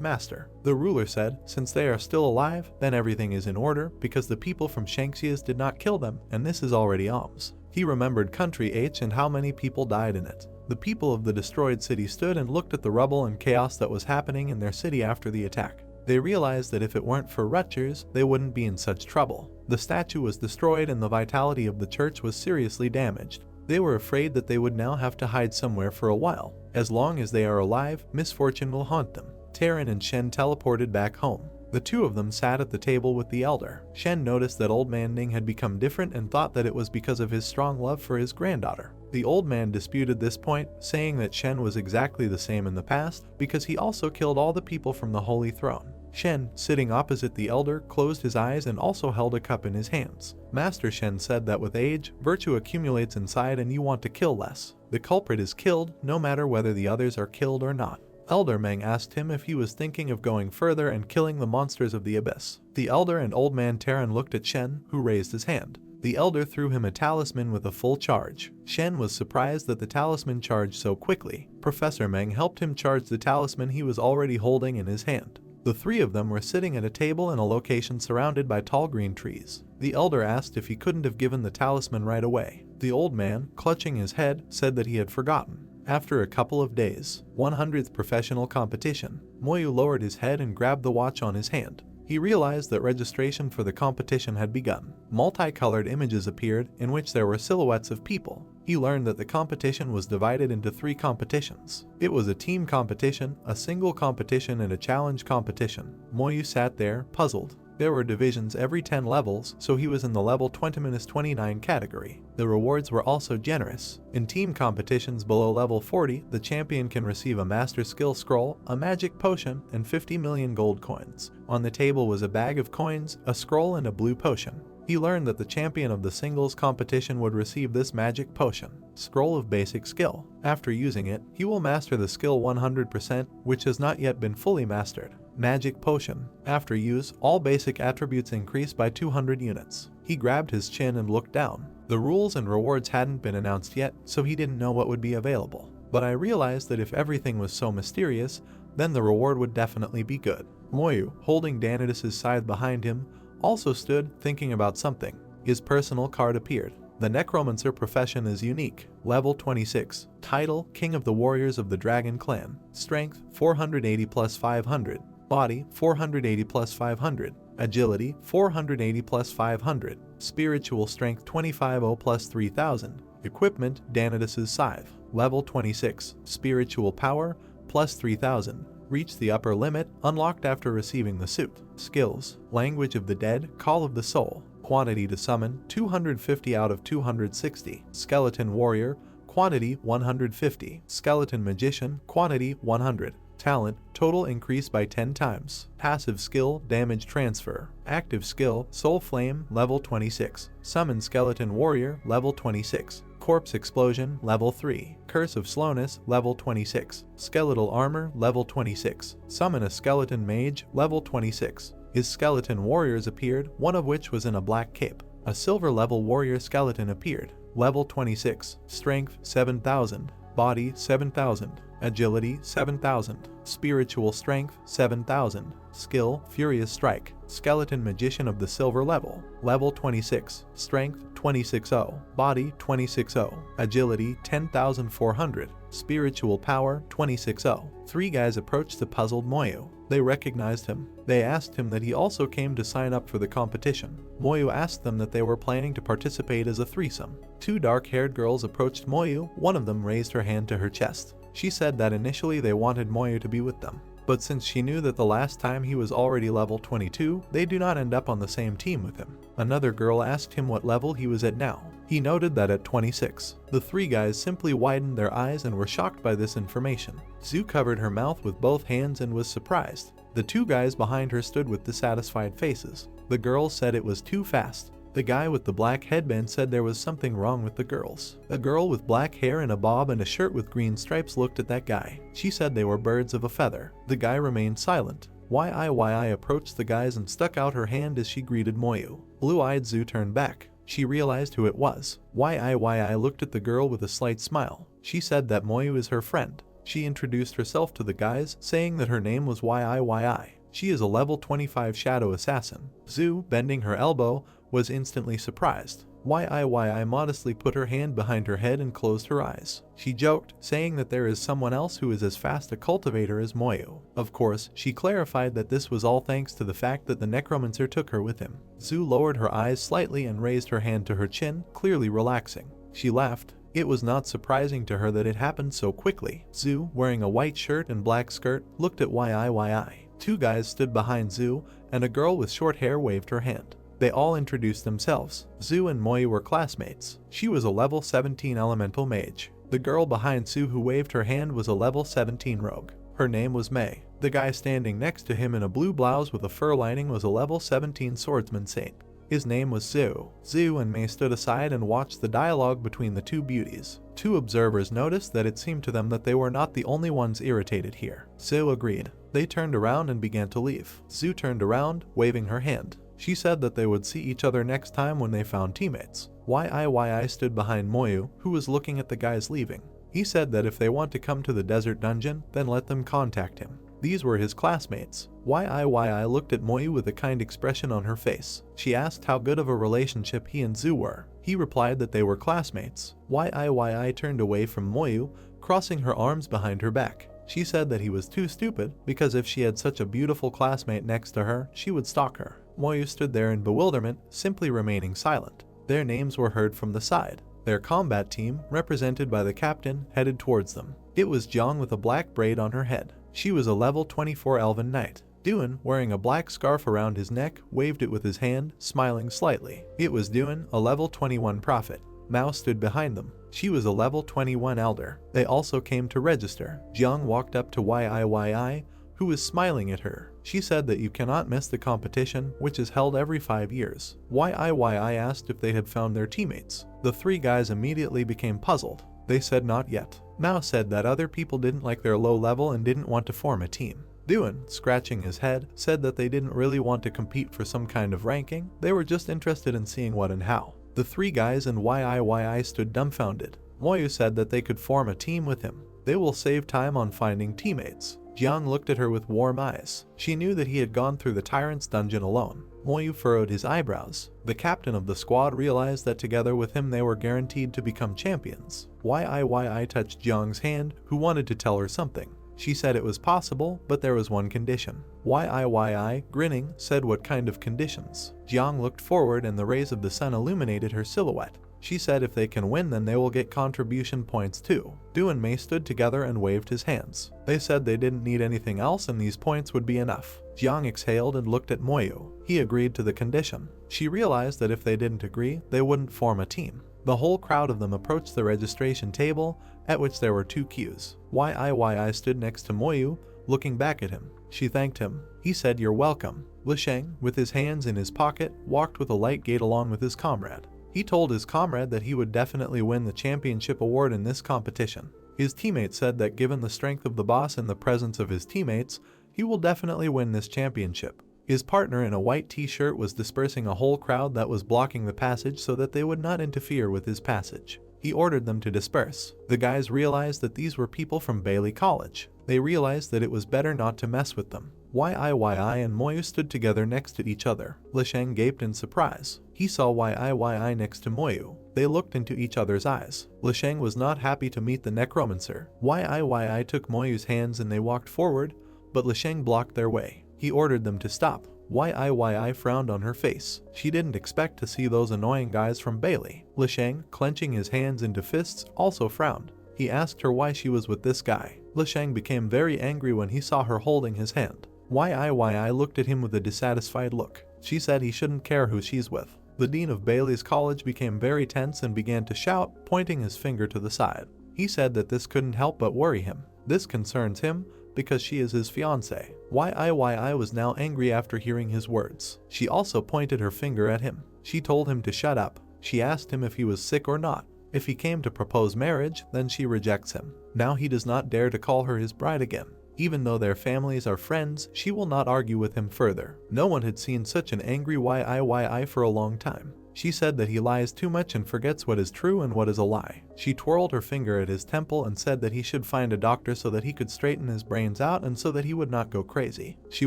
Speaker 1: master. The ruler said, since they are still alive, then everything is in order, because the people from Shanxias did not kill them, and this is already alms. He remembered Country H and how many people died in it. The people of the destroyed city stood and looked at the rubble and chaos that was happening in their city after the attack. They realized that if it weren't for Rutgers, they wouldn't be in such trouble. The statue was destroyed and the vitality of the church was seriously damaged. They were afraid that they would now have to hide somewhere for a while. As long as they are alive, misfortune will haunt them. Terran and Shen teleported back home. The two of them sat at the table with the elder. Shen noticed that old man Ning had become different and thought that it was because of his strong love for his granddaughter. The old man disputed this point, saying that Shen was exactly the same in the past because he also killed all the people from the Holy Throne. Shen, sitting opposite the elder, closed his eyes and also held a cup in his hands. Master Shen said that with age, virtue accumulates inside and you want to kill less. The culprit is killed, no matter whether the others are killed or not. Elder Meng asked him if he was thinking of going further and killing the monsters of the abyss. The elder and old man Terran looked at Shen, who raised his hand. The elder threw him a talisman with a full charge. Shen was surprised that the talisman charged so quickly. Professor Meng helped him charge the talisman he was already holding in his hand. The three of them were sitting at a table in a location surrounded by tall green trees. The elder asked if he couldn't have given the talisman right away. The old man, clutching his head, said that he had forgotten. After a couple of days, 100th professional competition, Moyu lowered his head and grabbed the watch on his hand. He realized that registration for the competition had begun. Multicolored images appeared in which there were silhouettes of people. He learned that the competition was divided into 3 competitions. It was a team competition, a single competition, and a challenge competition. Moyu sat there, puzzled. There were divisions every 10 levels, so he was in the level 20-29 category. The rewards were also generous. In team competitions below level 40, the champion can receive a master skill scroll, a magic potion, and 50 million gold coins. On the table was a bag of coins, a scroll, and a blue potion. He learned that the champion of the singles competition would receive this magic potion, Scroll of Basic Skill. After using it, he will master the skill 100%, which has not yet been fully mastered. Magic Potion. After use, all basic attributes increase by 200 units. He grabbed his chin and looked down. The rules and rewards hadn't been announced yet, so he didn't know what would be available. But I realized that if everything was so mysterious, then the reward would definitely be good. Moyu, holding Danidus' scythe behind him, also stood, thinking about something. His personal card appeared. The necromancer profession is unique. Level 26. Title, King of the Warriors of the Dragon Clan. Strength, 480 plus 500. Body, 480 plus 500. Agility, 480 plus 500. Spiritual Strength, 250 plus 3000. Equipment, Danidus' scythe. Level 26. Spiritual Power, plus 3000. Reach the upper limit, unlocked after receiving the suit. Skills, Language of the Dead, Call of the Soul. Quantity to summon, 250 out of 260. Skeleton Warrior, quantity 150. Skeleton Magician, quantity 100. Talent, total increase by 10 times. Passive skill, Damage Transfer. Active skill, Soul Flame, level 26. Summon Skeleton Warrior, level 26. Corpse Explosion, level 3. Curse of Slowness, level 26. Skeletal Armor, level 26. Summon a Skeleton Mage, level 26. His skeleton warriors appeared, one of which was in a black cape. A silver level warrior skeleton appeared. Level 26. Strength, 7000. Body, 7000. Agility, 7000. Spiritual Strength, 7000. Skill, Furious Strike. Skeleton Magician of the silver level. Level 26. Strength, 260. Body, 260. Agility, 10,400. Spiritual Power, 260. 3 guys approached the puzzled Moyu. They recognized him. They asked him that he also came to sign up for the competition. Moyu asked them that they were planning to participate as a threesome. 2 dark-haired girls approached Moyu. One of them raised her hand to her chest. She said that initially they wanted Moyu to be with them. But since she knew that the last time he was already level 22, they do not end up on the same team with him. Another girl asked him what level he was at now. He noted that at 26. The 3 guys simply widened their eyes and were shocked by this information. Zhu covered her mouth with both hands and was surprised. The 2 guys behind her stood with dissatisfied faces. The girls said it was too fast. The guy with the black headband said there was something wrong with the girls. A girl with black hair and a bob and a shirt with green stripes looked at that guy. She said they were birds of a feather. The guy remained silent. YIYI approached the guys and stuck out her hand as she greeted Moyu. Blue-eyed Zhu turned back. She realized who it was. YIYI looked at the girl with a slight smile. She said that Moyu is her friend. She introduced herself to the guys, saying that her name was YIYI. She is a level 25 shadow assassin. Zhu, bending her elbow, was instantly surprised. YIYI modestly put her hand behind her head and closed her eyes. She joked, saying that there is someone else who is as fast a cultivator as Moyu. Of course, she clarified that this was all thanks to the fact that the necromancer took her with him. Zhu lowered her eyes slightly and raised her hand to her chin, clearly relaxing. She laughed. It was not surprising to her that it happened so quickly. Zhu, wearing a white shirt and black skirt, looked at YIYI. Two guys stood behind Zhu, and a girl with short hair waved her hand. They all introduced themselves. Zhu and Moyu were classmates. She was a level 17 elemental mage. The girl behind Zhu who waved her hand was a level 17 rogue. Her name was Mei. The guy standing next to him in a blue blouse with a fur lining was a level 17 swordsman saint. His name was Zhu. Zhu and Mei stood aside and watched the dialogue between the two beauties. Two observers noticed that it seemed to them that they were not the only ones irritated here. Zhu agreed. They turned around and began to leave. Zhu turned around, waving her hand. She said that they would see each other next time when they found teammates. YIYI stood behind Moyu, who was looking at the guys leaving. He said that if they want to come to the desert dungeon, then let them contact him. These were his classmates. YIYI looked at Moyu with a kind expression on her face. She asked how good of a relationship he and Zhu were. He replied that they were classmates. YIYI turned away from Moyu, crossing her arms behind her back. She said that he was too stupid, because if she had such a beautiful classmate next to her, she would stalk her. Moyu stood there in bewilderment, simply remaining silent. Their names were heard from the side. Their combat team, represented by the captain, headed towards them. It was Jiang with a black braid on her head. She was a level 24 elven knight. Duan, wearing a black scarf around his neck, waved it with his hand, smiling slightly. It was Duan, a level 21 prophet. Mao stood behind them. She was a level 21 elder. They also came to register. Jiang walked up to YIYI, who was smiling at her. She said that you cannot miss the competition, which is held every 5 years. YIYI asked if they had found their teammates. The three guys immediately became puzzled. They said not yet. Mao said that other people didn't like their low level and didn't want to form a team. Duan, scratching his head, said that they didn't really want to compete for some kind of ranking. They were just interested in seeing what and how. The three guys and YIYI stood dumbfounded. Moyu said that they could form a team with him. They will save time on finding teammates. Jiang looked at her with warm eyes. She knew that he had gone through the tyrant's dungeon alone. Moyu furrowed his eyebrows. The captain of the squad realized that together with him they were guaranteed to become champions. YIYI touched Jiang's hand, who wanted to tell her something. She said it was possible, but there was one condition. YIYI, grinning, said what kind of conditions. Jiang looked forward and the rays of the sun illuminated her silhouette. She said if they can win then they will get contribution points too. Du and Mei stood together and waved his hands. They said they didn't need anything else and these points would be enough. Jiang exhaled and looked at Moyu. He agreed to the condition. She realized that if they didn't agree, they wouldn't form a team. The whole crowd of them approached the registration table, at which there were 2 queues. YIYI stood next to Moyu, looking back at him. She thanked him. He said, "You're welcome." Lisheng, with his hands in his pocket, walked with a light gait along with his comrade. He told his comrade that he would definitely win the championship award in this competition. His teammate said that given the strength of the boss and the presence of his teammates, he will definitely win this championship. His partner in a white t-shirt was dispersing a whole crowd that was blocking the passage so that they would not interfere with his passage. He ordered them to disperse. The guys realized that these were people from Bailey College. They realized that it was better not to mess with them. YIYI and Moyu stood together next to each other. Lisheng gaped in surprise. He saw YIYI next to Moyu. They looked into each other's eyes. Lisheng was not happy to meet the necromancer. YIYI took Moyu's hands and they walked forward, but Lisheng blocked their way. He ordered them to stop. YIYI frowned on her face. She didn't expect to see those annoying guys from Bailey. Lisheng, clenching his hands into fists, also frowned. He asked her why she was with this guy. Lisheng became very angry when he saw her holding his hand. YIYI looked at him with a dissatisfied look. She said he shouldn't care who she's with. The dean of Bailey's college became very tense and began to shout, pointing his finger to the side. He said that this couldn't help but worry him. This concerns him, because she is his fiancée. YIYI was now angry after hearing his words. She also pointed her finger at him. She told him to shut up. She asked him if he was sick or not. If he came to propose marriage, then she rejects him. Now he does not dare to call her his bride again. Even though their families are friends, she will not argue with him further. No one had seen such an angry Yi for a long time. She said that he lies too much and forgets what is true and what is a lie. She twirled her finger at his temple and said that he should find a doctor so that he could straighten his brains out and so that he would not go crazy. She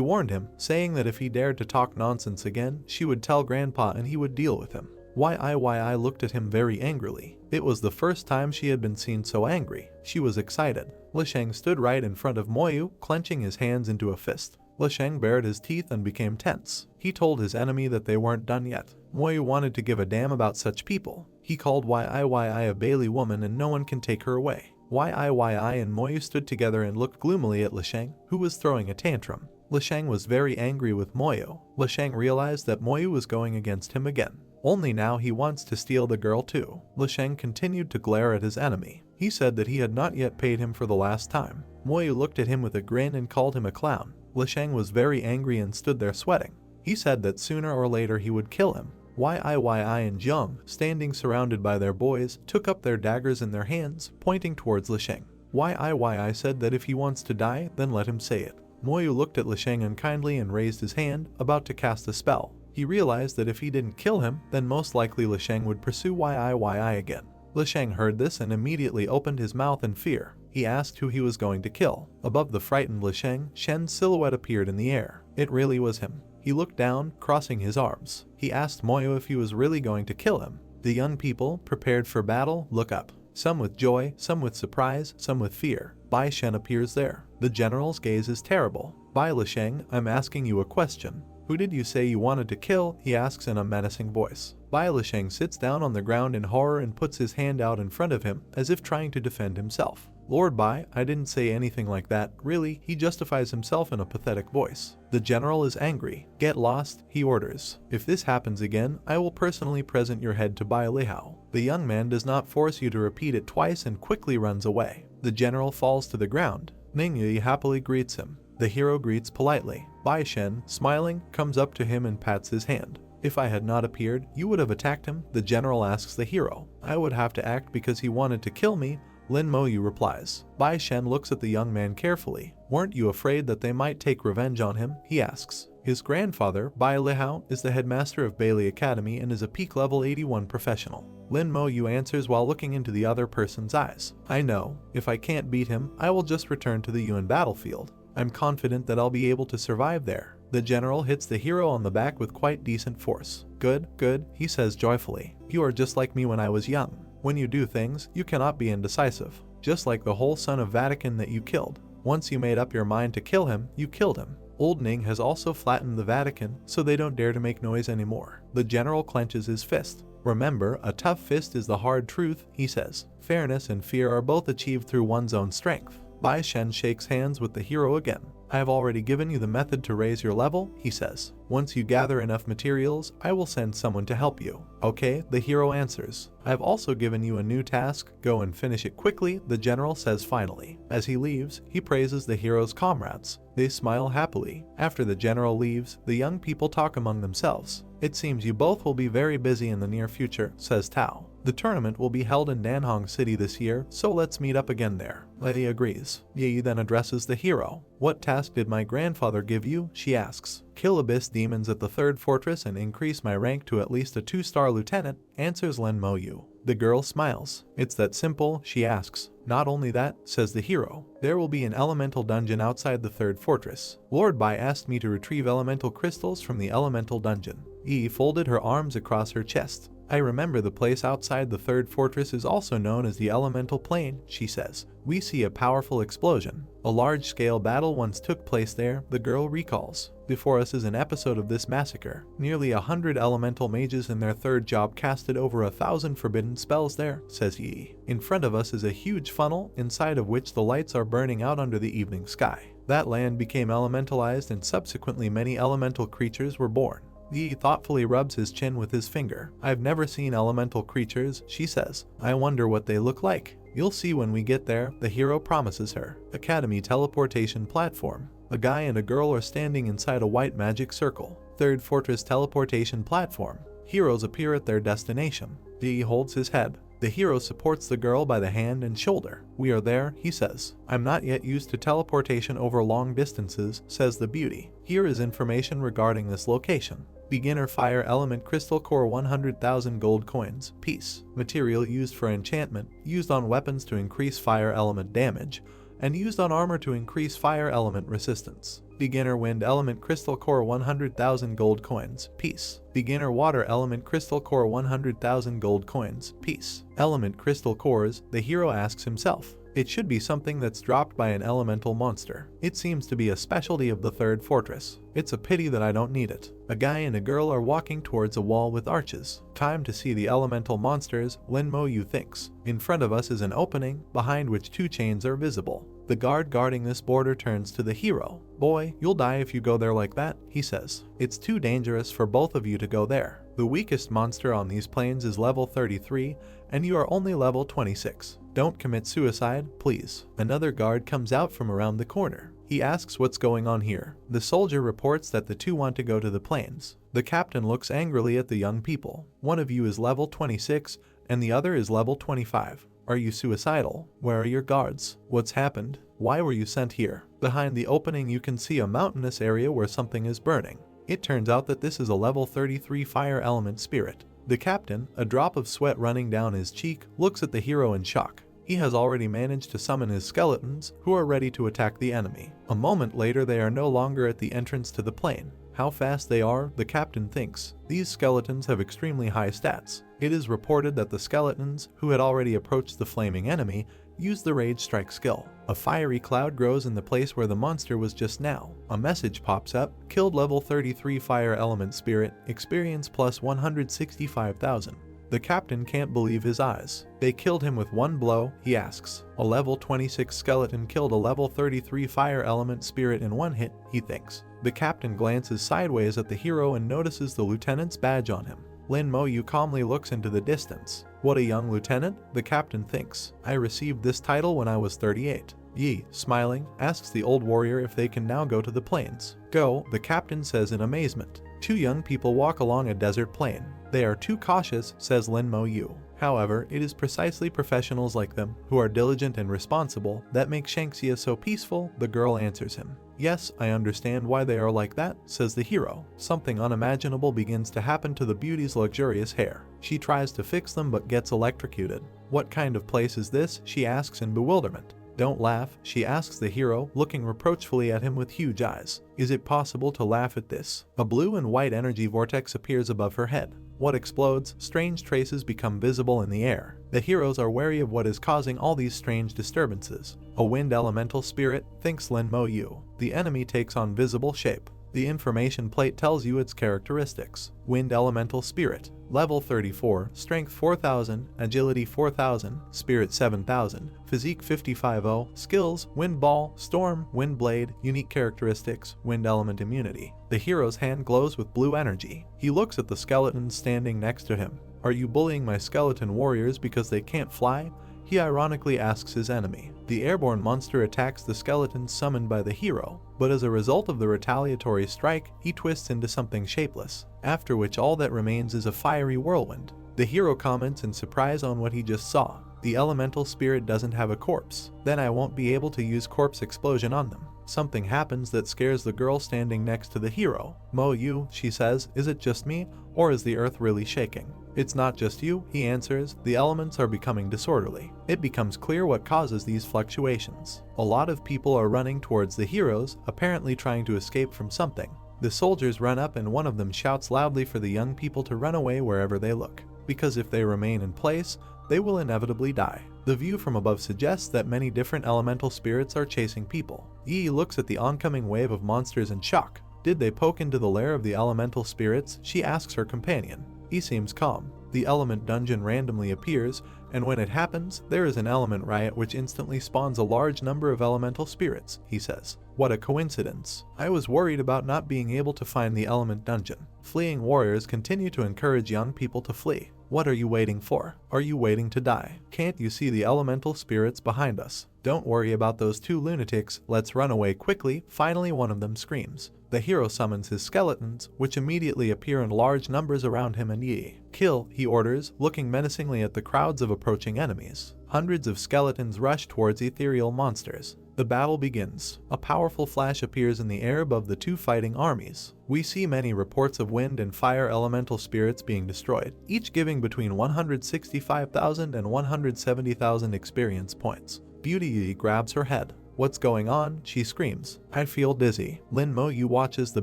Speaker 1: warned him, saying that if he dared to talk nonsense again, she would tell Grandpa and he would deal with him. Yi looked at him very angrily. It was the first time she had been seen so angry. She was excited. Lisheng stood right in front of Moyu, clenching his hands into a fist. Lisheng bared his teeth and became tense. He told his enemy that they weren't done yet. Moyu wanted to give a damn about such people. He called Yi a Bailey woman and no one can take her away. Yi and Moyu stood together and looked gloomily at Lisheng, who was throwing a tantrum. Lisheng was very angry with Moyu. Lisheng realized that Moyu was going against him again. Only now he wants to steal the girl too. Lisheng continued to glare at his enemy. He said that he had not yet paid him for the last time. Moyu looked at him with a grin and called him a clown. Lisheng was very angry and stood there sweating. He said that sooner or later he would kill him. Yi and Jiang, standing surrounded by their boys, took up their daggers in their hands, pointing towards Lisheng. Yi said that if he wants to die, then let him say it. Moyu looked at Lisheng unkindly and raised his hand, about to cast a spell. He realized that if he didn't kill him, then most likely Lisheng would pursue Yi again. Lisheng heard this and immediately opened his mouth in fear. He asked who he was going to kill. Above the frightened Lisheng, Shen's silhouette appeared in the air. It really was him. He looked down, crossing his arms. He asked Moyu if he was really going to kill him. The young people, prepared for battle, look up. Some with joy, some with surprise, some with fear. Bai Shen appears there. The general's gaze is terrible. Bai Lisheng, I'm asking you a question. Who did you say you wanted to kill? He asks in a menacing voice. Bai Lisheng sits down on the ground in horror and puts his hand out in front of him, as if trying to defend himself. Lord Bai, I didn't say anything like that. Really, he justifies himself in a pathetic voice. The general is angry. Get lost, he orders. If this happens again, I will personally present your head to Bai Lihao. The young man does not force you to repeat it twice and quickly runs away. The general falls to the ground. Ning Yi happily greets him. The hero greets politely. Bai Shen, smiling, comes up to him and pats his hand. If I had not appeared, you would have attacked him? The general asks the hero. I would have to act because he wanted to kill me. Lin Moyu replies. Bai Shen looks at the young man carefully. Weren't you afraid that they might take revenge on him? He asks. His grandfather, Bai Lihao, is the headmaster of Bailey Academy and is a peak level 81 professional. Lin Moyu answers while looking into the other person's eyes. I know. If I can't beat him, I will just return to the Yuan battlefield. I'm confident that I'll be able to survive there. The general hits the hero on the back with quite decent force. Good, good, he says joyfully. You are just like me when I was young. When you do things, you cannot be indecisive. Just like the whole son of Vatican that you killed. Once you made up your mind to kill him, you killed him. Old Ning has also flattened the Vatican, so they don't dare to make noise anymore. The general clenches his fist. Remember, a tough fist is the hard truth, he says. Fairness and fear are both achieved through one's own strength. Bai Shen shakes hands with the hero again. I have already given you the method to raise your level, he says. Once you gather enough materials, I will send someone to help you. Okay, the hero answers. I have also given you a new task. Go and finish it quickly, the general says finally. As he leaves, he praises the hero's comrades. They smile happily. After the general leaves, the young people talk among themselves. It seems you both will be very busy in the near future, says Tao. The tournament will be held in Danhong City this year, so let's meet up again there. Lady agrees. Yi then addresses the hero. What task did my grandfather give you? She asks. Kill abyss demons at the 3rd fortress and increase my rank to at least a 2-star lieutenant, answers Lin Moyu. The girl smiles. It's that simple, she asks. Not only that, says the hero. There will be an elemental dungeon outside the 3rd fortress. Lord Bai asked me to retrieve elemental crystals from the elemental dungeon. Yi folded her arms across her chest. I remember the place outside the 3rd fortress is also known as the Elemental Plain, she says. We see a powerful explosion. A large-scale battle once took place there, the girl recalls. Before us is an episode of this massacre. Nearly 100 elemental mages in their 3rd job casted over 1,000 forbidden spells there, says Yi. In front of us is a huge funnel, inside of which the lights are burning out under the evening sky. That land became elementalized and subsequently many elemental creatures were born. Yi thoughtfully rubs his chin with his finger. I've never seen elemental creatures, she says. I wonder what they look like. You'll see when we get there, the hero promises her. Academy teleportation platform. A guy and a girl are standing inside a white magic circle. 3rd fortress teleportation platform. Heroes appear at their destination. Yi holds his head. The hero supports the girl by the hand and shoulder. "We are there," he says. "I'm not yet used to teleportation over long distances," says the beauty. Here is information regarding this location. Beginner fire element crystal core 100,000 gold coins, piece. Material used for enchantment, used on weapons to increase fire element damage, and used on armor to increase fire element resistance. Beginner wind element crystal core 100,000 gold coins, piece. Beginner water element crystal core 100,000 gold coins, piece. Element crystal cores, the hero asks himself. It should be something that's dropped by an elemental monster. It seems to be a specialty of the third fortress. It's a pity that I don't need it. A guy and a girl are walking towards a wall with arches. Time to see the elemental monsters, Lin Mo Yu thinks. In front of us is an opening, behind which 2 chains are visible. The guard guarding this border turns to the hero. "Boy, you'll die if you go there like that," he says. "It's too dangerous for both of you to go there. The weakest monster on these plains is level 33, and you are only level 26. Don't commit suicide, please." Another guard comes out from around the corner. He asks what's going on here. The soldier reports that the 2 want to go to the plains. The captain looks angrily at the young people. "One of you is level 26, and the other is level 25. Are you suicidal? Where are your guards? What's happened? Why were you sent here?" Behind the opening you can see a mountainous area where something is burning. It turns out that this is a level 33 fire element spirit. The captain, a drop of sweat running down his cheek, looks at the hero in shock. He has already managed to summon his skeletons, who are ready to attack the enemy. A moment later they are no longer at the entrance to the plain. How fast they are, the captain thinks. These skeletons have extremely high stats. It is reported that the skeletons, who had already approached the flaming enemy, used the Rage Strike skill. A fiery cloud grows in the place where the monster was just now. A message pops up, "Killed level 33 fire element spirit, experience plus 165,000. The captain can't believe his eyes. "They killed him with one blow?" he asks. A level 26 skeleton killed a level 33 fire element spirit in one hit, he thinks. The captain glances sideways at the hero and notices the lieutenant's badge on him. Lin Mo Yu calmly looks into the distance. "What a young lieutenant," the captain thinks. "I received this title when I was 38. Yi, smiling, asks the old warrior if they can now go to the plains. "Go," the captain says in amazement. 2 young people walk along a desert plain. "They are too cautious," says Lin Mo Yu. However, it is precisely professionals like them, who are diligent and responsible, that make Shanxia so peaceful, the girl answers him. "Yes, I understand why they are like that," says the hero. Something unimaginable begins to happen to the beauty's luxurious hair. She tries to fix them but gets electrocuted. "What kind of place is this?" she asks in bewilderment. "Don't laugh," she asks the hero, looking reproachfully at him with huge eyes. "Is it possible to laugh at this?" A blue and white energy vortex appears above her head. What explodes, strange traces become visible in the air. The heroes are wary of what is causing all these strange disturbances. A wind elemental spirit, thinks Lin Mo Yu. The enemy takes on visible shape. The information plate tells you its characteristics. Wind elemental spirit, level 34, strength 4000, agility 4000, spirit 7000, physique 550, skills, wind ball, storm, wind blade, unique characteristics, wind element immunity. The hero's hand glows with blue energy. He looks at the skeletons standing next to him. "Are you bullying my skeleton warriors because they can't fly?" he ironically asks his enemy. The airborne monster attacks the skeletons summoned by the hero, but as a result of the retaliatory strike, he twists into something shapeless, after which all that remains is a fiery whirlwind. The hero comments in surprise on what he just saw. "The elemental spirit doesn't have a corpse. Then I won't be able to use corpse explosion on them." Something happens that scares the girl standing next to the hero. "Mo Yu," she says, "is it just me, or is the earth really shaking?" "It's not just you," he answers, "the elements are becoming disorderly." It becomes clear what causes these fluctuations. A lot of people are running towards the heroes, apparently trying to escape from something. The soldiers run up and one of them shouts loudly for the young people to run away wherever they look, because if they remain in place, they will inevitably die. The view from above suggests that many different elemental spirits are chasing people. Yi looks at the oncoming wave of monsters in shock. "Did they poke into the lair of the elemental spirits?" she asks her companion. He seems calm. The element dungeon randomly appears, and when it happens, there is an element riot which instantly spawns a large number of elemental spirits, he says. "What a coincidence. I was worried about not being able to find the element dungeon." Fleeing warriors continue to encourage young people to flee. What are you waiting for? Are you waiting to die? Can't you see the elemental spirits behind us? Don't worry about those two lunatics, let's run away quickly. Finally one of them screams. The hero summons his skeletons, which immediately appear in large numbers around him and Yi. Kill, he orders, looking menacingly at the crowds of approaching enemies. Hundreds of skeletons rush towards ethereal monsters. The battle begins. A powerful flash appears in the air above the two fighting armies. We see many reports of wind and fire elemental spirits being destroyed, each giving between 165,000 and 170,000 experience points. Beauty Yi grabs her head. What's going on? She screams. I feel dizzy. Lin Mo Yu watches the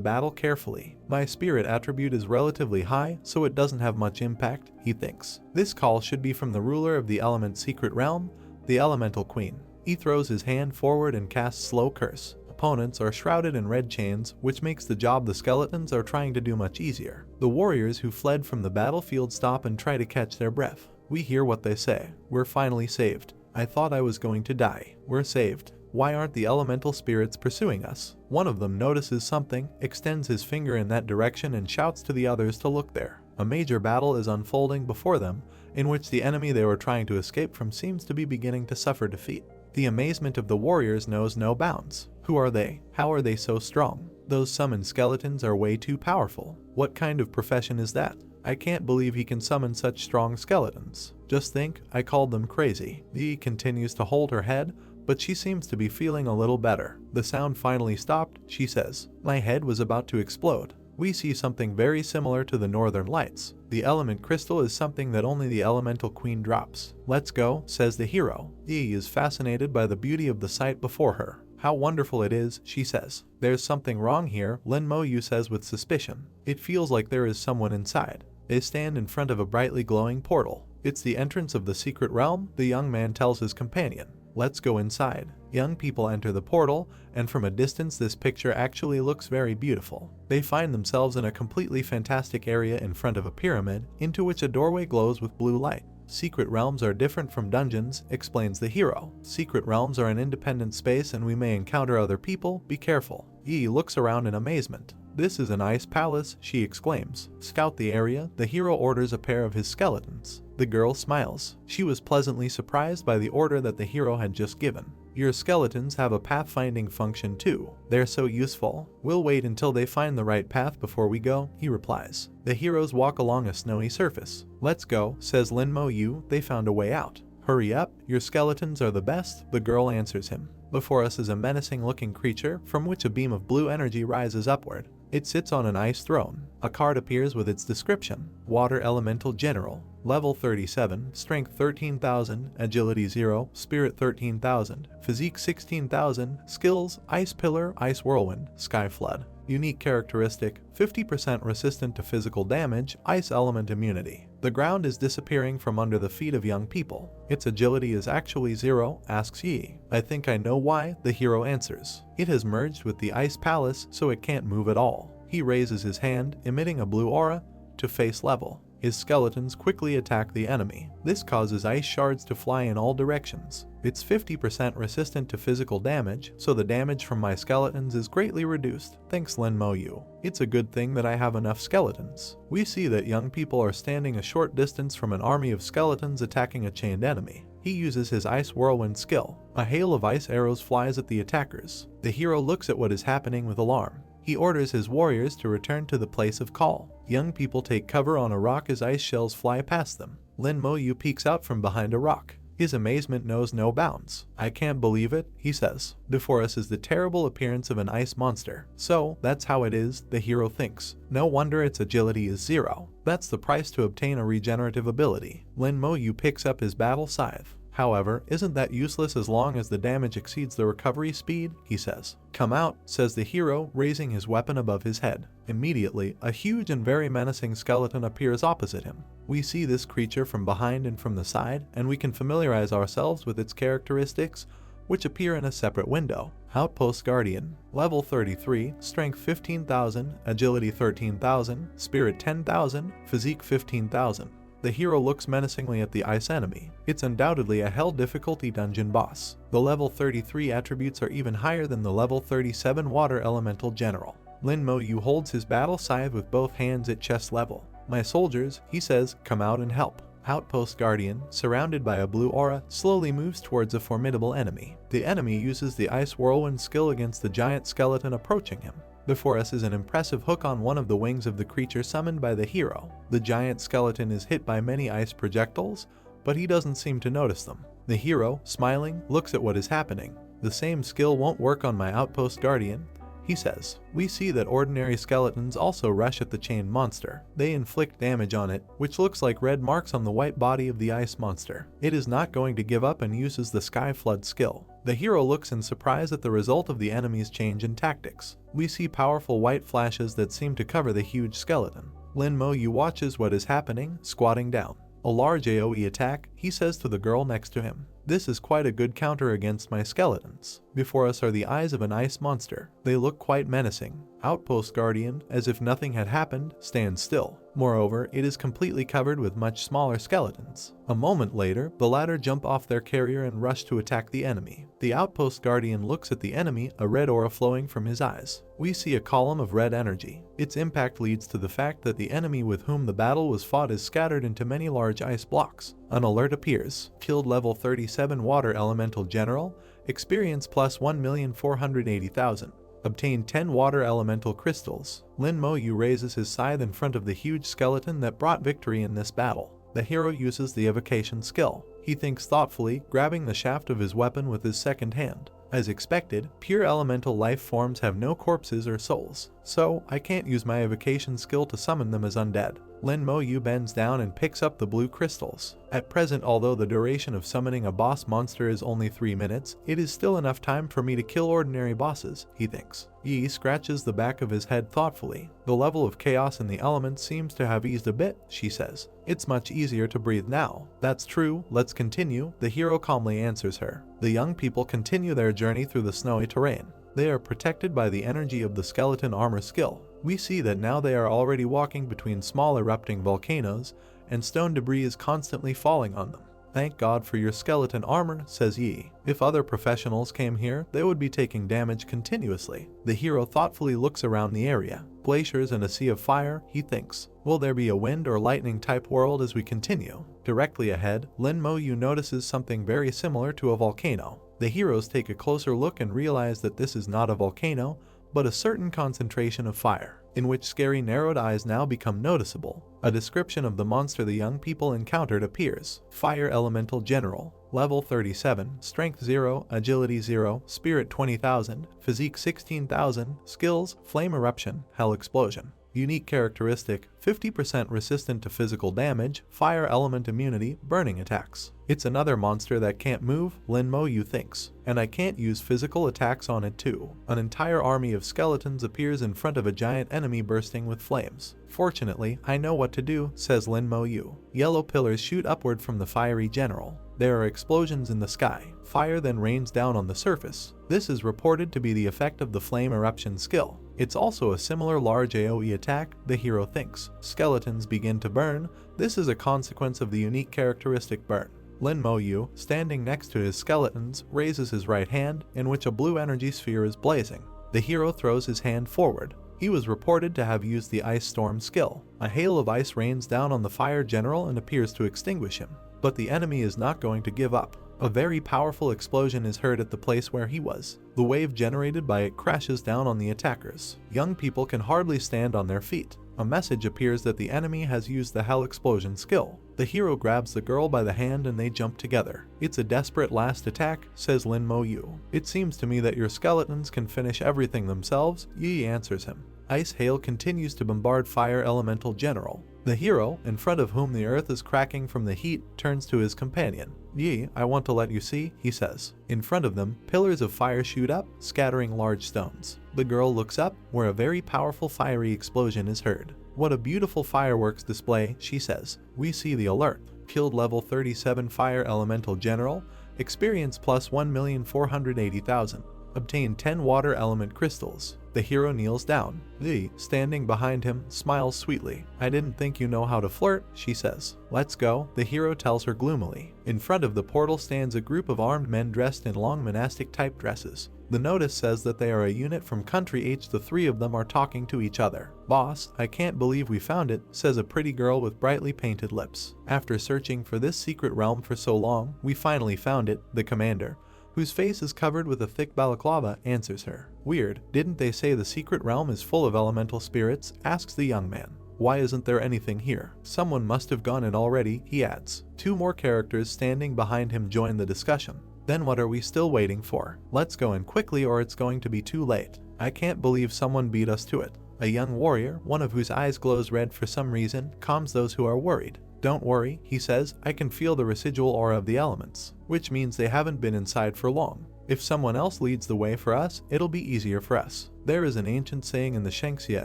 Speaker 1: battle carefully. My spirit attribute is relatively high, so it doesn't have much impact, he thinks. This call should be from the ruler of the element secret realm, the elemental queen. He throws his hand forward and casts slow curse. Opponents are shrouded in red chains, which makes the job the skeletons are trying to do much easier. The warriors who fled from the battlefield stop and try to catch their breath. We hear what they say. We're finally saved. I thought I was going to die. We're saved. Why aren't the elemental spirits pursuing us? One of them notices something, extends his finger in that direction and shouts to the others to look there. A major battle is unfolding before them, in which the enemy they were trying to escape from seems to be beginning to suffer defeat. The amazement of the warriors knows no bounds. Who are they? How are they so strong? Those summoned skeletons are way too powerful. What kind of profession is that? I can't believe he can summon such strong skeletons. Just think, I called them crazy. Yi continues to hold her head, but she seems to be feeling a little better. The sound finally stopped, she says. My head was about to explode. We see something very similar to the northern lights. The element crystal is something that only the elemental queen drops. Let's go, says the hero. Yi is fascinated by the beauty of the sight before her. How wonderful it is, she says. There's something wrong here, Lin Mo Yu says with suspicion. It feels like there is someone inside. They stand in front of a brightly glowing portal. It's the entrance of the secret realm, the young man tells his companion. Let's go inside. Young people enter the portal, and from a distance this picture actually looks very beautiful. They find themselves in a completely fantastic area in front of a pyramid, into which a doorway glows with blue light. Secret realms are different from dungeons, explains the hero. Secret realms are an independent space and we may encounter other people, be careful. Yi looks around in amazement. This is an ice palace, she exclaims. Scout the area, the hero orders a pair of his skeletons. The girl smiles. She was pleasantly surprised by the order that the hero had just given. Your skeletons have a pathfinding function too. They're so useful. We'll wait until they find the right path before we go, he replies. The heroes walk along a snowy surface. Let's go, says Lin Mo Yu, they found a way out. Hurry up, your skeletons are the best, the girl answers him. Before us is a menacing-looking creature, from which a beam of blue energy rises upward. It sits on an ice throne. A card appears with its description. Water Elemental General. Level 37, Strength 13,000, Agility 0, Spirit 13,000, Physique 16,000, Skills, Ice Pillar, Ice Whirlwind, Sky Flood. Unique characteristic, 50% resistant to physical damage, Ice Element Immunity. The ground is disappearing from under the feet of young people. Its agility is actually 0, asks Yi. I think I know why, the hero answers. It has merged with the Ice Palace, so it can't move at all. He raises his hand, emitting a blue aura, to face level. His skeletons quickly attack the enemy. This causes ice shards to fly in all directions. It's 50% resistant to physical damage, so the damage from my skeletons is greatly reduced, thanks Lin Mo Yu. It's a good thing that I have enough skeletons. We see that young people are standing a short distance from an army of skeletons attacking a chained enemy. He uses his Ice Whirlwind skill. A hail of ice arrows flies at the attackers. The hero looks at what is happening with alarm. He orders his warriors to return to the place of call. Young people take cover on a rock as ice shells fly past them. Lin Mo Yu peeks out from behind a rock. His amazement knows no bounds. I can't believe it, he says. Before us is the terrible appearance of an ice monster. So, that's how it is, the hero thinks. No wonder its agility is 0. That's the price to obtain a regenerative ability. Lin Mo Yu picks up his battle scythe. However, isn't that useless as long as the damage exceeds the recovery speed, he says. Come out, says the hero, raising his weapon above his head. Immediately, a huge and very menacing skeleton appears opposite him. We see this creature from behind and from the side, and we can familiarize ourselves with its characteristics, which appear in a separate window. Outpost Guardian. Level 33, Strength 15,000, Agility 13,000, Spirit 10,000, Physique 15,000. The hero looks menacingly at the ice enemy. It's undoubtedly a hell difficulty dungeon boss. The level 33 attributes are even higher than the level 37 Water Elemental General. Lin Mo Yu holds his battle scythe with both hands at chest level. My soldiers, he says, come out and help. Outpost Guardian, surrounded by a blue aura, slowly moves towards a formidable enemy. The enemy uses the Ice Whirlwind skill against the giant skeleton approaching him. Before us is an impressive hook on one of the wings of the creature summoned by the hero. The giant skeleton is hit by many ice projectiles, but he doesn't seem to notice them. The hero, smiling, looks at what is happening. The same skill won't work on my Outpost Guardian, he says. We see that ordinary skeletons also rush at the chained monster. They inflict damage on it, which looks like red marks on the white body of the ice monster. It is not going to give up and uses the Sky Flood skill. The hero looks in surprise at the result of the enemy's change in tactics. We see powerful white flashes that seem to cover the huge skeleton. Lin Mo Yu watches what is happening, squatting down. A large AoE attack, he says to the girl next to him. This is quite a good counter against my skeletons. Before us are the eyes of an ice monster. They look quite menacing. Outpost Guardian, as if nothing had happened, stands still. Moreover, it is completely covered with much smaller skeletons. A moment later, the latter jump off their carrier and rush to attack the enemy. The Outpost Guardian looks at the enemy, a red aura flowing from his eyes. We see a column of red energy. Its impact leads to the fact that the enemy with whom the battle was fought is scattered into many large ice blocks. An alert appears. Killed level 37 Water Elemental General. Experience plus 1,480,000. Obtain 10 water elemental crystals. Lin Mo Yu raises his scythe in front of the huge skeleton that brought victory in this battle. The hero uses the evocation skill. He thinks thoughtfully, grabbing the shaft of his weapon with his second hand. As expected, pure elemental life forms have no corpses or souls, so I can't use my evocation skill to summon them as undead. Lin Mo Yu bends down and picks up the blue crystals. At present, although the duration of summoning a boss monster is only 3 minutes, it is still enough time for me to kill ordinary bosses, he thinks. Yi scratches the back of his head thoughtfully. The level of chaos in the elements seems to have eased a bit, she says. It's much easier to breathe now. That's true, let's continue, the hero calmly answers her. The young people continue their journey through the snowy terrain. They are protected by the energy of the skeleton armor skill. We see that now they are already walking between small erupting volcanoes, and stone debris is constantly falling on them. Thank God for your skeleton armor, says Yi. If other professionals came here, they would be taking damage continuously. The hero thoughtfully looks around the area. Glaciers and a sea of fire, he thinks. Will there be a wind or lightning type world as we continue? Directly ahead, Lin Mo Yu notices something very similar to a volcano. The heroes take a closer look and realize that this is not a volcano, but a certain concentration of fire, in which scary narrowed eyes now become noticeable. A description of the monster the young people encountered appears. Fire Elemental General. Level 37, Strength 0, Agility 0, Spirit 20,000, Physique 16,000, Skills, Flame Eruption, Hell Explosion. Unique characteristic, 50% resistant to physical damage, fire element immunity, burning attacks. It's another monster that can't move, Lin Mo Yu thinks, and I can't use physical attacks on it too. An entire army of skeletons appears in front of a giant enemy bursting with flames. Fortunately, I know what to do, says Lin Mo Yu. Yellow pillars shoot upward from the fiery general. There are explosions in the sky. Fire then rains down on the surface. This is reported to be the effect of the flame eruption skill. It's also a similar large AoE attack, the hero thinks. Skeletons begin to burn. This is a consequence of the unique characteristic burn. Lin Mo Yu, standing next to his skeletons, raises his right hand, in which a blue energy sphere is blazing. The hero throws his hand forward. He was reported to have used the Ice Storm skill. A hail of ice rains down on the fire general and appears to extinguish him. But the enemy is not going to give up. A very powerful explosion is heard at the place where he was. The wave generated by it crashes down on the attackers. Young people can hardly stand on their feet. A message appears that the enemy has used the Hell Explosion skill. The hero grabs the girl by the hand and they jump together. It's a desperate last attack, says Lin Mo Yu. It seems to me that your skeletons can finish everything themselves, Yi answers him. Ice hail continues to bombard Fire Elemental General. The hero, in front of whom the earth is cracking from the heat, turns to his companion. Yi, I want to let you see, he says. In front of them, pillars of fire shoot up, scattering large stones. The girl looks up, where a very powerful fiery explosion is heard. What a beautiful fireworks display, she says. We see the alert. Killed level 37 Fire Elemental General. Experience plus 1,480,000. Obtain 10 water element crystals. The hero kneels down. Li, standing behind him, smiles sweetly. I didn't think you know how to flirt, she says. Let's go, the hero tells her gloomily. In front of the portal stands a group of armed men dressed in long monastic type dresses. The notice says that they are a unit from Country H. The three of them are talking to each other. "Boss, I can't believe we found it," says a pretty girl with brightly painted lips. "After searching for this secret realm for so long, we finally found it," the commander, whose face is covered with a thick balaclava, answers her. "Weird, didn't they say the secret realm is full of elemental spirits?" asks the young man. "Why isn't there anything here? Someone must have gone in already," he adds. Two more characters standing behind him join the discussion. "Then what are we still waiting for? Let's go in quickly or it's going to be too late. I can't believe someone beat us to it." A young warrior, one of whose eyes glows red for some reason, calms those who are worried. "Don't worry," he says, "I can feel the residual aura of the elements, which means they haven't been inside for long. If someone else leads the way for us, it'll be easier for us." There is an ancient saying in the Shangxia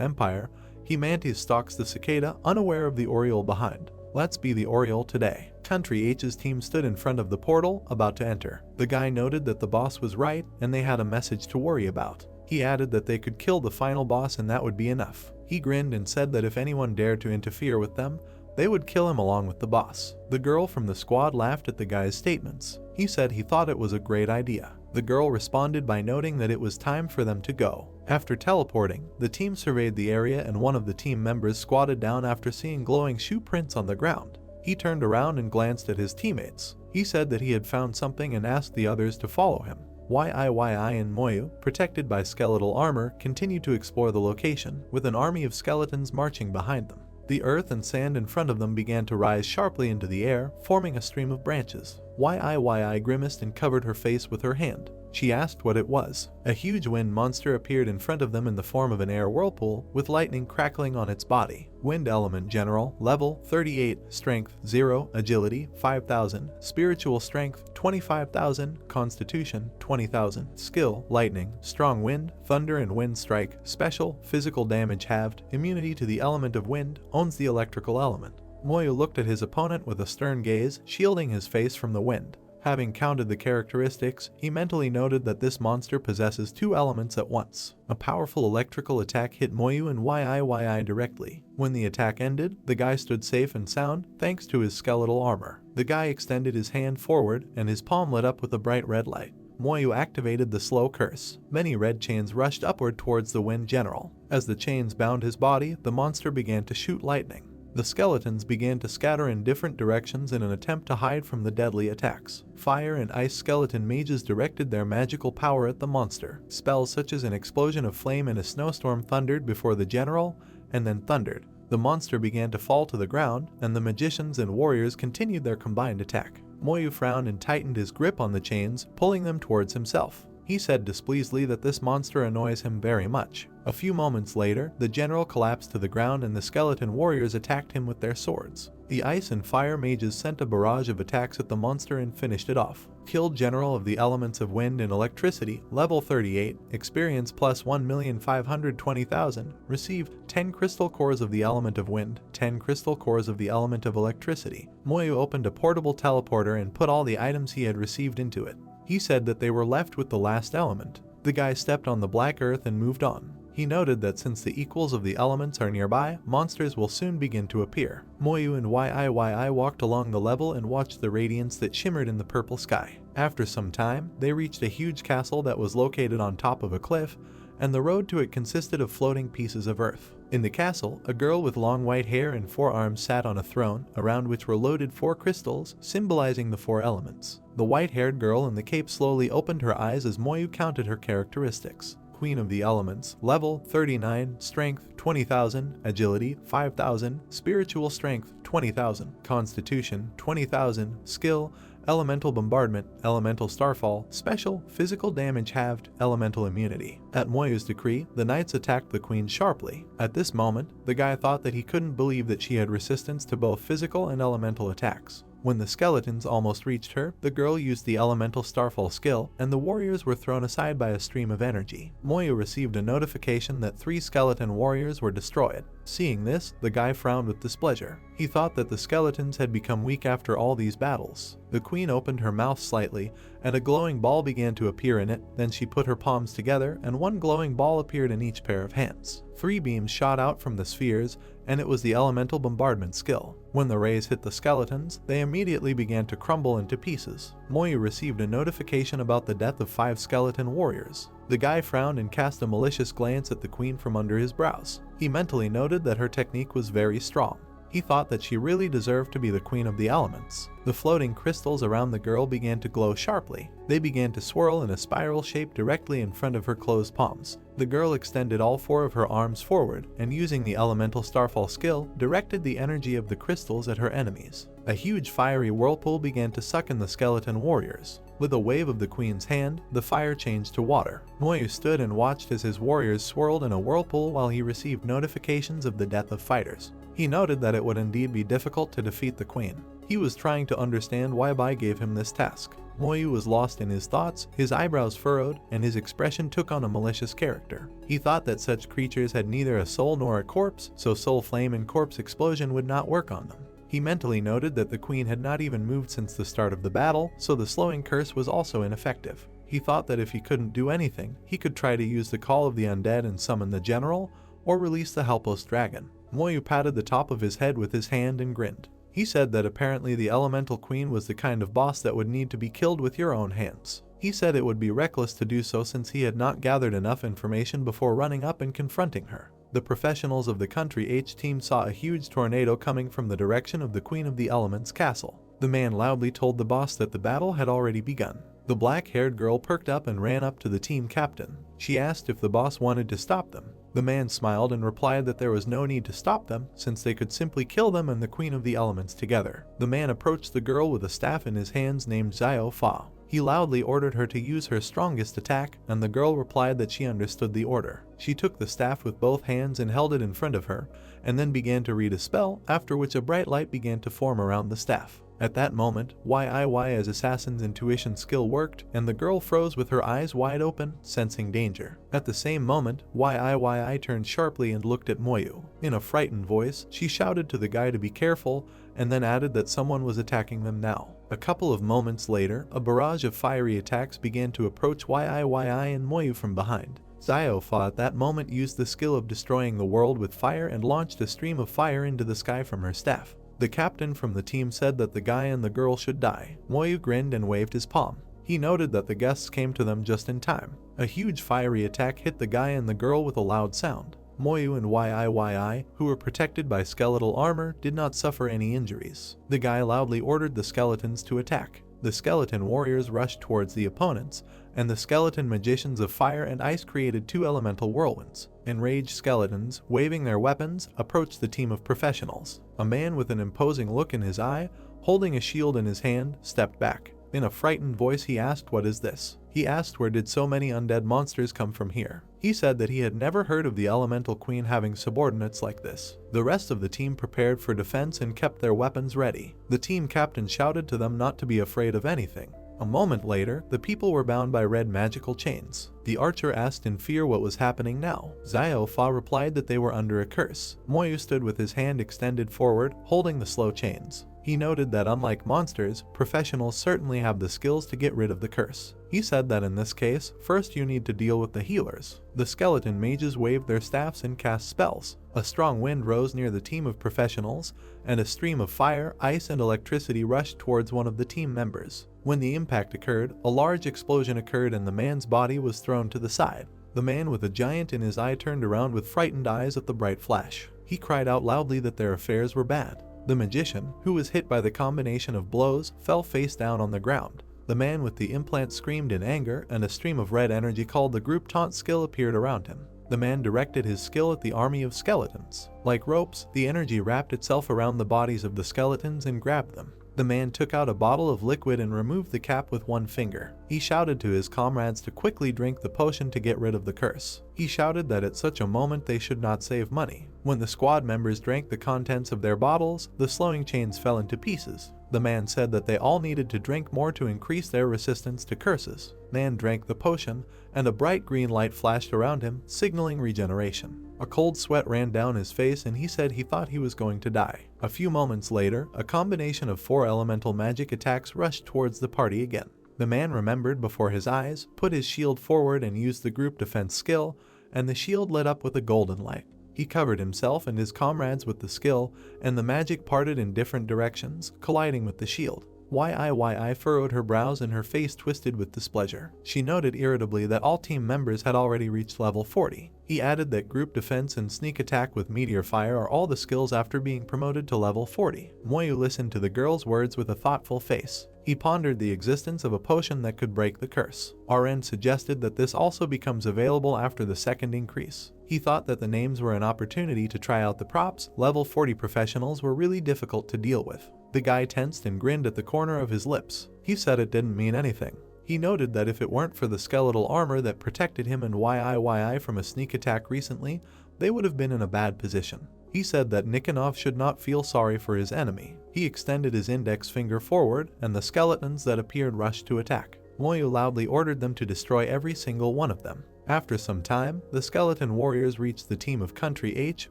Speaker 1: Empire, "He Mantis stalks the cicada, unaware of the oriole behind." Let's be the oriole today. Country H's team stood in front of the portal, about to enter. The guy noted that the boss was right, and they had a message to worry about. He added that they could kill the final boss and that would be enough. He grinned and said that if anyone dared to interfere with them, they would kill him along with the boss. The girl from the squad laughed at the guy's statements. He said he thought it was a great idea. The girl responded by noting that it was time for them to go. After teleporting, the team surveyed the area and one of the team members squatted down after seeing glowing shoe prints on the ground. He turned around and glanced at his teammates. He said that he had found something and asked the others to follow him. YIYI and Moyu, protected by skeletal armor, continued to explore the location, with an army of skeletons marching behind them. The earth and sand in front of them began to rise sharply into the air, forming a stream of branches. YIYI grimaced and covered her face with her hand. She asked what it was. A huge wind monster appeared in front of them in the form of an air whirlpool, with lightning crackling on its body. Wind element general, level 38, strength 0, agility 5000, spiritual strength 25,000, constitution 20,000, skill lightning, strong wind, thunder and wind strike, special, physical damage halved, immunity to the element of wind, owns the electrical element. Moyu looked at his opponent with a stern gaze, shielding his face from the wind. Having counted the characteristics, he mentally noted that this monster possesses two elements at once. A powerful electrical attack hit Moyu and YIYI directly. When the attack ended, the guy stood safe and sound thanks to his skeletal armor. The guy extended his hand forward and his palm lit up with a bright red light. Moyu activated the slow curse. Many red chains rushed upward towards the wind general. As the chains bound his body, the monster began to shoot lightning. The skeletons began to scatter in different directions in an attempt to hide from the deadly attacks. Fire and ice skeleton mages directed their magical power at the monster. Spells such as an explosion of flame and a snowstorm thundered before the general, and then thundered. The monster began to fall to the ground, and the magicians and warriors continued their combined attack. Moyu frowned and tightened his grip on the chains, pulling them towards himself. He said displeasedly that this monster annoys him very much. A few moments later, the general collapsed to the ground and the skeleton warriors attacked him with their swords. The ice and fire mages sent a barrage of attacks at the monster and finished it off. Killed general of the elements of wind and electricity, level 38, experience plus 1,520,000, receive 10 crystal cores of the element of wind, 10 crystal cores of the element of electricity. Moyu opened a portable teleporter and put all the items he had received into it. He said that they were left with the last element. The guy stepped on the black earth and moved on. He noted that since the equals of the elements are nearby, monsters will soon begin to appear. Moyu and YIYI walked along the level and watched the radiance that shimmered in the purple sky. After some time, they reached a huge castle that was located on top of a cliff, and the road to it consisted of floating pieces of earth. In the castle, a girl with long white hair and 4 arms sat on a throne, around which were loaded 4 crystals, symbolizing the 4 elements. The white-haired girl in the cape slowly opened her eyes as Moyu counted her characteristics. Queen of the Elements, level 39, strength 20,000, agility 5,000, spiritual strength 20,000, constitution 20,000, skill elemental bombardment, elemental starfall, special, physical damage halved, elemental immunity. At Moyu's decree, the knights attacked the queen sharply. At this moment, the guy thought that he couldn't believe that she had resistance to both physical and elemental attacks. When the skeletons almost reached her, the girl used the elemental starfall skill, and the warriors were thrown aside by a stream of energy. Moyu received a notification that 3 skeleton warriors were destroyed. Seeing this, the guy frowned with displeasure. He thought that the skeletons had become weak after all these battles. The queen opened her mouth slightly, and a glowing ball began to appear in it. Then she put her palms together, and 1 glowing ball appeared in each pair of hands. 3 beams shot out from the spheres, and it was the elemental bombardment skill. When the rays hit the skeletons, they immediately began to crumble into pieces. Moyu received a notification about the death of 5 skeleton warriors. The guy frowned and cast a malicious glance at the queen from under his brows. He mentally noted that her technique was very strong. He thought that she really deserved to be the queen of the elements. The floating crystals around the girl began to glow sharply. They began to swirl in a spiral shape directly in front of her closed palms. The girl extended all 4 of her arms forward and, using the elemental starfall skill, directed the energy of the crystals at her enemies. A huge fiery whirlpool began to suck in the skeleton warriors. With a wave of the queen's hand, the fire changed to water. Moyu stood and watched as his warriors swirled in a whirlpool while he received notifications of the death of fighters. He noted that it would indeed be difficult to defeat the queen. He was trying to understand why Bai gave him this task. Moyu was lost in his thoughts, his eyebrows furrowed, and his expression took on a malicious character. He thought that such creatures had neither a soul nor a corpse, so soul flame and corpse explosion would not work on them. He mentally noted that the queen had not even moved since the start of the battle, so the slowing curse was also ineffective. He thought that if he couldn't do anything, he could try to use the call of the undead and summon the general, or release the helpless dragon. Moyu patted the top of his head with his hand and grinned. He said that apparently the elemental queen was the kind of boss that would need to be killed with your own hands. He said it would be reckless to do so since he had not gathered enough information before running up and confronting her. The professionals of the Country H team saw a huge tornado coming from the direction of the Queen of the Elements castle. The man loudly told the boss that the battle had already begun. The black-haired girl perked up and ran up to the team captain. She asked if the boss wanted to stop them. The man smiled and replied that there was no need to stop them since they could simply kill them and the Queen of the Elements together. The man approached the girl with a staff in his hands named Xiao Fa. He loudly ordered her to use her strongest attack, and the girl replied that she understood the order. She took the staff with both hands and held it in front of her, and then began to read a spell, after which a bright light began to form around the staff. At that moment, YIY's assassin's intuition skill worked, and the girl froze with her eyes wide open, sensing danger. At the same moment, YIY turned sharply and looked at Moyu. In a frightened voice, she shouted to the guy to be careful, and then added that someone was attacking them now. A couple of moments later, a barrage of fiery attacks began to approach YIY and Moyu from behind. Xiao Fa at that moment used the skill of destroying the world with fire and launched a stream of fire into the sky from her staff. The captain from the team said that the guy and the girl should die. Moyu grinned and waved his palm. He noted that the guests came to them just in time. A huge fiery attack hit the guy and the girl with a loud sound. Moyu and YIYI, who were protected by skeletal armor, did not suffer any injuries. The guy loudly ordered the skeletons to attack. The skeleton warriors rushed towards the opponents, and the skeleton magicians of fire and ice created 2 elemental whirlwinds. Enraged skeletons, waving their weapons, approached the team of professionals. A man with an imposing look in his eye, holding a shield in his hand, stepped back. In a frightened voice he asked, "What is this?" He asked where did so many undead monsters come from here. He said that he had never heard of the elemental queen having subordinates like this. The rest of the team prepared for defense and kept their weapons ready. The team captain shouted to them not to be afraid of anything. A moment later, the people were bound by red magical chains. The archer asked in fear what was happening now. Xiao Fa replied that they were under a curse. Moyu stood with his hand extended forward, holding the slow chains. He noted that unlike monsters, professionals certainly have the skills to get rid of the curse. He said that in this case, first you need to deal with the healers. The skeleton mages waved their staffs and cast spells. A strong wind rose near the team of professionals, and a stream of fire, ice, and electricity rushed towards one of the team members. When the impact occurred, a large explosion occurred and the man's body was thrown to the side. The man with a giant in his eye turned around with frightened eyes at the bright flash. He cried out loudly that their affairs were bad. The magician, who was hit by the combination of blows, fell face down on the ground. The man with the implant screamed in anger, and a stream of red energy called the group taunt skill appeared around him. The man directed his skill at the army of skeletons. Like ropes, the energy wrapped itself around the bodies of the skeletons and grabbed them. The man took out a bottle of liquid and removed the cap with one finger. He shouted to his comrades to quickly drink the potion to get rid of the curse. He shouted that at such a moment they should not save money. When the squad members drank the contents of their bottles, the slowing chains fell into pieces. The man said that they all needed to drink more to increase their resistance to curses. Man drank the potion, and a bright green light flashed around him, signaling regeneration. A cold sweat ran down his face and he said he thought he was going to die. A few moments later, a combination of 4 elemental magic attacks rushed towards the party again. The man remembered before his eyes, put his shield forward and used the group defense skill, and the shield lit up with a golden light. He covered himself and his comrades with the skill, and the magic parted in different directions, colliding with the shield. Yi furrowed her brows and her face twisted with displeasure. She noted irritably that all team members had already reached level 40. He added that group defense and sneak attack with meteor fire are all the skills after being promoted to level 40. Moyu listened to the girl's words with a thoughtful face. He pondered the existence of a potion that could break the curse. RN suggested that this also becomes available after the second increase. He thought that the names were an opportunity to try out the props. Level 40 professionals were really difficult to deal with. The guy tensed and grinned at the corner of his lips. He said it didn't mean anything. He noted that if it weren't for the skeletal armor that protected him and Yi from a sneak attack recently, they would have been in a bad position. He said that Nikonov should not feel sorry for his enemy. He extended his index finger forward, and the skeletons that appeared rushed to attack. Moyu loudly ordered them to destroy every single one of them. After some time, the skeleton warriors reached the team of Country H,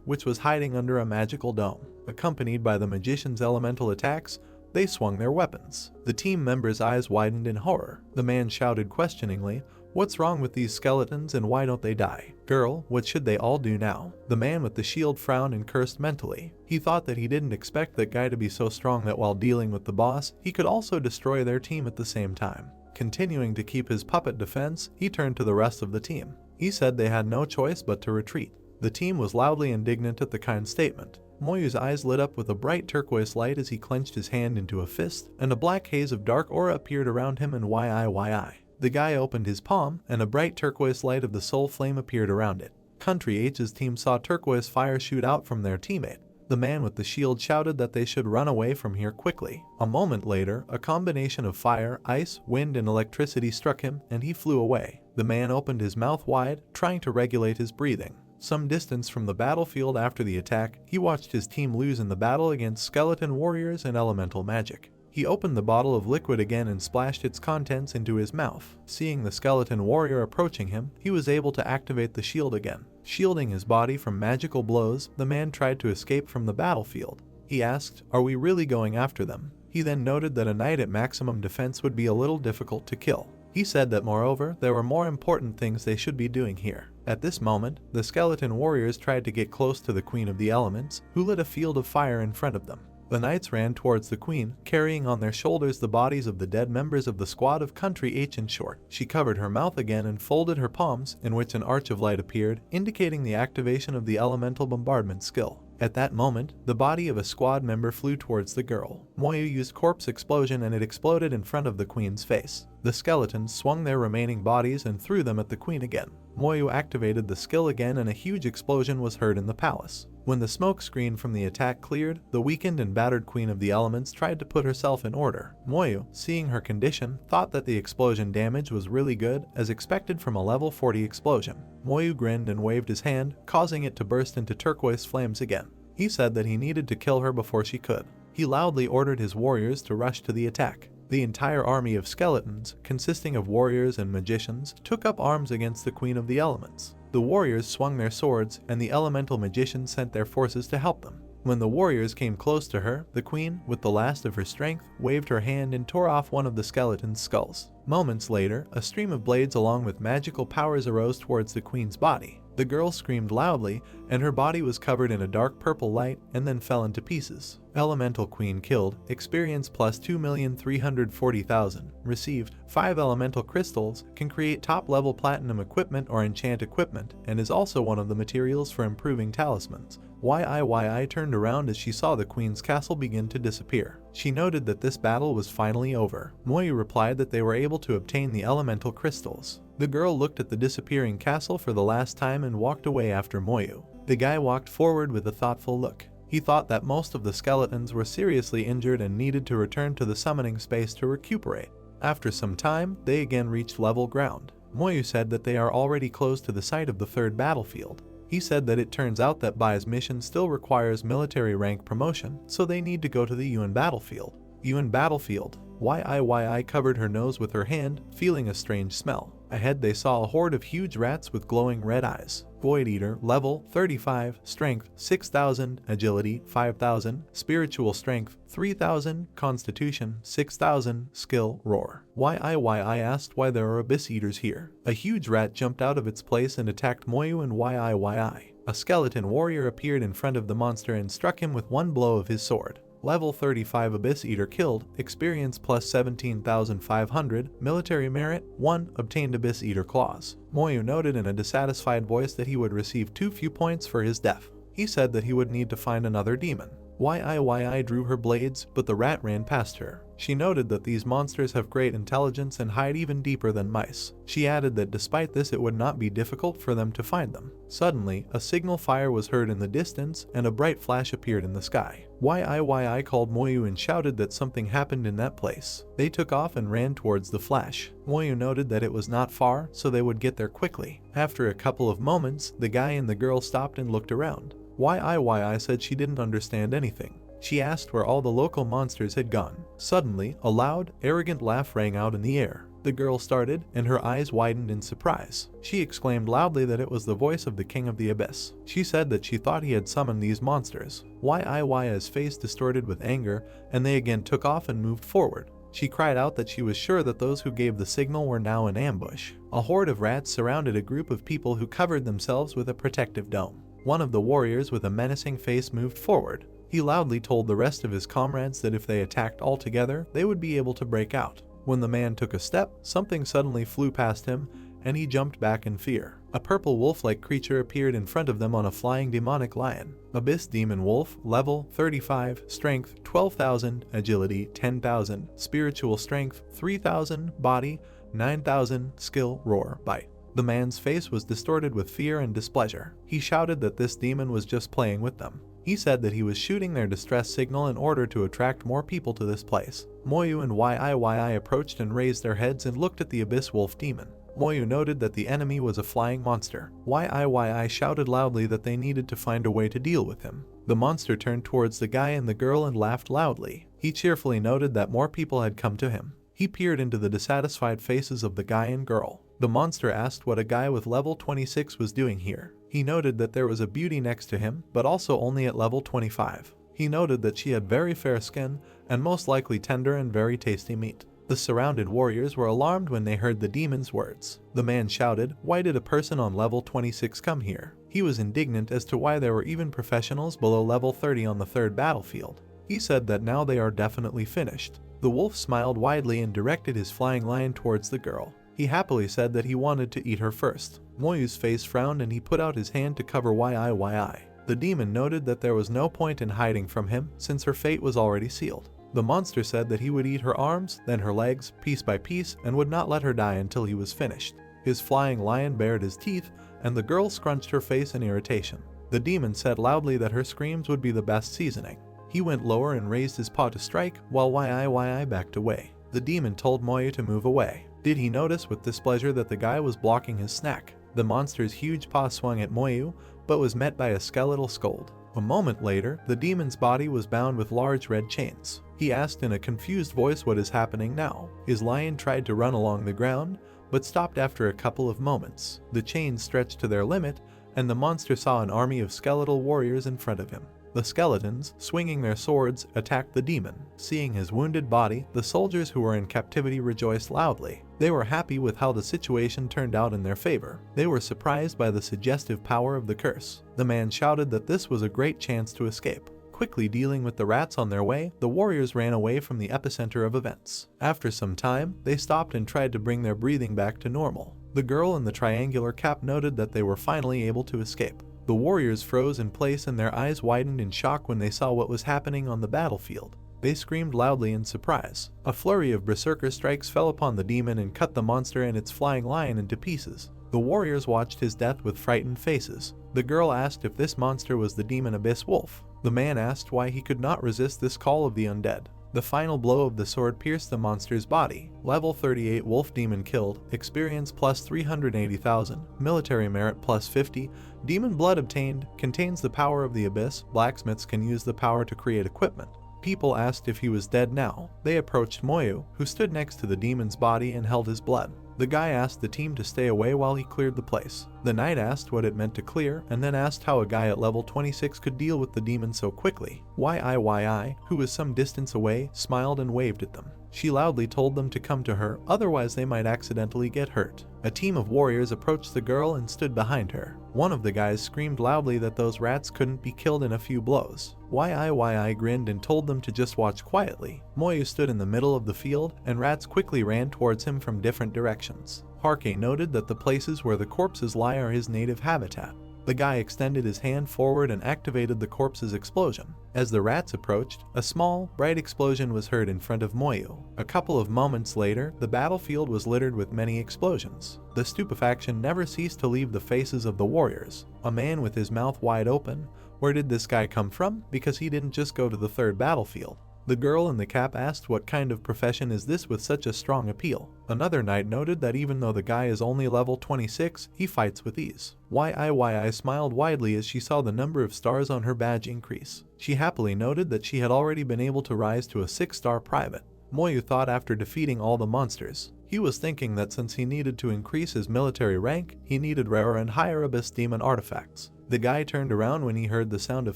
Speaker 1: which was hiding under a magical dome. Accompanied by the magician's elemental attacks, they swung their weapons. The team members' eyes widened in horror. The man shouted questioningly, "What's wrong with these skeletons and why don't they die? Girl, what should they all do now?" The man with the shield frowned and cursed mentally. He thought that he didn't expect that guy to be so strong that while dealing with the boss, he could also destroy their team at the same time. Continuing to keep his puppet defense, he turned to the rest of the team. He said they had no choice but to retreat. The team was loudly indignant at the kind statement. Moyu's eyes lit up with a bright turquoise light as he clenched his hand into a fist, and a black haze of dark aura appeared around him and Yi. The guy opened his palm, and a bright turquoise light of the soul flame appeared around it. Country H's team saw turquoise fire shoot out from their teammate. The man with the shield shouted that they should run away from here quickly. A moment later, a combination of fire, ice, wind, and electricity struck him, and he flew away. The man opened his mouth wide, trying to regulate his breathing. Some distance from the battlefield after the attack, he watched his team lose in the battle against skeleton warriors and elemental magic. He opened the bottle of liquid again and splashed its contents into his mouth. Seeing the skeleton warrior approaching him, he was able to activate the shield again. Shielding his body from magical blows, the man tried to escape from the battlefield. He asked, "Are we really going after them?" He then noted that a knight at maximum defense would be a little difficult to kill. He said that moreover, there were more important things they should be doing here. At this moment, the skeleton warriors tried to get close to the Queen of the Elements, who lit a field of fire in front of them. The knights ran towards the queen, carrying on their shoulders the bodies of the dead members of the squad of Country H in short. She covered her mouth again and folded her palms, in which an arch of light appeared, indicating the activation of the elemental bombardment skill. At that moment, the body of a squad member flew towards the girl. Moyu used corpse explosion and it exploded in front of the queen's face. The skeletons swung their remaining bodies and threw them at the queen again. Moyu activated the skill again and a huge explosion was heard in the palace. When the smoke screen from the attack cleared, the weakened and battered Queen of the Elements tried to put herself in order. Moyu, seeing her condition, thought that the explosion damage was really good, as expected from a level 40 explosion. Moyu grinned and waved his hand, causing it to burst into turquoise flames again. He said that he needed to kill her before she could. He loudly ordered his warriors to rush to the attack. The entire army of skeletons, consisting of warriors and magicians, took up arms against the Queen of the Elements. The warriors swung their swords, and the elemental magicians sent their forces to help them. When the warriors came close to her, the queen, with the last of her strength, waved her hand and tore off one of the skeleton's skulls. Moments later, a stream of blades along with magical powers arose towards the queen's body. The girl screamed loudly, and her body was covered in a dark purple light and then fell into pieces. Elemental Queen killed, experience plus 2,340,000, received 5 elemental crystals, can create top-level platinum equipment or enchant equipment, and is also one of the materials for improving talismans. Yi turned around as she saw the queen's castle begin to disappear. She noted that this battle was finally over. Moyu replied that they were able to obtain the elemental crystals. The girl looked at the disappearing castle for the last time and walked away after Moyu. The guy walked forward with a thoughtful look. He thought that most of the skeletons were seriously injured and needed to return to the summoning space to recuperate. After some time, they again reached level ground. Moyu said that they are already close to the site of the third battlefield. He said that it turns out that Bai's mission still requires military rank promotion, so they need to go to the UN battlefield. UN battlefield. Yi covered her nose with her hand, feeling a strange smell. Ahead they saw a horde of huge rats with glowing red eyes. Void Eater, level 35, strength 6,000, agility 5,000, spiritual strength 3,000, constitution 6,000, skill roar. Yi asked why there are abyss eaters here. A huge rat jumped out of its place and attacked Moyu and Yi. A skeleton warrior appeared in front of the monster and struck him with one blow of his sword. Level 35 Abyss Eater killed, experience plus 17,500, military merit 1, obtained Abyss Eater claws. Moyu noted in a dissatisfied voice that he would receive too few points for his death. He said that he would need to find another demon. Yi drew her blades, but the rat ran past her. She noted that these monsters have great intelligence and hide even deeper than mice. She added that despite this it would not be difficult for them to find them. Suddenly, a signal fire was heard in the distance and a bright flash appeared in the sky. Yi called Moyu and shouted that something happened in that place. They took off and ran towards the flash. Moyu noted that it was not far, so they would get there quickly. After a couple of moments, the guy and the girl stopped and looked around. Yi said she didn't understand anything. She asked where all the local monsters had gone. Suddenly, a loud, arrogant laugh rang out in the air. The girl started, and her eyes widened in surprise. She exclaimed loudly that it was the voice of the King of the Abyss. She said that she thought he had summoned these monsters. Yi's face distorted with anger, and they again took off and moved forward. She cried out that she was sure that those who gave the signal were now in ambush. A horde of rats surrounded a group of people who covered themselves with a protective dome. One of the warriors with a menacing face moved forward. He loudly told the rest of his comrades that if they attacked all together, they would be able to break out. When the man took a step, something suddenly flew past him, and he jumped back in fear. A purple wolf-like creature appeared in front of them on a flying demonic lion. Abyss Demon Wolf, level 35, strength 12,000, agility 10,000, spiritual strength 3,000, body 9,000, skill roar, bite. The man's face was distorted with fear and displeasure. He shouted that this demon was just playing with them. He said that he was shooting their distress signal in order to attract more people to this place. Moyu and Yiyi approached and raised their heads and looked at the Abyss Wolf demon. Moyu noted that the enemy was a flying monster. Yiyi shouted loudly that they needed to find a way to deal with him. The monster turned towards the guy and the girl and laughed loudly. He cheerfully noted that more people had come to him. He peered into the dissatisfied faces of the guy and girl. The monster asked what a guy with level 26 was doing here. He noted that there was a beauty next to him, but also only at level 25. He noted that she had very fair skin, and most likely tender and very tasty meat. The surrounded warriors were alarmed when they heard the demon's words. The man shouted, "Why did a person on level 26 come here?" He was indignant as to why there were even professionals below level 30 on the third battlefield. He said that now they are definitely finished. The wolf smiled widely and directed his flying lion towards the girl. He happily said that he wanted to eat her first. Moyu's face frowned and he put out his hand to cover Yiyi. The demon noted that there was no point in hiding from him since her fate was already sealed. The monster said that he would eat her arms, then her legs, piece by piece, and would not let her die until he was finished. His flying lion bared his teeth, and the girl scrunched her face in irritation. The demon said loudly that her screams would be the best seasoning. He went lower and raised his paw to strike, while Yiyi backed away. The demon told Moyu to move away. Did he notice with displeasure that the guy was blocking his snack? The monster's huge paw swung at Moyu, but was met by a skeletal scold. A moment later, the demon's body was bound with large red chains. He asked in a confused voice what is happening now. His lion tried to run along the ground, but stopped after a couple of moments. The chains stretched to their limit, and the monster saw an army of skeletal warriors in front of him. The skeletons, swinging their swords, attacked the demon. Seeing his wounded body, the soldiers who were in captivity rejoiced loudly. They were happy with how the situation turned out in their favor. They were surprised by the suggestive power of the curse. The man shouted that this was a great chance to escape. Quickly dealing with the rats on their way, the warriors ran away from the epicenter of events. After some time, they stopped and tried to bring their breathing back to normal. The girl in the triangular cap noted that they were finally able to escape. The warriors froze in place and their eyes widened in shock when they saw what was happening on the battlefield. They screamed loudly in surprise. A flurry of berserker strikes fell upon the demon and cut the monster and its flying lion into pieces. The warriors watched his death with frightened faces. The girl asked if this monster was the demon Abyss Wolf. The man asked why he could not resist this call of the undead. The final blow of the sword pierced the monster's body. Level 38 Wolf Demon killed, experience plus 380,000, military merit plus 50, demon blood obtained, contains the power of the abyss, blacksmiths can use the power to create equipment. People asked if he was dead now. They approached Moyu, who stood next to the demon's body and held his blood. The guy asked the team to stay away while he cleared the place. The knight asked what it meant to clear and then asked how a guy at level 26 could deal with the demon so quickly. YIYI, who was some distance away, smiled and waved at them. She loudly told them to come to her, otherwise they might accidentally get hurt. A team of warriors approached the girl and stood behind her. One of the guys screamed loudly that those rats couldn't be killed in a few blows. YIYI grinned and told them to just watch quietly. Moyu stood in the middle of the field, and rats quickly ran towards him from different directions. Harke noted that the places where the corpses lie are his native habitat. The guy extended his hand forward and activated the corpse's explosion. As the rats approached, a small, bright explosion was heard in front of Moyu. A couple of moments later, the battlefield was littered with many explosions. The stupefaction never ceased to leave the faces of the warriors. A man with his mouth wide open. Where did this guy come from? Because he didn't just go to the third battlefield. The girl in the cap asked what kind of profession is this with such a strong appeal. Another knight noted that even though the guy is only level 26, he fights with ease. YIYI smiled widely as she saw the number of stars on her badge increase. She happily noted that she had already been able to rise to a 6-star private. Moyu thought after defeating all the monsters. He was thinking that since he needed to increase his military rank, he needed rarer and higher abyss demon artifacts. The guy turned around when he heard the sound of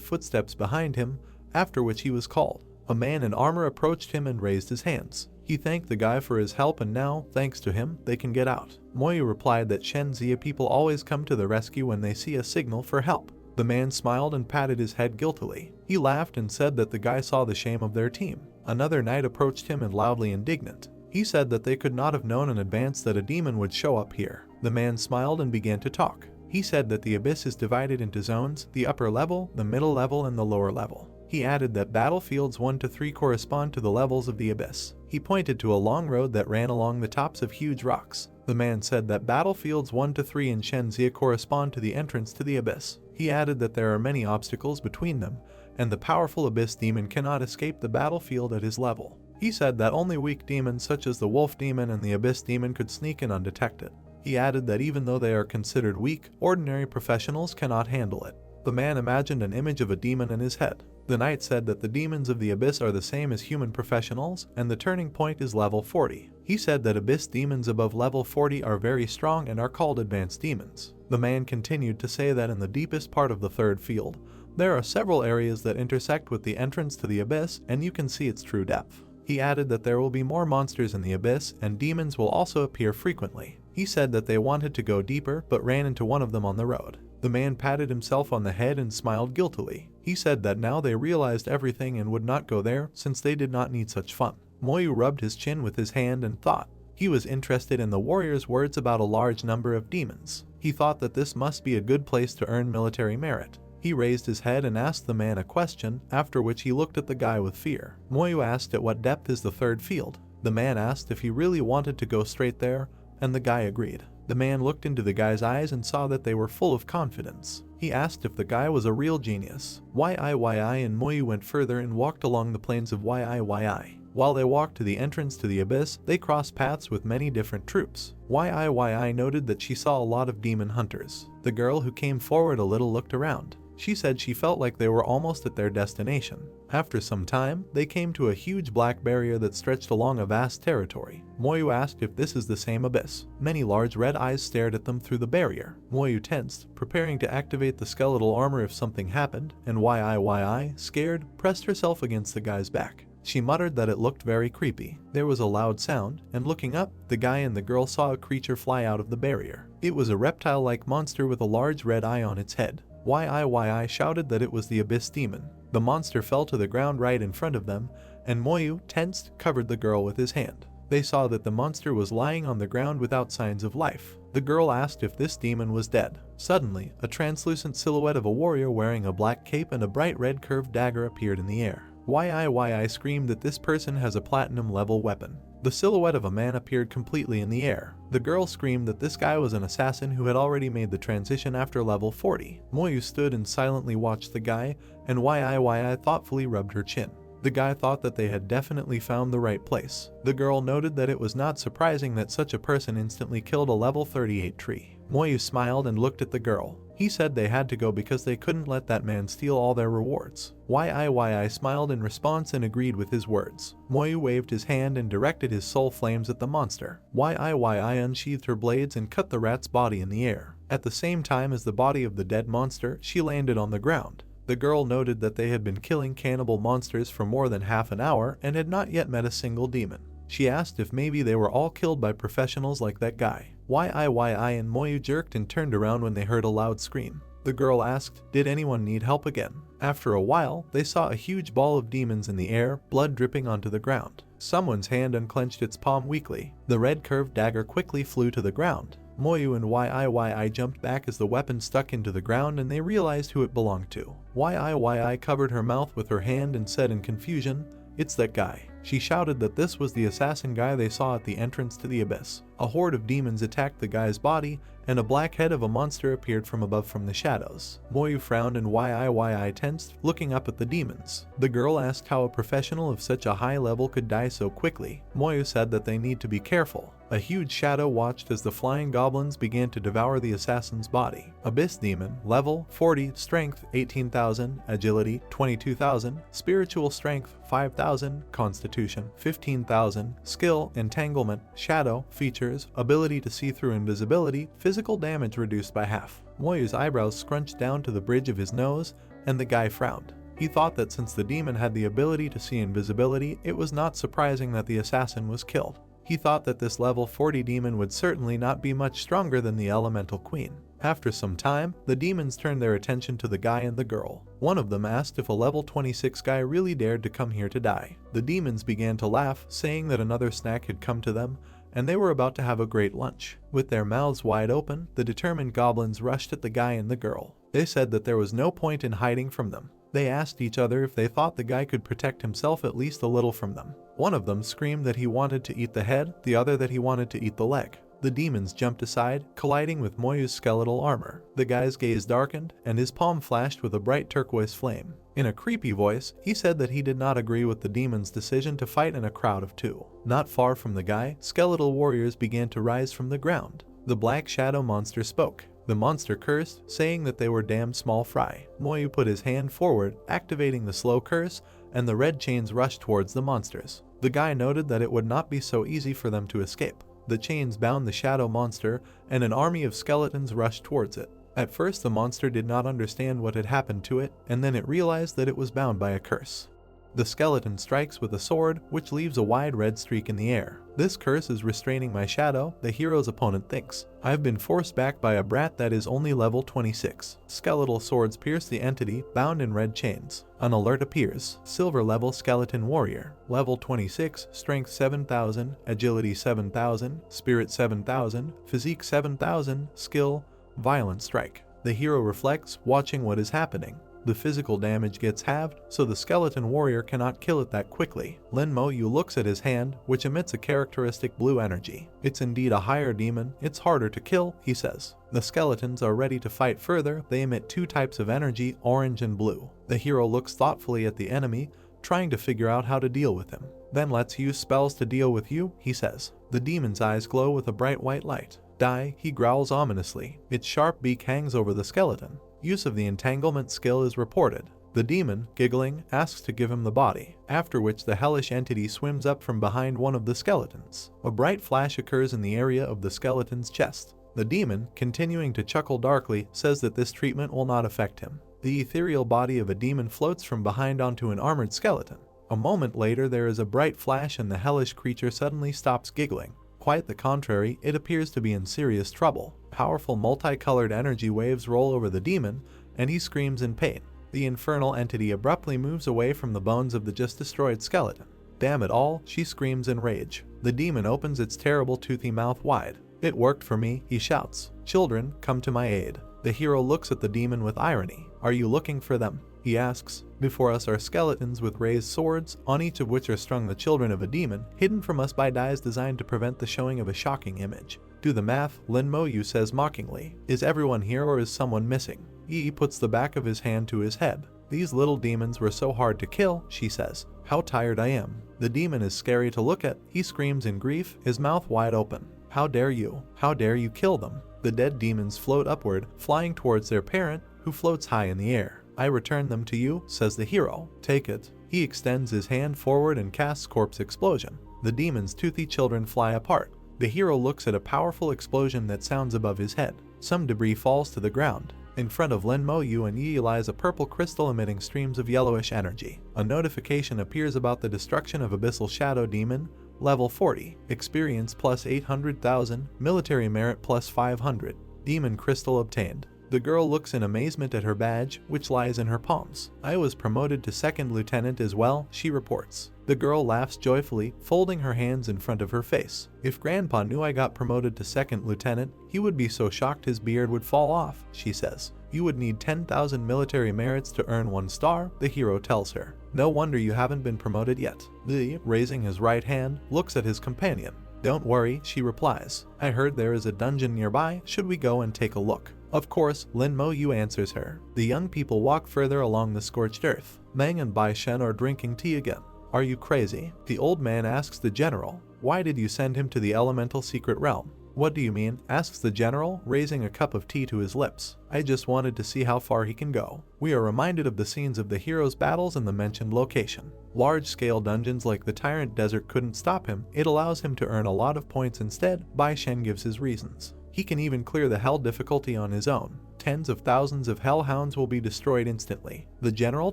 Speaker 1: footsteps behind him, after which he was called. A man in armor approached him and raised his hands. He thanked the guy for his help and now, thanks to him, they can get out. Moyu replied that Shenzia people always come to the rescue when they see a signal for help. The man smiled and patted his head guiltily. He laughed and said that the guy saw the shame of their team. Another knight approached him and loudly indignant. He said that they could not have known in advance that a demon would show up here. The man smiled and began to talk. He said that the abyss is divided into zones, the upper level, the middle level, and the lower level. He added that battlefields 1 to 3 correspond to the levels of the abyss. He pointed to a long road that ran along the tops of huge rocks. The man said that battlefields 1 to 3 in Shenzia correspond to the entrance to the abyss. He added that there are many obstacles between them, and the powerful abyss demon cannot escape the battlefield at his level. He said that only weak demons such as the wolf demon and the abyss demon could sneak in undetected. He added that even though they are considered weak, ordinary professionals cannot handle it. The man imagined an image of a demon in his head. The knight said that the demons of the abyss are the same as human professionals, and the turning point is level 40. He said that abyss demons above level 40 are very strong and are called advanced demons. The man continued to say that in the deepest part of the third field, there are several areas that intersect with the entrance to the abyss, and you can see its true depth. He added that there will be more monsters in the abyss, and demons will also appear frequently. He said that they wanted to go deeper, but ran into one of them on the road. The man patted himself on the head and smiled guiltily. He said that now they realized everything and would not go there since they did not need such fun. Moyu rubbed his chin with his hand and thought. He was interested in the warrior's words about a large number of demons. He thought that this must be a good place to earn military merit. He raised his head and asked the man a question, after which he looked at the guy with fear. Moyu asked at what depth is the third field. The man asked if he really wanted to go straight there, and the guy agreed. The man looked into the guy's eyes and saw that they were full of confidence. He asked if the guy was a real genius. YIYI and Moyu went further and walked along the plains of YIYI. While they walked to the entrance to the abyss, they crossed paths with many different troops. YIYI noted that she saw a lot of demon hunters. The girl who came forward a little looked around. She said she felt like they were almost at their destination. After some time, they came to a huge black barrier that stretched along a vast territory. Moyu asked if this is the same abyss. Many large red eyes stared at them through the barrier. Moyu tensed, preparing to activate the skeletal armor if something happened, and YIYI, scared, pressed herself against the guy's back. She muttered that it looked very creepy. There was a loud sound, and looking up, the guy and the girl saw a creature fly out of the barrier. It was a reptile-like monster with a large red eye on its head. YIYI shouted that it was the abyss demon. The monster fell to the ground right in front of them, and Moyu, tensed, covered the girl with his hand. They saw that the monster was lying on the ground without signs of life. The girl asked if this demon was dead. Suddenly, a translucent silhouette of a warrior wearing a black cape and a bright red curved dagger appeared in the air. YIYI screamed that this person has a platinum level weapon. The silhouette of a man appeared completely in the air. The girl screamed that this guy was an assassin who had already made the transition after level 40. Moyu stood and silently watched the guy, and YIYI thoughtfully rubbed her chin. The guy thought that they had definitely found the right place. The girl noted that it was not surprising that such a person instantly killed a level 38 tree. Moyu smiled and looked at the girl. He said they had to go because they couldn't let that man steal all their rewards. YIYI smiled in response and agreed with his words. Moyu waved his hand and directed his soul flames at the monster. YIYI unsheathed her blades and cut the rat's body in the air. At the same time as the body of the dead monster, she landed on the ground. The girl noted that they had been killing cannibal monsters for more than half an hour and had not yet met a single demon. She asked if maybe they were all killed by professionals like that guy. Why, and Moyu jerked and turned around when they heard a loud scream. The girl asked, did anyone need help again? After a while, they saw a huge ball of demons in the air, blood dripping onto the ground. Someone's hand unclenched its palm weakly. The red curved dagger quickly flew to the ground. Moyu and YIYI jumped back as the weapon stuck into the ground and they realized who it belonged to. YIYI covered her mouth with her hand and said in confusion, it's that guy. She shouted that this was the assassin guy they saw at the entrance to the abyss. A horde of demons attacked the guy's body, and a black head of a monster appeared from above from the shadows. Moyu frowned and YIYI tensed, looking up at the demons. The girl asked how a professional of such a high level could die so quickly. Moyu said that they need to be careful. A huge shadow watched as the flying goblins began to devour the assassin's body. Abyss Demon, level 40, strength 18,000, agility 22,000, spiritual strength 5,000, constitution 15,000, skill, entanglement, shadow, features, ability to see through invisibility, physical damage reduced by half. Moyu's eyebrows scrunched down to the bridge of his nose, and the guy frowned. He thought that since the demon had the ability to see invisibility, it was not surprising that the assassin was killed. He thought that this level 40 demon would certainly not be much stronger than the elemental queen. After some time, the demons turned their attention to the guy and the girl. One of them asked if a level 26 guy really dared to come here to die. The demons began to laugh, saying that another snack had come to them, and they were about to have a great lunch. With their mouths wide open, the determined goblins rushed at the guy and the girl. They said that there was no point in hiding from them. They asked each other if they thought the guy could protect himself at least a little from them. One of them screamed that he wanted to eat the head, the other that he wanted to eat the leg. The demons jumped aside, colliding with Moyu's skeletal armor. The guy's gaze darkened, and his palm flashed with a bright turquoise flame. In a creepy voice, he said that he did not agree with the demon's decision to fight in a crowd of two. Not far from the guy, skeletal warriors began to rise from the ground. The black shadow monster spoke. The monster cursed, saying that they were damn small fry. Moyu put his hand forward, activating the slow curse, and the red chains rushed towards the monsters. The guy noted that it would not be so easy for them to escape. The chains bound the shadow monster, and an army of skeletons rushed towards it. At first the monster did not understand what had happened to it, and then it realized that it was bound by a curse. The skeleton strikes with a sword, which leaves a wide red streak in the air. This curse is restraining my shadow, the hero's opponent thinks. I've been forced back by a brat that is only level 26. Skeletal swords pierce the entity, bound in red chains. An alert appears. Silver level skeleton warrior. Level 26, strength 7,000, agility 7,000, spirit 7,000, physique 7,000, skill, violent strike. The hero reflects, watching what is happening. The physical damage gets halved, so the skeleton warrior cannot kill it that quickly. Lin Moyu looks at his hand, which emits a characteristic blue energy. It's indeed a higher demon, it's harder to kill, he says. The skeletons are ready to fight further, they emit two types of energy, orange and blue. The hero looks thoughtfully at the enemy, trying to figure out how to deal with him. Then let's use spells to deal with you, he says. The demon's eyes glow with a bright white light. Die, he growls ominously. Its sharp beak hangs over the skeleton. Use of the entanglement skill is reported. The demon, giggling, asks to give him the body, after which the hellish entity swims up from behind one of the skeletons. A bright flash occurs in the area of the skeleton's chest. The demon, continuing to chuckle darkly, says that this treatment will not affect him. The ethereal body of a demon floats from behind onto an armored skeleton. A moment later there is a bright flash and the hellish creature suddenly stops giggling. Quite the contrary, it appears to be in serious trouble. Powerful multicolored energy waves roll over the demon, and he screams in pain. The infernal entity abruptly moves away from the bones of the just destroyed skeleton. Damn it all, she screams in rage. The demon opens its terrible toothy mouth wide. It worked for me, he shouts. Children, come to my aid. The hero looks at the demon with irony. Are you looking for them? He asks. Before us are skeletons with raised swords, on each of which are strung the children of a demon, hidden from us by dyes designed to prevent the showing of a shocking image. Do the math, Lin Moyu says mockingly. Is everyone here or is someone missing? Yi puts the back of his hand to his head. These little demons were so hard to kill, she says. How tired I am. The demon is scary to look at. He screams in grief, his mouth wide open. How dare you? How dare you kill them? The dead demons float upward, flying towards their parent, who floats high in the air. I return them to you, says the hero. Take it. He extends his hand forward and casts corpse explosion. The demon's toothy children fly apart. The hero looks at a powerful explosion that sounds above his head. Some debris falls to the ground. In front of Lin Mo Yu and Yi lies a purple crystal emitting streams of yellowish energy. A notification appears about the destruction of Abyssal Shadow Demon, level 40, experience plus 800,000, military merit plus 500, demon crystal obtained. The girl looks in amazement at her badge, which lies in her palms. I was promoted to second lieutenant as well, she reports. The girl laughs joyfully, folding her hands in front of her face. If Grandpa knew I got promoted to second lieutenant, he would be so shocked his beard would fall off, she says. You would need 10,000 military merits to earn 1 star, the hero tells her. No wonder you haven't been promoted yet. Li, raising his right hand, looks at his companion. Don't worry, she replies. I heard there is a dungeon nearby, should we go and take a look? Of course, Lin Mo Yu answers her. The young people walk further along the scorched earth. Meng and Bai Shen are drinking tea again. Are you crazy? The old man asks the general. Why did you send him to the elemental secret realm? What do you mean? Asks the general, raising a cup of tea to his lips. I just wanted to see how far he can go. We are reminded of the scenes of the hero's battles in the mentioned location. Large-scale dungeons like the Tyrant Desert couldn't stop him. It allows him to earn a lot of points instead. Bai Shen gives his reasons. He can even clear the hell difficulty on his own. Tens of thousands of hellhounds will be destroyed instantly. The general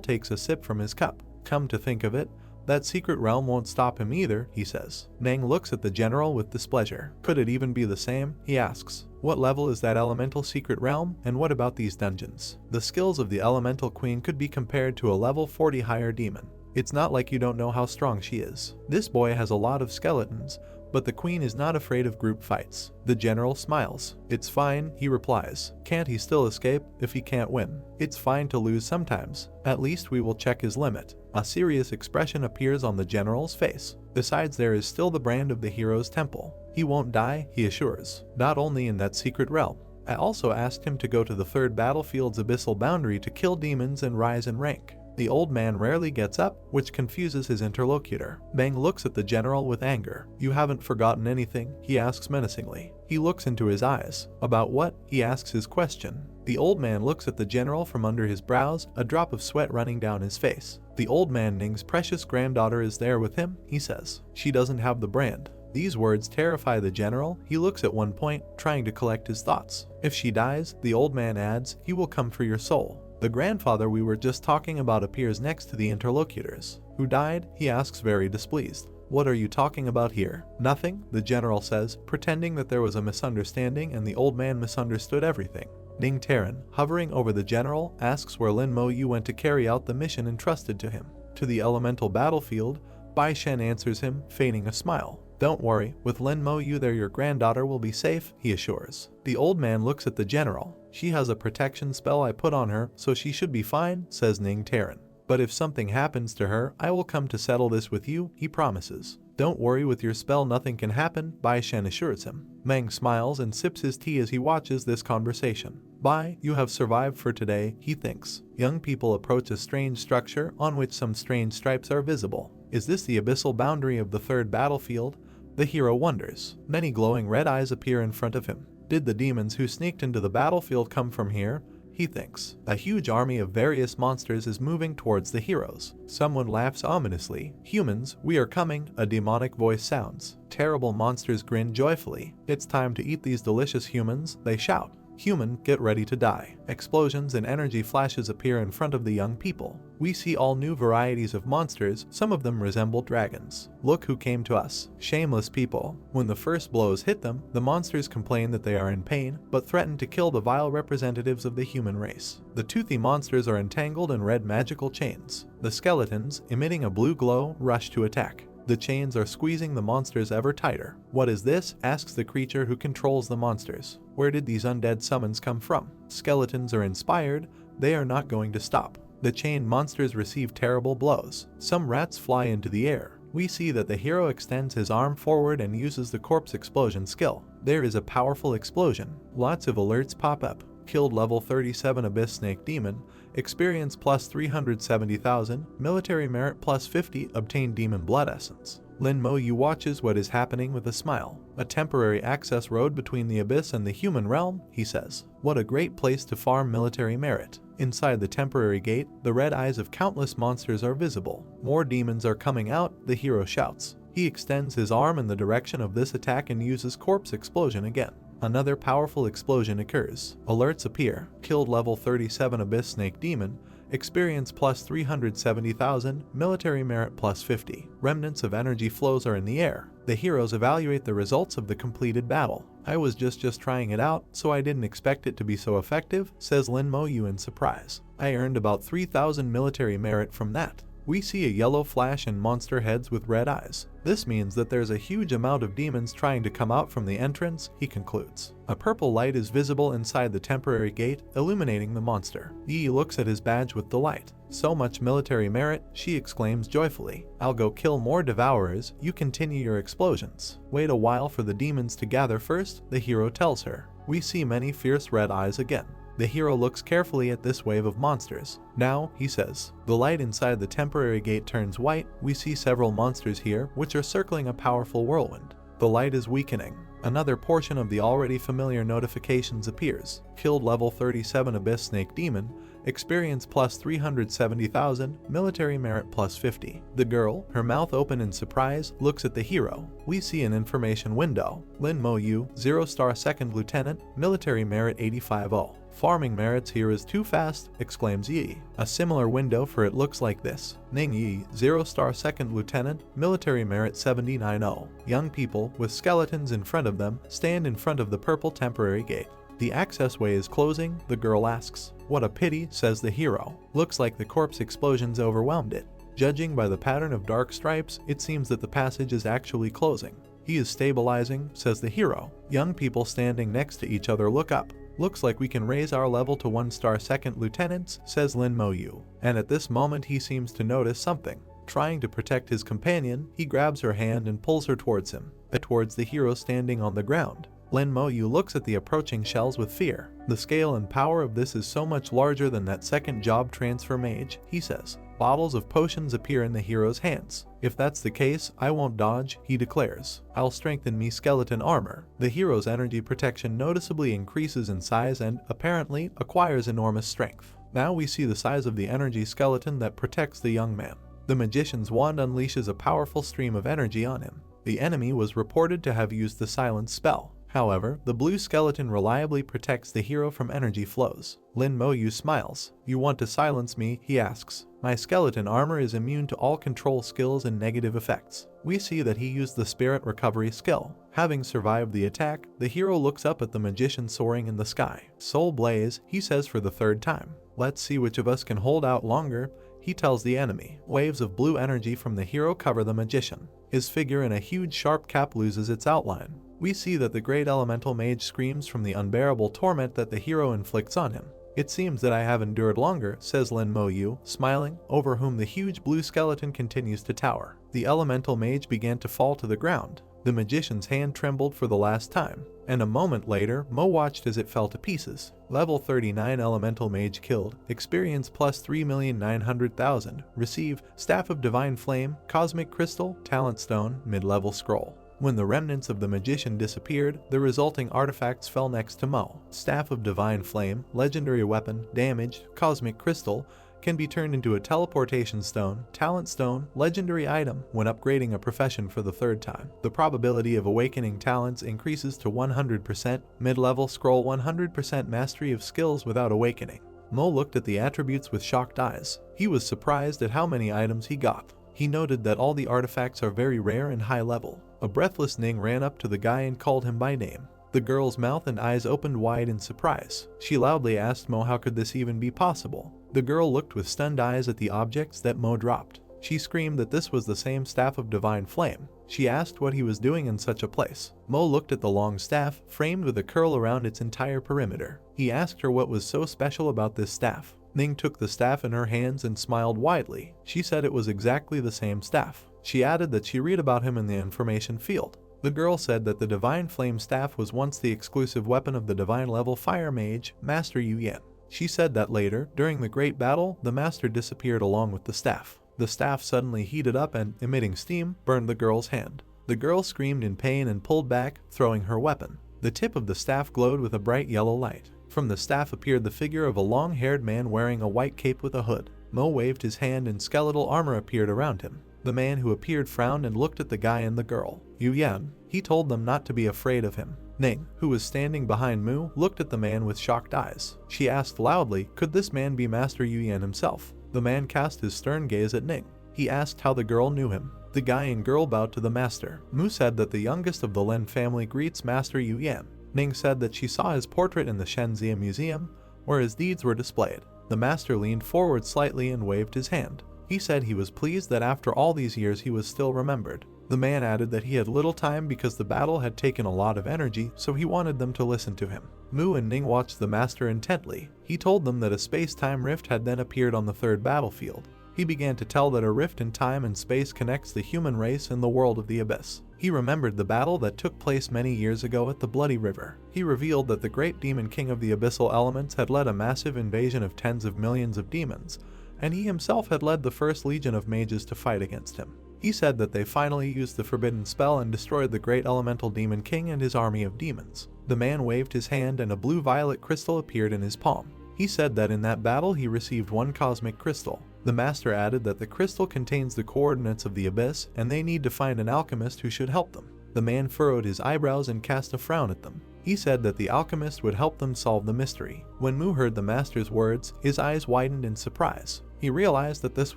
Speaker 1: takes a sip from his cup. Come to think of it, that secret realm won't stop him either, he says. Nang looks at the general with displeasure. Could it even be the same? He asks. What level is that elemental secret realm, and what about these dungeons? The skills of the elemental queen could be compared to a level 40 higher demon. It's not like you don't know how strong she is. This boy has a lot of skeletons, but the queen is not afraid of group fights. The general smiles. It's fine, he replies. Can't he still escape if he can't win? It's fine to lose sometimes. At least we will check his limit. A serious expression appears on the general's face. Besides, there is still the brand of the hero's temple. He won't die, he assures. Not only in that secret realm. I also asked him to go to the 3rd battlefield's abyssal boundary to kill demons and rise in rank. The old man rarely gets up, which confuses his interlocutor. Bang looks at the general with anger. You haven't forgotten anything? He asks menacingly. He looks into his eyes. About what? He asks his question. The old man looks at the general from under his brows, a drop of sweat running down his face. The old man Ning's precious granddaughter is there with him, he says. She doesn't have the brand. These words terrify the general. He looks at one point, trying to collect his thoughts. If she dies, the old man adds, he will come for your soul. The grandfather we were just talking about appears next to the interlocutors. Who died? He asks, very displeased. What are you talking about here? Nothing, the general says, pretending that there was a misunderstanding and the old man misunderstood everything. Ning Taran, hovering over the general, asks where Lin Mo Yu went to carry out the mission entrusted to him. To the elemental battlefield, Bai Shen answers him, feigning a smile. Don't worry, with Lin Mo Yu there your granddaughter will be safe, he assures. The old man looks at the general. She has a protection spell I put on her, so she should be fine, says Ning Taran. But if something happens to her, I will come to settle this with you, he promises. Don't worry, with your spell nothing can happen, Bai Shen assures him. Meng smiles and sips his tea as he watches this conversation. Bai, you have survived for today, he thinks. Young people approach a strange structure on which some strange stripes are visible. Is this the abyssal boundary of the 3rd battlefield? The hero wonders. Many glowing red eyes appear in front of him. Did the demons who sneaked into the battlefield come from here? He thinks. A huge army of various monsters is moving towards the heroes. Someone laughs ominously. Humans, we are coming, a demonic voice sounds. Terrible monsters grin joyfully. It's time to eat these delicious humans, they shout. Human, get ready to die. Explosions and energy flashes appear in front of the young people. We see all new varieties of monsters, some of them resemble dragons. Look who came to us. Shameless people. When the first blows hit them, the monsters complain that they are in pain, but threaten to kill the vile representatives of the human race. The toothy monsters are entangled in red magical chains. The skeletons, emitting a blue glow, rush to attack. The chains are squeezing the monsters ever tighter. What is this? Asks the creature who controls the monsters. Where did these undead summons come from? Skeletons are inspired. They are not going to stop. The chained monsters receive terrible blows. Some rats fly into the air. We see that the hero extends his arm forward and uses the corpse explosion skill. There is a powerful explosion. Lots of alerts pop up. Killed level 37 Abyss Snake Demon, experience plus 370,000, military merit plus 50, obtained Demon Blood Essence. Lin Mo Yu watches what is happening with a smile. A temporary access road between the Abyss and the human realm, he says. What a great place to farm military merit. Inside the temporary gate, the red eyes of countless monsters are visible. More demons are coming out, the hero shouts. He extends his arm in the direction of this attack and uses corpse explosion again. Another powerful explosion occurs. Alerts appear. Killed level 37 Abyss Snake Demon. Experience plus 370,000. Military merit plus 50. Remnants of energy flows are in the air. The heroes evaluate the results of the completed battle. I was just trying it out, so I didn't expect it to be so effective, says Lin Mo Yu in surprise. I earned about 3,000 military merit from that. We see a yellow flash and monster heads with red eyes. This means that there's a huge amount of demons trying to come out from the entrance, he concludes. A purple light is visible inside the temporary gate, illuminating the monster. Yi looks at his badge with delight. So much military merit, she exclaims joyfully. I'll go kill more devourers, you continue your explosions. Wait a while for the demons to gather first, the hero tells her. We see many fierce red eyes again. The hero looks carefully at this wave of monsters. Now, he says, the light inside the temporary gate turns white. We see several monsters here, which are circling a powerful whirlwind. The light is weakening. Another portion of the already familiar notifications appears. Killed level 37 Abyss Snake Demon. Experience plus 370,000. Military merit plus 50. The girl, her mouth open in surprise, looks at the hero. We see an information window. Lin Mo Yu, 0-star second lieutenant. Military merit 85-0. Farming merits here is too fast, exclaims Yi. A similar window for it looks like this. Ning Yi, 0-star second lieutenant, military merit 79-0. Young people, with skeletons in front of them, stand in front of the purple temporary gate. The access way is closing, the girl asks. What a pity, says the hero. Looks like the corpse explosions overwhelmed it. Judging by the pattern of dark stripes, it seems that the passage is actually closing. He is stabilizing, says the hero. Young people standing next to each other look up. Looks like we can raise our level to 1-star second lieutenants, says Lin Mo Yu. And at this moment he seems to notice something. Trying to protect his companion, he grabs her hand and pulls her towards him, towards the hero standing on the ground. Lin Mo Yu looks at the approaching shells with fear. The scale and power of this is so much larger than that second job transfer mage, he says. Bottles of potions appear in the hero's hands. If that's the case, I won't dodge, he declares. I'll strengthen me skeleton armor. The hero's energy protection noticeably increases in size and, apparently, acquires enormous strength. Now we see the size of the energy skeleton that protects the young man. The magician's wand unleashes a powerful stream of energy on him. The enemy was reported to have used the silence spell. However, the blue skeleton reliably protects the hero from energy flows. Lin Mo Yu smiles. You want to silence me, he asks. My skeleton armor is immune to all control skills and negative effects. We see that he used the spirit recovery skill. Having survived the attack, the hero looks up at the magician soaring in the sky. Soul Blaze, he says for the third time. Let's see which of us can hold out longer, he tells the enemy. Waves of blue energy from the hero cover the magician. His figure in a huge sharp cap loses its outline. We see that the great elemental mage screams from the unbearable torment that the hero inflicts on him. It seems that I have endured longer, says Lin Mo Yu, smiling, over whom the huge blue skeleton continues to tower. The elemental mage began to fall to the ground. The magician's hand trembled for the last time, and a moment later, Mo watched as it fell to pieces. Level 39 elemental mage killed. Experience plus 3,900,000. Receive Staff of Divine Flame, Cosmic Crystal, Talent Stone, Mid-level Scroll. When the remnants of the magician disappeared, the resulting artifacts fell next to Mo. Staff of Divine Flame, legendary weapon, damaged, Cosmic Crystal, can be turned into a teleportation stone, talent stone, legendary item when upgrading a profession for the third time. The probability of awakening talents increases to 100%, mid-level scroll 100% mastery of skills without awakening. Mo looked at the attributes with shocked eyes. He was surprised at how many items he got. He noted that all the artifacts are very rare and high level. A breathless Ning ran up to the guy and called him by name. The girl's mouth and eyes opened wide in surprise. She loudly asked Mo how could this even be possible. The girl looked with stunned eyes at the objects that Mo dropped. She screamed that this was the same Staff of Divine Flame. She asked what he was doing in such a place. Mo looked at the long staff, framed with a curl around its entire perimeter. He asked her what was so special about this staff. Ning took the staff in her hands and smiled widely. She said it was exactly the same staff. She added that she read about him in the information field. The girl said that the Divine Flame staff was once the exclusive weapon of the divine level fire mage, Master Yu Yan. She said that later, during the Great Battle, the master disappeared along with the staff. The staff suddenly heated up and, emitting steam, burned the girl's hand. The girl screamed in pain and pulled back, throwing her weapon. The tip of the staff glowed with a bright yellow light. From the staff appeared the figure of a long-haired man wearing a white cape with a hood. Mo waved his hand and skeletal armor appeared around him. The man who appeared frowned and looked at the guy and the girl. Yu Yan. He told them not to be afraid of him. Ning, who was standing behind Mu, looked at the man with shocked eyes. She asked loudly, could this man be Master Yu Yan himself? The man cast his stern gaze at Ning. He asked how the girl knew him. The guy and girl bowed to the master. Mu said that the youngest of the Lin family greets Master Yu Yan. Ning said that she saw his portrait in the Shenzhen Museum, where his deeds were displayed. The master leaned forward slightly and waved his hand. He said he was pleased that after all these years he was still remembered. The man added that he had little time because the battle had taken a lot of energy, so he wanted them to listen to him. Mu and Ning watched the master intently. He told them that a space-time rift had then appeared on the third battlefield. He began to tell that a rift in time and space connects the human race and the world of the abyss. He remembered the battle that took place many years ago at the Bloody River. He revealed that the great demon king of the abyssal elements had led a massive invasion of tens of millions of demons, and he himself had led the first legion of mages to fight against him. He said that they finally used the forbidden spell and destroyed the great elemental demon king and his army of demons. The man waved his hand and a blue-violet crystal appeared in his palm. He said that in that battle he received one cosmic crystal. The master added that the crystal contains the coordinates of the abyss and they need to find an alchemist who should help them. The man furrowed his eyebrows and cast a frown at them. He said that the alchemist would help them solve the mystery. When Mu heard the master's words, his eyes widened in surprise. He realized that this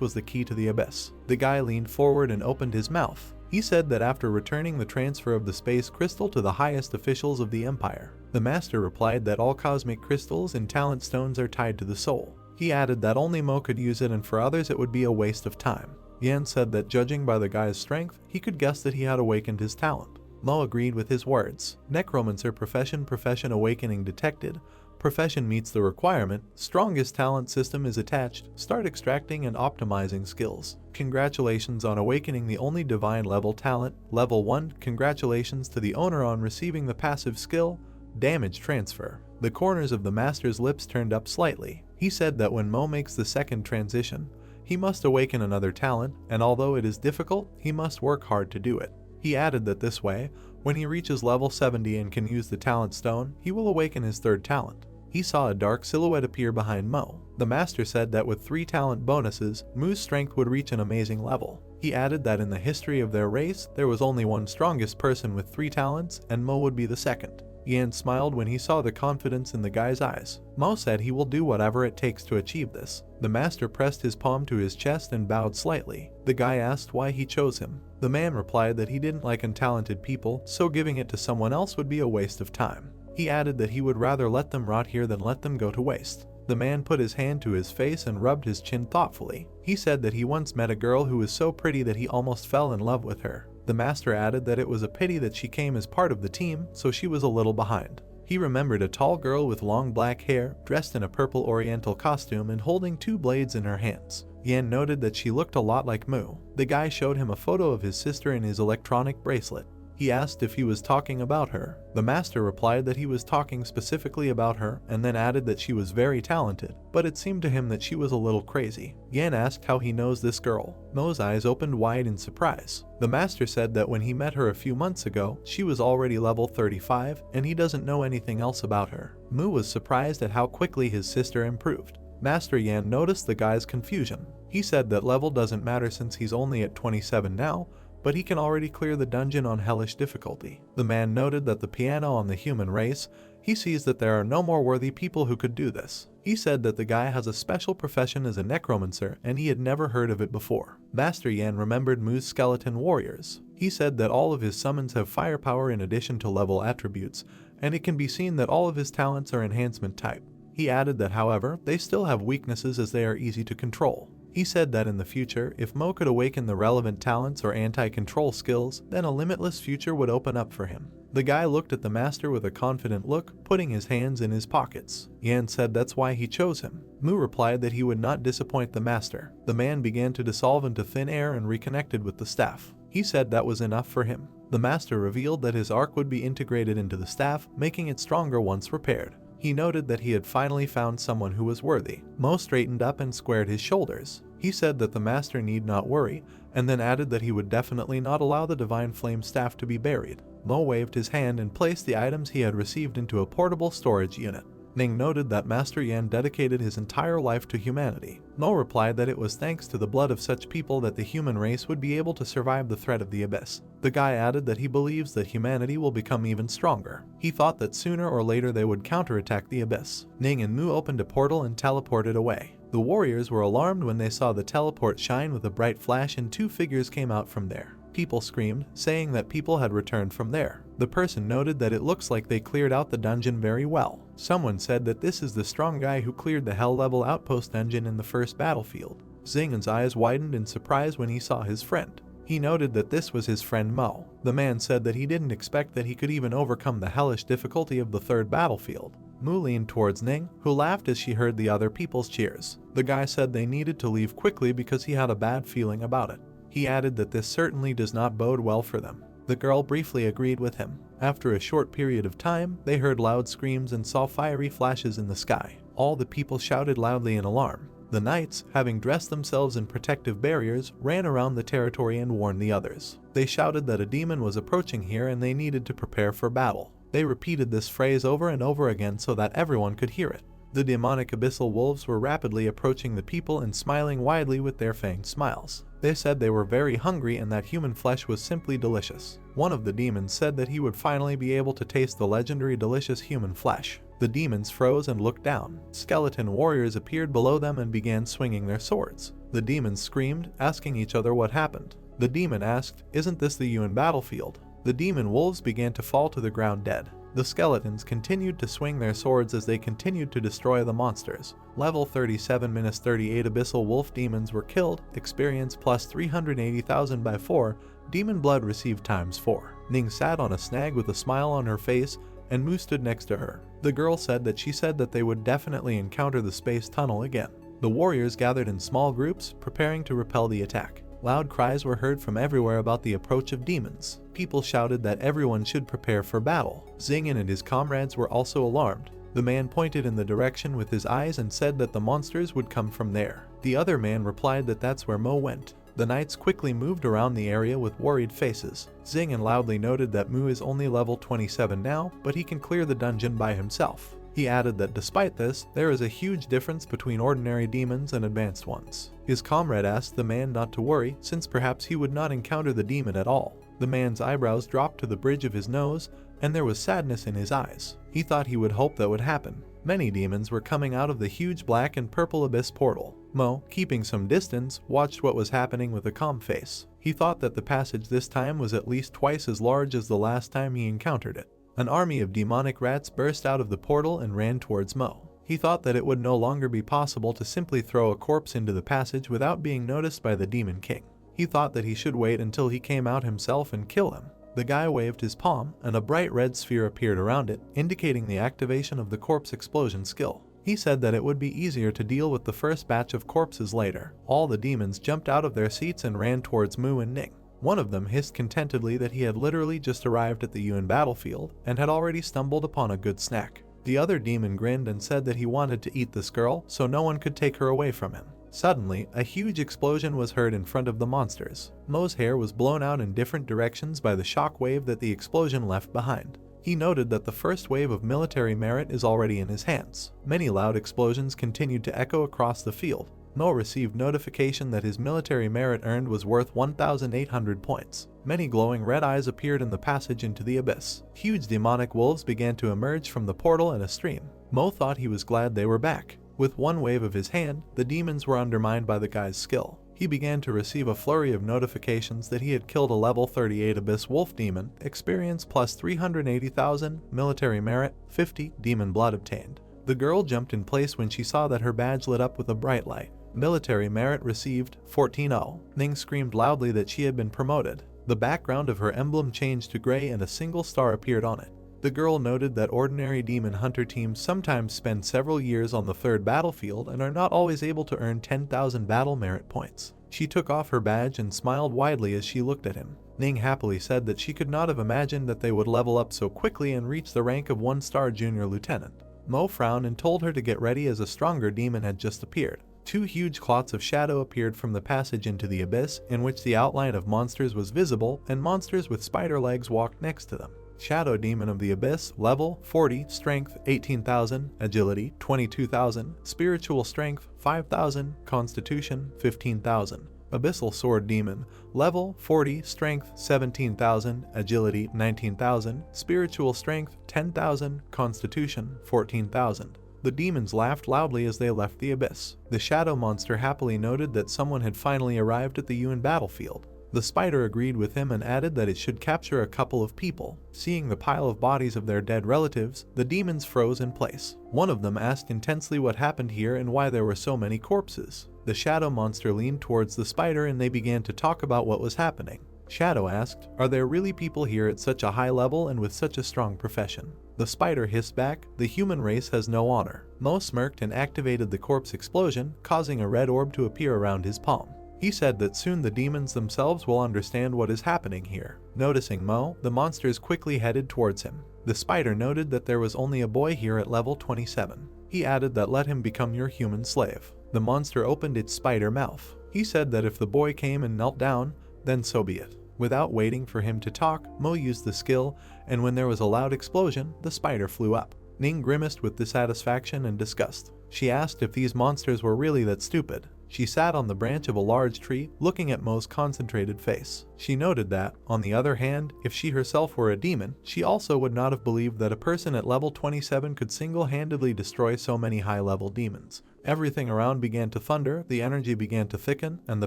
Speaker 1: was the key to the abyss. The guy leaned forward and opened his mouth. He said that after returning the transfer of the space crystal to the highest officials of the empire, the master replied that all cosmic crystals and talent stones are tied to the soul. He added that only Mo could use it and for others it would be a waste of time. Yan said that judging by the guy's strength, he could guess that he had awakened his talent. Mo agreed with his words. Necromancer profession awakening detected. Profession meets the requirement. Strongest talent system is attached. Start extracting and optimizing skills. Congratulations on awakening the only divine level talent. Level 1. Congratulations to the owner on receiving the passive skill, Damage Transfer. The corners of the master's lips turned up slightly. He said that when Mo makes the second transition, he must awaken another talent, and although it is difficult, he must work hard to do it. He added that this way, when he reaches level 70 and can use the talent stone, he will awaken his third talent. He saw a dark silhouette appear behind Mo. The master said that with 3 talent bonuses, Mu's strength would reach an amazing level. He added that in the history of their race, there was only one strongest person with 3 talents, and Mo would be the second. Yan smiled when he saw the confidence in the guy's eyes. Mo said he will do whatever it takes to achieve this. The master pressed his palm to his chest and bowed slightly. The guy asked why he chose him. The man replied that he didn't like untalented people, so giving it to someone else would be a waste of time. He added that he would rather let them rot here than let them go to waste. The man put his hand to his face and rubbed his chin thoughtfully. He said that he once met a girl who was so pretty that he almost fell in love with her. The master added that it was a pity that she came as part of the team, so she was a little behind. He remembered a tall girl with long black hair, dressed in a purple oriental costume and holding 2 blades in her hands. Yan noted that she looked a lot like Mu. The guy showed him a photo of his sister in his electronic bracelet. He asked if he was talking about her. The master replied that he was talking specifically about her and then added that she was very talented, but it seemed to him that she was a little crazy. Yan asked how he knows this girl. Mo's eyes opened wide in surprise. The master said that when he met her a few months ago, she was already level 35 and he doesn't know anything else about her. Mu was surprised at how quickly his sister improved. Master Yan noticed the guy's confusion. He said that level doesn't matter since he's only at 27 now, but he can already clear the dungeon on hellish difficulty. The man noted that the piano on the human race, he sees that there are no more worthy people who could do this. He said that the guy has a special profession as a necromancer and he had never heard of it before. Master Yan remembered Mu's skeleton warriors. He said that all of his summons have firepower in addition to level attributes, and it can be seen that all of his talents are enhancement type. He added that however, they still have weaknesses as they are easy to control. He said that in the future, if Mo could awaken the relevant talents or anti-control skills, then a limitless future would open up for him. The guy looked at the master with a confident look, putting his hands in his pockets. Yan said that's why he chose him. Mu replied that he would not disappoint the master. The man began to dissolve into thin air and reconnected with the staff. He said that was enough for him. The master revealed that his arc would be integrated into the staff, making it stronger once repaired. He noted that he had finally found someone who was worthy. Mo straightened up and squared his shoulders. He said that the master need not worry, and then added that he would definitely not allow the Divine Flame staff to be buried. Mo waved his hand and placed the items he had received into a portable storage unit. Ning noted that Master Yan dedicated his entire life to humanity. Mo replied that it was thanks to the blood of such people that the human race would be able to survive the threat of the abyss. The guy added that he believes that humanity will become even stronger. He thought that sooner or later they would counterattack the abyss. Ning and Mu opened a portal and teleported away. The warriors were alarmed when they saw the teleport shine with a bright flash and two figures came out from there. People screamed, saying that people had returned from there. The person noted that it looks like they cleared out the dungeon very well. Someone said that this is the strong guy who cleared the hell-level outpost dungeon in the first battlefield. Xing'an's eyes widened in surprise when he saw his friend. He noted that this was his friend Mo. The man said that he didn't expect that he could even overcome the hellish difficulty of the third battlefield. Mu leaned towards Ning, who laughed as she heard the other people's cheers. The guy said they needed to leave quickly because he had a bad feeling about it. He added that this certainly does not bode well for them. The girl briefly agreed with him. After a short period of time, they heard loud screams and saw fiery flashes in the sky. All the people shouted loudly in alarm. The knights, having dressed themselves in protective barriers, ran around the territory and warned the others. They shouted that a demon was approaching here and they needed to prepare for battle. They repeated this phrase over and over again so that everyone could hear it. The demonic abyssal wolves were rapidly approaching the people and smiling widely with their fanged smiles. They said they were very hungry and that human flesh was simply delicious. One of the demons said that he would finally be able to taste the legendary delicious human flesh. The demons froze and looked down. Skeleton warriors appeared below them and began swinging their swords. The demons screamed, asking each other what happened. The demon asked, "Isn't this the Yuan battlefield?" The demon wolves began to fall to the ground dead. The skeletons continued to swing their swords as they continued to destroy the monsters. Level 37-38 Abyssal Wolf Demons were killed, experience plus 380,000 by 4, Demon Blood received times 4. Ning sat on a snag with a smile on her face, and Mu stood next to her. The girl said that she said that they would definitely encounter the space tunnel again. The warriors gathered in small groups, preparing to repel the attack. Loud cries were heard from everywhere about the approach of demons. People shouted that everyone should prepare for battle. Xing'an and his comrades were also alarmed. The man pointed in the direction with his eyes and said that the monsters would come from there. The other man replied that that's where Mo went. The knights quickly moved around the area with worried faces. Xing'an loudly noted that Mu is only level 27 now, but he can clear the dungeon by himself. He added that despite this, there is a huge difference between ordinary demons and advanced ones. His comrade asked the man not to worry, since perhaps he would not encounter the demon at all. The man's eyebrows dropped to the bridge of his nose, and there was sadness in his eyes. He thought he would hope that would happen. Many demons were coming out of the huge black and purple abyss portal. Mo, keeping some distance, watched what was happening with a calm face. He thought that the passage this time was at least twice as large as the last time he encountered it. An army of demonic rats burst out of the portal and ran towards Mo. He thought that it would no longer be possible to simply throw a corpse into the passage without being noticed by the Demon King. He thought that he should wait until he came out himself and kill him. The guy waved his palm, and a bright red sphere appeared around it, indicating the activation of the corpse explosion skill. He said that it would be easier to deal with the first batch of corpses later. All the demons jumped out of their seats and ran towards Mu and Ning. One of them hissed contentedly that he had literally just arrived at the Yuan battlefield and had already stumbled upon a good snack. The other demon grinned and said that he wanted to eat this girl so no one could take her away from him. Suddenly, a huge explosion was heard in front of the monsters. Mo's hair was blown out in different directions by the shock wave that the explosion left behind. He noted that the first wave of military merit is already in his hands. Many loud explosions continued to echo across the field. Mo received notification that his military merit earned was worth 1,800 points. Many glowing red eyes appeared in the passage into the abyss. Huge demonic wolves began to emerge from the portal in a stream. Mo thought he was glad they were back. With one wave of his hand, the demons were undermined by the guy's skill. He began to receive a flurry of notifications that he had killed a level 38 abyss wolf demon, experience plus 380,000, military merit, 50, demon blood obtained. The girl jumped in place when she saw that her badge lit up with a bright light. Military merit received 14-0. Ning screamed loudly that she had been promoted. The background of her emblem changed to gray and a single star appeared on it. The girl noted that ordinary demon hunter teams sometimes spend several years on the third battlefield and are not always able to earn 10,000 battle merit points. She took off her badge and smiled widely as she looked at him. Ning happily said that she could not have imagined that they would level up so quickly and reach the rank of 1-star junior lieutenant. Mo frowned and told her to get ready as a stronger demon had just appeared. Two huge clots of shadow appeared from the passage into the abyss, in which the outline of monsters was visible, and monsters with spider legs walked next to them. Shadow Demon of the Abyss, level 40, strength 18,000, agility 22,000, spiritual strength 5,000, constitution 15,000. Abyssal Sword Demon, level 40, strength 17,000, agility 19,000, spiritual strength 10,000, constitution 14,000. The demons laughed loudly as they left the abyss. The shadow monster happily noted that someone had finally arrived at the Yuan battlefield. The spider agreed with him and added that it should capture a couple of people. Seeing the pile of bodies of their dead relatives, the demons froze in place. One of them asked intensely what happened here and why there were so many corpses. The shadow monster leaned towards the spider and they began to talk about what was happening. Shadow asked, "Are there really people here at such a high level and with such a strong profession?" The spider hissed back, "The human race has no honor." Mo smirked and activated the corpse explosion, causing a red orb to appear around his palm. He said that soon the demons themselves will understand what is happening here. Noticing Mo, the monsters quickly headed towards him. The spider noted that there was only a boy here at level 27. He added that let him become your human slave. The monster opened its spider mouth. He said that if the boy came and knelt down, then so be it. Without waiting for him to talk, Mo used the skill, and when there was a loud explosion, the spider flew up. Ning grimaced with dissatisfaction and disgust. She asked if these monsters were really that stupid. She sat on the branch of a large tree, looking at Mo's concentrated face. She noted that, on the other hand, if she herself were a demon, she also would not have believed that a person at level 27 could single-handedly destroy so many high-level demons. Everything around began to thunder, the energy began to thicken, and the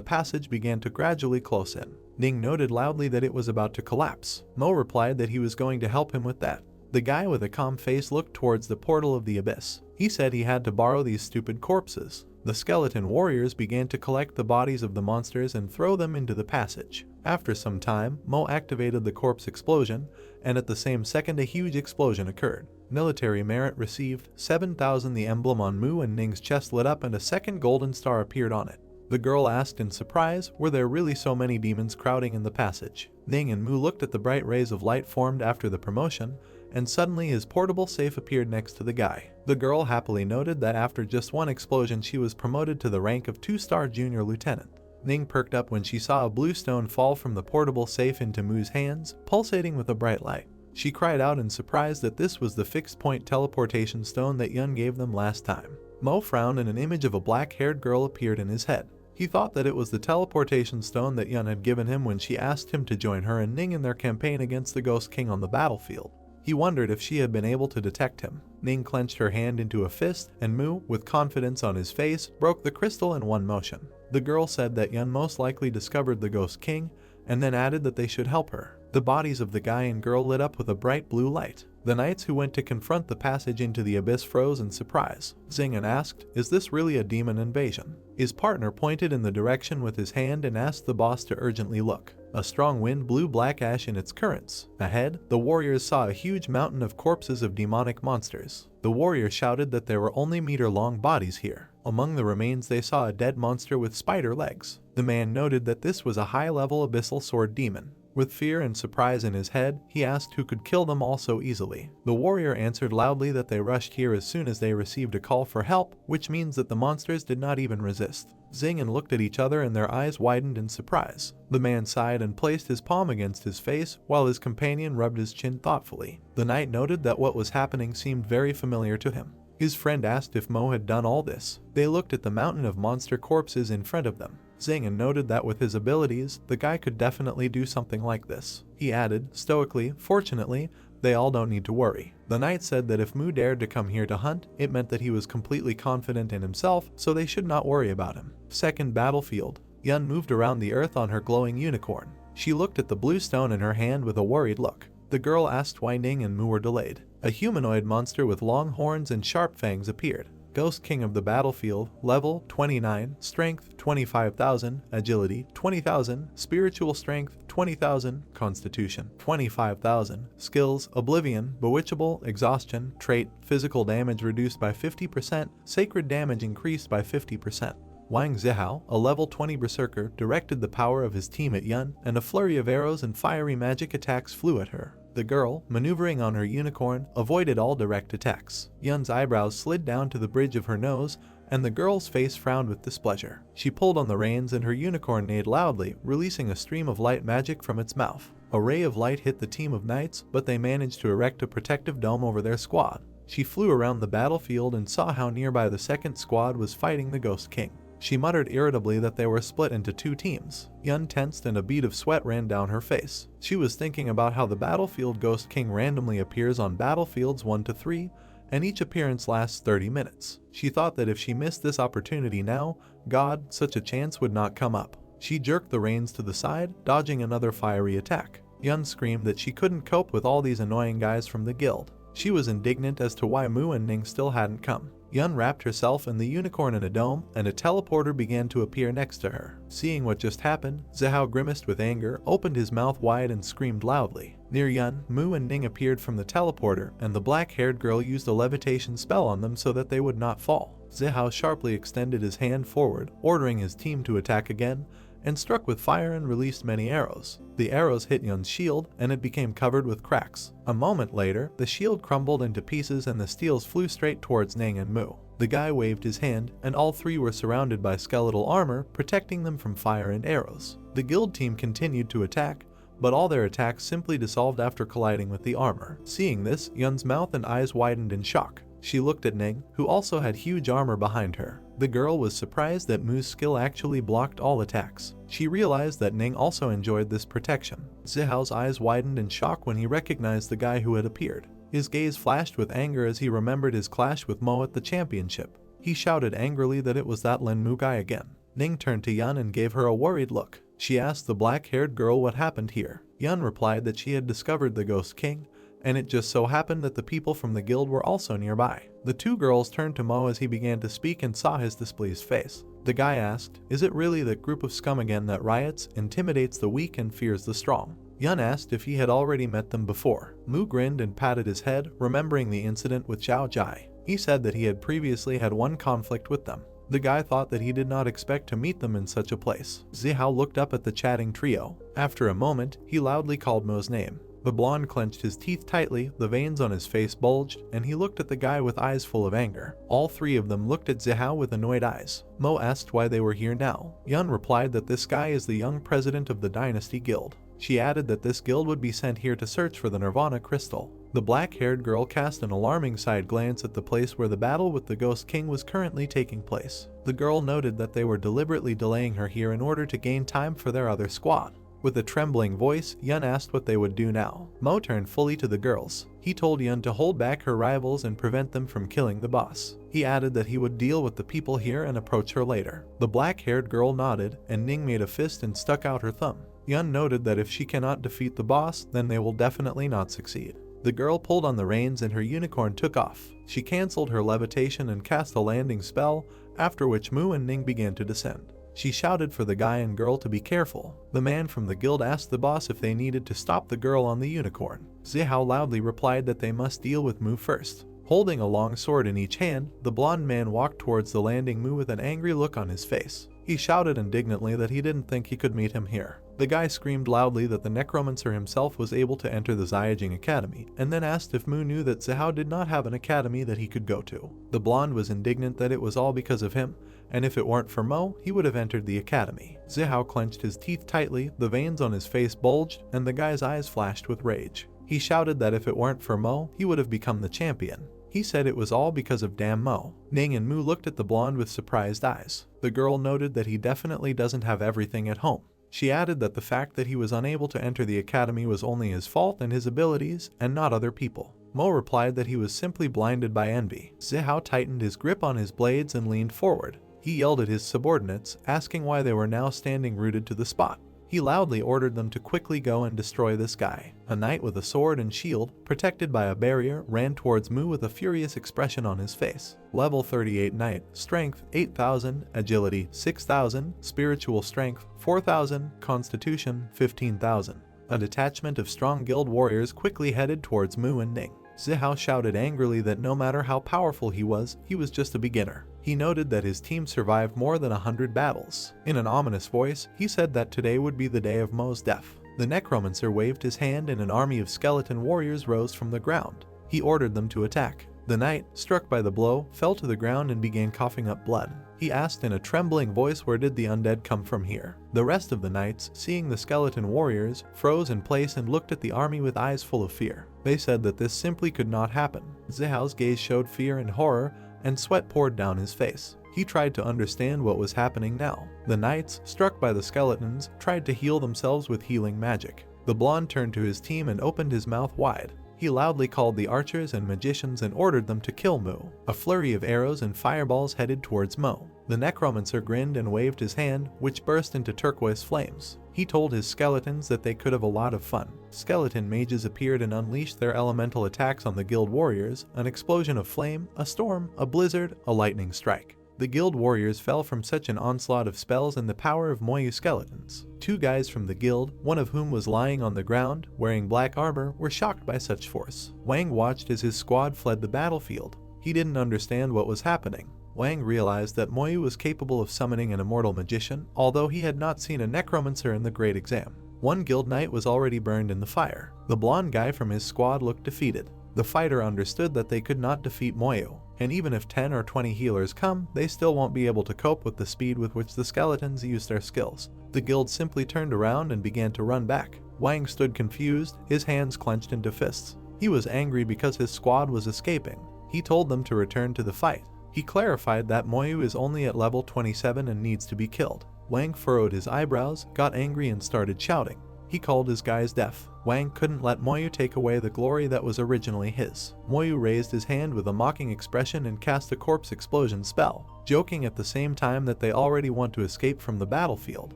Speaker 1: passage began to gradually close in. Ning noted loudly that it was about to collapse. Mo replied that he was going to help him with that. The guy with a calm face looked towards the portal of the abyss. He said he had to borrow these stupid corpses. The skeleton warriors began to collect the bodies of the monsters and throw them into the passage. After some time, Mo activated the corpse explosion, and at the same second a huge explosion occurred. Military merit received 7,000. The emblem on Mu and Ning's chest lit up and a second golden star appeared on it. The girl asked in surprise, were there really so many demons crowding in the passage? Ning and Mu looked at the bright rays of light formed after the promotion, and suddenly his portable safe appeared next to the guy. The girl happily noted that after just one explosion she was promoted to the rank of 2-star junior lieutenant. Ning perked up when she saw a blue stone fall from the portable safe into Mu's hands, pulsating with a bright light. She cried out in surprise that this was the fixed-point teleportation stone that Yun gave them last time. Mo frowned and an image of a black-haired girl appeared in his head. He thought that it was the teleportation stone that Yun had given him when she asked him to join her and Ning in their campaign against the Ghost King on the battlefield. He wondered if she had been able to detect him. Ning clenched her hand into a fist, and Mu, with confidence on his face, broke the crystal in one motion. The girl said that Yun most likely discovered the Ghost King, and then added that they should help her. The bodies of the guy and girl lit up with a bright blue light. The knights who went to confront the passage into the abyss froze in surprise. Xing'an asked, "Is this really a demon invasion?" His partner pointed in the direction with his hand and asked the boss to urgently look. A strong wind blew black ash in its currents. Ahead, the warriors saw a huge mountain of corpses of demonic monsters. The warrior shouted that there were only meter-long bodies here. Among the remains they saw a dead monster with spider legs. The man noted that this was a high-level abyssal sword demon. With fear and surprise in his head, he asked who could kill them all so easily. The warrior answered loudly that they rushed here as soon as they received a call for help, which means that the monsters did not even resist. Xing'an looked at each other and their eyes widened in surprise. The man sighed and placed his palm against his face, while his companion rubbed his chin thoughtfully. The knight noted that what was happening seemed very familiar to him. His friend asked if Mo had done all this. They looked at the mountain of monster corpses in front of them. Xing'an noted that with his abilities, the guy could definitely do something like this. He added, stoically, "Fortunately, they all don't need to worry." The knight said that if Mu dared to come here to hunt, it meant that he was completely confident in himself, so they should not worry about him. Second battlefield. Yun moved around the earth on her glowing unicorn. She looked at the blue stone in her hand with a worried look. The girl asked why Ning and Mu were delayed. A humanoid monster with long horns and sharp fangs appeared. Ghost King of the battlefield, level 29, strength 25,000, agility 20,000, spiritual strength 20,000, constitution 25,000, skills oblivion, bewitchable, exhaustion, trait, physical damage reduced by 50%, sacred damage increased by 50%. Wang Zihao, a level 20 berserker, directed the power of his team at Yun, and a flurry of arrows and fiery magic attacks flew at her. The girl, maneuvering on her unicorn, avoided all direct attacks. Yun's eyebrows slid down to the bridge of her nose, and the girl's face frowned with displeasure. She pulled on the reins and her unicorn neighed loudly, releasing a stream of light magic from its mouth. A ray of light hit the team of knights, but they managed to erect a protective dome over their squad. She flew around the battlefield and saw how nearby the second squad was fighting the Ghost King. She muttered irritably that they were split into two teams. Yun tensed and a bead of sweat ran down her face. She was thinking about how the battlefield Ghost King randomly appears on battlefields 1 to 3, and each appearance lasts 30 minutes. She thought that if she missed this opportunity now, God, such a chance would not come up. She jerked the reins to the side, dodging another fiery attack. Yun screamed that she couldn't cope with all these annoying guys from the guild. She was indignant as to why Mu and Ning still hadn't come. Yun wrapped herself in the unicorn in a dome, and a teleporter began to appear next to her. Seeing what just happened, Zihao grimaced with anger, opened his mouth wide and screamed loudly. Near Yun, Mu and Ning appeared from the teleporter, and the black-haired girl used a levitation spell on them so that they would not fall. Zihao sharply extended his hand forward, ordering his team to attack again, and struck with fire and released many arrows. The arrows hit Yun's shield, and it became covered with cracks. A moment later, the shield crumbled into pieces and the steels flew straight towards Ning and Mu. The guy waved his hand, and all three were surrounded by skeletal armor, protecting them from fire and arrows. The guild team continued to attack, but all their attacks simply dissolved after colliding with the armor. Seeing this, Yun's mouth and eyes widened in shock. She looked at Ning, who also had huge armor behind her. The girl was surprised that Mu's skill actually blocked all attacks. She realized that Ning also enjoyed this protection. Zihao's eyes widened in shock when he recognized the guy who had appeared. His gaze flashed with anger as he remembered his clash with Mo at the championship. He shouted angrily that it was that Lin Mu guy again. Ning turned to Yun and gave her a worried look. She asked the black-haired girl what happened here. Yun replied that she had discovered the Ghost King, and it just so happened that the people from the guild were also nearby. The two girls turned to Mo as he began to speak and saw his displeased face. The guy asked, "Is it really that group of scum again that riots, intimidates the weak and fears the strong?" Yun asked if he had already met them before. Mu grinned and patted his head, remembering the incident with Zhao Jai. He said that he had previously had one conflict with them. The guy thought that he did not expect to meet them in such a place. Zihao looked up at the chatting trio. After a moment, he loudly called Mo's name. The blonde clenched his teeth tightly, the veins on his face bulged, and he looked at the guy with eyes full of anger. All three of them looked at Zihao with annoyed eyes. Mo asked why they were here now. Yun replied that this guy is the young president of the Dynasty Guild. She added that this guild would be sent here to search for the Nirvana Crystal. The black-haired girl cast an alarming side glance at the place where the battle with the Ghost King was currently taking place. The girl noted that they were deliberately delaying her here in order to gain time for their other squad. With a trembling voice, Yun asked what they would do now. Mo turned fully to the girls. He told Yun to hold back her rivals and prevent them from killing the boss. He added that he would deal with the people here and approach her later. The black-haired girl nodded, and Ning made a fist and stuck out her thumb. Yun noted that if she cannot defeat the boss, then they will definitely not succeed. The girl pulled on the reins and her unicorn took off. She cancelled her levitation and cast a landing spell, after which Mu and Ning began to descend. She shouted for the guy and girl to be careful. The man from the guild asked the boss if they needed to stop the girl on the unicorn. Zihao loudly replied that they must deal with Mu first. Holding a long sword in each hand, the blonde man walked towards the landing Mu with an angry look on his face. He shouted indignantly that he didn't think he could meet him here. The guy screamed loudly that the necromancer himself was able to enter the Xiajing Academy, and then asked if Mu knew that Zihao did not have an academy that he could go to. The blonde was indignant that it was all because of him, and if it weren't for Mo, he would have entered the academy. Zihao clenched his teeth tightly, the veins on his face bulged, and the guy's eyes flashed with rage. He shouted that if it weren't for Mo, he would have become the champion. He said it was all because of damn Mo. Ning and Mu looked at the blonde with surprised eyes. The girl noted that he definitely doesn't have everything at home. She added that the fact that he was unable to enter the academy was only his fault and his abilities, and not other people. Mo replied that he was simply blinded by envy. Zihao tightened his grip on his blades and leaned forward. He yelled at his subordinates, asking why they were now standing rooted to the spot. He loudly ordered them to quickly go and destroy this guy. A knight with a sword and shield, protected by a barrier, ran towards Mu with a furious expression on his face. Level 38 Knight, Strength 8,000, Agility 6,000, Spiritual Strength 4,000, Constitution 15,000. A detachment of strong guild warriors quickly headed towards Mu and Ning. Zihao shouted angrily that no matter how powerful he was just a beginner. He noted that his team survived more than 100 battles. In an ominous voice, he said that today would be the day of Mo's death. The necromancer waved his hand and an army of skeleton warriors rose from the ground. He ordered them to attack. The knight, struck by the blow, fell to the ground and began coughing up blood. He asked in a trembling voice, where did the undead come from here? The rest of the knights, seeing the skeleton warriors, froze in place and looked at the army with eyes full of fear. They said that this simply could not happen. Zihao's gaze showed fear and horror, and sweat poured down his face. He tried to understand what was happening now. The knights, struck by the skeletons, tried to heal themselves with healing magic. The blonde turned to his team and opened his mouth wide. He loudly called the archers and magicians and ordered them to kill Mu. A flurry of arrows and fireballs headed towards Mo. The necromancer grinned and waved his hand, which burst into turquoise flames. He told his skeletons that they could have a lot of fun. Skeleton mages appeared and unleashed their elemental attacks on the guild warriors: an explosion of flame, a storm, a blizzard, a lightning strike. The guild warriors fell from such an onslaught of spells and the power of Moyu skeletons. Two guys from the guild, one of whom was lying on the ground, wearing black armor, were shocked by such force. Wang watched as his squad fled the battlefield. He didn't understand what was happening. Wang realized that Moyu was capable of summoning an immortal magician, although he had not seen a necromancer in the Great Exam. One guild knight was already burned in the fire. The blonde guy from his squad looked defeated. The fighter understood that they could not defeat Moyu, and even if 10 or 20 healers come, they still won't be able to cope with the speed with which the skeletons use their skills. The guild simply turned around and began to run back. Wang stood confused, his hands clenched into fists. He was angry because his squad was escaping. He told them to return to the fight. He clarified that Moyu is only at level 27 and needs to be killed. Wang furrowed his eyebrows, got angry and started shouting. He called his guys deaf. Wang couldn't let Moyu take away the glory that was originally his. Moyu raised his hand with a mocking expression and cast a corpse explosion spell, joking at the same time that they already want to escape from the battlefield.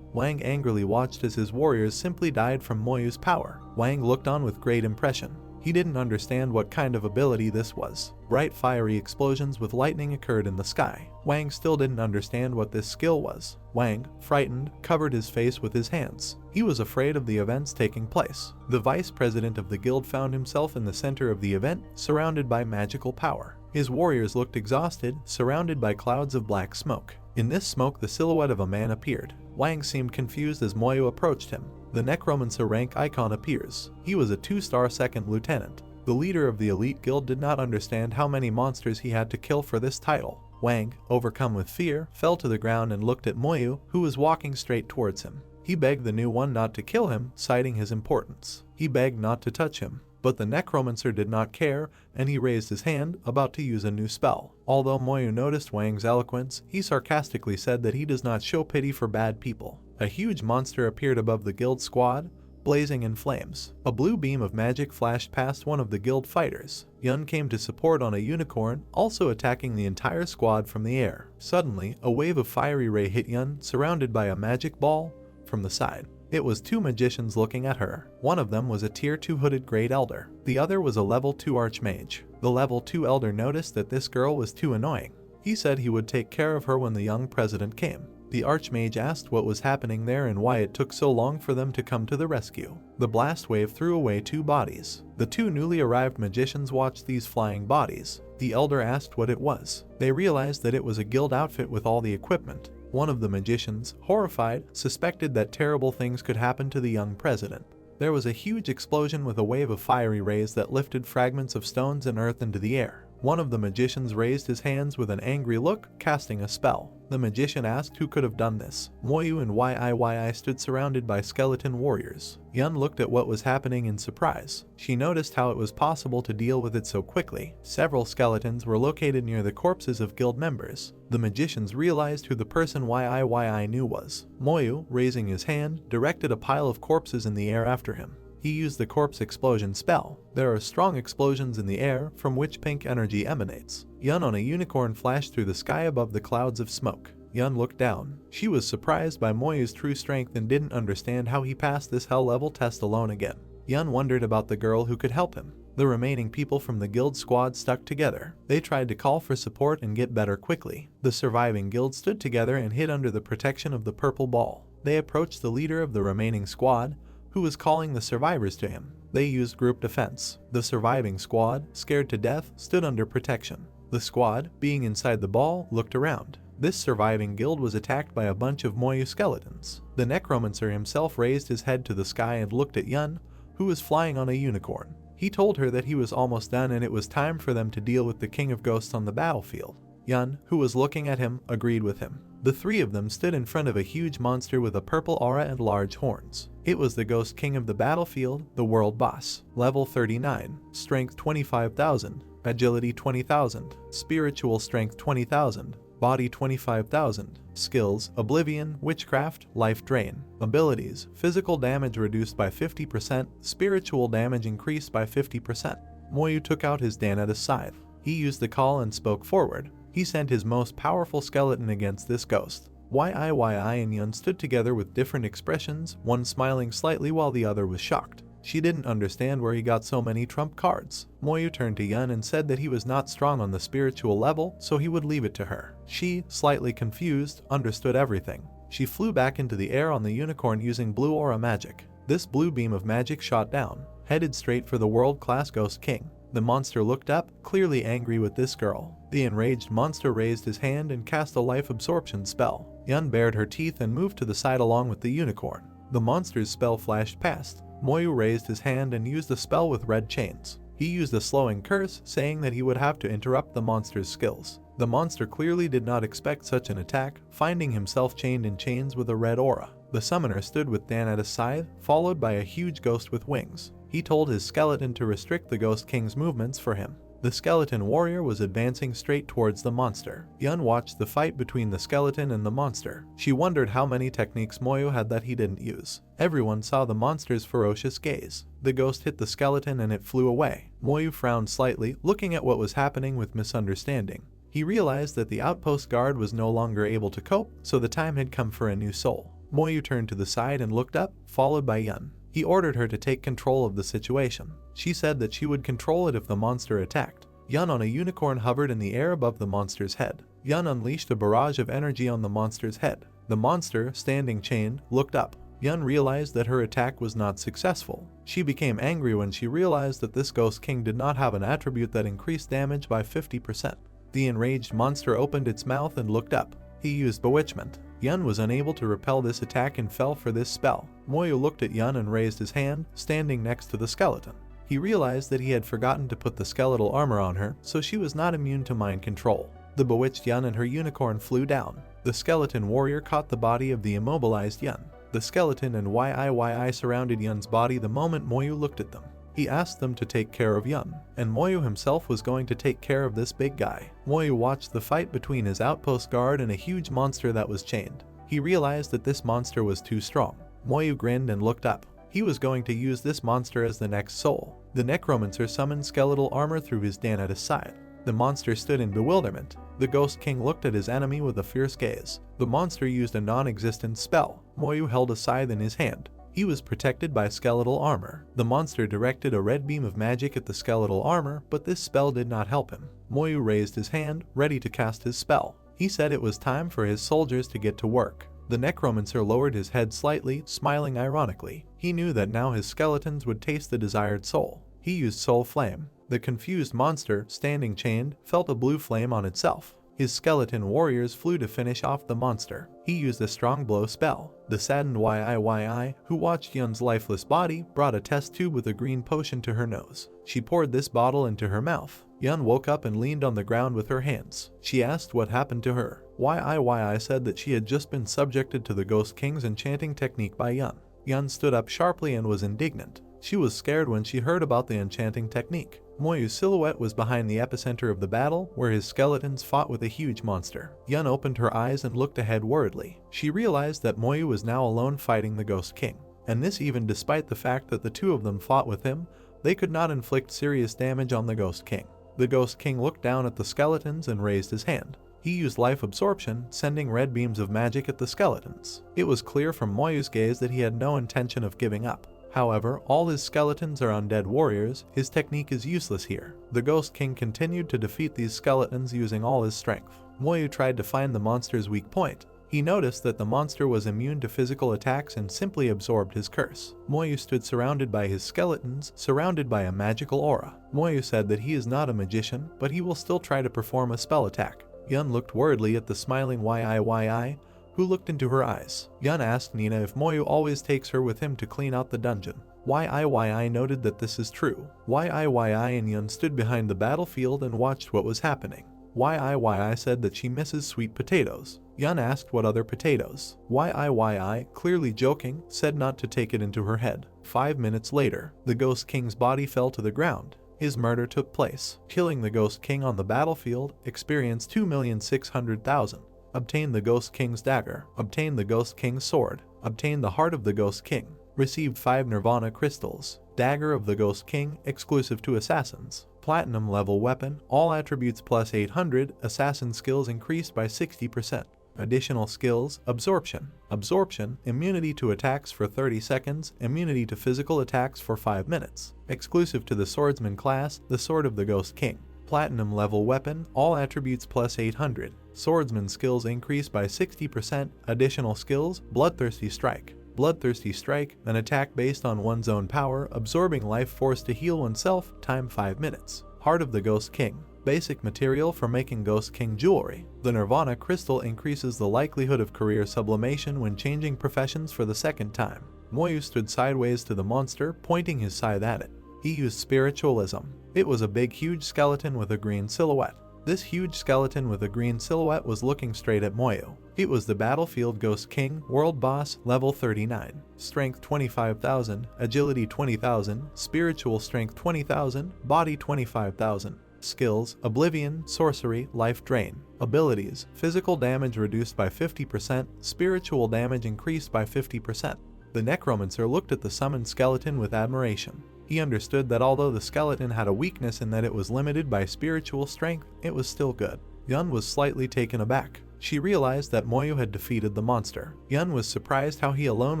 Speaker 1: Wang angrily watched as his warriors simply died from Moyu's power. Wang looked on with great impression. He didn't understand what kind of ability this was. Bright fiery explosions with lightning occurred in the sky. Wang still didn't understand what this skill was. Wang, frightened, covered his face with his hands. He was afraid of the events taking place. The vice president of the guild found himself in the center of the event, surrounded by magical power. His warriors looked exhausted, surrounded by clouds of black smoke. In this smoke, the silhouette of a man appeared. Wang seemed confused as Moyu approached him. The necromancer rank icon appears. He was a 2-star second lieutenant. The leader of the elite guild did not understand how many monsters he had to kill for this title. Wang, overcome with fear, fell to the ground and looked at Moyu, who was walking straight towards him. He begged the new one not to kill him, citing his importance. He begged not to touch him. But the necromancer did not care, and he raised his hand, about to use a new spell. Although Moyu noticed Wang's eloquence, he sarcastically said that he does not show pity for bad people. A huge monster appeared above the guild squad, blazing in flames. A blue beam of magic flashed past one of the guild fighters. Yun came to support on a unicorn, also attacking the entire squad from the air. Suddenly, a wave of fiery ray hit Yun, surrounded by a magic ball, from the side. It was two magicians looking at her. One of them was a tier 2 hooded great elder. The other was a level 2 archmage. The level 2 elder noticed that this girl was too annoying. He said he would take care of her when the young president came. The archmage asked what was happening there and why it took so long for them to come to the rescue. The blast wave threw away 2 bodies. The 2 newly arrived magicians watched these flying bodies. The elder asked what it was. They realized that it was a guild outfit with all the equipment. One of the magicians, horrified, suspected that terrible things could happen to the young president. There was a huge explosion with a wave of fiery rays that lifted fragments of stones and earth into the air. One of the magicians raised his hands with an angry look, casting a spell. The magician asked who could have done this. Moyu and Yiyi stood surrounded by skeleton warriors. Yun looked at what was happening in surprise. She noticed how it was possible to deal with it so quickly. Several skeletons were located near the corpses of guild members. The magicians realized who the person Yiyi knew was. Moyu, raising his hand, directed a pile of corpses in the air after him. He used the corpse explosion spell. There are strong explosions in the air, from which pink energy emanates. Yun on a unicorn flashed through the sky above the clouds of smoke. Yun looked down. She was surprised by Moyu's true strength and didn't understand how he passed this hell level test alone again. Yun wondered about the girl who could help him. The remaining people from the guild squad stuck together. They tried to call for support and get better quickly. The surviving guild stood together and hid under the protection of the purple ball. They approached the leader of the remaining squad, who was calling the survivors to him. They used group defense. The surviving squad, scared to death, stood under protection. The squad, being inside the ball, looked around. This surviving guild was attacked by a bunch of Moyu skeletons. The necromancer himself raised his head to the sky and looked at Yun, who was flying on a unicorn. He told her that he was almost done and it was time for them to deal with the King of Ghosts on the battlefield. Yun, who was looking at him, agreed with him. The three of them stood in front of a huge monster with a purple aura and large horns. It was the Ghost King of the battlefield, the world boss. Level 39, strength 25,000, agility 20,000, spiritual strength 20,000, body 25,000, skills, oblivion, witchcraft, life drain, abilities, physical damage reduced by 50%, spiritual damage increased by 50%. Moyu took out his Danata scythe. He used the call and spoke forward. He sent his most powerful skeleton against this ghost. Yi and Yun stood together with different expressions, one smiling slightly while the other was shocked. She didn't understand where he got so many trump cards. Moyu turned to Yun and said that he was not strong on the spiritual level, so he would leave it to her. She, slightly confused, understood everything. She flew back into the air on the unicorn using blue aura magic. This blue beam of magic shot down, headed straight for the world-class Ghost King. The monster looked up, clearly angry with this girl. The enraged monster raised his hand and cast a life absorption spell. Yun bared her teeth and moved to the side along with the unicorn. The monster's spell flashed past. Moyu raised his hand and used a spell with red chains. He used a slowing curse, saying that he would have to interrupt the monster's skills. The monster clearly did not expect such an attack, finding himself chained in chains with a red aura. The summoner stood with Danata's scythe, followed by a huge ghost with wings. He told his skeleton to restrict the Ghost King's movements for him. The skeleton warrior was advancing straight towards the monster. Yun watched the fight between the skeleton and the monster. She wondered how many techniques Moyu had that he didn't use. Everyone saw the monster's ferocious gaze. The ghost hit the skeleton and it flew away. Moyu frowned slightly, looking at what was happening with misunderstanding. He realized that the outpost guard was no longer able to cope, so the time had come for a new soul. Moyu turned to the side and looked up, followed by Yun. He ordered her to take control of the situation. She said that she would control it if the monster attacked. Yun on a unicorn hovered in the air above the monster's head. Yun unleashed a barrage of energy on the monster's head. The monster, standing chained, looked up. Yun realized that her attack was not successful. She became angry when she realized that this Ghost King did not have an attribute that increased damage by 50%. The enraged monster opened its mouth and looked up. He used bewitchment. Yun was unable to repel this attack and fell for this spell. Moyu looked at Yun and raised his hand, standing next to the skeleton. He realized that he had forgotten to put the skeletal armor on her, so she was not immune to mind control. The bewitched Yun and her unicorn flew down. The skeleton warrior caught the body of the immobilized Yun. The skeleton and Yi surrounded Yun's body the moment Moyu looked at them. He asked them to take care of Yun, and Moyu himself was going to take care of this big guy. Moyu watched the fight between his outpost guard and a huge monster that was chained. He realized that this monster was too strong. Moyu grinned and looked up. He was going to use this monster as the next soul. The necromancer summoned skeletal armor through his Danata scythe. The monster stood in bewilderment. The Ghost King looked at his enemy with a fierce gaze. The monster used a non-existent spell. Moyu held a scythe in his hand. He was protected by skeletal armor. The monster directed a red beam of magic at the skeletal armor, but this spell did not help him. Moyu raised his hand, ready to cast his spell. He said it was time for his soldiers to get to work. The necromancer lowered his head slightly, smiling ironically. He knew that now his skeletons would taste the desired soul. He used Soul Flame. The confused monster, standing chained, felt a blue flame on itself. His skeleton warriors flew to finish off the monster. He used a strong blow spell. The saddened Yi, who watched Yun's lifeless body, brought a test tube with a green potion to her nose. She poured this bottle into her mouth. Yun woke up and leaned on the ground with her hands. She asked what happened to her. Yi said that she had just been subjected to the Ghost King's enchanting technique by Yun. Yun stood up sharply and was indignant. She was scared when she heard about the enchanting technique. Moyu's silhouette was behind the epicenter of the battle, where his skeletons fought with a huge monster. Yun opened her eyes and looked ahead worriedly. She realized that Moyu was now alone fighting the Ghost King. And this even despite the fact that the two of them fought with him, they could not inflict serious damage on the Ghost King. The Ghost King looked down at the skeletons and raised his hand. He used life absorption, sending red beams of magic at the skeletons. It was clear from Moyu's gaze that he had no intention of giving up. However, all his skeletons are undead warriors. His technique is useless here. The Ghost King continued to defeat these skeletons using all his strength. Moyu tried to find the monster's weak point. He noticed that the monster was immune to physical attacks and simply absorbed his curse. Moyu stood surrounded by his skeletons, surrounded by a magical aura. Moyu said that he is not a magician, but he will still try to perform a spell attack. Yun looked worriedly at the smiling Yi, who looked into her eyes. Yun asked Nina if Moyu always takes her with him to clean out the dungeon. YIYI noted that this is true. YIYI and Yun stood behind the battlefield and watched what was happening. YIYI said that she misses sweet potatoes. Yun asked what other potatoes. YIYI, clearly joking, said not to take it into her head. 5 minutes later, the Ghost King's body fell to the ground. His murder took place. Killing the Ghost King on the battlefield, experienced 2,600,000. Obtain the Ghost King's dagger. Obtain the Ghost King's sword. Obtain the heart of the Ghost King. Received 5 Nirvana crystals. Dagger of the Ghost King, exclusive to assassins. Platinum level weapon, all attributes plus 800, assassin skills increased by 60%. Additional skills, absorption. Absorption, immunity to attacks for 30 seconds, immunity to physical attacks for 5 minutes. Exclusive to the swordsman class, the sword of the Ghost King. Platinum level weapon, all attributes plus 800. Swordsman skills increased by 60%. Additional skills, bloodthirsty strike. Bloodthirsty strike, an attack based on one's own power, absorbing life force to heal oneself, time 5 minutes. Heart of the Ghost King. Basic material for making Ghost King jewelry. The Nirvana crystal increases the likelihood of career sublimation when changing professions for the second time. Moyu stood sideways to the monster, pointing his scythe at it. He used spiritualism. It was a big huge skeleton with a green silhouette. This huge skeleton with a green silhouette was looking straight at Moyu. It was the Battlefield Ghost King, World Boss, level 39. Strength 25,000, Agility 20,000, Spiritual Strength 20,000, Body 25,000. Skills, Oblivion, Sorcery, Life Drain. Abilities, Physical damage reduced by 50%, Spiritual damage increased by 50%. The Necromancer looked at the summoned skeleton with admiration. He understood that although the skeleton had a weakness in that it was limited by spiritual strength, it was still good. Yun was slightly taken aback. She realized that Moyu had defeated the monster. Yun was surprised how he alone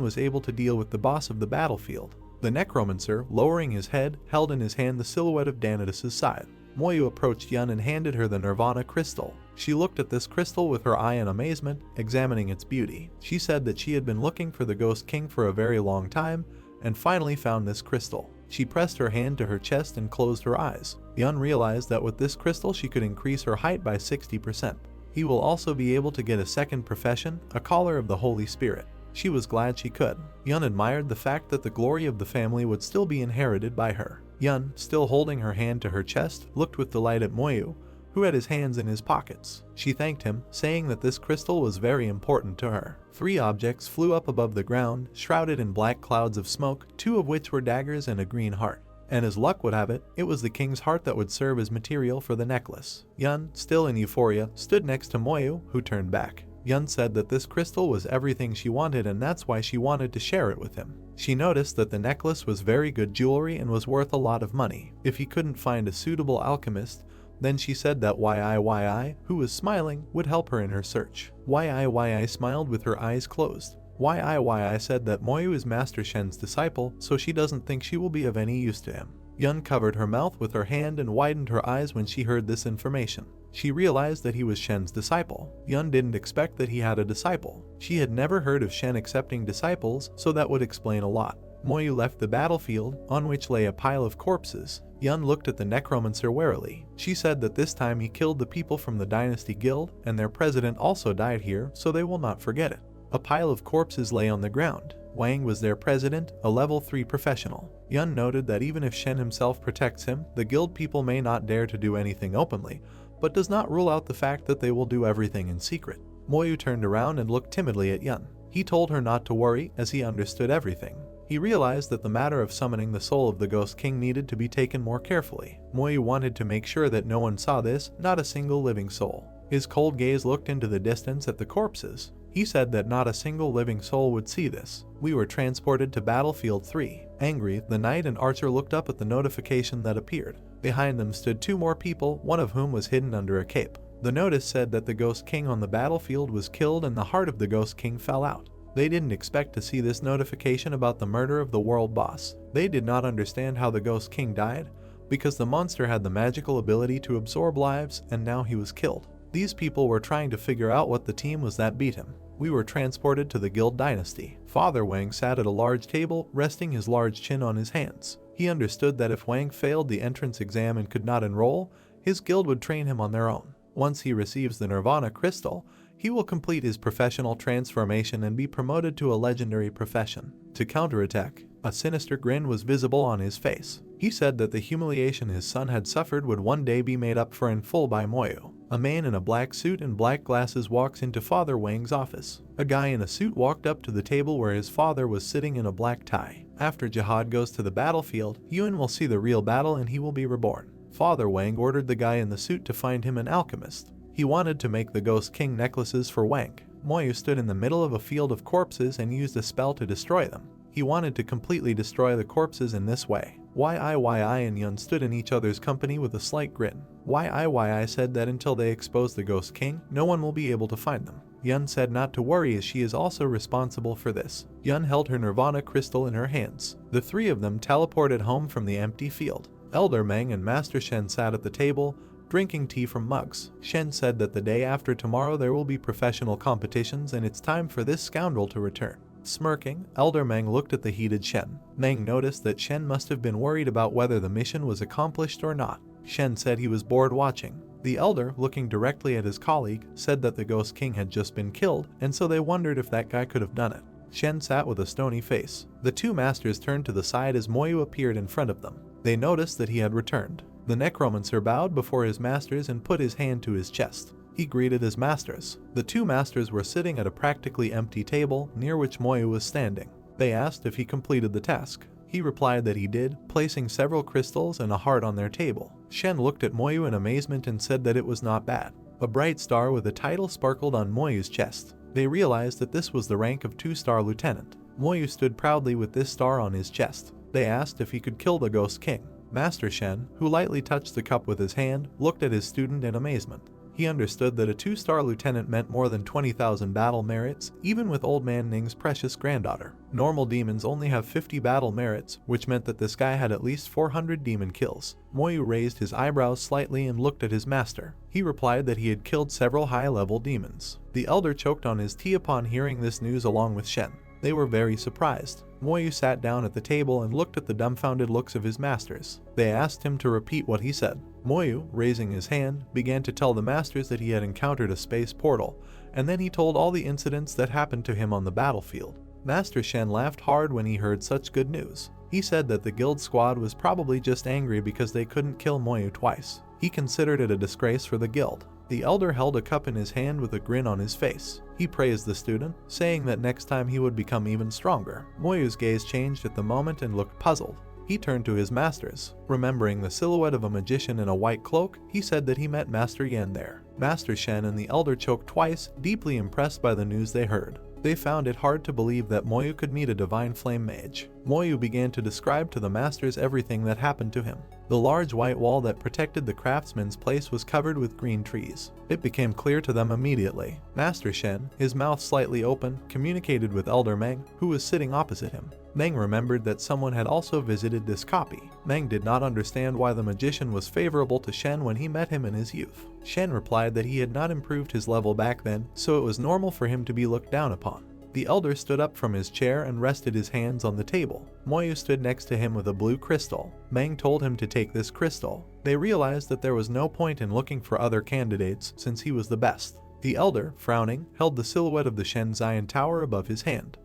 Speaker 1: was able to deal with the boss of the battlefield. The Necromancer, lowering his head, held in his hand the silhouette of Danatus' scythe. Moyu approached Yun and handed her the Nirvana crystal. She looked at this crystal with her eye in amazement, examining its beauty. She said that she had been looking for the Ghost King for a very long time, and finally found this crystal. She pressed her hand to her chest and closed her eyes. Yun realized that with this crystal she could increase her height by 60%. He will also be able to get a second profession, a caller of the Holy Spirit. She was glad she could. Yun admired the fact that the glory of the family would still be inherited by her. Yun, still holding her hand to her chest, looked with delight at Moyu, who had his hands in his pockets. She thanked him, saying that this crystal was very important to her. 3 objects flew up above the ground, shrouded in black clouds of smoke, 2 of which were daggers and a green heart. And as luck would have it, it was the king's heart that would serve as material for the necklace. Yun, still in euphoria, stood next to Moyu, who turned back. Yun said that this crystal was everything she wanted and that's why she wanted to share it with him. She noticed that the necklace was very good jewelry and was worth a lot of money. If he couldn't find a suitable alchemist, then she said that YIYI, who was smiling, would help her in her search. YIYI smiled with her eyes closed. YIYI said that Moyu is Master Shen's disciple, so she doesn't think she will be of any use to him. Yun covered her mouth with her hand and widened her eyes when she heard this information. She realized that he was Shen's disciple. Yun didn't expect that he had a disciple. She had never heard of Shen accepting disciples, so that would explain a lot. Moyu left the battlefield, on which lay a pile of corpses. Yun looked at the Necromancer warily. She said that this time he killed the people from the Dynasty Guild, and their president also died here, so they will not forget it. A pile of corpses lay on the ground. Wang was their president, a level 3 professional. Yun noted that even if Shen himself protects him, the guild people may not dare to do anything openly, but does not rule out the fact that they will do everything in secret. Moyu turned around and looked timidly at Yun. He told her not to worry, as he understood everything. He realized that the matter of summoning the soul of the Ghost King needed to be taken more carefully. Moyu wanted to make sure that no one saw this, not a single living soul. His cold gaze looked into the distance at the corpses. He said that not a single living soul would see this. We were transported to Battlefield 3. Angry, the knight and archer looked up at the notification that appeared. Behind them stood 2 more people, one of whom was hidden under a cape. The notice said that the Ghost King on the battlefield was killed and the heart of the Ghost King fell out. They didn't expect to see this notification about the murder of the world boss. They did not understand how the Ghost King died, because the monster had the magical ability to absorb lives and now he was killed. These people were trying to figure out what the team was that beat him. We were transported to the Guild Dynasty. Father Wang sat at a large table, resting his large chin on his hands. He understood that if Wang failed the entrance exam and could not enroll, his guild would train him on their own. Once he receives the Nirvana crystal, he will complete his professional transformation and be promoted to a legendary profession. To counterattack, A sinister grin was visible on his face. He said that the humiliation his son had suffered would one day be made up for in full by Moyu. A man in a black suit and black glasses walks into Father Wang's office. A guy in a suit walked up to the table where his father was sitting in a black tie. After Jihad goes to the battlefield, Yuan will see the real battle and he will be reborn. Father Wang ordered the guy in the suit to find him an alchemist. He wanted to make the Ghost King necklaces for Wang. Moyu stood in the middle of a field of corpses and used a spell to destroy them. He wanted to completely destroy the corpses in this way. Yi and Yun stood in each other's company with a slight grin. Yi said that until they expose the Ghost King, no one will be able to find them. Yun said not to worry as she is also responsible for this. Yun held her Nirvana crystal in her hands. The three of them teleported home from the empty field. Elder Meng and Master Shen sat at the table, drinking tea from mugs. Shen said that the day after tomorrow there will be professional competitions and it's time for this scoundrel to return. Smirking, Elder Meng looked at the heated Shen. Meng noticed that Shen must have been worried about whether the mission was accomplished or not. Shen said he was bored watching. The elder, looking directly at his colleague, said that the Ghost King had just been killed, and so they wondered if that guy could have done it. Shen sat with a stony face. The two masters turned to the side as Moyu appeared in front of them. They noticed that he had returned. The necromancer bowed before his masters and put his hand to his chest. He greeted his masters. The two masters were sitting at a practically empty table near which Moyu was standing. They asked if he completed the task. He replied that he did, placing several crystals and a heart on their table. Shen looked at Moyu in amazement and said that it was not bad. A bright star with a title sparkled on Moyu's chest. They realized that this was the rank of 2-star lieutenant. Moyu stood proudly with this star on his chest. They asked if he could kill the Ghost King. Master Shen, who lightly touched the cup with his hand, looked at his student in amazement. He understood that a 2-star lieutenant meant more than 20,000 battle merits, even with Old Man Ning's precious granddaughter. Normal demons only have 50 battle merits, which meant that this guy had at least 400 demon kills. Moyu raised his eyebrows slightly and looked at his master. He replied that he had killed several high-level demons. The elder choked on his tea upon hearing this news along with Shen. They were very surprised. Moyu sat down at the table and looked at the dumbfounded looks of his masters. They asked him to repeat what he said. Moyu, raising his hand, began to tell the masters that he had encountered a space portal, and then he told all the incidents that happened to him on the battlefield. Master Shen laughed hard when he heard such good news. He said that the guild squad was probably just angry because they couldn't kill Moyu twice. He considered it a disgrace for the guild. The elder held a cup in his hand with a grin on his face. He praised the student, saying that next time he would become even stronger. Moyu's gaze changed at the moment and looked puzzled. He turned to his masters. Remembering the silhouette of a magician in a white cloak, he said that he met Master Yan there. Master Shen and the elder choked twice, deeply impressed by the news they heard. They found it hard to believe that Moyu could meet a divine flame mage. Moyu began to describe to the masters everything that happened to him. The large white wall that protected the craftsman's place was covered with green trees. It became clear to them immediately. Master Shen, his mouth slightly open, communicated with Elder Meng, who was sitting opposite him. Meng remembered that someone had also visited this copy. Meng did not understand why the magician was favorable to Shen when he met him in his youth. Shen replied that he had not improved his level back then, so it was normal for him to be looked down upon. The elder stood up from his chair and rested his hands on the table. Moyu stood next to him with a blue crystal. Meng told him to take this crystal. They realized that there was no point in looking for other candidates since he was the best. The elder, frowning, held the silhouette of the Shenzian Tower above his hand.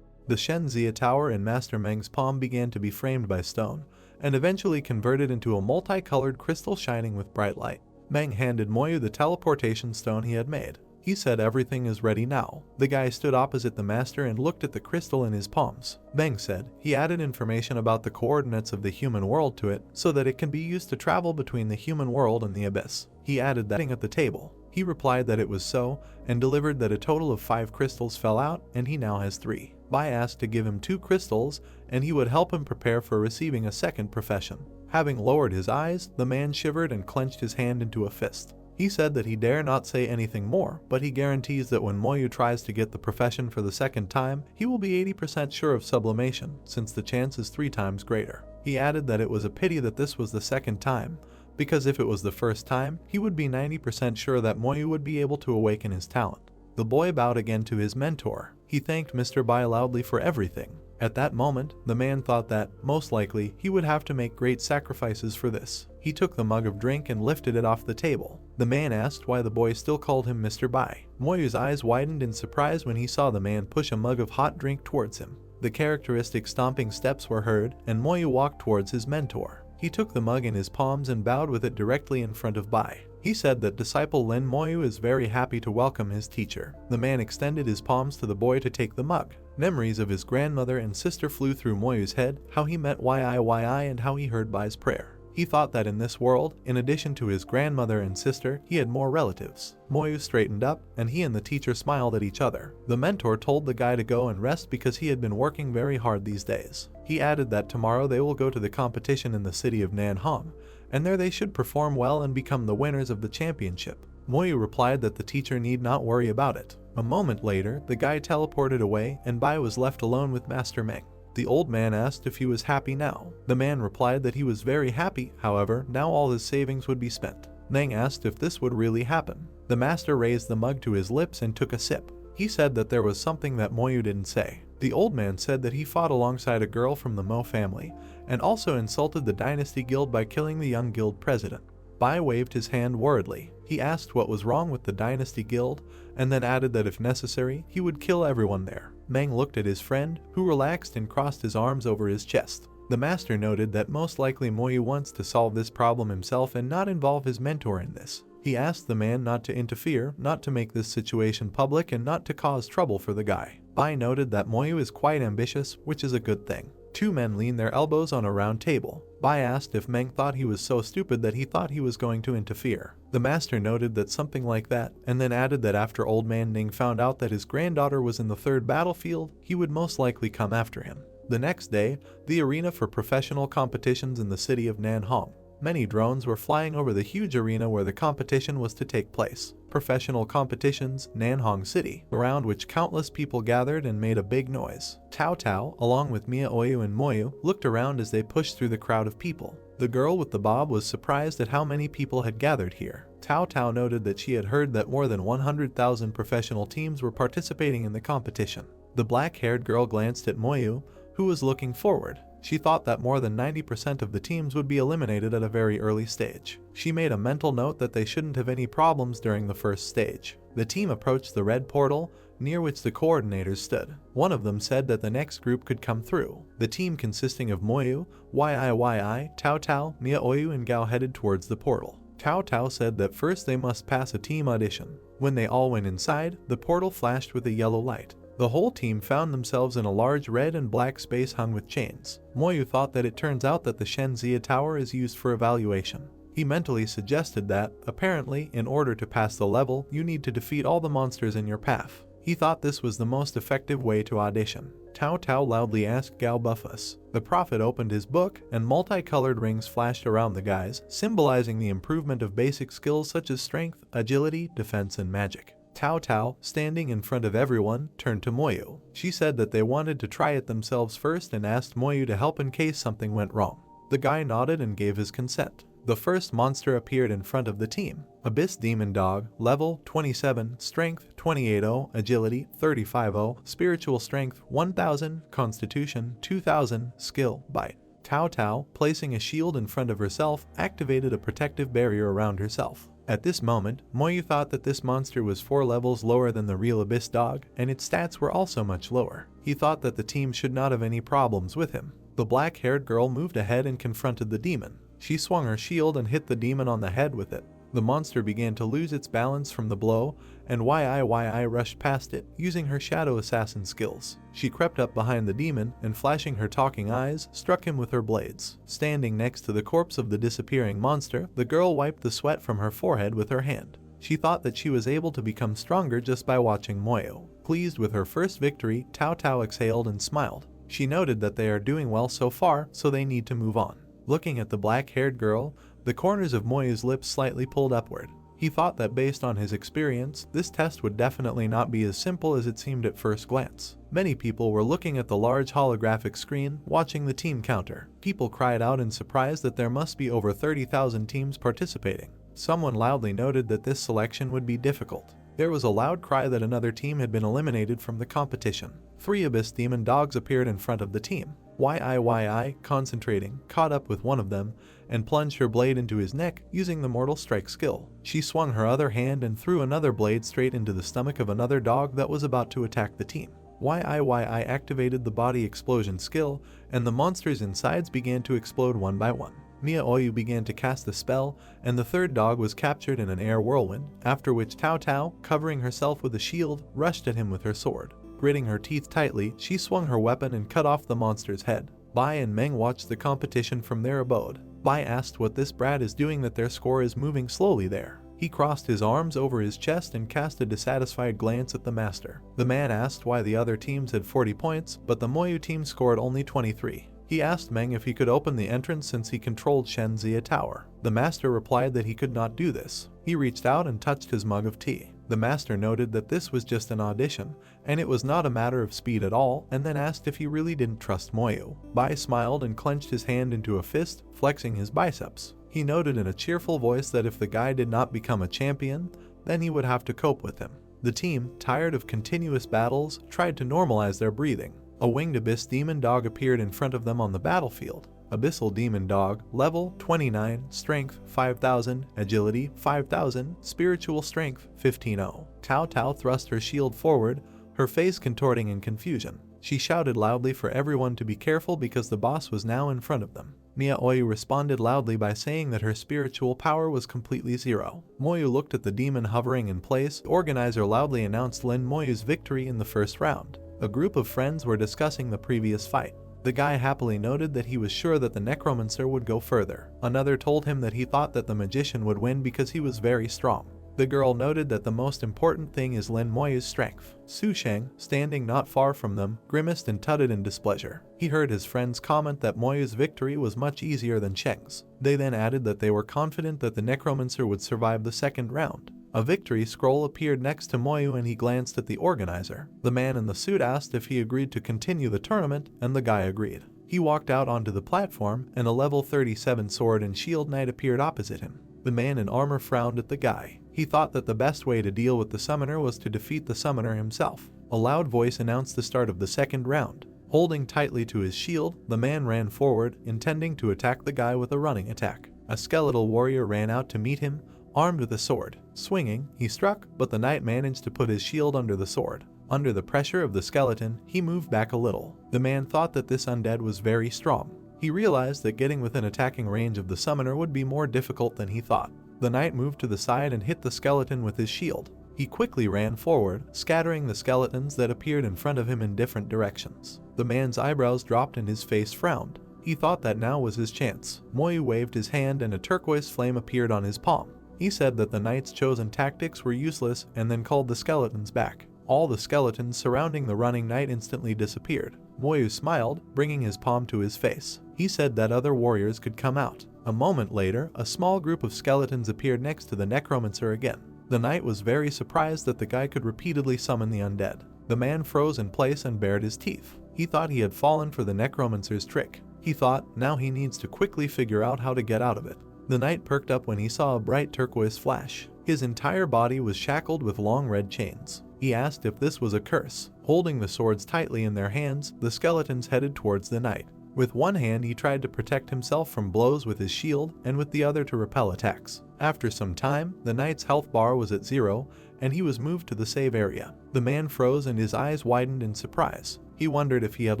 Speaker 1: The Shenzia Tower in Master Meng's palm began to be framed by stone, and eventually converted into a multicolored crystal shining with bright light. Meng handed Moyu the teleportation stone he had made. He said everything is ready now. The guy stood opposite the master and looked at the crystal in his palms. Meng said he added information about the coordinates of the human world to it so that it can be used to travel between the human world and the abyss. He added that at the table. He replied that it was so and delivered that a total of 5 crystals fell out and he now has 3. Bai asked to give him 2 crystals and he would help him prepare for receiving a second profession. Having lowered his eyes, the man shivered and clenched his hand into a fist. He said that he dare not say anything more, but he guarantees that when Moyu tries to get the profession for the second time, he will be 80% sure of sublimation, since the chance is 3 times greater. He added that it was a pity that this was the second time, because if it was the first time, he would be 90% sure that Moyu would be able to awaken his talent. The boy bowed again to his mentor. He thanked Mr. Bai loudly for everything. At that moment, the man thought that, most likely, he would have to make great sacrifices for this. He took the mug of drink and lifted it off the table. The man asked why the boy still called him Mr. Bai. Moyu's eyes widened in surprise when he saw the man push a mug of hot drink towards him. The characteristic stomping steps were heard, and Moyu walked towards his mentor. He took the mug in his palms and bowed with it directly in front of Bai. He said that disciple Lin Moyu is very happy to welcome his teacher. The man extended his palms to the boy to take the mug. Memories of his grandmother and sister flew through Moyu's head, how he met Yi and how he heard Bai's prayer. He thought that in this world, in addition to his grandmother and sister, he had more relatives. Moyu straightened up, and he and the teacher smiled at each other. The mentor told the guy to go and rest because he had been working very hard these days. He added that tomorrow they will go to the competition in the city of Nanhong, and there they should perform well and become the winners of the championship. Moyu replied that the teacher need not worry about it. A moment later, the guy teleported away, and Bai was left alone with Master Meng. The old man asked if he was happy now. The man replied that he was very happy, however, now all his savings would be spent. Meng asked if this would really happen. The master raised the mug to his lips and took a sip. He said that there was something that Moyu didn't say. The old man said that he fought alongside a girl from the Mo family, and also insulted the Dynasty Guild by killing the young guild president. Bai waved his hand worriedly. He asked what was wrong with the Dynasty Guild, and then added that if necessary, he would kill everyone there. Meng looked at his friend, who relaxed and crossed his arms over his chest. The master noted that most likely Moyu wants to solve this problem himself and not involve his mentor in this. He asked the man not to interfere, not to make this situation public, and not to cause trouble for the guy. Bai noted that Moyu is quite ambitious, which is a good thing. Two men leaned their elbows on a round table. Bai asked if Meng thought he was so stupid that he thought he was going to interfere. The master noted that something like that, and then added that after old man Ning found out that his granddaughter was in the third battlefield, he would most likely come after him. The next day, the arena for professional competitions in the city of Nanhong. Many drones were flying over the huge arena where the competition was to take place. Professional competitions, Nanhong City, around which countless people gathered and made a big noise. Tao Tao, along with Mia Oyu and Moyu, looked around as they pushed through the crowd of people. The girl with the bob was surprised at how many people had gathered here. Tao Tao noted that she had heard that more than 100,000 professional teams were participating in the competition. The black-haired girl glanced at Moyu, who was looking forward. She thought that more than 90% of the teams would be eliminated at a very early stage. She made a mental note that they shouldn't have any problems during the first stage. The team approached the red portal, near which the coordinators stood. One of them said that the next group could come through. The team consisting of Moyu, Yi, Tao Tao, Mia Oyu and Gao headed towards the portal. Tao Tao said that first they must pass a team audition. When they all went inside, the portal flashed with a yellow light. The whole team found themselves in a large red and black space hung with chains. Moyu thought that it turns out that the Shenzia Tower is used for evaluation. He mentally suggested that, apparently, in order to pass the level, you need to defeat all the monsters in your path. He thought this was the most effective way to audition. Tao Tao loudly asked Gao Buffus. The prophet opened his book, and multicolored rings flashed around the guys, symbolizing the improvement of basic skills such as strength, agility, defense, and magic. Tao Tao, standing in front of everyone, turned to Moyu. She said that they wanted to try it themselves first and asked Moyu to help in case something went wrong. The guy nodded and gave his consent. The first monster appeared in front of the team. Abyss Demon Dog, level 27, strength 28-0, agility 35-0, spiritual strength 1000, constitution 2000, skill bite. Tao Tao, placing a shield in front of herself, activated a protective barrier around herself. At this moment, Moyu thought that this monster was 4 levels lower than the real Abyss Dog, and its stats were also much lower. He thought that the team should not have any problems with him. The black-haired girl moved ahead and confronted the demon. She swung her shield and hit the demon on the head with it. The monster began to lose its balance from the blow, and Yi rushed past it, using her shadow assassin skills. She crept up behind the demon, and flashing her talking eyes, struck him with her blades. Standing next to the corpse of the disappearing monster, the girl wiped the sweat from her forehead with her hand. She thought that she was able to become stronger just by watching Moyu. Pleased with her first victory, Tao Tao exhaled and smiled. She noted that they are doing well so far, so they need to move on. Looking at the black-haired girl, the corners of Moyu's lips slightly pulled upward. He thought that based on his experience, this test would definitely not be as simple as it seemed at first glance. Many people were looking at the large holographic screen, watching the team counter. People cried out in surprise that there must be over 30,000 teams participating. Someone loudly noted that this selection would be difficult. There was a loud cry that another team had been eliminated from the competition. 3 Abyss Demon Dogs appeared in front of the team. Yi, concentrating, caught up with one of them, and plunged her blade into his neck using the Mortal Strike skill. She swung her other hand and threw another blade straight into the stomach of another dog that was about to attack the team. YIYI activated the body explosion skill, and the monsters' insides began to explode one by one. Mia Oyu began to cast the spell, and the third dog was captured in an air whirlwind, after which Tao Tao, covering herself with a shield, rushed at him with her sword. Gritting her teeth tightly, she swung her weapon and cut off the monster's head. Bai and Meng watched the competition from their abode. Bai asked what this brat is doing, that their score is moving slowly there. He crossed his arms over his chest and cast a dissatisfied glance at the master. The man asked why the other teams had 40 points, but the Moyu team scored only 23. He asked Meng if he could open the entrance since he controlled Shenzia Tower. The master replied that he could not do this. He reached out and touched his mug of tea. The master noted that this was just an audition, and it was not a matter of speed at all, and then asked if he really didn't trust Moyu. Bai smiled and clenched his hand into a fist, flexing his biceps. He noted in a cheerful voice that if the guy did not become a champion, then he would have to cope with him. The team, tired of continuous battles, tried to normalize their breathing. A winged abyss demon dog appeared in front of them on the battlefield. Abyssal demon dog, level 29, strength 5000, agility 5000, spiritual strength 15,000. Tao Tao thrust her shield forward, her face contorting in confusion. She shouted loudly for everyone to be careful because the boss was now in front of them. Mia Oyu responded loudly by saying that her spiritual power was completely zero. Moyu looked at the demon hovering in place. The organizer loudly announced Lin Moyu's victory in the first round. A group of friends were discussing the previous fight. The guy happily noted that he was sure that the necromancer would go further. Another told him that he thought that the magician would win because he was very strong. The girl noted that the most important thing is Lin Moyu's strength. Su Sheng, standing not far from them, grimaced and tutted in displeasure. He heard his friends comment that Moyu's victory was much easier than Sheng's. They then added that they were confident that the necromancer would survive the second round. A victory scroll appeared next to Moyu and he glanced at the organizer. The man in the suit asked if he agreed to continue the tournament, and the guy agreed. He walked out onto the platform, and a level 37 sword and shield knight appeared opposite him. The man in armor frowned at the guy. He thought that the best way to deal with the summoner was to defeat the summoner himself. A loud voice announced the start of the second round. Holding tightly to his shield, the man ran forward, intending to attack the guy with a running attack. A skeletal warrior ran out to meet him, armed with a sword. Swinging, he struck, but the knight managed to put his shield under the sword. Under the pressure of the skeleton, he moved back a little. The man thought that this undead was very strong. He realized that getting within attacking range of the summoner would be more difficult than he thought. The knight moved to the side and hit the skeleton with his shield. He quickly ran forward, scattering the skeletons that appeared in front of him in different directions. The man's eyebrows dropped and his face frowned. He thought that now was his chance. Moyu waved his hand and a turquoise flame appeared on his palm. He said that the knight's chosen tactics were useless and then called the skeletons back. All the skeletons surrounding the running knight instantly disappeared. Moyu smiled, bringing his palm to his face. He said that other warriors could come out. A moment later, a small group of skeletons appeared next to the necromancer again. The knight was very surprised that the guy could repeatedly summon the undead. The man froze in place and bared his teeth. He thought he had fallen for the necromancer's trick. He thought, now he needs to quickly figure out how to get out of it. The knight perked up when he saw a bright turquoise flash. His entire body was shackled with long red chains. He asked if this was a curse. Holding the swords tightly in their hands, the skeletons headed towards the knight. With one hand he tried to protect himself from blows with his shield, and with the other to repel attacks. After some time, the knight's health bar was at 0, and he was moved to the save area. The man froze and his eyes widened in surprise. He wondered if he had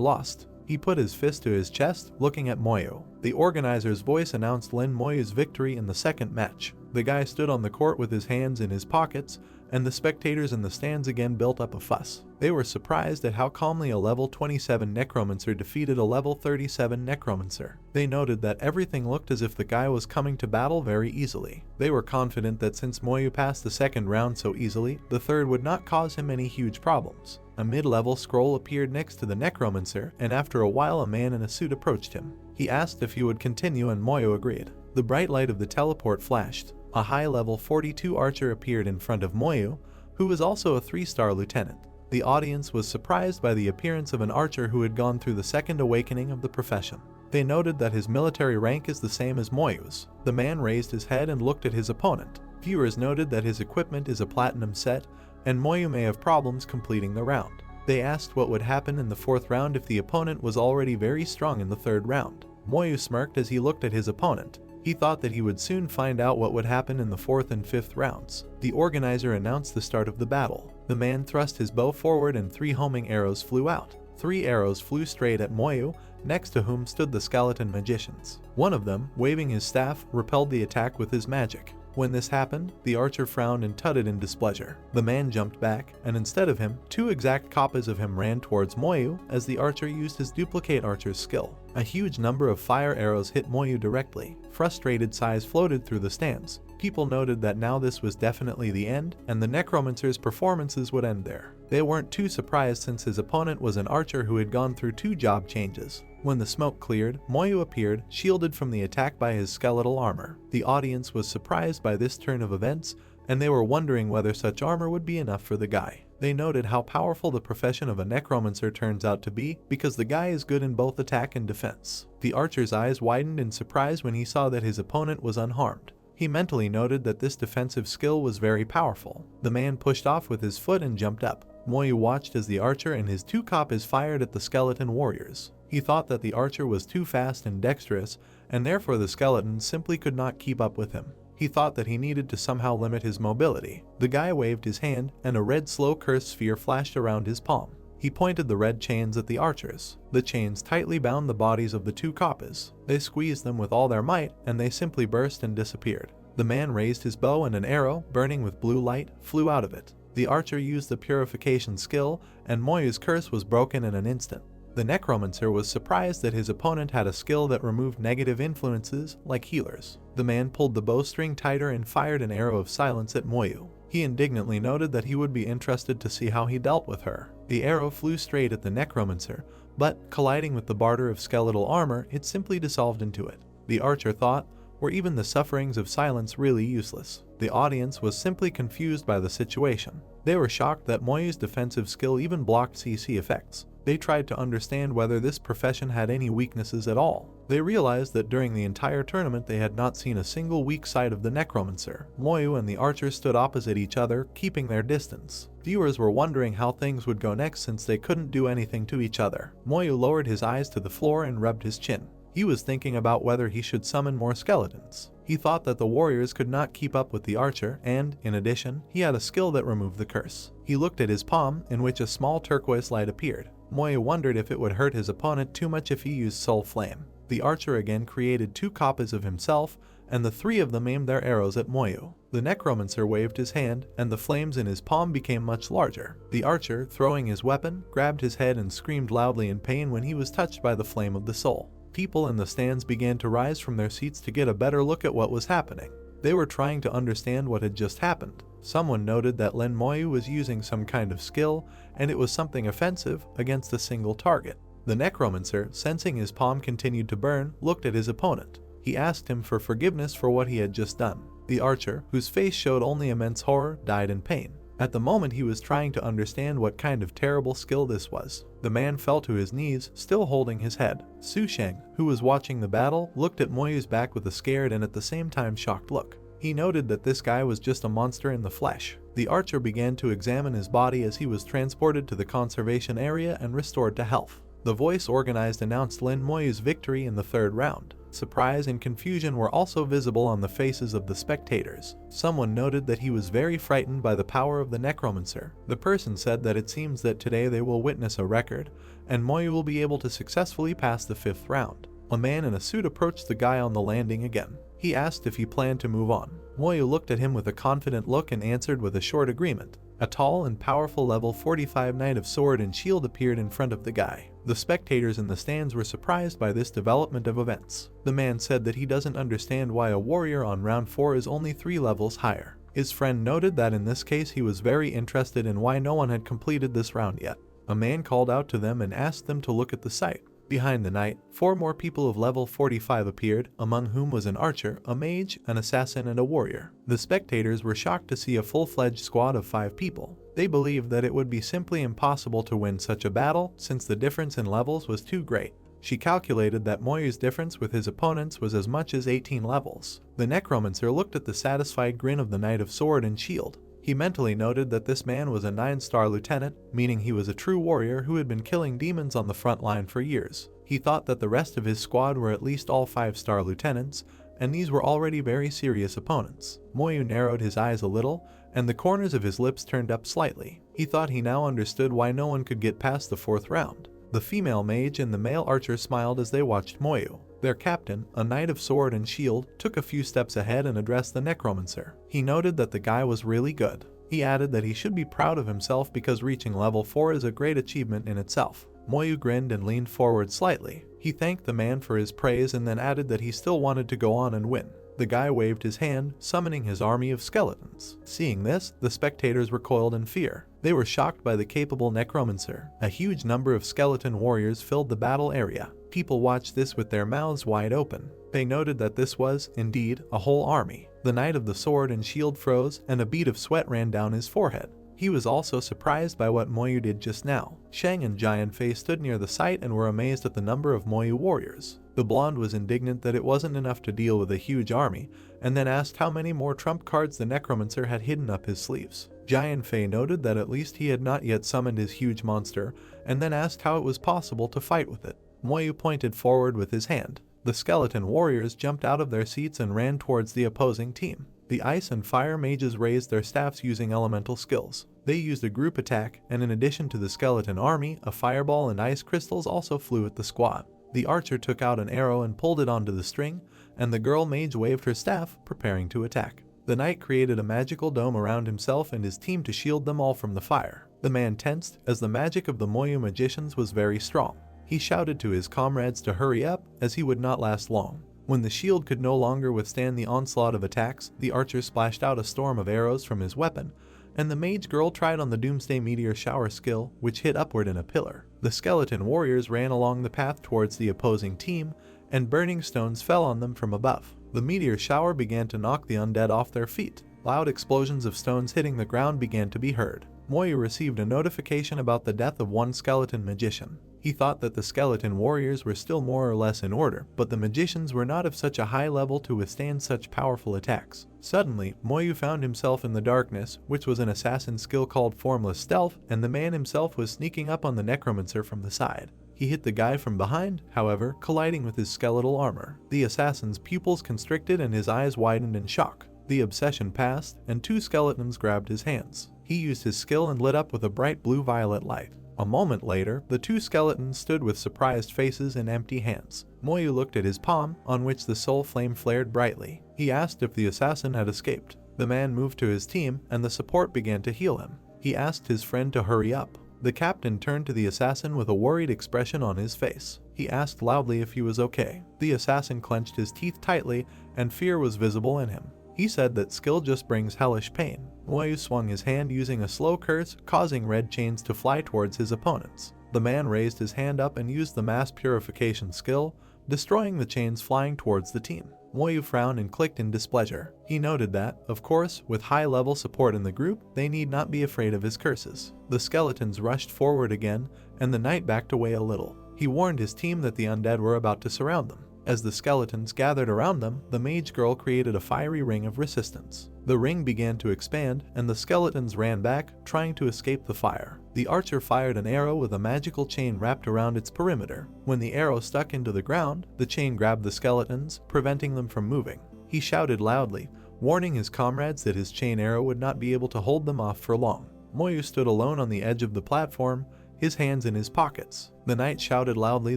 Speaker 1: lost. He put his fist to his chest, looking at Moyu. The organizer's voice announced Lin Moyu's victory in the second match. The guy stood on the court with his hands in his pockets, and the spectators in the stands again built up a fuss. They were surprised at how calmly a level 27 necromancer defeated a level 37 necromancer. They noted that everything looked as if the guy was coming to battle very easily. They were confident that since Moyu passed the second round so easily, the third would not cause him any huge problems. A mid-level scroll appeared next to the necromancer, and after a while a man in a suit approached him. He asked if he would continue and Moyu agreed. The bright light of the teleport flashed. A high-level 42 archer appeared in front of Moyu, who was also a 3-star lieutenant. The audience was surprised by the appearance of an archer who had gone through the second awakening of the profession. They noted that his military rank is the same as Moyu's. The man raised his head and looked at his opponent. Viewers noted that his equipment is a platinum set, and Moyu may have problems completing the round. They asked what would happen in the fourth round if the opponent was already very strong in the third round. Moyu smirked as he looked at his opponent. He thought that he would soon find out what would happen in the 4th and 5th rounds. The organizer announced the start of the battle. The man thrust his bow forward and 3 homing arrows flew out. 3 arrows flew straight at Moyu, next to whom stood the skeleton magicians. One of them, waving his staff, repelled the attack with his magic. When this happened, the archer frowned and tutted in displeasure. The man jumped back, and instead of him, 2 exact copies of him ran towards Moyu as the archer used his duplicate archer's skill. A huge number of fire arrows hit Moyu directly. Frustrated sighs floated through the stands. People noted that now this was definitely the end, and the necromancer's performances would end there. They weren't too surprised since his opponent was an archer who had gone through 2 job changes. When the smoke cleared, Moyu appeared, shielded from the attack by his skeletal armor. The audience was surprised by this turn of events, and they were wondering whether such armor would be enough for the guy. They noted how powerful the profession of a necromancer turns out to be, because the guy is good in both attack and defense. The archer's eyes widened in surprise when he saw that his opponent was unharmed. He mentally noted that this defensive skill was very powerful. The man pushed off with his foot and jumped up. Moyu watched as the archer and his 2 copies fired at the skeleton warriors. He thought that the archer was too fast and dexterous, and therefore the skeleton simply could not keep up with him. He thought that he needed to somehow limit his mobility. The guy waved his hand, and a red slow curse sphere flashed around his palm. He pointed the red chains at the archers. The chains tightly bound the bodies of the 2 copies. They squeezed them with all their might, and they simply burst and disappeared. The man raised his bow, and an arrow, burning with blue light, flew out of it. The archer used the purification skill, and Moyu's curse was broken in an instant. The necromancer was surprised that his opponent had a skill that removed negative influences, like healers. The man pulled the bowstring tighter and fired an arrow of silence at Moyu. He indignantly noted that he would be interested to see how he dealt with her. The arrow flew straight at the necromancer, but, colliding with the barter of skeletal armor, it simply dissolved into it. The archer thought, were even the sufferings of silence really useless? The audience was simply confused by the situation. They were shocked that Moyu's defensive skill even blocked CC effects. They tried to understand whether this profession had any weaknesses at all. They realized that during the entire tournament they had not seen a single weak side of the necromancer. Moyu and the archer stood opposite each other, keeping their distance. Viewers were wondering how things would go next since they couldn't do anything to each other. Moyu lowered his eyes to the floor and rubbed his chin. He was thinking about whether he should summon more skeletons. He thought that the warriors could not keep up with the archer, and, in addition, he had a skill that removed the curse. He looked at his palm, in which a small turquoise light appeared. Moyu wondered if it would hurt his opponent too much if he used Soul Flame. The archer again created 2 copies of himself, and the 3 of them aimed their arrows at Moyu. The necromancer waved his hand, and the flames in his palm became much larger. The archer, throwing his weapon, grabbed his head and screamed loudly in pain when he was touched by the flame of the soul. People in the stands began to rise from their seats to get a better look at what was happening. They were trying to understand what had just happened. Someone noted that Len Moyu was using some kind of skill, and it was something offensive against a single target. The necromancer, sensing his palm continued to burn, looked at his opponent. He asked him for forgiveness for what he had just done. The archer, whose face showed only immense horror, died in pain. At the moment he was trying to understand what kind of terrible skill this was. The man fell to his knees, still holding his head. Su Sheng, who was watching the battle, looked at Moyu's back with a scared and at the same time shocked look. He noted that this guy was just a monster in the flesh. The archer began to examine his body as he was transported to the conservation area and restored to health. The voice organized announced Lin Moyu's victory in the 3rd round. Surprise and confusion were also visible on the faces of the spectators. Someone noted that he was very frightened by the power of the necromancer. The person said that it seems that today they will witness a record, and Moyu will be able to successfully pass the 5th round. A man in a suit approached the guy on the landing again. He asked if he planned to move on. Moyu looked at him with a confident look and answered with a short agreement. A tall and powerful level 45 Knight of Sword and Shield appeared in front of the guy. The spectators in the stands were surprised by this development of events. The man said that he doesn't understand why a warrior on round 4 is only 3 levels higher. His friend noted that in this case he was very interested in why no one had completed this round yet. A man called out to them and asked them to look at the site. Behind the knight, 4 more people of level 45 appeared, among whom was an archer, a mage, an assassin, and a warrior. The spectators were shocked to see a full-fledged squad of 5 people. They believed that it would be simply impossible to win such a battle since the difference in levels was too great. She calculated that Moyu's difference with his opponents was as much as 18 levels. The necromancer looked at the satisfied grin of the Knight of Sword and Shield. He mentally noted that this man was a 9-star lieutenant, meaning he was a true warrior who had been killing demons on the front line for years. He thought that the rest of his squad were at least all 5-star lieutenants, and these were already very serious opponents. Moyu narrowed his eyes a little, and the corners of his lips turned up slightly. He thought he now understood why no one could get past the 4th round. The female mage and the male archer smiled as they watched Moyu. Their captain, a knight of sword and shield, took a few steps ahead and addressed the necromancer. He noted that the guy was really good. He added that he should be proud of himself because reaching level 4 is a great achievement in itself. Moyu grinned and leaned forward slightly. He thanked the man for his praise and then added that he still wanted to go on and win. The guy waved his hand, summoning his army of skeletons. Seeing this, the spectators recoiled in fear. They were shocked by the capable necromancer. A huge number of skeleton warriors filled the battle area. People watched this with their mouths wide open. They noted that this was, indeed, a whole army. The knight of the sword and shield froze, and a bead of sweat ran down his forehead. He was also surprised by what Moyu did just now. Shang and Giant Fei stood near the site and were amazed at the number of Moyu warriors. The blonde was indignant that it wasn't enough to deal with a huge army, and then asked how many more trump cards the necromancer had hidden up his sleeves. Giant Fei noted that at least he had not yet summoned his huge monster, and then asked how it was possible to fight with it. Moyu pointed forward with his hand. The skeleton warriors jumped out of their seats and ran towards the opposing team. The ice and fire mages raised their staffs using elemental skills. They used a group attack, and in addition to the skeleton army, a fireball and ice crystals also flew at the squad. The archer took out an arrow and pulled it onto the string, and the girl mage waved her staff, preparing to attack. The knight created a magical dome around himself and his team to shield them all from the fire. The man tensed, as the magic of the Moyu magicians was very strong. He shouted to his comrades to hurry up, as he would not last long. When the shield could no longer withstand the onslaught of attacks, the archer splashed out a storm of arrows from his weapon, and the mage girl tried on the Doomsday Meteor Shower skill, which hit upward in a pillar. The skeleton warriors ran along the path towards the opposing team, and burning stones fell on them from above. The meteor shower began to knock the undead off their feet. Loud explosions of stones hitting the ground began to be heard. Moyu received a notification about the death of one skeleton magician. He thought that the skeleton warriors were still more or less in order, but the magicians were not of such a high level to withstand such powerful attacks. Suddenly, Moyu found himself in the darkness, which was an assassin skill called Formless Stealth, and the man himself was sneaking up on the necromancer from the side. He hit the guy from behind, however, colliding with his skeletal armor. The assassin's pupils constricted and his eyes widened in shock. The obsession passed, and 2 skeletons grabbed his hands. He used his skill and lit up with a bright blue-violet light. A moment later, the 2 skeletons stood with surprised faces and empty hands. Moyu looked at his palm, on which the soul flame flared brightly. He asked if the assassin had escaped. The man moved to his team, and the support began to heal him. He asked his friend to hurry up. The captain turned to the assassin with a worried expression on his face. He asked loudly if he was okay. The assassin clenched his teeth tightly, and fear was visible in him. He said that skill just brings hellish pain. Moyu swung his hand using a slow curse, causing red chains to fly towards his opponents. The man raised his hand up and used the mass purification skill, destroying the chains flying towards the team. Moyu frowned and clicked in displeasure. He noted that, of course, with high-level support in the group, they need not be afraid of his curses. The skeletons rushed forward again, and the knight backed away a little. He warned his team that the undead were about to surround them. As the skeletons gathered around them, the mage girl created a fiery ring of resistance. The ring began to expand, and the skeletons ran back, trying to escape the fire. The archer fired an arrow with a magical chain wrapped around its perimeter. When the arrow stuck into the ground, the chain grabbed the skeletons, preventing them from moving. He shouted loudly, warning his comrades that his chain arrow would not be able to hold them off for long. Moyu stood alone on the edge of the platform, his hands in his pockets. The knight shouted loudly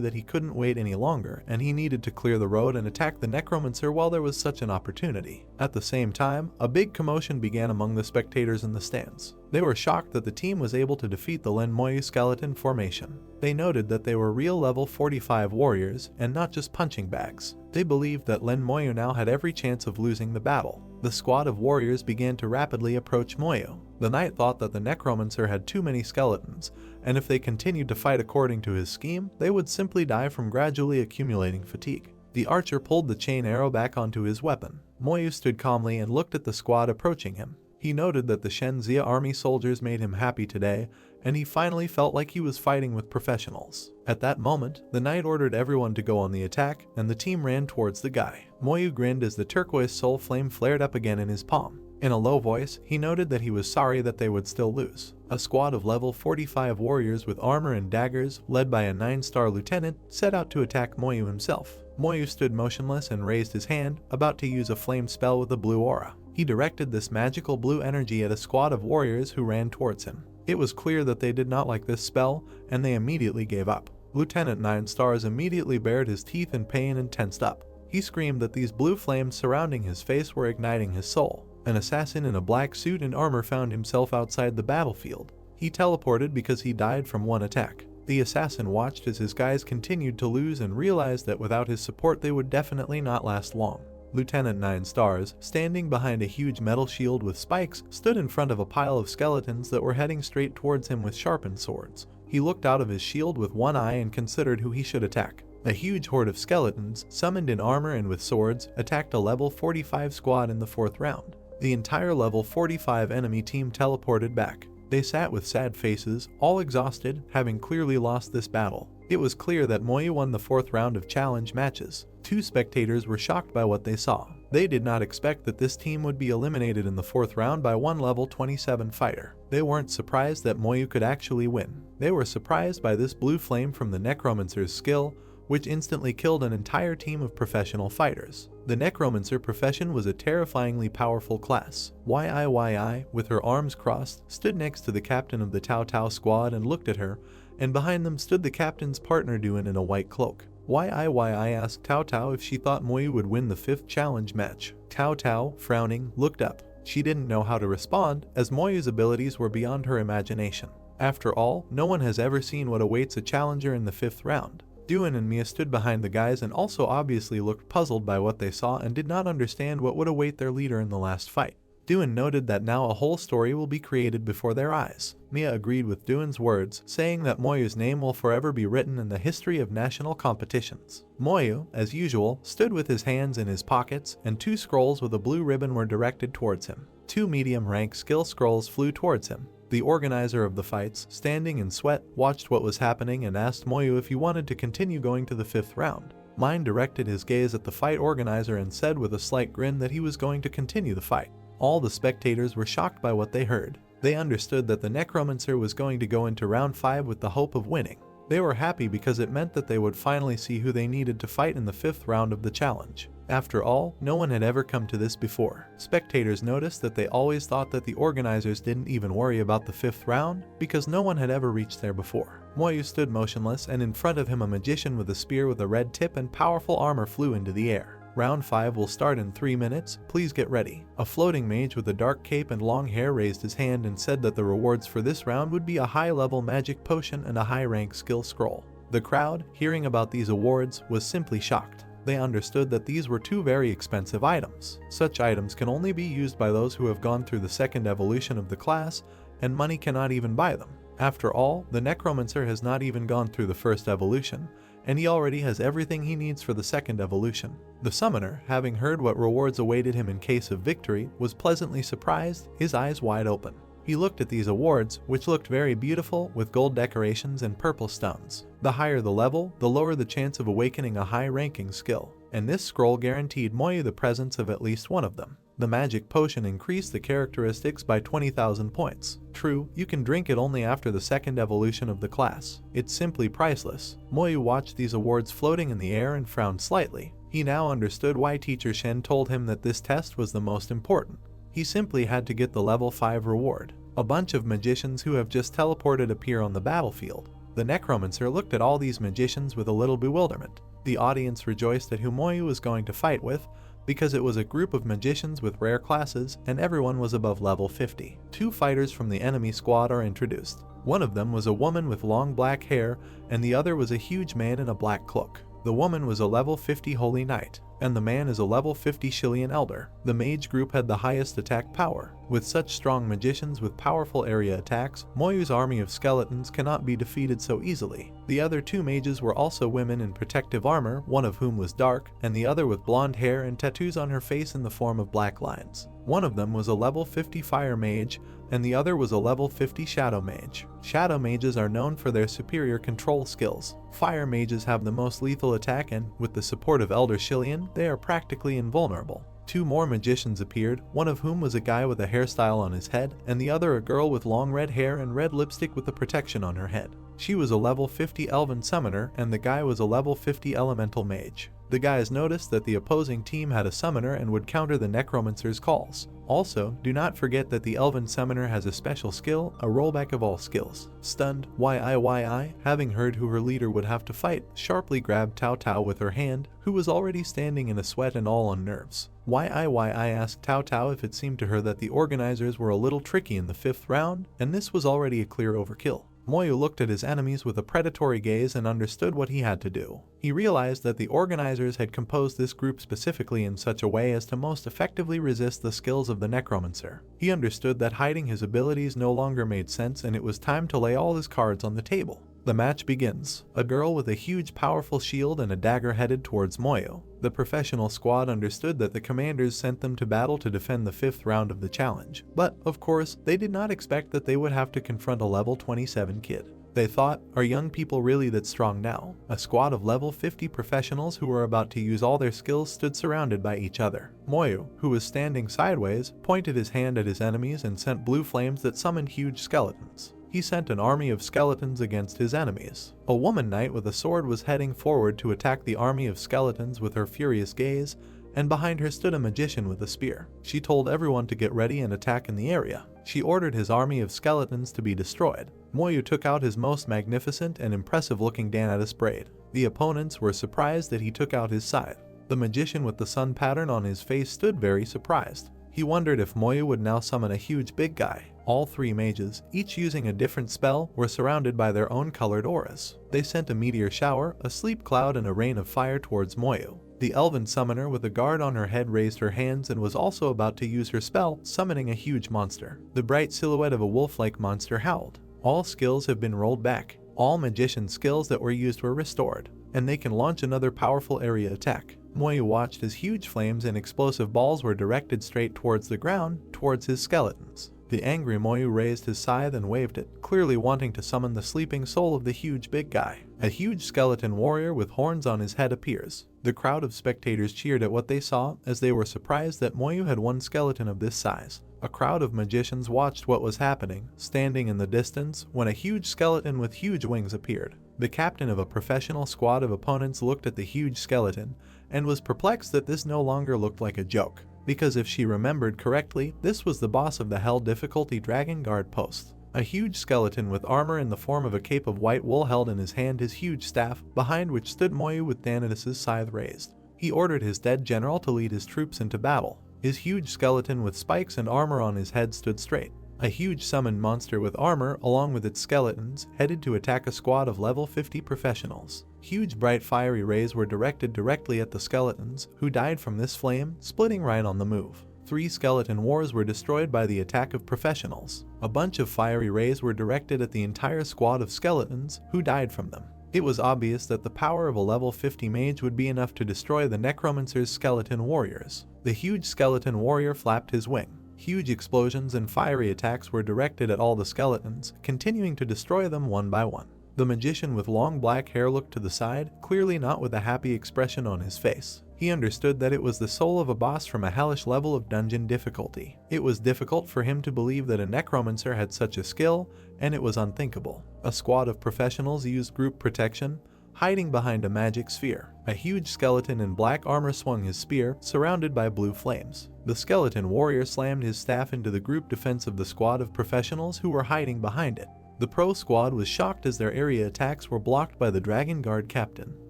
Speaker 1: that he couldn't wait any longer, and he needed to clear the road and attack the necromancer while there was such an opportunity. At the same time, a big commotion began among the spectators in the stands. They were shocked that the team was able to defeat the Len Moyu skeleton formation. They noted that they were real level 45 warriors, and not just punching bags. They believed that Len Moyu now had every chance of losing the battle. The squad of warriors began to rapidly approach Moyu. The knight thought that the necromancer had too many skeletons, and if they continued to fight according to his scheme, they would simply die from gradually accumulating fatigue. The archer pulled the chain arrow back onto his weapon. Moyu stood calmly and looked at the squad approaching him. He noted that the Shenzia army soldiers made him happy today, and he finally felt like he was fighting with professionals. At that moment, the knight ordered everyone to go on the attack, and the team ran towards the guy. Moyu grinned as the turquoise soul flame flared up again in his palm. In a low voice, he noted that he was sorry that they would still lose. A squad of level 45 warriors with armor and daggers, led by a 9-star lieutenant, set out to attack Moyu himself. Moyu stood motionless and raised his hand, about to use a flame spell with a blue aura. He directed this magical blue energy at a squad of warriors who ran towards him. It was clear that they did not like this spell, and they immediately gave up. Lieutenant 9 Stars immediately bared his teeth in pain and tensed up. He screamed that these blue flames surrounding his face were igniting his soul. An assassin in a black suit and armor found himself outside the battlefield. He teleported because he died from one attack. The assassin watched as his guys continued to lose and realized that without his support they would definitely not last long. Lieutenant 9 Stars, standing behind a huge metal shield with spikes, stood in front of a pile of skeletons that were heading straight towards him with sharpened swords. He looked out of his shield with one eye and considered who he should attack. A huge horde of skeletons, summoned in armor and with swords, attacked a level 45 squad in the 4th round. The entire level 45 enemy team teleported back. They sat with sad faces, all exhausted, having clearly lost this battle. It was clear that Moyu won the 4th round of challenge matches. 2 spectators were shocked by what they saw. They did not expect that this team would be eliminated in the 4th round by one level 27 fighter. They weren't surprised that Moyu could actually win. They were surprised by this blue flame from the Necromancer's skill, which instantly killed an entire team of professional fighters. The Necromancer profession was a terrifyingly powerful class. YIYI, with her arms crossed, stood next to the captain of the Tao Tao squad and looked at her, and behind them stood the captain's partner Duan in a white cloak. YIYI asked Tao Tao if she thought Moyu would win the 5th challenge match. Tao Tao, frowning, looked up. She didn't know how to respond, as Moyu's abilities were beyond her imagination. After all, no one has ever seen what awaits a challenger in the 5th round. Duan and Mia stood behind the guys and also obviously looked puzzled by what they saw and did not understand what would await their leader in the last fight. Duan noted that now a whole story will be created before their eyes. Mia agreed with Duan's words, saying that Moyu's name will forever be written in the history of national competitions. Moyu, as usual, stood with his hands in his pockets, and 2 scrolls with a blue ribbon were directed towards him. 2 medium-rank skill scrolls flew towards him. The organizer of the fights, standing in sweat, watched what was happening and asked Moyu if he wanted to continue going to the 5th round. Mind directed his gaze at the fight organizer and said with a slight grin that he was going to continue the fight. All the spectators were shocked by what they heard. They understood that the Necromancer was going to go into round 5 with the hope of winning. They were happy because it meant that they would finally see who they needed to fight in the 5th round of the challenge. After all, no one had ever come to this before. Spectators noticed that they always thought that the organizers didn't even worry about the 5th round because no one had ever reached there before. Moyu stood motionless, and in front of him a magician with a spear with a red tip and powerful armor flew into the air. Round 5 will start in 3 minutes, please get ready. A floating mage with a dark cape and long hair raised his hand and said that the rewards for this round would be a high-level magic potion and a high-rank skill scroll. The crowd, hearing about these awards, was simply shocked. They understood that these were 2 very expensive items. Such items can only be used by those who have gone through the 2nd evolution of the class, and money cannot even buy them. After all, the Necromancer has not even gone through the 1st evolution, and he already has everything he needs for the 2nd evolution. The summoner, having heard what rewards awaited him in case of victory, was pleasantly surprised, his eyes wide open. He looked at these awards, which looked very beautiful, with gold decorations and purple stones. The higher the level, the lower the chance of awakening a high-ranking skill, and this scroll guaranteed Moyu the presence of at least one of them. The magic potion increased the characteristics by 20,000 points. True, you can drink it only after the 2nd evolution of the class. It's simply priceless. Moyu watched these awards floating in the air and frowned slightly. He now understood why Teacher Shen told him that this test was the most important. He simply had to get the level 5 reward. A bunch of magicians who have just teleported appear on the battlefield. The Necromancer looked at all these magicians with a little bewilderment. The audience rejoiced at who Moyu was going to fight with, because it was a group of magicians with rare classes and everyone was above level 50. 2 fighters from the enemy squad are introduced. One of them was a woman with long black hair, and the other was a huge man in a black cloak. The woman was a level 50 Holy Knight, and the man is a level 50 Shillian Elder. The mage group had the highest attack power. With such strong magicians with powerful area attacks, Moyu's army of skeletons cannot be defeated so easily. The other 2 mages were also women in protective armor, one of whom was dark, and the other with blonde hair and tattoos on her face in the form of black lines. One of them was a level 50 fire mage, and the other was a level 50 shadow mage. Shadow mages are known for their superior control skills. Fire mages have the most lethal attack and, with the support of Elder Shillian, they are practically invulnerable. 2 more magicians appeared, one of whom was a guy with a hairstyle on his head, and the other a girl with long red hair and red lipstick with a protection on her head. She was a level 50 elven summoner, and the guy was a level 50 elemental mage. The guys noticed that the opposing team had a summoner and would counter the necromancer's calls. Also, do not forget that the elven summoner has a special skill, a rollback of all skills. Stunned, YI, having heard who her leader would have to fight, sharply grabbed Tao Tao with her hand, who was already standing in a sweat and all on nerves. YI asked Tao Tao if it seemed to her that the organizers were a little tricky in the 5th round, and this was already a clear overkill. Moyu looked at his enemies with a predatory gaze and understood what he had to do. He realized that the organizers had composed this group specifically in such a way as to most effectively resist the skills of the necromancer. He understood that hiding his abilities no longer made sense and it was time to lay all his cards on the table. The match begins. A girl with a huge powerful shield and a dagger headed towards Moyo. The professional squad understood that the commanders sent them to battle to defend the 5th round of the challenge. But, of course, they did not expect that they would have to confront a level 27 kid. They thought, are young people really that strong now? A squad of level 50 professionals who were about to use all their skills stood surrounded by each other. Moyu, who was standing sideways, pointed his hand at his enemies and sent blue flames that summoned huge skeletons. He sent an army of skeletons against his enemies. A woman knight with a sword was heading forward to attack the army of skeletons with her furious gaze, and behind her stood a magician with a spear. She told everyone to get ready and attack in the area. She ordered his army of skeletons to be destroyed. Moyu took out his most magnificent and impressive-looking Danatus braid. The opponents were surprised that he took out his scythe. The magician with the sun pattern on his face stood very surprised. He wondered if Moyu would now summon a huge big guy. All 3 mages, each using a different spell, were surrounded by their own colored auras. They sent a meteor shower, a sleep cloud, and a rain of fire towards Moyu. The elven summoner with a guard on her head raised her hands and was also about to use her spell, summoning a huge monster. The bright silhouette of a wolf-like monster howled. All skills have been rolled back. All magician skills that were used were restored, and they can launch another powerful area attack. Moyu watched as huge flames and explosive balls were directed straight towards the ground, towards his skeletons. The angry Moyu raised his scythe and waved it, clearly wanting to summon the sleeping soul of the huge big guy. A huge skeleton warrior with horns on his head appears. The crowd of spectators cheered at what they saw, as they were surprised that Moyu had one skeleton of this size. A crowd of magicians watched what was happening, standing in the distance, when a huge skeleton with huge wings appeared. The captain of a professional squad of opponents looked at the huge skeleton, and was perplexed that this no longer looked like a joke. Because if she remembered correctly, this was the boss of the Hell Difficulty Dragon Guard post. A huge skeleton with armor in the form of a cape of white wool held in his hand his huge staff, behind which stood Moyu with Danatus' scythe raised. He ordered his dead general to lead his troops into battle. His huge skeleton with spikes and armor on his head stood straight. A huge summoned monster with armor, along with its skeletons, headed to attack a squad of level 50 professionals. Huge bright fiery rays were directed directly at the skeletons, who died from this flame, splitting right on the move. 3 skeleton wars were destroyed by the attack of professionals. A bunch of fiery rays were directed at the entire squad of skeletons, who died from them. It was obvious that the power of a level 50 mage would be enough to destroy the necromancer's skeleton warriors. The huge skeleton warrior flapped his wing. Huge explosions and fiery attacks were directed at all the skeletons, continuing to destroy them one by one. The magician with long black hair looked to the side, clearly not with a happy expression on his face. He understood that it was the soul of a boss from a hellish level of dungeon difficulty. It was difficult for him to believe that a necromancer had such a skill, and it was unthinkable. A squad of professionals used group protection, hiding behind a magic sphere. A huge skeleton in black armor swung his spear, surrounded by blue flames. The skeleton warrior slammed his staff into the group defense of the squad of professionals who were hiding behind it. The pro squad was shocked as their area attacks were blocked by the Dragon Guard captain.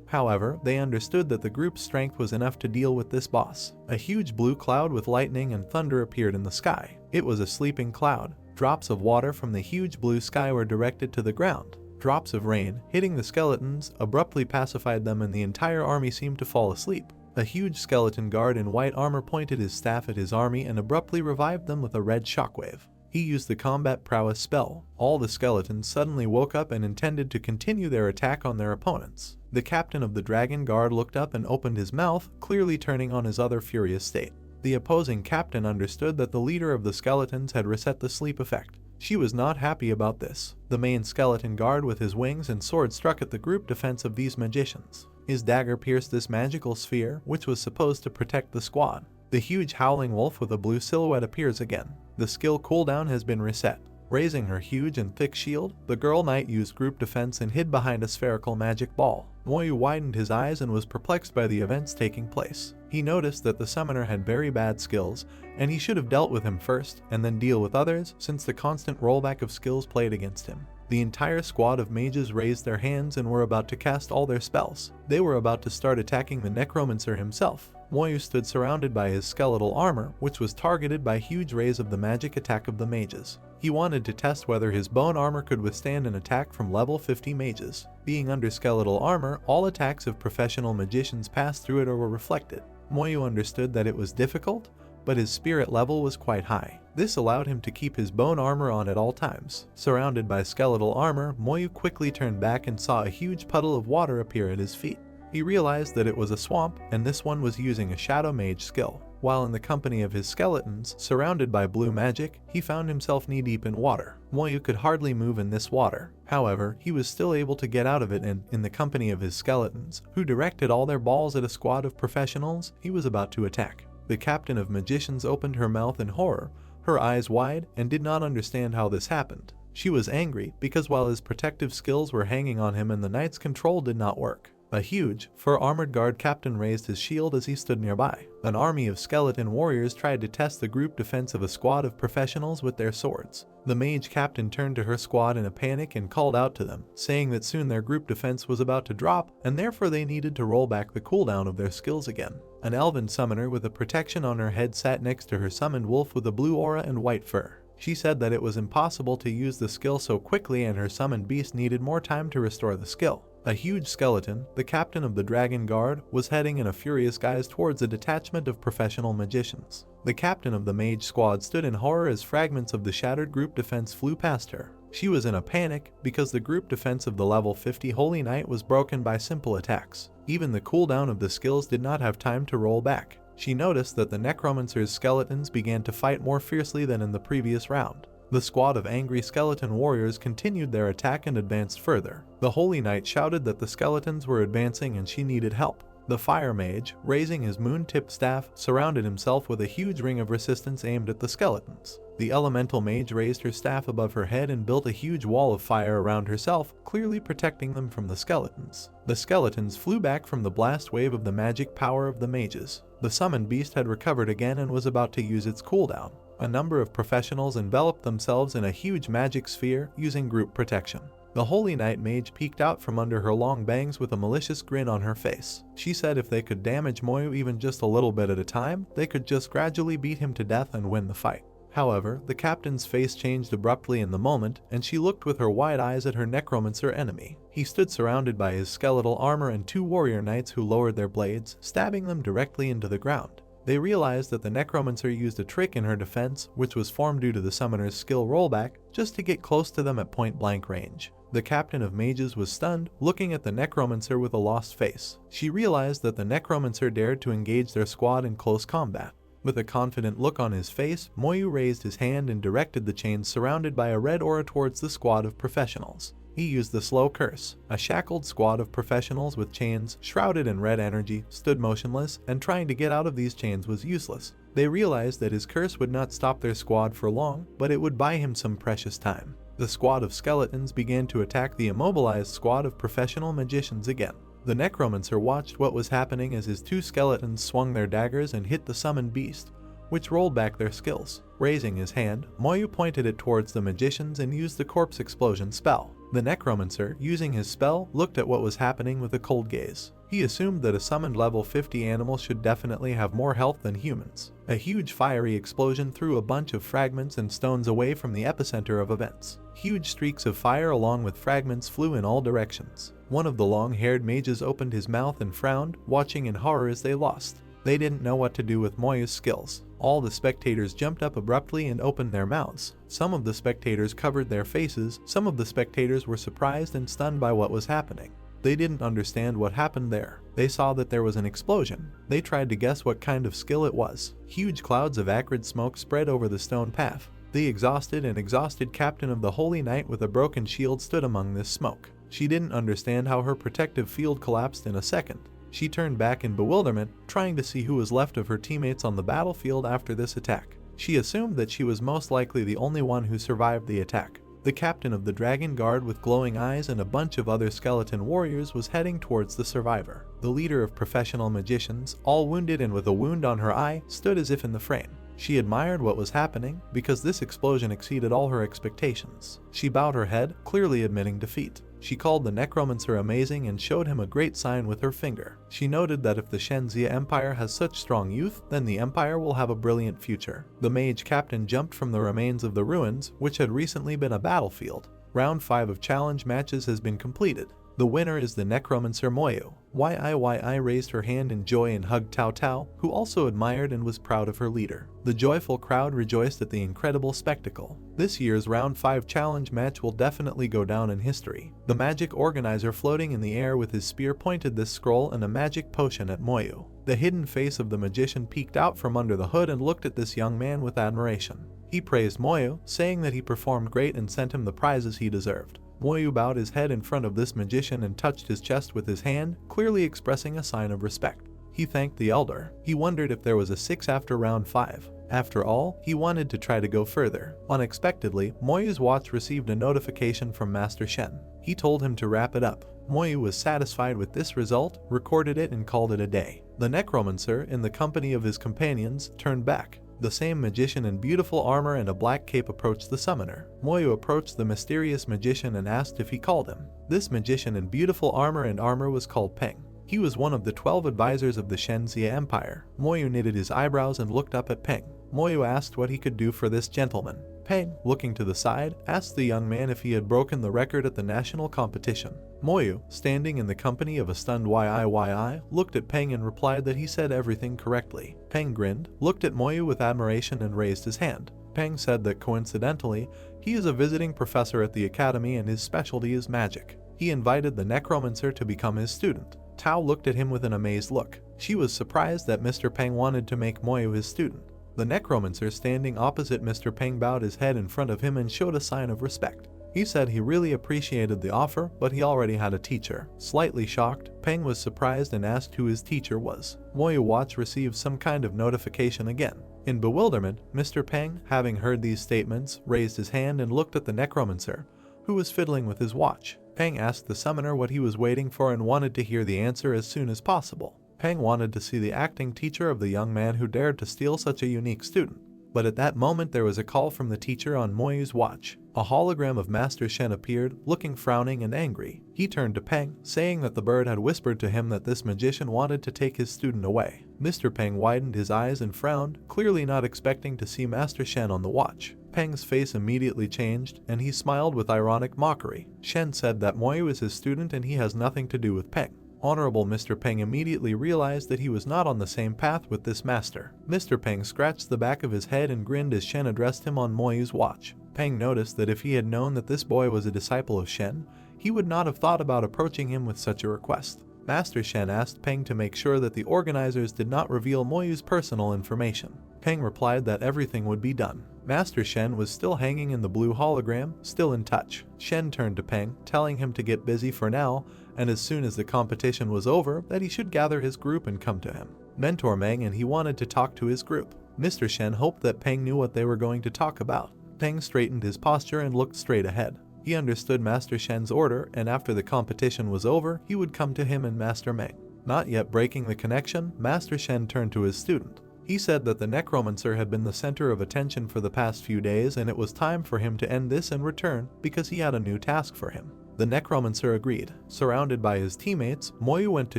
Speaker 1: However, they understood that the group's strength was enough to deal with this boss. A huge blue cloud with lightning and thunder appeared in the sky. It was a sleeping cloud. Drops of water from the huge blue sky were directed to the ground. Drops of rain, hitting the skeletons, abruptly pacified them and the entire army seemed to fall asleep. A huge skeleton guard in white armor pointed his staff at his army and abruptly revived them with a red shockwave. He used the combat prowess spell. All the skeletons suddenly woke up and intended to continue their attack on their opponents. The captain of the Dragon Guard looked up and opened his mouth, clearly turning on his other furious state. The opposing captain understood that the leader of the skeletons had reset the sleep effect. She was not happy about this. The main skeleton guard with his wings and sword struck at the group defense of these magicians. His dagger pierced this magical sphere, which was supposed to protect the squad. The huge howling wolf with a blue silhouette appears again. The skill cooldown has been reset. Raising her huge and thick shield, the girl knight used group defense and hid behind a spherical magic ball. Moyu widened his eyes and was perplexed by the events taking place. He noticed that the summoner had very bad skills, and he should have dealt with him first and then deal with others, since the constant rollback of skills played against him. The entire squad of mages raised their hands and were about to cast all their spells. They were about to start attacking the necromancer himself. Moyu stood surrounded by his skeletal armor, which was targeted by huge rays of the magic attack of the mages. He wanted to test whether his bone armor could withstand an attack from level 50 mages. Being under skeletal armor, all attacks of professional magicians passed through it or were reflected. Moyu understood that it was difficult, but his spirit level was quite high. This allowed him to keep his bone armor on at all times. Surrounded by skeletal armor, Moyu quickly turned back and saw a huge puddle of water appear at his feet. He realized that it was a swamp, and this one was using a shadow mage skill. While in the company of his skeletons, surrounded by blue magic, he found himself knee-deep in water. Moyu could hardly move in this water. However, he was still able to get out of it, and in the company of his skeletons, who directed all their balls at a squad of professionals, he was about to attack. The captain of magicians opened her mouth in horror, her eyes wide, and did not understand how this happened. She was angry because while his protective skills were hanging on him and the knight's control did not work. A huge, fur-armored guard captain raised his shield as he stood nearby. An army of skeleton warriors tried to test the group defense of a squad of professionals with their swords. The mage captain turned to her squad in a panic and called out to them, saying that soon their group defense was about to drop, and therefore they needed to roll back the cooldown of their skills again. An elven summoner with a protection on her head sat next to her summoned wolf with a blue aura and white fur. She said that it was impossible to use the skill so quickly and her summoned beast needed more time to restore the skill. A huge skeleton, the captain of the Dragon Guard, was heading in a furious guise towards a detachment of professional magicians. The captain of the mage squad stood in horror as fragments of the shattered group defense flew past her. She was in a panic because the group defense of the level 50 Holy Knight was broken by simple attacks. Even the cooldown of the skills did not have time to roll back. She noticed that the necromancer's skeletons began to fight more fiercely than in the previous round. The squad of angry skeleton warriors continued their attack and advanced further. The Holy Knight shouted that the skeletons were advancing and she needed help. The fire mage, raising his moon-tipped staff, surrounded himself with a huge ring of resistance aimed at the skeletons. The elemental mage raised her staff above her head and built a huge wall of fire around herself, clearly protecting them from the skeletons. The skeletons flew back from the blast wave of the magic power of the mages. The summoned beast had recovered again and was about to use its cooldown. A number of professionals enveloped themselves in a huge magic sphere using group protection. The Holy Knight mage peeked out from under her long bangs with a malicious grin on her face. She said if they could damage Moyu even just a little bit at a time, they could just gradually beat him to death and win the fight. However, the captain's face changed abruptly in the moment, and she looked with her wide eyes at her necromancer enemy. He stood surrounded by his skeletal armor and two warrior knights who lowered their blades, stabbing them directly into the ground. They realized that the necromancer used a trick in her defense, which was formed due to the summoner's skill rollback, just to get close to them at point-blank range. The captain of mages was stunned, looking at the necromancer with a lost face. She realized that the necromancer dared to engage their squad in close combat. With a confident look on his face, Moyu raised his hand and directed the chains surrounded by a red aura towards the squad of professionals. He used the slow curse. A shackled squad of professionals with chains, shrouded in red energy, stood motionless, and trying to get out of these chains was useless. They realized that his curse would not stop their squad for long, but it would buy him some precious time. The squad of skeletons began to attack the immobilized squad of professional magicians again. The necromancer watched what was happening as his two skeletons swung their daggers and hit the summoned beast, which rolled back their skills. Raising his hand, Moyu pointed it towards the magicians and used the corpse explosion spell. The necromancer, using his spell, looked at what was happening with a cold gaze. He assumed that a summoned level 50 animal should definitely have more health than humans. A huge fiery explosion threw a bunch of fragments and stones away from the epicenter of events. Huge streaks of fire along with fragments flew in all directions. One of the long-haired mages opened his mouth and frowned, watching in horror as they lost. They didn't know what to do with Moyu's skills. All the spectators jumped up abruptly and opened their mouths. Some of the spectators covered their faces, some of the spectators were surprised and stunned by what was happening. They didn't understand what happened there. They saw that there was an explosion. They tried to guess what kind of skill it was. Huge clouds of acrid smoke spread over the stone path. The exhausted captain of the Holy Knight with a broken shield stood among this smoke. She didn't understand how her protective field collapsed in a second. She turned back in bewilderment, trying to see who was left of her teammates on the battlefield after this attack. She assumed that she was most likely the only one who survived the attack. The captain of the Dragon Guard with glowing eyes and a bunch of other skeleton warriors was heading towards the survivor. The leader of professional magicians, all wounded and with a wound on her eye, stood as if in the frame. She admired what was happening because this explosion exceeded all her expectations. She bowed her head, clearly admitting defeat. She called the necromancer amazing and showed him a great sign with her finger. She noted that if the Shenzia Empire has such strong youth, then the empire will have a brilliant future. The mage captain jumped from the remains of the ruins, which had recently been a battlefield. Round 5 of challenge matches has been completed. The winner is the necromancer Moyu. Yi raised her hand in joy and hugged Tao Tao, who also admired and was proud of her leader. The joyful crowd rejoiced at the incredible spectacle. This year's round 5 challenge match will definitely go down in history. The magic organizer floating in the air with his spear pointed this scroll and a magic potion at Moyu. The hidden face of the magician peeked out from under the hood and looked at this young man with admiration. He praised Moyu, saying that he performed great and sent him the prizes he deserved. Moyu bowed his head in front of this magician and touched his chest with his hand, clearly expressing a sign of respect. He thanked the elder. He wondered if there was a 6 after round 5. After all, he wanted to try to go further. Unexpectedly, Moyu's watch received a notification from Master Shen. He told him to wrap it up. Moyu was satisfied with this result, recorded it and called it a day. The necromancer, in the company of his companions, turned back. The same magician in beautiful armor and a black cape approached the summoner. Moyu approached the mysterious magician and asked if he called him. This magician in beautiful armor was called Peng. He was one of the 12 advisors of the Shenzia Empire. Moyu knitted his eyebrows and looked up at Peng. Moyu asked what he could do for this gentleman. Peng, looking to the side, asked the young man if he had broken the record at the national competition. Moyu, standing in the company of a stunned Yi, looked at Peng and replied that he said everything correctly. Peng grinned, looked at Moyu with admiration and raised his hand. Peng said that coincidentally, he is a visiting professor at the academy and his specialty is magic. He invited the necromancer to become his student. Tao looked at him with an amazed look. She was surprised that Mr. Peng wanted to make Moyu his student. The necromancer standing opposite Mr. Peng bowed his head in front of him and showed a sign of respect. He said he really appreciated the offer, but he already had a teacher. Slightly shocked, Peng was surprised and asked who his teacher was. Moyu watch received some kind of notification again. In bewilderment, Mr. Peng, having heard these statements, raised his hand and looked at the necromancer, who was fiddling with his watch. Peng asked the summoner what he was waiting for and wanted to hear the answer as soon as possible. Peng wanted to see the acting teacher of the young man who dared to steal such a unique student. But at that moment there was a call from the teacher on Moyu's watch. A hologram of Master Shen appeared, looking frowning and angry. He turned to Peng, saying that the bird had whispered to him that this magician wanted to take his student away. Mr. Peng widened his eyes and frowned, clearly not expecting to see Master Shen on the watch. Peng's face immediately changed, and he smiled with ironic mockery. Shen said that Moyu is his student and he has nothing to do with Peng. Honorable Mr. Peng immediately realized that he was not on the same path with this master. Mr. Peng scratched the back of his head and grinned as Shen addressed him on Moyu's watch. Peng noticed that if he had known that this boy was a disciple of Shen, he would not have thought about approaching him with such a request. Master Shen asked Peng to make sure that the organizers did not reveal Moyu's personal information. Peng replied that everything would be done. Master Shen was still hanging in the blue hologram, still in touch. Shen turned to Peng, telling him to get busy for now, and as soon as the competition was over, that he should gather his group and come to him. Mentor Meng and he wanted to talk to his group. Mr. Shen hoped that Peng knew what they were going to talk about. Peng straightened his posture and looked straight ahead. He understood Master Shen's order, and after the competition was over, he would come to him and Master Meng. Not yet breaking the connection, Master Shen turned to his student. He said that the necromancer had been the center of attention for the past few days and it was time for him to end this and return because he had a new task for him. The necromancer agreed. Surrounded by his teammates, Moyu went to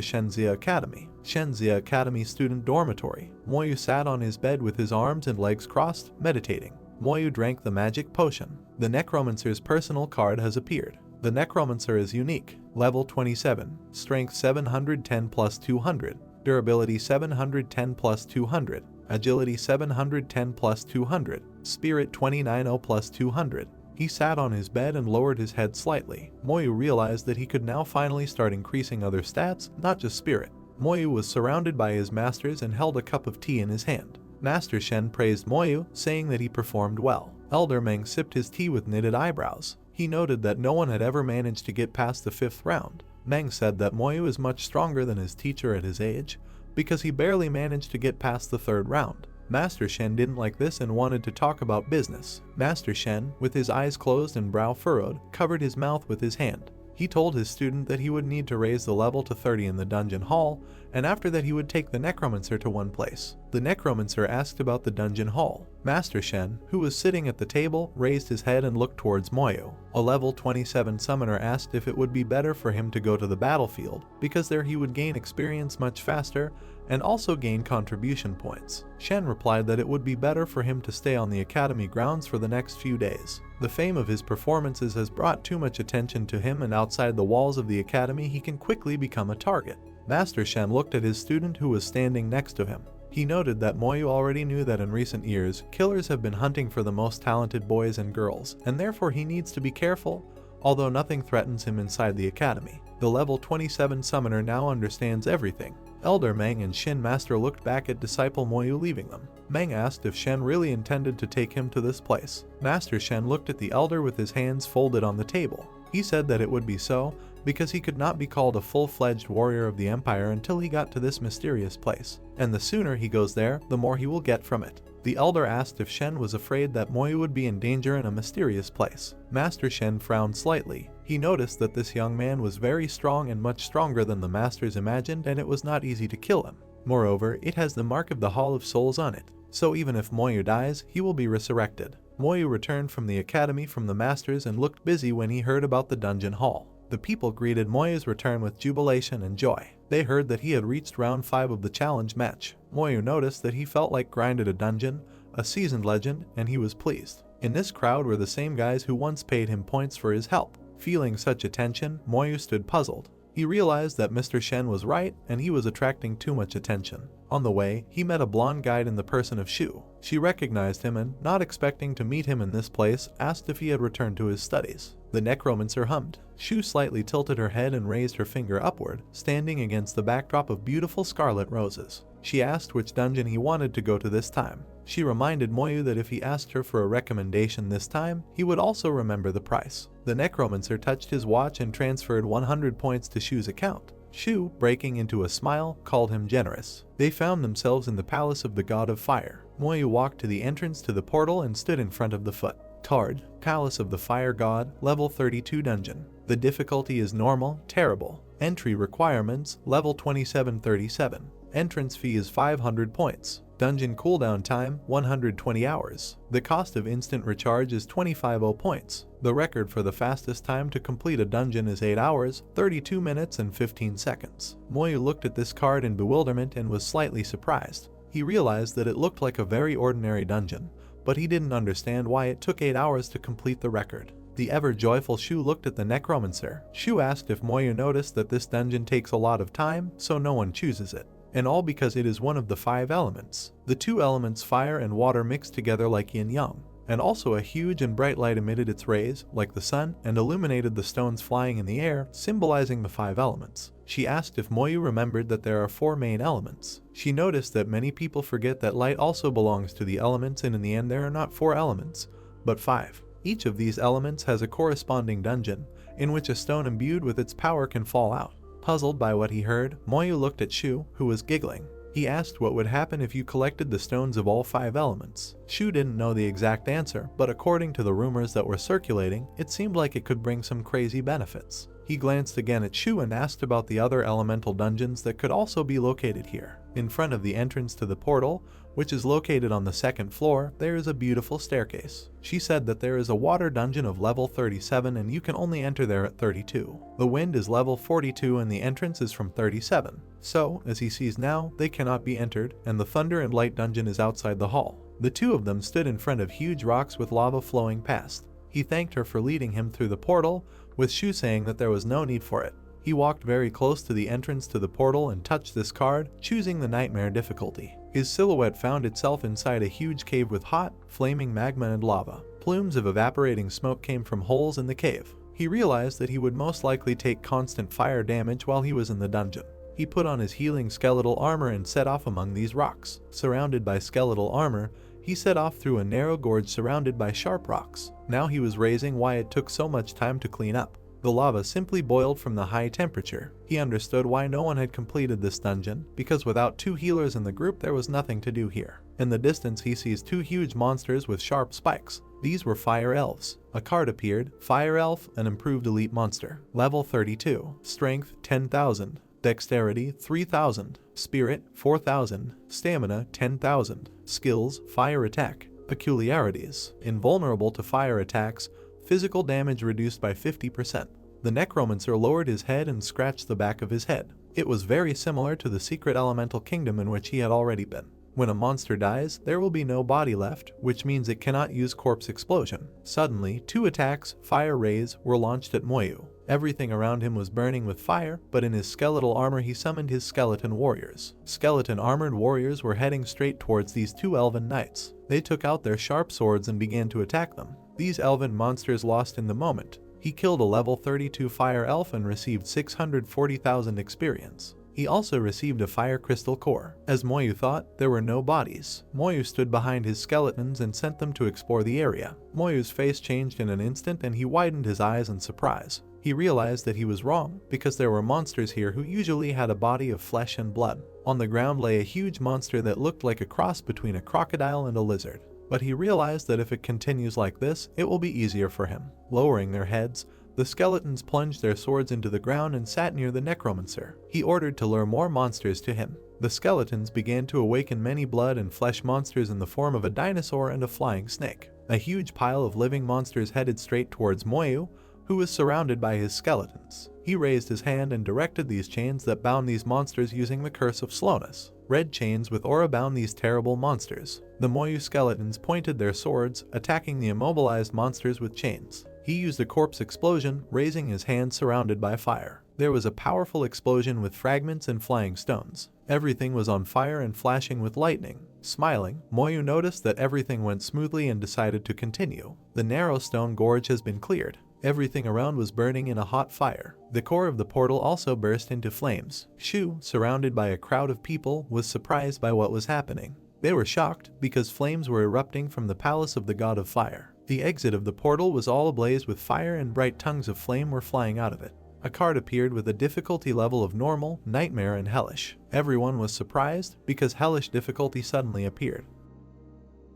Speaker 1: Shenzia Academy. Shenzia Academy student dormitory. Moyu sat on his bed with his arms and legs crossed, meditating. Moyu drank the magic potion. The necromancer's personal card has appeared. The necromancer is unique. Level 27. Strength 710 plus 200. Durability 710 plus 200. Agility 710 plus 200. Spirit 290 plus 200. He sat on his bed and lowered his head slightly. Moyu realized that he could now finally start increasing other stats, not just spirit. Moyu was surrounded by his masters and held a cup of tea in his hand. Master Shen praised Moyu, saying that he performed well. Elder Meng sipped his tea with knitted eyebrows. He noted that no one had ever managed to get past the 5th round. Meng said that Moyu is much stronger than his teacher at his age, because he barely managed to get past the 3rd round. Master Shen didn't like this and wanted to talk about business. Master Shen, with his eyes closed and brow furrowed, covered his mouth with his hand. He told his student that he would need to raise the level to 30 in the dungeon hall, and after that he would take the necromancer to one place. The necromancer asked about the dungeon hall. Master Shen, who was sitting at the table, raised his head and looked towards Moyu. A level 27 summoner asked if it would be better for him to go to the battlefield, because there he would gain experience much faster and also gain contribution points. Shen replied that it would be better for him to stay on the academy grounds for the next few days. The fame of his performances has brought too much attention to him, and outside the walls of the academy he can quickly become a target. Master Shen looked at his student who was standing next to him. He noted that Moyu already knew that in recent years, killers have been hunting for the most talented boys and girls, and therefore he needs to be careful, although nothing threatens him inside the academy. The level 27 summoner now understands everything. Elder Meng and Shin Master looked back at disciple Moyu leaving them. Meng asked if Shen really intended to take him to this place. Master Shen looked at the elder with his hands folded on the table. He said that it would be so, because he could not be called a full-fledged warrior of the Empire until he got to this mysterious place, and the sooner he goes there, the more he will get from it. The elder asked if Shen was afraid that Moyu would be in danger in a mysterious place. Master Shen frowned slightly. He noticed that this young man was very strong and much stronger than the masters imagined, and it was not easy to kill him. Moreover, it has the mark of the Hall of Souls on it, so even if Moyu dies, he will be resurrected. Moyu returned from the academy from the masters and looked busy when he heard about the dungeon hall. The people greeted Moyu's return with jubilation and joy. They heard that he had reached round 5 of the challenge match. Moyu noticed that he felt like grinded a dungeon, a seasoned legend, and he was pleased. In this crowd were the same guys who once paid him points for his help. Feeling such attention, Moyu stood puzzled. He realized that Mr. Shen was right and he was attracting too much attention. On the way, he met a blonde guide in the person of Shu. She recognized him and, not expecting to meet him in this place, asked if he had returned to his studies. The necromancer hummed. Shu slightly tilted her head and raised her finger upward, standing against the backdrop of beautiful scarlet roses. She asked which dungeon he wanted to go to this time. She reminded Moyu that if he asked her for a recommendation this time, he would also remember the price. The necromancer touched his watch and transferred 100 points to Shu's account. Shu, breaking into a smile, called him generous. They found themselves in the palace of the god of fire. Moyu walked to the entrance to the portal and stood in front of the foot. Tard, Palace of the Fire God, level 32 dungeon. The difficulty is normal, terrible. Entry requirements, level 2737. Entrance fee is 500 points. Dungeon cooldown time, 120 hours. The cost of instant recharge is 25 points. The record for the fastest time to complete a dungeon is 8 hours, 32 minutes and 15 seconds. Moyu looked at this card in bewilderment and was slightly surprised. He realized that it looked like a very ordinary dungeon, but he didn't understand why it took 8 hours to complete the record. The ever-joyful Shu looked at the necromancer. Shu asked if Moyu noticed that this dungeon takes a lot of time, so no one chooses it. And all because it is one of the 5 elements. The 2 elements fire and water mixed together like yin-yang. And also a huge and bright light emitted its rays, like the sun, and illuminated the stones flying in the air, symbolizing the 5 elements. She asked if Moyu remembered that there are 4 main elements. She noticed that many people forget that light also belongs to the elements, and in the end there are not 4 elements, but 5. Each of these elements has a corresponding dungeon, in which a stone imbued with its power can fall out. Puzzled by what he heard, Moyu looked at Shu, who was giggling. He asked what would happen if you collected the stones of all 5 elements. Shu didn't know the exact answer, but according to the rumors that were circulating, it seemed like it could bring some crazy benefits. He glanced again at Shu and asked about the other elemental dungeons that could also be located here. In front of the entrance to the portal, which is located on the 2nd floor, there is a beautiful staircase. She said that there is a water dungeon of level 37 and you can only enter there at 32. The wind is level 42 and the entrance is from 37. So, as he sees now, they cannot be entered, and the thunder and light dungeon is outside the hall. The 2 of them stood in front of huge rocks with lava flowing past. He thanked her for leading him through the portal, with Shu saying that there was no need for it. He walked very close to the entrance to the portal and touched this card, choosing the nightmare difficulty. His silhouette found itself inside a huge cave with hot, flaming magma and lava. Plumes of evaporating smoke came from holes in the cave. He realized that he would most likely take constant fire damage while he was in the dungeon. He put on his healing skeletal armor and set off among these rocks. Surrounded by skeletal armor, he set off through a narrow gorge surrounded by sharp rocks. Now he was raising why it took so much time to clean up. The lava simply boiled from the high temperature. He understood why no one had completed this dungeon, because without 2 healers in the group there was nothing to do here. In the distance he sees two huge monsters with sharp spikes. These were fire elves. A card appeared, Fire Elf, an improved elite monster. Level 32, Strength 10,000, Dexterity 3,000, Spirit 4,000, Stamina 10,000, Skills Fire Attack. Peculiarities: invulnerable to fire attacks, physical damage reduced by 50%. The necromancer lowered his head and scratched the back of his head. It was very similar to the secret elemental kingdom in which he had already been. When a monster dies, there will be no body left, which means it cannot use corpse explosion. Suddenly, two attacks, fire rays, were launched at Moyu. Everything around him was burning with fire, but in his skeletal armor he summoned his skeleton warriors. Skeleton armored warriors were heading straight towards these two elven knights. They took out their sharp swords and began to attack them. These elven monsters lost in the moment. He killed a level 32 fire elf and received 640,000 experience. He also received a fire crystal core. As Moyu thought, there were no bodies. Moyu stood behind his skeletons and sent them to explore the area. Moyu's face changed in an instant and he widened his eyes in surprise. He realized that he was wrong, because there were monsters here who usually had a body of flesh and blood. On the ground lay a huge monster that looked like a cross between a crocodile and a lizard. But he realized that if it continues like this, it will be easier for him. Lowering their heads, the skeletons plunged their swords into the ground and sat near the necromancer. He ordered to lure more monsters to him. The skeletons began to awaken many blood and flesh monsters in the form of a dinosaur and a flying snake. A huge pile of living monsters headed straight towards Moyu, who was surrounded by his skeletons. He raised his hand and directed these chains that bound these monsters using the curse of slowness. Red chains with aura bound these terrible monsters. The Moyu skeletons pointed their swords, attacking the immobilized monsters with chains. He used a corpse explosion, raising his hand surrounded by fire. There was a powerful explosion with fragments and flying stones. Everything was on fire and flashing with lightning. Smiling, Moyu noticed that everything went smoothly and decided to continue. The narrow stone gorge has been cleared. Everything around was burning in a hot fire. The core of the portal also burst into flames. Shu, surrounded by a crowd of people, was surprised by what was happening. They were shocked because flames were erupting from the palace of the god of fire. The exit of the portal was all ablaze with fire and bright tongues of flame were flying out of it. A card appeared with a difficulty level of normal, nightmare, and hellish. Everyone was surprised because hellish difficulty suddenly appeared.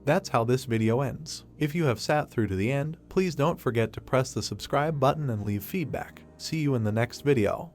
Speaker 1: That's how this video ends. If you have sat through to the end, please don't forget to press the subscribe button and leave feedback. See you in the next video.